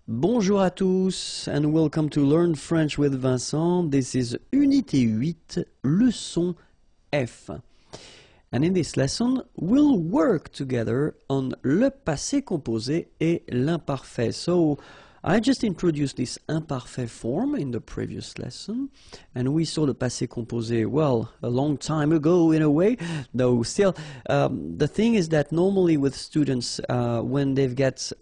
Bonjour à tous, and welcome to Learn French with Vincent. This is Unité 8, leçon F. And in this lesson, we'll work together on le passé composé et l'imparfait. So, I just introduced this imparfait form in the previous lesson, and we saw the passé composé, well, a long time ago in a way, though still, the thing is that normally with students, when they've got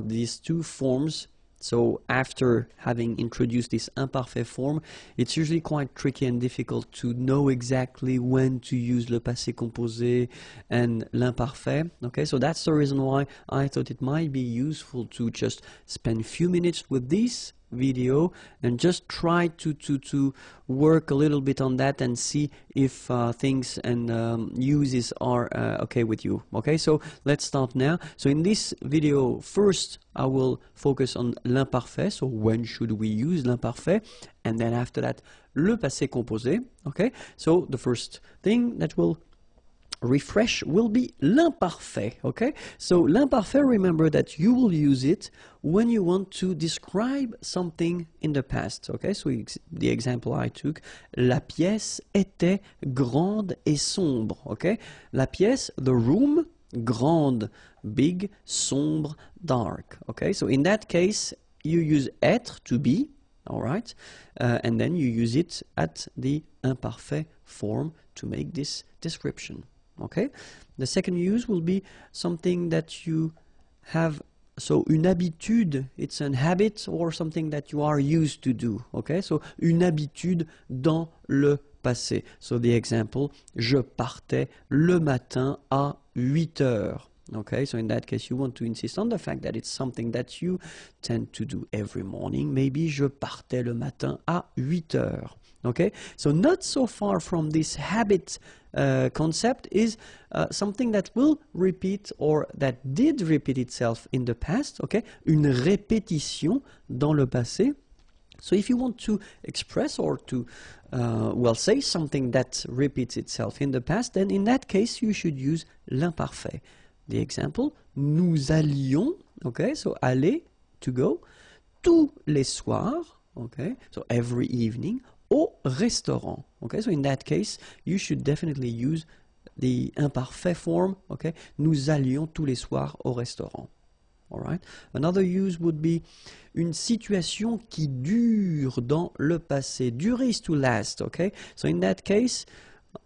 these two forms, so after having introduced this imparfait form, it's usually quite tricky and difficult to know exactly when to use le passé composé and l'imparfait. Okay, so that's the reason why I thought it might be useful to just spend a few minutes with this video and just try to work a little bit on that and see if things and uses are okay with you. Okay, so let's start now. So in this video, first I will focus on l'imparfait, so when should we use l'imparfait, and then after that le passé composé. Okay, so the first thing that will refresh will be l'imparfait. Okay, so l'imparfait, remember that you will use it when you want to describe something in the past. Okay, so the example I took, la pièce était grande et sombre. Okay, la pièce, the room, grande, big, sombre, dark. Okay, so in that case you use être, to be, all right, and then you use it at the imparfait form to make this description. Okay, the second use will be something that you have, so une habitude, it's an habit or something that you are used to do. Okay, so une habitude dans le passé. So the example, je partais le matin à 8 heures. Okay, so in that case you want to insist on the fact that it's something that you tend to do every morning. Maybe je partais le matin à 8 heures. Okay, so not so far from this habit concept is something that will repeat or that did repeat itself in the past. Okay, une répétition dans le passé. So if you want to express or to well, say something that repeats itself in the past, then in that case you should use l'imparfait. The example, nous allions, okay, so aller, to go, tous les soirs, okay, so every evening, au restaurant. Okay, so in that case you should definitely use the imparfait form. Okay, nous allions tous les soirs au restaurant. All right. Another use would be une situation qui dure dans le passé. Durer is to last. Okay, so in that case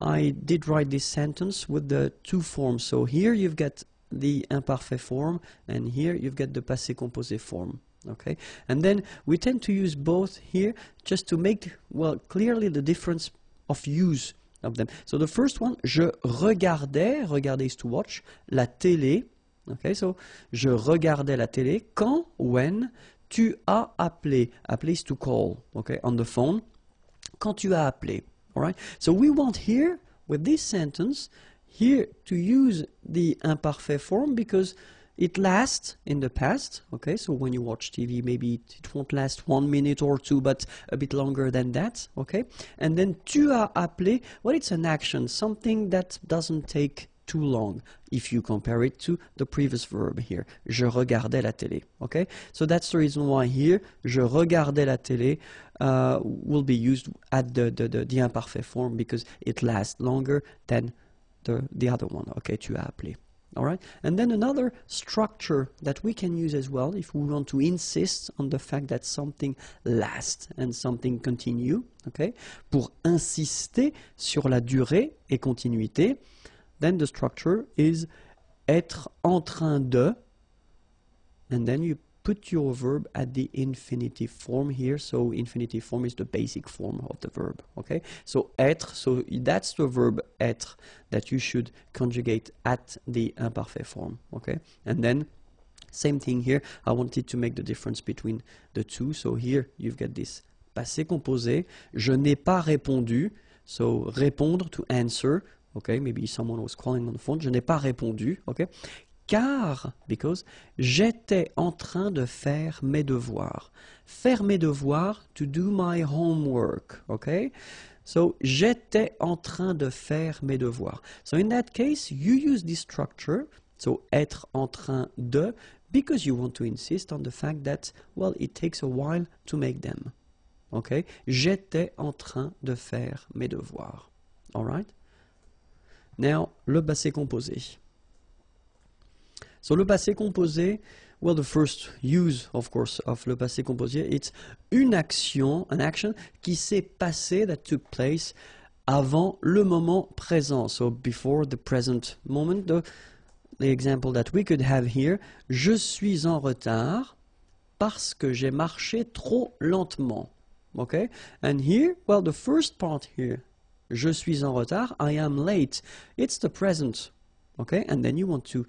I did write this sentence with the two forms. So here you've got the imparfait form and here you've got the passé composé form. Okay, and then we tend to use both here just to make, well, clearly the difference of use of them. So the first one, je regardais, regarder is to watch, la télé. Okay, so je regardais la télé quand, when, tu as appelé. Appeler is to call, okay, on the phone. Quand tu as appelé. All right, so we want here, with this sentence, here to use the imparfait form because it lasts in the past. Okay, so when you watch TV, maybe it won't last 1 minute or two, but a bit longer than that. Okay, and then tu as appelé, well, it's an action, something that doesn't take too long if you compare it to the previous verb here. Je regardais la télé. Okay, so that's the reason why here je regardais la télé will be used at the imparfait form because it lasts longer than the other one. Okay, tu as appelé. All right, and then another structure that we can use as well if we want to insist on the fact that something lasts and something continue. Okay, pour insister sur la durée et continuité. Then the structure is être en train de, and then you put your verb at the infinitive form here. So infinitive form is the basic form of the verb. Okay, so être, so that's the verb être that you should conjugate at the imparfait form. Okay, and then same thing here. I wanted to make the difference between the two. So here you've got this passé composé. Je n'ai pas répondu. So répondre, to answer. Okay, maybe someone was calling on the phone. Je n'ai pas répondu. Okay, car, because j'étais en train de faire mes devoirs. Faire mes devoirs, to do my homework. Okay, so j'étais en train de faire mes devoirs. So in that case, you use this structure. So être en train de, because you want to insist on the fact that, well, it takes a while to make them. Okay, j'étais en train de faire mes devoirs. All right. Now, le passé composé. So, le passé composé, well, the first use, of course, of le passé composé, it's une action, an action qui s'est passé, that took place avant le moment présent. So, before the present moment, the example that we could have here, je suis en retard parce que j'ai marché trop lentement. Okay? And here, well, the first part here, je suis en retard, I am late. It's the present, okay? And then you want to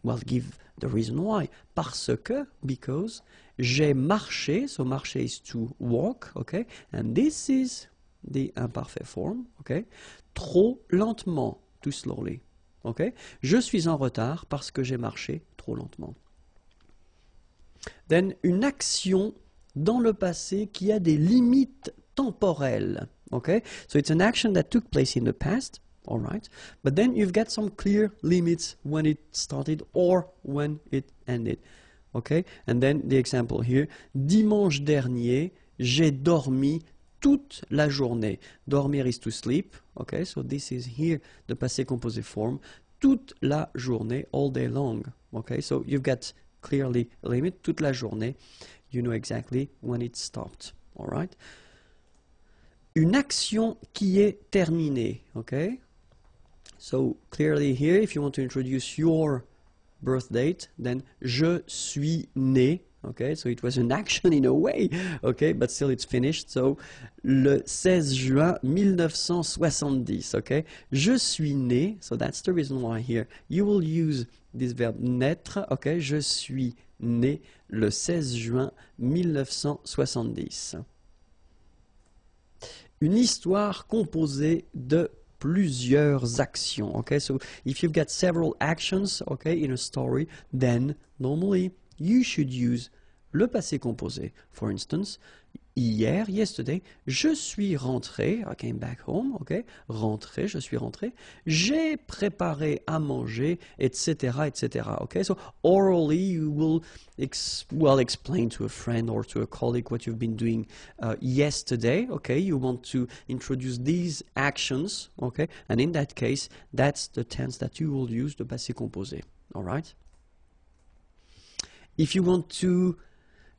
well, give the reason why. Parce que, because, j'ai marché, so marcher is to walk, okay? And this is the imparfait form, okay? Trop lentement, too slowly, okay? Je suis en retard parce que j'ai marché trop lentement. Then, une action dans le passé qui a des limites temporelles, okay? So it's an action that took place in the past, all right? But then you've got some clear limits when it started or when it ended, okay? And then the example here, dimanche dernier, j'ai dormi toute la journée. Dormir is to sleep, okay? So this is here the passé composé form. Toute la journée, all day long, okay? So you've got clearly a limit, toute la journée. You know exactly when it stopped, all right? Une action qui est terminée, okay? So clearly here, if you want to introduce your birth date, then je suis né, okay? So it was an action in a way, okay? But still it's finished. So le 16 juin 1970, okay? Je suis né, so that's the reason why here you will use this verb naître, okay? Je suis né le 16 juin 1970. Une histoire composée de plusieurs actions, okay? So if you've got several actions, okay, in a story, then normally you should use le passé composé. For instance, hier, yesterday, je suis rentré, I came back home, okay? Rentré, je suis rentré. J'ai préparé à manger, etc., etc., okay? So orally, you will explain to a friend or to a colleague what you've been doing yesterday, okay? You want to introduce these actions, okay? And in that case, that's the tense that you will use, the passé composé, all right? If you want to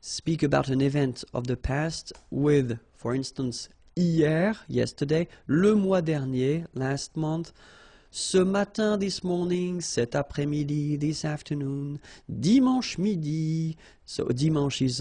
speak about an event of the past with, for instance, hier, yesterday, le mois dernier, last month, ce matin, this morning, cet après-midi, this afternoon, dimanche midi, so dimanche is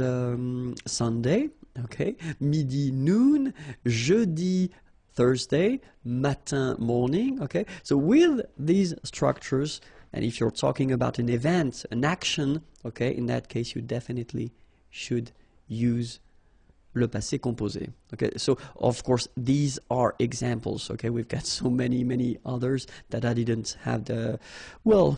Sunday, okay, midi, noon, jeudi, Thursday, matin, morning, okay, so with these structures, and if you're talking about an event, an action, okay, in that case you definitely should use le passé composé. Okay, so of course these are examples. Okay, we've got so many others that I didn't have the, well,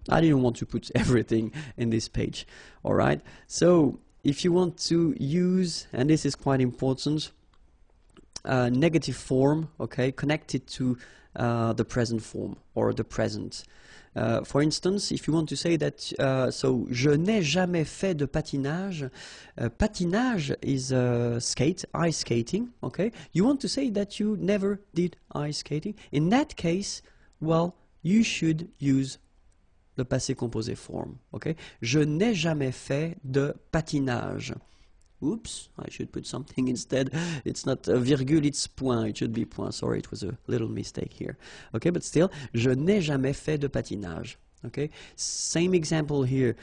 I didn't want to put everything in this page. All right, so if you want to use, and this is quite important, negative form, okay, connected to the present form or the present. For instance, if you want to say that, so je n'ai jamais fait de patinage. Patinage is skate, ice skating. Okay, you want to say that you never did ice skating. In that case, well, you should use the passé composé form. Okay, je n'ai jamais fait de patinage. Oops, I should put something instead. It's not a virgule, it's point. It should be point. Sorry, it was a little mistake here. Okay, but still, je n'ai jamais fait de patinage. Okay, same example here.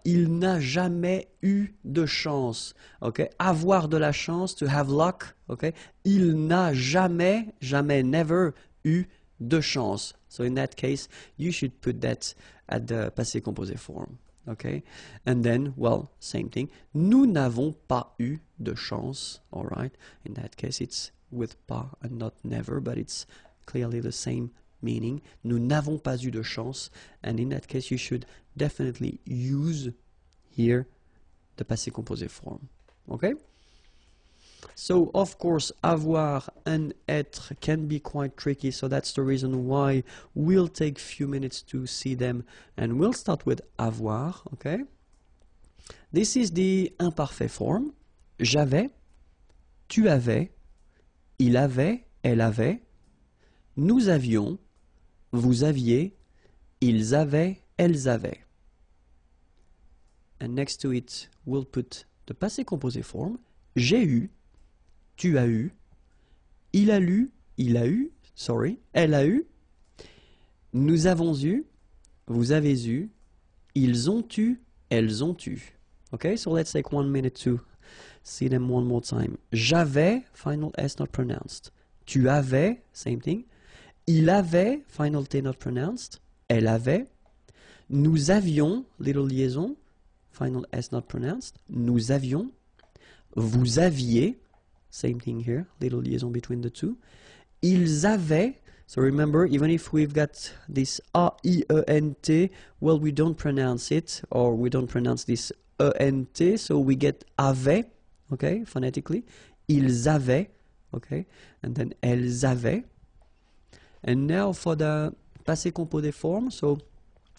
Il n'a jamais eu de chance. Okay, avoir de la chance, to have luck. Okay, il n'a jamais, never eu de chance. So in that case, you should put that at the passé composé form. Okay, and then, well, same thing. Nous n'avons pas eu de chance. All right. In that case, it's with pas and not never, but it's clearly the same meaning. Nous n'avons pas eu de chance, and in that case, you should definitely use here the passé composé form. Okay. So, of course, avoir and être can be quite tricky, so that's the reason why we'll take a few minutes to see them, and we'll start with avoir, okay? This is the imparfait form. J'avais, tu avais, il avait, elle avait, nous avions, vous aviez, ils avaient, elles avaient. And next to it, we'll put the passé composé form. J'ai eu, tu as eu, il a lu, elle a eu, nous avons eu, vous avez eu, ils ont eu, elles ont eu. Okay, so let's take 1 minute to see them one more time. J'avais, final S not pronounced. Tu avais, same thing. Il avait, final T not pronounced. Elle avait. Nous avions, little liaison, final S not pronounced. Nous avions. Vous aviez, same thing here, little liaison between the two. Ils avaient, so remember, even if we've got this A-I-E-N-T, well, we don't pronounce it, or we don't pronounce this E-N-T, so we get avaient, okay, phonetically. Ils avaient, okay, and then elles avaient. And now for the passé composé form, so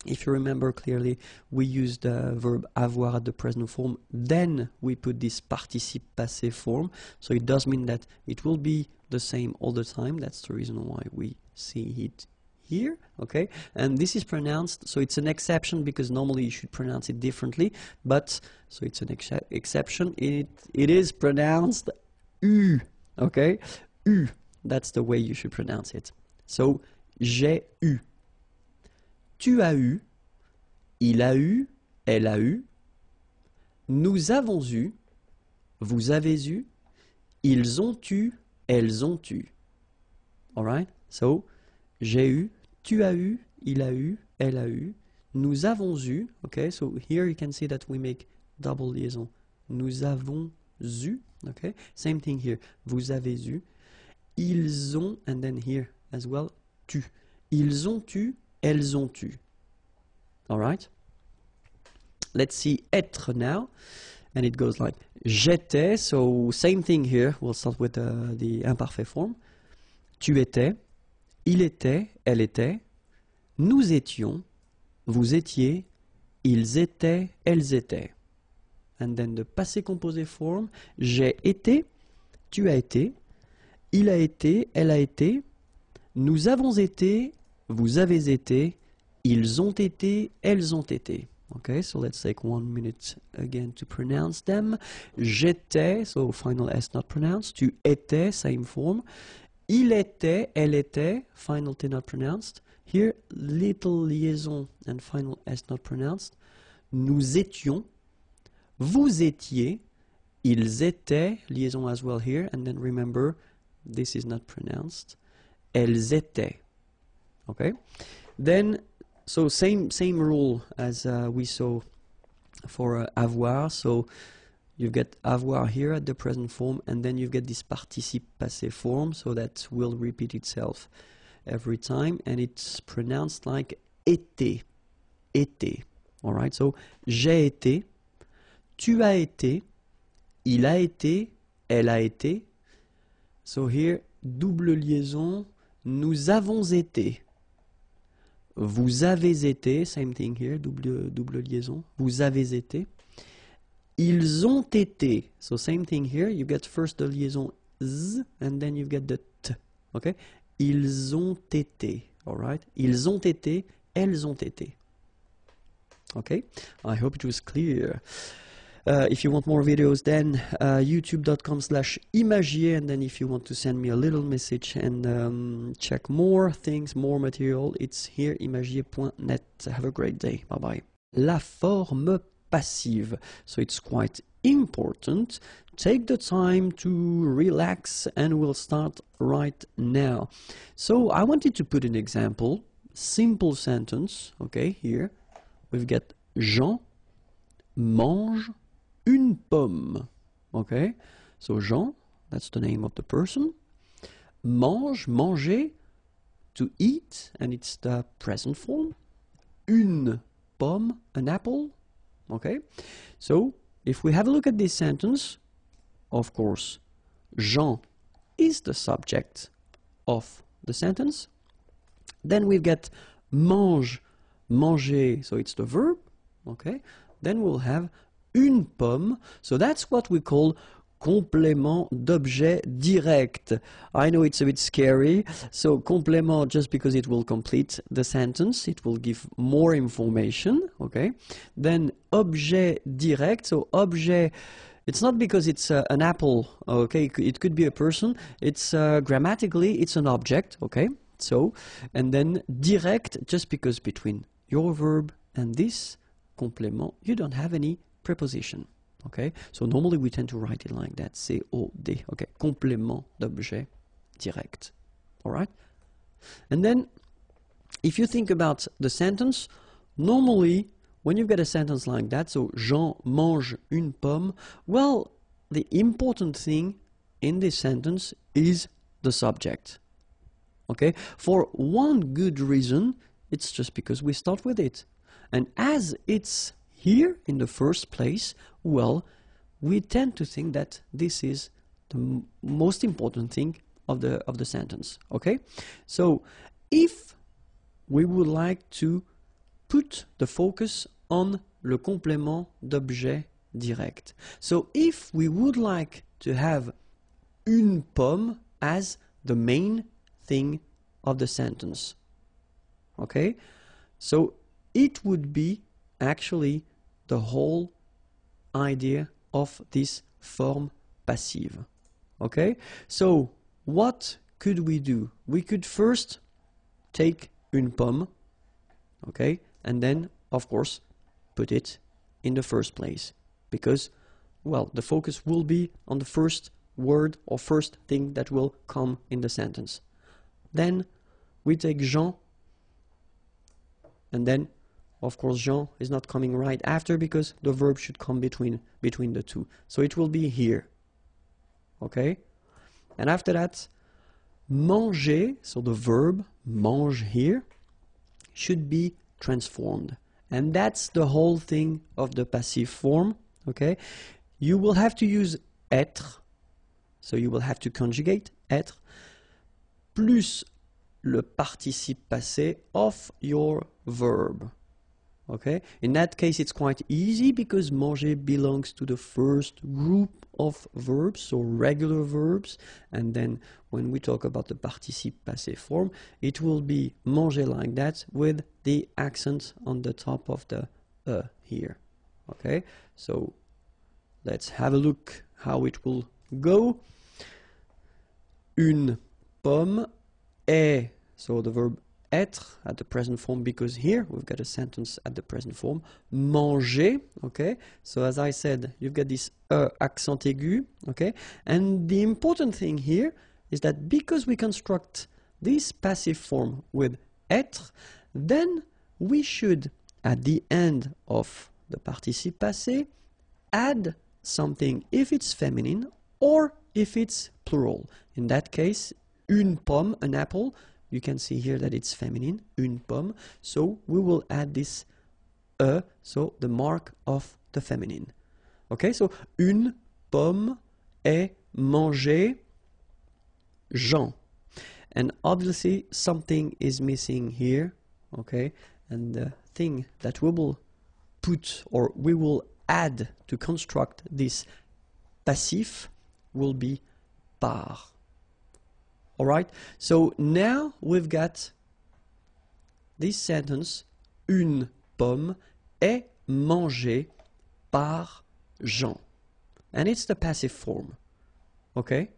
if you remember clearly, we use the verb avoir at the present form, then we put this participe passé form, so it does mean that it will be the same all the time. That's the reason why we see it here, okay? And this is pronounced, so it's an exception because normally you should pronounce it differently, but, so it's an exception, it is pronounced U, okay? U, that's the way you should pronounce it. So, j'ai eu. Tu as eu. Il a eu. Elle a eu. Nous avons eu. Vous avez eu. Ils ont eu. Elles ont eu. Alright? So, j'ai eu. Tu as eu. Il a eu. Elle a eu. Nous avons eu. Okay, so here you can see that we make double liaison. Nous avons eu. Okay, same thing here. Vous avez eu. Ils ont, and then here as well, tu. Ils ont eu, elles ont eu. All right? Let's see être now. And it goes like j'étais. So same thing here. We'll start with the imparfait form. Tu étais. Il était. Elle était. Nous étions. Vous étiez. Ils étaient. Elles étaient. And then the passé composé form. J'ai été. Tu as été. Il a été. Elle a été. Nous avons été, vous avez été, ils ont été, elles ont été. Okay, so let's take 1 minute again to pronounce them. J'étais, so final S not pronounced. Tu étais, same form. Il était, elle était, final T not pronounced. Here, little liaison and final S not pronounced. Nous étions, vous étiez, ils étaient, liaison as well here. And then remember, this is not pronounced. Elles étaient. Okay, then so same rule as we saw for avoir. So you get avoir here at the present form, and then you get this participe passé form, so that will repeat itself every time, and it's pronounced like été, été. All right, so j'ai été, tu as été, il a été, elle a été. So here double liaison. Nous avons été. Vous avez été. Same thing here. Double liaison. Vous avez été. Ils ont été. So same thing here. You get first the liaison z and then you get the t. Okay? Ils ont été. Alright? Ils ont été. Elles ont été. Okay? I hope it was clear. If you want more videos, then youtube.com/IMAGIERS, and then if you want to send me a little message and check more things, more material, it's here, imagier.net. Have a great day. Bye-bye. La forme passive. So it's quite important. Take the time to relax, and we'll start right now. So I wanted to put an example. Simple sentence, okay, here. We've got Jean mange une pomme. Okay, so Jean, that's the name of the person. Mange, manger, to eat, and it's the present form. Une pomme, an apple. Okay, so if we have a look at this sentence, of course, Jean is the subject of the sentence. Then we've got mange, manger, so it's the verb. Okay, then we'll have une pomme, so that's what we call complément d'objet direct. I know it's a bit scary, so complément just because it will complete the sentence, it will give more information, okay? Then objet direct, so objet, it's not because it's an apple, okay? It could be a person, it's grammatically, it's an object, okay? So, and then direct, just because between your verb and this complément, you don't have any preposition, okay? So normally we tend to write it like that, C-O-D, okay? Complément d'objet direct, all right? And then if you think about the sentence, normally, when you've got a sentence like that, so Jean mange une pomme, well, the important thing in this sentence is the subject. Okay? For one good reason, it's just because we start with it. And as it's here in the first place, well, we tend to think that this is the most important thing of the sentence. Okay? So if we would like to put the focus on le complément d'objet direct. So if we would like to have une pomme as the main thing of the sentence, okay, so it would be actually the whole idea of this form passive. Okay, so what could we do? We could first take une pomme, okay, and then of course put it in the first place, because, well, the focus will be on the first word or first thing that will come in the sentence. Then we take Jean, and then of course Jean is not coming right after because the verb should come between the two, so it will be here. Okay, and after that, manger, so the verb mange here should be transformed, and that's the whole thing of the passive form. Okay, you will have to use être, so you will have to conjugate être plus le participe passé of your verb. Okay, in that case it's quite easy because manger belongs to the first group of verbs, so regular verbs, and then when we talk about the participe passé form, it will be manger like that with the accent on the top of the here. Okay, so let's have a look how it will go. Une pomme est, so the verb être at the present form, because here we've got a sentence at the present form. Manger, okay, so as I said, you've got this accent aigu, okay, and the important thing here is that because we construct this passive form with être, then we should, at the end of the participe passé, add something if it's feminine or if it's plural. In that case, une pomme, an apple, you can see here that it's feminine, une pomme, so we will add this so the mark of the feminine. Okay, so une pomme est mangée Jean. And obviously something is missing here, okay, and the thing that we will put, or we will add to construct this passif, will be par. Alright, so now we've got this sentence, une pomme est mangée par Jean. And it's the passive form, okay?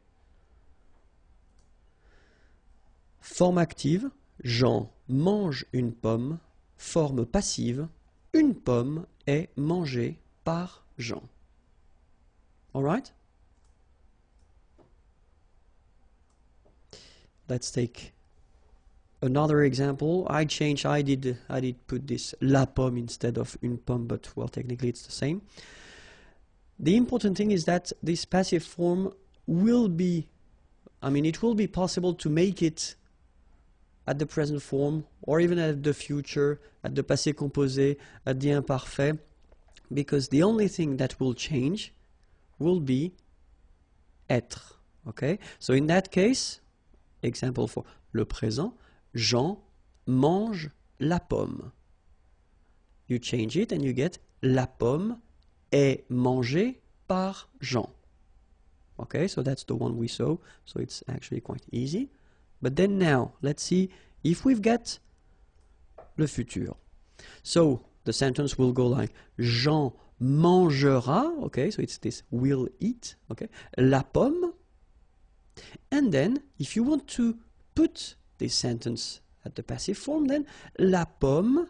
Forme active, Jean mange une pomme. Forme passive, une pomme est mangée par Jean. Alright? Let's take another example. I did put this la pomme instead of une pomme, but well, technically it's the same. The important thing is that this passive form will be, it will be possible to make it at the present form, or even at the future, at the passé composé, at the imparfait, because the only thing that will change will be être. Okay? So in that case, example for le présent, Jean mange la pomme. You change it and you get la pomme est mangée par Jean. Okay, so that's the one we saw, so it's actually quite easy. But then now, let's see if we've got le futur. So the sentence will go like Jean mangera, okay, so it's this will eat, okay, la pomme. And then, if you want to put this sentence at the passive form, then la pomme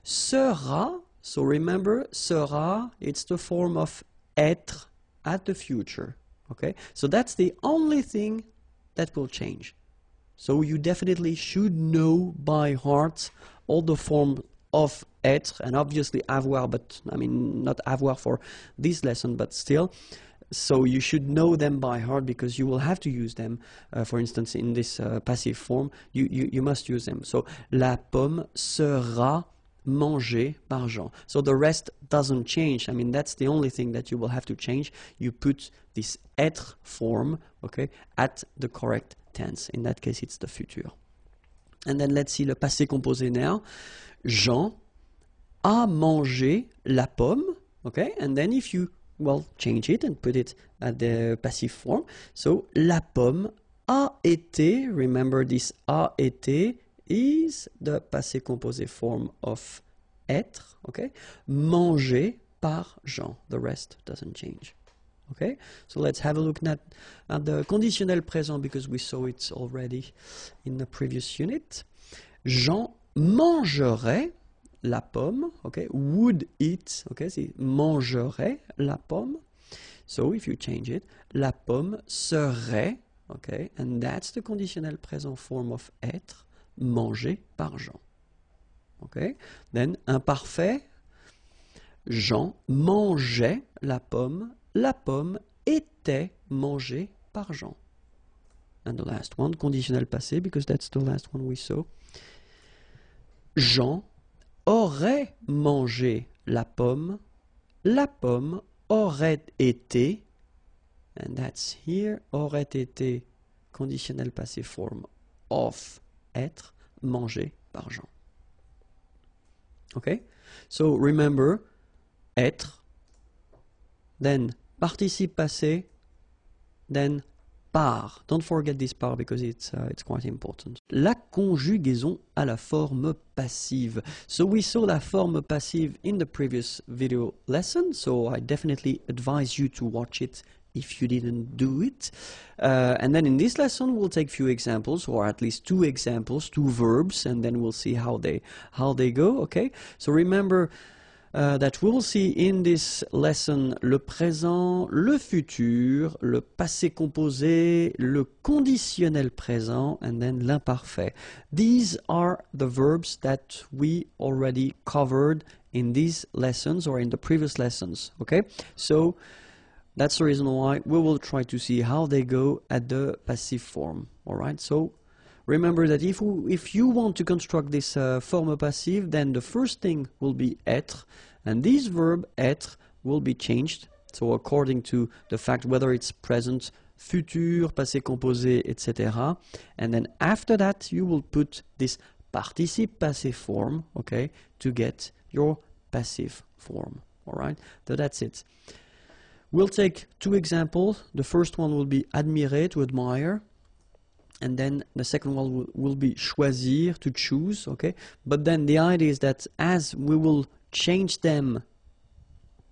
sera, so remember, sera, it's the form of être at the future, okay? So that's the only thing that will change. So you definitely should know by heart all the form of être, and obviously avoir, but I mean not avoir for this lesson, but still. So you should know them by heart because you will have to use them. For instance, in this passive form, you must use them. So la pomme sera mangée par Jean. So the rest doesn't change. I mean, that's the only thing that you will have to change. You put this être form, okay, at the correct tense. In that case, it's the futur. And then let's see le passé composé now. Jean a mangé la pomme, okay, and then if you change it and put it at the passive form. So, la pomme a été, remember this a été is the passé composé form of être, okay? Mangé par Jean. The rest doesn't change. Okay? So let's have a look at the conditionnel présent because we saw it already in the previous unit. Jean mangerait la pomme, okay, would eat, okay, c'est mangerait la pomme. So if you change it, la pomme serait, okay, and that's the conditionnel présent form of être, mangé par Jean. Okay, then imparfait, Jean mangeait la pomme était mangée par Jean. And the last one, conditionnel passé, because that's the last one we saw. Jean aurait mangé la pomme aurait été, and that's here, aurait été, conditionnel passé form of être, mangé par Jean. Okay? So remember, être, then participe passé, then par. Don't forget this par because it's quite important. La conjugaison à la forme passive. So we saw la forme passive in the previous video lesson, so I definitely advise you to watch it if you didn't do it. And then in this lesson we'll take few examples, or at least two examples, two verbs, and then we'll see how they go, okay? So remember that we will see in this lesson le présent, le futur, le passé composé, le conditionnel présent, and then l'imparfait. These are the verbs that we already covered in these lessons or in the previous lessons, okay? So that's the reason why we will try to see how they go at the passive form, all right? So remember that if you want to construct this forme passive, then the first thing will be être, and this verb être will be changed, so according to the fact whether it's present, futur, passé composé, etc. And then after that you will put this participe passé form, okay, to get your passive form, all right? So that's it. We'll take two examples. The first one will be admirer, to admire. And then the second one will be choisir, to choose, okay? But then the idea is that as we will change them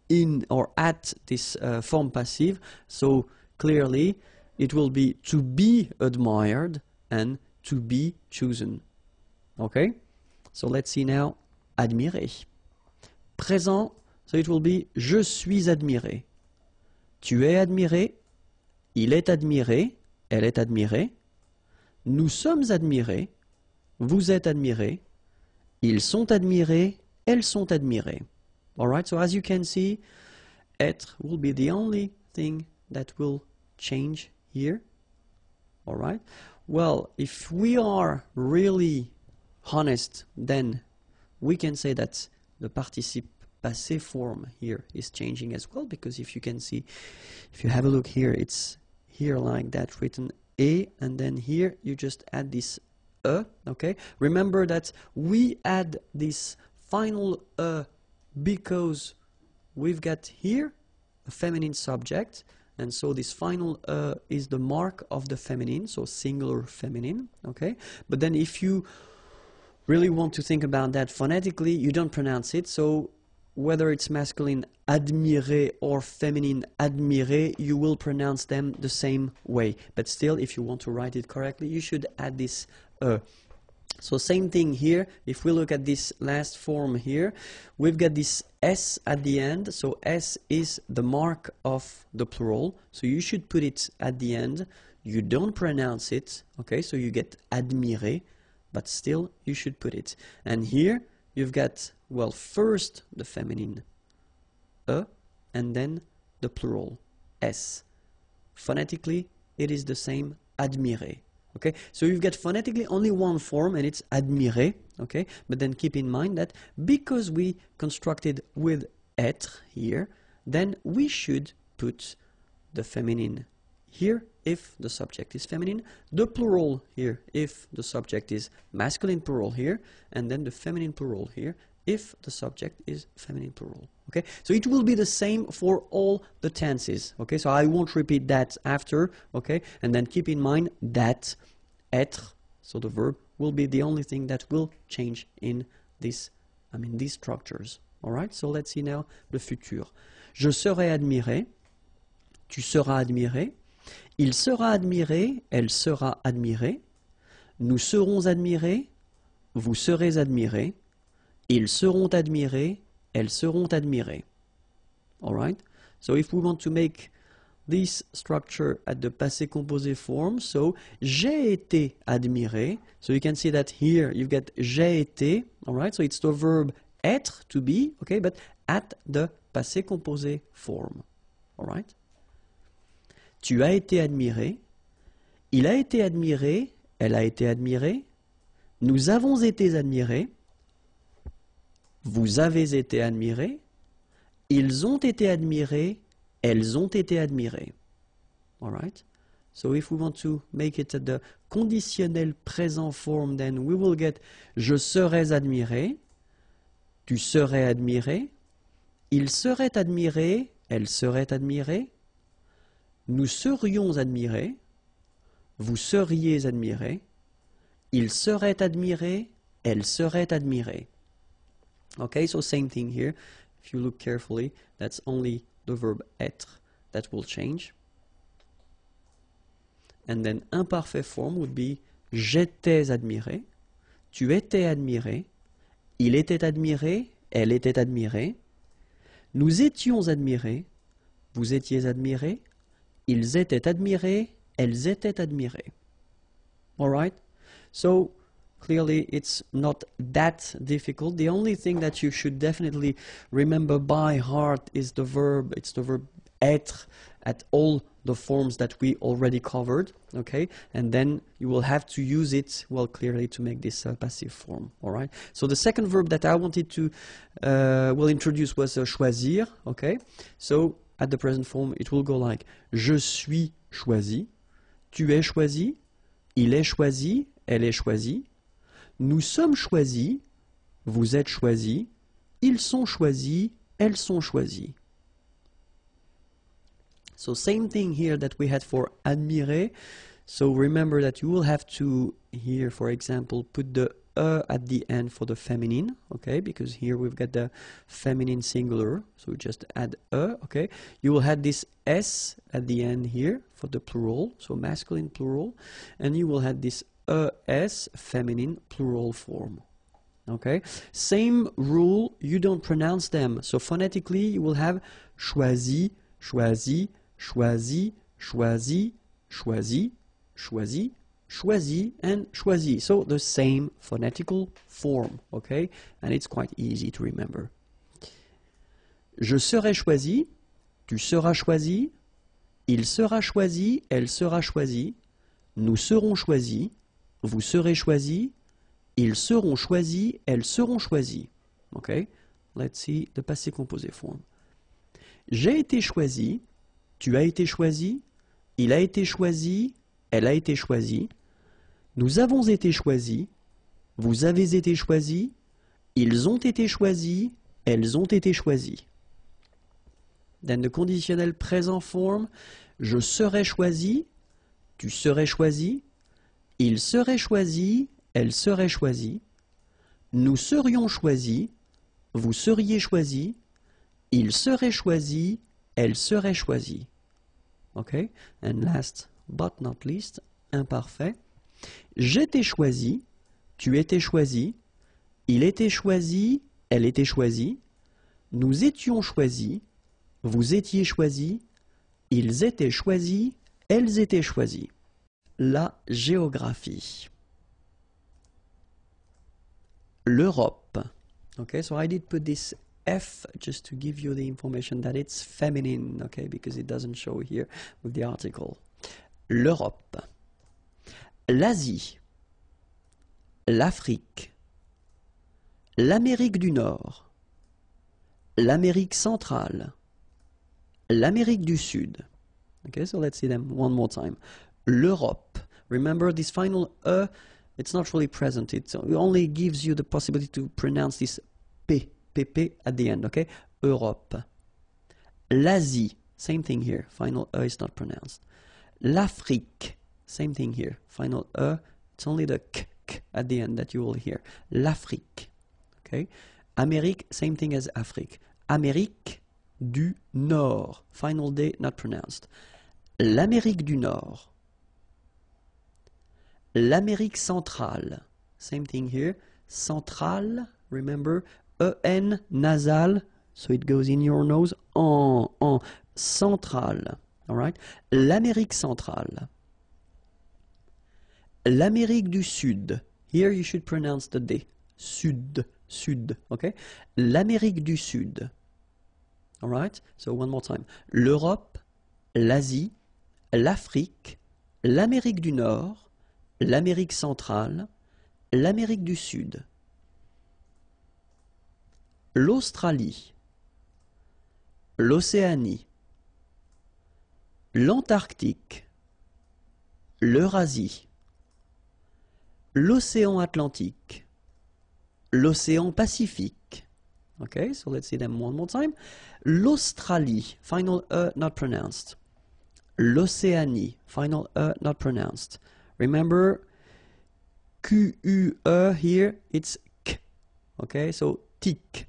in or at this form passive, so clearly it will be to be admired and to be chosen, okay? So let's see now, admirer. Présent, so it will be je suis admiré. Tu es admiré, il est admiré, elle est admirée. Nous sommes admirés, vous êtes admirés, ils sont admirés, elles sont admirées. Alright, so as you can see, être will be the only thing that will change here. Alright, well, if we are really honest, then we can say that the participe passé form here is changing as well, because if you can see, if you have a look here, it's here like that written et, and then here you just add this okay? Remember that we add this final because we've got here a feminine subject, and so this final is the mark of the feminine, so singular feminine, okay? But then if you really want to think about that phonetically, you don't pronounce it, so whether it's masculine admirer or feminine admirer, you will pronounce them the same way. But still, if you want to write it correctly, you should add this So same thing here. If we look at this last form here, we've got this S at the end. So S is the mark of the plural. So you should put it at the end. You don't pronounce it, okay? So you get admirer, but still you should put it. And here, you've got, well, first the feminine e, and then the plural s. Phonetically, it is the same, admirer. Okay, so you've got phonetically only one form, and it's admirer. Okay, but then keep in mind that because we constructed with être here, then we should put the feminine here if the subject is feminine, the plural here if the subject is masculine plural here, and then the feminine plural here if the subject is feminine plural. Okay, so it will be the same for all the tenses. Okay, so I won't repeat that after. Okay, and then keep in mind that être, so the verb, will be the only thing that will change in this, these structures. All right, so let's see now le futur. Je serai admiré, tu seras admiré, il sera admiré, elle sera admirée, nous serons admirés, vous serez admirés, ils seront admirés, elles seront admirées. All right? So if we want to make this structure at the passé composé form, so j'ai été admiré. So you can see that here you've got j'ai été. All right? So it's the verb être, to be, okay, but at the passé composé form. All right? Tu as été admiré, il a été admiré, elle a été admirée, nous avons été admirés, vous avez été admirés, ils ont été admirés, elles ont été admirées. All right? So if we want to make it at the conditionnel présent form, then we will get je serais admiré, tu serais admiré, il serait admiré, elle serait admirée, nous serions admirés, vous seriez admirés, il serait admiré, elle serait admirée. Okay, so same thing here. If you look carefully, that's only the verb être that will change. And then imparfait form would be j'étais admiré, tu étais admiré, il était admiré, elle était admirée, nous étions admirés, vous étiez admirés, ils étaient admirés, elles étaient admirées. All right? So clearly it's not that difficult. The only thing that you should definitely remember by heart is the verb. It's the verb être at all the forms that we already covered. Okay? And then you will have to use it, well, clearly to make this passive form. All right? So the second verb that I wanted to introduce was choisir. Okay? So at the present form, it will go like je suis choisi, tu es choisi, il est choisi, elle est choisie, nous sommes choisis, vous êtes choisis, ils sont choisis, elles sont choisies. So same thing here that we had for admirer. So remember that you will have to here, for example, put the at the end for the feminine, okay, because here we've got the feminine singular, so just add okay. You will have this s at the end here for the plural, so masculine plural, and you will have this s feminine plural form. Okay, same rule, you don't pronounce them, so phonetically you will have choisi, choisi, choisi, choisi, choisi, choisi, choisi, and choisi. So the same phonetical form, okay? And it's quite easy to remember. Je serai choisi, tu seras choisi, il sera choisi, elle sera choisie, nous serons choisis, vous serez choisis, ils seront choisis, elles seront choisies. Okay? Let's see the passé composé form. J'ai été choisi, tu as été choisi, il a été choisi, elle a été choisie, nous avons été choisis, vous avez été choisis, ils ont été choisis, elles ont été choisies. Then the conditionnel présent form, je serai choisi, tu serais choisi, il serait choisi, elle serait choisie, nous serions choisis, vous seriez choisis, il serait choisi, elle serait choisie. Okay? And last but not least, imparfait. J'étais choisi, tu étais choisi, il était choisi, elle était choisie, nous étions choisis, vous étiez choisis, ils étaient choisis, elles étaient choisies. La géographie. L'Europe. Okay, so I did put this F just to give you the information that it's feminine, okay, because it doesn't show here with the article. L'Europe, l'Asie, l'Afrique, l'Amérique du Nord, l'Amérique centrale, l'Amérique du Sud. Okay, so let's see them one more time. L'Europe. Remember this final E, it's not really present. It only gives you the possibility to pronounce this P, PP at the end, okay? Europe. L'Asie, same thing here. Final E is not pronounced. L'Afrique, same thing here. Final E, it's only the K at the end that you will hear. L'Afrique, okay? Amérique, same thing as Afrique. Amérique du Nord. Final D, not pronounced. L'Amérique du Nord. L'Amérique centrale. Same thing here. Centrale, remember, E-N, nasal, so it goes in your nose. En. Centrale. All right? L'Amérique centrale. L'Amérique du Sud. Here you should pronounce the D. Sud. Okay? L'Amérique du Sud. All right? So one more time. L'Europe, l'Asie, l'Afrique, l'Amérique du Nord, l'Amérique centrale, l'Amérique du Sud. L'Australie, l'Océanie, l'Antarctique, l'Eurasie, l'Océan Atlantique, l'Océan Pacifique. Okay, so let's see them one more time. L'Australie, final E not pronounced. L'Océanie, final E not pronounced. Remember, Q-U-E here, it's K. Okay, so tic.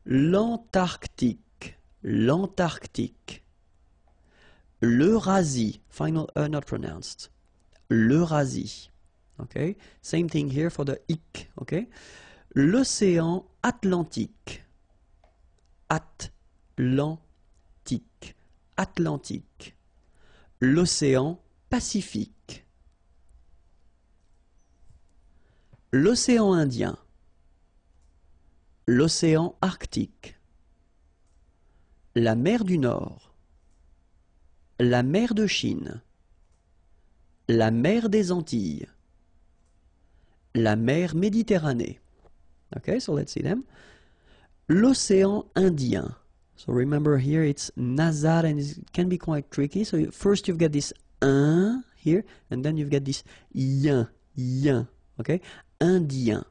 L'Antarctique, l'Antarctique. L'Eurasie, final E not pronounced. L'Eurasie. Okay, same thing here for the ic. Okay, l'Océan Atlantique. Atlantique. Atlantique. L'Océan Pacifique. L'Océan Indien. L'Océan Arctique. La mer du Nord. La mer de Chine. La mer des Antilles. La mer Méditerranée. Okay, so let's see them. L'Océan Indien. So remember here it's nasal and it can be quite tricky. So first you've got this un here and then you've got this yin. Okay, Indien.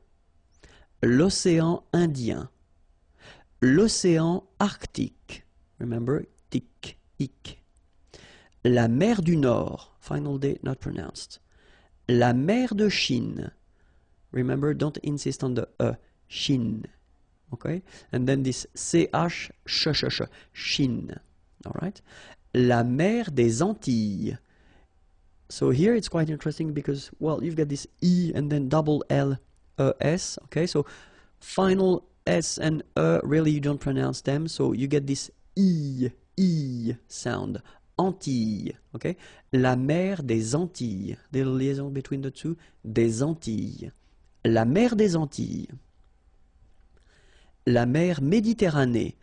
L'Océan Indien. L'Océan Arctique. Remember, tic, ic. La mer du Nord. Final D not pronounced. La mer de Chine. Remember, don't insist on the E. Chine. Okay? And then this CH, Chine. Alright? La mer des Antilles. So here it's quite interesting because, well, you've got this E and then double L, S. Okay? So final S and E, really you don't pronounce them. So you get this E sound. Antilles. Okay? La mer des Antilles. The liaison between the two. Des Antilles. La mer des Antilles. La mer Méditerranée.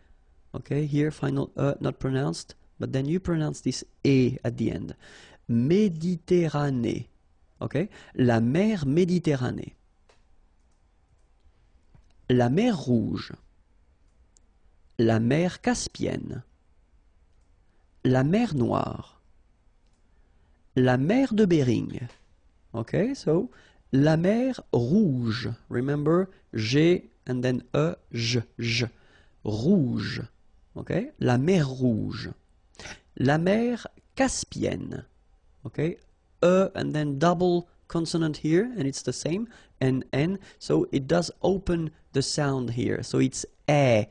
Okay, here final E not pronounced, but then you pronounce this E at the end. Méditerranée. Okay, la mer Méditerranée. La mer Rouge. La mer Caspienne. La mer Noire. La mer de Bering. Okay, so la mer Rouge. Remember, G and then E, J. Rouge. Okay? La mer Rouge. La mer Caspienne. Okay? E and then double consonant here, and it's the same, and N. So it does open the sound here. So it's E.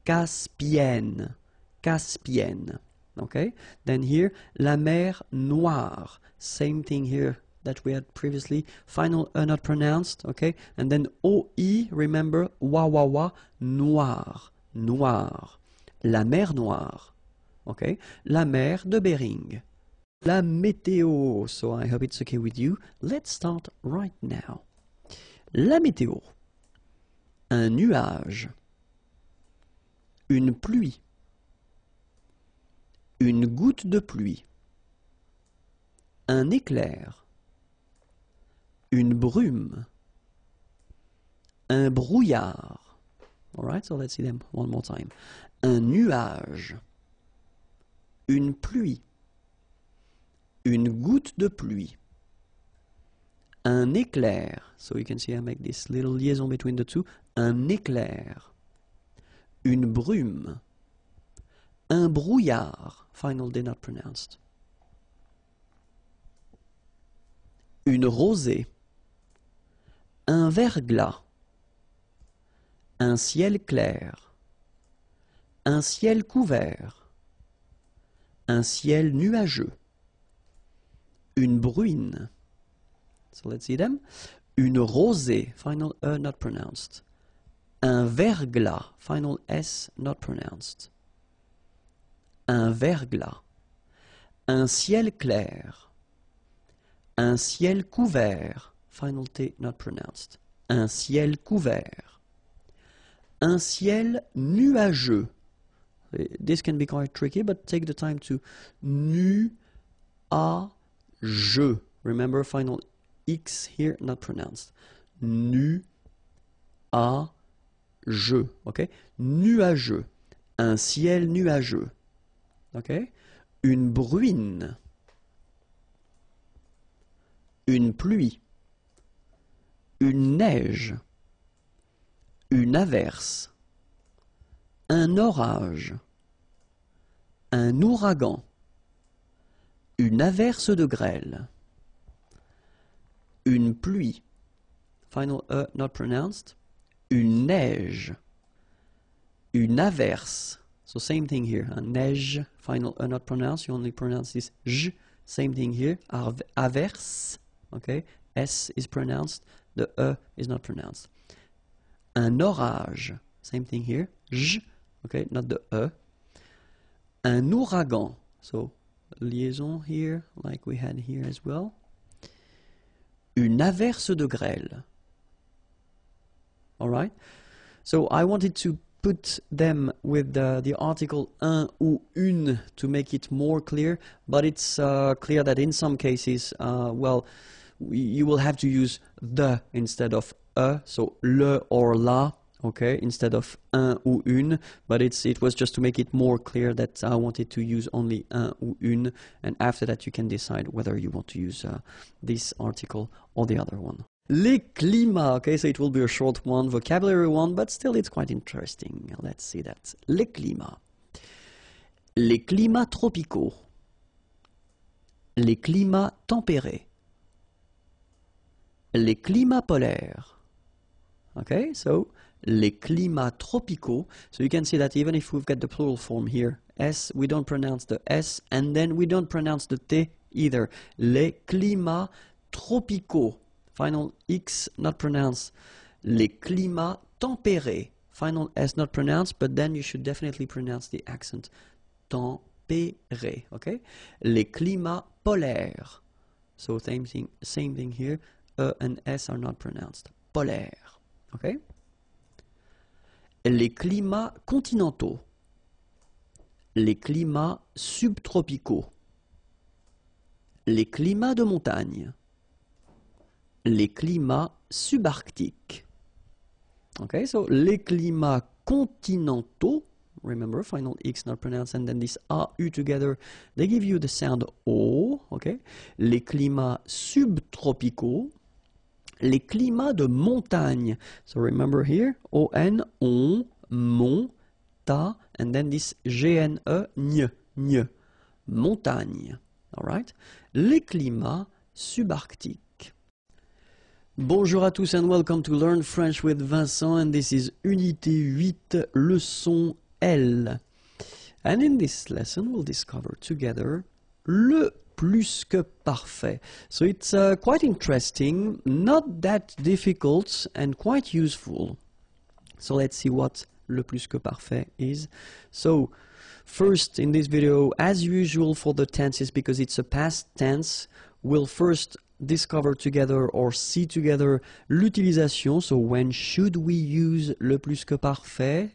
Caspienne. Caspienne. Okay? Then here, la mer Noire. Same thing here that we had previously. Final E not pronounced, okay? And then O-I, remember, wa, noir, noir. La mer Noire, okay? La mer de Bering. La météo, so I hope it's okay with you. Let's start right now. La météo. un nuage, une pluie, une goutte de pluie, un éclair, une brume, un brouillard. All right, so let's see them one more time. Un nuage, une pluie, une goutte de pluie, un éclair. So you can see I make this little liaison between the two. Un éclair, une brume, un brouillard. Final D not pronounced. Une rosée, un verglas, un ciel clair, un ciel couvert, un ciel nuageux, une bruine. So let's see them. Une rosée, final E not pronounced. Un verglas, final S not pronounced. Un verglas, un ciel clair, un ciel couvert, final T not pronounced. Un ciel couvert. Un ciel nuageux. This can be quite tricky, but take the time to nuageux. Remember, final X here, not pronounced. Nuageux. Okay? Nuageux. Un ciel nuageux. Okay? Une bruine. Une pluie. Une neige. Une averse, un orage, un ouragan, une averse de grêle, une pluie, final E not pronounced, une neige, une averse, so same thing here, a neige, final E not pronounced, you only pronounce this j, same thing here, averse, okay, S is pronounced, the E is not pronounced. Un orage, same thing here, j, okay, not the E. Un ouragan, so liaison here, like we had here as well. Une averse de grêle. All right? So I wanted to put them with the article un ou une to make it more clear, but it's clear that in some cases, well, you will have to use the instead of so le or la, okay, instead of un ou une, but it was just to make it more clear that I wanted to use only un ou une, and after that you can decide whether you want to use this article or the other one. Les climats, okay, so it will be a short one, vocabulary one, but still it's quite interesting. Let's see that. Les climats. Les climats tropicaux. Les climats tempérés. Les climats polaires. Okay, so les climats tropicaux. So you can see that even if we've got the plural form here, S, we don't pronounce the S, and then we don't pronounce the T either. Les climats tropicaux. Final X not pronounced. Les climats tempérés. Final S not pronounced, but then you should definitely pronounce the accent. Tempéré, okay? Les climats polaires. So same thing here. E and S are not pronounced. Polaire. Okay? Les climats continentaux. Les climats subtropicaux. Les climats de montagne. Les climats subarctiques. Okay, so les climats continentaux, remember, final X not pronounced, and then this AU together, they give you the sound O, okay? Les climats subtropicaux. Les climats de montagne. So remember here, O-N, on, mon, ta, and then this G-N-E, ny. Montagne. All right? Les climats subarctiques. Bonjour à tous and welcome to Learn French with Vincent, and this is Unité 8, leçon L. And in this lesson we'll discover together le plus que parfait. So it's quite interesting, not that difficult, and quite useful. So let's see what le plus que parfait is. So first in this video, as usual for the tenses, because it's a past tense, we'll first discover together or see together l'utilisation. So when should we use le plus que parfait?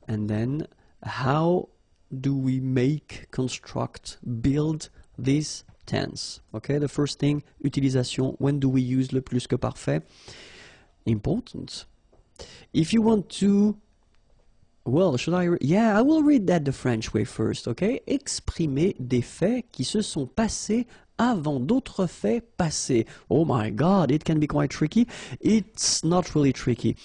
And then how do we make, construct, build this tense? Okay, the first thing, utilisation. When do we use le plus que parfait? Important. If you want to, well, should I? Yeah, I will read that the French way first. Okay, exprimer des faits qui se sont passés avant d'autres faits passés. Oh my God, it can be quite tricky. It's not really tricky.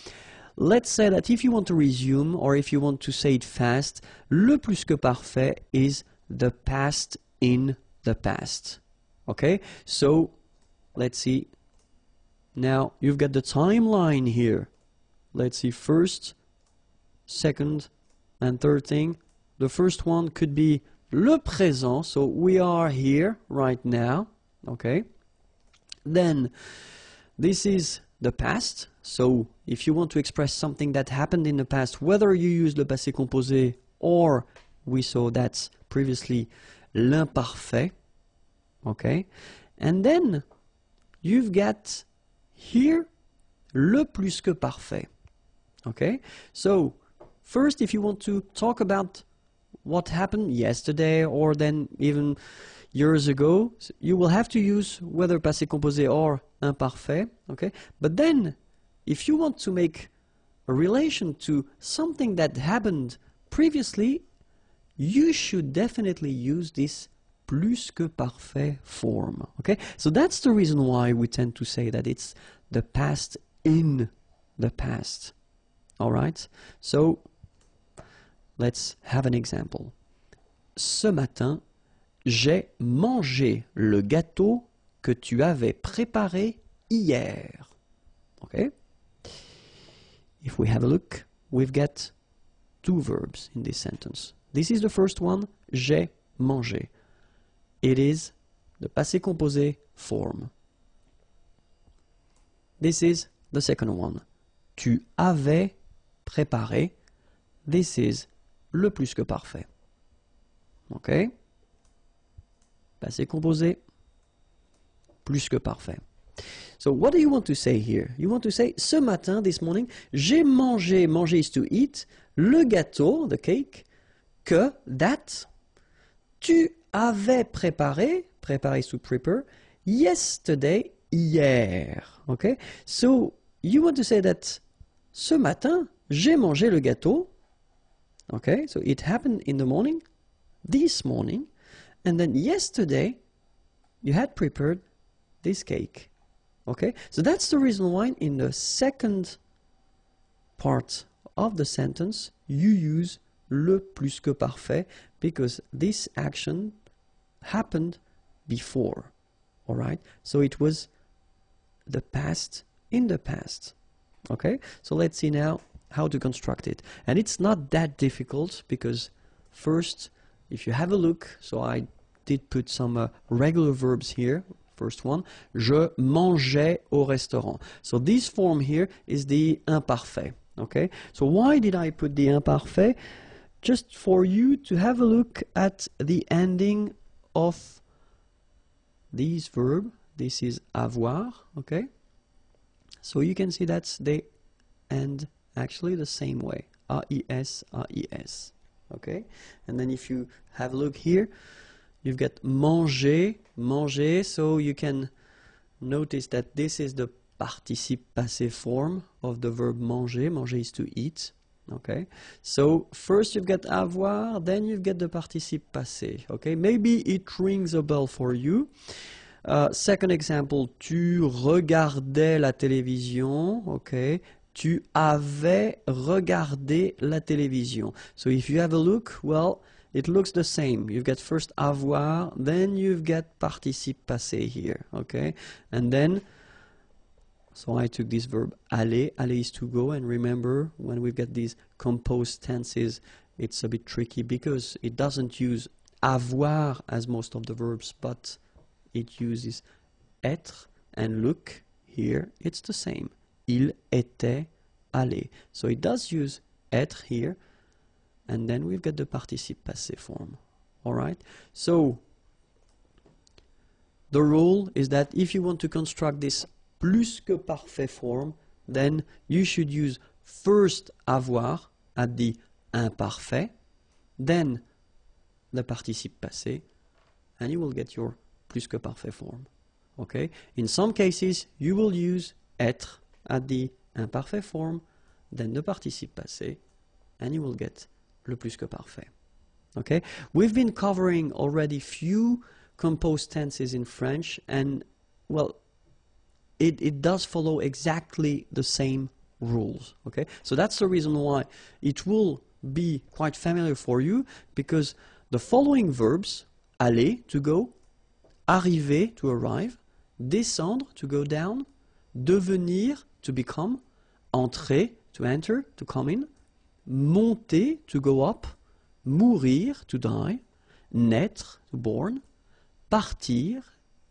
Let's say that if you want to resume or if you want to say it fast, le plus que parfait is the past in the past. Okay, so let's see. Now you've got the timeline here. Let's see, first, second, and third thing. The first one could be le présent, so we are here right now, okay? Then this is the past, so if you want to express something that happened in the past, whether you use le passé composé or we saw that previously l'imparfait, okay? And then you've got here le plus que parfait, okay? So first, if you want to talk about what happened yesterday or then even years ago, you will have to use whether passé composé or imparfait, okay? But then, if you want to make a relation to something that happened previously, you should definitely use this plus que parfait form, okay? So that's the reason why we tend to say that it's the past in the past, all right? So let's have an example. Ce matin, j'ai mangé le gâteau que tu avais préparé hier. Okay? If we have a look, we've got two verbs in this sentence. This is the first one, j'ai mangé. It is the passé composé form. This is the second one. Tu avais préparé. This is le plus que parfait. Okay? Passé composé, plus que parfait. So what do you want to say here? You want to say, ce matin, this morning, j'ai mangé, manger is to eat, le gâteau, the cake, que, that, tu avais préparé, préparé is to prepare, yesterday, hier. Okay? So you want to say that, ce matin, j'ai mangé le gâteau. Okay, so it happened in the morning, this morning, and then yesterday you had prepared this cake. Okay, so that's the reason why in the second part of the sentence you use le plus que parfait, because this action happened before. All right, so it was the past in the past. Okay, so let's see now how to construct it. And it's not that difficult, because first, if you have a look, so I did put some regular verbs here. First one, je mangeais au restaurant. So this form here is the imparfait. Okay, so why did I put the imparfait? Just for you to have a look at the ending of this verb. This is avoir. Okay, so you can see that they end actually the same way, A-I-S, A-I-S, okay? And then if you have a look here, you've got manger, manger, so you can notice that this is the participe passé form of the verb manger. Manger is to eat, okay? So first you've got avoir, then you've got the participe passé, okay? Maybe it rings a bell for you. Second example, tu regardais la télévision, okay? Tu avais regardé la télévision. So if you have a look, well, it looks the same. You've got first avoir, then you've got participe passé here, okay? And then, so I took this verb aller. Aller is to go, and remember, when we've got these composed tenses, it's a bit tricky because it doesn't use avoir as most of the verbs, but it uses être, and look, here, it's the same. Il était allé. So it does use être here, and then we've got the participe passé form. All right? So the rule is that if you want to construct this plus que parfait form, then you should use first avoir at the imparfait, then the participe passé, and you will get your plus que parfait form. Okay? In some cases, you will use être at the imparfait form, then the participe passé, and you will get le plus que parfait. Okay? We've been covering already few composed tenses in French, and well, it does follow exactly the same rules. Okay? So that's the reason why it will be quite familiar for you, because the following verbs, aller, to go, arriver, to arrive, descendre, to go down, devenir, to become, entrer, to enter, to come in, monter, to go up, mourir, to die, naître, to born, partir,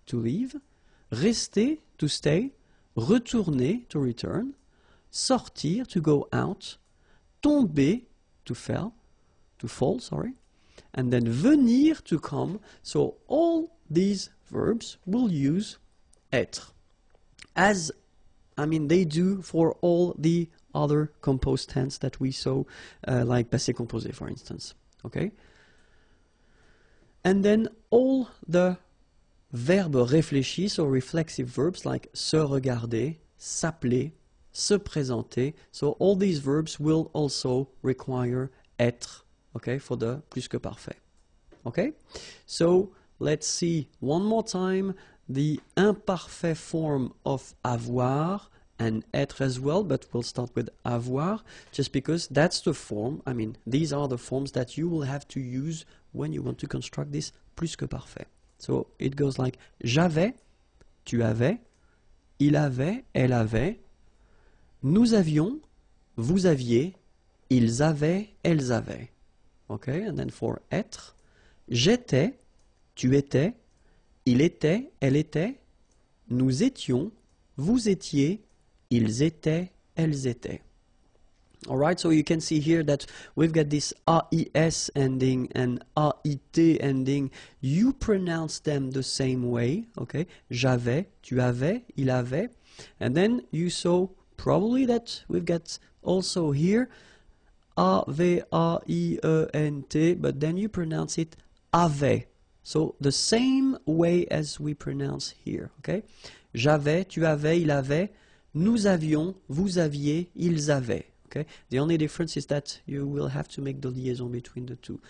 to leave, rester, to stay, retourner, to return, sortir, to go out, tomber, to fall, sorry, and then venir, to come. So all these verbs will use être, as they do for all the other composed tense that we saw, like passé composé, for instance. Okay? And then all the verbes réfléchis, so reflexive verbs like se regarder, s'appeler, se présenter. So all these verbs will also require être, okay, for the plus que parfait. Okay? So let's see one more time the imparfait form of avoir and être as well, but we'll start with avoir, just because that's the form, these are the forms that you will have to use when you want to construct this plus que parfait. So it goes like j'avais, tu avais, il avait, elle avait, nous avions, vous aviez, ils avaient, elles avaient. Okay, and then for être, j'étais, tu étais, il était, elle était, nous étions, vous étiez, ils étaient, elles étaient. Alright, so you can see here that we've got this AIS ending and AIT ending. You pronounce them the same way, okay? J'avais, tu avais, il avait. And then you saw probably that we've got also here A-V-A-I-E-N-T, but then you pronounce it avait. So the same way as we pronounce here, okay? J'avais, tu avais, il avait, nous avions, vous aviez, ils avaient. Okay? The only difference is that you will have to make the liaison between the two.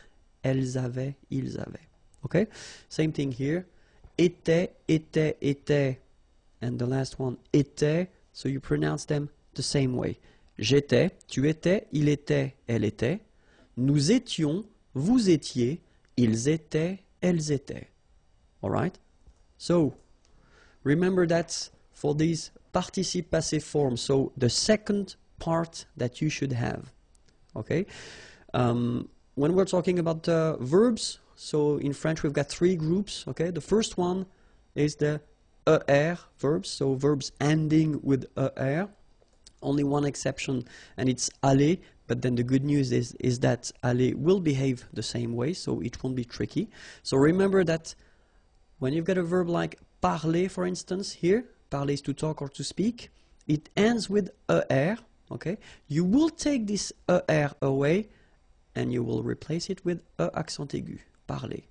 Elles avaient, ils avaient. Okay? Same thing here. Était, était, était. And the last one, était. So you pronounce them the same way. J'étais, tu étais, il était, elle était. Nous étions, vous étiez, ils étaient, elles étaient. Alright? So, remember that for these participe passé forms, so the second part that you should have. Okay? When we're talking about verbs, so in French we've got three groups. Okay? The first one is the ER verbs, so verbs ending with ER. Only one exception, and it's aller, but then the good news is that aller will behave the same way, so it won't be tricky. So remember that when you've got a verb like parler, for instance, here, parler is to talk or to speak, it ends with ER. Okay, you will take this ER away and you will replace it with E accent aigu, parler.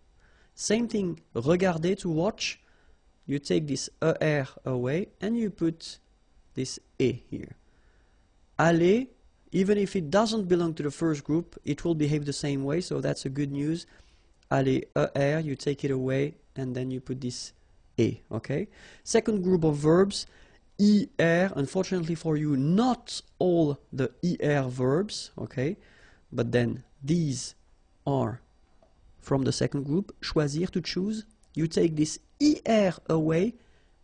Same thing, regarder, to watch, you take this ER away and you put this E here. Aller, even if it doesn't belong to the first group, it will behave the same way, so that's a good news. Aller, ER, you take it away and then you put this E, okay? Second group of verbs, IR, unfortunately for you, not all the IR verbs, okay? But then these are from the second group. Choisir, to choose. You take this IR away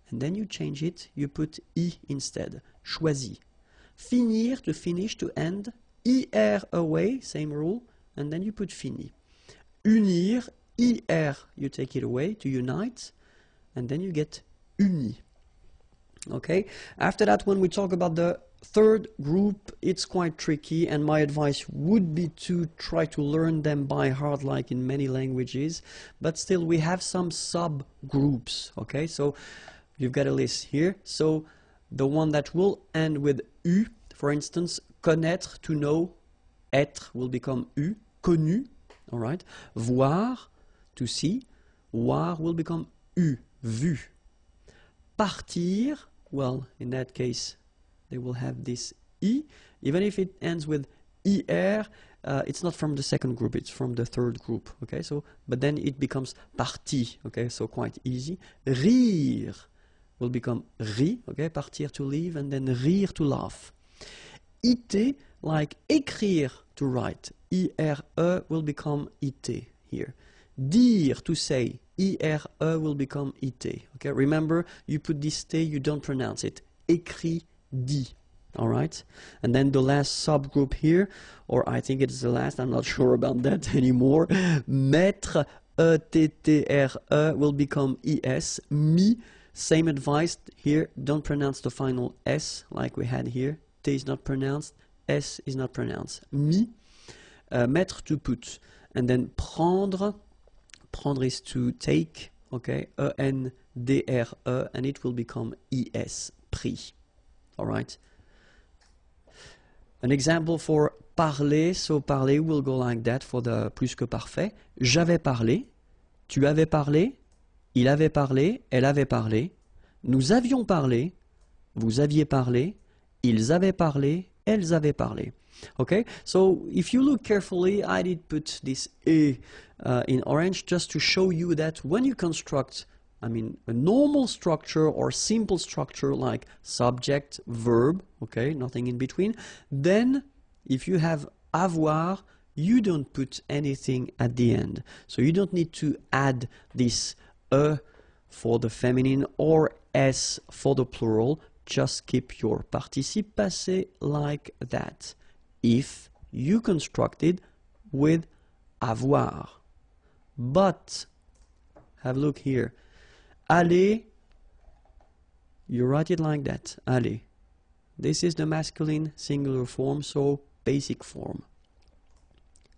and then you change it. You put I instead. Choisi. Finir, to finish, to end. IR away, same rule. And then you put fini. Unir, IR, you take it away, to unite. And then you get uni. Okay, after that, when we talk about the third group, it's quite tricky, and my advice would be to try to learn them by heart like in many languages, but still we have some subgroups, okay? So you've got a list here. So the one that will end with U, for instance, connaître, to know, être will become U, connu, all right? Voir, to see, voir will become U, vu. Partir, well, in that case, they will have this I. Even if it ends with IR, it's not from the second group, it's from the third group, okay? So, but then it becomes parti, okay? So quite easy. Rire will become ri, okay? Partir, to leave, and then rire, to laugh. Iter, like écrire, to write. IRE will become iter here. Dire, to say. IRE will become iter, okay? Remember, you put this T, you don't pronounce it. Écrit, dit. All right, and then the last subgroup here, or I think it's the last, I'm not sure about that anymore. Mettre, ETTRE will become ES. Mi, same advice here, don't pronounce the final S like we had here. T is not pronounced, S is not pronounced. Mi, mettre, to put, and then prendre, prendre is to take, okay, ENDRE, and it will become ES, pris. All right. An example for parler, so parler will go like that for the plus que parfait. J'avais parlé, tu avais parlé, il avait parlé, elle avait parlé, nous avions parlé, vous aviez parlé, ils avaient parlé, elles avaient parlé. Okay, so if you look carefully, I did put this E in orange just to show you that when you construct, I mean, a normal structure or simple structure like subject, verb, okay, nothing in between, then if you have avoir, you don't put anything at the end. So you don't need to add this E for the feminine or S for the plural. Just keep your participe passé like that. If you constructed with avoir. But, have a look here. Aller, you write it like that, aller. This is the masculine singular form, so basic form.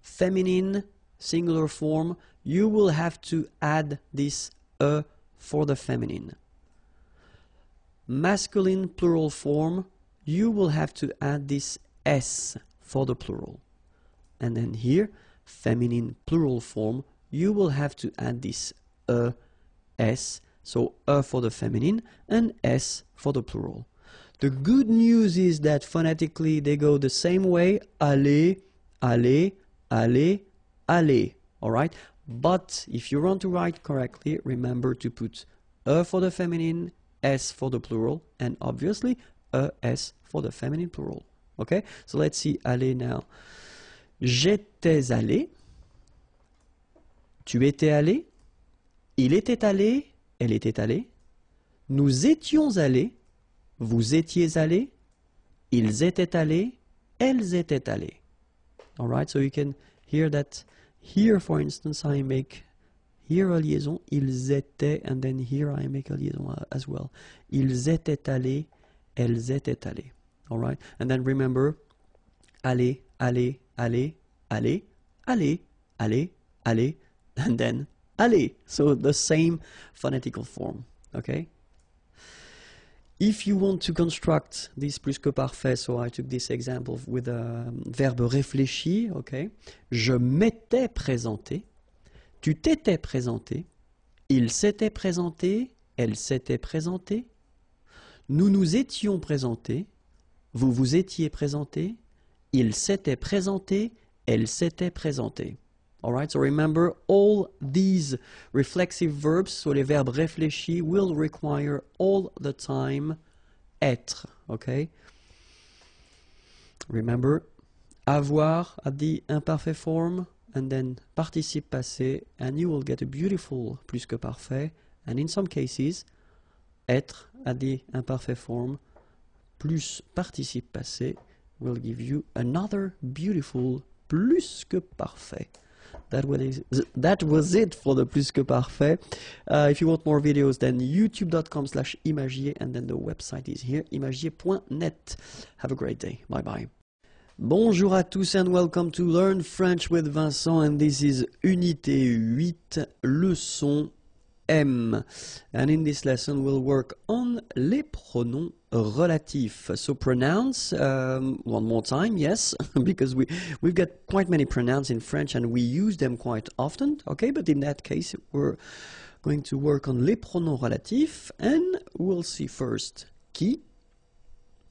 Feminine singular form, you will have to add this E for the feminine. Masculine plural form, you will have to add this S for the plural. And then here, feminine plural form, you will have to add this S. So for the feminine and S for the plural. The good news is that phonetically they go the same way. Aller, aller, aller, aller. Alright? But if you want to write correctly, remember to put for the feminine, S for the plural, and obviously S for the feminine plural. Okay? So let's see aller now. J'étais allé. Tu étais allé. Il était allé. Elle était allée, nous étions allés, vous étiez allés, ils étaient allés, elles étaient allées. All right, so you can hear that here, for instance, I make here a liaison, ils étaient, and then here I make a liaison as well. Ils étaient allés, elles étaient allées. All right, and then remember, aller, aller, aller, aller, aller, aller, aller, and then aller. So the same phonetical form, okay? If you want to construct this plus que parfait, so I took this example with a verbe réfléchi, okay? Je m'étais présenté, tu t'étais présenté, il s'était présenté, elle s'était présentée, nous nous étions présentés, vous vous étiez présenté, il s'était présenté, elle s'était présentée. Alright, so remember all these reflexive verbs, so les verbes réfléchis, will require all the time être, okay? Remember, avoir at the imperfect form, and then participe passé, and you will get a beautiful plus que parfait, and in some cases, être at the imperfect form, plus participe passé, will give you another beautiful plus que parfait. that was it for the Plus que Parfait. If you want more videos, then youtube.com/imagier, and then the website is here, imagier.net. Have a great day. Bye bye. Bonjour à tous and welcome to Learn French with Vincent, and this is Unité 8, leçon M. And in this lesson we'll work on les pronoms relatifs. So pronounce, one more time, yes, because we've got quite many pronouns in French and we use them quite often, okay, but in that case we're going to work on les pronoms relatifs, and we'll see first qui,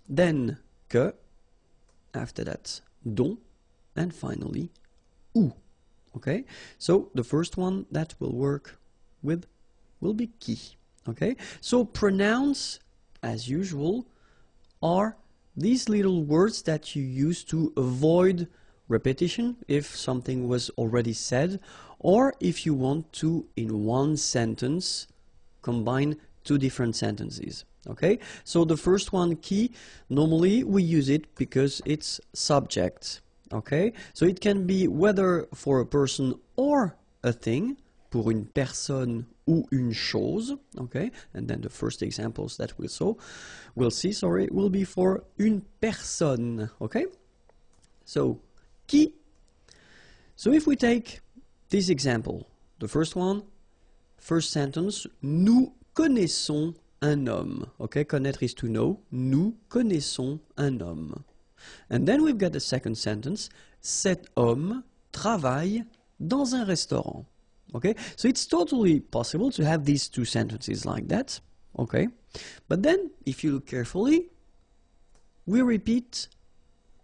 then que, after that dont, and finally où. Okay, so the first one that we'll work with will be qui. Okay, so pronouns, as usual, are these little words that you use to avoid repetition if something was already said, or if you want to, in one sentence, combine two different sentences. Okay, so the first one, qui, normally we use it because it's subject. Okay, so it can be whether for a person or a thing, pour une personne ou une chose. Okay, and then the first examples that we'll see, will be for une personne. Okay, so qui. So if we take this example, the first one, first sentence, nous connaissons un homme. Okay, connaître is to know. Nous connaissons un homme. And then we've got the second sentence, cet homme travaille dans un restaurant. Okay, so it's totally possible to have these two sentences like that. Okay, but then if you look carefully, we repeat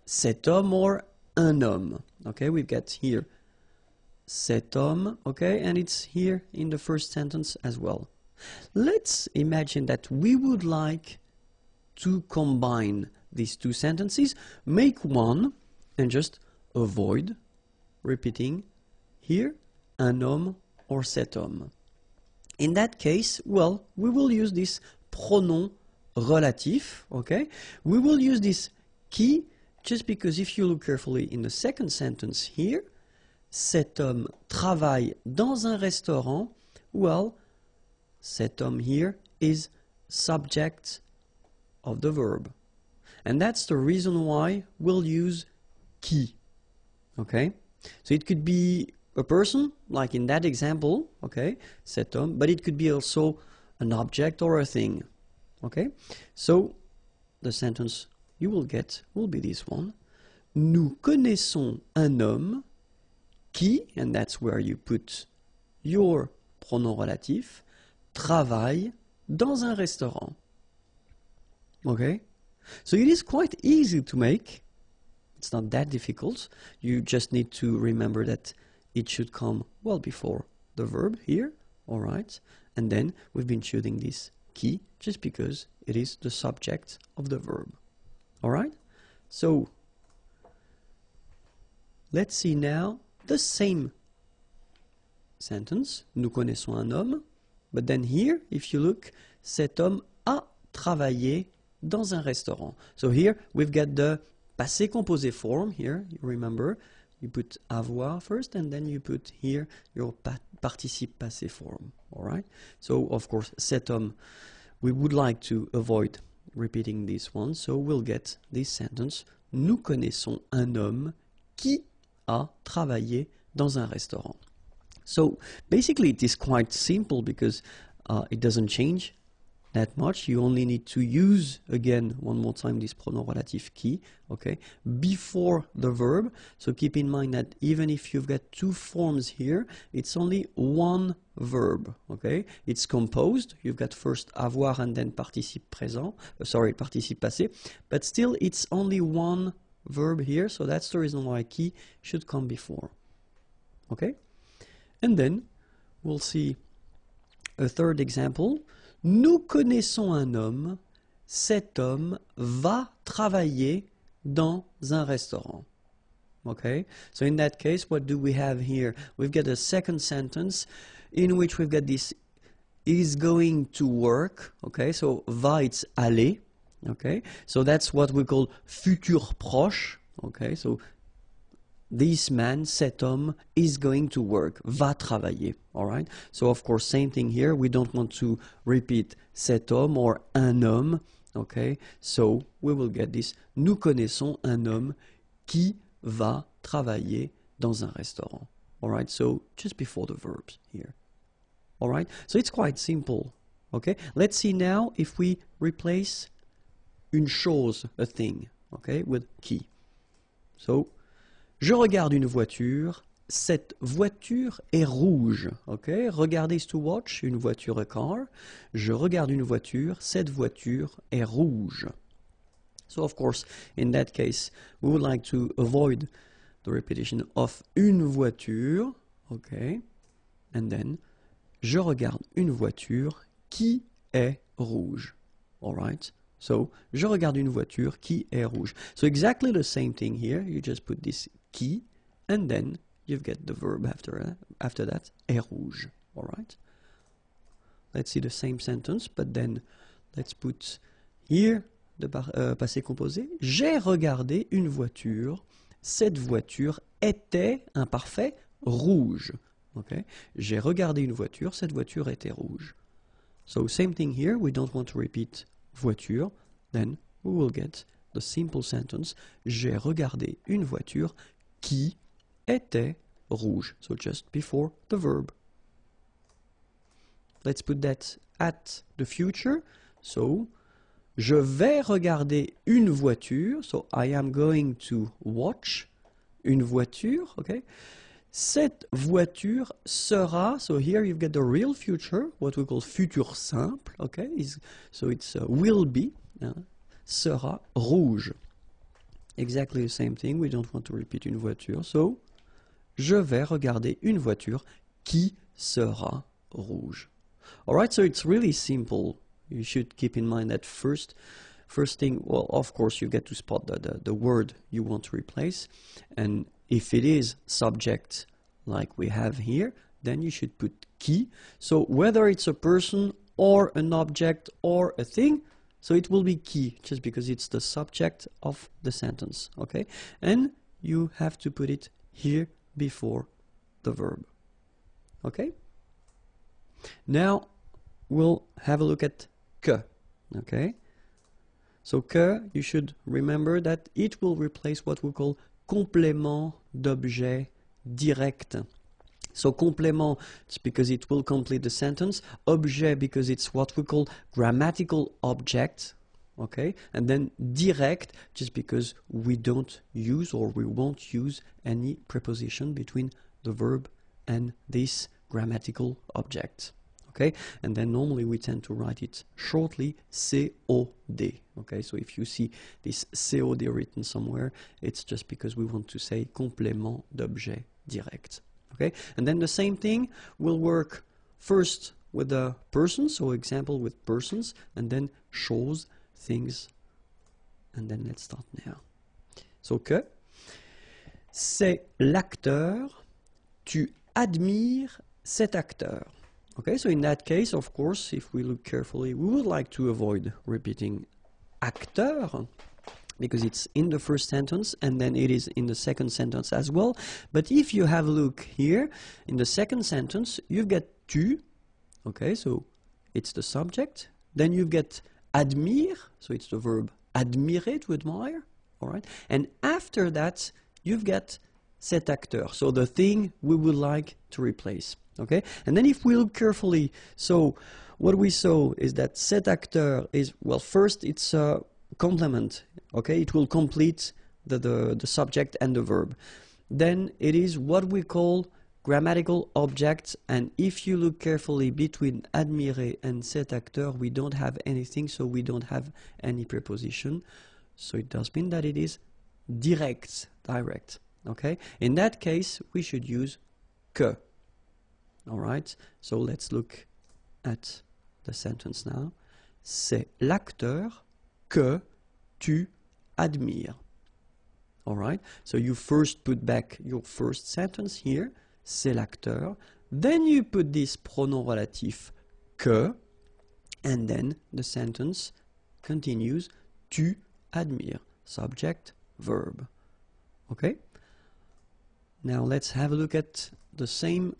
cet homme or un homme. Okay, we've got here cet homme, okay, and it's here in the first sentence as well. Let's imagine that we would like to combine these two sentences, make one, and just avoid repeating here un homme or cet homme. In that case, well, we will use this pronom relatif, okay? We will use this qui, just because if you look carefully in the second sentence here, cet homme travaille dans un restaurant, well, cet homme here is subject of the verb. And that's the reason why we'll use qui. Okay? So it could be a person, like in that example, okay, cet homme, but it could be also an object or a thing. Okay? So the sentence you will get will be this one. Nous connaissons un homme qui, and that's where you put your pronom relatif, travaille dans un restaurant. Okay? So it is quite easy to make. It's not that difficult. You just need to remember that it should come well before the verb here, all right? And then we've been choosing this qui just because it is the subject of the verb. All right? So let's see now the same sentence. Nous connaissons un homme. But then here, if you look, cet homme a travaillé dans un restaurant. So here we've got the passé composé form here. You remember, you put avoir first, and then you put here your participe passé form. All right. So of course, cet homme, we would like to avoid repeating this one. So we'll get this sentence: Nous connaissons un homme qui a travaillé dans un restaurant. So basically, it is quite simple because it doesn't change that much. You only need to use, again, one more time, this pronom relatif qui, okay, before the verb. So keep in mind that even if you've got two forms here, it's only one verb, okay? It's composed. You've got first avoir and then participe présent, participe passé, but still it's only one verb here, so that's the reason why qui should come before, okay? And then we'll see a third example. Nous connaissons un homme. Cet homme va travailler dans un restaurant. Okay? So in that case, what do we have here? We've got a second sentence in which we've got this is going to work. Okay? So va, it's aller. Okay? So that's what we call futur proche. Okay? So this man, cet homme, is going to work, va travailler, all right? So, of course, same thing here. We don't want to repeat cet homme or un homme, okay? So, we will get this. Nous connaissons un homme qui va travailler dans un restaurant, all right? So, just before the verbs here, all right? So, it's quite simple, okay? Let's see now if we replace une chose, a thing, okay, with qui. So, je regarde une voiture, cette voiture est rouge. Okay? Regarder is to watch, une voiture, a car. Je regarde une voiture, cette voiture est rouge. So of course, in that case, we would like to avoid the repetition of une voiture. Okay? And then, je regarde une voiture qui est rouge. All right? So, je regarde une voiture qui est rouge. So exactly the same thing here. You just put this qui, and then you get the verb after that, est rouge. All right? Let's see the same sentence, but then let's put here the passé composé. J'ai regardé une voiture. Cette voiture était, imparfait, rouge. Okay? J'ai regardé une voiture. Cette voiture était rouge. So same thing here. We don't want to repeat voiture, then we will get the simple sentence. J'ai regardé une voiture qui était rouge. So just before the verb. Let's put that at the future. So, je vais regarder une voiture. So, I am going to watch une voiture. Okay? Cette voiture sera, so here you've got the real future, what we call futur simple, okay? So it's will be, sera rouge. Exactly the same thing, we don't want to repeat une voiture, so je vais regarder une voiture qui sera rouge. Alright, so it's really simple. You should keep in mind that first thing, well, of course, you get to spot the word you want to replace, and if it is subject like we have here, then you should put qui. So whether it's a person or an object or a thing, so it will be qui, just because it's the subject of the sentence, okay? And you have to put it here before the verb, okay? Now we'll have a look at que, okay? So que, you should remember that it will replace what we call complément d'objet direct. So complément, it's because it will complete the sentence. Objet, because it's what we call grammatical object. Okay? And then direct, just because we don't use or we won't use any preposition between the verb and this grammatical object. Okay? And then normally we tend to write it shortly, COD. Okay? So if you see this COD written somewhere, it's just because we want to say complément d'objet direct. Okay? And then the same thing will work first with the persons, so example with persons, and then choses, things. And then let's start now. So que, c'est l'acteur, tu admires cet acteur. Okay, so in that case, of course, if we look carefully, we would like to avoid repeating acteur, because it's in the first sentence and then it is in the second sentence as well. But if you have a look here, in the second sentence, you've got tu, okay, so it's the subject. Then you get admire, so it's the verb admirer, to admire, all right? And after that, you've got cet acteur, so the thing we would like to replace. Okay, and then if we look carefully, so what we saw is that cet acteur is, well, first it's a complement. Okay, it will complete the subject and the verb. Then it is what we call grammatical objects, and if you look carefully between admirer and cet acteur, we don't have anything, so we don't have any preposition. So it does mean that it is direct. Okay, in that case, we should use que. All right, so let's look at the sentence now. C'est l'acteur que tu admires. All right, so you first put back your first sentence here, c'est l'acteur. Then you put this pronom relatif que, and then the sentence continues, tu admires, subject, verb. Okay? Now let's have a look at the same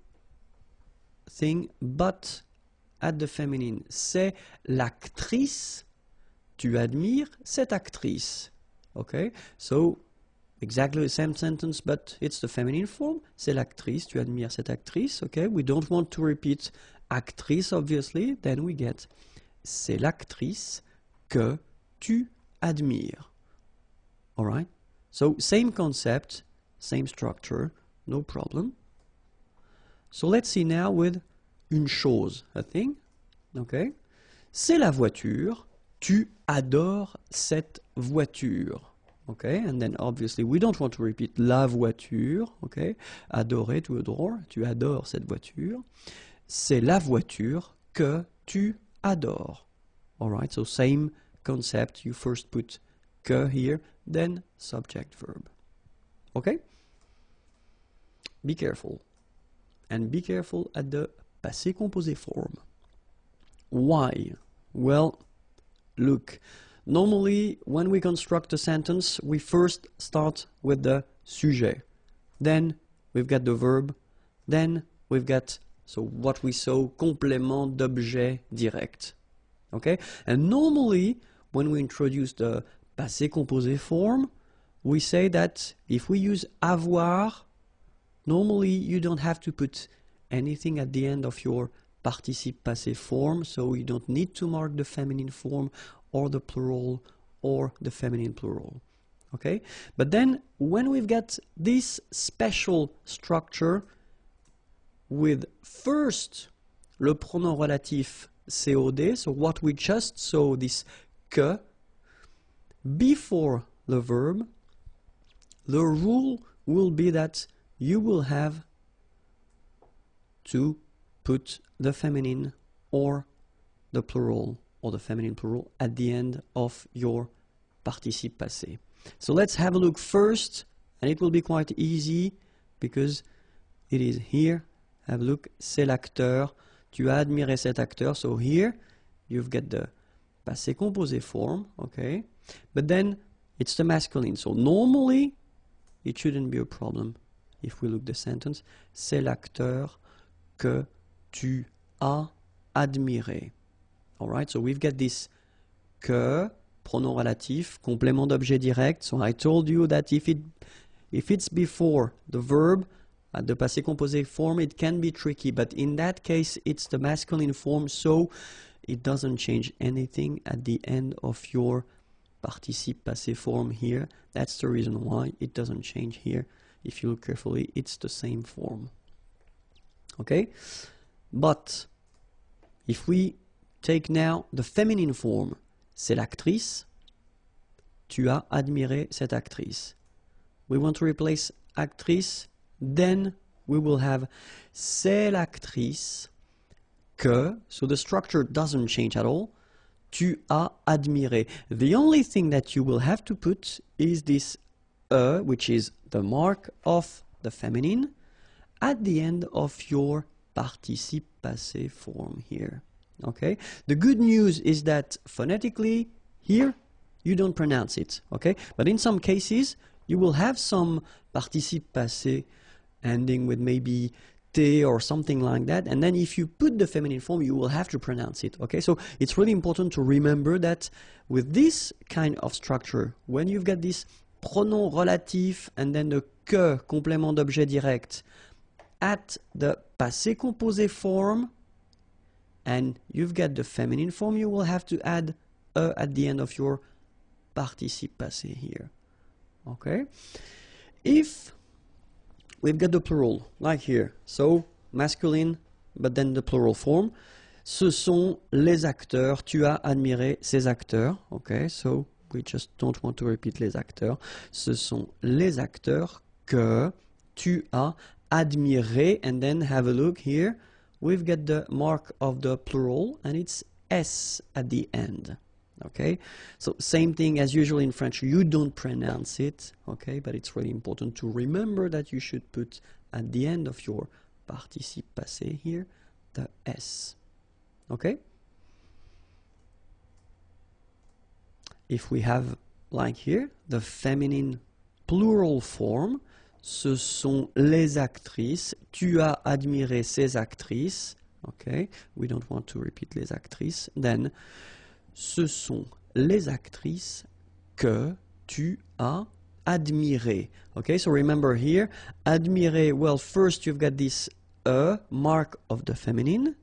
thing, but at the feminine. C'est l'actrice. Tu admires cette actrice. Okay, so exactly the same sentence, but it's the feminine form. C'est l'actrice. Tu admires cette actrice. Okay, we don't want to repeat actrice, obviously. Then we get c'est l'actrice que tu admires. All right. So same concept, same structure, no problem. So let's see now with une chose, a thing. Okay. C'est la voiture. Tu adores cette voiture. Okay, and then obviously we don't want to repeat la voiture. Okay, adorer, to adore. Tu adores cette voiture. C'est la voiture que tu adores. All right, so same concept. You first put que here, then subject verb. Okay? Be careful. And be careful at the passé composé form. Why? Well, look, normally when we construct a sentence, we first start with the sujet. Then we've got the verb. Then we've got, so what we saw, complément d'objet direct. Okay? And normally, when we introduce the passé composé form, we say that if we use avoir, normally you don't have to put anything at the end of your participe passé form, so you don't need to mark the feminine form or the plural or the feminine plural. Okay? But then when we've got this special structure with first le pronom relatif COD, so what we just saw, this que, before the verb, the rule will be that you will have to put the feminine or the plural or the feminine plural at the end of your participe passé. So let's have a look first, and it will be quite easy because it is here. Have a look, c'est l'acteur. Tu as admiré cet acteur. So here you've got the passé composé form, okay? But then it's the masculine. So normally it shouldn't be a problem if we look the sentence. C'est l'acteur que tu as admiré. All right, so we've got this que, pronom relatif, complément d'objet direct. So I told you that if it's before the verb, at the passé composé form, it can be tricky, but in that case, it's the masculine form, so it doesn't change anything at the end of your participe passé form here. That's the reason why it doesn't change here. If you look carefully, it's the same form. Okay? But if we take now the feminine form, c'est l'actrice. Tu as admiré cette actrice. We want to replace actrice. Then we will have c'est l'actrice que, so the structure doesn't change at all. Tu as admiré. The only thing that you will have to put is this which is the mark of the feminine, at the end of your participe passé form here. Okay? The good news is that phonetically here you don't pronounce it. Okay? But in some cases you will have some participe passé ending with maybe T or something like that, and then if you put the feminine form you will have to pronounce it. Okay, so it's really important to remember that with this kind of structure, when you've got this pronom relatif and then the que, complément d'objet direct, at the passé composé form, and you've got the feminine form, you will have to add at the end of your participe passé here. Okay, if we've got the plural, like here. So, masculine, but then the plural form. Ce sont les acteurs. Tu as admiré ces acteurs. Okay, so we just don't want to repeat les acteurs. Ce sont les acteurs que tu as admiré. And then have a look here. We've got the mark of the plural, and it's S at the end. Okay, so same thing as usual in French, you don't pronounce it, okay, but it's really important to remember that you should put at the end of your participe passé here the S. Okay, if we have like here the feminine plural form, ce sont les actrices. Tu as admiré ces actrices. Okay, we don't want to repeat les actrices. Then, ce sont les actrices que tu as admiré. Okay, so remember here, admirer, well, first you've got this mark of the feminine,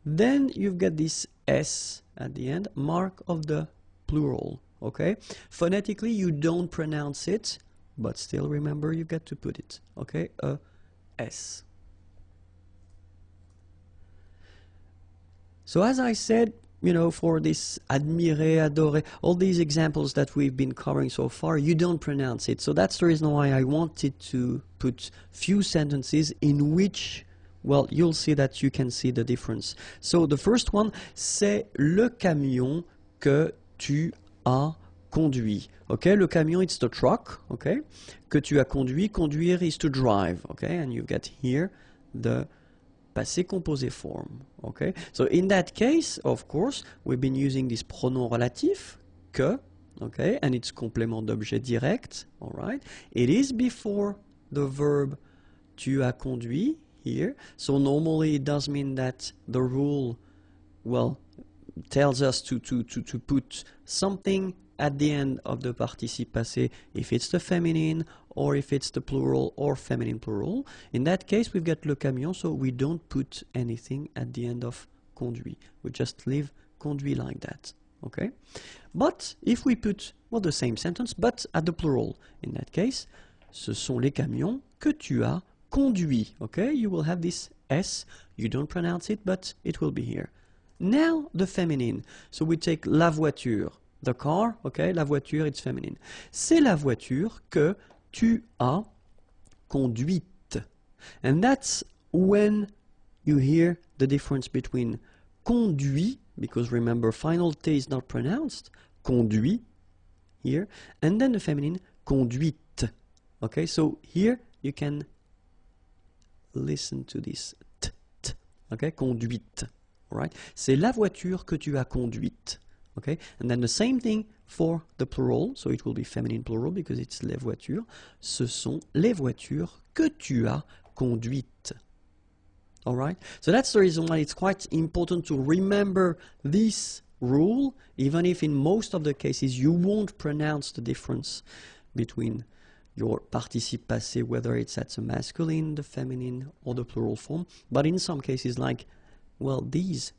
then you've got this S at the end, mark of the plural. Okay, phonetically you don't pronounce it, but still remember you got to put it. Okay, S. So as I said, you know, for this admirer, adorer, all these examples that we've been covering so far, you don't pronounce it. So that's the reason why I wanted to put few sentences in which, well, you'll see that you can see the difference. So the first one, c'est le camion que tu as conduit. Okay, le camion, it's the truck, okay? Que tu as conduit, conduire is to drive, okay? And you get here the passé composé form, okay? So in that case, of course, we've been using this pronom relatif, que, okay? And it's complément d'objet direct, all right? It is before the verb tu as conduit here. So normally it does mean that the rule, well, tells us to put something at the end of the participe passé if it's the feminine or if it's the plural or feminine plural. In that case, we've got le camion, so we don't put anything at the end of conduit. We just leave conduit like that, okay? But if we put, well, the same sentence, but at the plural, in that case, ce sont les camions que tu as conduits, okay? You will have this S, you don't pronounce it, but it will be here. Now, the feminine. So we take la voiture, the car, okay? La voiture, it's feminine. C'est la voiture que tu as conduite. And that's when you hear the difference between conduit, because remember, final T is not pronounced, conduit, here, and then the feminine, conduite. Okay, so here you can listen to this t, t, okay, conduite. Right? C'est la voiture que tu as conduite. Okay? And then the same thing for the plural, so it will be feminine plural because it's les voitures. Ce sont les voitures que tu as conduites. All right? So that's the reason why it's quite important to remember this rule, even if in most of the cases you won't pronounce the difference between your participe passé, whether it's at the masculine, the feminine, or the plural form. But in some cases, like, well, these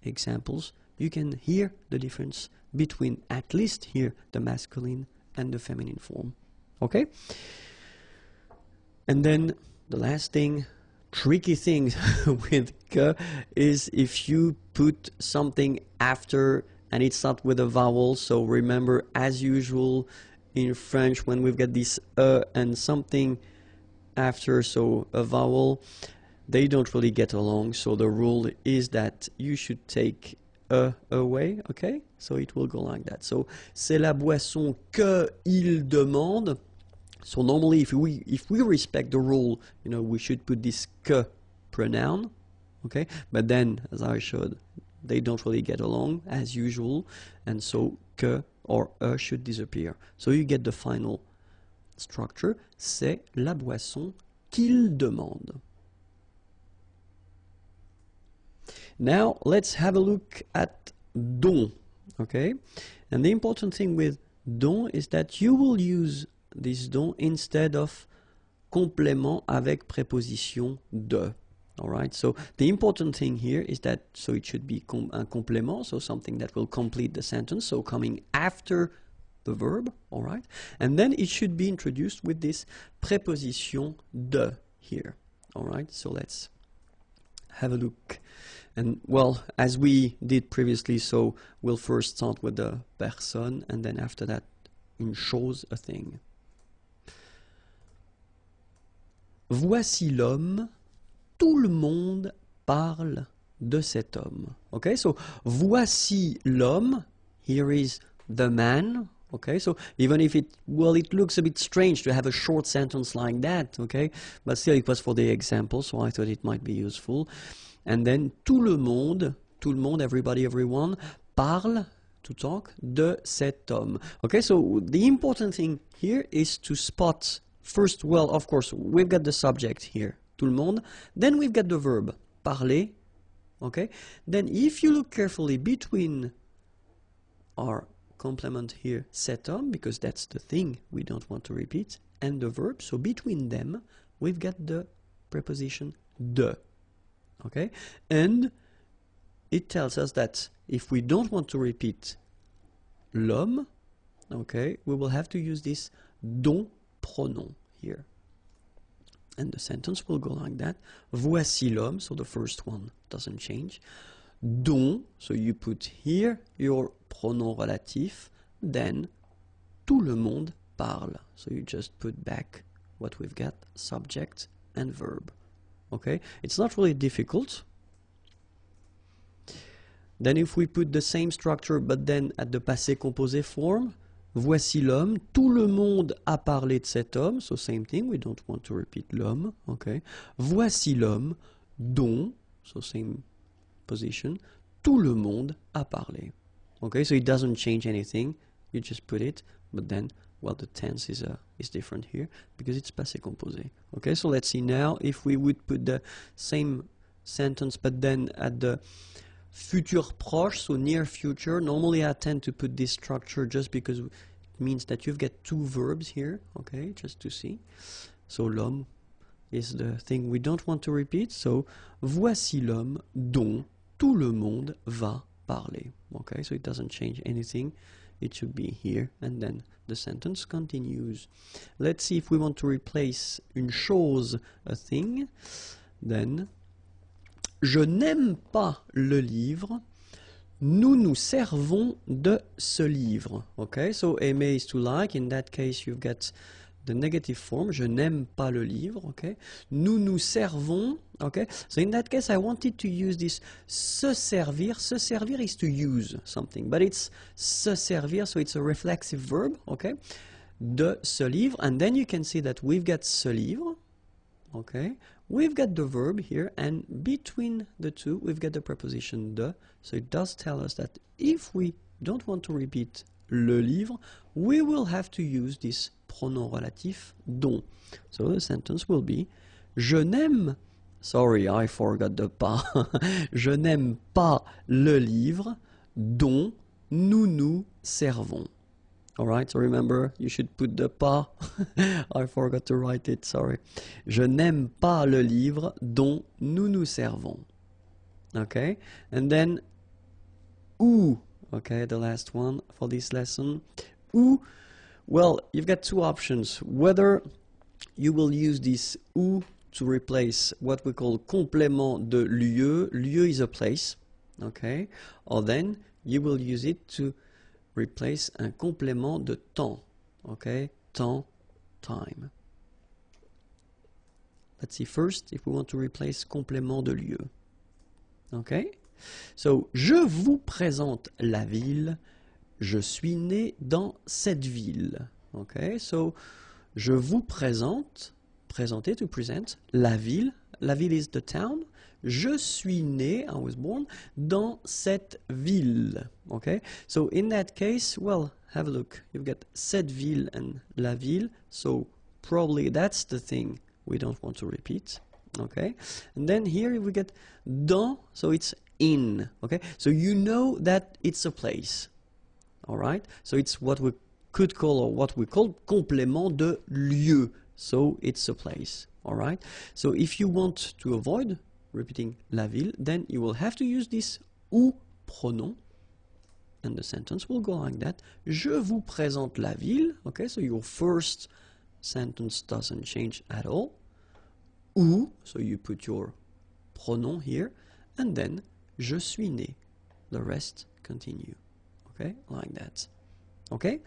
examples, you can hear the difference between at least here the masculine and the feminine form. Okay? And then the last thing, tricky thing with que is if you put something after and it's not with a vowel. So remember, as usual in French, when we've got this and something after, so a vowel, they don't really get along, so the rule is that you should take away, okay? So it will go like that. So, c'est la boisson que il demande. So normally if we respect the rule, you know, we should put this que pronoun, okay? But then, as I showed, they don't really get along, as usual, and so que or should disappear. So you get the final structure, c'est la boisson qu'il demande. Now let's have a look at dont, okay? And the important thing with dont is that you will use this dont instead of complément avec préposition de. All right, so the important thing here is that, so it should be un complément, so something that will complete the sentence, so coming after the verb, all right? And then it should be introduced with this préposition de here, all right? So let's have a look. And well, as we did previously, so we'll first start with the personne, and then after that, une chose, a thing. Voici l'homme, tout le monde parle de cet homme. Okay, so voici l'homme, here is the man. Okay, so even if it looks a bit strange to have a short sentence like that, okay, but still it was for the example, so I thought it might be useful. And then tout le monde, everybody, everyone, parle, to talk, de cet homme. Okay, so the important thing here is to spot first, well, of course, we've got the subject here, tout le monde. Then we've got the verb, parler. Okay? Then if you look carefully between our complement here, cet homme, because that's the thing we don't want to repeat, and the verb, so between them, we've got the preposition de. Okay? And it tells us that if we don't want to repeat l'homme, okay, we will have to use this dont pronom here. And the sentence will go like that. Voici l'homme, so the first one doesn't change. Dont, so you put here your pronom relatif, then tout le monde parle. So you just put back what we've got, subject and verb. Okay, it's not really difficult. Then if we put the same structure but then at the passé composé form, voici l'homme, tout le monde a parlé de cet homme, so same thing, we don't want to repeat l'homme, okay. Voici l'homme dont, so same position, tout le monde a parlé. Okay, so it doesn't change anything, you just put it, but then, well, the tense is different here because it's passé composé. Okay, so let's see now if we would put the same sentence but then at the futur proche, so near future. Normally I tend to put this structure just because it means that you've got two verbs here, okay, just to see. So l'homme is the thing we don't want to repeat, so voici l'homme dont tout le monde va parler. Okay, so it doesn't change anything. It should be here, and then the sentence continues. Let's see if we want to replace une chose, a thing. Then, je n'aime pas le livre. Nous nous servons de ce livre. Okay, so aimer is to like. In that case, you've got the negative form. Je n'aime pas le livre. Okay, nous nous servons. Okay, so in that case, I wanted to use this se servir. Se servir is to use something, but it's se servir, so it's a reflexive verb. Okay, de ce livre, and then you can see that we've got ce livre. Okay, we've got the verb here, and between the two, we've got the preposition de. So it does tell us that if we don't want to repeat le livre, we will have to use this pronom relatif dont. So the sentence will be je n'aime, sorry, I forgot the pas. Je n'aime pas le livre dont nous nous servons. Alright, so remember, you should put the pas. I forgot to write it, sorry. Je n'aime pas le livre dont nous nous servons. Okay, and then où, okay, the last one for this lesson. Où, well, you've got two options. Whether you will use this où to replace what we call complément de lieu. Lieu is a place, okay, or then you will use it to replace un complément de temps, okay, temps, time. Let's see first if we want to replace complément de lieu. Okay, so je vous présente la ville, je suis né dans cette ville. Okay, so je vous présente, présenter, to present, la ville is the town. Je suis né, I was born, dans cette ville. Okay, so in that case, well, have a look. You've got cette ville and la ville, so probably that's the thing we don't want to repeat. Okay, and then here we get dans, so it's in. Okay, so you know that it's a place. All right, so it's what we could call, or what we call complément de lieu. So it's a place. All right, so if you want to avoid repeating la ville, then you will have to use this où pronom, and the sentence will go like that. Je vous présente la ville. Okay, so your first sentence doesn't change at all. Où, so you put your pronom here, and then je suis né. The rest continue. Okay, like that. Okay,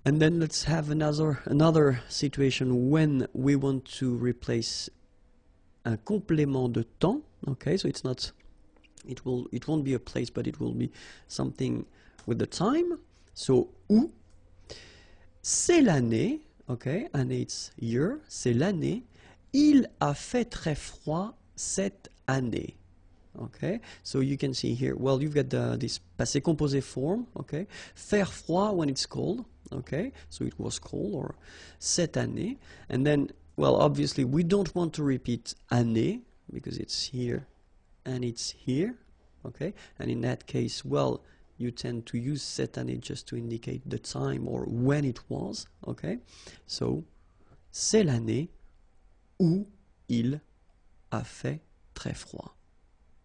and then let's have another situation when we want to replace un complément de temps. Okay, so it's not, it won't be a place, but it will be something with the time. So où, c'est l'année. Okay, année it's year. C'est l'année. Il a fait très froid cette année. Okay, so you can see here, well, you've got this passé composé form, okay, faire froid when it's cold, okay? So it was cold, or cette année. And then, well, obviously we don't want to repeat année because it's here and it's here, okay? And in that case, well, you tend to use cette année just to indicate the time or when it was, okay? So, c'est l'année où il a fait très froid.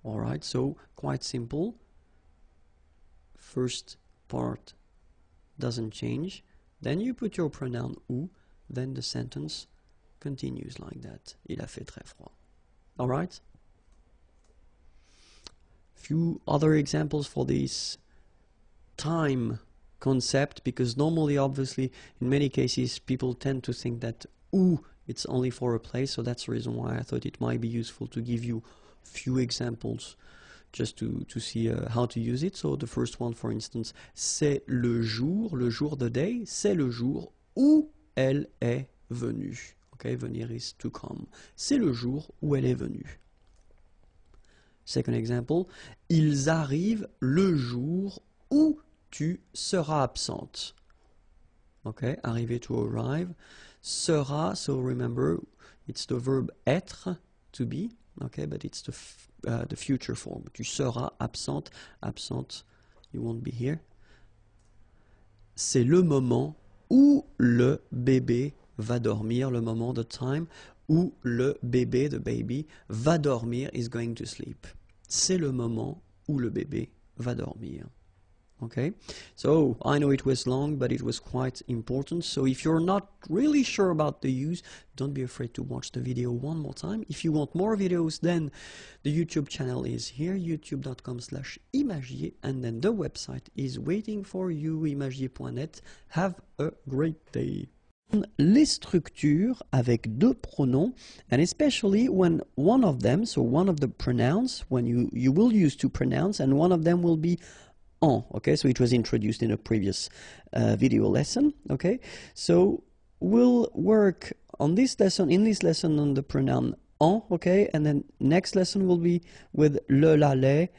All right, so quite simple. First part doesn't change. Then you put your pronoun où, then the sentence continues like that. Il a fait très froid. All right? Few other examples for this time concept, because normally, obviously, in many cases, people tend to think that où it's only for a place, so that's the reason why I thought it might be useful to give you few examples just to see how to use it. So the first one, for instance, c'est le jour de day, c'est le jour où elle est venue. Okay, venir is to come. C'est le jour où elle est venue. Second example, ils arrivent le jour où tu seras absente. Okay, arriver, to arrive. Sera, so remember, it's the verb être, to be, okay, but it's the future form. Tu seras absente, absente, you won't be here. C'est le moment où le bébé va dormir, le moment, the time, où le bébé, the baby, va dormir, is going to sleep. C'est le moment où le bébé va dormir. Okay, so I know it was long, but it was quite important. So if you're not really sure about the use, don't be afraid to watch the video one more time. If you want more videos, then the YouTube channel is here, youtube.com/imagier, and then the website is waiting for you, imagier.net. Have a great day. Les structures avec deux pronoms, and especially when one of them, so one of the pronouns, when you will use two pronouns, and one of them will be en, okay, so it was introduced in a previous video lesson, okay, so we'll work on this lesson, on the pronoun en, okay, and then next lesson will be with le, la, les,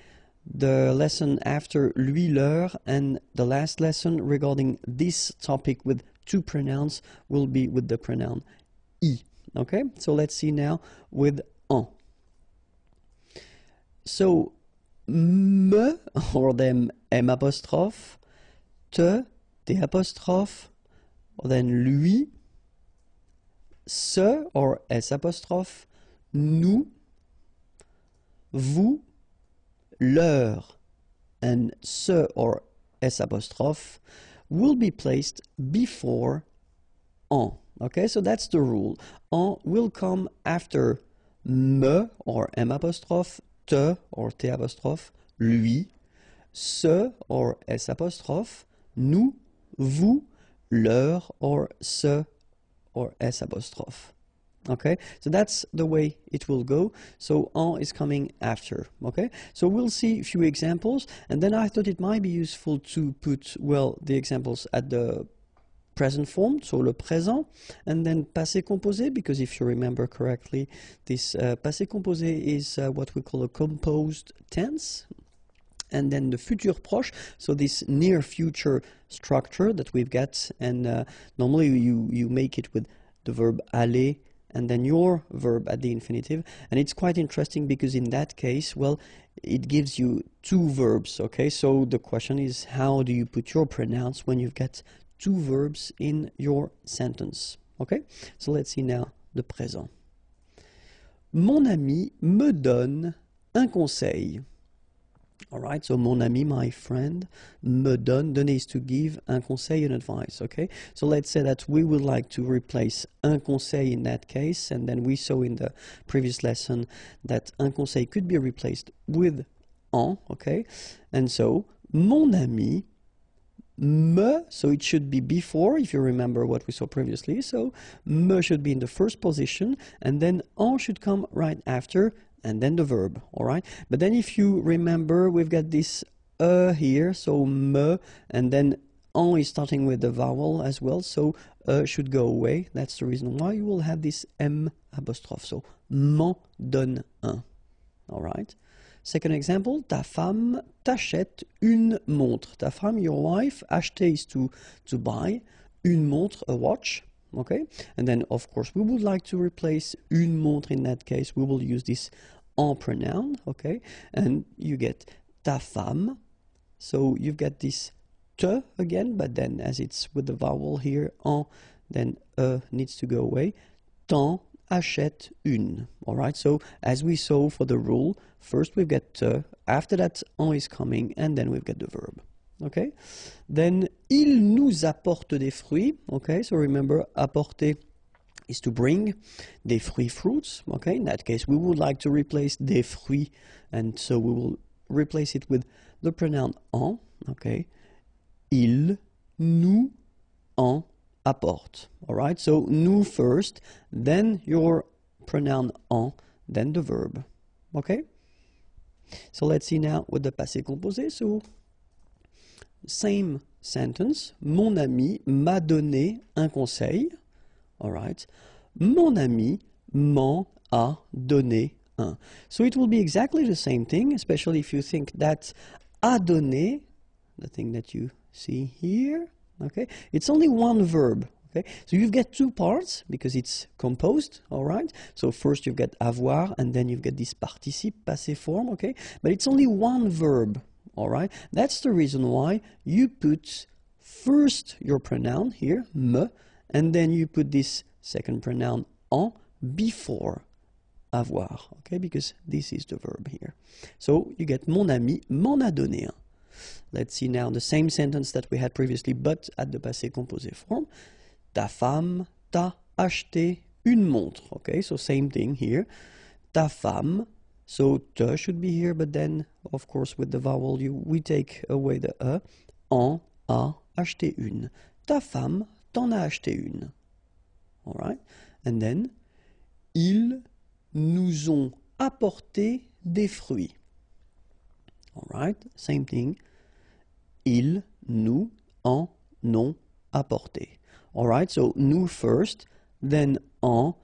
the lesson after lui, leur, and the last lesson regarding this topic with two pronouns will be with the pronoun I, okay, so let's see now with en. So, me, or then M apostrophe, te, T apostrophe, or then lui, ce, or S apostrophe, nous, vous, leur, and ce, or S apostrophe, will be placed before en. Okay, so that's the rule. En will come after me, or M apostrophe, te, or T apostrophe, lui, ce, or S apostrophe, nous, vous, leur, or ce, or S apostrophe. Okay, so that's the way it will go. So en is coming after. Okay, so we'll see a few examples, and then I thought it might be useful to put, well, the examples at the present form, so le présent, and then passé composé, because if you remember correctly, this passé composé is what we call a composed tense, and then the futur proche, so this near future structure that we've got, and normally you make it with the verb aller, and then your verb at the infinitive, and it's quite interesting because in that case, well, it gives you two verbs, okay, so the question is, how do you put your pronouns when you've got two verbs in your sentence? Okay, so let's see now the présent. Mon ami me donne un conseil. Alright, so mon ami, my friend, me donne, donner is to give, un conseil, an advice, okay? So let's say that we would like to replace un conseil in that case, and then we saw in the previous lesson that un conseil could be replaced with en, okay? And so, mon ami, me, so it should be before, if you remember what we saw previously, so me should be in the first position, and then en should come right after, and then the verb, all right? But then if you remember, we've got this here, so me, and then en is starting with the vowel as well, so should go away. That's the reason why you will have this M apostrophe, so m'en donne un, all right? Second example, ta femme t'achète une montre. Ta femme, your wife, acheter is to buy, une montre, a watch. Okay, and then of course we would like to replace une montre. In that case, we will use this en pronoun. Okay, and you get ta femme. So you've got this te again, but then as it's with the vowel here, en, then needs to go away. T'en achète une. All right. So as we saw for the rule, first we've got te. After that, en is coming, and then we've got the verb. Okay, then il nous apporte des fruits. Okay, so remember, apporter is to bring, des fruits, fruits. Okay, in that case we would like to replace des fruits, and so we will replace it with the pronoun en. Okay, il nous en apporte. All right, so nous first, then your pronoun en, then the verb. Okay, so let's see now with the passé composé. So same sentence. Mon ami m'a donné un conseil. All right. Mon ami m'en a donné un. So it will be exactly the same thing, especially if you think that a donné, the thing that you see here, okay, it's only one verb. Okay, so you've got two parts because it's composed. All right. So first you've got avoir, and then you've got this participe passé form. Okay, but it's only one verb. All right, that's the reason why you put first your pronoun here, me, and then you put this second pronoun en before avoir, okay, because this is the verb here. So you get mon ami m'en a donné un. Let's see now the same sentence that we had previously, but at the passé composé form. Ta femme t'a acheté une montre. Okay, so same thing here. Ta femme. So te should be here, but then, of course, with the vowel, we take away the e. En a acheté une. Ta femme t'en a acheté une. All right? And then, ils nous ont apporté des fruits. All right? Same thing. Ils nous en ont apporté. All right? So, nous first, then en.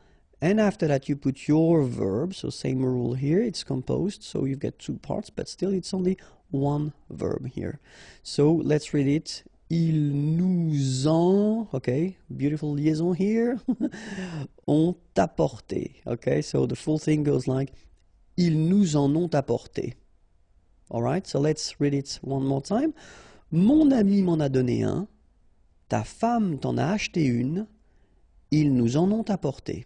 And after that, you put your verb. So same rule here. It's composed. So you've got two parts, but still it's only one verb here. So let's read it. Ils nous ont, okay, beautiful liaison here, ont apporté. Okay, so the full thing goes like, ils nous en ont apporté. All right, so let's read it one more time. Mon ami m'en a donné un. Ta femme t'en a acheté une. Ils nous en ont apporté.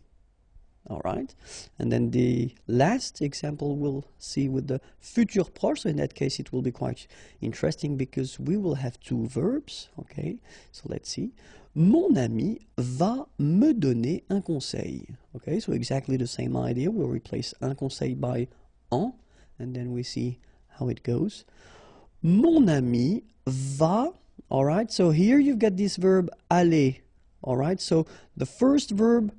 All right, and then the last example we'll see with the futur proche. So in that case, it will be quite interesting because we will have two verbs. Okay, so let's see. Mon ami va me donner un conseil. Okay, so exactly the same idea. We'll replace un conseil by en, and then we see how it goes. Mon ami va. All right, so here you've got this verb aller. All right, so the first verb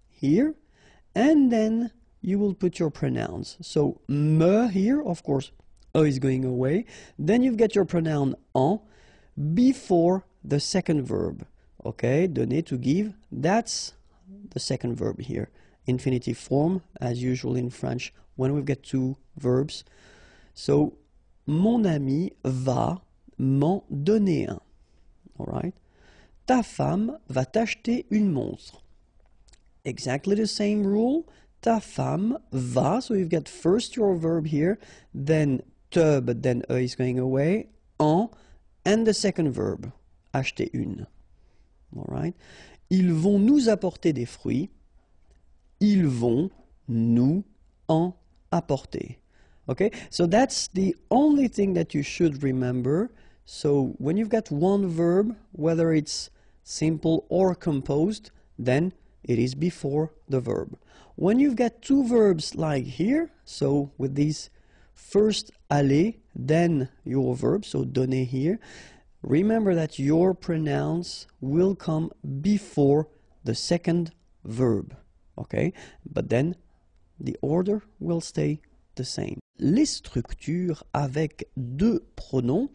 here. And then you will put your pronouns. So, me here, of course, e is going away. Then you've got your pronoun en before the second verb. Okay, donner, to give, that's the second verb here. Infinitive form, as usual in French, when we've got two verbs. So, mon ami va m'en donner un. All right. Ta femme va t'acheter une montre. Exactly the same rule. Ta femme va. So you've got first your verb here, then te, but then e is going away, en, and the second verb, acheter une. All right. Ils vont nous apporter des fruits. Ils vont nous en apporter. Okay, so that's the only thing that you should remember. So when you've got one verb, whether it's simple or composed, then it is before the verb. When you've got two verbs like here, so with these first aller, then your verb, so donner here, remember that your pronouns will come before the second verb, okay? But then the order will stay the same. les structures avec deux pronoms.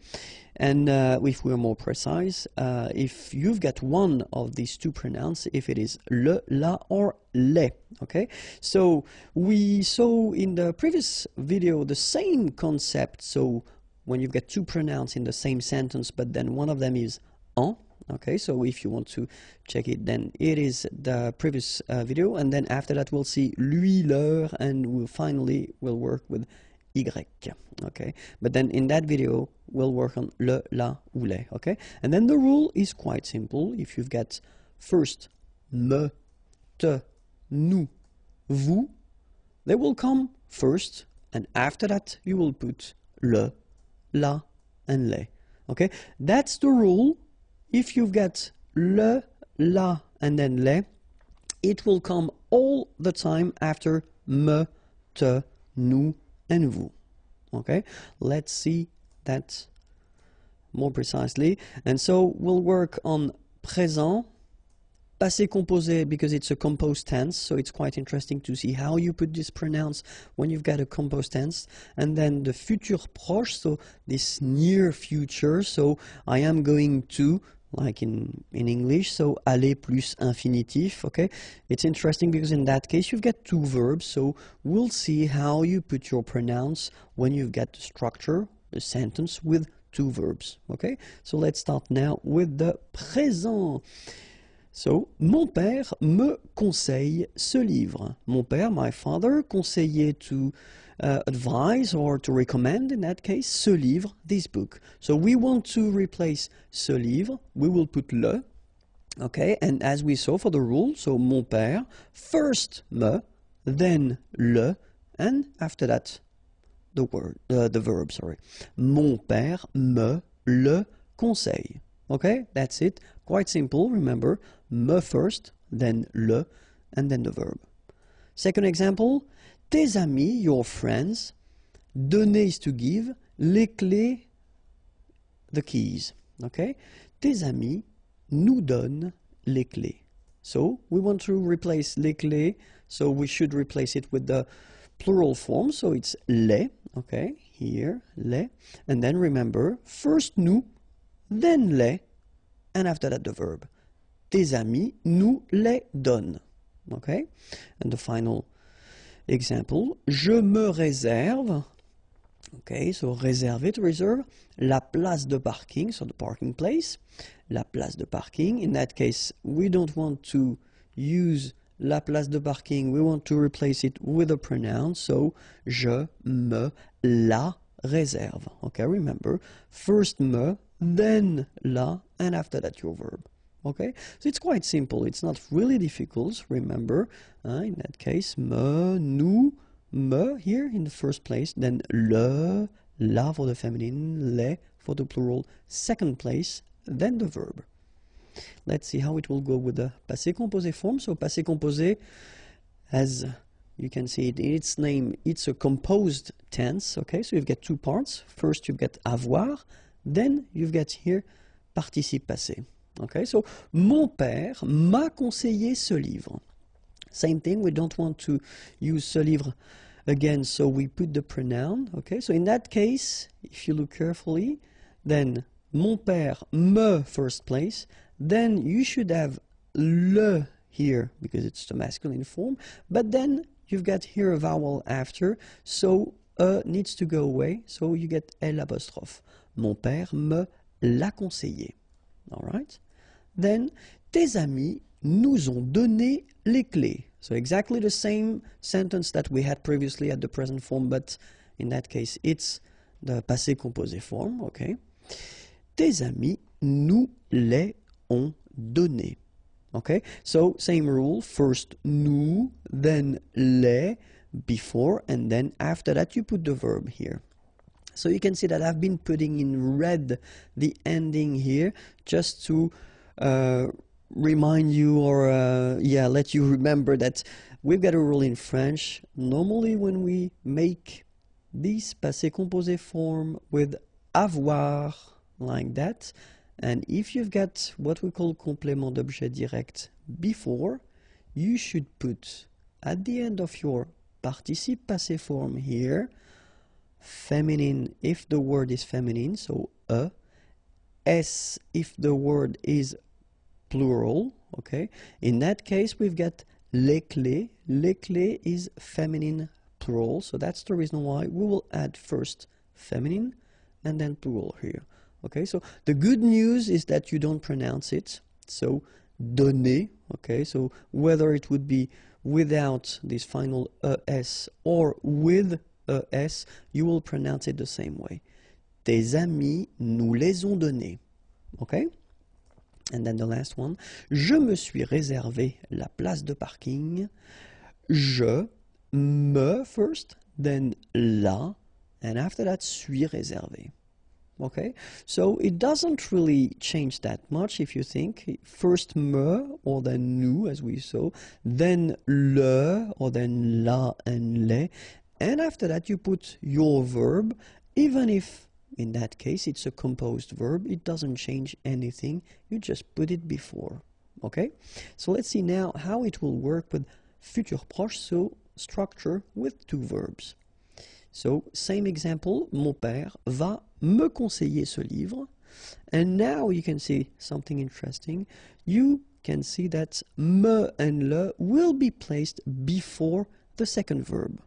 And if we're more precise, if you've got one of these two pronouns, if it is le, la, or les, okay? So we saw in the previous video the same concept. So when you've got two pronouns in the same sentence, but then one of them is en, okay? So if you want to check it, then it is the previous video. And then after that, we'll see lui, leur, and we'll work with y, okay? But then in that video, we'll work on le, la, ou les, okay? And then the rule is quite simple. If you've got first me, te, nous, vous, they will come first, and after that, you will put le, la, and les, okay? That's the rule. If you've got le, la, and then les, it will come all the time after me, te, nous, and vous. Okay, let's see that more precisely. And so we'll work on présent, passé composé, because it's a composed tense, so it's quite interesting to see how you put this pronouns when you've got a composed tense. And then the futur proche, so this near future, so I am going to, like in English, so aller plus infinitif, okay? It's interesting because in that case you've got two verbs, so we'll see how you put your pronouns when you've got the structure, the sentence with two verbs, okay? So let's start now with the présent. So, mon père me conseille ce livre. Mon père, my father, conseillait to advise or to recommend, in that case, ce livre, this book. So we want to replace ce livre, we will put le, okay, and as we saw for the rule, so mon père, first me, then le, and after that, the verb, sorry. Mon père me le conseille. Okay, that's it. Quite simple, remember, me first, then le, and then the verb. Second example, tes amis, your friends, donner is to give, les clés, the keys. Okay, tes amis nous donnent les clés. So we want to replace les clés, so we should replace it with the plural form, so it's les, okay, here, les, and then remember, first nous, then les, and after that the verb. Tes amis nous les donnent. Okay? And the final example, je me réserve, okay, so réserver, to reserve, la place de parking, so the parking place, la place de parking. In that case, we don't want to use la place de parking, we want to replace it with a pronoun, so je me la réserve. Okay, remember, first me, then la, and after that your verb. Okay, so it's quite simple, it's not really difficult, remember, in that case, me, nous, me here in the first place, then le, la for the feminine, les for the plural, second place, then the verb. Let's see how it will go with the passé composé form. So passé composé, as you can see it in its name, it's a composed tense, okay, so you've got two parts. First you've got avoir, then you've got here participe passé. Okay, so mon père m'a conseillé ce livre. Same thing, we don't want to use ce livre again, so we put the pronoun. Okay, so in that case, if you look carefully, then mon père me first place, then you should have le here because it's the masculine form, but then you've got here a vowel after, so needs to go away, so you get L apostrophe. Mon père me l'a conseillé. All right? Then, tes amis nous ont donné les clés. So exactly the same sentence that we had previously at the present form, but in that case, it's the passé composé form, okay? Tes amis nous les ont donné. Okay? So, same rule, first nous, then les, before, and then after that you put the verb here. So you can see that I've been putting in red the ending here just to remind you or let you remember that we've got a rule in French. Normally when we make this passé composé form with avoir like that, and if you've got what we call complément d'objet direct before, you should put at the end of your participe passé form here feminine if the word is feminine, so a, s if the word is plural, okay? In that case, we've got les clés. Les clés is feminine plural, so that's the reason why we will add first feminine and then plural here. Okay, so the good news is that you don't pronounce it. So donner, okay, so whether it would be without this final es or with es, you will pronounce it the same way. Tes amis nous les ont donnés. Okay? And then the last one. Je me suis réservé la place de parking. Je, me first, then la, and after that, suis réservé. Okay? So it doesn't really change that much if you think. First me, or then nous, as we saw, then le, or then la and les, and after that you put your verb, even if in that case it's a composed verb, it doesn't change anything, you just put it before. Okay? So let's see now how it will work with futur proche, so structure with two verbs. So, same example, mon père va me conseiller ce livre. And now you can see something interesting. You can see that me and le will be placed before the second verb.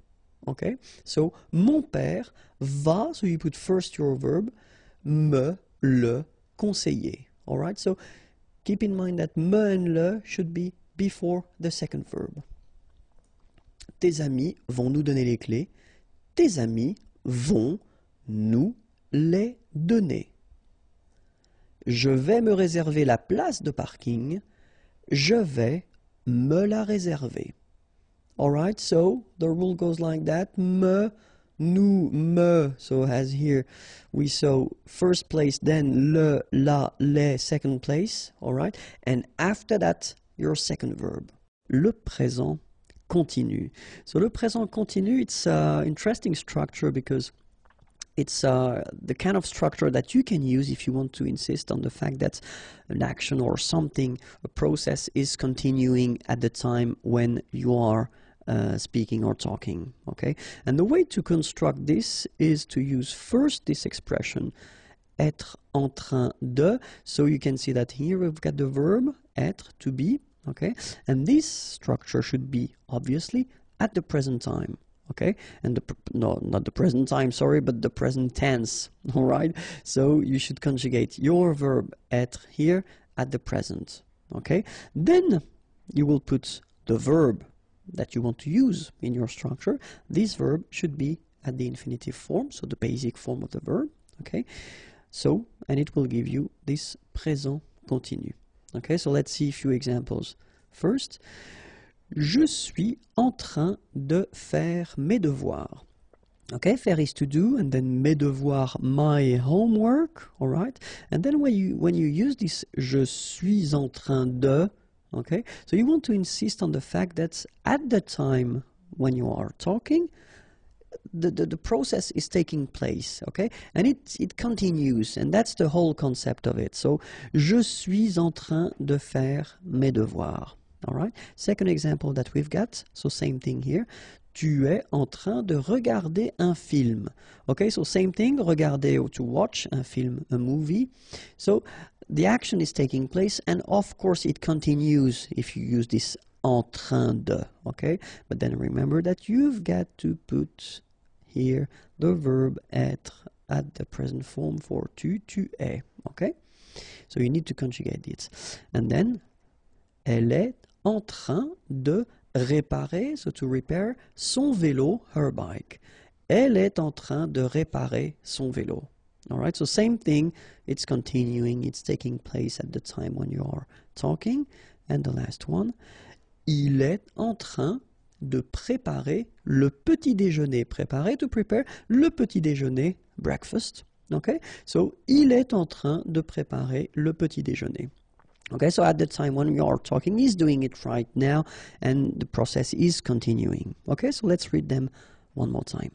Okay? So, mon père va, so you put first your verb, me, le, conseiller. Alright? So, keep in mind that me and le should be before the second verb. Tes amis vont nous donner les clés. Tes amis vont nous les donner. Je vais me réserver la place de parking. Je vais me la réserver. Alright, so the rule goes like that. Me, nous, me. So as here we saw first place, then le, la, les, second place. Alright, and after that, your second verb. Le présent continu. So le présent continu, it's an interesting structure because it's the kind of structure that you can use if you want to insist on the fact that an action or something, a process is continuing at the time when you are speaking or talking. Okay, and the way to construct this is to use first this expression être en train de. So you can see that here we've got the verb être, to be. Okay, and this structure should be obviously at the present time. Okay, and no, not the present time, sorry, but the present tense. All right, so you should conjugate your verb être here at the present. Okay, then you will put the verb that you want to use in your structure. This verb should be at the infinitive form, so the basic form of the verb. Okay, so and it will give you this présent continu. Okay, so let's see a few examples. First, je suis en train de faire mes devoirs. Okay, faire is to do, and then mes devoirs, my homework, all right? And then when you use this je suis en train de, okay, so you want to insist on the fact that at the time when you are talking, the process is taking place, okay? And it continues, and that's the whole concept of it. So, je suis en train de faire mes devoirs. All right? Second example that we've got, so same thing here. Tu es en train de regarder un film. Okay, so same thing, regarder or to watch un film, a movie. So, the action is taking place, and of course it continues if you use this en train de, okay? But then remember that you've got to put here the verb être at the present form for tu es, okay? So you need to conjugate it. And then, elle est en train de réparer, so to repair, son vélo, her bike. Elle est en train de réparer son vélo. All right, so same thing, it's continuing, it's taking place at the time when you are talking. And the last one, il est en train de préparer le petit déjeuner. Préparer, to prepare, le petit déjeuner, breakfast. Okay, so il est en train de préparer le petit déjeuner. Okay, so at the time when you are talking, he's doing it right now, and the process is continuing. Okay, so let's read them one more time.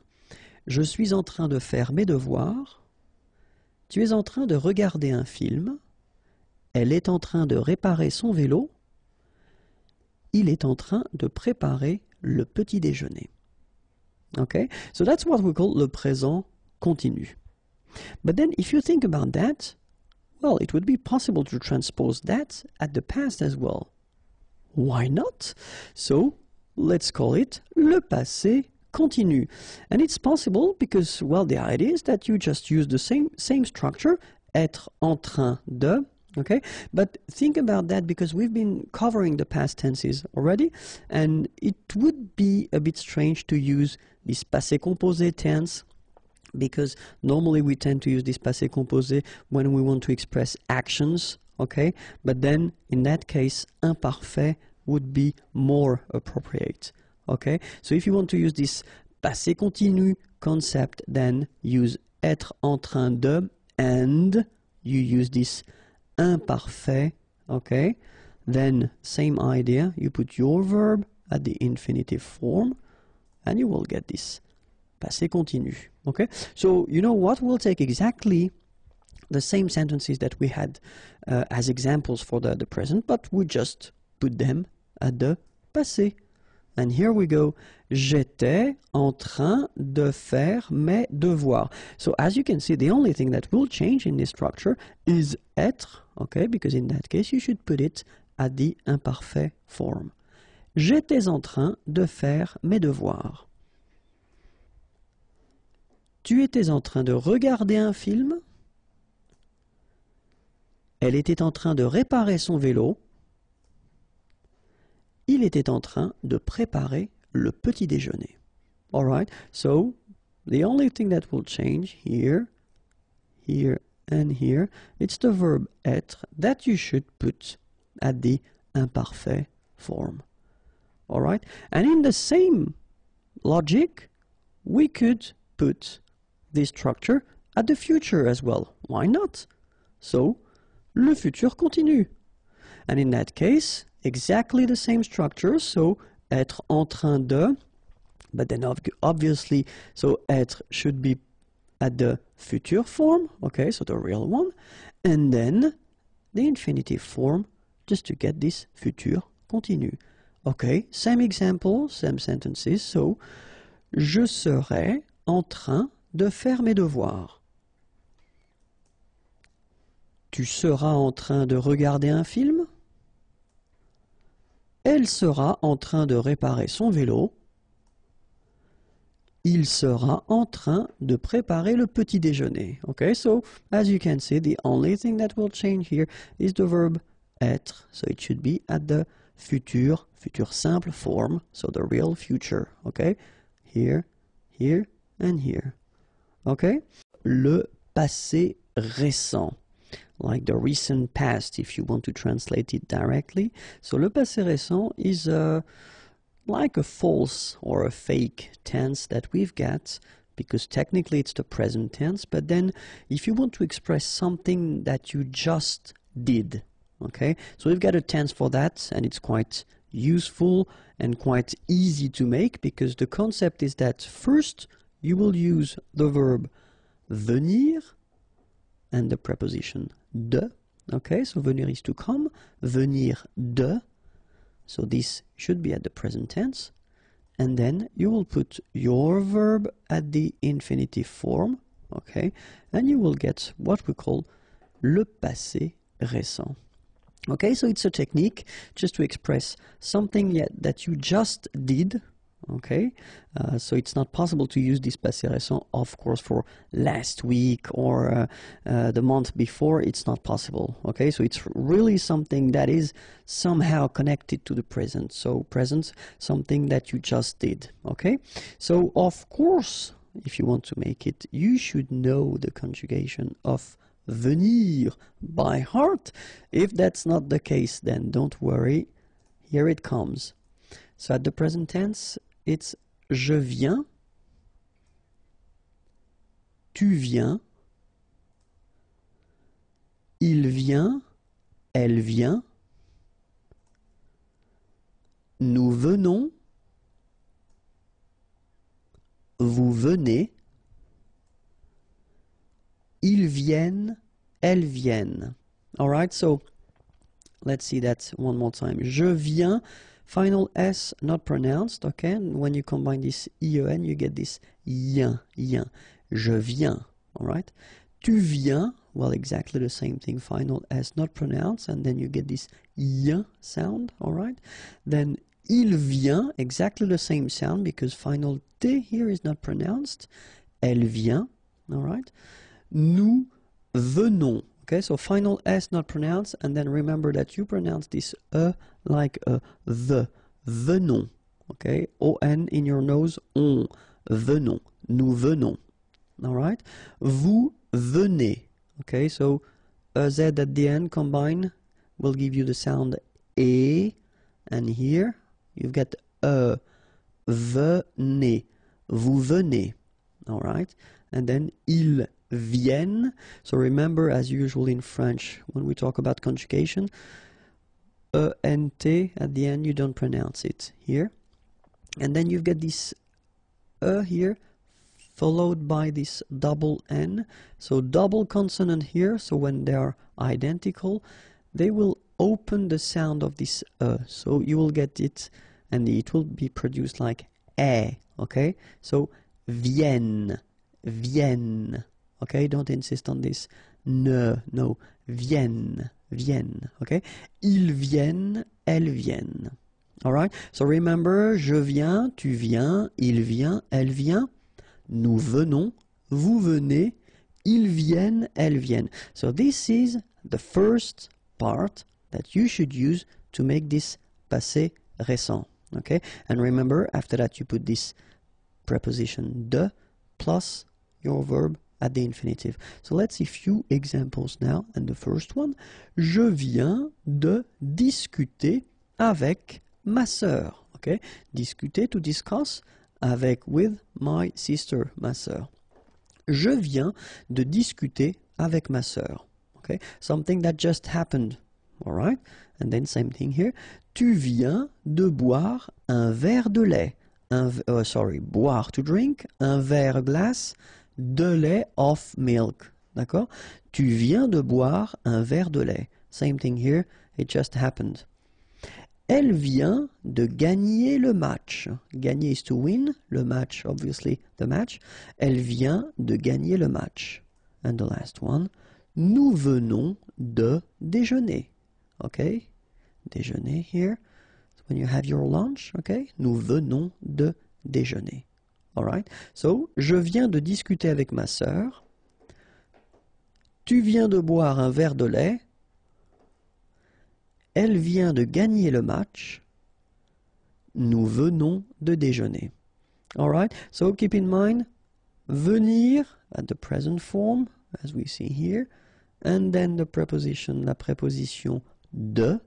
Je suis en train de faire mes devoirs. Tu es en train de regarder un film. Elle est en train de réparer son vélo. Il est en train de préparer le petit déjeuner. Okay, so that's what we call le présent continu. But then if you think about that, well, it would be possible to transpose that at the past as well. Why not? So let's call it le passé continu. And it's possible because, well, the idea is that you just use the same structure, être en train de, okay? But think about that because we've been covering the past tenses already, and it would be a bit strange to use this passé composé tense, because normally we tend to use this passé composé when we want to express actions, okay? But then, in that case, imparfait would be more appropriate, okay? So if you want to use this passé continu concept, then use être en train de, and you use this imparfait, okay? Then, same idea, you put your verb at the infinitive form, and you will get this passé continu, okay? So, you know what? We'll take exactly the same sentences that we had as examples for the present, but we just put them at the passé. And here we go. J'étais en train de faire mes devoirs. So as you can see, the only thing that will change in this structure is être, okay? Because in that case, you should put it at the imparfait form. J'étais en train de faire mes devoirs. Tu étais en train de regarder un film. Elle était en train de réparer son vélo. Il était en train de préparer le petit déjeuner. All right, so the only thing that will change here, here, and here, it's the verb être that you should put at the imparfait form. All right, and in the same logic, we could put this structure at the future as well. Why not? So, le futur continu. And in that case, exactly the same structure, so être en train de, but then obviously, so être should be at the future form, okay, so the real one, and then the infinitive form, just to get this futur continu. Okay, same example, same sentences, so je serai en train de faire mes devoirs. Tu seras en train de regarder un film? Elle sera en train de réparer son vélo. Il sera en train de préparer le petit déjeuner. Okay, so as you can see, the only thing that will change here is the verb être. So it should be at the futur simple form, so the real future. Okay, here, here, and here. Okay, le passé récent. Like the recent past, if you want to translate it directly. So le passé récent is like a false or a fake tense that we've got, because technically it's the present tense, but then if you want to express something that you just did, okay? So we've got a tense for that, and it's quite useful and quite easy to make, because the concept is that first you will use the verb venir and the preposition de, okay, so venir is to come, venir de, so this should be at the present tense, and then you will put your verb at the infinitive form, okay, and you will get what we call le passé récent. Okay, so it's a technique just to express something that you just did. Okay, so it's not possible to use this passé récent, of course, for last week or the month before. It's not possible. Okay, so it's really something that is somehow connected to the present. So present, something that you just did. Okay, so of course, if you want to make it, you should know the conjugation of venir by heart. If that's not the case, then don't worry. Here it comes. So at the present tense, it's je viens, tu viens, il vient, elle vient, nous venons, vous venez, ils viennent, elles viennent. All right, so let's see that one more time. Je viens Final S not pronounced, okay? And when you combine this IEN, you get this yin, yin. Je viens, all right? Tu viens, well, exactly the same thing. Final S not pronounced, and then you get this yin sound, all right? Then il vient, exactly the same sound because final T here is not pronounced. Elle vient, all right? Nous venons, okay? So final S not pronounced, and then remember that you pronounce this E like a the, venons, okay? O-N in your nose, on, venons, nous venons, all right? Vous venez, okay? So Z at the end combine will give you the sound E, and here you've got venez, vous venez, all right? And then ils viennent. So remember, as usual in French, when we talk about conjugation, E-N-T at the end, you don't pronounce it here. And then you've got this here, followed by this double N. So double consonant here, so when they are identical, they will open the sound of this so you will get it, and it will be produced like okay? So viennent, viennent, okay? Don't insist on this no, viennent, viennent, okay? Ils viennent, elles viennent, all right? So remember, je viens, tu viens, il vient, elle vient, nous venons, vous venez, ils viennent, elles viennent. So this is the first part that you should use to make this passé récent, okay? And remember, after that you put this preposition de plus your verb at the infinitive. So let's see a few examples now. And the first one, je viens de discuter avec ma sœur, okay? Discuter, to discuss, avec, with my sister, ma sœur. Je viens de discuter avec ma sœur, okay? Something that just happened. All right, and then same thing here. Tu viens de boire un verre de lait. Boire, to drink, un verre glace de lait of milk. D'accord? Tu viens de boire un verre de lait. Same thing here, it just happened. Elle vient de gagner le match. Gagner is to win, le match, obviously, the match. Elle vient de gagner le match. And the last one, nous venons de déjeuner. Okay, déjeuner here, so when you have your lunch, okay, nous venons de déjeuner. All right, so je viens de discuter avec ma sœur. Tu viens de boire un verre de lait. Elle vient de gagner le match. Nous venons de déjeuner. All right, so keep in mind, venir at the present form, as we see here, and then the preposition, la préposition de,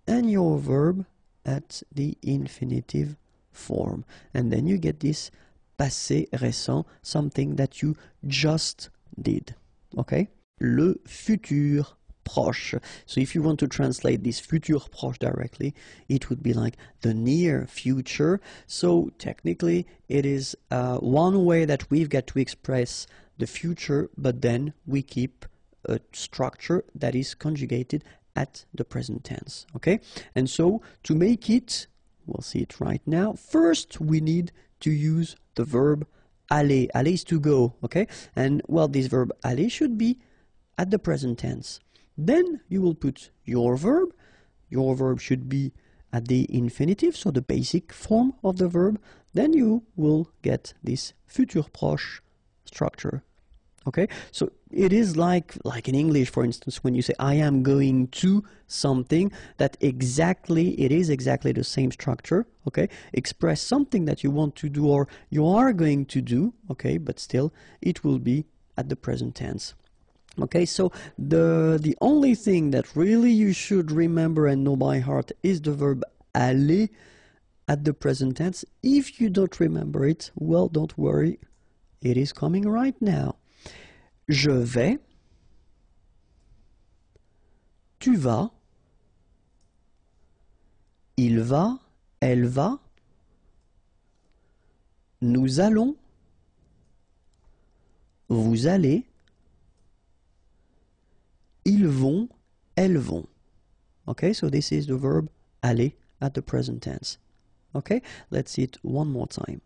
and your verb at the infinitive form. And then you get this passé récent, something that you just did. Okay? Le futur proche. So if you want to translate this futur proche directly, it would be like the near future. So technically, it is one way that we've got to express the future, but then we keep a structure that is conjugated at the present tense, okay? And so to make it, we'll see it right now, first we need to use the verb aller. Aller is to go, okay? And well, this verb aller should be at the present tense. Then you will put your verb. Your verb should be at the infinitive, so the basic form of the verb. Then you will get this futur proche structure. Okay, so it is like in English, for instance, when you say I am going to something, that it is exactly the same structure. Okay, express something that you want to do or you are going to do. Okay, but still it will be at the present tense. Okay, so the only thing that really you should remember and know by heart is the verb aller at the present tense. If you don't remember it, well, don't worry, it is coming right now. Je vais, tu vas, il va, elle va, nous allons, vous allez, ils vont, elles vont. Okay, so this is the verb aller at the present tense. Okay, let's see it one more time.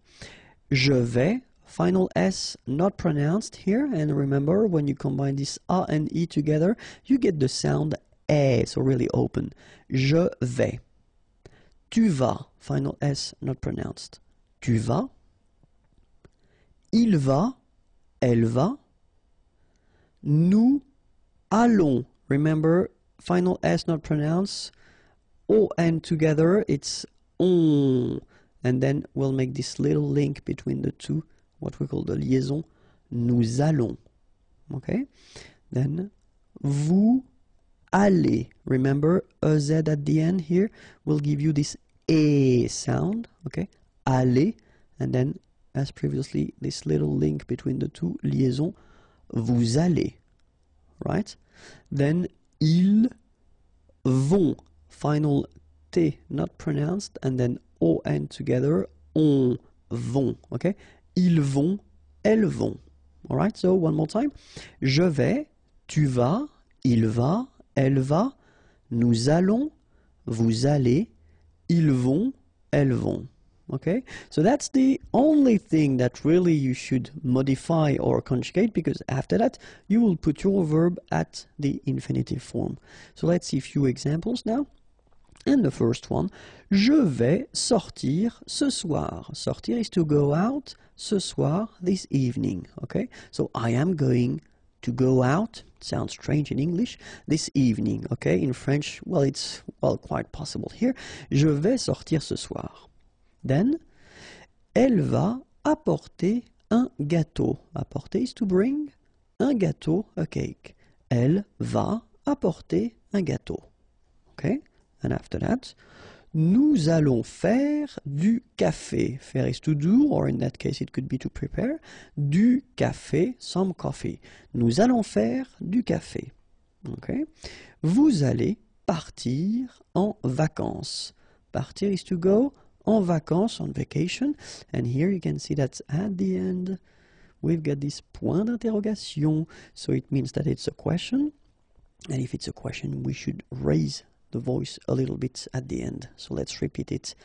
Je vais, final S not pronounced here, and remember when you combine this A and E together, you get the sound E, so really open. Je vais. Tu vas, final S not pronounced. Tu vas. Il va, elle va. Nous allons, remember, final S not pronounced. O and together, it's on. And then we'll make this little link between the two, what we call the liaison. Nous allons. Okay? Then, vous allez. Remember, a Z at the end here will give you this E sound. Okay? Aller. And then, as previously, this little link between the two, liaison. Vous allez. Right? Then, ils vont. Final T not pronounced, and then O and together, on vont, okay? Ils vont, elles vont. All right, so one more time. Je vais, tu vas, il va, elle va, nous allons, vous allez, ils vont, elles vont. Okay, so that's the only thing that really you should modify or conjugate, because after that you will put your verb at the infinitive form. So let's see a few examples now. And the first one, je vais sortir ce soir. Sortir is to go out, ce soir, this evening. Okay, so I am going to go out. Sounds strange in English. This evening. Okay, in French, well, it's quite possible here. Je vais sortir ce soir. Then, elle va apporter un gâteau. Apporter is to bring. Un gâteau, a cake. Elle va apporter un gâteau. Okay. And after that, nous allons faire du café. Faire is to do, or in that case it could be to prepare. Du café, some coffee. Nous allons faire du café. Okay. Vous allez partir en vacances. Partir is to go, en vacances, on vacation. And here you can see that at the end, we've got this point d'interrogation. So it means that it's a question. And if it's a question, we should raise the voice a little bit at the end. So let's repeat it.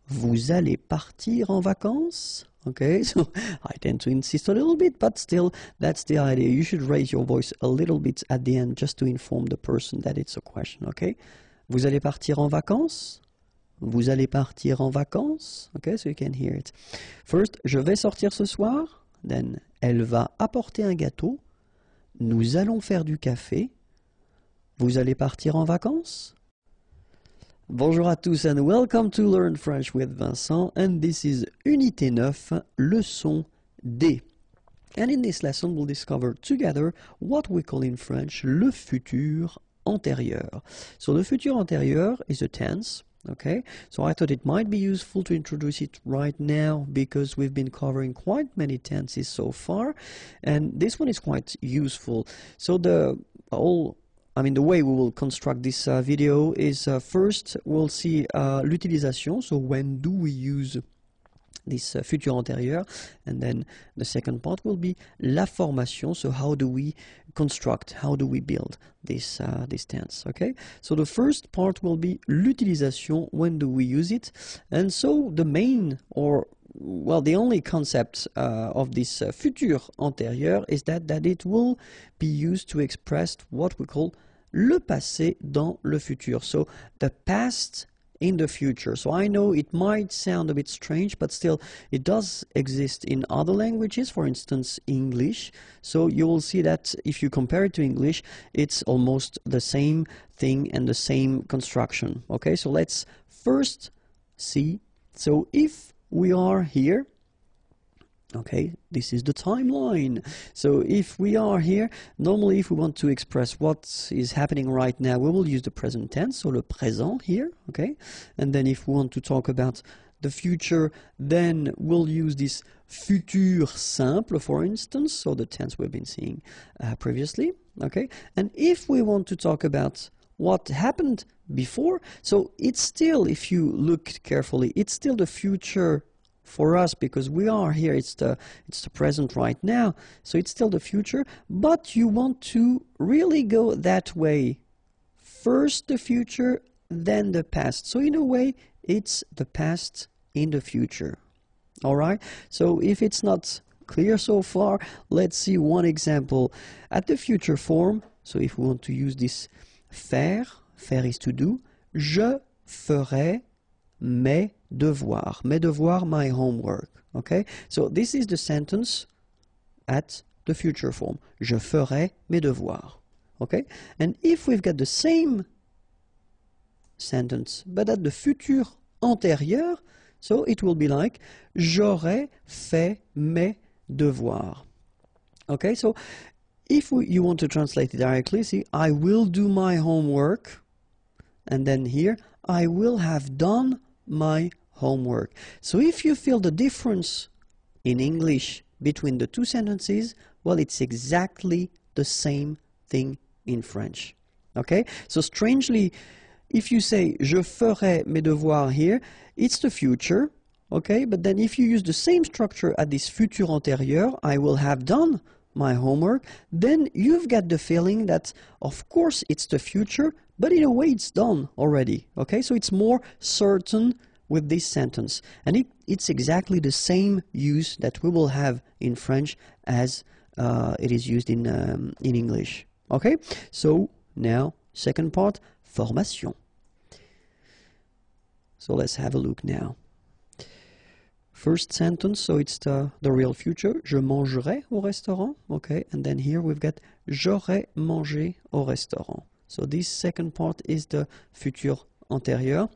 Vous allez partir en vacances? Okay, so I tend to insist a little bit, but still, that's the idea. You should raise your voice a little bit at the end just to inform the person that it's a question, okay? Vous allez partir en vacances? Vous allez partir en vacances? Okay, so you can hear it. First, je vais sortir ce soir. Then, elle va apporter un gâteau. Nous allons faire du café. Vous allez partir en vacances? Bonjour à tous and welcome to Learn French with Vincent, and this is Unité 9, leçon D. And in this lesson we'll discover together what we call in French le futur antérieur. So the futur antérieur is a tense, okay? So I thought it might be useful to introduce it right now because we've been covering quite many tenses so far, and this one is quite useful. So the way we will construct this video is first we'll see l'utilisation, so when do we use this futur antérieur, and then the second part will be la formation, so how do we construct, how do we build this tense, okay? So the first part will be l'utilisation, when do we use it, and so the main, or well, the only concept of this futur antérieur is that it will be used to express what we call le passé dans le futur, so the past in the future. So I know it might sound a bit strange, but still it does exist in other languages, for instance English. So you will see that if you compare it to English, it's almost the same thing and the same construction. Okay, so let's first see. So if we are here, okay, this is the timeline. So if we are here, normally if we want to express what is happening right now, we will use the present tense, so le présent here, okay? And then if we want to talk about the future, then we'll use this futur simple, for instance, so the tense we've been seeing previously, okay? And if we want to talk about what happened before, so it's still, if you look carefully, it's still the future for us, because we are here, it's the present right now, so it's still the future, but you want to really go that way. First the future, then the past. So in a way, it's the past in the future. Alright, so if it's not clear so far, let's see one example. At the future form, so if we want to use this faire, faire is to do, je ferai mes devoirs. Mes devoirs, my homework. Okay, so this is the sentence at the future form. Je ferai mes devoirs. Okay, and if we've got the same sentence but at the futur antérieur, so it will be like j'aurais fait mes devoirs. Okay, so if you want to translate it directly, see, I will do my homework, and then here, I will have done my homework. So if you feel the difference in English between the two sentences, well, it's exactly the same thing in French. Okay, so strangely, if you say je ferai mes devoirs here, it's the future. Okay, but then if you use the same structure at this futur antérieur, I will have done my homework, then you've got the feeling that, of course, it's the future, but in a way it's done already. Okay, so it's more certain with this sentence. And it's exactly the same use that we will have in French as it is used in English. Okay, so now, second part, formation. So let's have a look now. First sentence, so it's the real future. Je mangerai au restaurant. Okay, and then here we've got j'aurais mangé au restaurant. So this second part is the futur antérieur.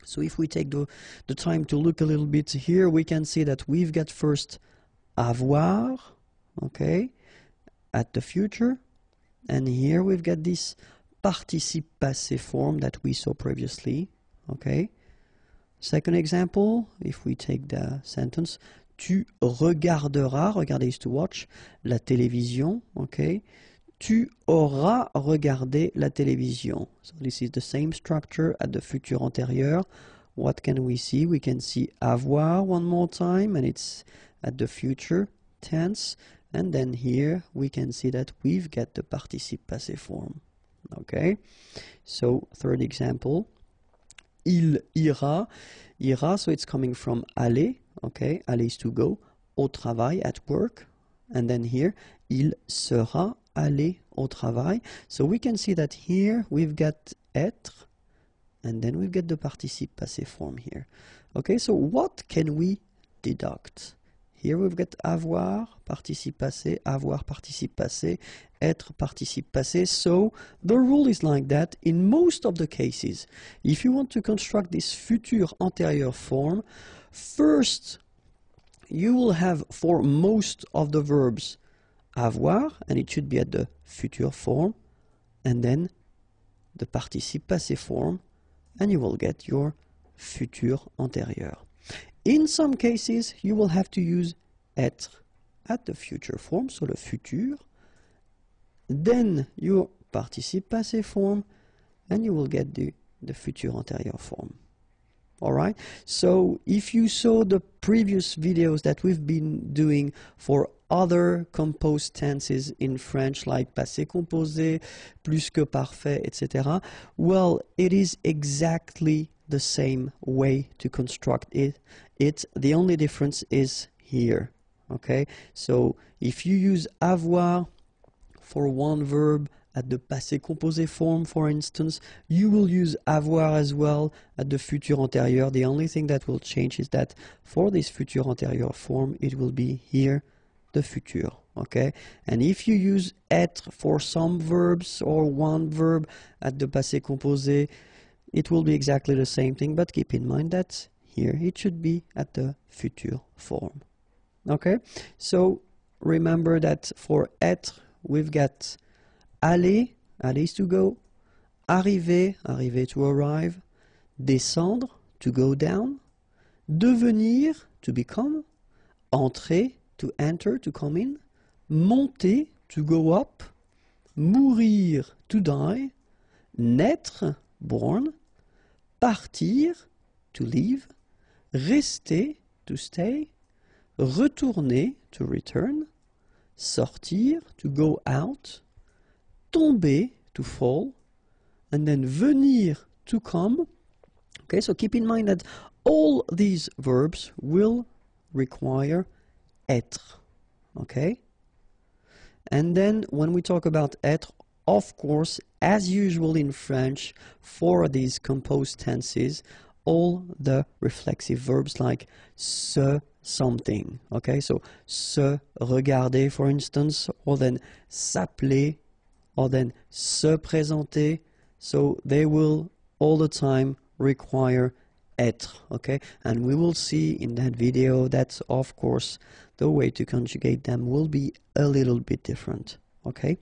So if we take the time to look a little bit here, we can see that we've got first avoir, okay, at the future. And here we've got this participe passé form that we saw previously, okay. Second example, if we take the sentence, tu regarderas, regarder is to watch, la télévision, okay. Tu auras regardé la télévision. So this is the same structure at the futur antérieur. What can we see? We can see avoir one more time, and it's at the future tense. And then here we can see that we've got the participe passé form. Okay, so third example, il ira, ira, so it's coming from aller, okay, aller is to go, au travail, at work, and then here, il sera aller au travail. So we can see that here we've got être, and then we've got the participe passé form here. Okay, so what can we deduct? Here we've got avoir, participe passé, avoir, participe passé, être, participe passé. So the rule is like that in most of the cases. If you want to construct this futur antérieur form, first you will have for most of the verbs avoir, and it should be at the futur form, and then the participe passé form, and you will get your futur antérieur. In some cases, you will have to use être at the future form, so le futur, then your participe passé form, and you will get the futur antérieur form. Alright, so if you saw the previous videos that we've been doing for other composed tenses in French, like passé composé, plus que parfait, etc., well, it is exactly the same way to construct it. The only difference is here. Okay, so if you use avoir for one verb at the passé composé form, for instance, you will use avoir as well at the futur antérieur. The only thing that will change is that for this futur antérieur form, it will be here the futur. Okay, and if you use être for some verbs or one verb at the passé composé, it will be exactly the same thing, but keep in mind that here it should be at the futur form. Okay, so remember that for être, we've got aller, aller is to go, arriver, arriver to arrive, descendre, to go down, devenir, to become, entrer, to enter, to come in, monter, to go up, mourir, to die, naître, born, partir, to leave, rester, to stay, retourner, to return, sortir, to go out, tomber, to fall, and then venir, to come, Okay, so keep in mind that all these verbs will require être. Okay? And then when we talk about être, of course, as usual in French, for these composed tenses, all the reflexive verbs like se, something. Okay, so se regarder, for instance, or then s'appeler, or then se présenter. So they will all the time require être. Okay, and we will see in that video that, of course, the way to conjugate them will be a little bit different. Okay.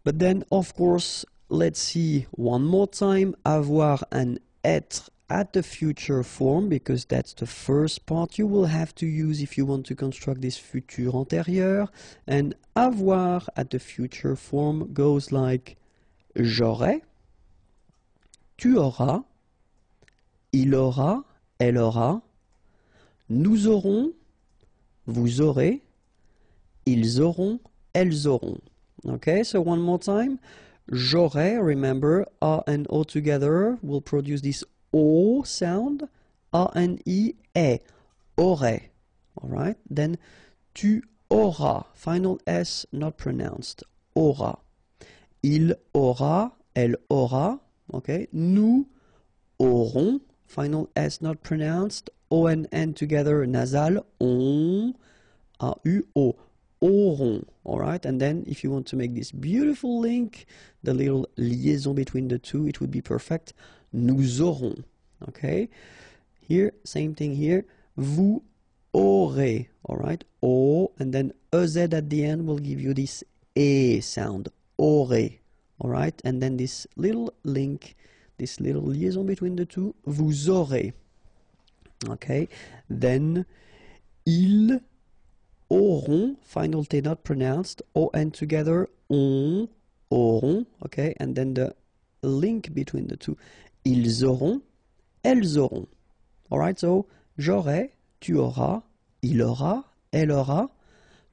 But then, of course, let's see one more time, avoir and être at the future form, because that's the first part you will have to use if you want to construct this futur antérieur. And avoir at the future form goes like j'aurai, tu auras, il aura, elle aura, nous aurons, vous aurez, ils auront, elles auront. Okay, so one more time. J'aurai, remember, A and O together will produce this O sound. A and E, aurait. Alright, then tu auras, final S not pronounced, aura. Il aura, elle aura. Okay, nous aurons, final S not pronounced, O and N together, nasal, on, A-U-O. Auront, all right? And then if you want to make this beautiful link, the little liaison between the two, it would be perfect. Nous aurons, okay? Here, same thing here. Vous aurez, all right? O, and then EZ at the end will give you this E sound, aurez, all right? And then this little link, this little liaison between the two, vous aurez, okay? Then, ils auront, final T not pronounced, O-N together, on, auront, okay, and then the link between the two, ils auront, elles auront. Alright, so, j'aurai, tu auras, il aura, elle aura,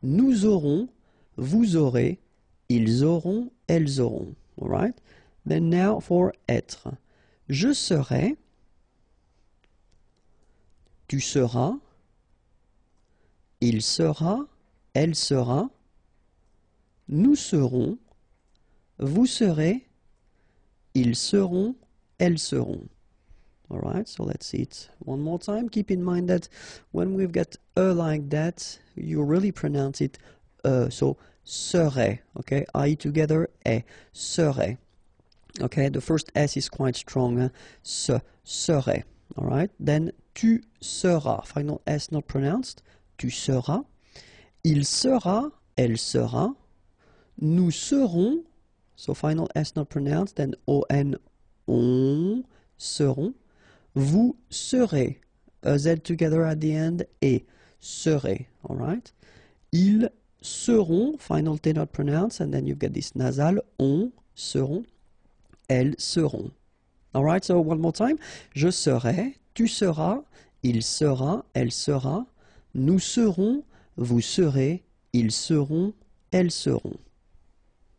nous aurons, vous aurez, ils auront, elles auront. Alright, then now for être. Je serai, tu seras, il sera, elle sera, nous serons, vous serez, ils seront, elles seront. All right, so let's see it one more time. Keep in mind that when we've got like that, you really pronounce it so serait, okay, I together, serait. Okay, the first S is quite strong, serait. All right, then tu seras, final S not pronounced. Tu seras, il sera, elle sera, nous serons, so final S not pronounced, then O-N, on, seront, vous serez, Z together at the end, et serez, alright? Ils seront, final T not pronounced, and then you've got this nasal, on, seront, elles seront. Alright, so one more time, je serai, tu seras, il sera, elle sera, nous serons, vous serez, ils seront, elles seront.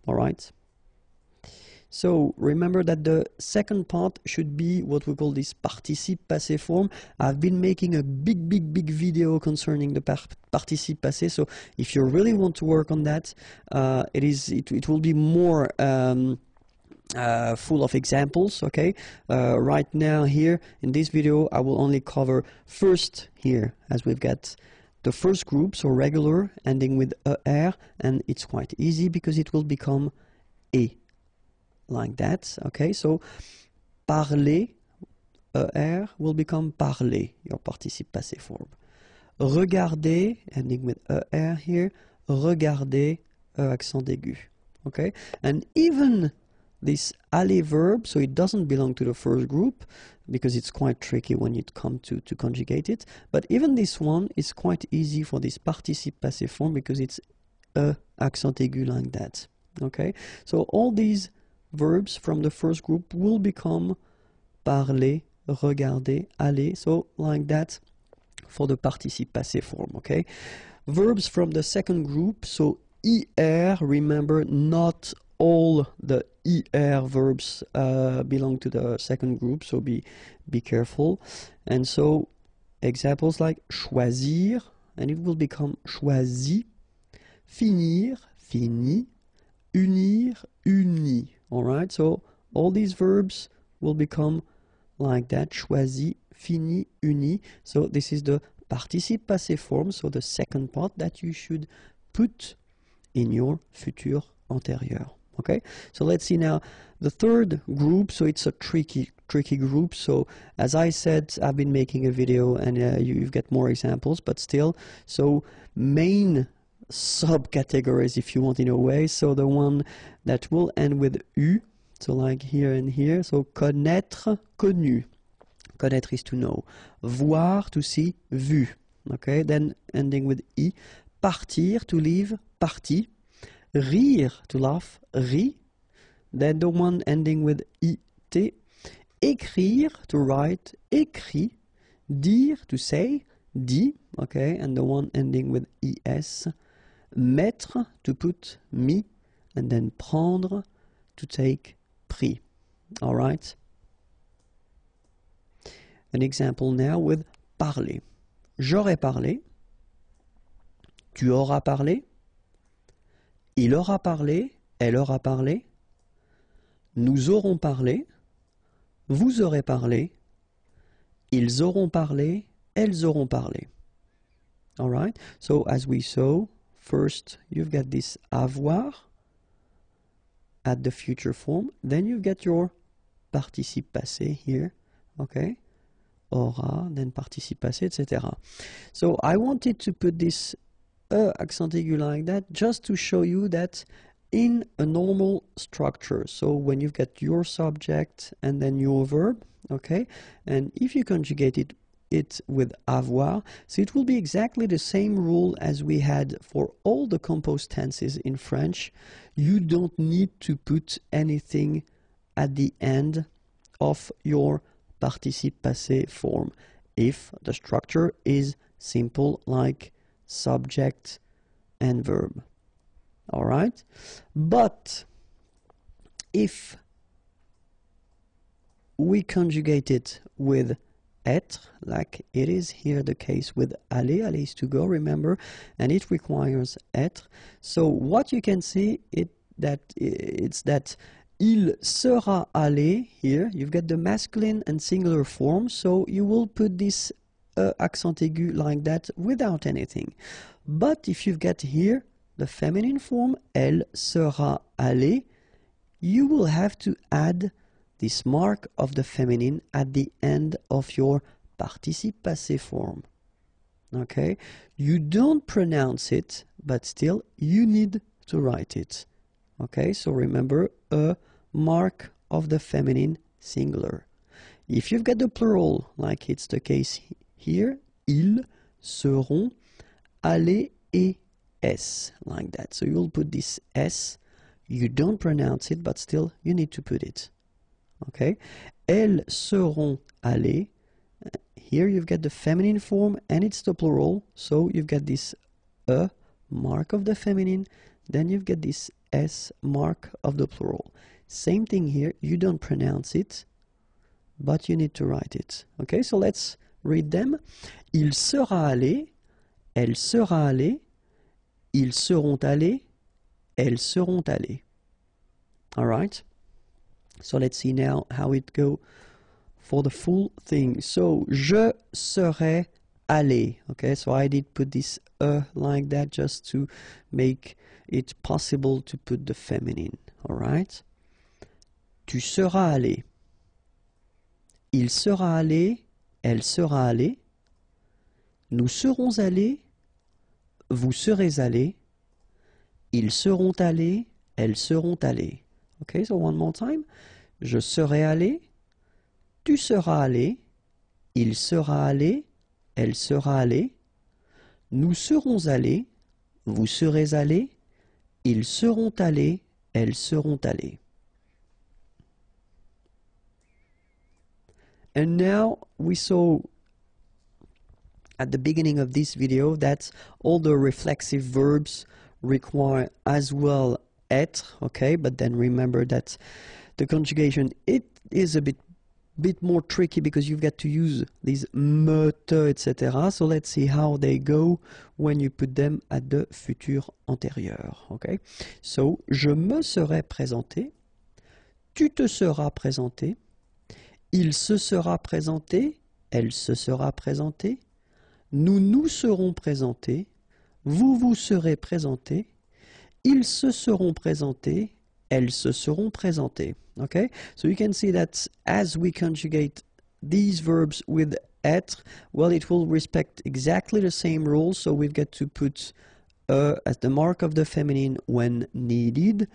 All right? So remember that the second part should be what we call this participe passé form. I've been making a big video concerning the participe passé. So if you really want to work on that, it will be more full of examples, okay? Right now here in this video I will only cover first here, as we've got the first group, so regular, ending with er, and it's quite easy because it will become e, like that, okay? So parler, er, will become parler, your participe passé form. Regarder, ending with er here, regarder, accent aigu, okay? And even this aller verb, so it doesn't belong to the first group because it's quite tricky when you come to conjugate it. But even this one is quite easy for this participe passé form because it's accent aigu like that. Okay, so all these verbs from the first group will become parler, regarder, aller. So like that for the participe passé form. Okay, verbs from the second group. So IR, remember, not all the ER verbs belong to the second group, so be careful. And so examples like choisir, and it will become choisi, finir, fini, unir, uni. All right, so all these verbs will become like that, choisi, fini, uni. So this is the participe passé form, so the second part that you should put in your futur antérieur. Okay, so let's see now the third group. So it's a tricky group. So as I said, I've been making a video, and you've got more examples, but still, so main subcategories, if you want, in a way. So the one that will end with U, so like here and here. So connaître, connu. Connaître is to know. Voir, to see, vu. Okay, then ending with I. Partir, to leave, parti. Rire, to laugh, ri. Then the one ending with it. Écrire, to write, écrit. Dire, to say, dit. Okay, and the one ending with es. Mettre, to put, mis. And then prendre, to take, pris. All right. An example now with parler. J'aurais parlé. Tu auras parlé. Il aura parlé. Elle aura parlé. Nous aurons parlé. Vous aurez parlé. Ils auront parlé. Elles auront parlé. All right. So as we saw, first you've got this avoir at the future form. Then you've got your participe passé here. Okay. Aura, then participe passé, etc. So I wanted to put this accent aigu like that just to show you that in a normal structure, so when you've got your subject and then your verb, okay, and if you conjugate it with avoir, so it will be exactly the same rule as we had for all the composed tenses in French. You don't need to put anything at the end of your participe passé form if the structure is simple, like subject and verb. All right, but if we conjugate it with être, like it is here the case with aller, aller is to go, remember, and it requires être. So what you can see it's that il sera allé here. You've got the masculine and singular form, so you will put this accent aigu like that without anything. But if you've got here the feminine form, elle sera allée, you will have to add this mark of the feminine at the end of your participe passé form. Okay? You don't pronounce it, but still you need to write it. Okay? So remember, a mark of the feminine singular. If you've got the plural, like it's the case here, ils seront allés et s, like that. So you'll put this s, you don't pronounce it, but still you need to put it. Okay? Elles seront allées. Here you've got the feminine form and it's the plural, so you've got this a mark of the feminine, then you've got this s mark of the plural. Same thing here, you don't pronounce it, but you need to write it. Okay, so let's read them. Il sera allé, elle sera allée, ils seront allés, elles seront allées. All right, so let's see now how it go for the full thing. So, je serai allé. Okay, so I did put this like that just to make it possible to put the feminine. All right. Tu seras allé. Il sera allé, elle sera allée. Nous serons allés, vous serez allés. Ils seront allés, elles seront allées. Okay, so one more time. Je serai allé, tu seras allé, il sera allé, elle sera allée. Nous serons allés, vous serez allés. Ils seront allés, elles seront allées. And now we saw at the beginning of this video that all the reflexive verbs require as well être, okay? But then remember that the conjugation, it is a bit more tricky because you've got to use these me, te, etc. So let's see how they go when you put them at the futur antérieur, okay? So, je me serai présenté, tu te seras présenté, il se sera présenté, elle se sera présentée, nous nous serons présentés, vous vous serez présentés, ils se seront présentés, elles se seront présentées. Okay? So you can see that as we conjugate these verbs with être, well, it will respect exactly the same rules. So we've got to put as the mark of the feminine when needed,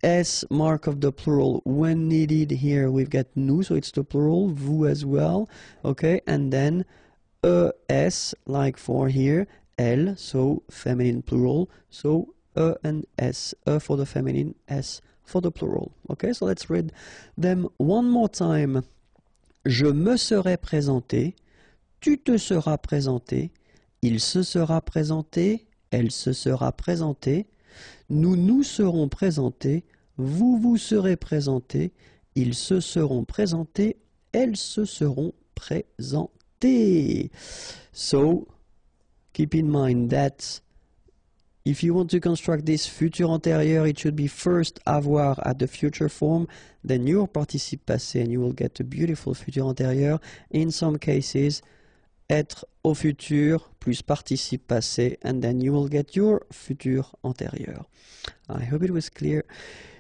S mark of the plural when needed. Here we've got nous, so it's the plural, vous as well. Okay, and then S like for here, elle, so feminine plural, so and S, for the feminine, S for the plural. Okay, so let's read them one more time. Je me serai présenté, tu te seras présenté, il se sera présenté, elle se sera présentée, nous nous serons présentés, vous vous serez présentés, ils se seront présentés, elles se seront présentées. So, keep in mind that if you want to construct this futur antérieur, it should be first avoir at the future form, then your participe passé, and you will get a beautiful futur antérieur. In some cases, être au futur plus participe passé, and then you will get your futur antérieur. I hope it was clear.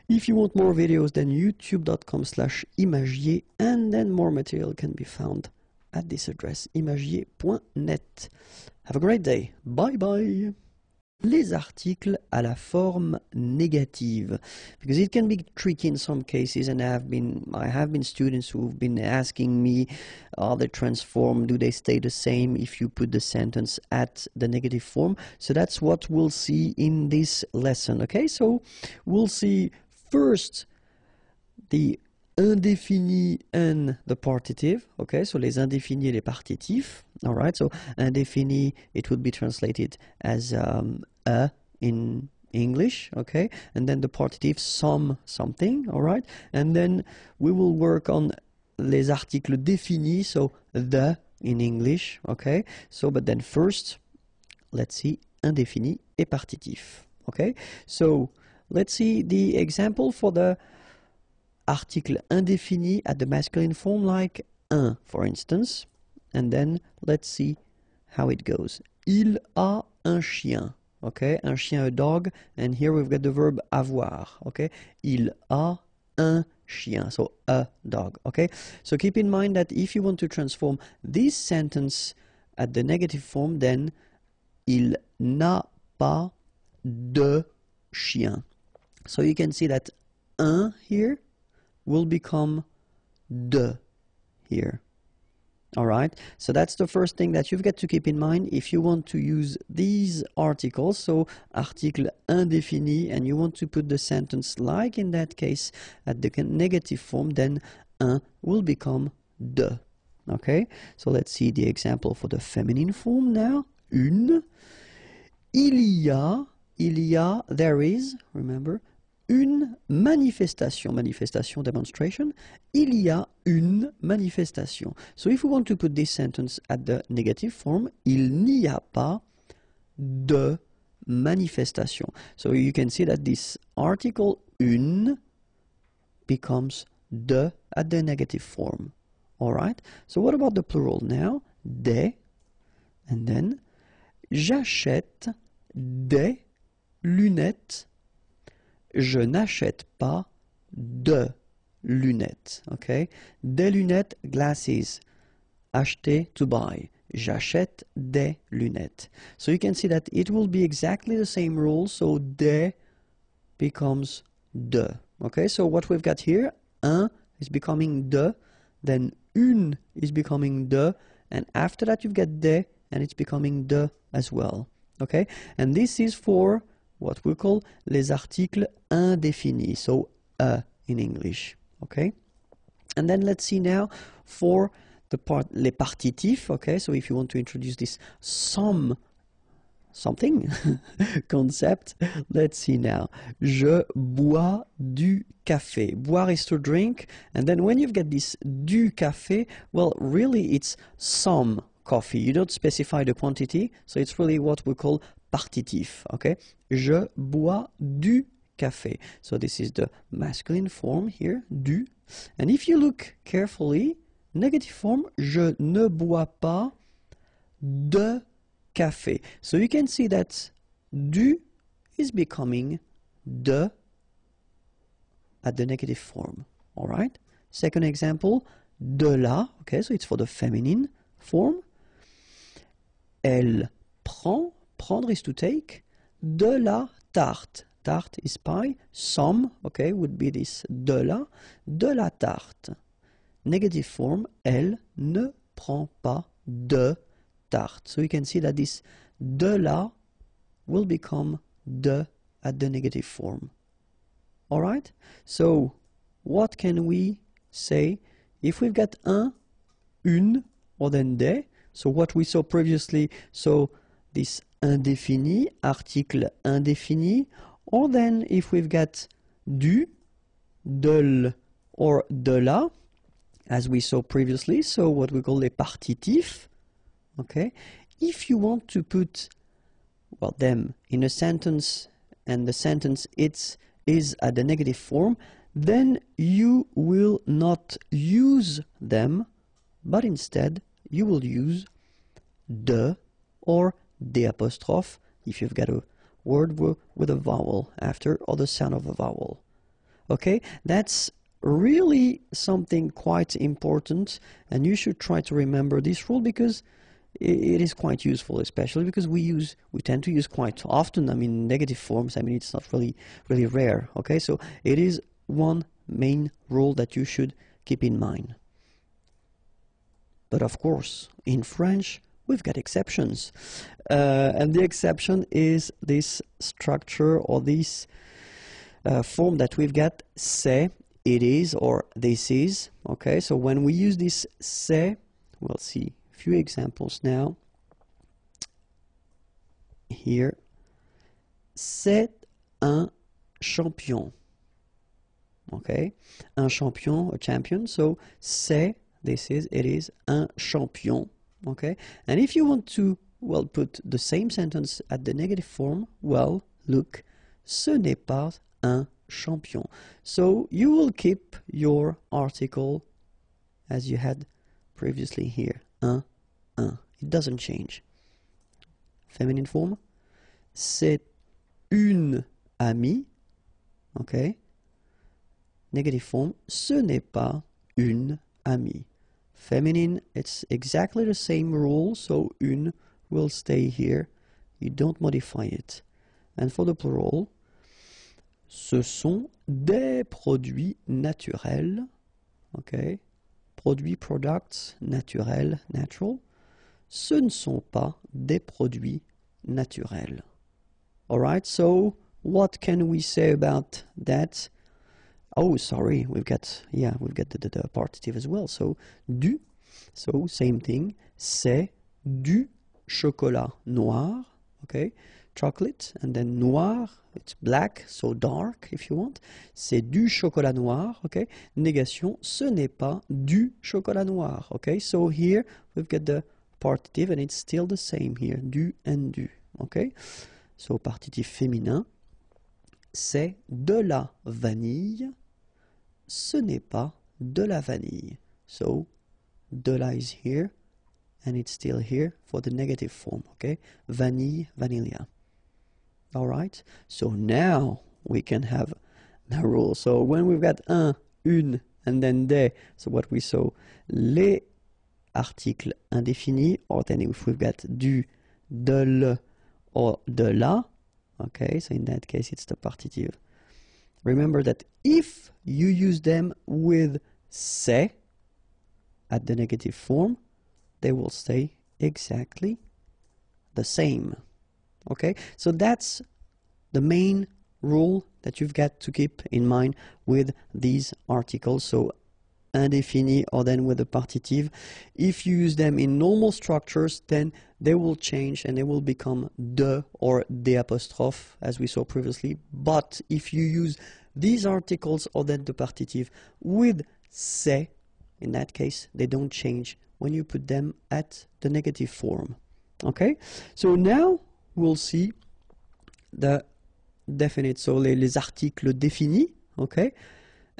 If you want more videos, then youtube.com/imagier, and then more material can be found at this address, imagier.net. Have a great day. Bye bye. Les articles à la forme négative, because it can be tricky in some cases, and I have been students who've been asking me, are they transformed, do they stay the same if you put the sentence at the negative form? So that's what we'll see in this lesson. Okay, so we'll see first the indéfini and the partitive. Okay, so les indéfinis et les partitifs. All right, so indéfini, it would be translated as a in English, okay, and then the partitive something, all right, and then we will work on les articles définis, so the in English, okay, so but then first, let's see indéfini et partitif, okay, so let's see the example for the article indéfini at the masculine form, like un, for instance, and then let's see how it goes. Il a un chien. Okay, un chien, a dog, and here we've got the verb avoir. Okay, il a un chien, so a dog. Okay, so keep in mind that if you want to transform this sentence at the negative form, then il n'a pas de chien. So you can see that un here will become de here. All right, so that's the first thing that you've got to keep in mind if you want to use these articles. So article indéfini, and you want to put the sentence like in that case at the negative form, then un will become de. Okay, so let's see the example for the feminine form now. Une. Il y a, there is, remember, une manifestation, demonstration, il y a une manifestation. So if we want to put this sentence at the negative form, il n'y a pas de manifestation. So you can see that this article une becomes de at the negative form. All right? So what about the plural now? Des, and then j'achète des lunettes. Je n'achète pas de lunettes, okay? Des lunettes, glasses. Acheter, to buy. J'achète des lunettes. So you can see that it will be exactly the same rule, so des becomes de. Okay, so what we've got here, un is becoming de, then une is becoming de, and after that you've got des, and it's becoming de as well. Okay, and this is for what we call les articles indéfinis, so in English, okay? And then let's see now for the les partitifs, okay? So if you want to introduce this some something, concept. Let's see now. Je bois du café. Boire is to drink, and then when you've got this du café, well, really it's some coffee. You don't specify the quantity, so it's really what we call partitif, okay? Je bois du café. So this is the masculine form here, du. And if you look carefully, negative form, je ne bois pas de café. So you can see that du is becoming de at the negative form. All right? Second example, de la. Okay, so it's for the feminine form. Elle prend. Prendre is to take. De la tarte. Tarte is pie. Some, okay, would be this de la tarte. Negative form, elle ne prend pas de tarte. So you can see that this de la will become de at the negative form. All right? So what can we say if we've got un, une, or then des? So what we saw previously, so this indéfini, article indéfini, or then if we've got du, de, or de la, as we saw previously, so what we call les partitifs, okay? If you want to put, well, them in a sentence, and the sentence is at the negative form, then you will not use them, but instead you will use de or the apostrophe if you've got a word with a vowel after or the sound of a vowel. Okay, that's really something quite important, and you should try to remember this rule because it is quite useful, especially because we tend to use quite often. I mean, negative forms. I mean, it's not really rare. Okay, so it is one main rule that you should keep in mind. But of course, in French, we've got exceptions, and the exception is this structure or this form that we've got, c'est, it is, or this is. Okay, so when we use this c'est, we'll see a few examples now. Here, c'est un champion. Okay, un champion, a champion. So c'est, this is, it is, un champion. Okay, and if you want to, well, put the same sentence at the negative form, well, look, ce n'est pas un champion. So you will keep your article as you had previously here, un. It doesn't change. Feminine form, c'est une amie. Okay, negative form, ce n'est pas une amie. Feminine, it's exactly the same rule, so une will stay here. You don't modify it. And for the plural, ce sont des produits naturels. Okay, produits, products, naturels, natural. Ce ne sont pas des produits naturels. Alright, so what can we say about that? Oh, sorry, we've got the partitive as well. So, du, so same thing, c'est du chocolat noir, okay, chocolate, and then noir, it's black, so dark if you want. C'est du chocolat noir, okay. Négation, ce n'est pas du chocolat noir, okay. So here we've got the partitive and it's still the same here, du and du, okay. So partitif féminin, c'est de la vanille. Ce n'est pas de la vanille. So, de la is here, and it's still here for the negative form, okay? Vanille, vanilla. All right? So now we can have the rule. So when we've got un, une, and then des, so what we saw, les articles indéfinis, or then if we've got du, de le, or de la, okay? So in that case, it's the partitive. Remember that if you use them with c'est at the negative form, they will stay exactly the same. Okay, so that's the main rule that you've got to keep in mind with these articles. So indéfini or then with the partitive. If you use them in normal structures, then they will change and they will become de or des apostrophe, as we saw previously. But if you use these articles or then the partitive with se, in that case, they don't change when you put them at the negative form. Okay? So now we'll see the definite, so les articles définis. Okay?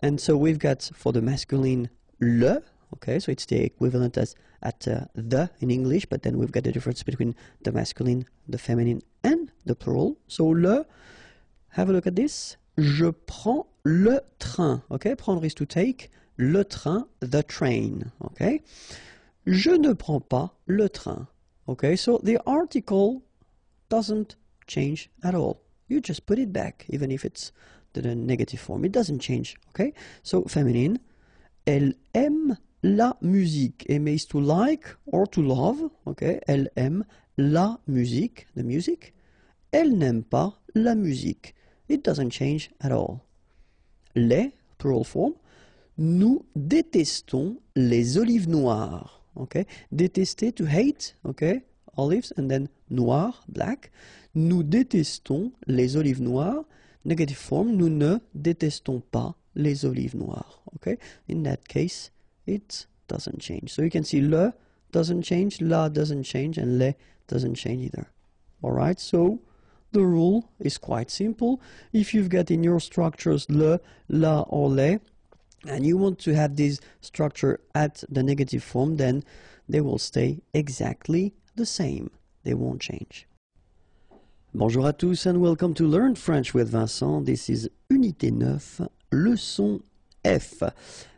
And so we've got for the masculine le, okay, so it's the equivalent as at the in English, but then we've got the difference between the masculine, the feminine, and the plural. So le, have a look at this. Je prends le train, okay, prendre is to take, le train, the train, okay. Je ne prends pas le train, okay, so the article doesn't change at all. You just put it back, even if it's the negative form. It doesn't change, okay? So, feminine. Elle aime la musique. Aimer is to like or to love, okay? Elle aime la musique, the music. Elle n'aime pas la musique. It doesn't change at all. Les, plural form. Nous détestons les olives noires, okay? Détester, to hate, okay? Olives, and then noir, black. Nous détestons les olives noires. Negative form, nous ne détestons pas les olives noires. Okay? In that case, it doesn't change. So you can see le doesn't change, la doesn't change, and le doesn't change either. Alright, so the rule is quite simple. If you've got in your structures le, la, or le, and you want to have this structure at the negative form, then they will stay exactly the same. They won't change. Bonjour à tous and welcome to Learn French with Vincent. This is Unité 9, leçon F.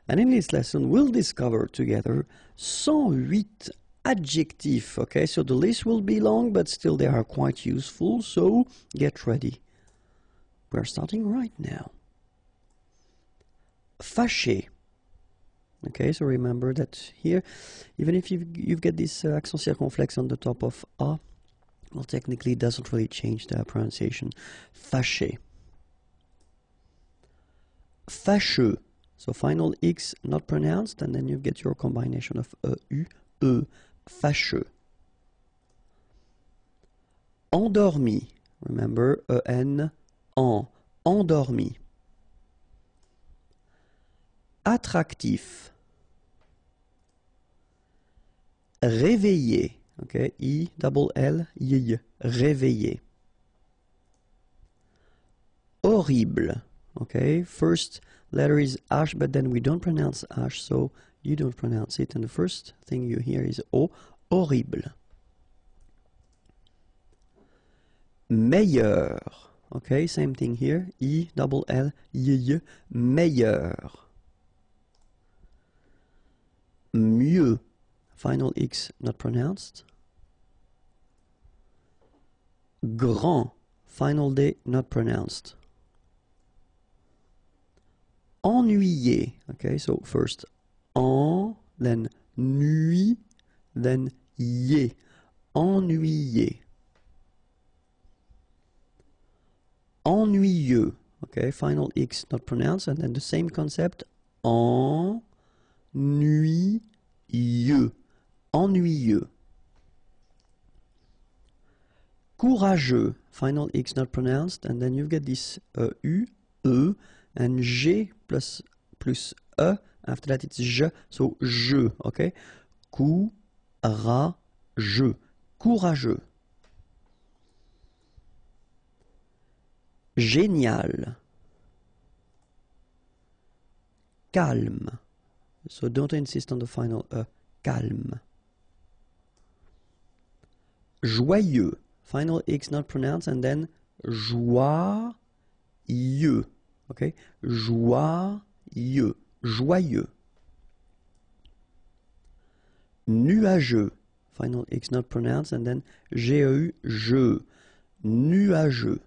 And in this lesson we'll discover together 108 adjectifs. Okay, so the list will be long, but still they are quite useful, so get ready. We're starting right now. Fâché. Okay, so remember that here, even if you've got this accent circonflexe on the top of A, well, technically, it doesn't really change the pronunciation. Fâché. Fâcheux. So final X not pronounced, and then you get your combination of U, E. Fâcheux. Endormi. Remember, E-N, en. Endormi. Attractif. Réveillé. Okay, I-double-L-Y, réveillé. Horrible. Okay, first letter is H, but then we don't pronounce H, so you don't pronounce it. And the first thing you hear is O, horrible. Meilleur. Okay, same thing here. I-double-L-Y, meilleur. Mieux. Final X not pronounced. Grand. Final D not pronounced. Ennuyé. Okay, so first en, then nuit, then yé. Ennuyé. Ennuyeux. Okay, final X not pronounced, and then the same concept. Ennuyeux. Ennuyeux. Courageux. Final X not pronounced, and then you get this U, E, and G plus E. After that it's je, so je, okay? Courageux. Courageux. Génial. Calme. So don't insist on the final E. Calme. Joyeux. Final X not pronounced, and then joyeux. Okay? Joyeux. Joyeux. Nuageux. Final X not pronounced, and then G-E-U, je. Nuageux.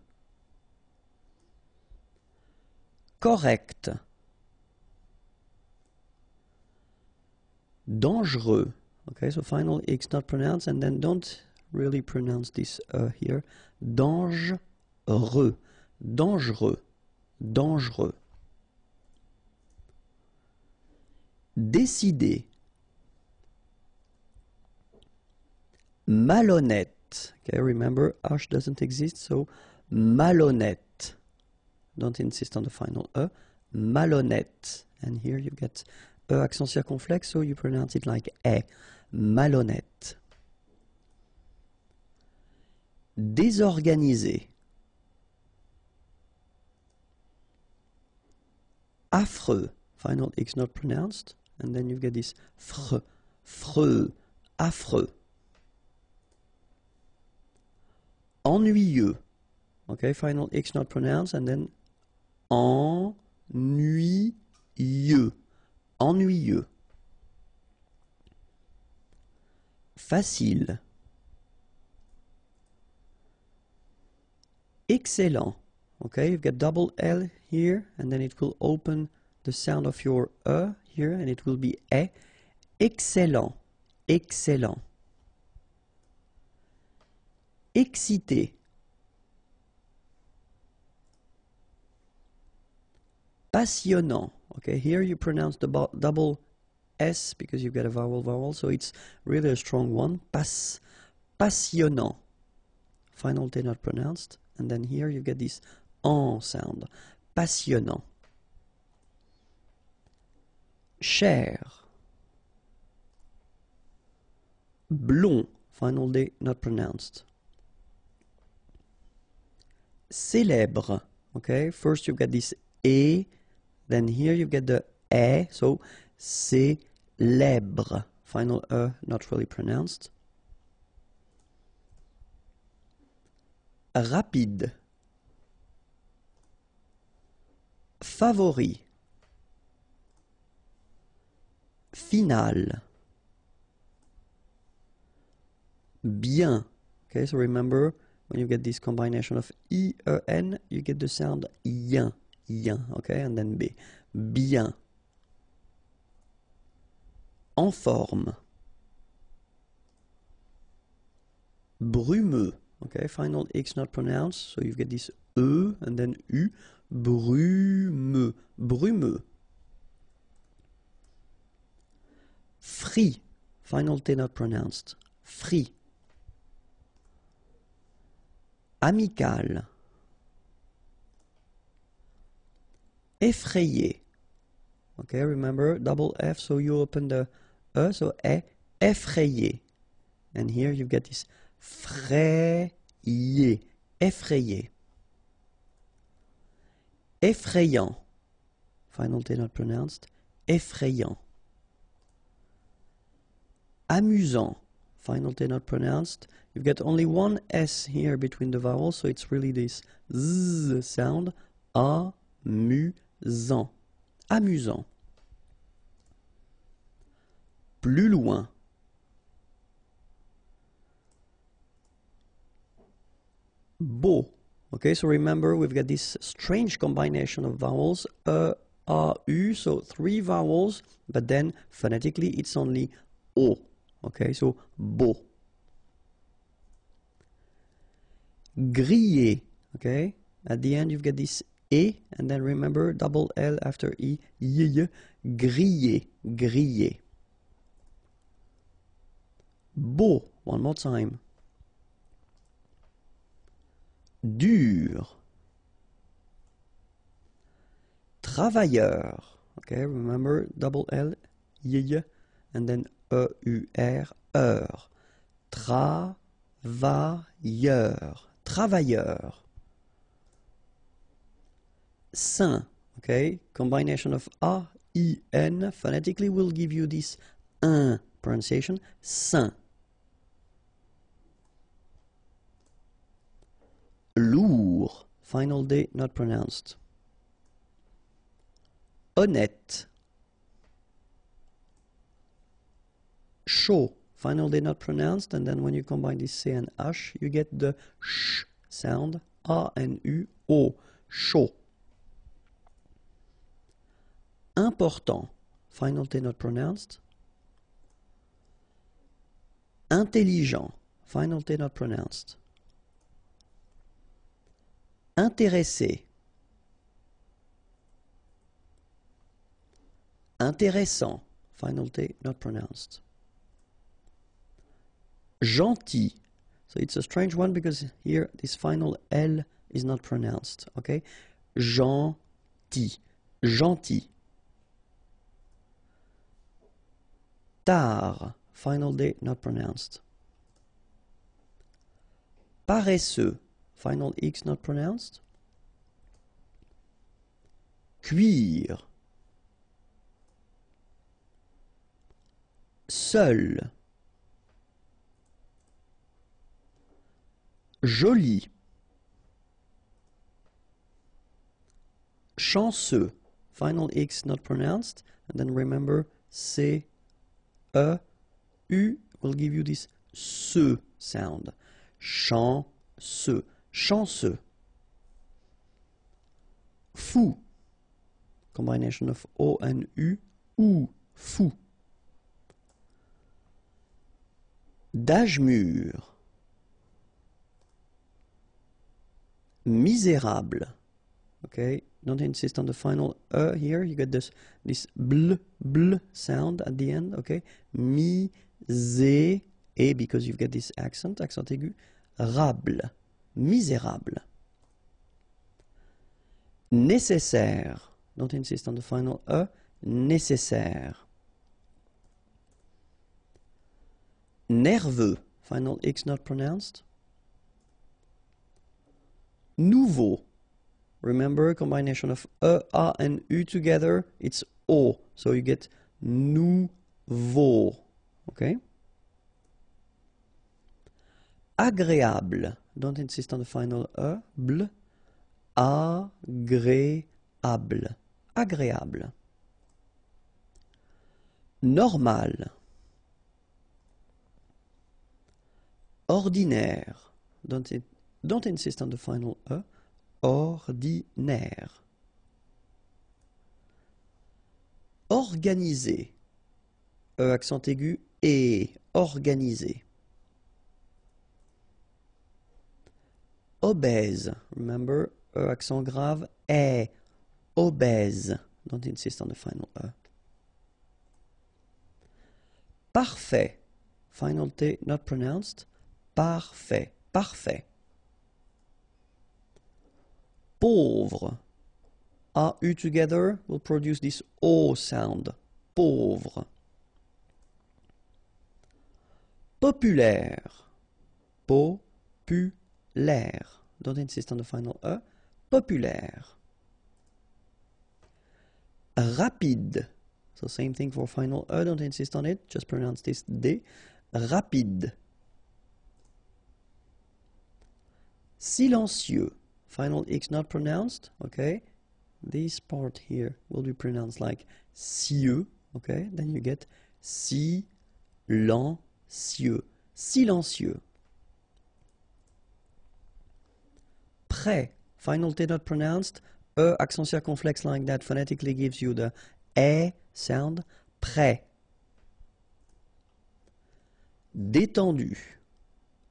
Correct. Dangereux. Okay, so final X not pronounced, and then don't really pronounce this here. Dangereux. Dangereux. Dangereux. décider, malhonnête. Okay, remember, H doesn't exist, so malhonnête. Don't insist on the final E. Malhonnête. And here you get E accent circonflexe, so you pronounce it like E. Malhonnête. Désorganisé. Affreux. Final X not pronounced. And then you get this fr, freux, affreux. Ennuyeux. Okay, final X not pronounced. And then ennuyeux. Ennuyeux. Facile. Excellent. Okay, you've got double L here, and then it will open the sound of your E here, and it will be E. Excellent. Excellent. Excité. Passionnant. Okay, here you pronounce the double S because you've got a vowel, so it's really a strong one. Passionnant. Final T not pronounced. And then here you get this en sound. Passionnant. Cher. Blond. Final D not pronounced. Célèbre. Okay, first you get this E, then here you get the E, so célèbre. Final E not really pronounced. Rapide. Favori. Final. Bien. Okay, so remember, when you get this combination of I, E, N, you get the sound yen, yen, okay, and then B. Bien. En forme. Brumeux. Okay, final X not pronounced, so you get this E and then U. Brumeux. Brumeux. Free. Final T not pronounced. Free. Amical. Effrayé. Okay, remember, double F, so you open the E, so E, effrayé. And here you get this frayé, effrayé. Effrayant. Final T not pronounced. Effrayant. Amusant. Final T not pronounced. You've got only one S here between the vowels, so it's really this Z sound. Amusant. Amusant. Plus loin. Beau. Okay, so remember we've got this strange combination of vowels, E, A, U, so three vowels, but then phonetically it's only O. Okay, so beau. Grillé. Okay, at the end you've got this E, and then remember double L after E, y, grillé, grillé. Beau, one more time. Dur. Travailleur. Okay, remember double L, y, and then E, U, R, heure. Travailleur. Travailleur. Saint. Okay, combination of A, I, N phonetically will give you this un pronunciation. Saint. Lourd. Final D not pronounced. Honnête. Chaud. Final D not pronounced, and then when you combine this C and H, you get the sh sound. A and U, O. Chaud. Important. Final T not pronounced. Intelligent. Final T not pronounced. Intéressé. Intéressant. final T not pronounced. Gentil. So it's a strange one because here this final L is not pronounced. Okay? Gentil. Gentil. Tard. Final D not pronounced. Paresseux. Final X not pronounced. Cuire. Seul. Joli. Chanceux. Final X not pronounced. And then remember, C, E, U will give you this se sound. Chanceux. Chanceux. Fou. Combination of O and U. Ou. Fou. D'âge mûr. Misérable. Okay, don't insist on the final here. You get this bl sound at the end. Okay, because you get this accent aigu. Rable. Misérable. Nécessaire. Don't insist on the final nécessaire. Nerveux. Final X not pronounced. Nouveau. Remember, combination of A and U together, it's O. So you get nouveau. Okay? Agréable. Don't insist on the final bl. Agréable. Agréable. Normal. Ordinaire. Don't insist on the final E. Ordinaire. Organisé. E accent aigu et organisé. Obèse. Remember, E accent grave est obèse. Don't insist on the final E. Parfait. Final T not pronounced. Parfait. Parfait. Pauvre. A, U together will produce this O sound. Pauvre. Populaire. Populaire. Don't insist on the final E. Populaire. Rapide. So same thing for final E. Don't insist on it. Just pronounce this D. Rapide. Silencieux. Final X not pronounced, okay? This part here will be pronounced like cieux, okay? Then you get silencieux. Silencieux. Prêt. Final T not pronounced. E accent circonflexe like that phonetically gives you the E sound. Prêt. Détendu.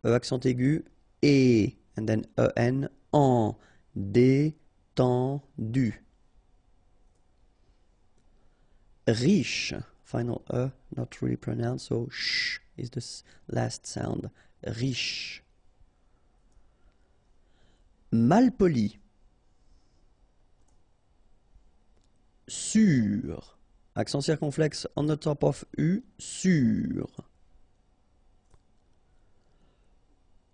E accent aigu et and then en. En. Détendu. Riche. Final E not really pronounced, so sh is the last sound. Riche. Malpoli. Sûr. Accent circonflexe on the top of U. Sûr.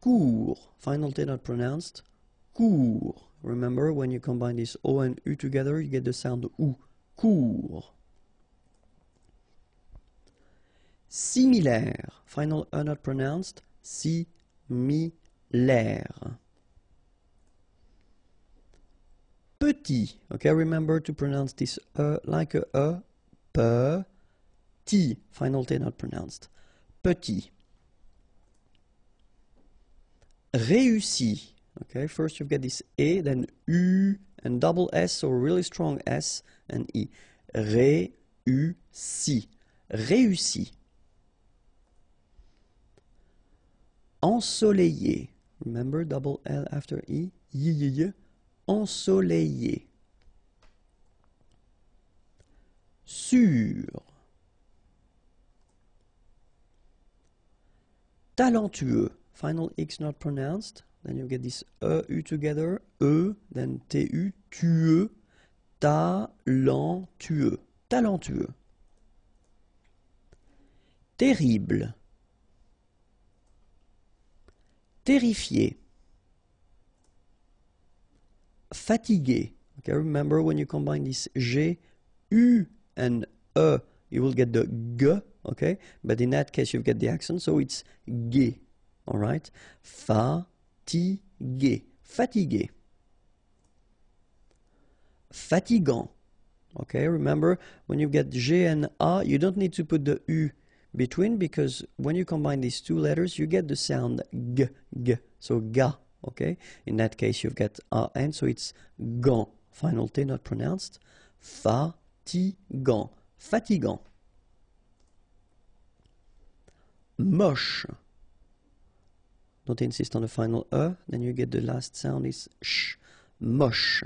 Court. Final T not pronounced. Court. Remember, when you combine this O and U together, you get the sound OU. Court. Similaire. Final E not pronounced. Similaire. Petit. Okay, remember to pronounce this E like a E. Petit. Final T not pronounced. Petit. Réussi. Okay, first you get this E, then U and double S, so really strong S and E. Réussi. Réussi. Ensoleillé. Remember, double L after E. Ensoleillé. Sûr. talentueux. Final X not pronounced. Then you get this U together. Then TU, tueux. Talentueux. Talentueux. Terrible. Terrifié. Fatigué. Okay, remember when you combine this G, U, and E, you will get the G, okay? But in that case, you get the accent, so it's gai, all right? Fatigué. Fatigué. Fatigant. Okay, remember when you get G and A, you don't need to put the U between, because when you combine these two letters, you get the sound G, G. So ga, okay? In that case, you've got A N, so it's gant. Final T not pronounced. Fatigant. Fatigant. Moche. Don't insist on the final E, then you get the last sound is sh. Moche.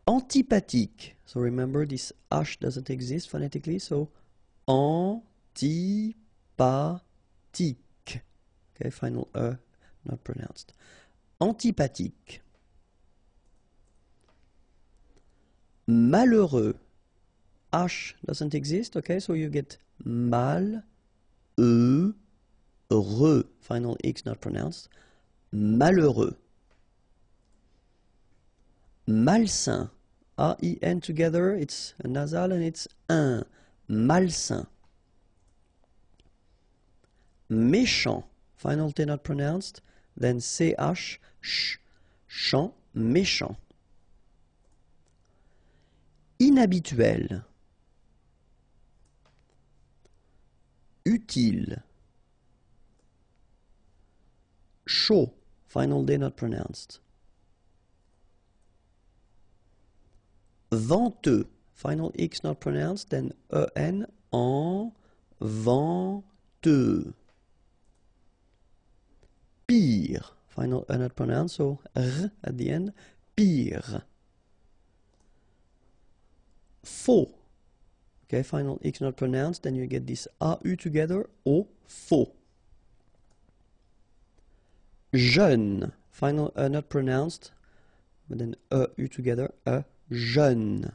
Antipathique. So remember this H doesn't exist phonetically, so antipathique. Okay, final E not pronounced. Antipathique. Malheureux. H doesn't exist, okay, so you get mal, heureux. Final X not pronounced. Malheureux. Malsain. A-I-N together, it's a nasal and it's un. Malsain. Méchant. Final T not pronounced. Then C-H, ch, chant, méchant. Inhabituel. Utile. Chaud. Final D not pronounced. Venteux. Final X not pronounced. Then E-N, en, venteux. Pire. Final E not pronounced, so R at the end. Pire. Faux. Okay, final X not pronounced, then you get this AU together. O, faux. Jeune. Final E not pronounced, but then EU together. Jeune.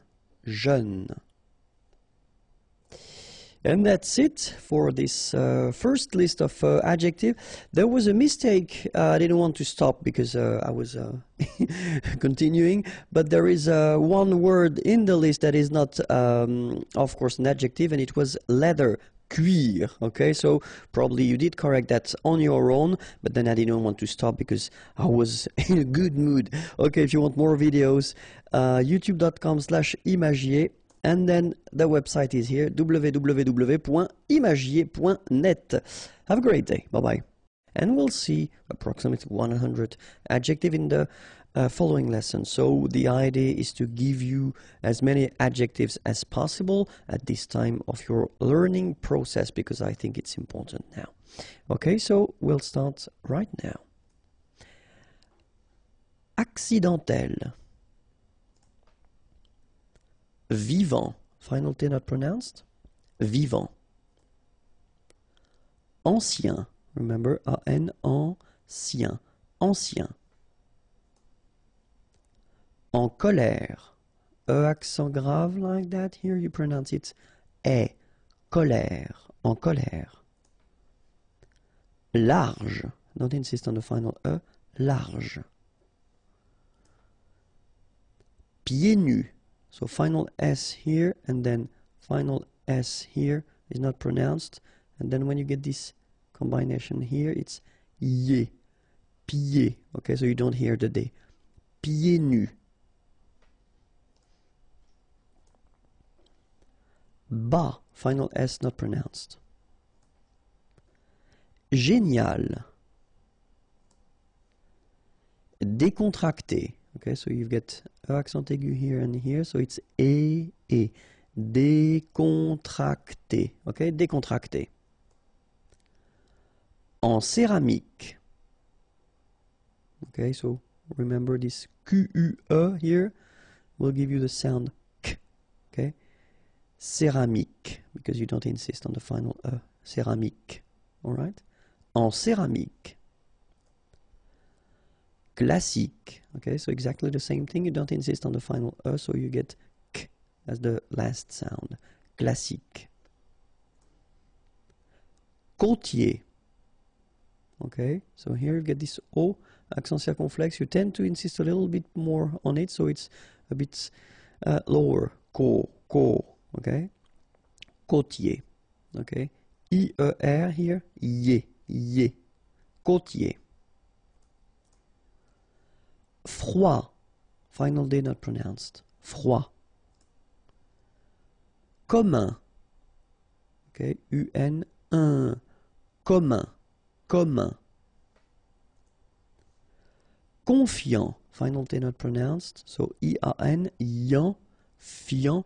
Jeune. And that's it for this first list of adjective. There was a mistake. I didn't want to stop because I was continuing. But there is one word in the list that is not, of course, an adjective, and it was leather. Cuir. Okay, so probably you did correct that on your own, but then I didn't want to stop because I was in a good mood. Okay, if you want more videos, youtube.com/IMAGIERS. And then the website is here, www.imagier.net. Have a great day. Bye-bye. And we'll see approximately 100 adjectives in the following lesson. So the idea is to give you as many adjectives as possible at this time of your learning process, because I think it's important now. Okay, so we'll start right now. Accidentel. Vivant. Final T not pronounced. Vivant. Ancien. Remember, A-N, ancien. Ancien. En colère. E accent grave like that. Here you pronounce it E. Colère. En colère. Large. Don't insist on the final E. Large. Pieds nus. So final S here and then final S here is not pronounced. And then when you get this combination here, it's ye. Pieds. Okay, so you don't hear the D. Pieds nus. Bas. Final S not pronounced. Génial. Décontracté. Okay, so you've got accent aigu here and here, so it's E. Décontracté. Okay, décontracté. En céramique. Okay, so remember this Q-U-E here will give you the sound K. Okay, céramique, because you don't insist on the final E. céramique. Alright? En céramique. Classique. Okay, so exactly the same thing. You don't insist on the final E, so you get K as the last sound. Classique. Côtier. Okay, so here you get this O, accent circonflexe. You tend to insist a little bit more on it, so it's a bit lower. Co, okay? Côtier. Okay? I-E-R here, ye. Côtier. Froid. Final D not pronounced. Froid. Commun. Okay, U-N-1. Commun. Commun. Confiant. Final T not pronounced. So I-A-N, yan, fiant,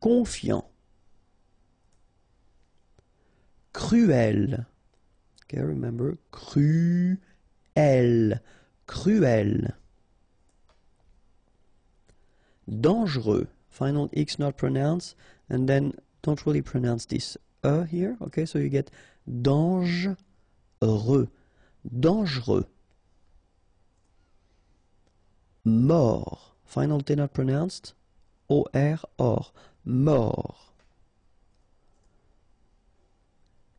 confiant. Cruel. Okay, remember, cruel. Cruel. Dangereux. Final X not pronounced. And then don't really pronounce this E here. Okay, so you get dangereux. Dangereux. Mort. Final T not pronounced. O-R, or. Mort.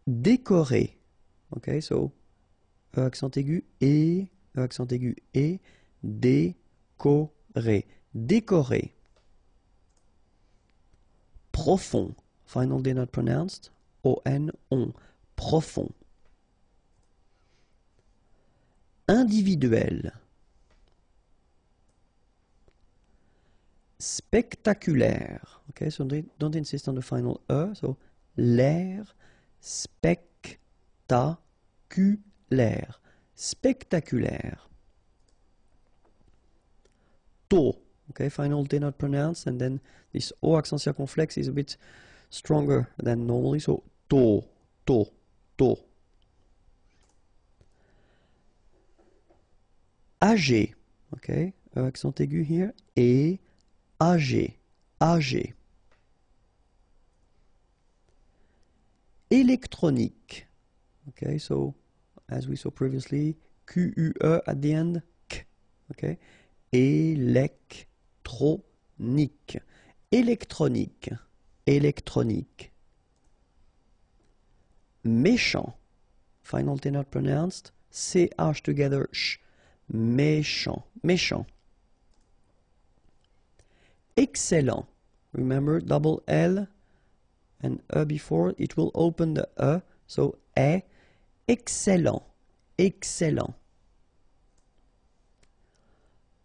Décoré. Okay, so E accent aigu, E accent aigu, E, décoré. Décoré. Profond. Final D not pronounced. O-N, on. Profond. Individuel. Spectaculaire. Okay, so don't insist on the final E. So l'air spectaculaire. Spectaculaire. Tôt. Okay, final D not pronounced, and then this O accent circonflexe is a bit stronger than normally. So tôt. Âgé. Okay, accent aigu here. Et âgé. Âgé. Électronique. Okay, so as we saw previously, Q-U-E at the end. K. Okay, électronique. Électronique. Électronique. Méchant. Final T not pronounced. C-H together. Sh. Méchant. Méchant. Excellent. Remember, double L and E before, it will open the E. So, excellent. Excellent.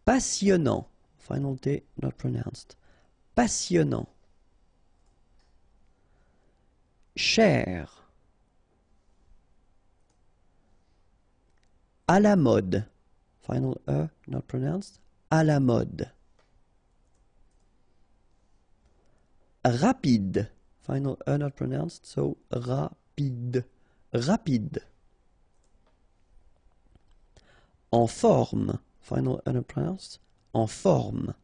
Passionnant. Final T not pronounced. Passionnant. Cher. À la mode. Final E not pronounced. À la mode. Rapide. Final E not pronounced, so rapide. Rapide. En forme. Final E not pronounced. En forme.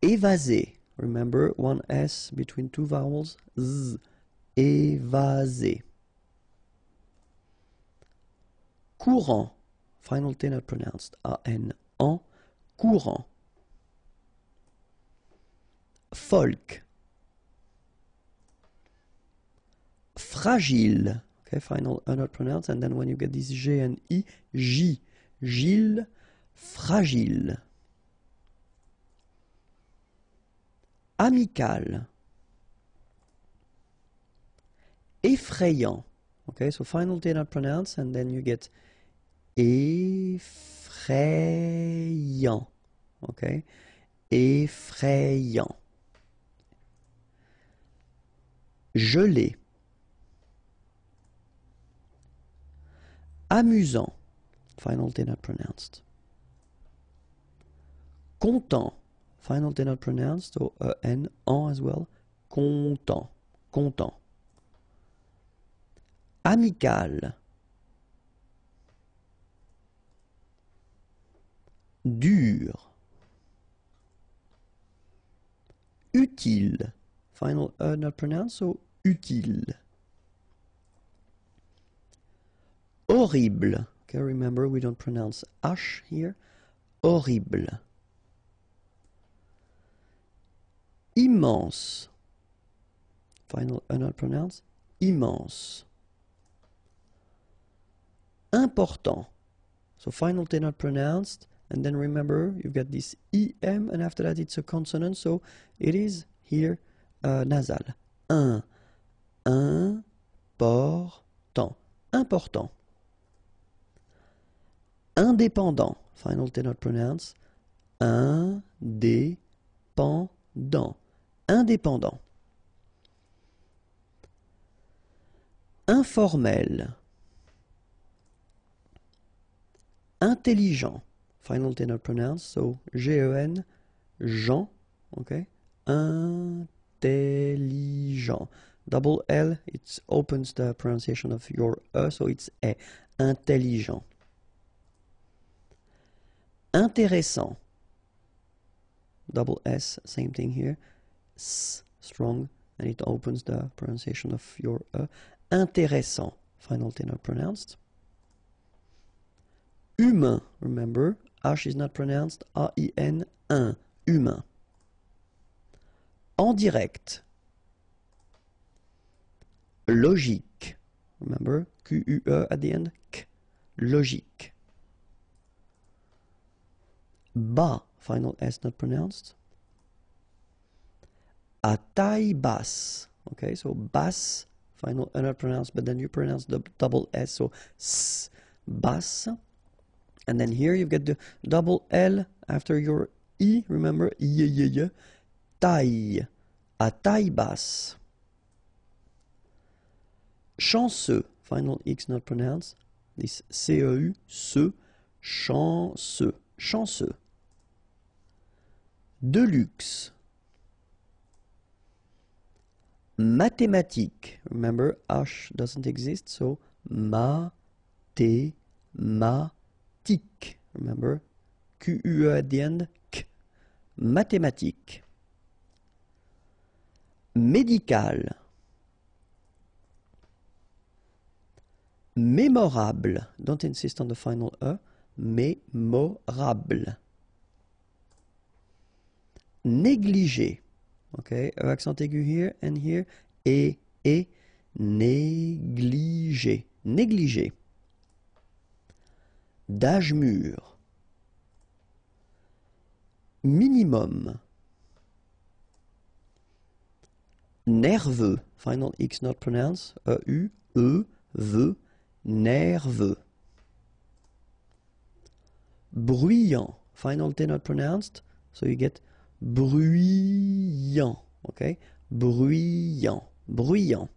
Évasé. Remember, one S between two vowels. Z. Évasé. Courant. Final T not pronounced. A-N. En. Courant. Folk. Fragile. Okay, final E not pronounced, and then when you get this G and I, J. Gilles. Fragile. Amical. Effrayant. Okay, so final T not pronounced, and then you get effrayant. Okay, effrayant. Gelé. Amusant. Final T not pronounced. Content. Final T not pronounced, so N, en as well. Content. Content. Amical. Dur. Utile. Final E not pronounced, so utile. Horrible. Okay, remember we don't pronounce H here. Horrible. Immense. Final not pronounced. Immense. Important. So final T not pronounced. And then remember, you've got this EM, and after that it's a consonant, so it is here nasal. Important. Important. Indépendant. Final T not pronounced. Indépendant. Indépendant. Informel. Intelligent. Final T not pronounced, so G-E-N, Jean, okay? Intelligent. Double L, it opens the pronunciation of your E, so it's E. Intelligent. Intéressant. Double S, same thing here. S, strong, and it opens the pronunciation of your E. Intéressant. Final T not pronounced. Humain, remember, H is not pronounced, A-I-N, un, humain. En direct. Logique, remember, Q-U-E at the end, K, logique. Bas, final S not pronounced. À taille basse, okay, so basse, final not pronounced, but then you pronounce the double S, so S, basse. And then here you get the double L after your I, remember, I, taille, à taille basse. Chanceux, final X not pronounced, this C-E-U, ce, chanceux, chanceux. De luxe. Mathématique, remember, H doesn't exist, so mathématique. Remember, Q-U-E at the end, K. Mathématique. Médical. Mémorable. Don't insist on the final E. Mémorable. Négligé. Okay, E accent aigu here and here. Et. Négligé. Négligé. D'âge mûr. Minimum. Nerveux. Final X not pronounced. E-U, E, V, nerveux. Bruyant. Final T not pronounced. So you get bruyant. Okay? Bruyant. Bruyant.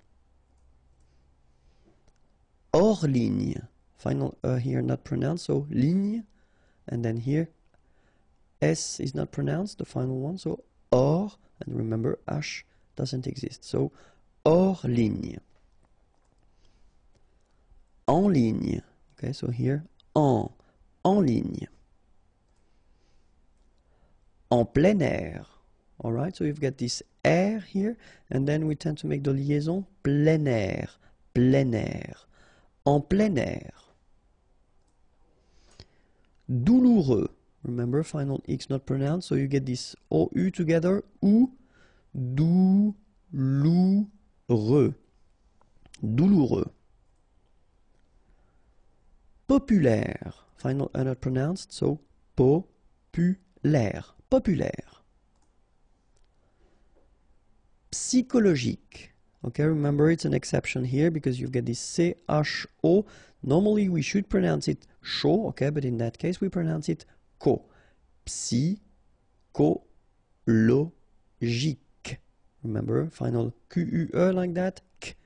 Hors ligne. Final here not pronounced, so ligne, and then here S is not pronounced, the final one, so hors, and remember H doesn't exist, so hors ligne. En ligne, okay, so here en ligne. En plein air, alright, so you've got this air here, and then we tend to make the liaison plein air, plein air. En plein air. Douloureux. Remember, final X not pronounced, so you get this OU together. Ou, douloureux. Douloureux. Populaire. Final not pronounced, so populaire. Populaire. Psychologique. Okay, remember it's an exception here because you've got this C-H-O. Normally we should pronounce it sho, okay, but in that case we pronounce it ko. Psychologique. Remember, final Q-U-E like that, K.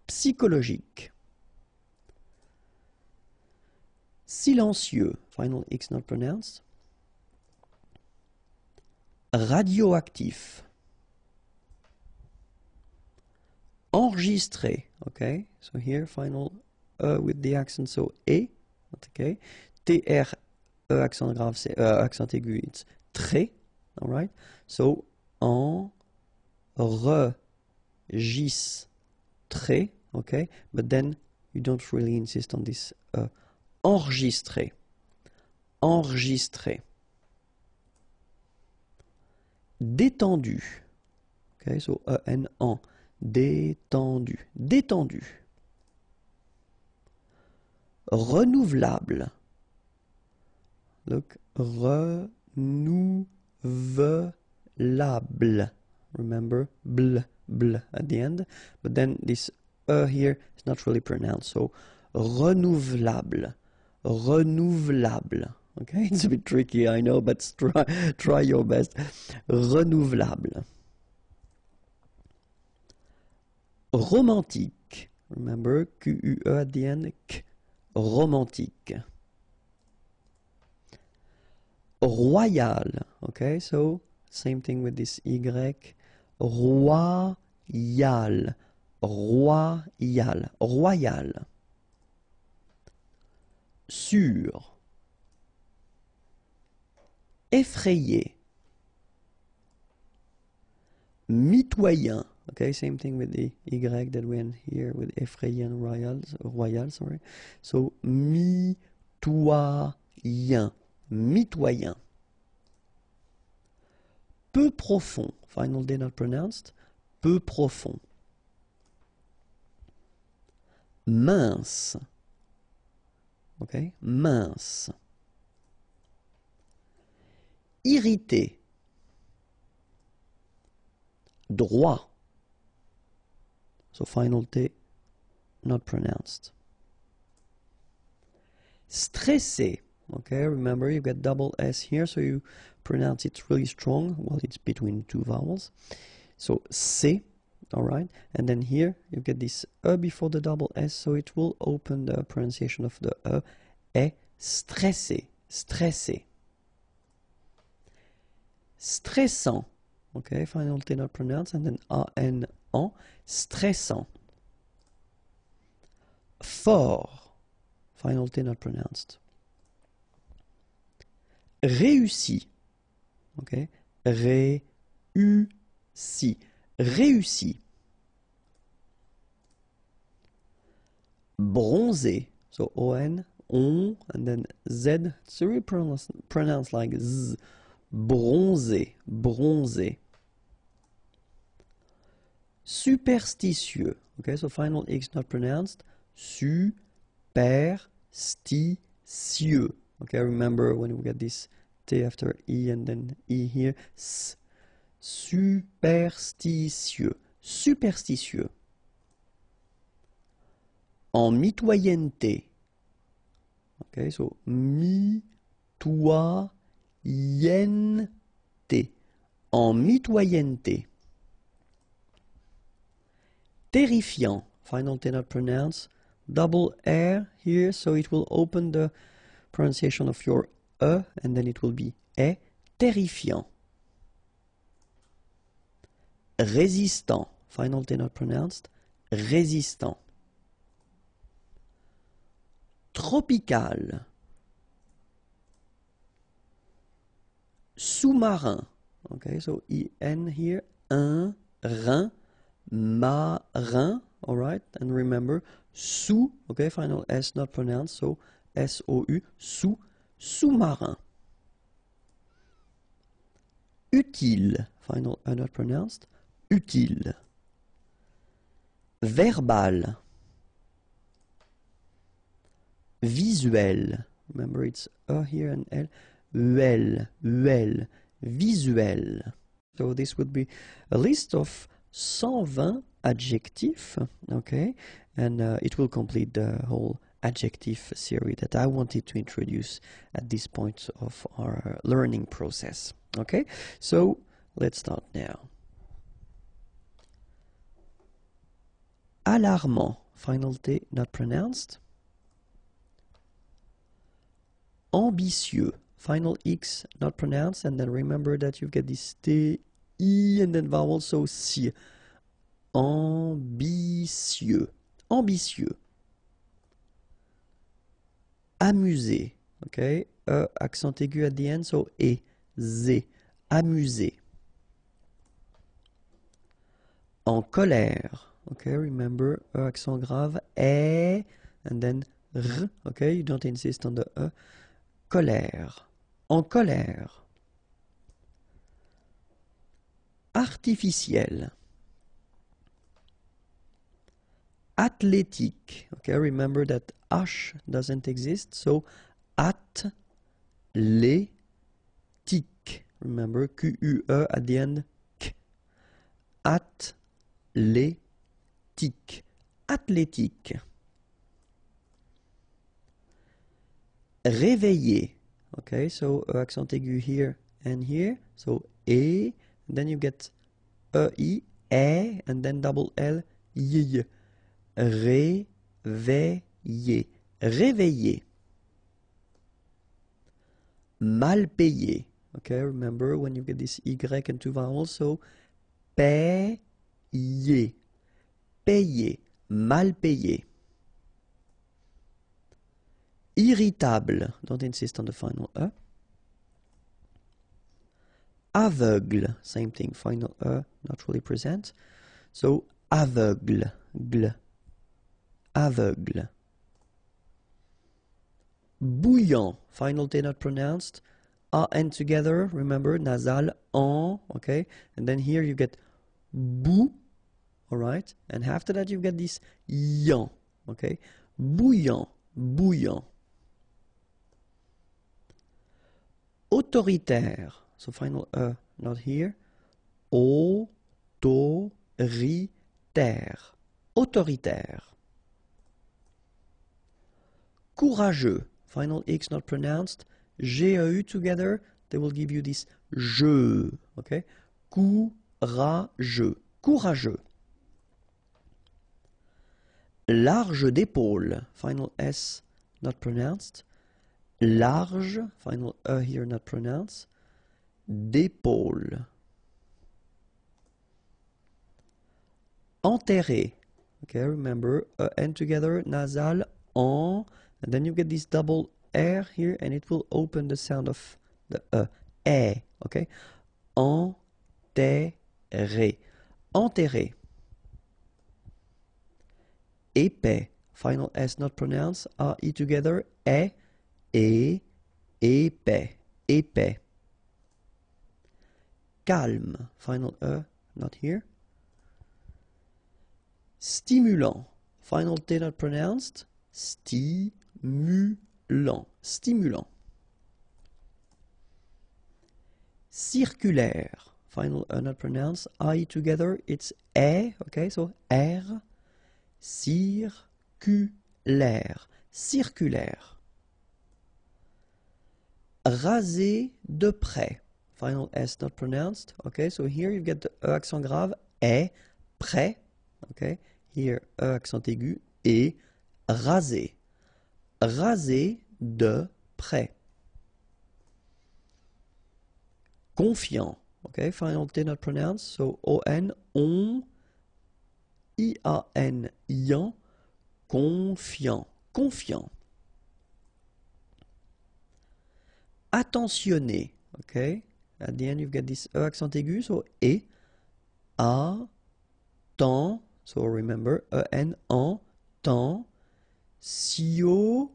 Psychologique. Silencieux, final X not pronounced. Radioactif. Enregistré, okay, so here final with the accent, so E, okay, T-R, E accent grave, c'est accent aigu, it's très, alright, so enregistré, okay, but then you don't really insist on this enregistrer, enregistrer. Détendu, okay, so en, détendu, détendu. Renouvelable, look, renouvelable, remember, bl at the end, but then this here is not really pronounced, so renouvelable, renouvelable, okay, it's a bit tricky, I know, but try your best. Renouvelable. Romantique, remember, Q-U-E at the end, k, romantique. Royal, okay, so same thing with this Y, royal, royal, royal. Sûr, effrayé, mitoyen, okay, same thing with the Y that went here with effrayé and royal, sorry. So, mitoyen, mitoyen. Peu profond, final D not pronounced, peu profond. Mince, okay, mince. Irrité, droit, so final T not pronounced. Stressé, okay, remember you get double S here, so you pronounce it really strong while it's between two vowels. So C, alright, and then here you get this E before the double S, so it will open the pronunciation of the E, stressé, stressé. Stressant, okay, final T not pronounced, and then A-N, stressant. Fort, final T not pronounced. Réussi, okay, réussi, réussi. Bronzé, so O-N, on, and then Z, it's really pronounced like Z. Bronzé, bronzé. Superstitieux, okay, so final X not pronounced. Superstitieux, okay, remember when we get this T after E and then E here, S. Superstitieux, superstitieux. En mitoyenneté, okay, so mitoyenneté, en mitoyenneté. Terrifiant, final T not pronounced, double R here, so it will open the pronunciation of your E, and then it will be E, terrifiant. Résistant, final T not pronounced, résistant. Tropical. Sous-marin, okay, so E-N here, un, rein, marin, alright, and remember, sous, okay, final S not pronounced, so S-O-U, sous, sous-marin. Utile, final E not pronounced, utile. Verbal. Visuel, remember it's E here and L, uel, visuel. So this would be a list of 120 adjectives, okay, and it will complete the whole adjective series that I wanted to introduce at this point of our learning process, okay. So let's start now. Alarmant, final T not pronounced. Ambitieux, final X not pronounced, and then remember that you get this T, I, and then vowel, so si. Ambitieux, ambitieux. Amusé, okay, accent aigu at the end, so E, Z, amusé. En colère, okay, remember, accent grave, and then r, okay, you don't insist on the colère, en colère. Artificiel. Athlétique, okay, remember that H doesn't exist, so athlétique, remember, Q-U-E at the end, K. Athlétique, athlétique. Réveillé, okay, so accent aigu here and here, so E, then you get E, and then double L, Y. Réveillé, réveillé. Mal payé, okay, remember when you get this Y and two vowels, so payé, payé, mal payé. Irritable, don't insist on the final E. Aveugle, same thing, final E, not really present. So aveugle, gle, aveugle. Bouillant, final T not pronounced. A-N together, remember, nasal, en, okay? And then here you get bou, alright? And after that you get this yan, okay? Bouillant, bouillant. Autoritaire, so final not here. Autoritaire, autoritaire. Courageux, final X not pronounced. G-E-U together, they will give you this je, okay? Courageux, courageux. Large d'épaule, final S not pronounced. Large, final E here not pronounced. D'épaule. Enterré, okay, remember, N together, nasal, en, and then you get this double R here, and it will open the sound of the E, okay? Enterré, enterré. Épais, final S not pronounced, A-I together, épais, épais. Calme, final E, not here. Stimulant, final T not pronounced, stimulant, stimulant. Circulaire, final E not pronounced, I together, it's E, okay, so R, circulaire, circulaire. Raser de près, final S not pronounced, okay, so here you get the E accent grave, E, près, okay, here E accent aigu, et raser, raser de près. Confiant, okay, final T not pronounced, so O-N, on, I-A-N, ian, confiant, confiant. Attentionné, okay, at the end you get this E accent aigu, so et, a, temps, so remember, E-N, en, temps, sionné,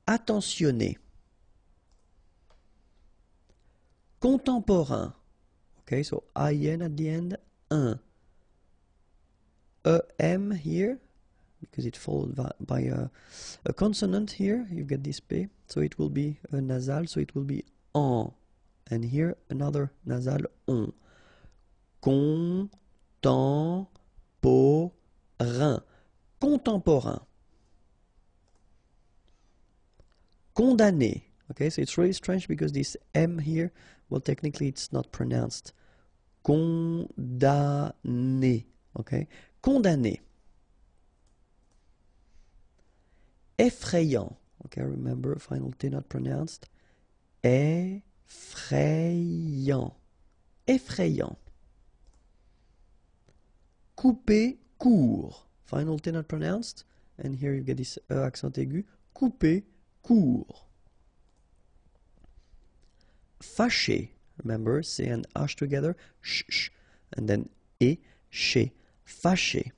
attentionné. Contemporain, okay, so I-N at the end, un. E-M here, because it's followed by a consonant here, you get this P, so it will be a nasal, so it will be en. And here another nasal, on. Contemporain, contemporain. Condamné, okay, so it's really strange because this M here, well, technically it's not pronounced. Condamné, okay, condamné. Effrayant, okay, remember, final T not pronounced. Effrayant, effrayant. Couper court, final T not pronounced, and here you get this accent aigu, couper court. Fâché, remember, C and H together, sh, sh, and then et, ché, fâché.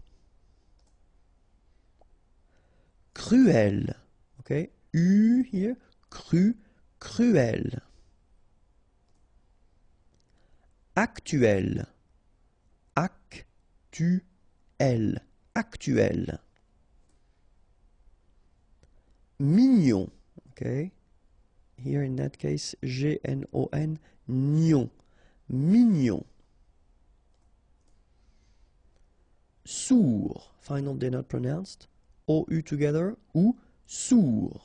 Cruel, okay, U here, cruel. Actuel, actuel. Mignon, okay, here in that case, G-N-O-N, gnon, mignon. Sourd, final D not pronounced, O-U together, ou, sourd.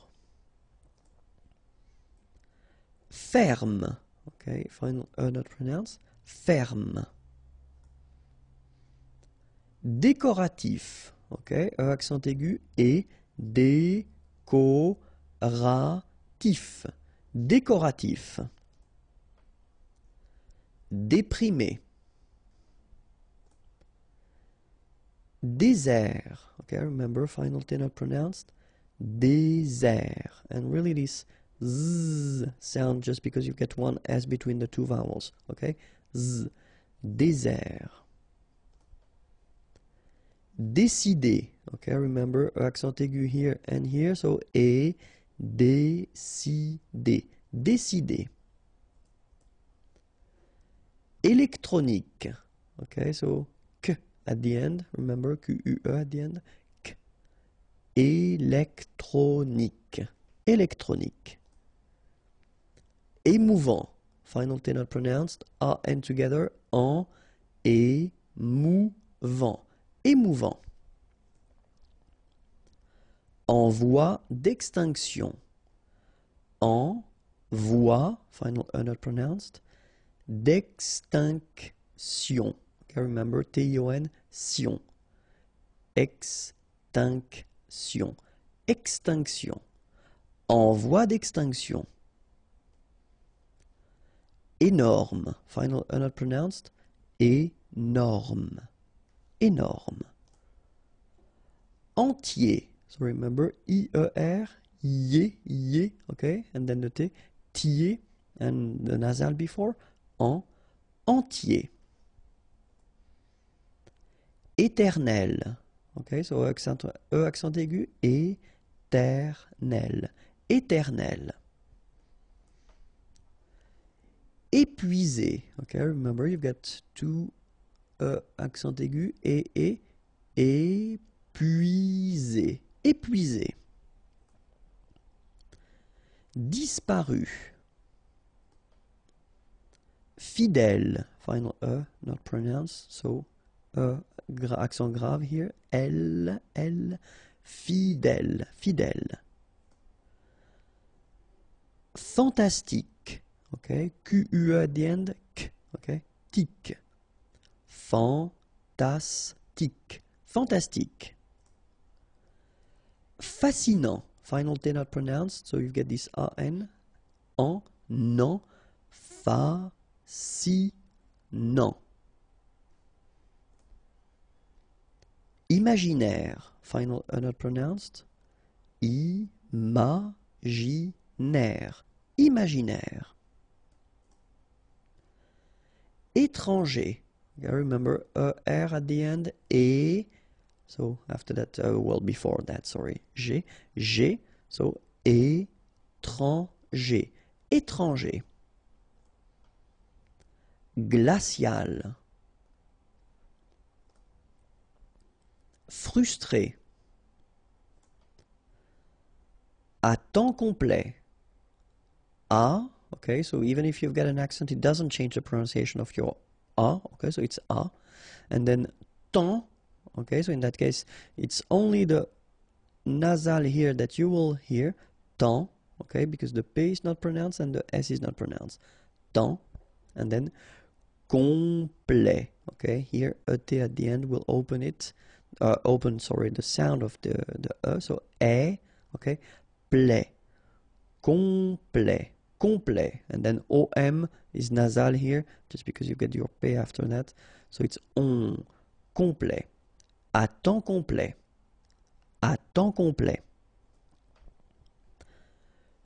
Ferme, okay, final E not pronounced, ferme. Décoratif, okay, E accent aigu, et, décoratif, décoratif. Déprimé. Désert, okay, remember, final T not pronounced, désert, and really this z sound just because you get one S between the two vowels, okay, z, désert. Décider, okay, remember, accent aigu here and here, so et, décider, décider. Électronique, okay, so k at the end, remember, Q-U-E at the end, k. Électronique, électronique. Émouvant, final T not pronounced, A-N together, en, émouvant, émouvant. En voie d'extinction, en voie, final E not pronounced, d'extinction. Okay, remember, T-I-O-N, sion. Extinction. Extinction. En voie d'extinction. Énorme. Final E not pronounced. Énorme. Énorme. Entier. So remember, I-E-R, I-E, okay, and then the T, tier, and the nasal before, en, entier. Éternel, okay, so accent aigu, éternel, éternel. Épuisé, okay, remember you've got two accent aigu, épuisé, épuisé. Disparu. Fidèle, final E, not pronounced, so accent grave here, L, fidèle, fidèle. Fantastique, okay, Q-U-E at the end, K, okay, tic. Fantastique, fantastique. Fascinant, final T not pronounced, so you get this A-N, en, non, fascinant. Imaginaire, final E not pronounced, imaginaire, imaginaire. Étranger, you gotta remember R at the end, et, so after that, well, before that, sorry, G, so étranger, étranger. Glacial. Frustré. À temps complet. A, okay, so even if you've got an accent, it doesn't change the pronunciation of your A, okay, so it's A. And then temps, okay, so in that case, it's only the nasal here that you will hear, temps, okay, because the P is not pronounced and the S is not pronounced. Temps, and then complet, okay, here a T at the end will open it, the sound of the E, so E, okay, plait, complet, complet, and then OM is nasal here, just because you get your P after that, so it's on, complet, à temps complet, à temps complet.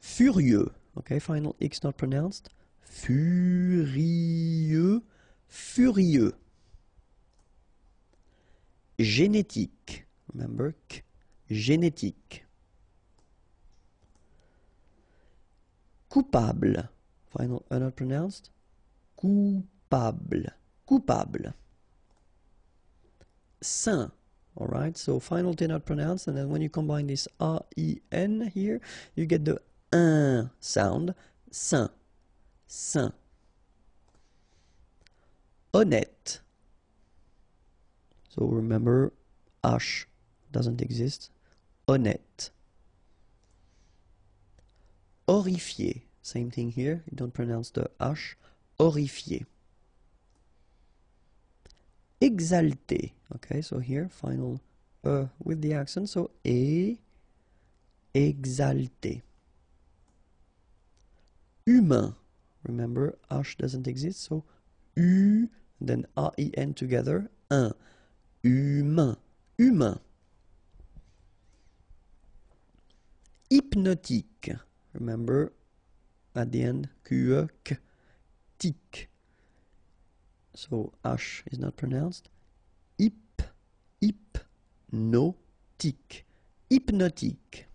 Furieux, okay, final X not pronounced, furieux, furieux. Génétique. Remember, génétique. Coupable. Final not pronounced. Coupable. Coupable. Saint. Alright, so final T not pronounced, and then when you combine this A-I-N here, you get the un sound. Saint. Saint. Honnête. So remember, H doesn't exist. Honnête. Horrifié. Same thing here. You don't pronounce the H. Horrifié. Exalté. Okay, so here, final with the accent. So, exalté. Humain. Remember, H doesn't exist. So, U, then A-I-N together. Un. Humain. Humain. Hypnotique. Remember, at the end, Q-E, K, tic. So, H is not pronounced. Hypnotique. Hypnotique.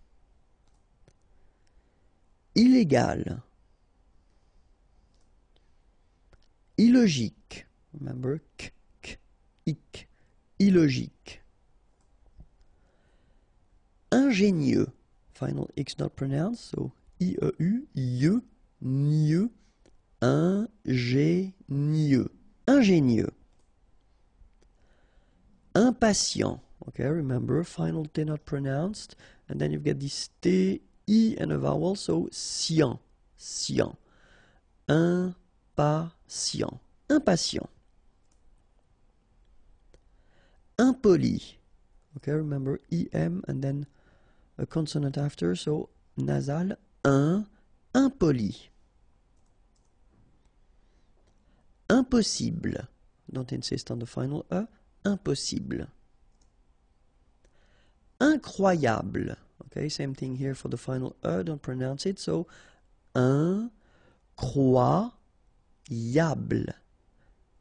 Illégal. Illogique. Remember, k, ik. Illogique. Ingénieux. Final X not pronounced, so I-E-U, I-E, nieux. Ingénieux. Ingénieux. Impatient. Okay, remember, final T not pronounced. And then you get this T, I and a vowel, so sien. Sien. Impatient. Impatient. Impoli. Okay, remember, I-M and then a consonant after, so nasal. Impoli. Impossible. Don't insist on the final E. Impossible. Incroyable. Okay, same thing here for the final E. Don't pronounce it. So, incroyable.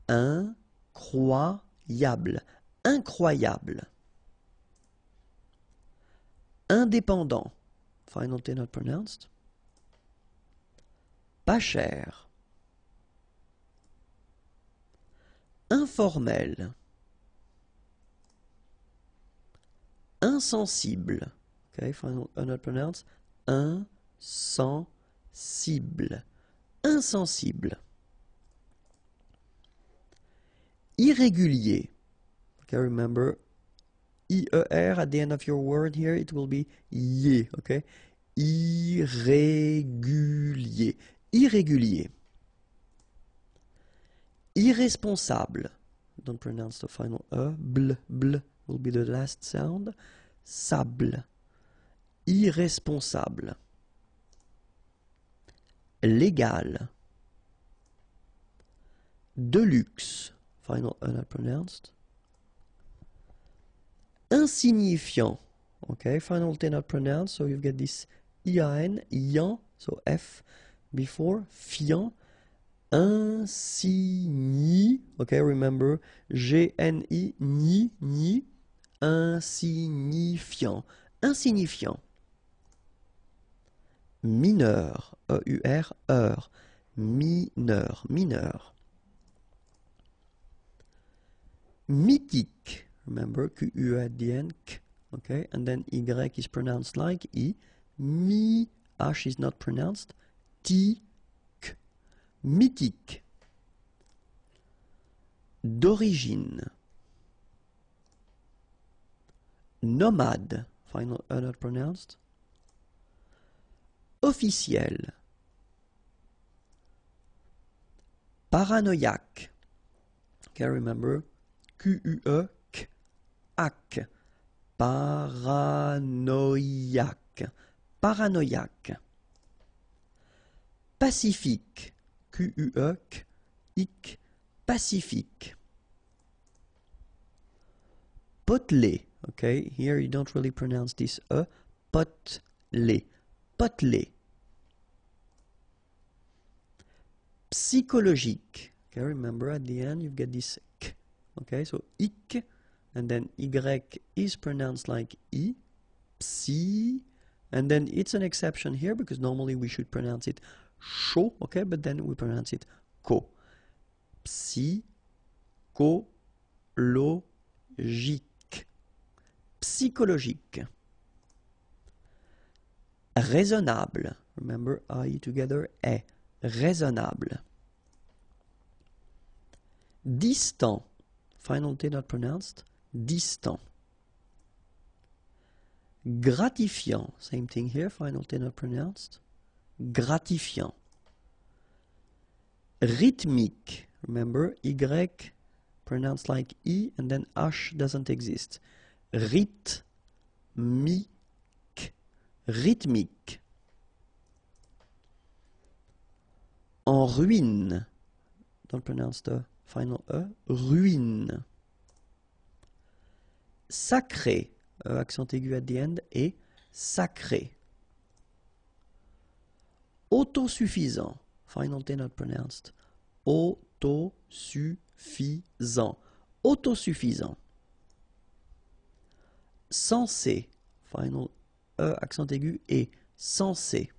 Incroyable. Incroyable. Indépendant. Final T not pronounced. Pas cher. Informel. Insensible. Okay, final not pronounced. Insensible. Insensible. Irrégulier. Okay, remember, I-E-R at the end of your word here, it will be ye, okay? Irrégulier. Irrégulier. Irresponsable. Don't pronounce the final E. Bl, bl will be the last sound. Sable. Irresponsable. Légal. De luxe. Final E not pronounced. Insignifiant. Okay, final T not pronounced, so you get this I-A-N, yan, so F before, fiant. Insigni, okay, remember, G-N-I, ni, ni, insignifiant. Insignifiant. Mineur, E-U-R, heure. Mineur, mineur. Mythique. Remember, Q-U at the end, K, okay, and then Y is pronounced like I. Mi, H is not pronounced. T, K. Mythique. D'origine. Nomade. Final E not pronounced. Officiel. Paranoïaque. Okay, remember, Q-U-E, K, ac. Paranoïaque. Paranoïaque. Pacifique. Q-U-E, K, ic. Pacifique. Potelé. Okay, here you don't really pronounce this E. Potelé. Potelé. Psychologique. Okay, remember at the end you get this K. Okay, so ic. and then Y is pronounced like I, psy, and then it's an exception here because normally we should pronounce it chaud, okay, but then we pronounce it co. Psychologique. Psychologique. Raisonnable. Remember, I together, est. Raisonnable. Distant. Final T not pronounced. Distant. Gratifiant. Same thing here. Final T not pronounced. Gratifiant. Rythmique. Remember, Y pronounced like I and then H doesn't exist. Rythmique. Rythmique. En ruine. Don't pronounce the final E. Ruine. Sacré. Accent aigu at the end. Et sacré. Autosuffisant. Final T not pronounced. Autosuffisant. Autosuffisant. Sensé. Final E, accent aigu, et sensé.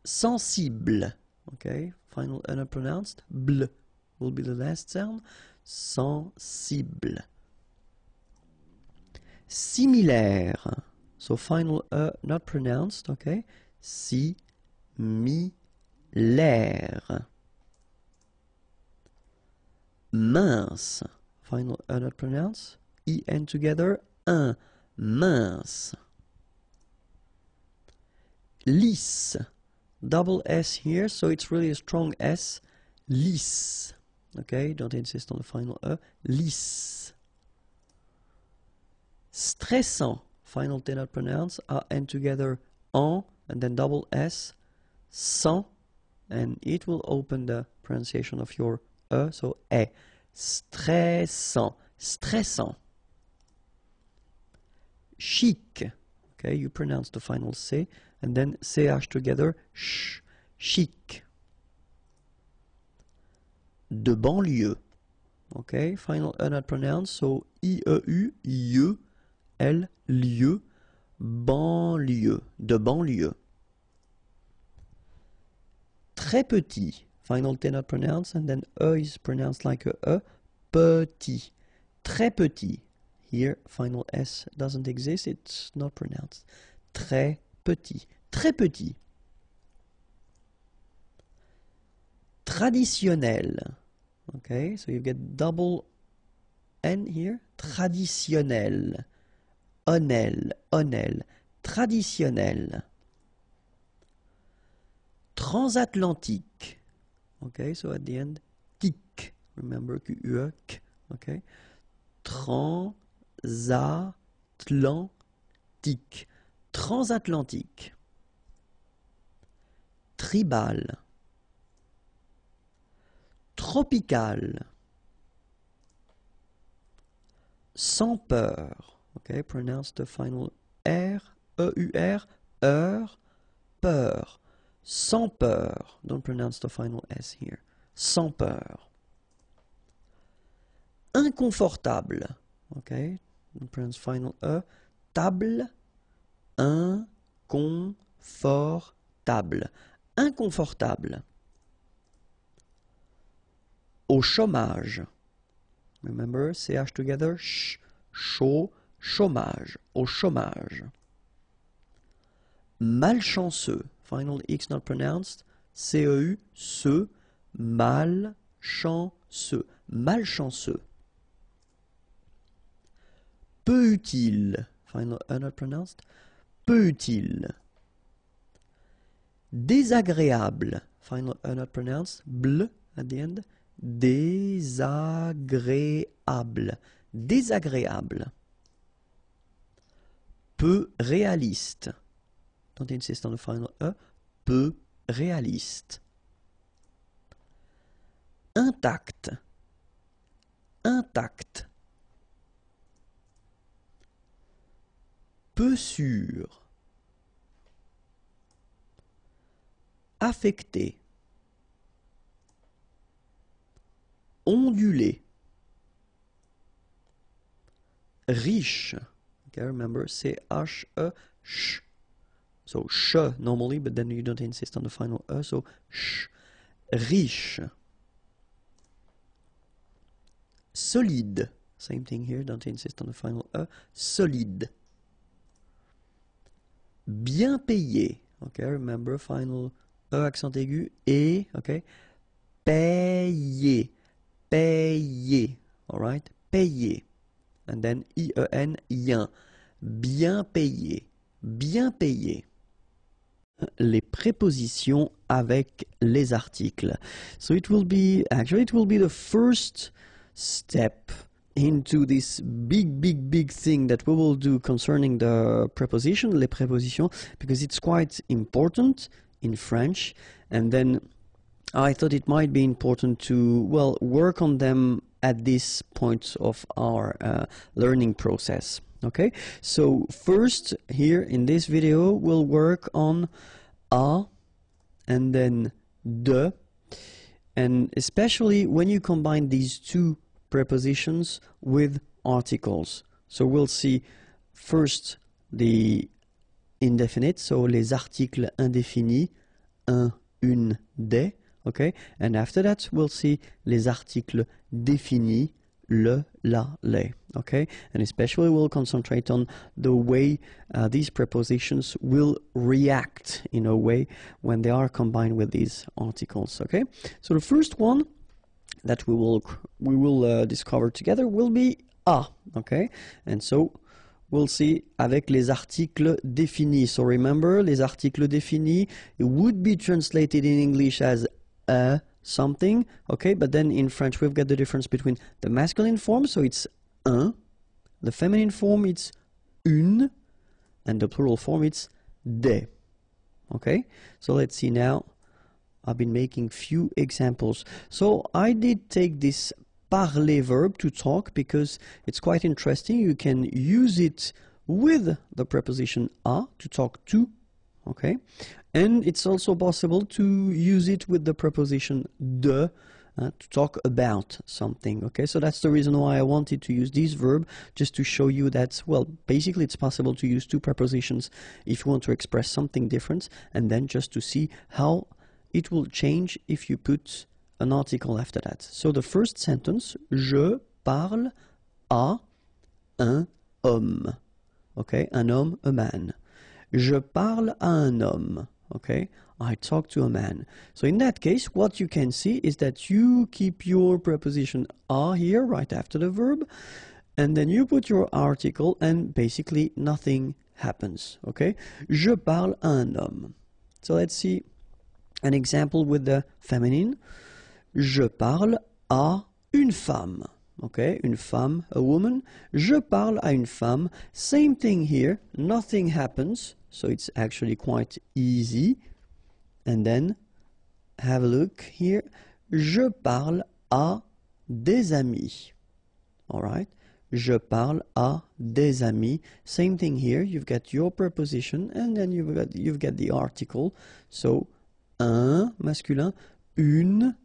Sensible. Okay, final E not pronounced. Bl will be the last sound. Sensible. Similaire. So final E not pronounced. Okay, similaire. Mince. Final E not pronounced. I and together. Un. Mince. Lisse. Double S here, so it's really a strong S. Lisse. Okay, don't insist on the final E. Lisse. Stressant. Final T not pronounced. A and together. En, and then double S. Sans. And it will open the pronunciation of your E, so E. Stressant. Stressant. Chic. Okay, you pronounce the final C and then CH together. Sh. Chic. De banlieue. Okay, final E not pronounced, so IEU, IE, L, lieu, banlieue. De banlieue. Très petit. Final T not pronounced, and then E is pronounced like a E. Petit. Très petit. Here, final S doesn't exist, it's not pronounced. Très petit. Très petit. Traditionnel. Okay, so you get double N here. Traditionnel. Onel, onel. Traditionnel. Transatlantique. Okay, so at the end, tic. Remember, Q-U-E-K. Okay. Transatlantique. Transatlantique. Tribal. Tropical. Sans peur. Okay, pronounce the final R, E-U-R, heure, peur. Sans peur. Don't pronounce the final S here. Sans peur. Inconfortable. Okay, don't pronounce final E. Table. Inconfortable. Inconfortable. Au chômage. Remember, CH together. Ch, chaud, chômage. Au chômage. Malchanceux. Final X not pronounced. C-E-U, ce, malchanceux. Malchanceux. Peu utile. Final E not pronounced. Peu utile. Désagréable. Final E not pronounced. Bl at the end. Désagréable. Désagréable. Peu réaliste. Don't insist on the final E. Peu réaliste. Intact. Intact. Peu sûr. Affecté. Ondulé. riche. Okay, remember, C-H-E, sh. So, sh normally, but then you don't insist on the final E, so sh. Riche. Solide. Same thing here, don't insist on the final E. Solide. Bien payé. Okay, remember, final E accent aigu, et, okay. Payé. Payé. Alright? Payé. And then I-E-N, yen. Bien payé. Bien payé. Les prépositions avec les articles. So it will be the first step into this big thing that we will do concerning the preposition, les prépositions, because it's quite important in French. And then I thought it might be important to, well, work on them at this point of our learning process. Okay, so first here in this video we'll work on a and then de, and especially when you combine these two prepositions with articles. So we'll see first the indefinite, so les articles indéfinis, un, une, des, okay, and after that we'll see les articles définis, le, la, les, okay, and especially we'll concentrate on the way these prepositions will react in a way when they are combined with these articles, okay. So the first one that we will discover together will be a, okay, and so we'll see avec les articles définis. So remember, les articles définis, it would be translated in English as a something, okay, but then in French we've got the difference between the masculine form, so it's un, the feminine form it's une, and the plural form it's des, okay. So let's see now. I've been making few examples. So I did take this parler verb, to talk, because it's quite interesting. You can use it with the preposition a, to talk to, okay, and it's also possible to use it with the preposition de, to talk about something, okay. So that's the reason why I wanted to use this verb, just to show you that, well, basically it's possible to use two prepositions if you want to express something different, and then just to see how it will change if you put an article after that. So the first sentence, je parle à un homme, okay, un homme, a man. Je parle à un homme, okay, I talk to a man. So in that case, what you can see is that you keep your preposition à here right after the verb, and then you put your article and basically nothing happens, okay. Je parle à un homme. So let's see an example with the feminine. Je parle à une femme, okay, une femme, a woman. Je parle à une femme. Same thing here, nothing happens, so it's actually quite easy. And then have a look here. Je parle à des amis. All right. Je parle à des amis. Same thing here. You've got your preposition and then you've got the article. So un masculin, une,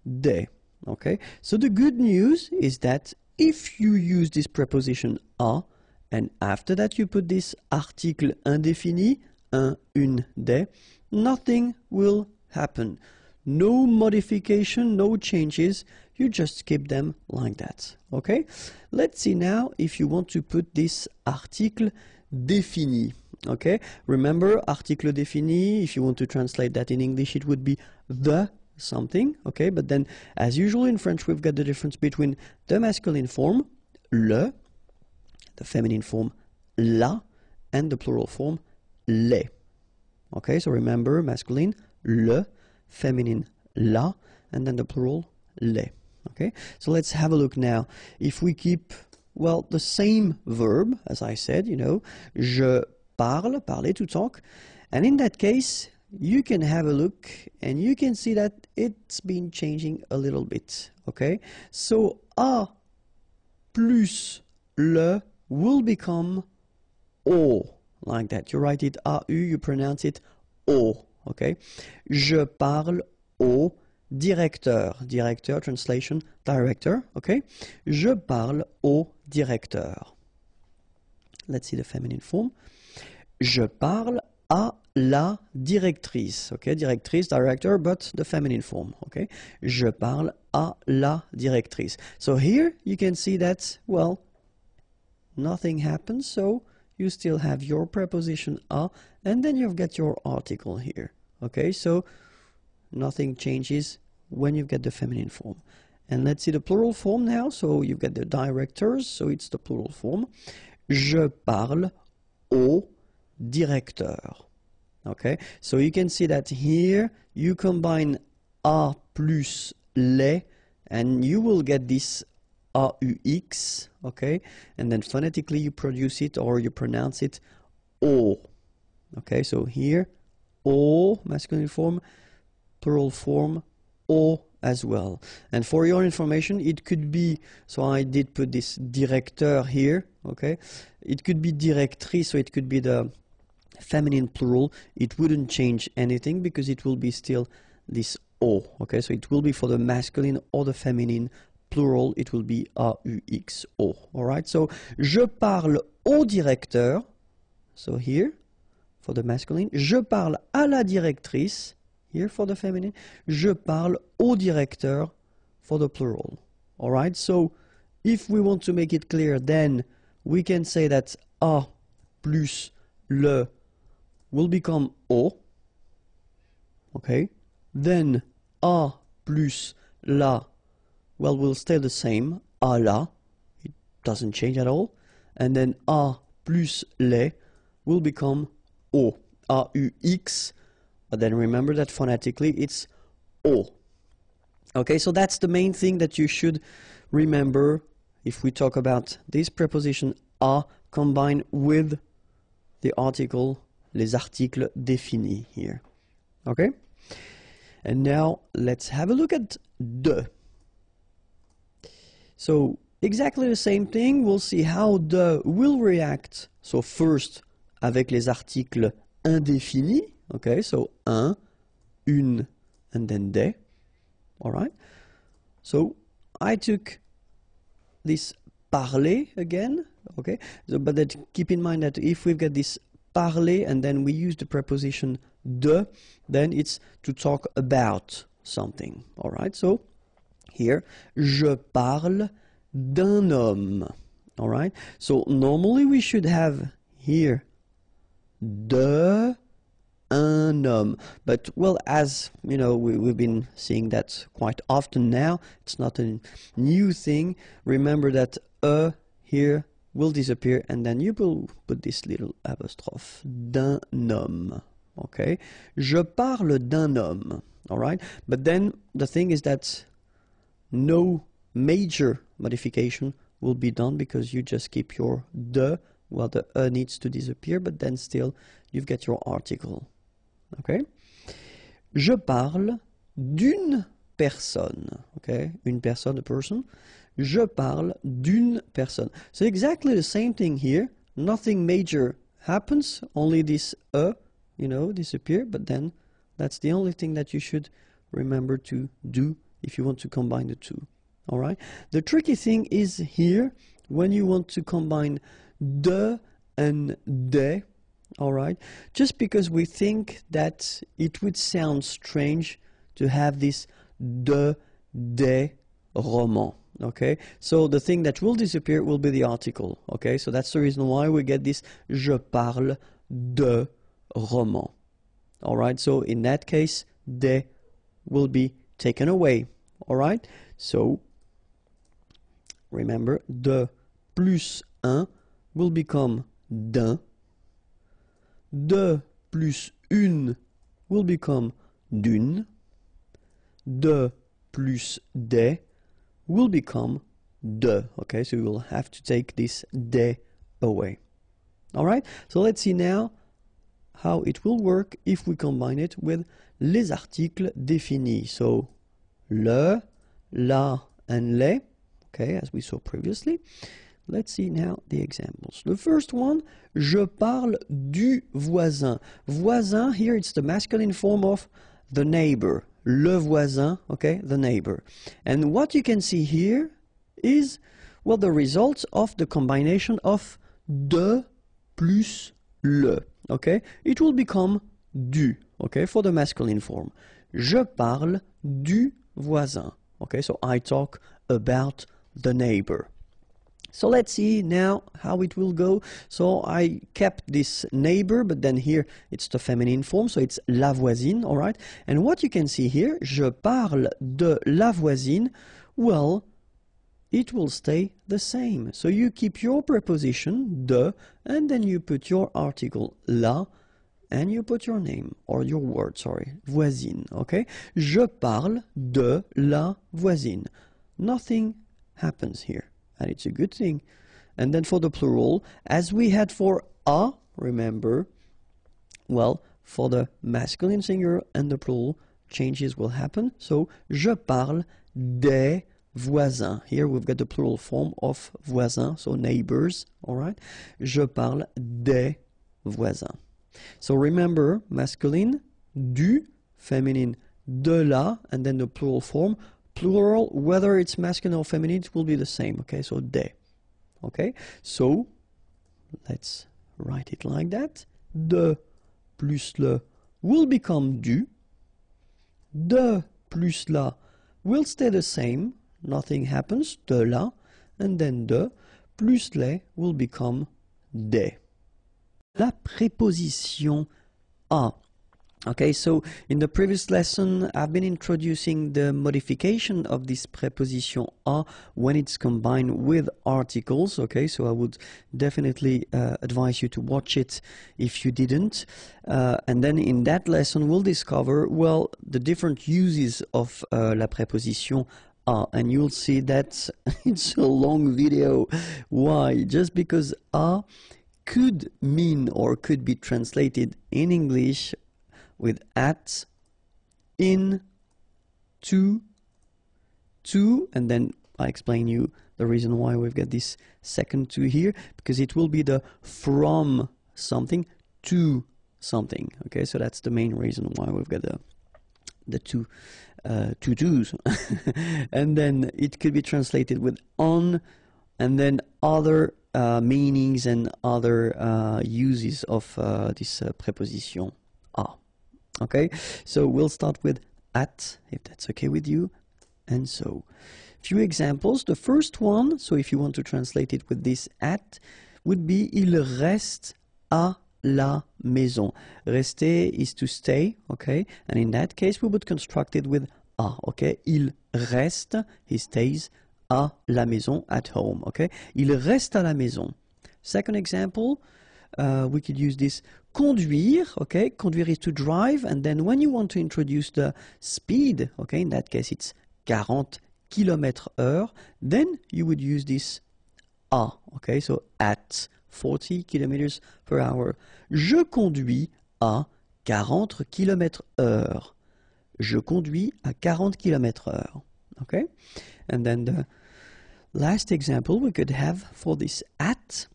des. Okay. So the good news is that if you use this preposition à and after that you put this article indéfini, un, une, des, nothing will happen. No modification, no changes. You just keep them like that. Okay? Let's see now if you want to put this article défini. Okay? Remember, article défini, if you want to translate that in English, it would be the something. Okay? But then, as usual in French, we've got the difference between the masculine form, le, the feminine form, la, and the plural form, les. Okay? So remember, masculine, le, feminine, la, and then the plural, les. Okay, so let's have a look now. If we keep, well, the same verb, as I said, you know, je parle, parler, to talk, and in that case, you can have a look and you can see that it's been changing a little bit. Okay, so a plus le will become o, like that. You write it au, you pronounce it o. Okay, je parle au directeur. Directeur, translation, director. Okay, je parle au directeur. Let's see the feminine form. Je parle à la directrice. Okay, directrice, director, but the feminine form. Okay, je parle à la directrice. So here you can see that, well, nothing happens, so you still have your preposition à, and then you've got your article here. Okay, so nothing changes when you get the feminine form. And let's see the plural form now. So you've got the directors, so it's the plural form. Je parle au directeur. Okay, so you can see that here you combine a plus les, and you will get this aux, okay, and then phonetically you produce it or you pronounce it o. Okay, so here o, masculine form, plural form o as well. And for your information, it could be, so I did put this directeur here, okay, it could be directrice, so it could be the feminine plural. It wouldn't change anything because it will be still this o, okay, so it will be for the masculine or the feminine plural, it will be AUXO. All right, so je parle au directeur, so here for the masculine, je parle à la directrice, here for the feminine, je parle au directeur for the plural. All right, so if we want to make it clear, then we can say that a plus le will become o, okay, then a plus la, well, will stay the same, à la, it doesn't change at all, and then a plus les will become o, AUX, but then remember that phonetically it's o. Okay, so that's the main thing that you should remember if we talk about this preposition a combined with the article, les articles définis here. Okay, and now let's have a look at de. So exactly the same thing, we'll see how de will react. So first avec les articles indéfinis, okay, so un, une, and then des. All right, so I took this parler again, okay, so, but that keep in mind that if we've got this parler and then we use the preposition de, then it's to talk about something. All right, so here, je parle d'un homme. All right, so normally we should have here de un homme, but well, as you know, we've been seeing that quite often now. It's not a new thing. Remember that here will disappear, and then you will put this little apostrophe, d'un homme. Okay, je parle d'un homme. All right, but then the thing is that no major modification will be done because you just keep your de, well, the needs to disappear, but then still you've got your article. Okay, je parle d'une personne. Okay, une personne, a person. Je parle d'une personne. So exactly the same thing here. Nothing major happens, only this you know, disappear, but then that's the only thing that you should remember to do if you want to combine the two. All right. The tricky thing is here when you want to combine de and des. All right. Just because we think that it would sound strange to have this de, des, roman. Okay. So the thing that will disappear will be the article. Okay. So that's the reason why we get this je parle de roman. All right. So in that case, des will be taken away. All right. So remember, de plus un will become d'un. De plus une will become d'une. De plus des will become de. Okay, so we will have to take this des away. All right, so let's see now how it will work if we combine it with les articles définis. So le, la, and les. Okay, as we saw previously. Let's see now the examples. The first one, je parle du voisin. Voisin, here it's the masculine form of the neighbor. Le voisin, okay, the neighbor. And what you can see here is, well, the results of the combination of de plus le, okay? It will become du, okay, for the masculine form. Je parle du voisin, okay? So I talk about the neighbor. So let's see now how it will go. So I kept this neighbor, but then here it's the feminine form, so it's la voisine, all right? And what you can see here, je parle de la voisine, well, it will stay the same. So you keep your preposition, de, and then you put your article, la, and you put your name, or your word, sorry, voisine, okay? Je parle de la voisine. Nothing happens here, and it's a good thing. And then for the plural, as we had for a, remember, well, for the masculine singular and the plural, changes will happen. So, je parle des voisins. Here we've got the plural form of voisins, so neighbors, all right? Je parle des voisins. So remember, masculine, du, feminine, de la, and then the plural form. Plural, whether it's masculine or feminine, it will be the same, okay? So des, okay? So, let's write it like that. De plus le will become du. De plus la will stay the same. Nothing happens, de la, and then de plus les will become des. La préposition a. Okay, so in the previous lesson, I've been introducing the modification of this preposition a when it's combined with articles. Okay, so I would definitely advise you to watch it if you didn't. And then in that lesson, we'll discover, well, the different uses of la préposition a. And you'll see that it's a long video. Why? Just because a could mean or could be translated in English with at, in, to, and then I explain you the reason why we've got this second to here, because it will be the from something to something. Okay, so that's the main reason why we've got the two to-dos. And then it could be translated with on, and then other meanings and other uses of this preposition a. Okay, so we'll start with at, if that's okay with you. And so, few examples. The first one, so if you want to translate it with this at, would be il reste à la maison. Rester is to stay, okay? And in that case, we would construct it with a, okay? Il reste, he stays, à la maison, at home, okay? Il reste à la maison. Second example, we could use this conduire, okay? Conduire is to drive, and then when you want to introduce the speed, okay, in that case it's 40 km/h, then you would use this à, okay? So at 40 km/h. Je conduis à 40 km/h. Je conduis à 40 km/h, okay? And then the last example we could have for this at,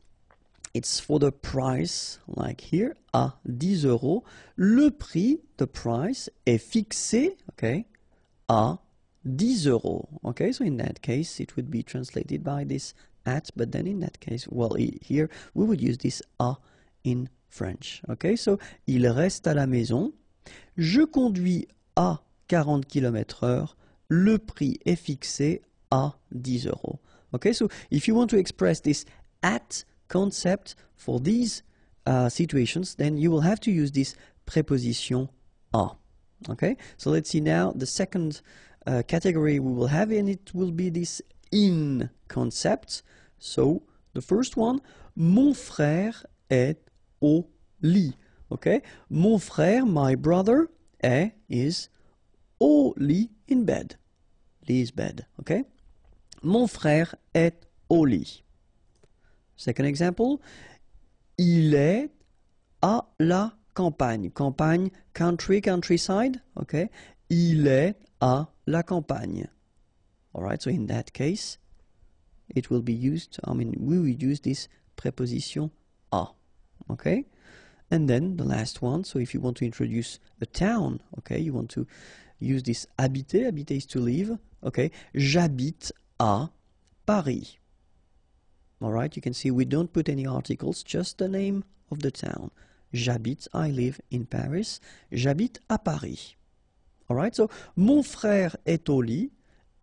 it's for the price, like here, à 10 euros. Le prix, the price, est fixé, okay, à 10 euros. Okay, so in that case, it would be translated by this at, but then in that case, well, here, we would use this à in French. Okay, so, il reste à la maison. Je conduis à 40 km/h. Le prix est fixé à 10 euros. Okay, so if you want to express this at concept for these situations, then you will have to use this preposition à. Okay, so let's see now the second category we will have, and it will be this in concept. So the first one, mon frère est au lit. Okay, mon frère, my brother, is au lit, in bed. Lit is bed. Okay, mon frère est au lit. Second example, il est à la campagne. Campagne, country, countryside, okay? Il est à la campagne. Alright, so in that case, it will be used, we will use this preposition à, okay? And then the last one, so if you want to introduce a town, okay, you want to use this habiter, habiter is to live, okay? J'habite à Paris. All right, you can see we don't put any articles, just the name of the town. J'habite, I live in Paris. J'habite à Paris. All right, so mon frère est au lit.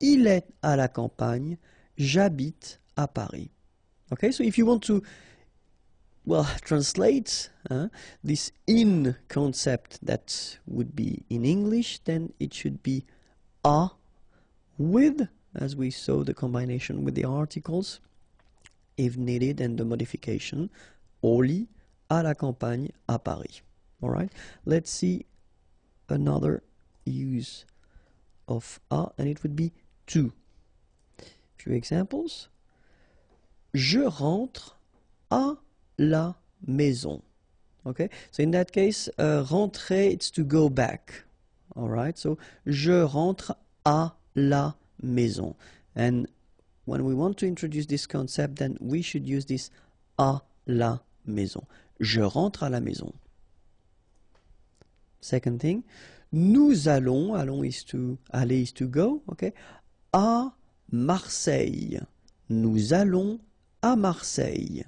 Il est à la campagne. J'habite à Paris. Okay, so if you want to, well, translate this in concept that would be in English, then it should be a with, as we saw the combination with the articles, if needed, and the modification, au lit, à la campagne, à Paris. All right, let's see another use of a, and it would be to. Few examples. Je rentre à la maison. Okay, so in that case, rentrer, it's to go back. All right, so je rentre à la maison. And when we want to introduce this concept, then we should use this à la maison. Je rentre à la maison. Second thing, nous allons, aller is to go, okay, à Marseille. Nous allons à Marseille.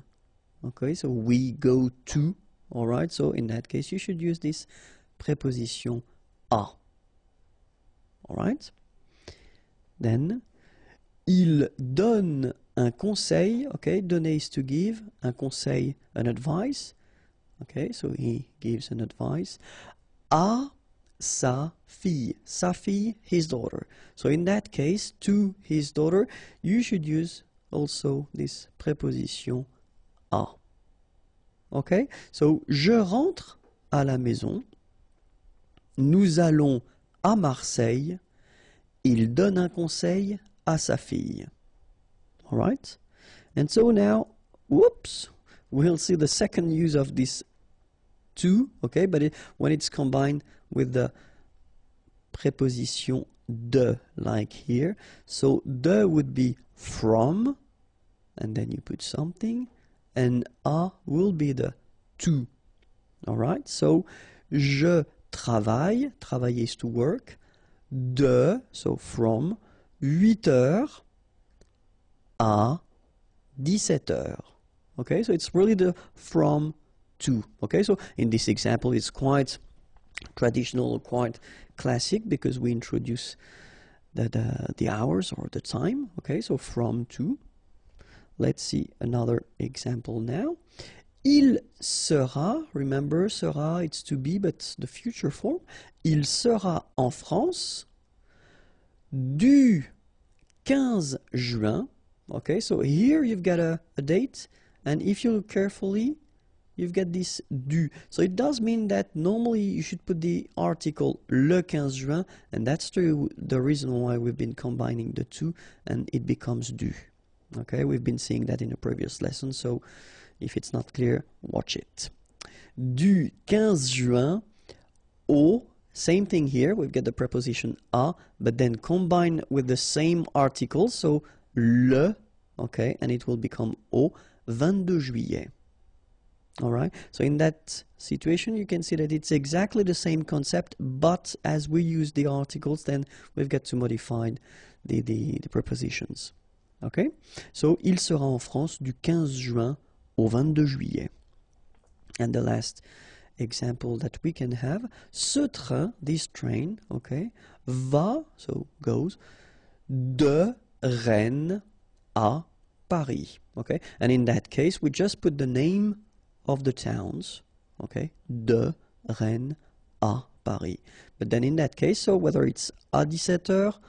Okay, so we go to, all right, so in that case you should use this preposition à. All right. Then, il donne un conseil, okay, donner is to give, un conseil, an advice, okay, so he gives an advice, à sa fille, his daughter. So in that case, to his daughter, you should use also this preposition à. Okay, so je rentre à la maison, nous allons à Marseille, il donne un conseil à sa fille. All right, and so now, whoops, we'll see the second use of this to, okay, but when it's combined with the preposition de, like here. So de would be from, and then you put something, and a will be the to. All right, so je travaille, travailler is to work, de, so from, 8 heures à 17 heures. Okay, so it's really the from to. Okay, so in this example it's quite traditional, quite classic, because we introduce the hours or the time. Okay, so from to. Let's see another example now. Il sera, remember sera, it's to be, but the future form. Il sera en France du 15 juin. Okay, so here you've got a date, and if you look carefully, you've got this du. So it does mean that normally you should put the article le 15 juin, and that's the reason why we've been combining the two, and it becomes du. Okay, we've been seeing that in a previous lesson, so if it's not clear, watch it. Du 15 juin au, same thing here, we've got the preposition à, but then combined with the same article, so le, okay, and it will become au 22 juillet. All right, so in that situation, you can see that it's exactly the same concept, but as we use the articles, then we've got to modify the prepositions. Okay, so il sera en France du 15 juin au 22 juillet. And the last example that we can have, ce train, this train, okay, va, so goes, de Rennes à Paris. Okay, and in that case, we just put the name of the towns, okay, de Rennes à Paris. But then in that case, so whether it's à 17 heures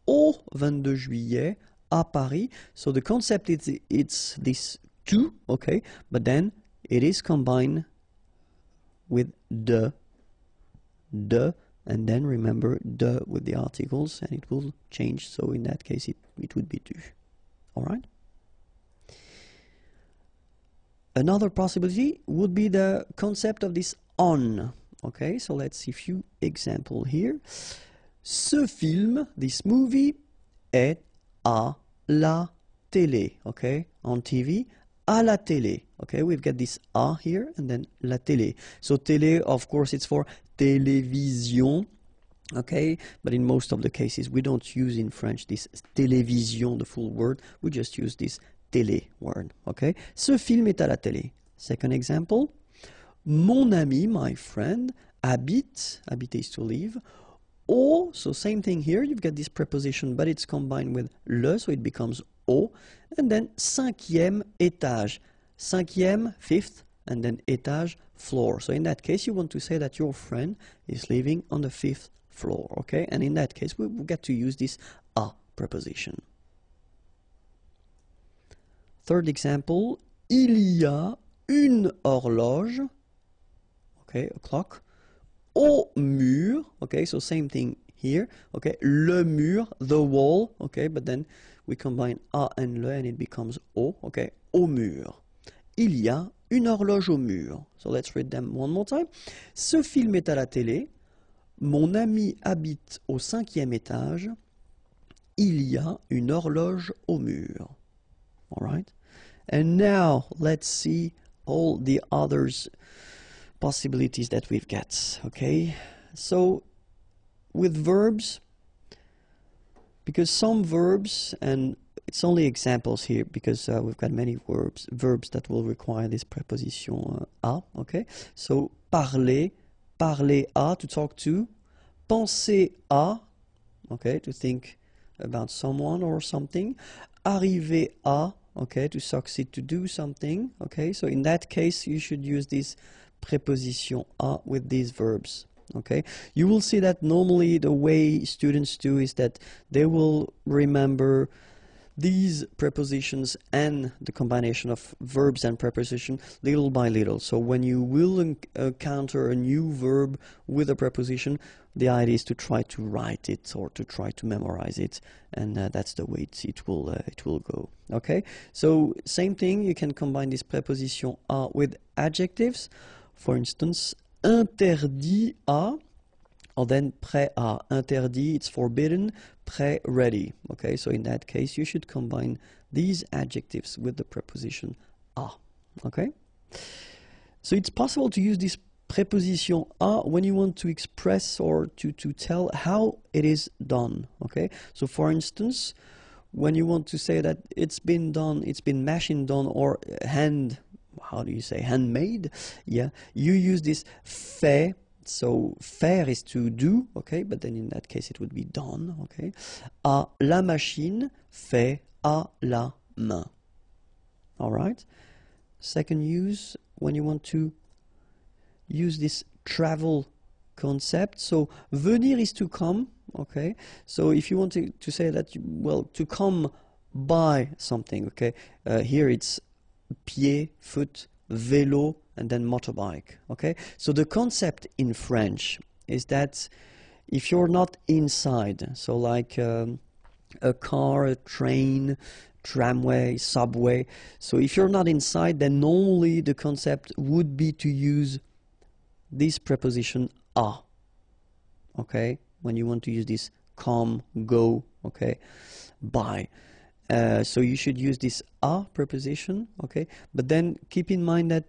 au 22 juillet à Paris, so the concept is it's this to, okay, but then it is combined with de, and then remember de with the articles, and it will change, so in that case it would be du. All right? Another possibility would be the concept of this on. Okay, so let's see a few examples here. Ce film, this movie, est à la télé. Okay, on TV, à la télé. Okay, we've got this à here and then la télé. So télé, of course, it's for télévision. Okay, but in most of the cases we don't use in French this télévision, the full word. We just use this télé word, okay? Ce film est à la télé. Second example, mon ami, my friend, habite, habiter is to live, au, so same thing here, you've got this preposition, but it's combined with le, so it becomes au, and then cinquième étage, cinquième, fifth, and then étage, floor. So in that case, you want to say that your friend is living on the fifth floor, okay? And in that case, we get to use this a preposition. Third example, il y a une horloge, okay, a clock, au mur, okay, so same thing here, okay, le mur, the wall, okay, but then we combine a and le and it becomes au, okay, au mur. Il y a une horloge au mur. So let's read them one more time. Ce film est à la télé. Mon ami habite au 5e étage. Il y a une horloge au mur. All right? And now let's see all the others possibilities that we've got, okay? So with verbs, because some verbs, and it's only examples here because we've got many verbs that will require this preposition a, okay? So parler, parler à, to talk to, penser à, okay, to think about someone or something, arriver à, okay, to succeed, to do something, okay? So in that case, you should use this preposition à with these verbs, okay? You will see that normally the way students do is that they will remember these prepositions and the combination of verbs and preposition little by little. So when you will encounter a new verb with a preposition, the idea is to try to write it or to try to memorize it, and that's the way it will go. Okay, so same thing, you can combine this preposition à with adjectives. For instance, interdit à, or then prêt à. Interdit, it's forbidden. Prêt, ready. Okay, so in that case, you should combine these adjectives with the preposition à. Okay? So it's possible to use this preposition à when you want to express or to tell how it is done. Okay? So for instance, when you want to say that it's been done, it's been machine done, or handmade? Yeah, you use this fait. So faire is to do, okay, but then in that case it would be done, okay. À la machine, fait à la main. All right. Second use, when you want to use this travel concept. So venir is to come, okay. So if you want to say that, to come by something, okay. Here it's pied, foot, vélo, and then motorbike, okay? So the concept in French is that if you're not inside, so like a car, a train, tramway, subway, so if you're not inside, then normally the concept would be to use this preposition à, okay? When you want to use this come, go, okay, by. So you should use this à preposition, okay? But then keep in mind that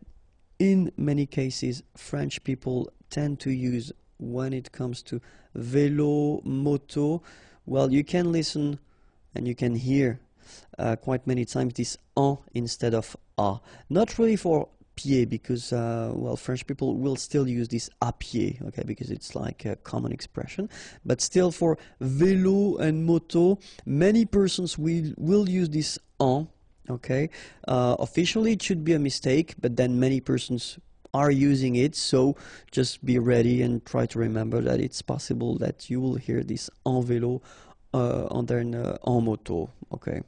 in many cases, French people tend to use, when it comes to vélo, moto, well, you can listen and you can hear quite many times this en instead of a. Not really for pied, because, French people will still use this à pied, okay, because it's like a common expression. But still for vélo and moto, many persons will use this en. Okay, officially it should be a mistake, but then many persons are using it, so just be ready and try to remember that it's possible that you will hear this en vélo and then en moto, okay.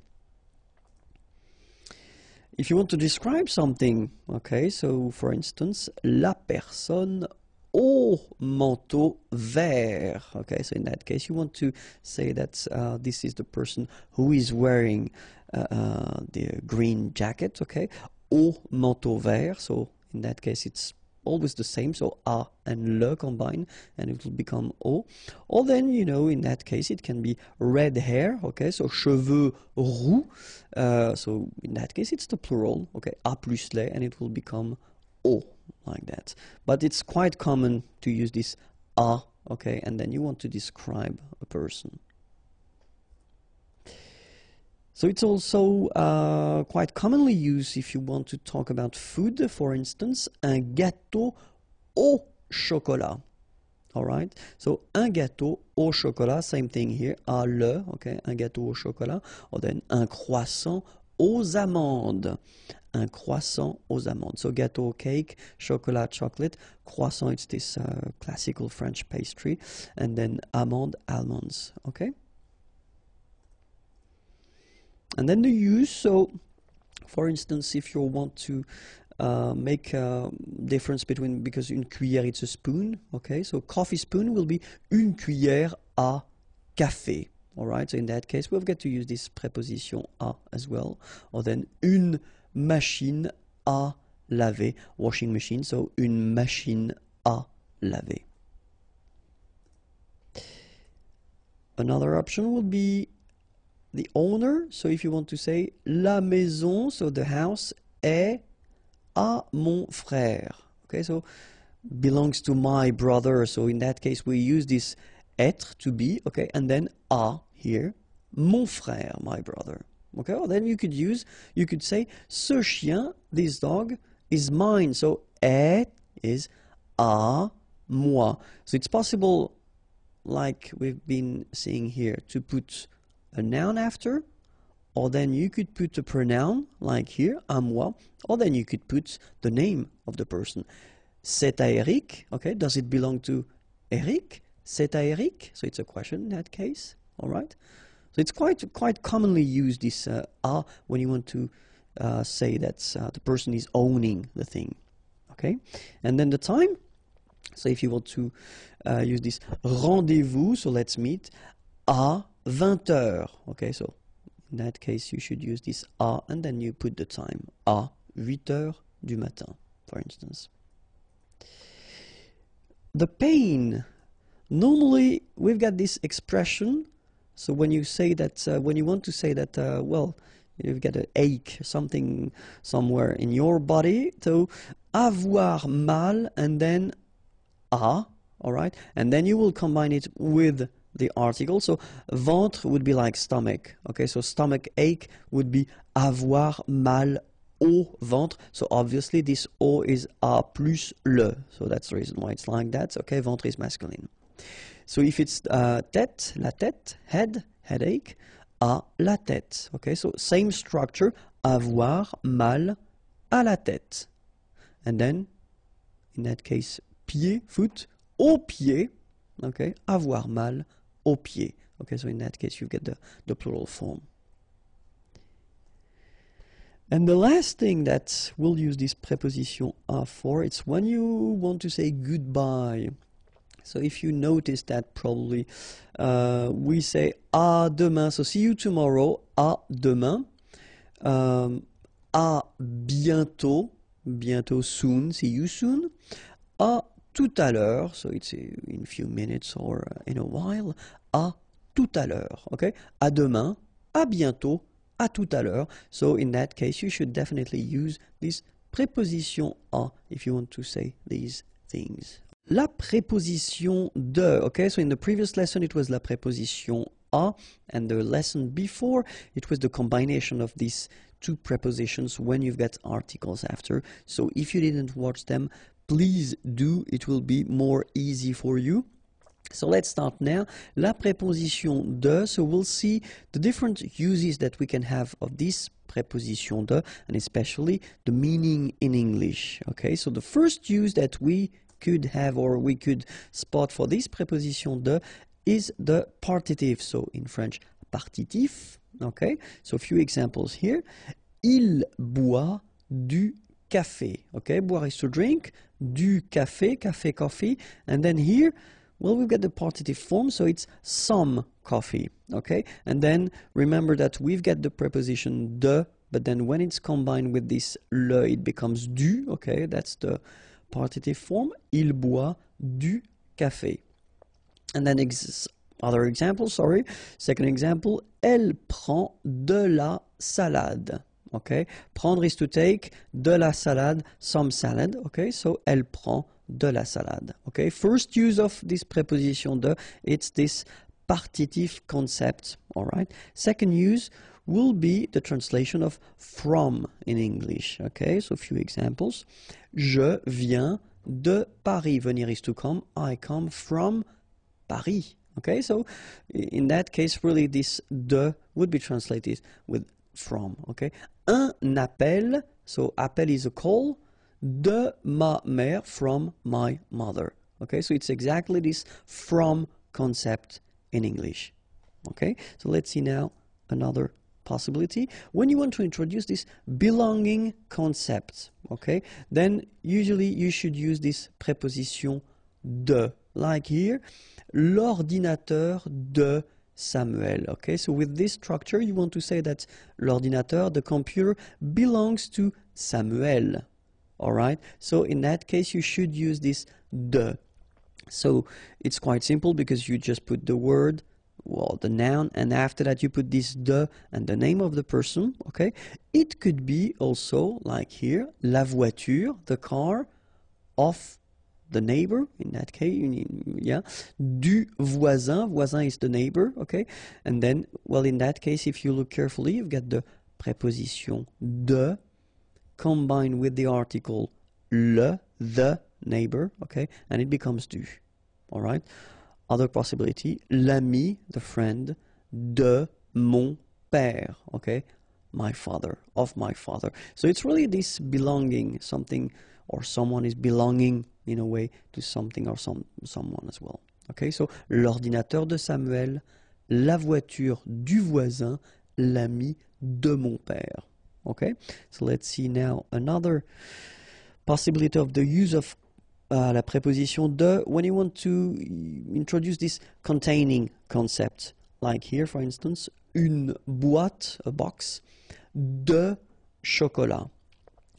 If you want to describe something, okay, so for instance, la personne au manteau vert, okay, so in that case you want to say that this is the person who is wearing the green jacket, okay, au manteau vert, so in that case it's always the same, so a and le combine and it will become au. Or then, in that case it can be red hair, okay, so cheveux roux, so in that case it's the plural, okay, a plus les, and it will become au, like that. But it's quite common to use this a, okay, and then you want to describe a person. So it's also quite commonly used if you want to talk about food. For instance, un gâteau au chocolat. All right. So un gâteau au chocolat, same thing here. À le, okay, un gâteau au chocolat. Or then un croissant aux amandes. Un croissant aux amandes. So gâteau, cake, chocolat, chocolate. Croissant, it's this classical French pastry. And then amande, almonds. Okay. And then the use. So, for instance, if you want to make a difference between, because une cuillère it's a spoon, okay, so coffee spoon will be une cuillère à café. All right, so in that case we've got to use this preposition à as well. Or then une machine à laver, washing machine, so une machine à laver. Another option would be the owner. So if you want to say la maison, so the house est à mon frère. Okay, so belongs to my brother. So in that case, we use this être to be. Okay, and then à here, mon frère, my brother. Okay, or then you could say ce chien, this dog, is mine. So est is à moi. So it's possible, like we've been seeing here, to put a noun after, or then you could put a pronoun, like here, à moi, or then you could put the name of the person. C'est à Eric, okay, does it belong to Eric? C'est à Eric, so it's a question in that case, all right? So it's quite commonly used, this à, when you want to say that the person is owning the thing, okay? And then the time, so if you want to use this rendezvous, so let's meet, à 20h, okay, so in that case you should use this à and then you put the time, à 8h du matin, for instance. The pain, normally we've got this expression, so when you say that, when you want to say that, well, you've got an ache, something somewhere in your body, so avoir mal and then à, all right, and then you will combine it with the article. So ventre would be like stomach, okay, so stomach ache would be avoir mal au ventre. So obviously this au is a plus le, so that's the reason why it's like that. Okay, ventre is masculine. So if it's tête, la tête, head, headache, à la tête, okay, so same structure, avoir mal à la tête. And then in that case, pied, foot, au pied, okay, avoir mal au pied. Okay, so in that case you get the plural form. And the last thing that we'll use this preposition à for, it's when you want to say goodbye. So if you notice that probably we say à demain, so see you tomorrow, à demain, à bientôt, bientôt soon, see you soon, à tout à l'heure, so it's in a few minutes or in a while, à tout à l'heure, okay? À demain, à bientôt, à tout à l'heure. So in that case, you should definitely use this preposition à if you want to say these things. La préposition de, okay? So in the previous lesson, it was la préposition à, and the lesson before, it was the combination of these two prepositions when you've got articles after. So if you didn't watch them, please do, it will be more easy for you. So let's start now. La préposition de, so we'll see the different uses that we can have of this préposition de, and especially the meaning in English. Okay, so the first use that we could have or we could spot for this préposition de is the partitive. So in French, partitif. Okay, so a few examples here. Il boit du café. Okay, boire is to drink. Du café, café, coffee. And then here, well, we've got the partitive form, so it's some coffee. Okay, and then remember that we've got the preposition de, but then when it's combined with this le, it becomes du. Okay, that's the partitive form. Il boit du café. And then other example, sorry. Second example, elle prend de la salade. Okay, prendre is to take, de la salade, some salad. Okay, so elle prend de la salade. Okay, first use of this preposition de, it's this partitive concept. All right. Second use, will be the translation of from in English. Okay, so a few examples. Je viens de Paris. Venir is to come. I come from Paris. Okay, so in that case, really this de would be translated with from. Okay, un appel. So appel is a call. De ma mère, from my mother. Okay, so it's exactly this from concept in English. Okay, so let's see now another possibility. When you want to introduce this belonging concept, okay, then usually you should use this preposition de, like here, l'ordinateur de Samuel. Okay, so with this structure, you want to say that l'ordinateur, the computer, belongs to Samuel. All right, so in that case, you should use this de. So it's quite simple because you just put the word, well, the noun, and after that you put this de and the name of the person. Okay, it could be also like here, la voiture, the car of the neighbor. In that case, yeah, du voisin. Voisin is the neighbor. Okay, and then, well, in that case, if you look carefully, you've got the preposition de combined with the article le, the neighbor, okay, and it becomes du. All right. Other possibility, l'ami, the friend, de mon père, okay, my father, of my father. So it's really this belonging, something or someone is belonging in a way to something or someone as well. Okay, so l'ordinateur de Samuel, la voiture du voisin, l'ami de mon père. Okay, so let's see now another possibility of the use of la préposition de when you want to introduce this containing concept. Like here, for instance, une boîte, a box, de chocolat.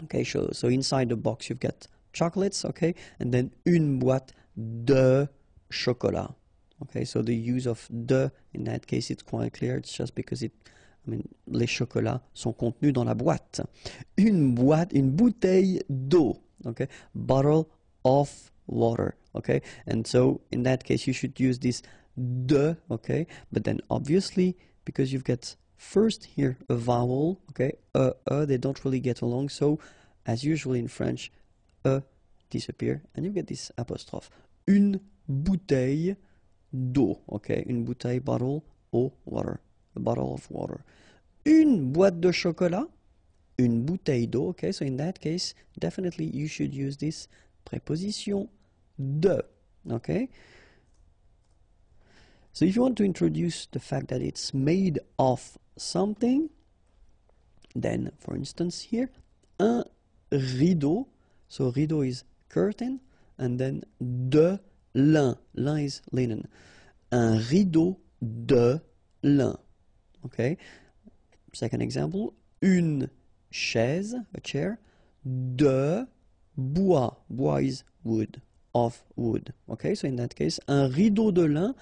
Okay, so inside the box you've got chocolates, okay, and then une boîte de chocolat. Okay, so the use of de in that case it's quite clear. It's just because les chocolats sont contenus dans la boîte. Une boîte, une bouteille d'eau. Okay, bottle of water. Okay, and so in that case you should use this de. Okay, but then obviously because you've got first here a vowel. Okay, they don't really get along. So as usual in French, disappear, and you get this apostrophe. Une bouteille d'eau. Okay, une bouteille, bottle, eau, water. A bottle of water. Une boîte de chocolat, une bouteille d'eau. Okay, so in that case, definitely you should use this preposition de. Okay. So if you want to introduce the fact that it's made of something, then, for instance, here, un rideau. So rideau is curtain, and then de lin. Lin is linen. Un rideau de lin. Okay. Second example, une chaise, a chair, de bois. Bois is wood, of wood. Okay, so in that case, un rideau de lin,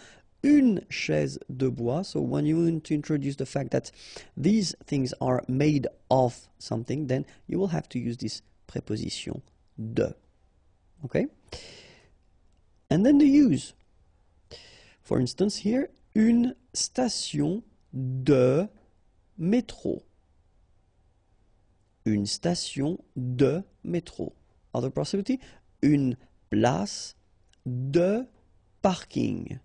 une chaise de bois. So when you want to introduce the fact that these things are made of something, then you will have to use this preposition de. Okay? And then the use. For instance, here, une station de métro. Une station de métro. Other possibility, une place de parking.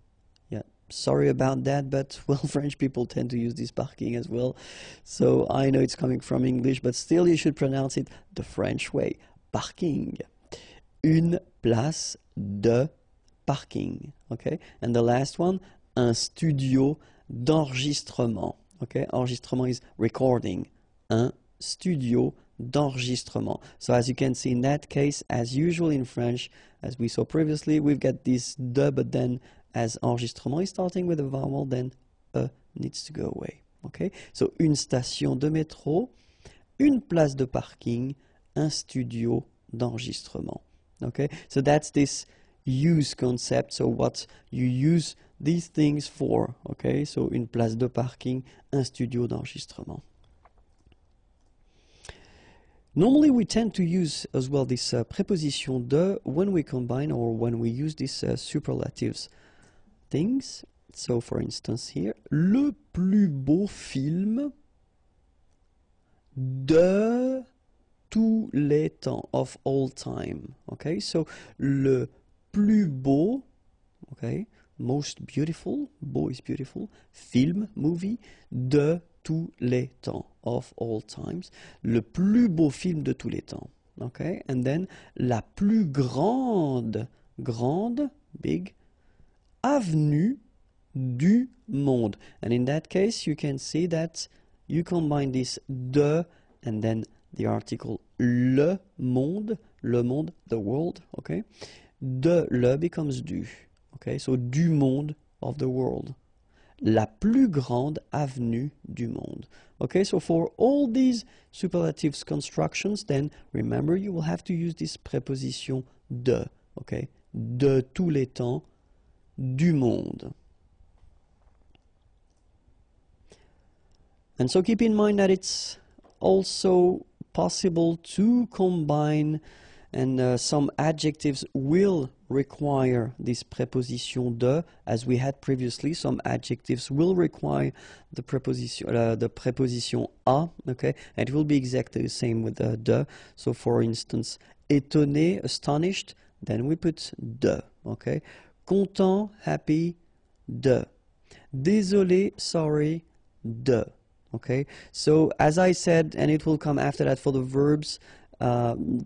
Yeah, sorry about that, but well, French people tend to use this parking as well. So I know it's coming from English, but still you should pronounce it the French way. Parking. Une place de parking. Okay, and the last one, un studio d'enregistrement. Okay, enregistrement is recording. Un studio d'enregistrement. So as you can see in that case, as usual in French, as we saw previously, we've got this de, but then as enregistrement is starting with a vowel, then needs to go away. Okay, so une station de métro, une place de parking, un studio d'enregistrement. Okay, so that's this use concept, so what you use these things for. Okay, so une place de parking, un studio d'enregistrement. Normally we tend to use as well this preposition de when we combine or when we use these superlatives things. So for instance here, le plus beau film de tous les temps, of all time. Okay, so le plus beau, okay, most beautiful, beau is beautiful, film, movie, de tous les temps, of all times. Le plus beau film de tous les temps. Okay, and then la plus grande, big, avenue du monde. And in that case, you can see that you combine this de and then the article le monde, the world, okay? De le becomes du, okay? So du monde, of the world. La plus grande avenue du monde. Okay, so for all these superlatives constructions, then remember you will have to use this preposition de, okay? De tous les temps, du monde. And so keep in mind that it's also possible to combine, and some adjectives will require this preposition de, as we had previously. Some adjectives will require the preposition a, okay? And it will be exactly the same with de. So for instance, étonné, astonished, then we put de, okay? Content, happy, de. Désolé, sorry, de. Okay, so as I said, and it will come after that for the verbs,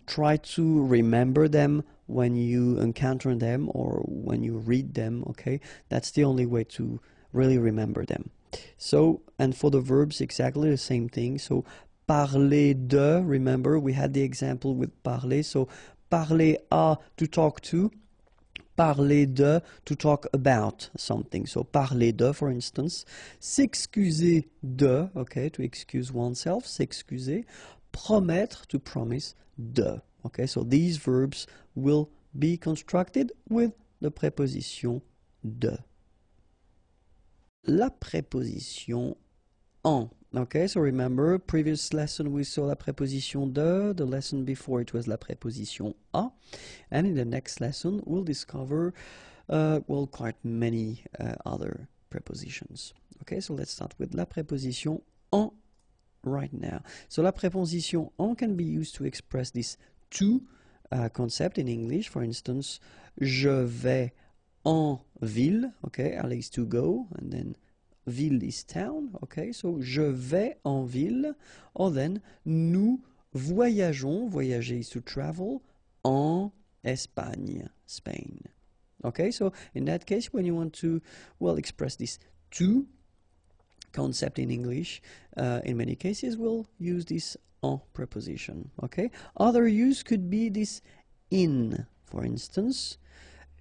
try to remember them when you encounter them or when you read them, okay? That's the only way to really remember them. So, and for the verbs, exactly the same thing. So, parler de, remember, we had the example with parler. So, parler à, to talk to. Parler de, to talk about something. So, parler de, for instance. S'excuser de, okay, to excuse oneself, s'excuser. Promettre, to promise, de. Okay, so these verbs will be constructed with the preposition de. La preposition en. Okay, so remember, previous lesson we saw la preposition de, the lesson before it was la preposition a, and in the next lesson we'll discover, well, quite many other prepositions. Okay, so let's start with la preposition en right now. So la preposition en can be used to express this to concept in English. For instance, je vais en ville, okay, aller is to go, and then ville is town, okay, so je vais en ville, or then nous voyageons, voyager is to travel, en Espagne, Spain. Okay, so in that case, when you want to, well, express this to concept in English, in many cases we'll use this en preposition, okay? Other use could be this in, for instance,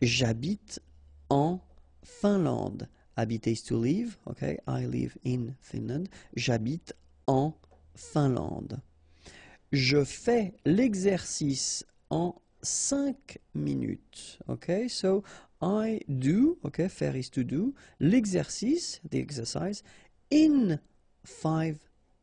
j'habite en Finlande. Habiter is to live, okay? I live in Finland. J'habite en Finlande. Je fais l'exercice en 5 minutes, okay? So I do, okay, faire is to do, l'exercice, the exercise, in 5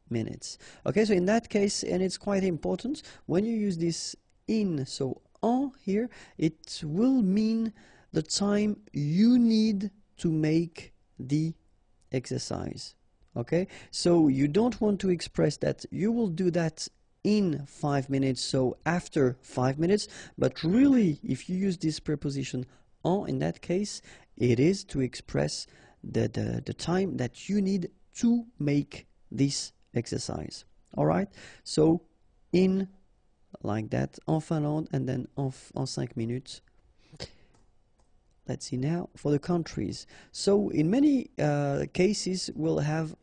minutes. Okay, so in that case, and it's quite important, when you use this in, so en here, it will mean the time you need to make the exercise. Okay, so you don't want to express that you will do that in 5 minutes, so after 5 minutes, but really if you use this preposition en, in that case it is to express the time that you need to make this exercise. All right, so in, like that, en Finlande, and then en 5 minutes. Let's see now for the countries. So in many cases we'll have,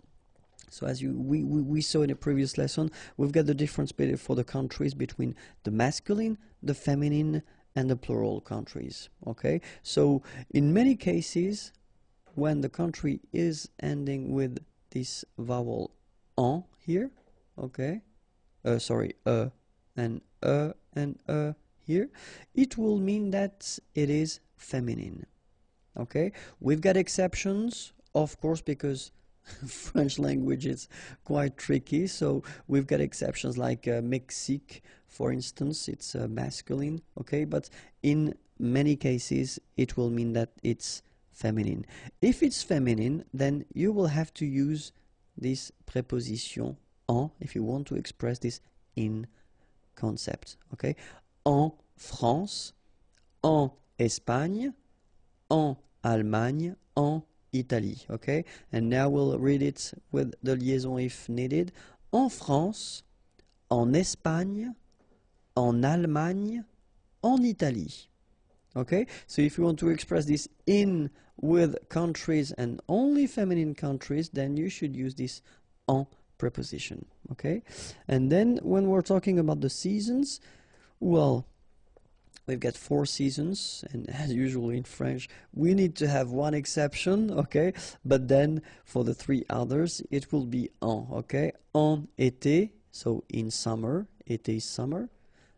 so as we saw in a previous lesson, we've got the difference for the countries between the masculine, the feminine, and the plural countries. Okay, so in many cases when the country is ending with this vowel en here, okay, sorry, and here, it will mean that it is feminine. Okay, we've got exceptions, of course, because French language is quite tricky, so we've got exceptions like Mexique, for instance, it's masculine, okay, but in many cases it will mean that it's feminine. If it's feminine, then you will have to use this preposition en if you want to express this in concept. Okay, en France, en Espagne, en Allemagne, en Italie. Okay, and now we'll read it with the liaison if needed. En France, en Espagne, en Allemagne, en Italie. Okay, so if you want to express this in with countries and only feminine countries, then you should use this en preposition. Okay, and then when we're talking about the seasons, well, we've got 4 seasons, and as usual in French, we need to have one exception, okay? But then for the 3 others, it will be en, okay? En été, so in summer, été is summer.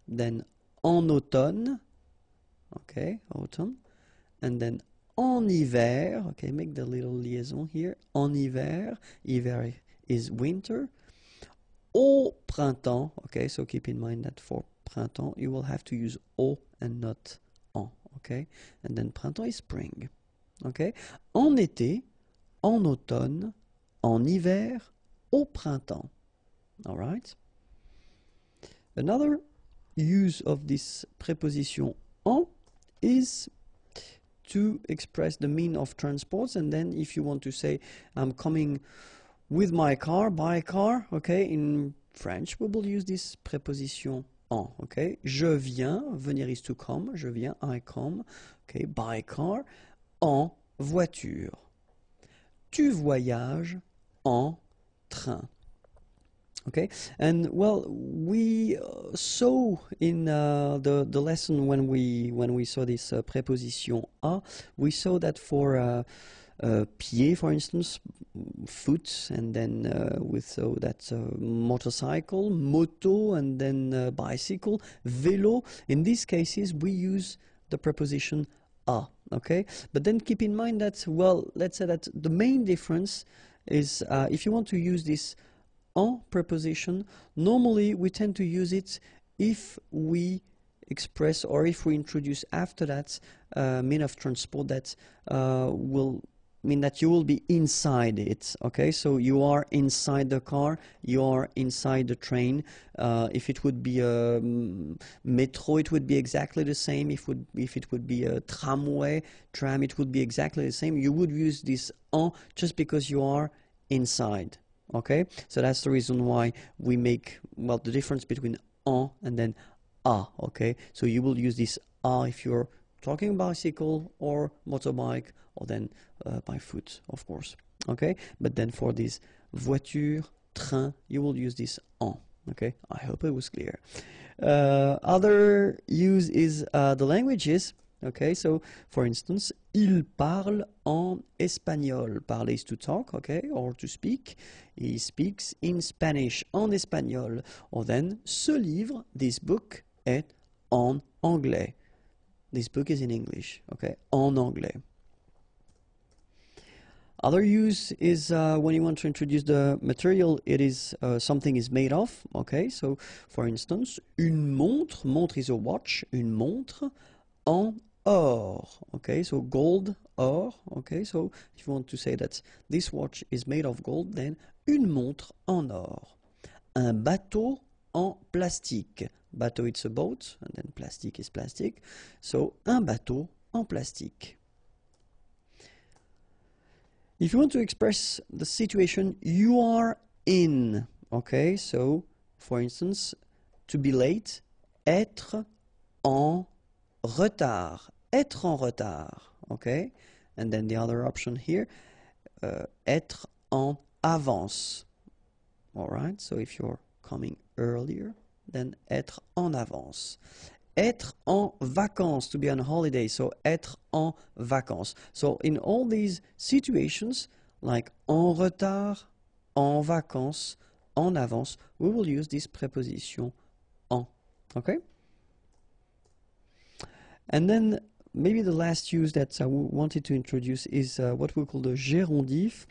Then en automne, okay, autumn. And then en hiver, okay, make the little liaison here. En hiver, hiver is winter. Au printemps, okay, so keep in mind that for printemps, you will have to use au and not en, okay? And then printemps is spring, okay? En été, en automne, en hiver, au printemps, all right? Another use of this preposition en is to express the mean of transport, and then if you want to say, I'm coming with my car, by car, okay, in French, we will use this preposition en, okay? Je viens, venir is to come, je viens, I come, okay, by car, en voiture. Tu voyages en train. Okay, and well, we saw in the lesson when we saw this preposition a, we saw that for pied, for instance, foot, and then we saw that motorcycle, moto, and then bicycle, vélo. In these cases, we use the preposition a. Okay, but then keep in mind that, well, let's say that the main difference is if you want to use this en preposition, normally we tend to use it if we express or if we introduce after that mean of transport that will mean that you will be inside it. Okay, so you are inside the car, you are inside the train. If it would be a metro, it would be exactly the same. If it would be a tram, it would be exactly the same. You would use this en just because you are inside. Okay, so that's the reason why we make, well, the difference between en and then a. Okay, so you will use this a if you're talking bicycle or motorbike, or then by foot, of course. Okay, but then for this voiture, train, you will use this en. Okay, I hope it was clear. Other use is the languages. Okay, so for instance, il parle en espagnol. Parler is to talk, okay, or to speak. He speaks in Spanish, en espagnol. Or then, ce livre, this book, est en anglais. This book is in English, okay, en anglais. Other use is when you want to introduce the material it is something is made of, okay, so for instance, une montre, montre is a watch, une montre en or, okay, so gold, or, okay, so if you want to say that this watch is made of gold, then une montre en or. Un bateau en plastique. Bateau, it's a boat, and then plastique is plastic, so un bateau en plastique. If you want to express the situation you are in, okay, so for instance, to be late, être en retard, être en retard, okay? And then the other option here, être en avance, all right? So if you're coming earlier, then être en avance. Être en vacances, to be on holiday, so être en vacances. So in all these situations, like en retard, en vacances, en avance, we will use this preposition en, okay? And then maybe the last use that I wanted to introduce is what we call the gérondif.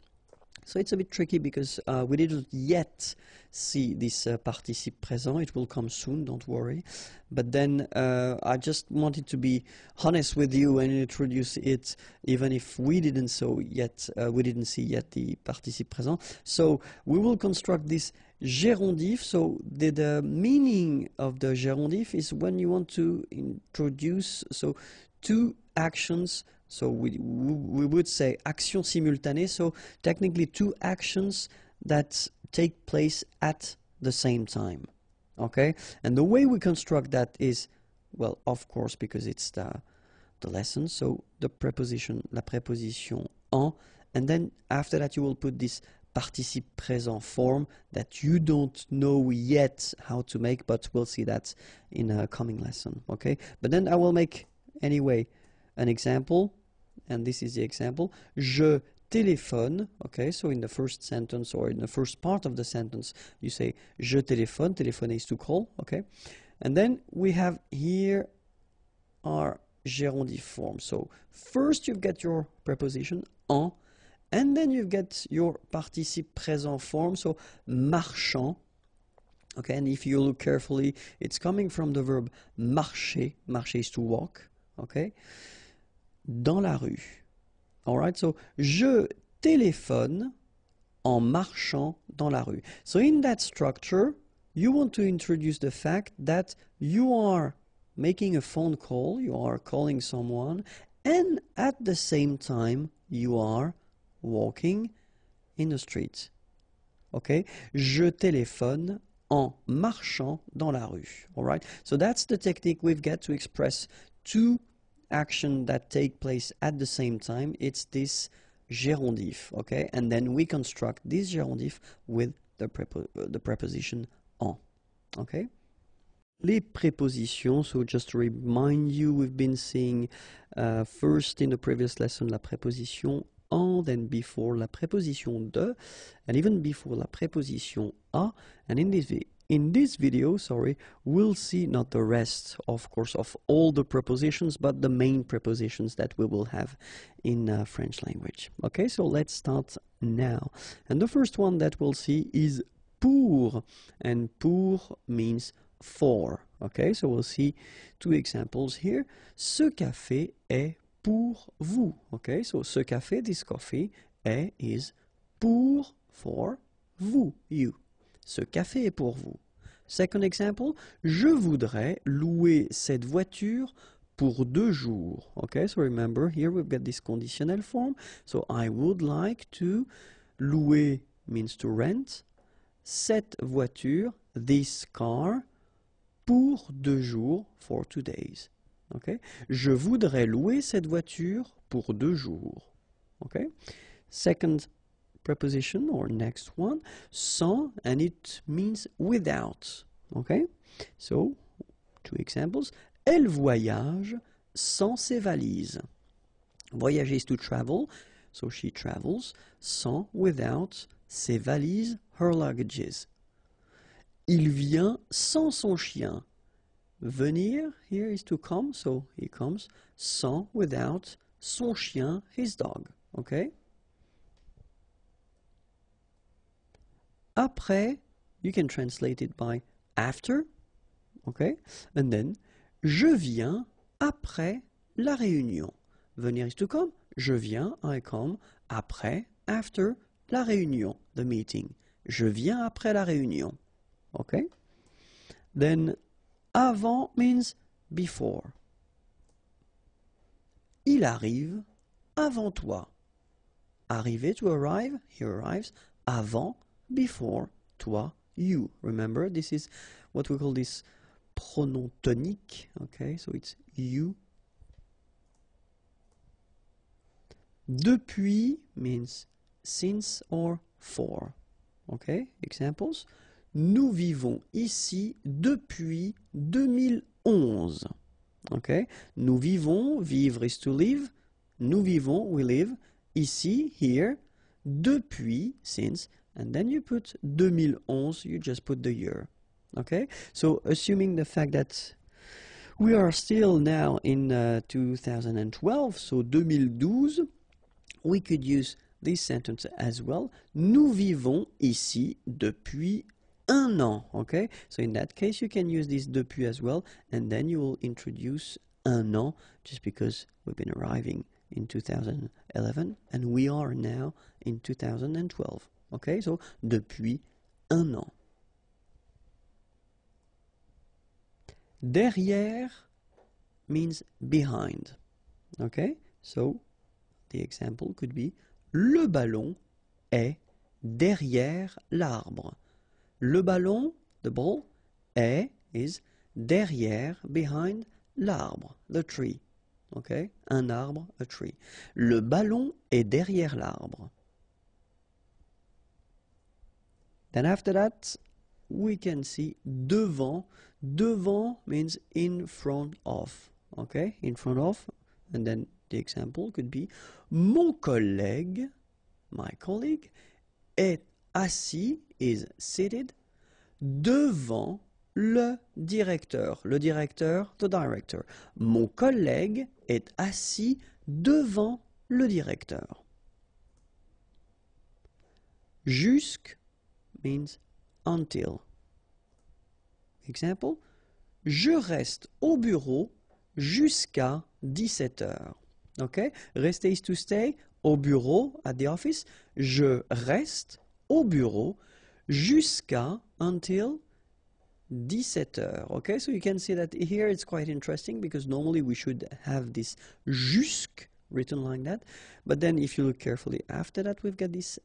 So it's a bit tricky because we didn't yet see this participe présent. It will come soon, don't worry. But then I just wanted to be honest with you and introduce it, even if we didn't see yet the participe présent. So we will construct this Gérondif, so the meaning of the gérondif is when you want to introduce so two actions, so we would say action simultanée, so technically two actions that take place at the same time. Okay, and the way we construct that is, well, of course, because it's the lesson, so the preposition, la préposition en, and then after that you will put this participe présent form that you don't know yet how to make, but we'll see that in a coming lesson. Okay, but then I will make anyway an example, and this is the example. Je téléphone. Okay, so in the first sentence or in the first part of the sentence you say je téléphone. Téléphoner is to call. Okay, and then we have here our gérondif form. So first you get your preposition en, and then you get your participe présent form, so marchant. Okay, and if you look carefully, it's coming from the verb marcher. Marcher is to walk. Okay, dans la rue. All right, so je téléphone en marchant dans la rue. So in that structure, you want to introduce the fact that you are making a phone call, you are calling someone, and at the same time, you are walking in the street. Okay? Je téléphone en marchant dans la rue. All right? So that's the technique we've got to express two actions that take place at the same time. It's this gérondif. Okay? And then we construct this gérondif with the preposition en. Okay? Les prépositions, so just to remind you, we've been seeing first in the previous lesson la préposition en, then before la préposition de, and even before la préposition a, and in this video, we'll see not the rest, of course, of all the prepositions, but the main prepositions that we will have in French language. Okay, so let's start now. And the first one that we'll see is pour, and pour means for. Okay, so we'll see two examples here. Ce café est pour vous. Okay, so ce café, this coffee, est is pour, for, vous, you. Ce café est pour vous. Second example, je voudrais louer cette voiture pour 2 jours. Okay, so remember here we've got this conditional form. So I would like to, louer means to rent, cette voiture, this car, pour 2 jours, for 2 days. Okay? Je voudrais louer cette voiture pour 2 jours. Okay? Second preposition or next one, sans, and it means without. Okay? So, two examples. Elle voyage sans ses valises. Voyager is to travel, so she travels, sans, without, ses valises, her luggages. Il vient sans son chien. Venir, here is to come, so he comes, sans, without, son chien, his dog. Okay? Après, you can translate it by after. Okay? And then, je viens après la réunion. Venir is to come. Je viens, I come, après, after, la réunion, the meeting. Je viens après la réunion. Okay? Then, avant means before. Il arrive avant toi. Arriver, to arrive, he arrives. Avant, before, toi, you. Remember, this is what we call this pronom tonique. Okay, so it's you. Depuis means since or for. Okay, examples. Nous vivons ici depuis 2011. Okay? Nous vivons, vivre is to live. Nous vivons, we live. Ici, here. Depuis, since. And then you put 2011, you just put the year. Okay? So, assuming the fact that we are still now in 2012, so 2012, we could use this sentence as well. Nous vivons ici depuis 1 an, okay? So in that case, you can use this depuis as well, and then you will introduce 1 an, just because we've been arriving in 2011, and we are now in 2012, okay? So, depuis 1 an, Derrière means behind. Okay, so the example could be le ballon est derrière l'arbre. Le ballon, the ball, est is derrière, behind l'arbre, the tree. Okay, un arbre, a tree. Le ballon est derrière l'arbre. Then after that, we can see devant. Devant means in front of. Okay, in front of. And then the example could be mon collègue, my colleague, est assis, is seated, devant le directeur. Le directeur, the director. Mon collègue est assis devant le directeur. Jusque means until. Example, je reste au bureau jusqu'à 17 heures. Okay? Rester is to stay, au bureau, at the office. Je reste au bureau jusqu'à, until 17 heures. Okay, so you can see that here it's quite interesting because normally we should have this jusque written like that. But then if you look carefully after that, we've got this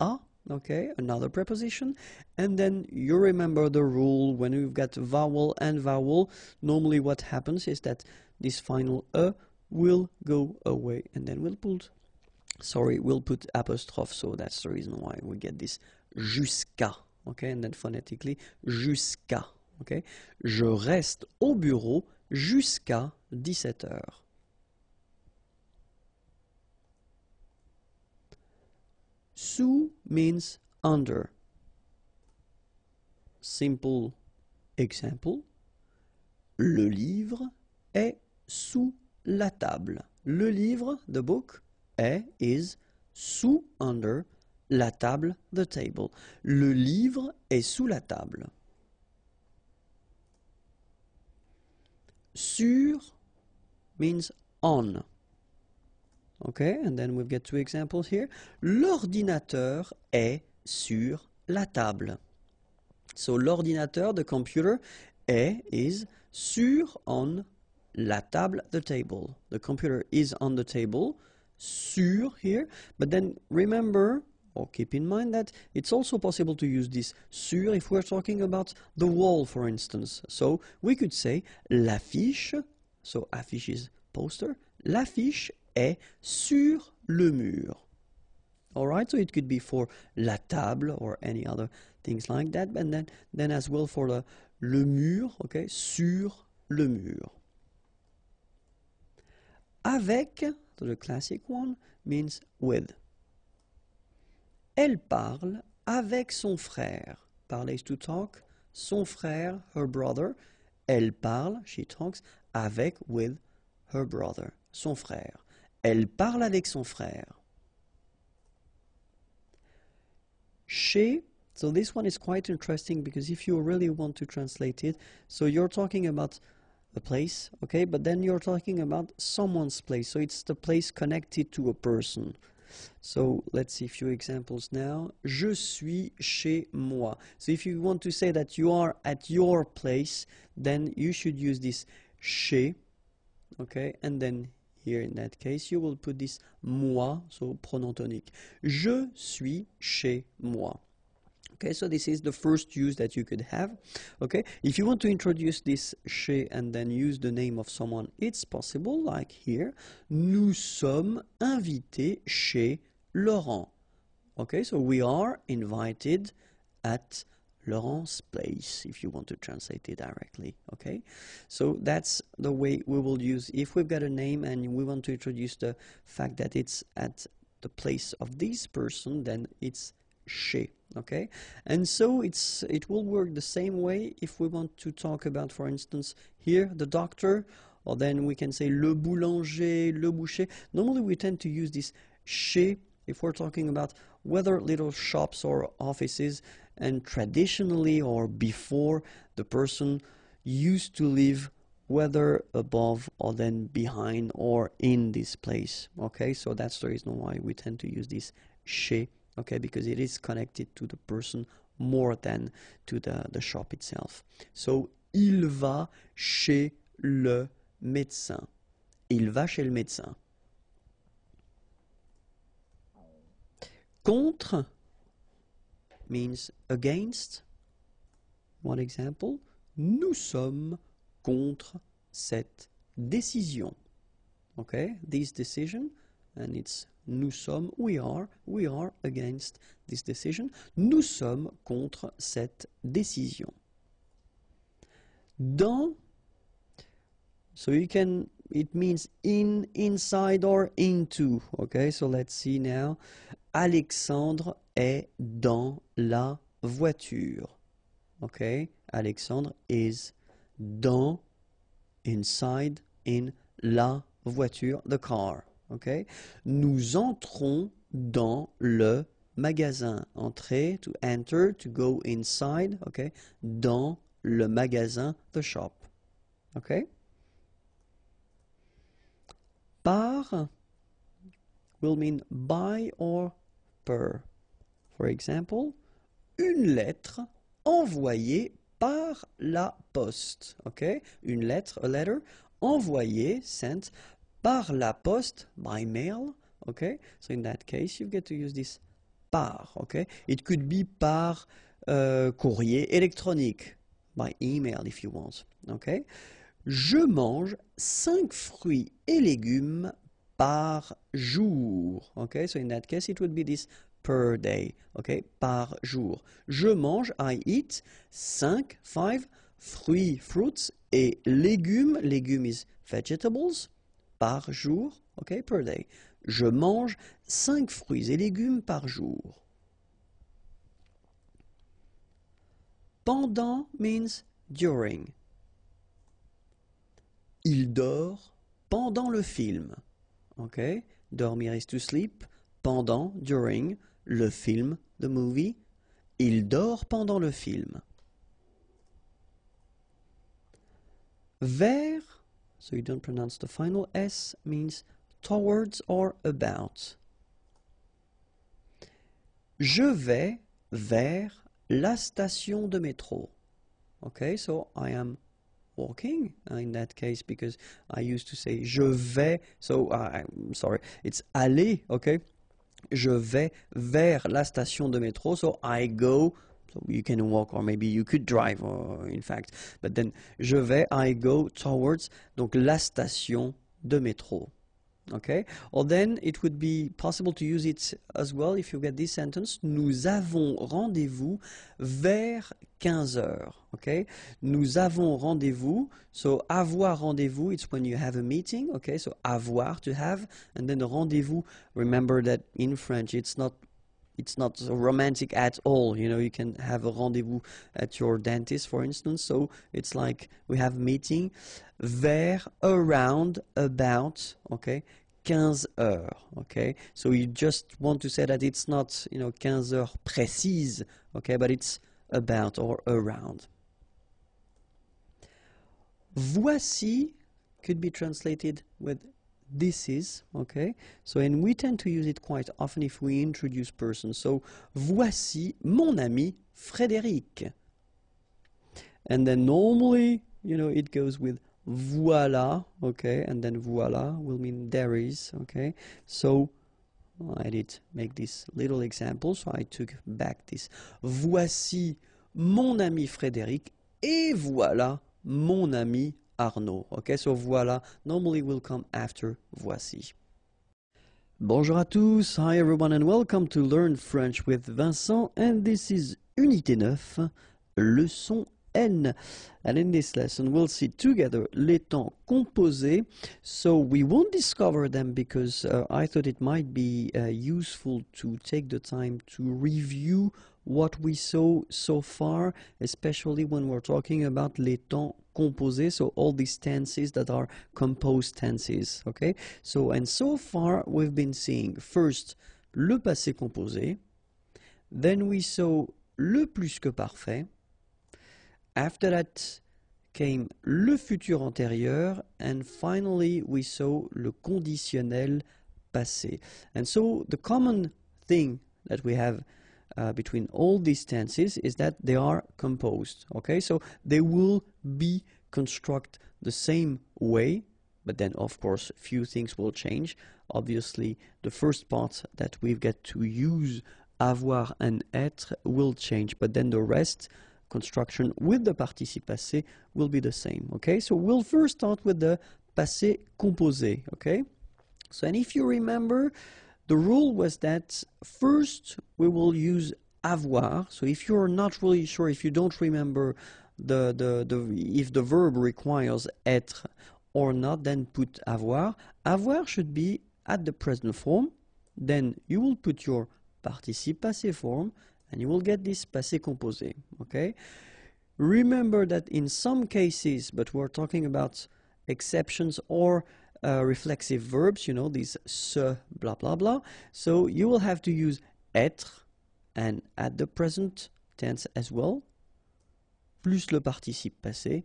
a. Okay, another preposition, and then you remember the rule when we've got vowel and vowel. Normally what happens is that this final a will go away, and then we'll put apostrophe, so that's the reason why we get this jusqu'à. Okay, and then phonetically jusqu'à. Okay, je reste au bureau jusqu'à 17 heures. Sous means under. Simple example. Le livre est sous la table. Le livre, the book, est, is, sous, under, la table, the table. Le livre est sous la table. Sur means on. Okay, and then we've got two examples here. L'ordinateur est sur la table. So l'ordinateur, the computer, est, is, sur, on, la table, the table. The computer is on the table, sur here, but then remember, or keep in mind that it's also possible to use this sur if we're talking about the wall, for instance. So we could say l'affiche, so affiche is poster, l'affiche est sur le mur. Alright, so it could be for la table or any other things like that, and then as well for le mur, okay, sur le mur. Avec, so the classic one, means with. Elle parle avec son frère. Parler is to talk. Son frère, her brother. Elle parle, she talks, avec, with her brother, son frère. Elle parle avec son frère. Chez, so this one is quite interesting because if you really want to translate it, so you're talking about a place, okay, but then you're talking about someone's place, so it's the place connected to a person. So let's see a few examples now. Je suis chez moi. So if you want to say that you are at your place, then you should use this chez, okay, and then here in that case you will put this moi, so pronom tonique. Je suis chez moi. Okay, so this is the first use that you could have. Okay, if you want to introduce this chez and then use the name of someone, it's possible, like here. Nous sommes invités chez Laurent. Okay, so we are invited at Laurent's place, if you want to translate it directly. Okay, so that's the way we will use if we've got a name and we want to introduce the fact that it's at the place of this person, then it's chez. Okay, and so it will work the same way if we want to talk about, for instance, here the doctor, or then we can say le boulanger, le boucher. Normally we tend to use this chez if we're talking about whether little shops or offices, and traditionally or before the person used to live whether above or then behind or in this place. Okay, so that's the reason why we tend to use this chez. Okay, because it is connected to the person more than to the shop itself. So il va chez le médecin. Il va chez le médecin. Contre means against. One example. Nous sommes contre cette décision. Okay, this decision, and it's nous sommes, we are against this decision. Nous sommes contre cette décision. Dans, so you can, it means in, inside or into. Okay, so let's see now. Alexandre est dans la voiture. Okay, Alexandre is dans, inside, in la voiture, the car. Okay, nous entrons dans le magasin. Entrer, to enter, to go inside. Okay, dans le magasin, the shop. Okay. Par will mean by or per. For example, une lettre envoyée par la poste. Okay, une lettre, a letter, envoyée, sent, par la poste, by mail. Okay, so in that case, you get to use this par. Okay, it could be par courrier électronique, by email if you want. Okay, je mange 5 fruits et légumes par jour. Okay, so in that case, it would be this per day. Okay, par jour. Je mange, I eat 5 fruits, fruits, et légumes, légumes is vegetables, par jour, okay, per day. Je mange 5 fruits et légumes par jour. Pendant means during. Il dort pendant le film. Okay, dormir is to sleep. Pendant, during, le film, the movie. Il dort pendant le film. Vers, so you don't pronounce the final S, means towards or about. Je vais vers la station de métro. Okay, so I am walking in that case because I used to say je vais, so I'm sorry, it's aller, okay? Je vais vers la station de métro, so I go. So you can walk or maybe you could drive, in fact. But then, je vais, I go towards, donc la station de métro. Okay? Or then it would be possible to use it as well if you get this sentence. Nous avons rendez-vous vers 15 heures. Okay? Nous avons rendez-vous. So avoir rendez-vous, it's when you have a meeting. Okay? So avoir, to have. And then rendez-vous, remember that in French it's not romantic at all. You know, you can have a rendezvous at your dentist, for instance. So it's like we have a meeting vers, around, about, okay, 15 heures, okay. So you just want to say that it's not, you know, 15 heures précises, okay, but it's about or around. Voici could be translated with this is, okay? So, and we tend to use it quite often if we introduce persons. So, voici mon ami Frédéric. And then normally, you know, it goes with voilà, okay? And then voilà will mean there is, okay? So, I did make this little example, so I took back this. Voici mon ami Frédéric et voilà mon ami Arnaud. Okay, so voilà normally will come after voici. Bonjour à tous, hi everyone and welcome to Learn French with Vincent, and this is Unité 9, leçon N. And in this lesson we'll see together les temps composés. So we won't discover them because I thought it might be useful to take the time to review what we saw so far, especially when we're talking about les temps composés, so all these tenses that are composed tenses, okay? So, and so far we've been seeing first le passé composé, then we saw le plus que parfait, after that came le futur antérieur, and finally we saw le conditionnel passé. And so the common thing that we have between all these tenses is that they are composed. Okay, so they will be constructed the same way, but then of course few things will change. Obviously the first part that we've got to use, avoir and être, will change, but then the rest, construction with the participe passé, will be the same. Okay, so we'll first start with the passé composé. Okay, so and if you remember, the rule was that first we will use avoir. So if you're not really sure, if you don't remember if the verb requires être or not, then put avoir. Avoir should be at the present form. Then you will put your participe passé form and you will get this passé composé. Okay, remember that in some cases, but we're talking about exceptions or reflexive verbs, you know, these se, blah blah blah, so you will have to use être and at the present tense as well, plus le participe passé,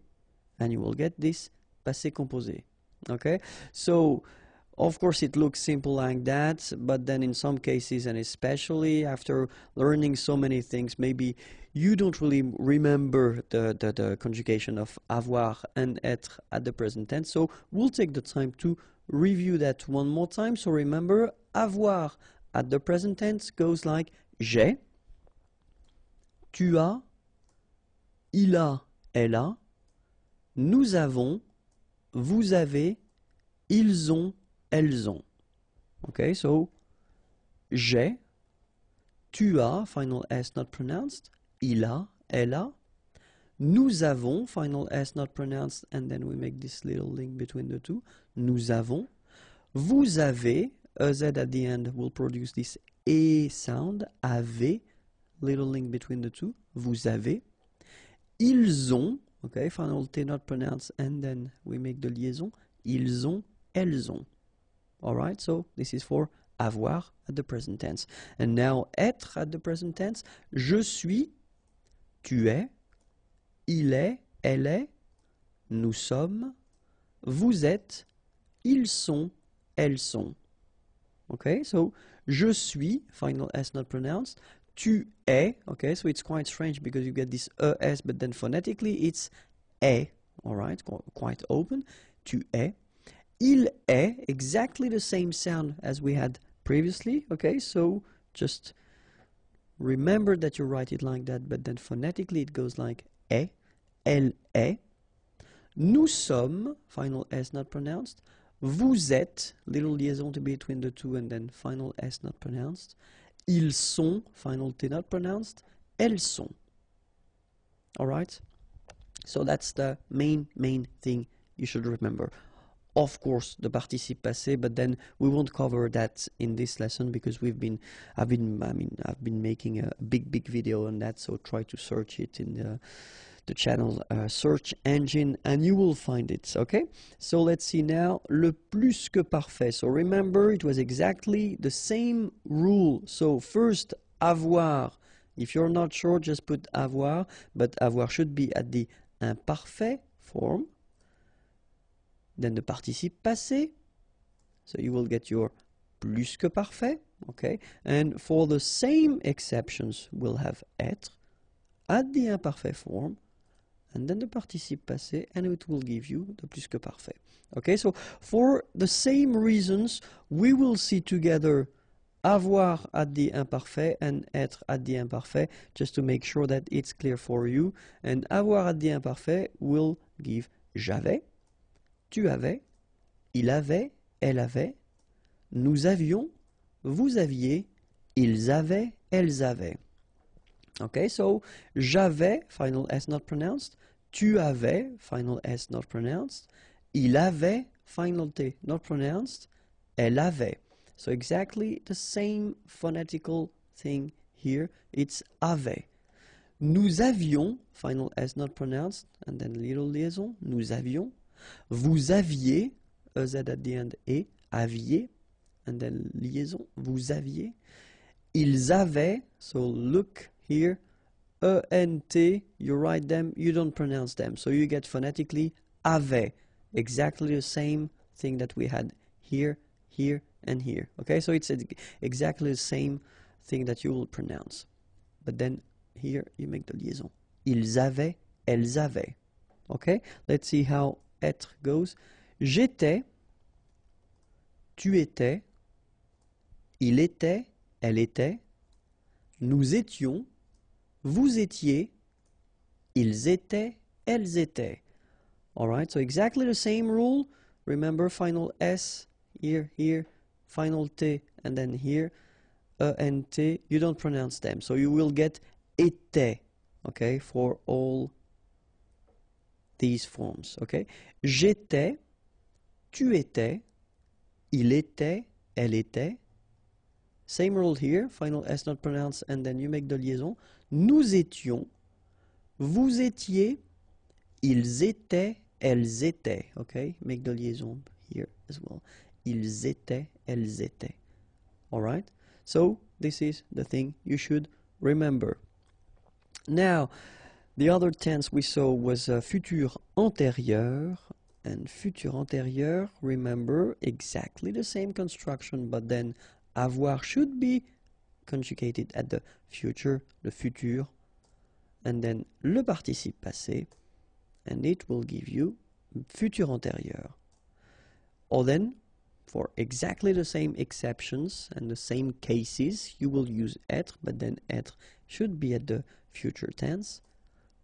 and you will get this passé composé. Okay, so of course it looks simple like that, but then in some cases, and especially after learning so many things, maybe you don't really remember the conjugation of avoir and être at the present tense. So we'll take the time to review that one more time. So remember, avoir at the present tense goes like j'ai, tu as, il a, elle a, nous avons, vous avez, ils ont, elles ont. Okay, so j'ai, tu as, final S not pronounced, il a, elle a, nous avons, final S not pronounced, and then we make this little link between the two, nous avons, vous avez, a Z at the end will produce this E sound, avez, little link between the two, vous avez, ils ont, okay, final T not pronounced, and then we make the liaison, ils ont, elles ont. Alright, so this is for avoir at the present tense. And now être at the present tense, je suis, tu es, il est, elle est, nous sommes, vous êtes, ils sont, elles sont. Okay, so je suis, final S not pronounced, tu es, okay, so it's quite strange because you get this ES, but then phonetically it's est, alright, quite open, tu es. Il est, exactly the same sound as we had previously, okay, so just remember that you write it like that, but then phonetically it goes like est, elle est. Nous sommes, final S not pronounced. Vous êtes, little liaison to between the two, and then final S not pronounced. Ils sont, final T not pronounced. Elles sont. Alright? So that's the main thing you should remember. Of course, the participe passé, but then we won't cover that in this lesson because I've been making a big video on that, so try to search it in the channel search engine and you will find it. Okay, so let's see now le plus que parfait. So remember, it was exactly the same rule. So first avoir, if you're not sure, just put avoir, but avoir should be at the imparfait form. Then the participe passé, so you will get your plus que parfait, okay? And for the same exceptions, we'll have être at the imparfait form, and then the participe passé, and it will give you the plus que parfait. Okay, so for the same reasons, we will see together avoir at the imparfait and être at the imparfait, just to make sure that it's clear for you. And avoir at the imparfait will give j'avais, tu avais, il avait, elle avait, nous avions, vous aviez, ils avaient, elles avaient. Okay, so j'avais, final S not pronounced, tu avais, final S not pronounced, il avait, final T not pronounced, elle avait. So exactly the same phonetical thing here, it's avait. Nous avions, final S not pronounced, and then little liaison, nous avions. Vous aviez, EZ at the end, et, aviez, and then liaison, vous aviez. Ils avaient, so look here, E-N-T, you write them, you don't pronounce them. So you get phonetically, avait, exactly the same thing that we had here, here, and here. Okay, so it's exactly the same thing that you will pronounce. but then here you make the liaison. Ils avaient, elles avaient. Okay, let's see how être goes. J'étais, tu étais, il était, elle était, nous étions, vous étiez, ils étaient, elles étaient. Alright, so exactly the same rule. Remember, final S, here, here, final T, and then here, E and T, you don't pronounce them. So you will get était, okay, for all these forms, okay? J'étais, tu étais, il était, elle était. Same rule here, final S not pronounced, and then you make the liaison. Nous étions, vous étiez, ils étaient, elles étaient, okay? Make the liaison here as well. Ils étaient, elles étaient. Alright? So, this is the thing you should remember. Now, the other tense we saw was futur antérieur. And futur antérieur, remember, exactly the same construction, but then avoir should be conjugated at the future, le futur, and then le participe passé, and it will give you futur antérieur. Or then, for exactly the same exceptions and the same cases, you will use être, but then être should be at the future tense,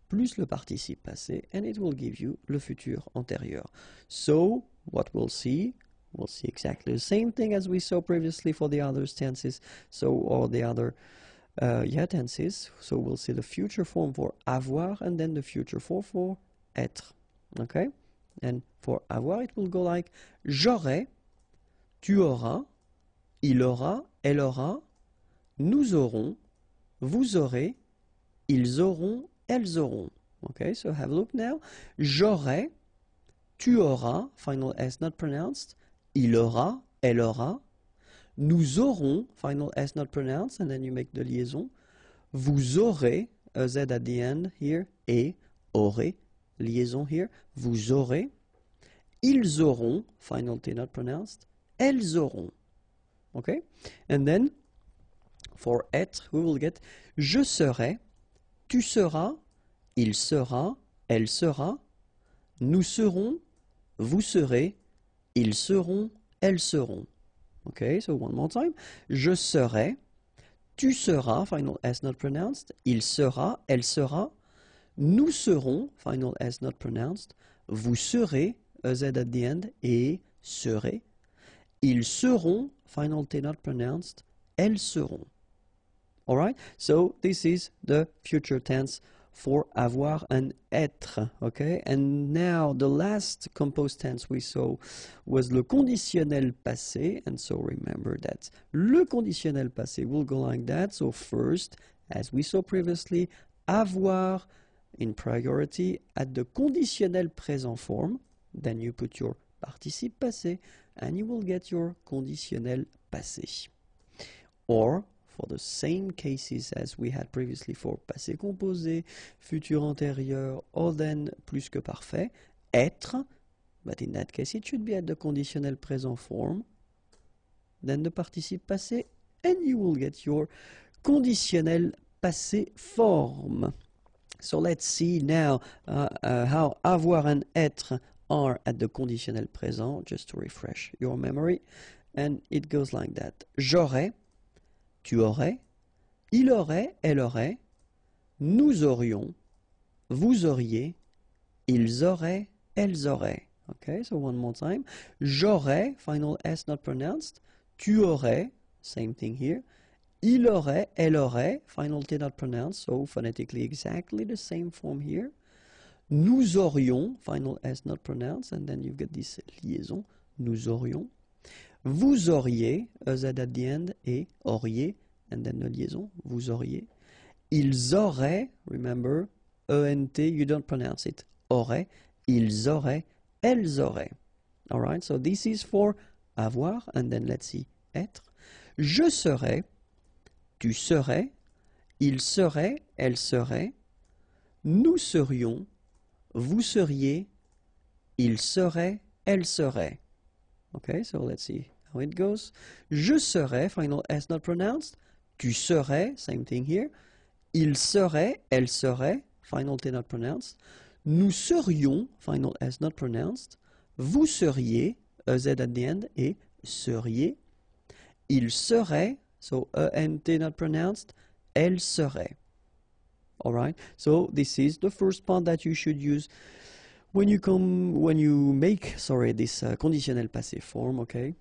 plus le participe passé, and it will give you le futur antérieur. So, what we'll see exactly the same thing as we saw previously for the other tenses, or the other tenses. So we'll see the future form for avoir, and then the future form for être. Okay? And for avoir, it will go like j'aurai, tu auras, il aura, elle aura, nous aurons, vous aurez, ils auront, elles auront. Okay, so have a look now. J'aurai, tu auras, final S not pronounced, il aura, elle aura, nous aurons, final S not pronounced, and then you make the liaison, vous aurez, a Z at the end here, et, aurez, liaison here, vous aurez, ils auront, final T not pronounced, elles auront. Okay? And then, for être, we will get, je serai, tu seras, il sera, elle sera, nous serons, vous serez, ils seront, elles seront. Okay, so one more time. Je serai, tu seras, final S not pronounced, il sera, elle sera, nous serons, final S not pronounced, vous serez, a Z at the end, et serez, ils seront, final T not pronounced, elles seront. Alright, so this is the future tense for avoir and être, okay? And now the last composed tense we saw was le conditionnel passé, and so remember that le conditionnel passé will go like that. So first, as we saw previously, avoir in priority at the conditionnel présent form, then you put your participe passé, and you will get your conditionnel passé. Or, for the same cases as we had previously for passé composé, futur antérieur, or then plus que parfait, être, but in that case it should be at the conditionnel présent form, then the participe passé, and you will get your conditionnel passé form. So let's see now how avoir and être are at the conditionnel présent, just to refresh your memory, and it goes like that. J'aurais, tu aurais, il aurait, elle aurait, nous aurions, vous auriez, ils auraient, elles auraient. Okay, so one more time. J'aurais, final S not pronounced. Tu aurais, same thing here. Il aurait, elle aurait, final T not pronounced, so phonetically exactly the same form here. Nous aurions, final S not pronounced, and then you get this liaison, nous aurions. Vous auriez, a Z at the end, et auriez, and then the liaison, vous auriez. Ils auraient, remember, ENT, you don't pronounce it, auraient, ils auraient, elles auraient. Alright, so this is for avoir, and then let's see, être. Je serais, tu serais, il serait, elle serait, nous serions, vous seriez, il serait, elle serait. Okay, so let's see how it goes. Je serais, final S not pronounced. Tu serais, same thing here. Il serait, elle serait, final T not pronounced. Nous serions, final S not pronounced. Vous seriez, EZ at the end, et seriez. Il serait, so ENT not pronounced. Elle serait. Alright, so this is the first part that you should use when you make, this conditionnel passé form, okay?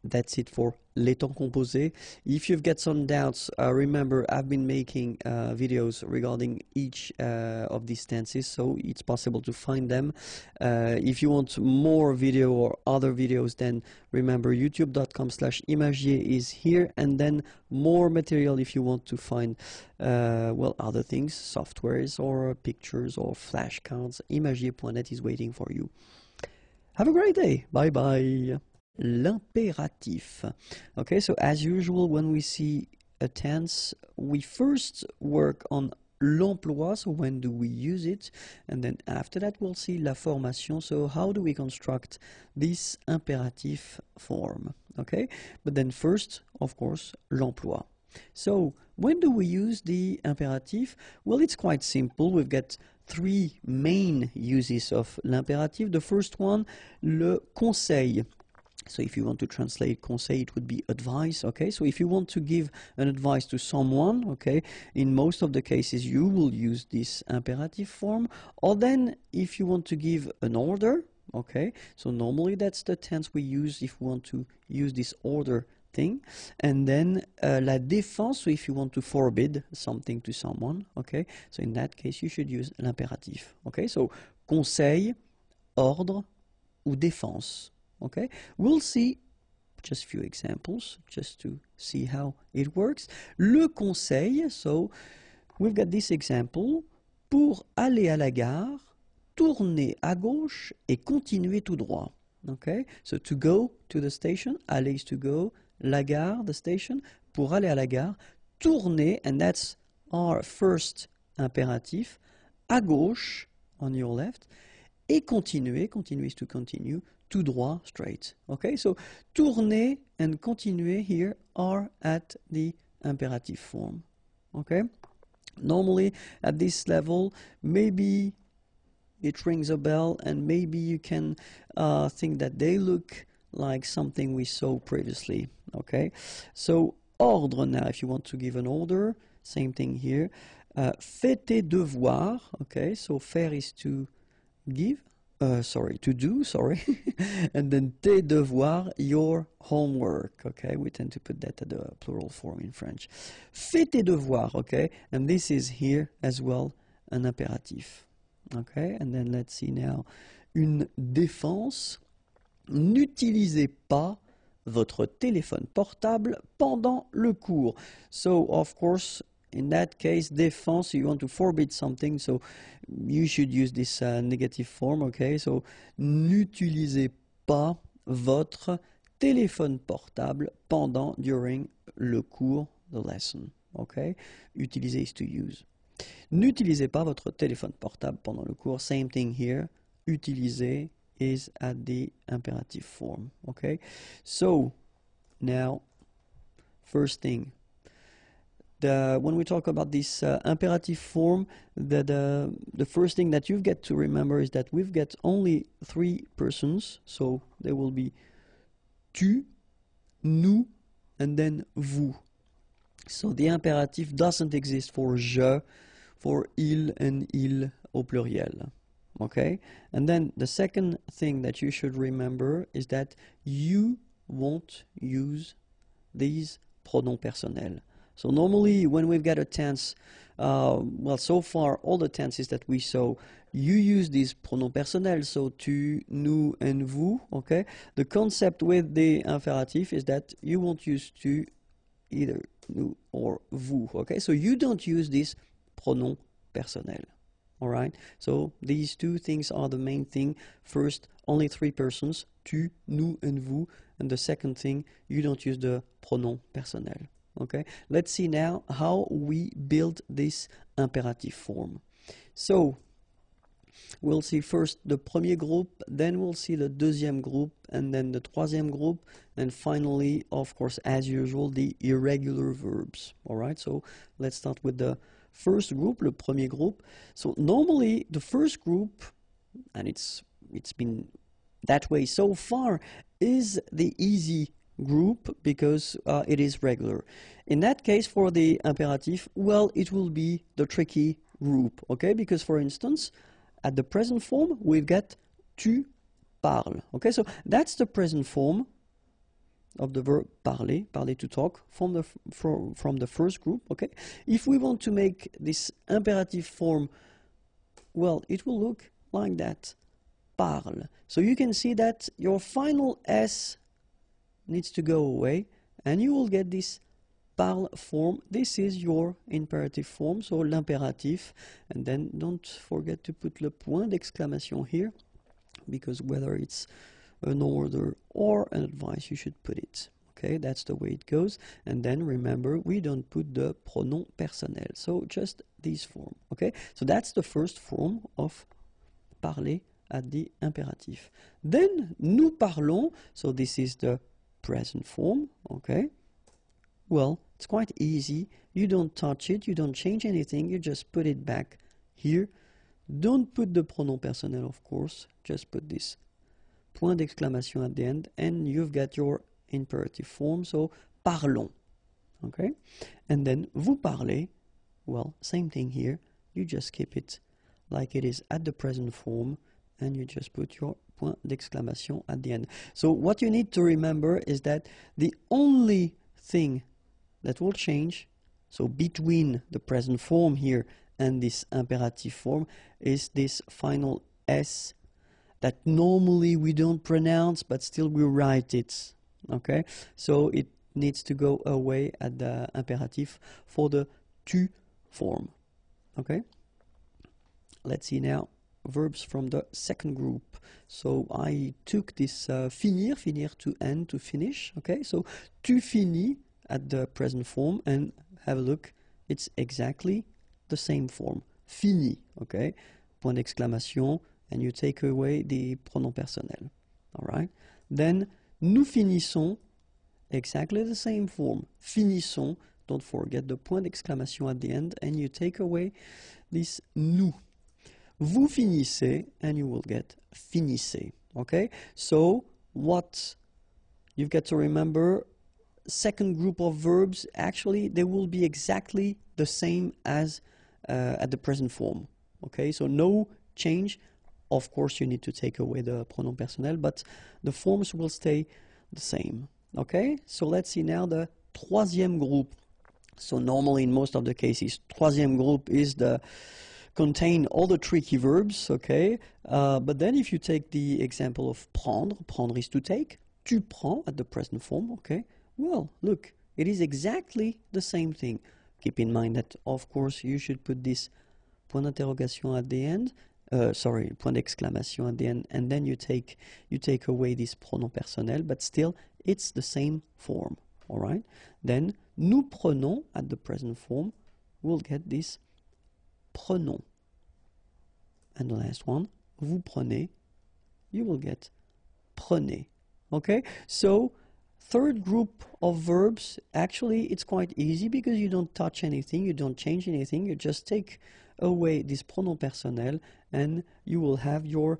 That's it for les temps composés. If you've got some doubts, remember I've been making videos regarding each of these tenses, so it's possible to find them. If you want more video or other videos, then remember youtube.com/imagier is here, and then more material if you want to find other things, softwares or pictures or flashcards. Imagier.net is waiting for you. Have a great day. Bye bye. L'impératif. Okay, so as usual, when we see a tense, we first work on l'emploi, so when do we use it, and then after that we'll see la formation, so how do we construct this imperative form, okay? But then first, of course, l'emploi. So when do we use the imperative? Well, it's quite simple. We've got three main uses of l'impératif. The first one, le conseil. So if you want to translate conseil, it would be advice, okay? So if you want to give an advice to someone, okay, in most of the cases you will use this imperative form. Or then if you want to give an order, okay, so normally that's the tense we use if we want to use this order thing. And then la défense, so if you want to forbid something to someone, okay, so in that case you should use l'impératif, okay? So conseil, ordre ou défense. Okay, we'll see just a few examples just to see how it works. Le conseil, so we've got this example. Pour aller à la gare, tournez à gauche et continuez tout droit. Okay, so to go to the station, aller is to go, la gare, the station. Pour aller à la gare, tournez, and that's our first imperative, à gauche, on your left, et continuer, continuer is to continue, tout droit, straight. Okay, so tourner and continuer here are at the imperative form. Okay, normally at this level, maybe it rings a bell and maybe you can think that they look like something we saw previously. Okay, so ordre now, if you want to give an order, same thing here. Fais tes devoirs. Okay, so faire is to give, to do, and then tes devoirs, your homework, okay? We tend to put that at the plural form in French. Fais tes devoirs, okay? And this is here as well an impératif, okay? And then let's see now, une défense. N'utilisez pas votre téléphone portable pendant le cours. So, of course, in that case, défense, you want to forbid something, so you should use this negative form, okay? So, n'utilisez pas votre téléphone portable during le cours, the lesson, okay? Utiliser is to use. N'utilisez pas votre téléphone portable pendant le cours, same thing here. Utiliser is at the imperative form, okay? So, now, first thing, when we talk about this imperative form, the first thing that you've got to remember is that we've got only three persons, so there will be tu, nous, and then vous. So the imperative doesn't exist for je, for il and il au pluriel. Okay? And then the second thing that you should remember is that you won't use these pronoms personnels. So normally when we've got a tense, so far all the tenses that we saw, you use these pronoms personnels, so tu, nous, and vous, okay? The concept with the imperative is that you won't use tu, either nous or vous, okay? So you don't use this pronom personnel, all right? So these two things are the main thing. First, only three persons, tu, nous, and vous, and the second thing, you don't use the pronom personnel. Okay, let's see now how we build this imperative form. So, we'll see first the premier group, then we'll see the deuxième group, and then the troisième group, and finally, of course, as usual, the irregular verbs. All right, so let's start with the first group, le premier groupe. So normally the first group, and it's been that way so far, is the easy group because it is regular. In that case, for the imperative, well, it will be the tricky group, okay? Because, for instance, at the present form, we've got tu parles, okay? So that's the present form of the verb parler, parler to talk, from the first group, okay? If we want to make this imperative form, well, it will look like that, parle. So you can see that your final S needs to go away, and you will get this parle form. This is your imperative form, so l'impératif, and then don't forget to put le point d'exclamation here, because whether it's an order or an advice, you should put it. Okay, that's the way it goes. And then remember, we don't put the pronom personnel, so just this form. Okay, so that's the first form of parler at the imperatif. Then nous parlons, so this is the present form. Okay, well, it's quite easy. You don't touch it, you don't change anything, you just put it back here. Don't put the pronom personnel, of course, just put this point d'exclamation at the end, and you've got your imperative form, so parlons. Okay, and then vous parlez, well, same thing here, you just keep it like it is at the present form, and you just put your point d'exclamation at the end. So what you need to remember is that the only thing that will change, so between the present form here and this imperative form, is this final S that normally we don't pronounce, but still we write it. Okay, so it needs to go away at the imperative for the tu form. Okay, let's see now verbs from the second group. So I took this finir, finir to end, to finish. Okay, so tu finis at the present form, and have a look, it's exactly the same form, fini. Okay, point d'exclamation, and you take away the pronom personnel. All right, then nous finissons, exactly the same form, finissons. Don't forget the point d'exclamation at the end, and you take away this nous. Vous finissez, and you will get finissez. Okay, so what you've got to remember, second group of verbs, actually they will be exactly the same as at the present form. Okay, so no change. Of course, you need to take away the pronom personnel, but the forms will stay the same. Okay, so let's see now the troisième groupe. So normally in most of the cases, troisième groupe is the contain all the tricky verbs, okay? But then if you take the example of prendre, prendre is to take, tu prends at the present form, okay? Well, look, it is exactly the same thing. Keep in mind that, of course, you should put this point d'interrogation at the end, point d'exclamation at the end, and then you take away this pronom personnel, but still, it's the same form, all right? Then, nous prenons at the present form, we'll get this prenons. And the last one, vous prenez, you will get prenez. Okay, so third group of verbs, actually it's quite easy because you don't touch anything, you don't change anything, you just take away this pronom personnel and you will have your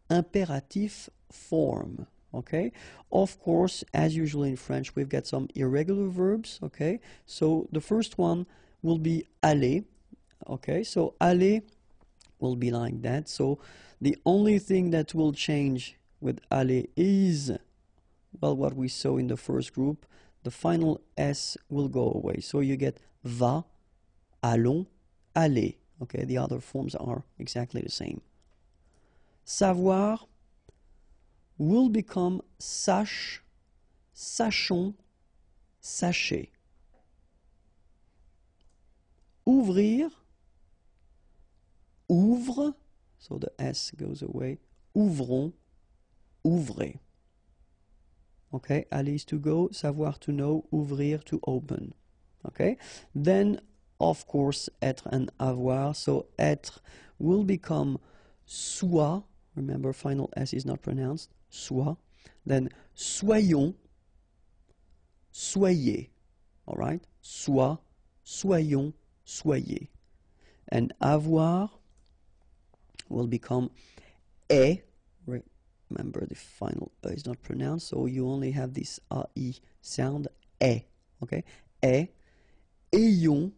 imperative form. Okay, of course, as usual in French, we've got some irregular verbs. Okay, so the first one will be aller. Okay, so aller will be like that. So the only thing that will change with aller is, well, what we saw in the first group, the final S will go away. So you get va, allons, aller. Okay, the other forms are exactly the same. Savoir will become sache, sachons, sachez. Ouvrir, ouvre, so the S goes away, ouvrons, ouvrez. Okay, aller is to go, savoir to know, ouvrir to open. Okay, then of course être and avoir, so être will become soit, remember final S is not pronounced, soit, then soyons, soyez, alright, soit, soyons, soyez. And avoir will become est, remember the final E is not pronounced, so you only have this A-I sound, est, okay, est, ayons,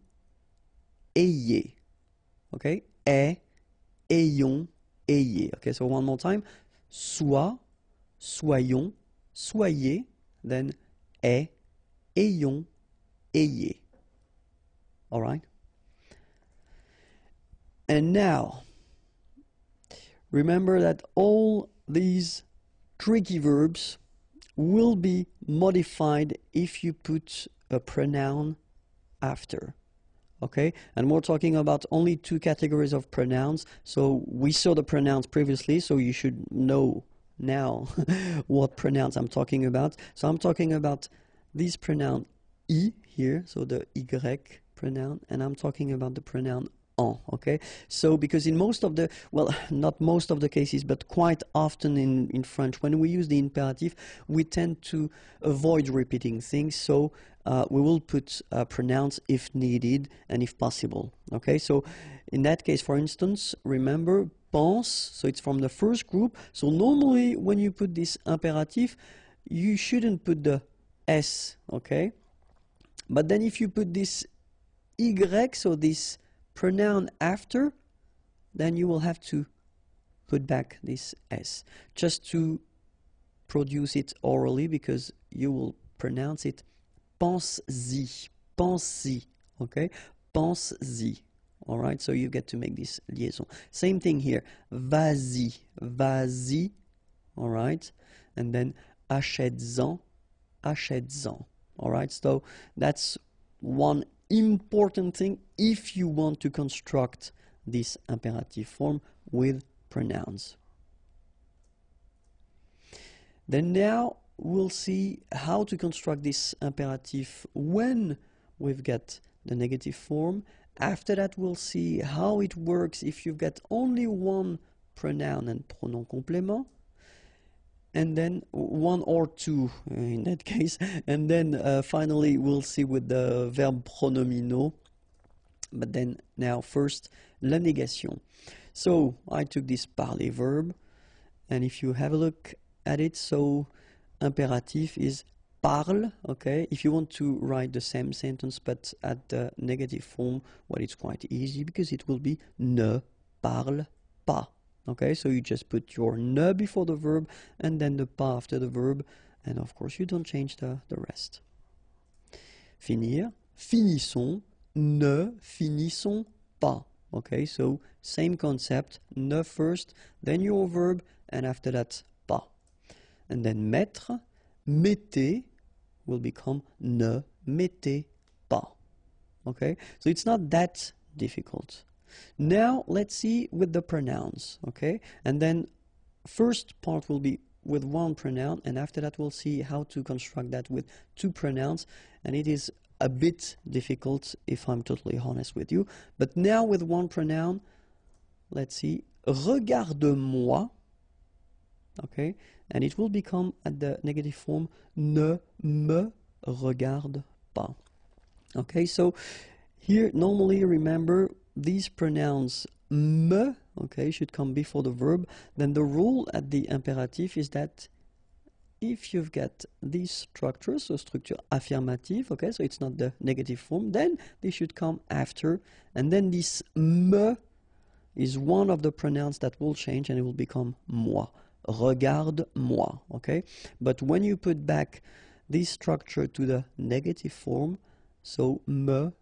ayez, okay, est, ayons, ayez. Okay, so one more time, soit, soyons, soyez, then est, ayons, ayez. All right? And now, remember that all these tricky verbs will be modified if you put a pronoun after. Okay, and we're talking about only two categories of pronouns. So we saw the pronouns previously, so you should know now what pronouns I'm talking about. So I'm talking about this pronoun I here, so the Y pronoun, and I'm talking about the pronoun en, okay? So because in most of the, well, not most of the cases, but quite often in French, when we use the imperative, we tend to avoid repeating things, so we will put pronouns if needed and if possible, okay? So in that case, for instance, remember, pense, so it's from the first group, so normally when you put this imperative, you shouldn't put the S, okay? But then if you put this Y, so this pronoun after, then you will have to put back this S just to produce it orally, because you will pronounce it pense-y, pense-y, okay? Pense-y, all right? So you get to make this liaison. Same thing here, vas-y, vas-y, all right? And then achètes-en, achètes-en, all right? So that's one important thing if you want to construct this imperative form with pronouns. Then now we'll see how to construct this imperative when we've got the negative form. After that we'll see how it works if you've got only one pronoun and pronom complément, and then one or two in that case, and then finally we'll see with the verb pronominaux. But then now first la négation. So I took this parler verb, and if you have a look at it, so imperative is parle, okay? If you want to write the same sentence but at the negative form, well, it's quite easy because it will be ne parle pas. Okay, so you just put your ne before the verb and then the pas after the verb, and of course you don't change the rest. Finir, finissons, ne finissons pas. Okay, so same concept, ne first, then your verb, and after that pas. And then mettre, mettez will become ne mettez pas. Okay, so it's not that difficult. Now let's see with the pronouns, okay? And then first part will be with one pronoun, and after that we'll see how to construct that with two pronouns, and it is a bit difficult if I'm totally honest with you. But now with one pronoun, let's see, regarde-moi, okay? And it will become at the negative form, ne me regarde pas. Okay, so here normally remember these pronouns me, okay, should come before the verb. Then the rule at the imperative is that if you've got these structures, so structure affirmative, okay, so it's not the negative form, then they should come after, and then this me is one of the pronouns that will change and it will become moi. Regarde-moi, okay? But when you put back this structure to the negative form, so me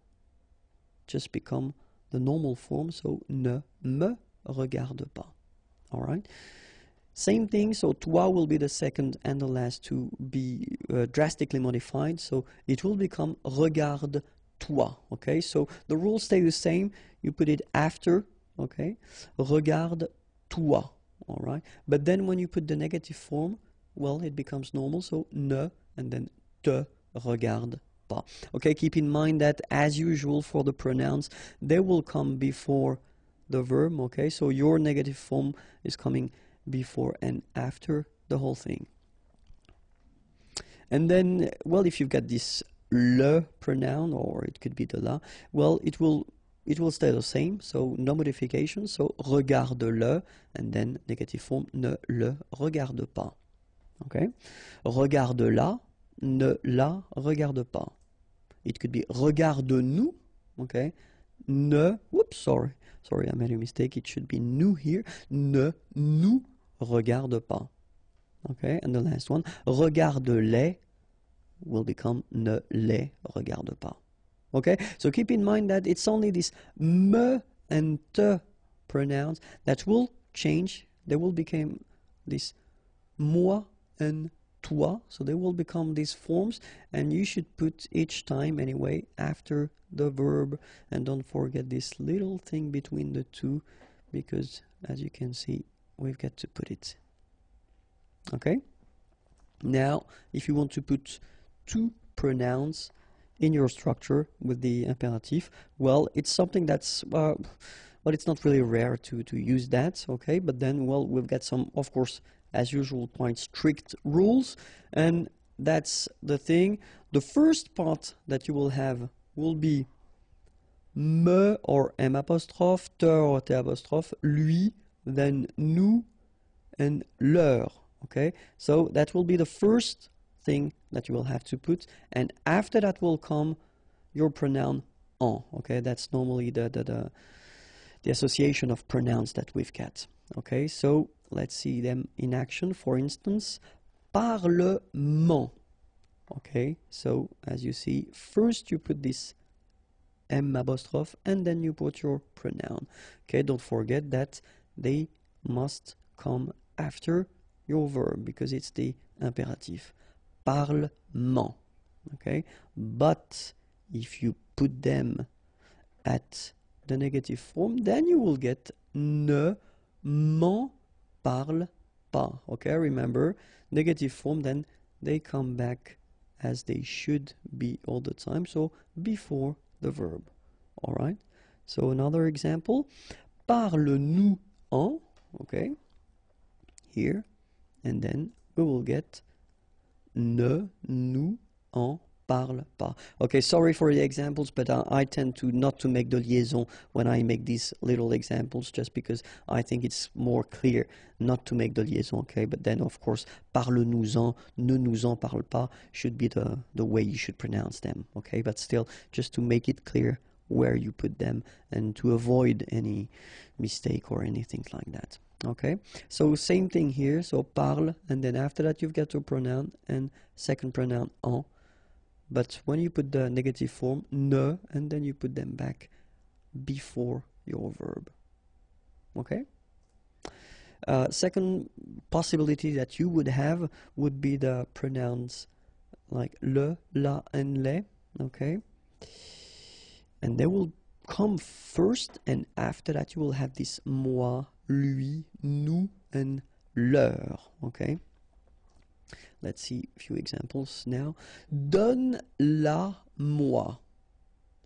just become the normal form, so ne me regarde pas. All right? Same thing, so toi will be the second and the last to be drastically modified, so it will become regarde-toi, okay? So the rules stay the same, you put it after, okay? Regarde-toi, all right? But then when you put the negative form, well, it becomes normal, so ne, and then te regarde pas. Okay, keep in mind that as usual for the pronouns, they will come before the verb, okay? So your negative form is coming before and after the whole thing. And then, well, if you've got this le pronoun, or it could be the la, well, it will stay the same, so no modification. So regarde-le, and then negative form, ne le regarde pas. Okay? Regarde-la, ne la regarde pas. It could be regarde-nous, okay? Ne, whoops, sorry, I made a mistake. It should be nous here. Ne nous regarde pas. Okay, and the last one, regarde-les will become ne les regarde pas. Okay, so keep in mind that it's only this me and te pronouns that will change. They will become this moi and toi, so they will become these forms, and you should put each time anyway after the verb, and don't forget this little thing between the two, because as you can see, we've got to put it. Okay, now if you want to put two pronouns in your structure with the imperative, well, it's something that's well, it's not really rare to use that, okay? But then, well, we've got some, of course, as usual, quite strict rules, and that's the thing. The first part that you will have will be me or m apostrophe, te or t apostrophe, lui, then nous, and leur. Okay, so that will be the first thing that you will have to put, and after that will come your pronoun en. Okay, that's normally the association of pronouns that we've got. Okay, so let's see them in action. For instance, parlement. Okay, so as you see, first you put this m apostrophe and then you put your pronoun. Okay, don't forget that they must come after your verb because it's the imperative. Parlement. Okay, but if you put them at the negative form, then you will get ne m'en parle pas. Okay, remember, negative form, then they come back as they should be all the time, so before the verb. All right, so another example, parle-nous en, okay, here, and then we will get ne nous en parle pas. Okay, sorry for the examples, but I tend to not to make the liaison when I make these little examples, just because I think it's more clear not to make the liaison, okay? But then, of course, parle-nous-en, ne nous en parle pas should be the way you should pronounce them, okay? But still, just to make it clear where you put them and to avoid any mistake or anything like that. Okay, so same thing here, so parle, and then after that you've got your pronoun and second pronoun en, but when you put the negative form, ne, and then you put them back before your verb. Okay, second possibility that you would have would be the pronouns like le, la, and les, okay, and they will come first, and after that you will have this moi, lui, nous, and leur. Okay, let's see a few examples now. Donne-la-moi.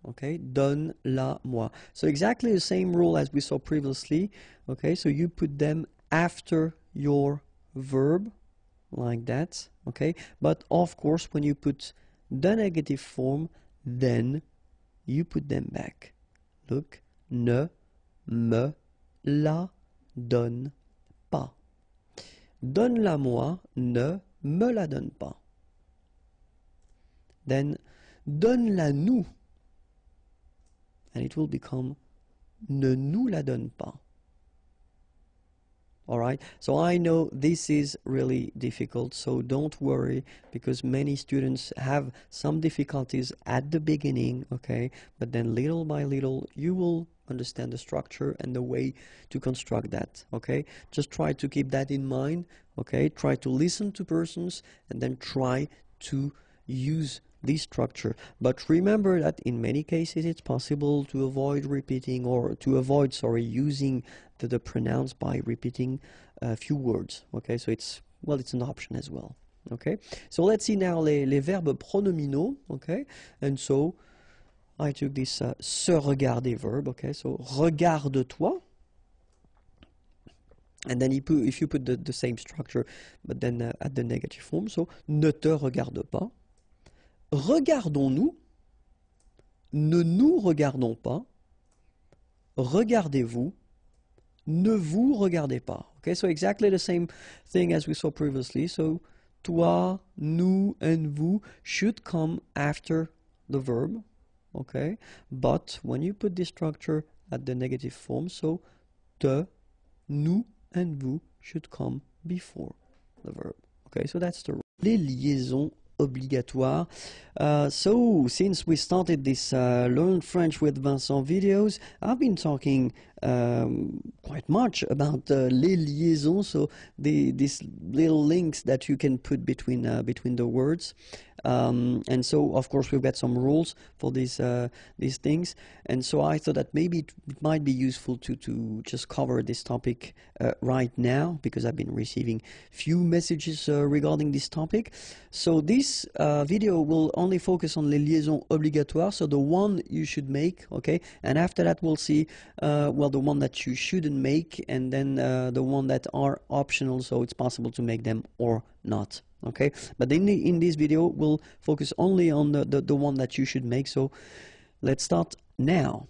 Okay, donne-la-moi. So exactly the same rule as we saw previously. Okay, so you put them after your verb like that. Okay, but of course when you put the negative form, then you put them back. Look, ne me la donne pas. Donne-la-moi, ne me la donne pas. Then donne-la-nous, and it will become ne nous la donne pas. Alright, so I know this is really difficult, so don't worry, because many students have some difficulties at the beginning, okay, but then little by little you will understand the structure and the way to construct that, okay? Just try to keep that in mind, okay? Try to listen to persons and then try to use this structure. But remember that in many cases it's possible to avoid repeating, or to avoid, sorry, using the pronouns by repeating a few words, okay? So it's, well, it's an option as well, okay? So let's see now les verbes pronominaux, okay? And so I took this se regarder verb, okay? So regarde-toi, And then if you put the same structure, but then at the negative form, so ne te regarde pas, regardons-nous, ne nous regardons pas, regardez-vous, ne vous regardez pas. Okay, so exactly the same thing as we saw previously. So toi, nous, and vous should come after the verb. Okay, but when you put this structure at the negative form, so te, nous, and vous should come before the verb. Okay, so that's the rule. Les liaisons obligatoires. So since we started this Learn French with Vincent videos, I've been talking quite much about les liaisons, so these little links that you can put between the words. And so of course we've got some rules for these things, and so I thought that maybe it might be useful to just cover this topic right now, because I've been receiving few messages regarding this topic. So this video will only focus on les liaisons obligatoires, so the one you should make, okay, and after that we'll see well, the one that you shouldn't make, and then the one that are optional, so it's possible to make them or not. Okay, but in this video we'll focus only on the one that you should make. So let's start now.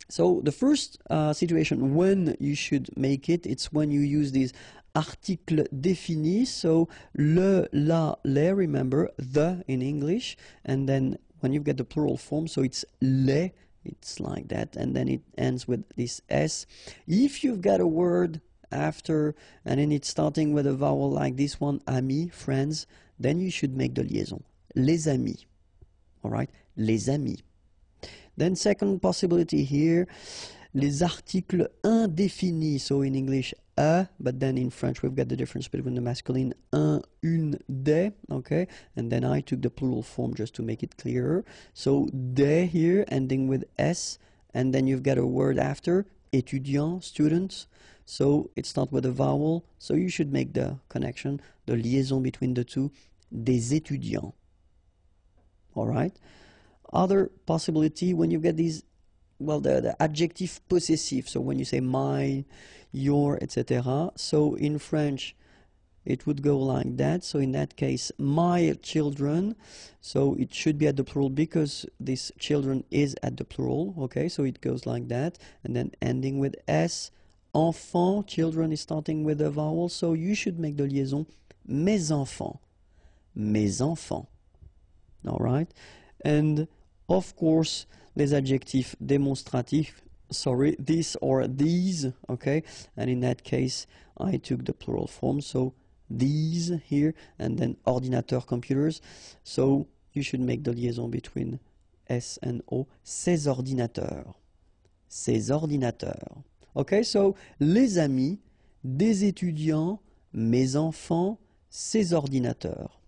So the first situation when you should make it, it's when you use these articles définis, so le, la, les, remember, the in English, and then when you get the plural form, so it's les, it's like that, and then it ends with this S. If you've got a word after and then it's starting with a vowel like this one, amis, friends, then you should make the liaison, les amis. All right, les amis. Then second possibility here, les articles indéfinis, so in English a, but then in French we've got the difference between the masculine un, une, des, okay, and then I took the plural form just to make it clearer. So des here ending with s, and then you've got a word after, étudiant, students, so it's not with a vowel, so you should make the connection, the liaison between the two, des étudiants. All right. Other possibility, when you get these, well, the adjective possessive, so when you say my, your, etc. So in French it would go like that. So in that case, my children, so it should be at the plural because this children is at the plural. Okay, so it goes like that, and then ending with s. Enfant, children is starting with a vowel, so you should make the liaison mes enfants, mes enfants. All right, and of course les adjectifs démonstratifs, sorry, this or these, okay, and in that case I took the plural form, so these here, and then ordinateur, computers, so you should make the liaison between S and O, ces ordinateurs, ces ordinateurs. Okay, so les amis, des étudiants, mes enfants, ces ordinateurs.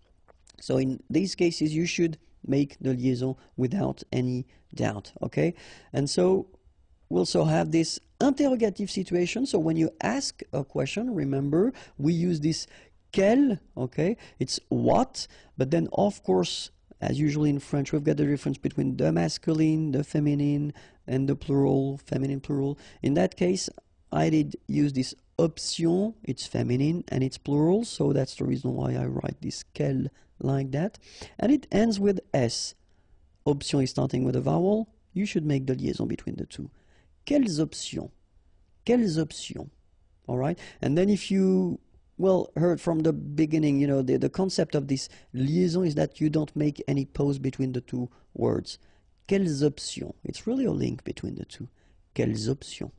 So in these cases you should make the liaison without any doubt. Okay, and so we also have this interrogative situation. So when you ask a question, remember we use this quel, okay, it's what, but then of course as usually in French we've got the difference between the masculine, the feminine, and the plural, feminine, plural. In that case I did use this option, it's feminine and it's plural, so that's the reason why I write this quel like that, and it ends with s. Option is starting with a vowel, you should make the liaison between the two. Quelles options? Quelles options? All right, and then if you, well, heard from the beginning, you know, the concept of this liaison is that you don't make any pause between the two words. Quelles options? It's really a link between the two. Quelles options?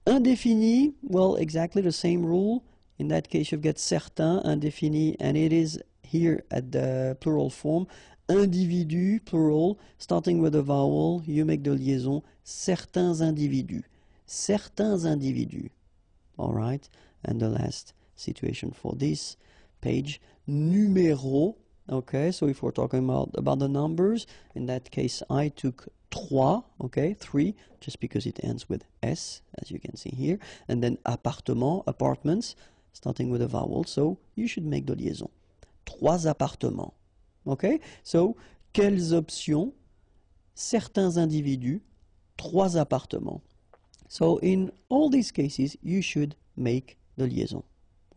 Indéfini, well, exactly the same rule. In that case, you've got certains, indéfini, and it is here at the plural form. Individu, plural, starting with a vowel, you make the liaison, certains individus. Certains individus. All right, and the last situation for this page, numéro. Okay, so if we're talking about the numbers, in that case I took trois, okay, 3, just because it ends with S, as you can see here, and then appartement, apartments, starting with a vowel, so you should make the liaison. Trois appartements. Okay, so quelles options? Certains individus, trois appartements. So in all these cases, you should make the liaison.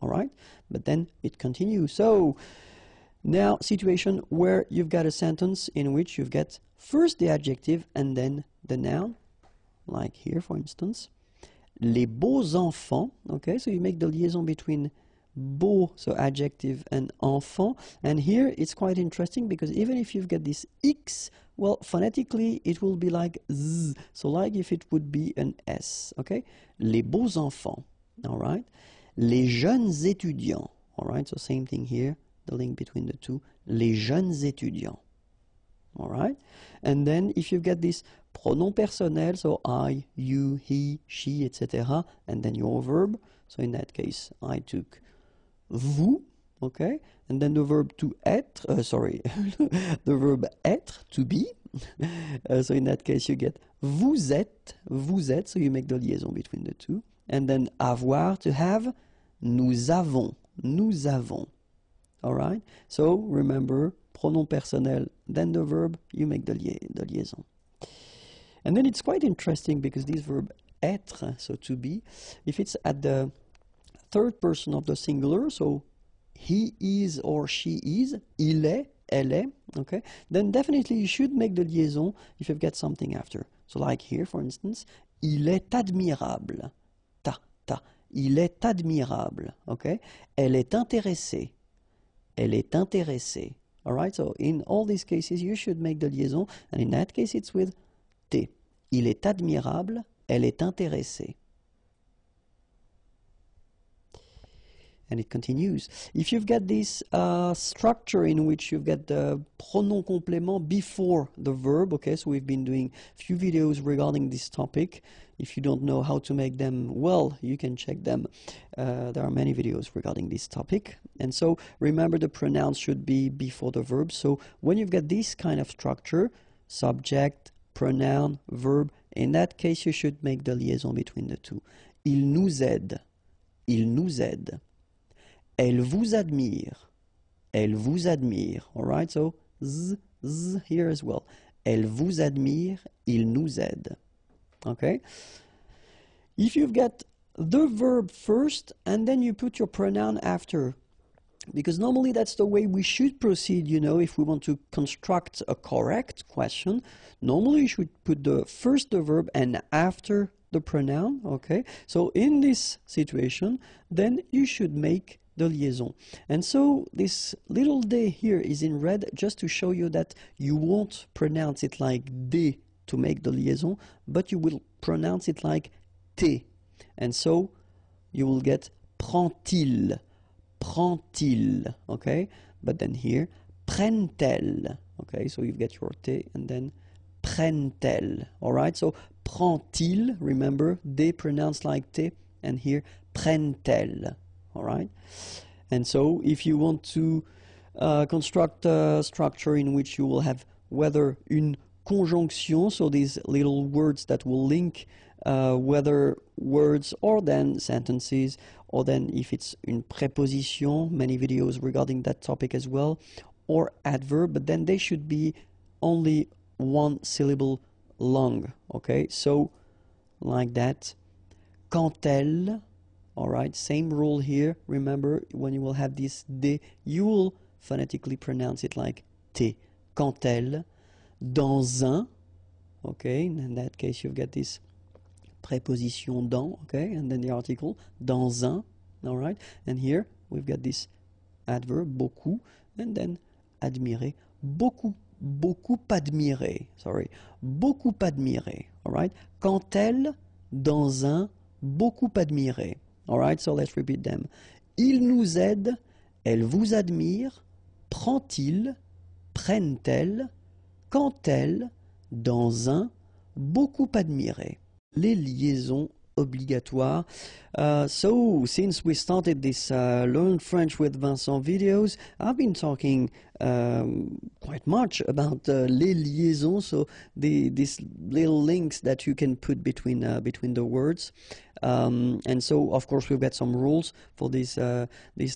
All right? But then it continues. So now, situation where you've got a sentence in which you've got first the adjective and then the noun, like here, for instance. Les beaux enfants, okay, so you make the liaison between beau, so adjective, and enfant. And here it's quite interesting because even if you've got this X, well, phonetically it will be like Z, so like if it would be an S, okay? Les beaux enfants, all right? Les jeunes étudiants, all right, so same thing here, the link between the two, les jeunes étudiants. All right? And then if you get this pronom personnel, so I, you, he, she, etc., and then your verb, so in that case, I took vous, okay? And then the verb to être, the verb être, to be. So in that case, you get vous êtes, so you make the liaison between the two. And then avoir, to have, nous avons. All right? So remember, pronom personnel, then the verb, you make the liaison. And then it's quite interesting because this verb être, so to be, if it's at the third person of the singular, so he is or she is, il est, elle est, okay, then definitely you should make the liaison if you've got something after. So like here, for instance, il est admirable, il est admirable, okay, elle est intéressée, all right, so in all these cases you should make the liaison, and in that case it's with T. Il est admirable, elle est intéressée. And it continues. If you've got this structure in which you've got the pronom complément before the verb, okay, so we've been doing a few videos regarding this topic. If you don't know how to make them, well, you can check them. There are many videos regarding this topic. And so remember, the pronouns should be before the verb. So when you've got this kind of structure, subject, pronoun, verb, in that case you should make the liaison between the two. Il nous aide. Elle vous admire. All right, so z here as well. Elle vous admire, il nous aide. Okay? If you've got the verb first and then you put your pronoun after, because normally that's the way we should proceed, you know, if we want to construct a correct question. Normally you should put first the verb and after the pronoun, okay? So in this situation, then you should make the liaison. And so this little d here is in red just to show you that you won't pronounce it like d to make the liaison, but you will pronounce it like t. And so you will get prend-il, okay? But then here, prennent-elles, okay? So you get your t and then prennent-elles, all right? So prend-il, remember, d pronounced like t, and here prennent-elles. All right, and so if you want to construct a structure in which you will have whether une conjonction, so these little words that will link whether words or then sentences, or then if it's une préposition, many videos regarding that topic as well, or adverb, but then they should be only one syllable long, okay? So like that, quand elle. All right, same rule here. Remember, when you will have this D, you will phonetically pronounce it like T. Quand elle, dans un, okay, in that case you've got this préposition dans, okay, and then the article, dans un, all right, and here we've got this adverb, beaucoup, and then admirer, beaucoup admirer, all right, quand elle, dans un, beaucoup admirer. All right, so let's repeat them. Il nous aide, elle vous admire, prend-il, prennent-elles, quand elle, dans un, beaucoup admiré. Les liaisons obligatoires. So, since we started this Learn French with Vincent videos, I've been talking quite much about les liaisons, so these little links that you can put between the words. And so, of course, we've got some rules for these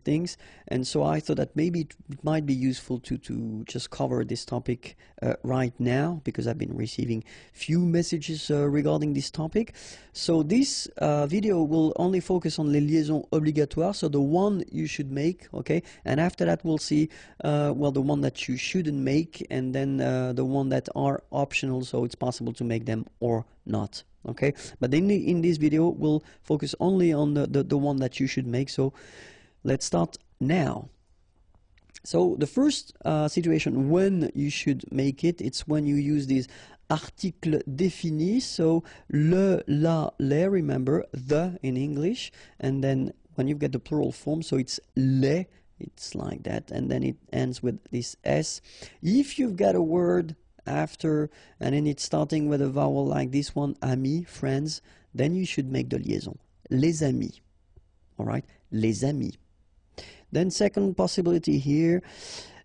things. And so I thought that maybe it might be useful to just cover this topic right now, because I've been receiving few messages regarding this topic. So this video will only focus on les liaisons obligatoires, so the one you should make, okay? And after that, we'll see, well, the one that you shouldn't make, and then the one that are optional, so it's possible to make them or not. Okay, but in this video we'll focus only on the one that you should make. So let's start now. So the first situation when you should make it, it's when you use these articles définis. So le, la, les, remember, the in English, and then when you get the plural form, so it's les, it's like that, and then it ends with this s. If you've got a word after, and then it's starting with a vowel like this one, amis, friends, then you should make the liaison. Les amis. Alright? Les amis. Then second possibility here,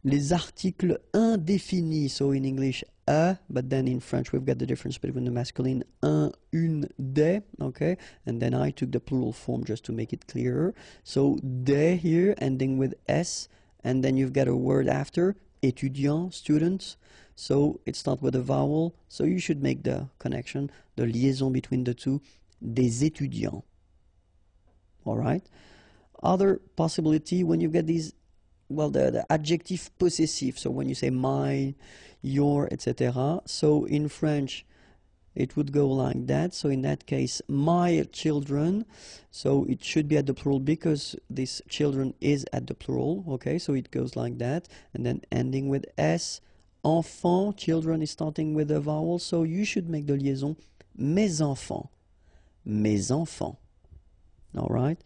les articles indéfinis. So in English, a, but then in French we've got the difference between the masculine un, une, des, okay? And then I took the plural form just to make it clearer. So des here, ending with s, and then you've got a word after, étudiant, students. So it starts with a vowel, so you should make the connection, the liaison between the two, des étudiants. Alright? Other possibility, when you get these, well, the adjective possessive, so when you say my, your, etc. So in French, it would go like that. So in that case, my children, so it should be at the plural because this children is at the plural, okay? So it goes like that, and then ending with s. Enfant, children is starting with a vowel, so you should make the liaison mes enfants. Mes enfants. Alright?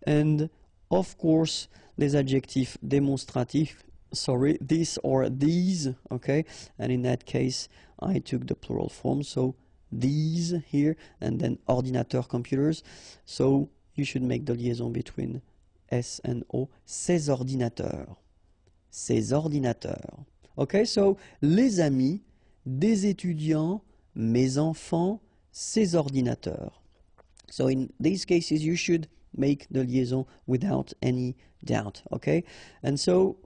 And of course, les adjectifs démonstratifs, sorry, this or these, okay? And in that case, I took the plural form, so these here, and then ordinateur, computers. So you should make the liaison between S and O. Ces ordinateurs. Ces ordinateurs. Okay, so les amis, des étudiants, mes enfants, ces ordinateurs. So in these cases, you should make the liaison without any doubt, okay? And so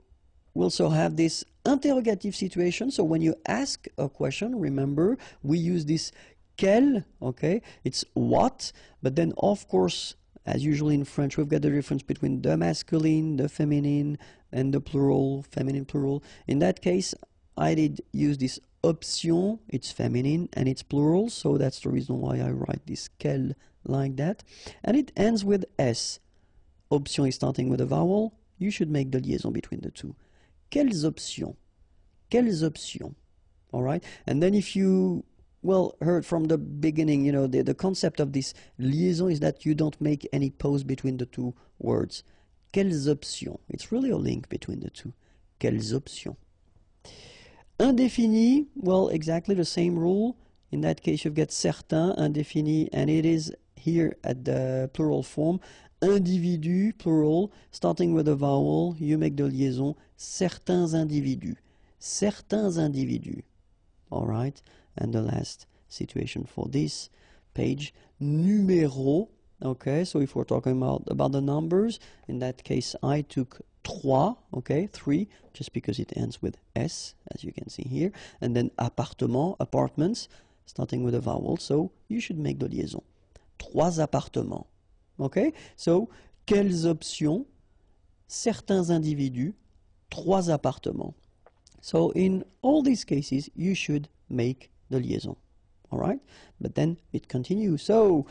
we also have this interrogative situation. So when you ask a question, remember, we use this quel, okay? It's what, but then of course, as usually in French, we've got the difference between the masculine, the feminine, and the plural, feminine, plural. In that case, I did use this option, it's feminine and it's plural, so that's the reason why I write this quel like that. And it ends with S. Option is starting with a vowel, you should make the liaison between the two. Quelles options? Quelles options? Alright? And then if you, well, heard from the beginning, you know, the concept of this liaison is that you don't make any pause between the two words. Quelles options? It's really a link between the two. Quelles options? Indéfini, well, exactly the same rule. In that case, you've got certains, indéfini, and it is here at the plural form. Individu, plural, starting with a vowel, you make the liaison. Certains individus. Certains individus. All right? And the last situation for this page, numéro. Okay, so if we're talking about the numbers, in that case, I took trois, okay, 3, just because it ends with S, as you can see here. And then appartement, apartments, starting with a vowel, so you should make the liaison. Trois appartements. Okay, so quelles options? Certains individus, trois appartements. So in all these cases, you should make the liaison. All right, but then it continues. So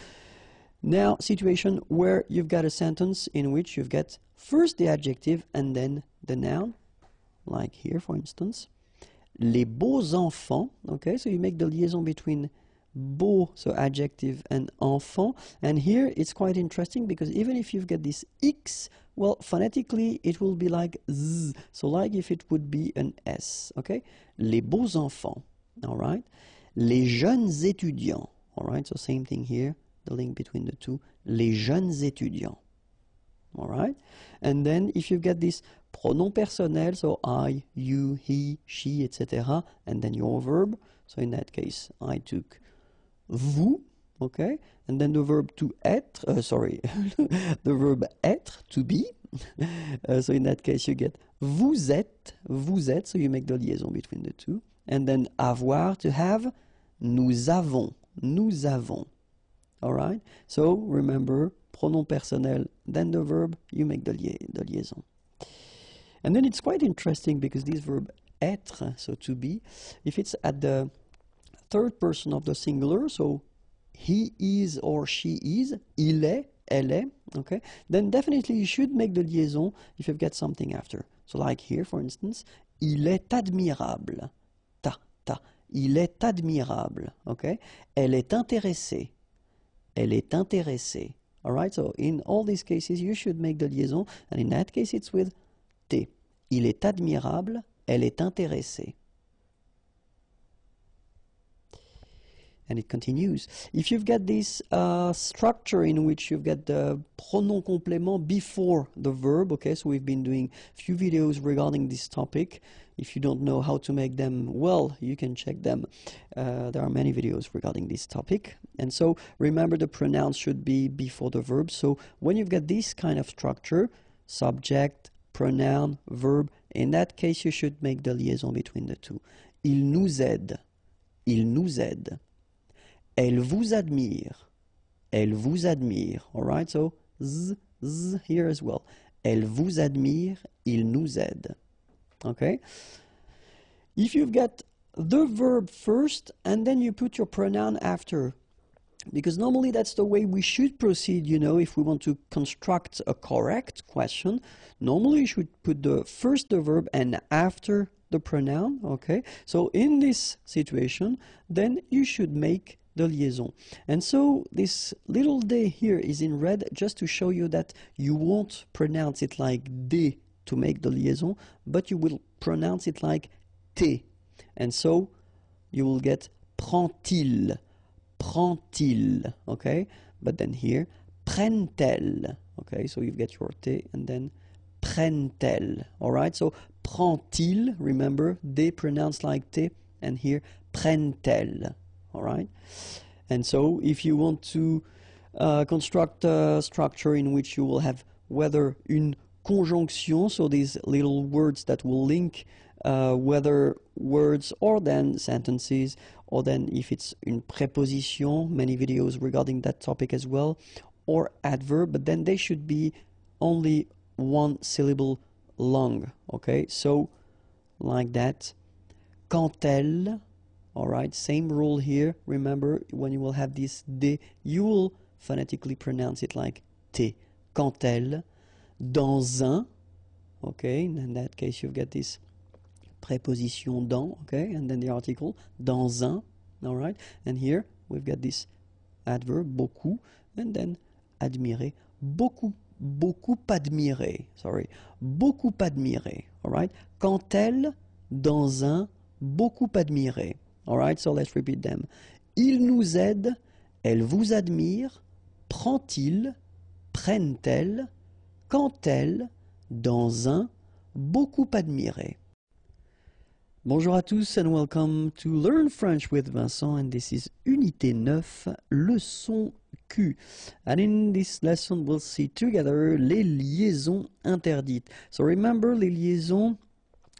now, situation where you've got a sentence in which you've got first the adjective and then the noun, like here, for instance. Les beaux enfants, okay, so you make the liaison between beau, so adjective, and enfant. And here it's quite interesting because even if you've got this X, well, phonetically it will be like Z, so like if it would be an S, okay? Les beaux enfants, all right? Les jeunes étudiants, all right, so same thing here. The link between the two, les jeunes étudiants. All right? And then if you get this pronom personnel, so I, you, he, she, etc., and then your verb. So in that case, I took vous, okay? And then the verb to être, the verb être, to be. So in that case you get vous êtes, so you make the liaison between the two. And then avoir, to have, nous avons. Alright? So remember, pronom personnel, then the verb, you make the liaison. And then it's quite interesting because this verb être, so to be, if it's at the third person of the singular, so he is or she is, il est, elle est, okay, then definitely you should make the liaison if you've got something after. So like here, for instance, il est admirable. Il est admirable, okay? Elle est intéressée. Alright, so in all these cases, you should make the liaison, and in that case, it's with T. Il est admirable, elle est intéressée. And it continues. If you've got this structure in which you've got the pronom complément before the verb, okay, so we've been doing a few videos regarding this topic. If you don't know how to make them, well, you can check them. There are many videos regarding this topic. And so remember, the pronouns should be before the verb. So when you've got this kind of structure, subject, pronoun, verb, in that case you should make the liaison between the two. Il nous aide. Elle vous admire. All right, so z here as well. Elle vous admire, il nous aide. Okay? If you've got the verb first and then you put your pronoun after, because normally that's the way we should proceed, you know, if we want to construct a correct question. Normally you should put first the verb and after the pronoun, okay? So in this situation, then you should make the liaison. And so this little d here is in red just to show you that you won't pronounce it like d to make the liaison, but you will pronounce it like t. And so you will get prend-il, okay? But then here, prennent-elles, okay? So you've got your t and then prennent-elles, all right? So prend-il, remember, they pronounce like t, and here prennent-elles. All right, and so if you want to construct a structure in which you will have whether une conjonction, so these little words that will link whether words or then sentences, or then if it's une préposition, many videos regarding that topic as well, or adverb, but then they should be only one syllable long, okay? So like that, quand elle. All right, same rule here. Remember, when you will have this D, you will phonetically pronounce it like T. Quand elle, dans un, okay, in that case you've got this préposition dans, okay, and then the article, dans un, all right, and here we've got this adverb, beaucoup, and then admirer, beaucoup admirer, all right, quand elle, dans un, beaucoup admirer. All right, so let's repeat them. Il nous aide, elle vous admire, prend-il, prennent-elles, quand elle, dans un, beaucoup admiré. Bonjour à tous and welcome to Learn French with Vincent, and this is Unité 9, leçon Q. And in this lesson we'll see together les liaisons interdites. So remember, les liaisons,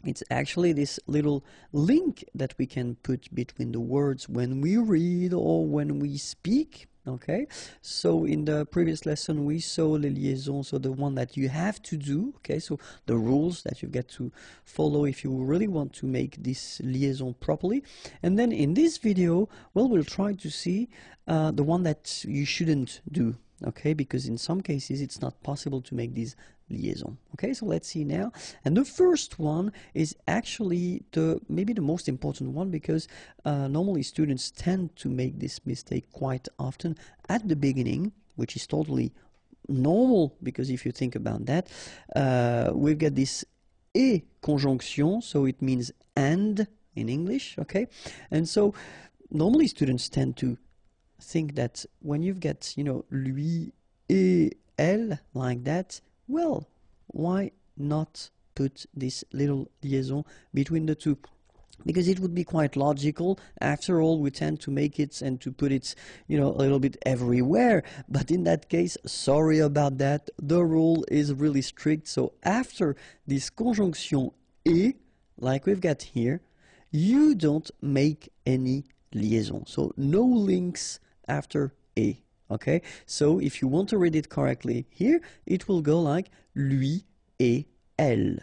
it's actually this little link that we can put between the words when we read or when we speak. Okay, so in the previous lesson we saw les liaisons, so the one that you have to do, okay, so the rules that you get to follow if you really want to make this liaison properly. And then in this video, well, we'll try to see the one that you shouldn't do, okay, because in some cases it's not possible to make these liaison. Okay, so let's see now. And the first one is actually maybe the most important one, because normally students tend to make this mistake quite often at the beginning, which is totally normal, because if you think about that, we've got this et conjonction, so it means and in English, okay? And so normally students tend to think that when you've got, you know, lui et elle like that, well, why not put this little liaison between the two? because it would be quite logical. After all, we tend to make it and to put it, a little bit everywhere. But in that case, sorry about that. The rule is really strict. So after this conjonction et, like we've got here, you don't make any liaison. So no links after et. Okay? So if you want to read it correctly here, it will go like lui et elle.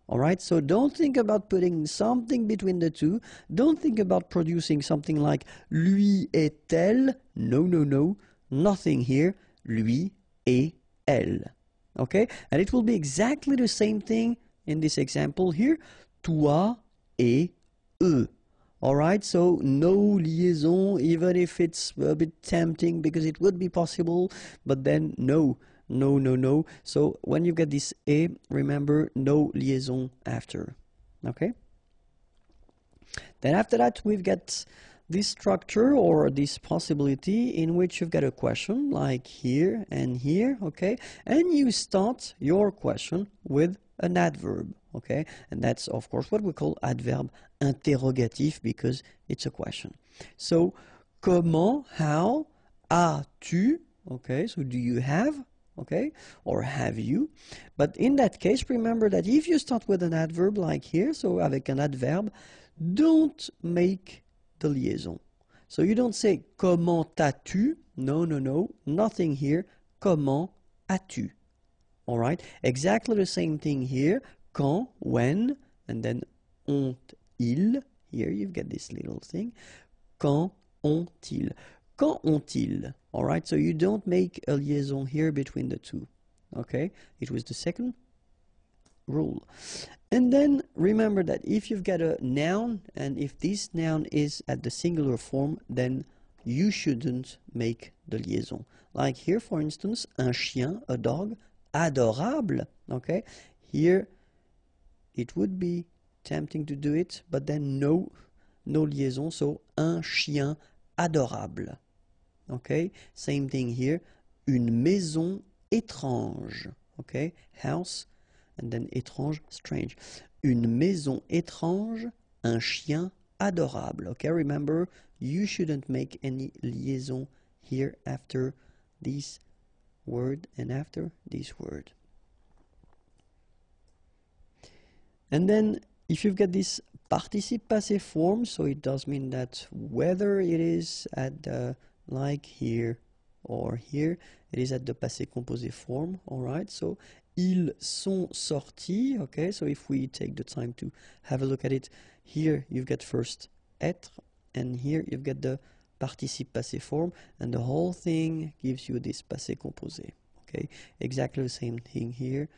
Alright, so don't think about putting something between the two. Don't think about producing something like lui et elle. No, no, no. Nothing here. Lui et elle. Okay? And it will be exactly the same thing in this example here. Toi et eux. Alright, so no liaison, even if it's a bit tempting because it would be possible, but then no. No, no, no. So when you get this et, remember no liaison after. Okay? Then after that, we've got this structure or this possibility in which you've got a question like here and here, okay? And you start your question with an adverb, okay? And that's, of course, what we call adverb interrogatif because it's a question. So, comment, how, as-tu, okay? So, do you have? Okay, or have you? But in that case, remember that if you start with an adverb like here, so avec un adverbe, don't make the liaison. So you don't say comment as-tu? No, no, no, nothing here. Comment as-tu? All right, exactly the same thing here. Quand, when, and then ont-ils. Here you've got this little thing. Quand ont-ils? Quand ont-ils? All right, so you don't make a liaison here between the two. Okay, it was the second rule. And then remember that if you've got a noun and if this noun is at the singular form, then you shouldn't make the liaison. Like here, for instance, un chien, a dog, adorable. Okay, here it would be tempting to do it, but then no liaison. So un chien adorable. Okay, same thing here. Une maison étrange. Okay, house, and then étrange, strange. Une maison étrange, un chien adorable. Okay, remember, you shouldn't make any liaison here after this word and after this word. And then, if you've got this participe passé form, so it does mean that whether it is at the like here or here, it is at the passé composé form, alright? So, ils sont sortis, okay? So if we take the time to have a look at it, here you've got first être, and here you've got the participe passé form, and the whole thing gives you this passé composé, okay? Exactly the same thing here.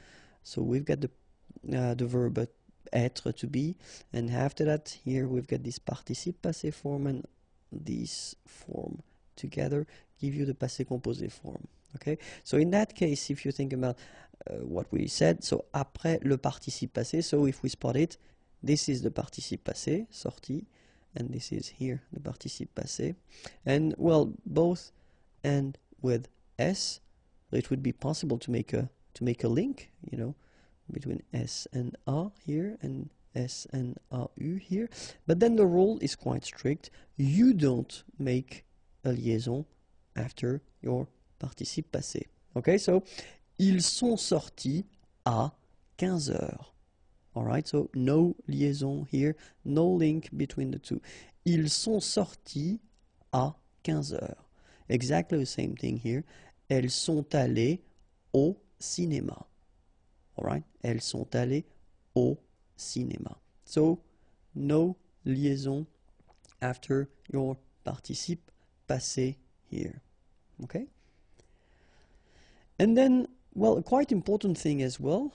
So we've got the verb être, to be, and after that, here we've got this participe passé form and this form together give you the passé composé form. Okay, so in that case, if you think about what we said, so après le participe passé, so if we spot it, this is the participe passé, sorti, and this is here the participe passé, and well, both end with s, so it would be possible to make a link, you know, between s and a here and s and au here, but then the rule is quite strict. You don't make a liaison after your participe passé. Okay, so ils sont sortis à 15 heures. Alright, so no liaison here, no link between the two. Ils sont sortis à 15 heures. Exactly the same thing here. Elles sont allées au cinéma. Alright, elles sont allées au cinéma. So, no liaison after your participe passé here. Okay? And then, well, a quite important thing as well,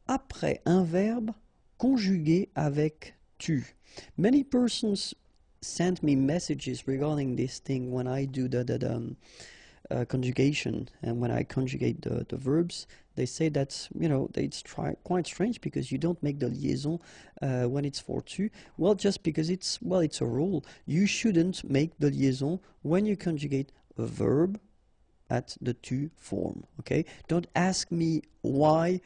après un verbe conjugué avec tu. Many persons send me messages regarding this thing when I do the conjugation, and when I conjugate the verbs, they say that, you know, it's quite strange because you don't make the liaison when it's for tu. Well, just because it's a rule. You shouldn't make the liaison when you conjugate a verb at the tu form. Okay, don't ask me why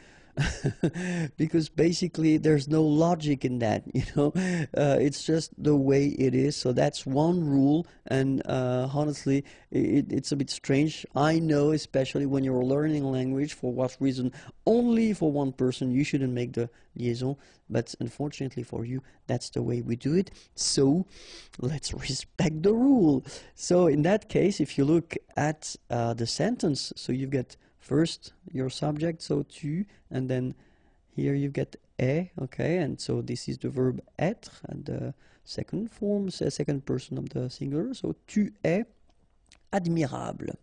because basically there's no logic in that, you know. It's just the way it is. So that's one rule, and honestly, it's a bit strange. I know, especially when you're learning language, for what reason only for one person you shouldn't make the liaison, but unfortunately for you, that's the way we do it. So let's respect the rule. So in that case, if you look at the sentence, so you've got first your subject, so tu, and then here you get est, okay, and so this is the verb être, and the second form, second person of the singular, so tu es admirable,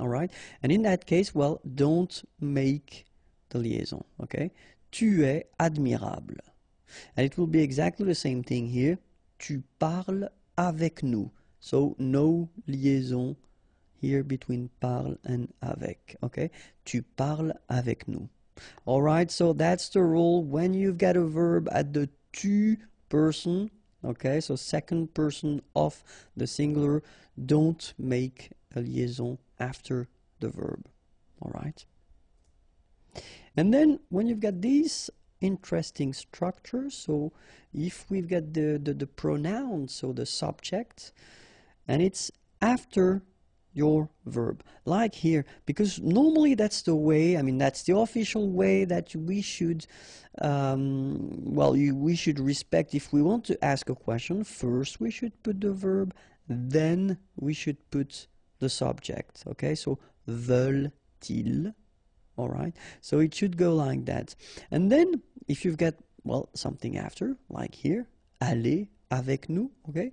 all right, and in that case, well, don't make the liaison, okay, tu es admirable, and it will be exactly the same thing here, tu parles avec nous, so no liaison here between parle and avec, okay? Tu parles avec nous. All right, so that's the rule. When you've got a verb at the tu person, okay, so second person of the singular, don't make a liaison after the verb, all right? And then when you've got these interesting structures, so if we've got the pronoun, so the subject, and it's after your verb, like here, because normally that's the way, I mean, that's the official way that we should, we should respect. If we want to ask a question, first we should put the verb, then we should put the subject, okay? So, veulent-ils, all right? So it should go like that. And then, if you've got, well, something after, like here, allez avec nous, okay?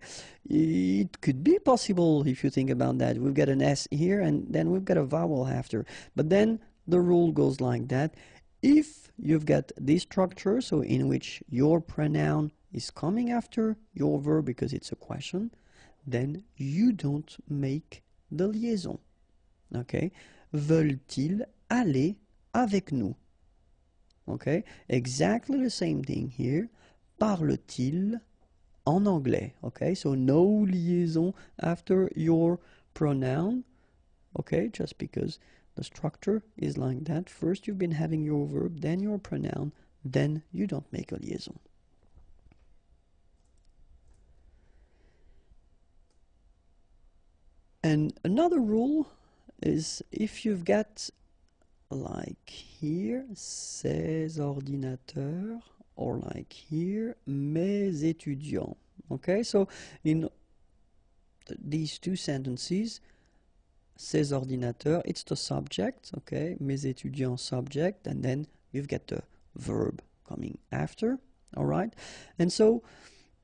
It could be possible if you think about that. We've got an S here and then we've got a vowel after. But then the rule goes like that. If you've got this structure, so in which your pronoun is coming after your verb because it's a question, then you don't make the liaison, okay? Veulent-ils aller avec nous? Okay? Exactly the same thing here. Parle-t-il en anglais, okay, so no liaison after your pronoun, okay, just because the structure is like that. First you've been having your verb, then your pronoun, then you don't make a liaison. And another rule is if you've got, like here, ces ordinateurs, or like here, mes étudiants. Okay, so in these two sentences, ces ordinateurs, it's the subject, okay, mes étudiants subject, and then you've got the verb coming after, all right? And so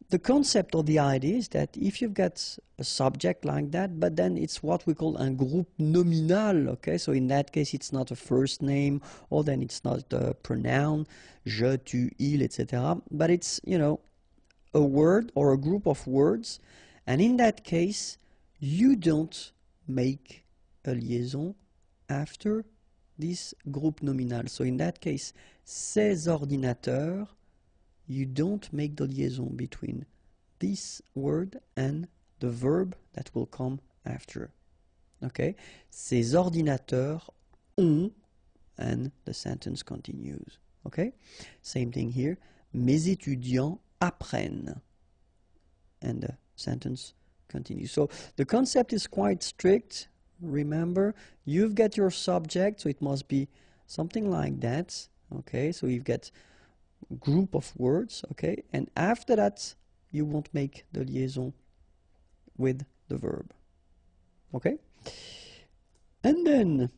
the concept or the idea is that if you've got a subject like that, but then it's what we call un groupe nominal, okay? So in that case, it's not a first name, or then it's not a pronoun, je, tu, il, etc. But it's, you know, a word or a group of words. And in that case, you don't make a liaison after this groupe nominal. So in that case, ces ordinateurs, you don't make the liaison between this word and the verb that will come after. Okay? Ces ordinateurs ont, and the sentence continues. Okay? Same thing here. Mes étudiants apprennent. And the sentence continues. So the concept is quite strict. Remember, you've got your subject, so it must be something like that. Okay? So you've got group of words, okay, and after that you won't make the liaison with the verb, okay. And then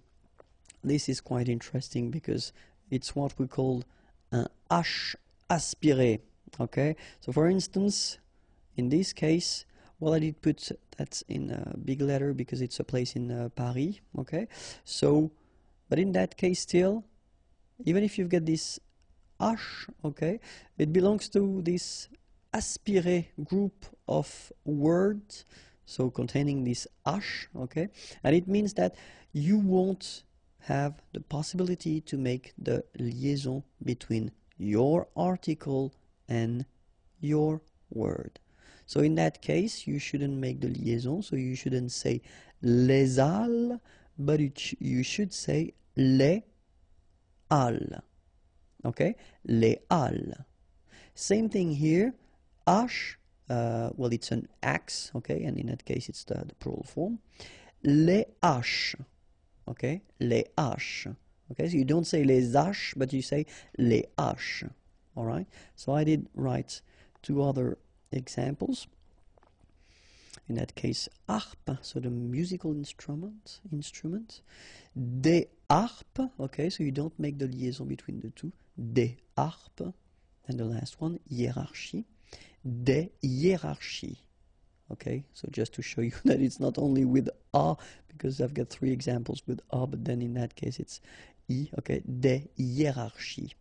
this is quite interesting because it's what we call un H aspiré, okay. So for instance, in this case, well, I did put that in a big letter because it's a place in Paris, okay. So, but in that case still, even if you've got this H, okay, it belongs to this aspiré group of words, so containing this H, okay, and it means that you won't have the possibility to make the liaison between your article and your word. So in that case, you shouldn't make the liaison, so you shouldn't say les halles, but you should say les halles. Okay, les halles. Same thing here. H, well, it's an axe, okay, and in that case it's the plural form. Les haches, okay, les haches. Okay, so you don't say les haches, but you say les haches. All right. So I did write two other examples. In that case, harpe, so the musical instrument. Des harpes, okay, so you don't make the liaison between the two. Des harpes. And the last one, hiérarchie. Des hiérarchies. Okay, so just to show you that it's not only with A, because I've got three examples with A, but then in that case it's I. Okay, des hiérarchies.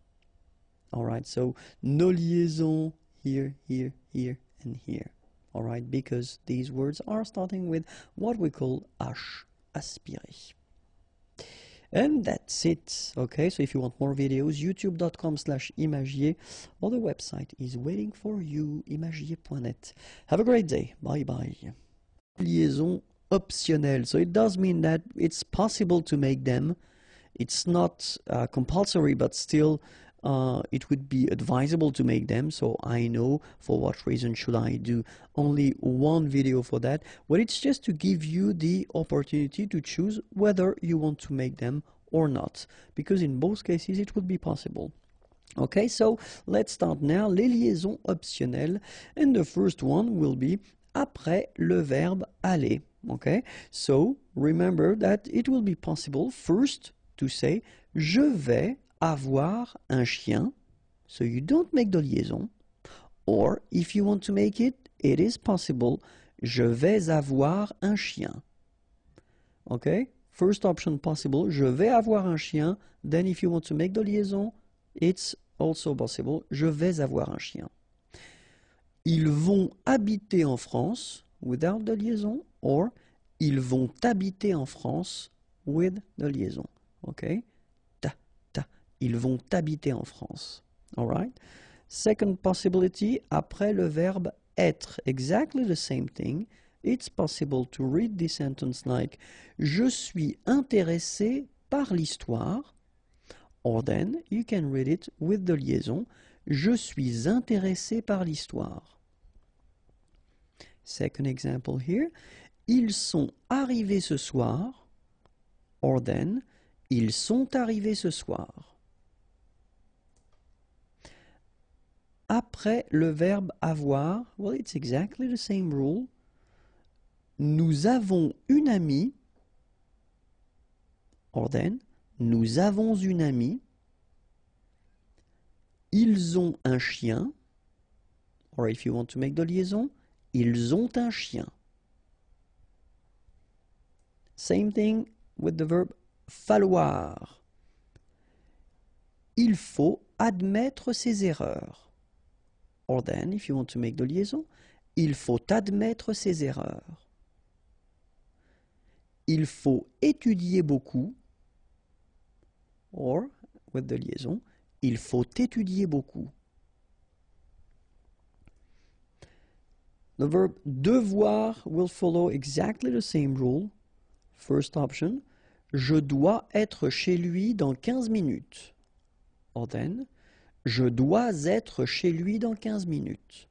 Alright, so no liaison here, here, here, and here. Alright, because these words are starting with what we call H, aspiré. And that's it. Okay, so if you want more videos, youtube.com/imagier, or the website is waiting for you, imagier.net. Have a great day. Bye bye. Liaison optionnelle. So it does mean that it's possible to make them. It's not compulsory, but still it would be advisable to make them. So I know for what reason should I do only one video for that. Well, it's just to give you the opportunity to choose whether you want to make them or not, because in both cases it would be possible. Okay, so let's start now. Les liaisons optionnelles, and the first one will be après le verbe aller. Okay, so remember that it will be possible first to say je vais avoir un chien, so you don't make the liaison. Or if you want to make it, it is possible, je vais avoir un chien. Okay, first option possible, je vais avoir un chien. Then if you want to make the liaison, it's also possible, je vais avoir un chien. Ils vont habiter en France without the liaison, or ils vont habiter en France with the liaison. Okay, ils vont habiter en France. All right. Second possibility, après le verbe être, exactly the same thing. It's possible to read this sentence like je suis intéressé par l'histoire, or then you can read it with the liaison je suis intéressé par l'histoire. Second example here, ils sont arrivés ce soir, or then ils sont arrivés ce soir. Après le verbe avoir, well, it's exactly the same rule. Nous avons une amie, or then, nous avons une amie. Ils ont un chien, or if you want to make the liaison, ils ont un chien. Same thing with the verb falloir. Il faut admettre ses erreurs. Or then, if you want to make the liaison, il faut admettre ses erreurs. Il faut étudier beaucoup. Or, with the liaison, il faut étudier beaucoup. The verb devoir will follow exactly the same rule. First option, je dois être chez lui dans 15 minutes. Or then, je dois être chez lui dans 15 minutes.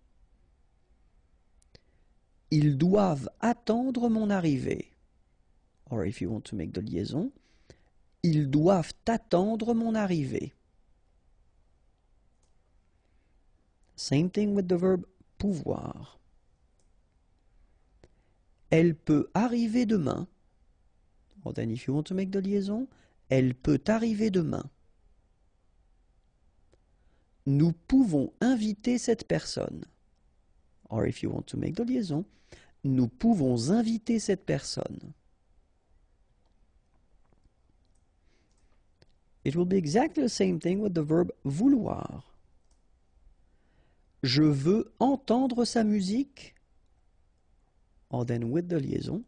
Ils doivent attendre mon arrivée. Or if you want to make the liaison, ils doivent attendre mon arrivée. Same thing with the verb pouvoir. Elle peut arriver demain. Or then if you want to make the liaison, elle peut arriver demain. Nous pouvons inviter cette personne. Or if you want to make the liaison, nous pouvons inviter cette personne. It will be exactly the same thing with the verb vouloir. Je veux entendre sa musique. Or then with the liaison,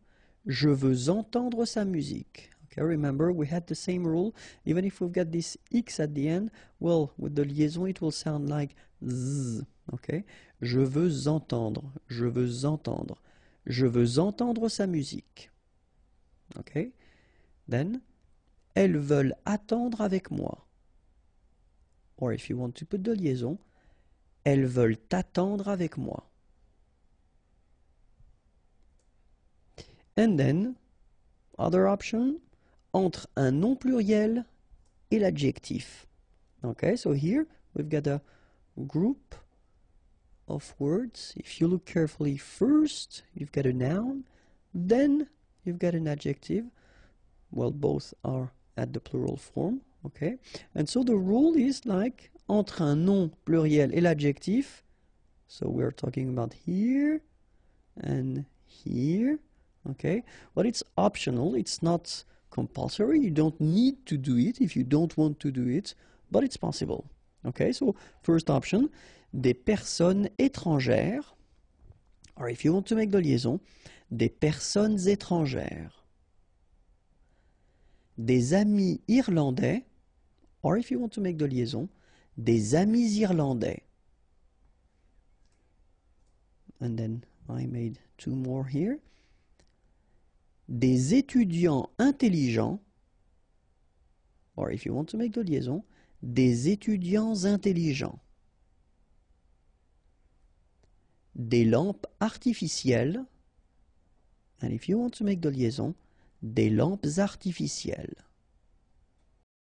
je veux entendre sa musique. Okay, remember we had the same rule. Even if we've got this X at the end, well, with the liaison it will sound like Z. Okay, je veux entendre, je veux entendre, je veux entendre sa musique. Okay, then, elles veulent attendre avec moi. or if you want to put de liaison, elles veulent attendre avec moi. And then, other option, entre un nom pluriel et l'adjectif. Okay, so here we've got a group of words. If you look carefully, first you've got a noun, then you've got an adjective. Well, both are at the plural form, okay? And so the rule is like entre un nom pluriel et l'adjectif. So we're talking about here and here, okay? But it's optional, it's not compulsory. You don't need to do it if you don't want to do it, but it's possible. Okay, so first option, des personnes étrangères, or if you want to make the liaison, des personnes étrangères. Des amis irlandais, or if you want to make the liaison, des amis irlandais. And then I made two more here. Des étudiants intelligents, or if you want to make the liaison, des étudiants intelligents. Des lampes artificielles, and if you want to make the liaison, des lampes artificielles.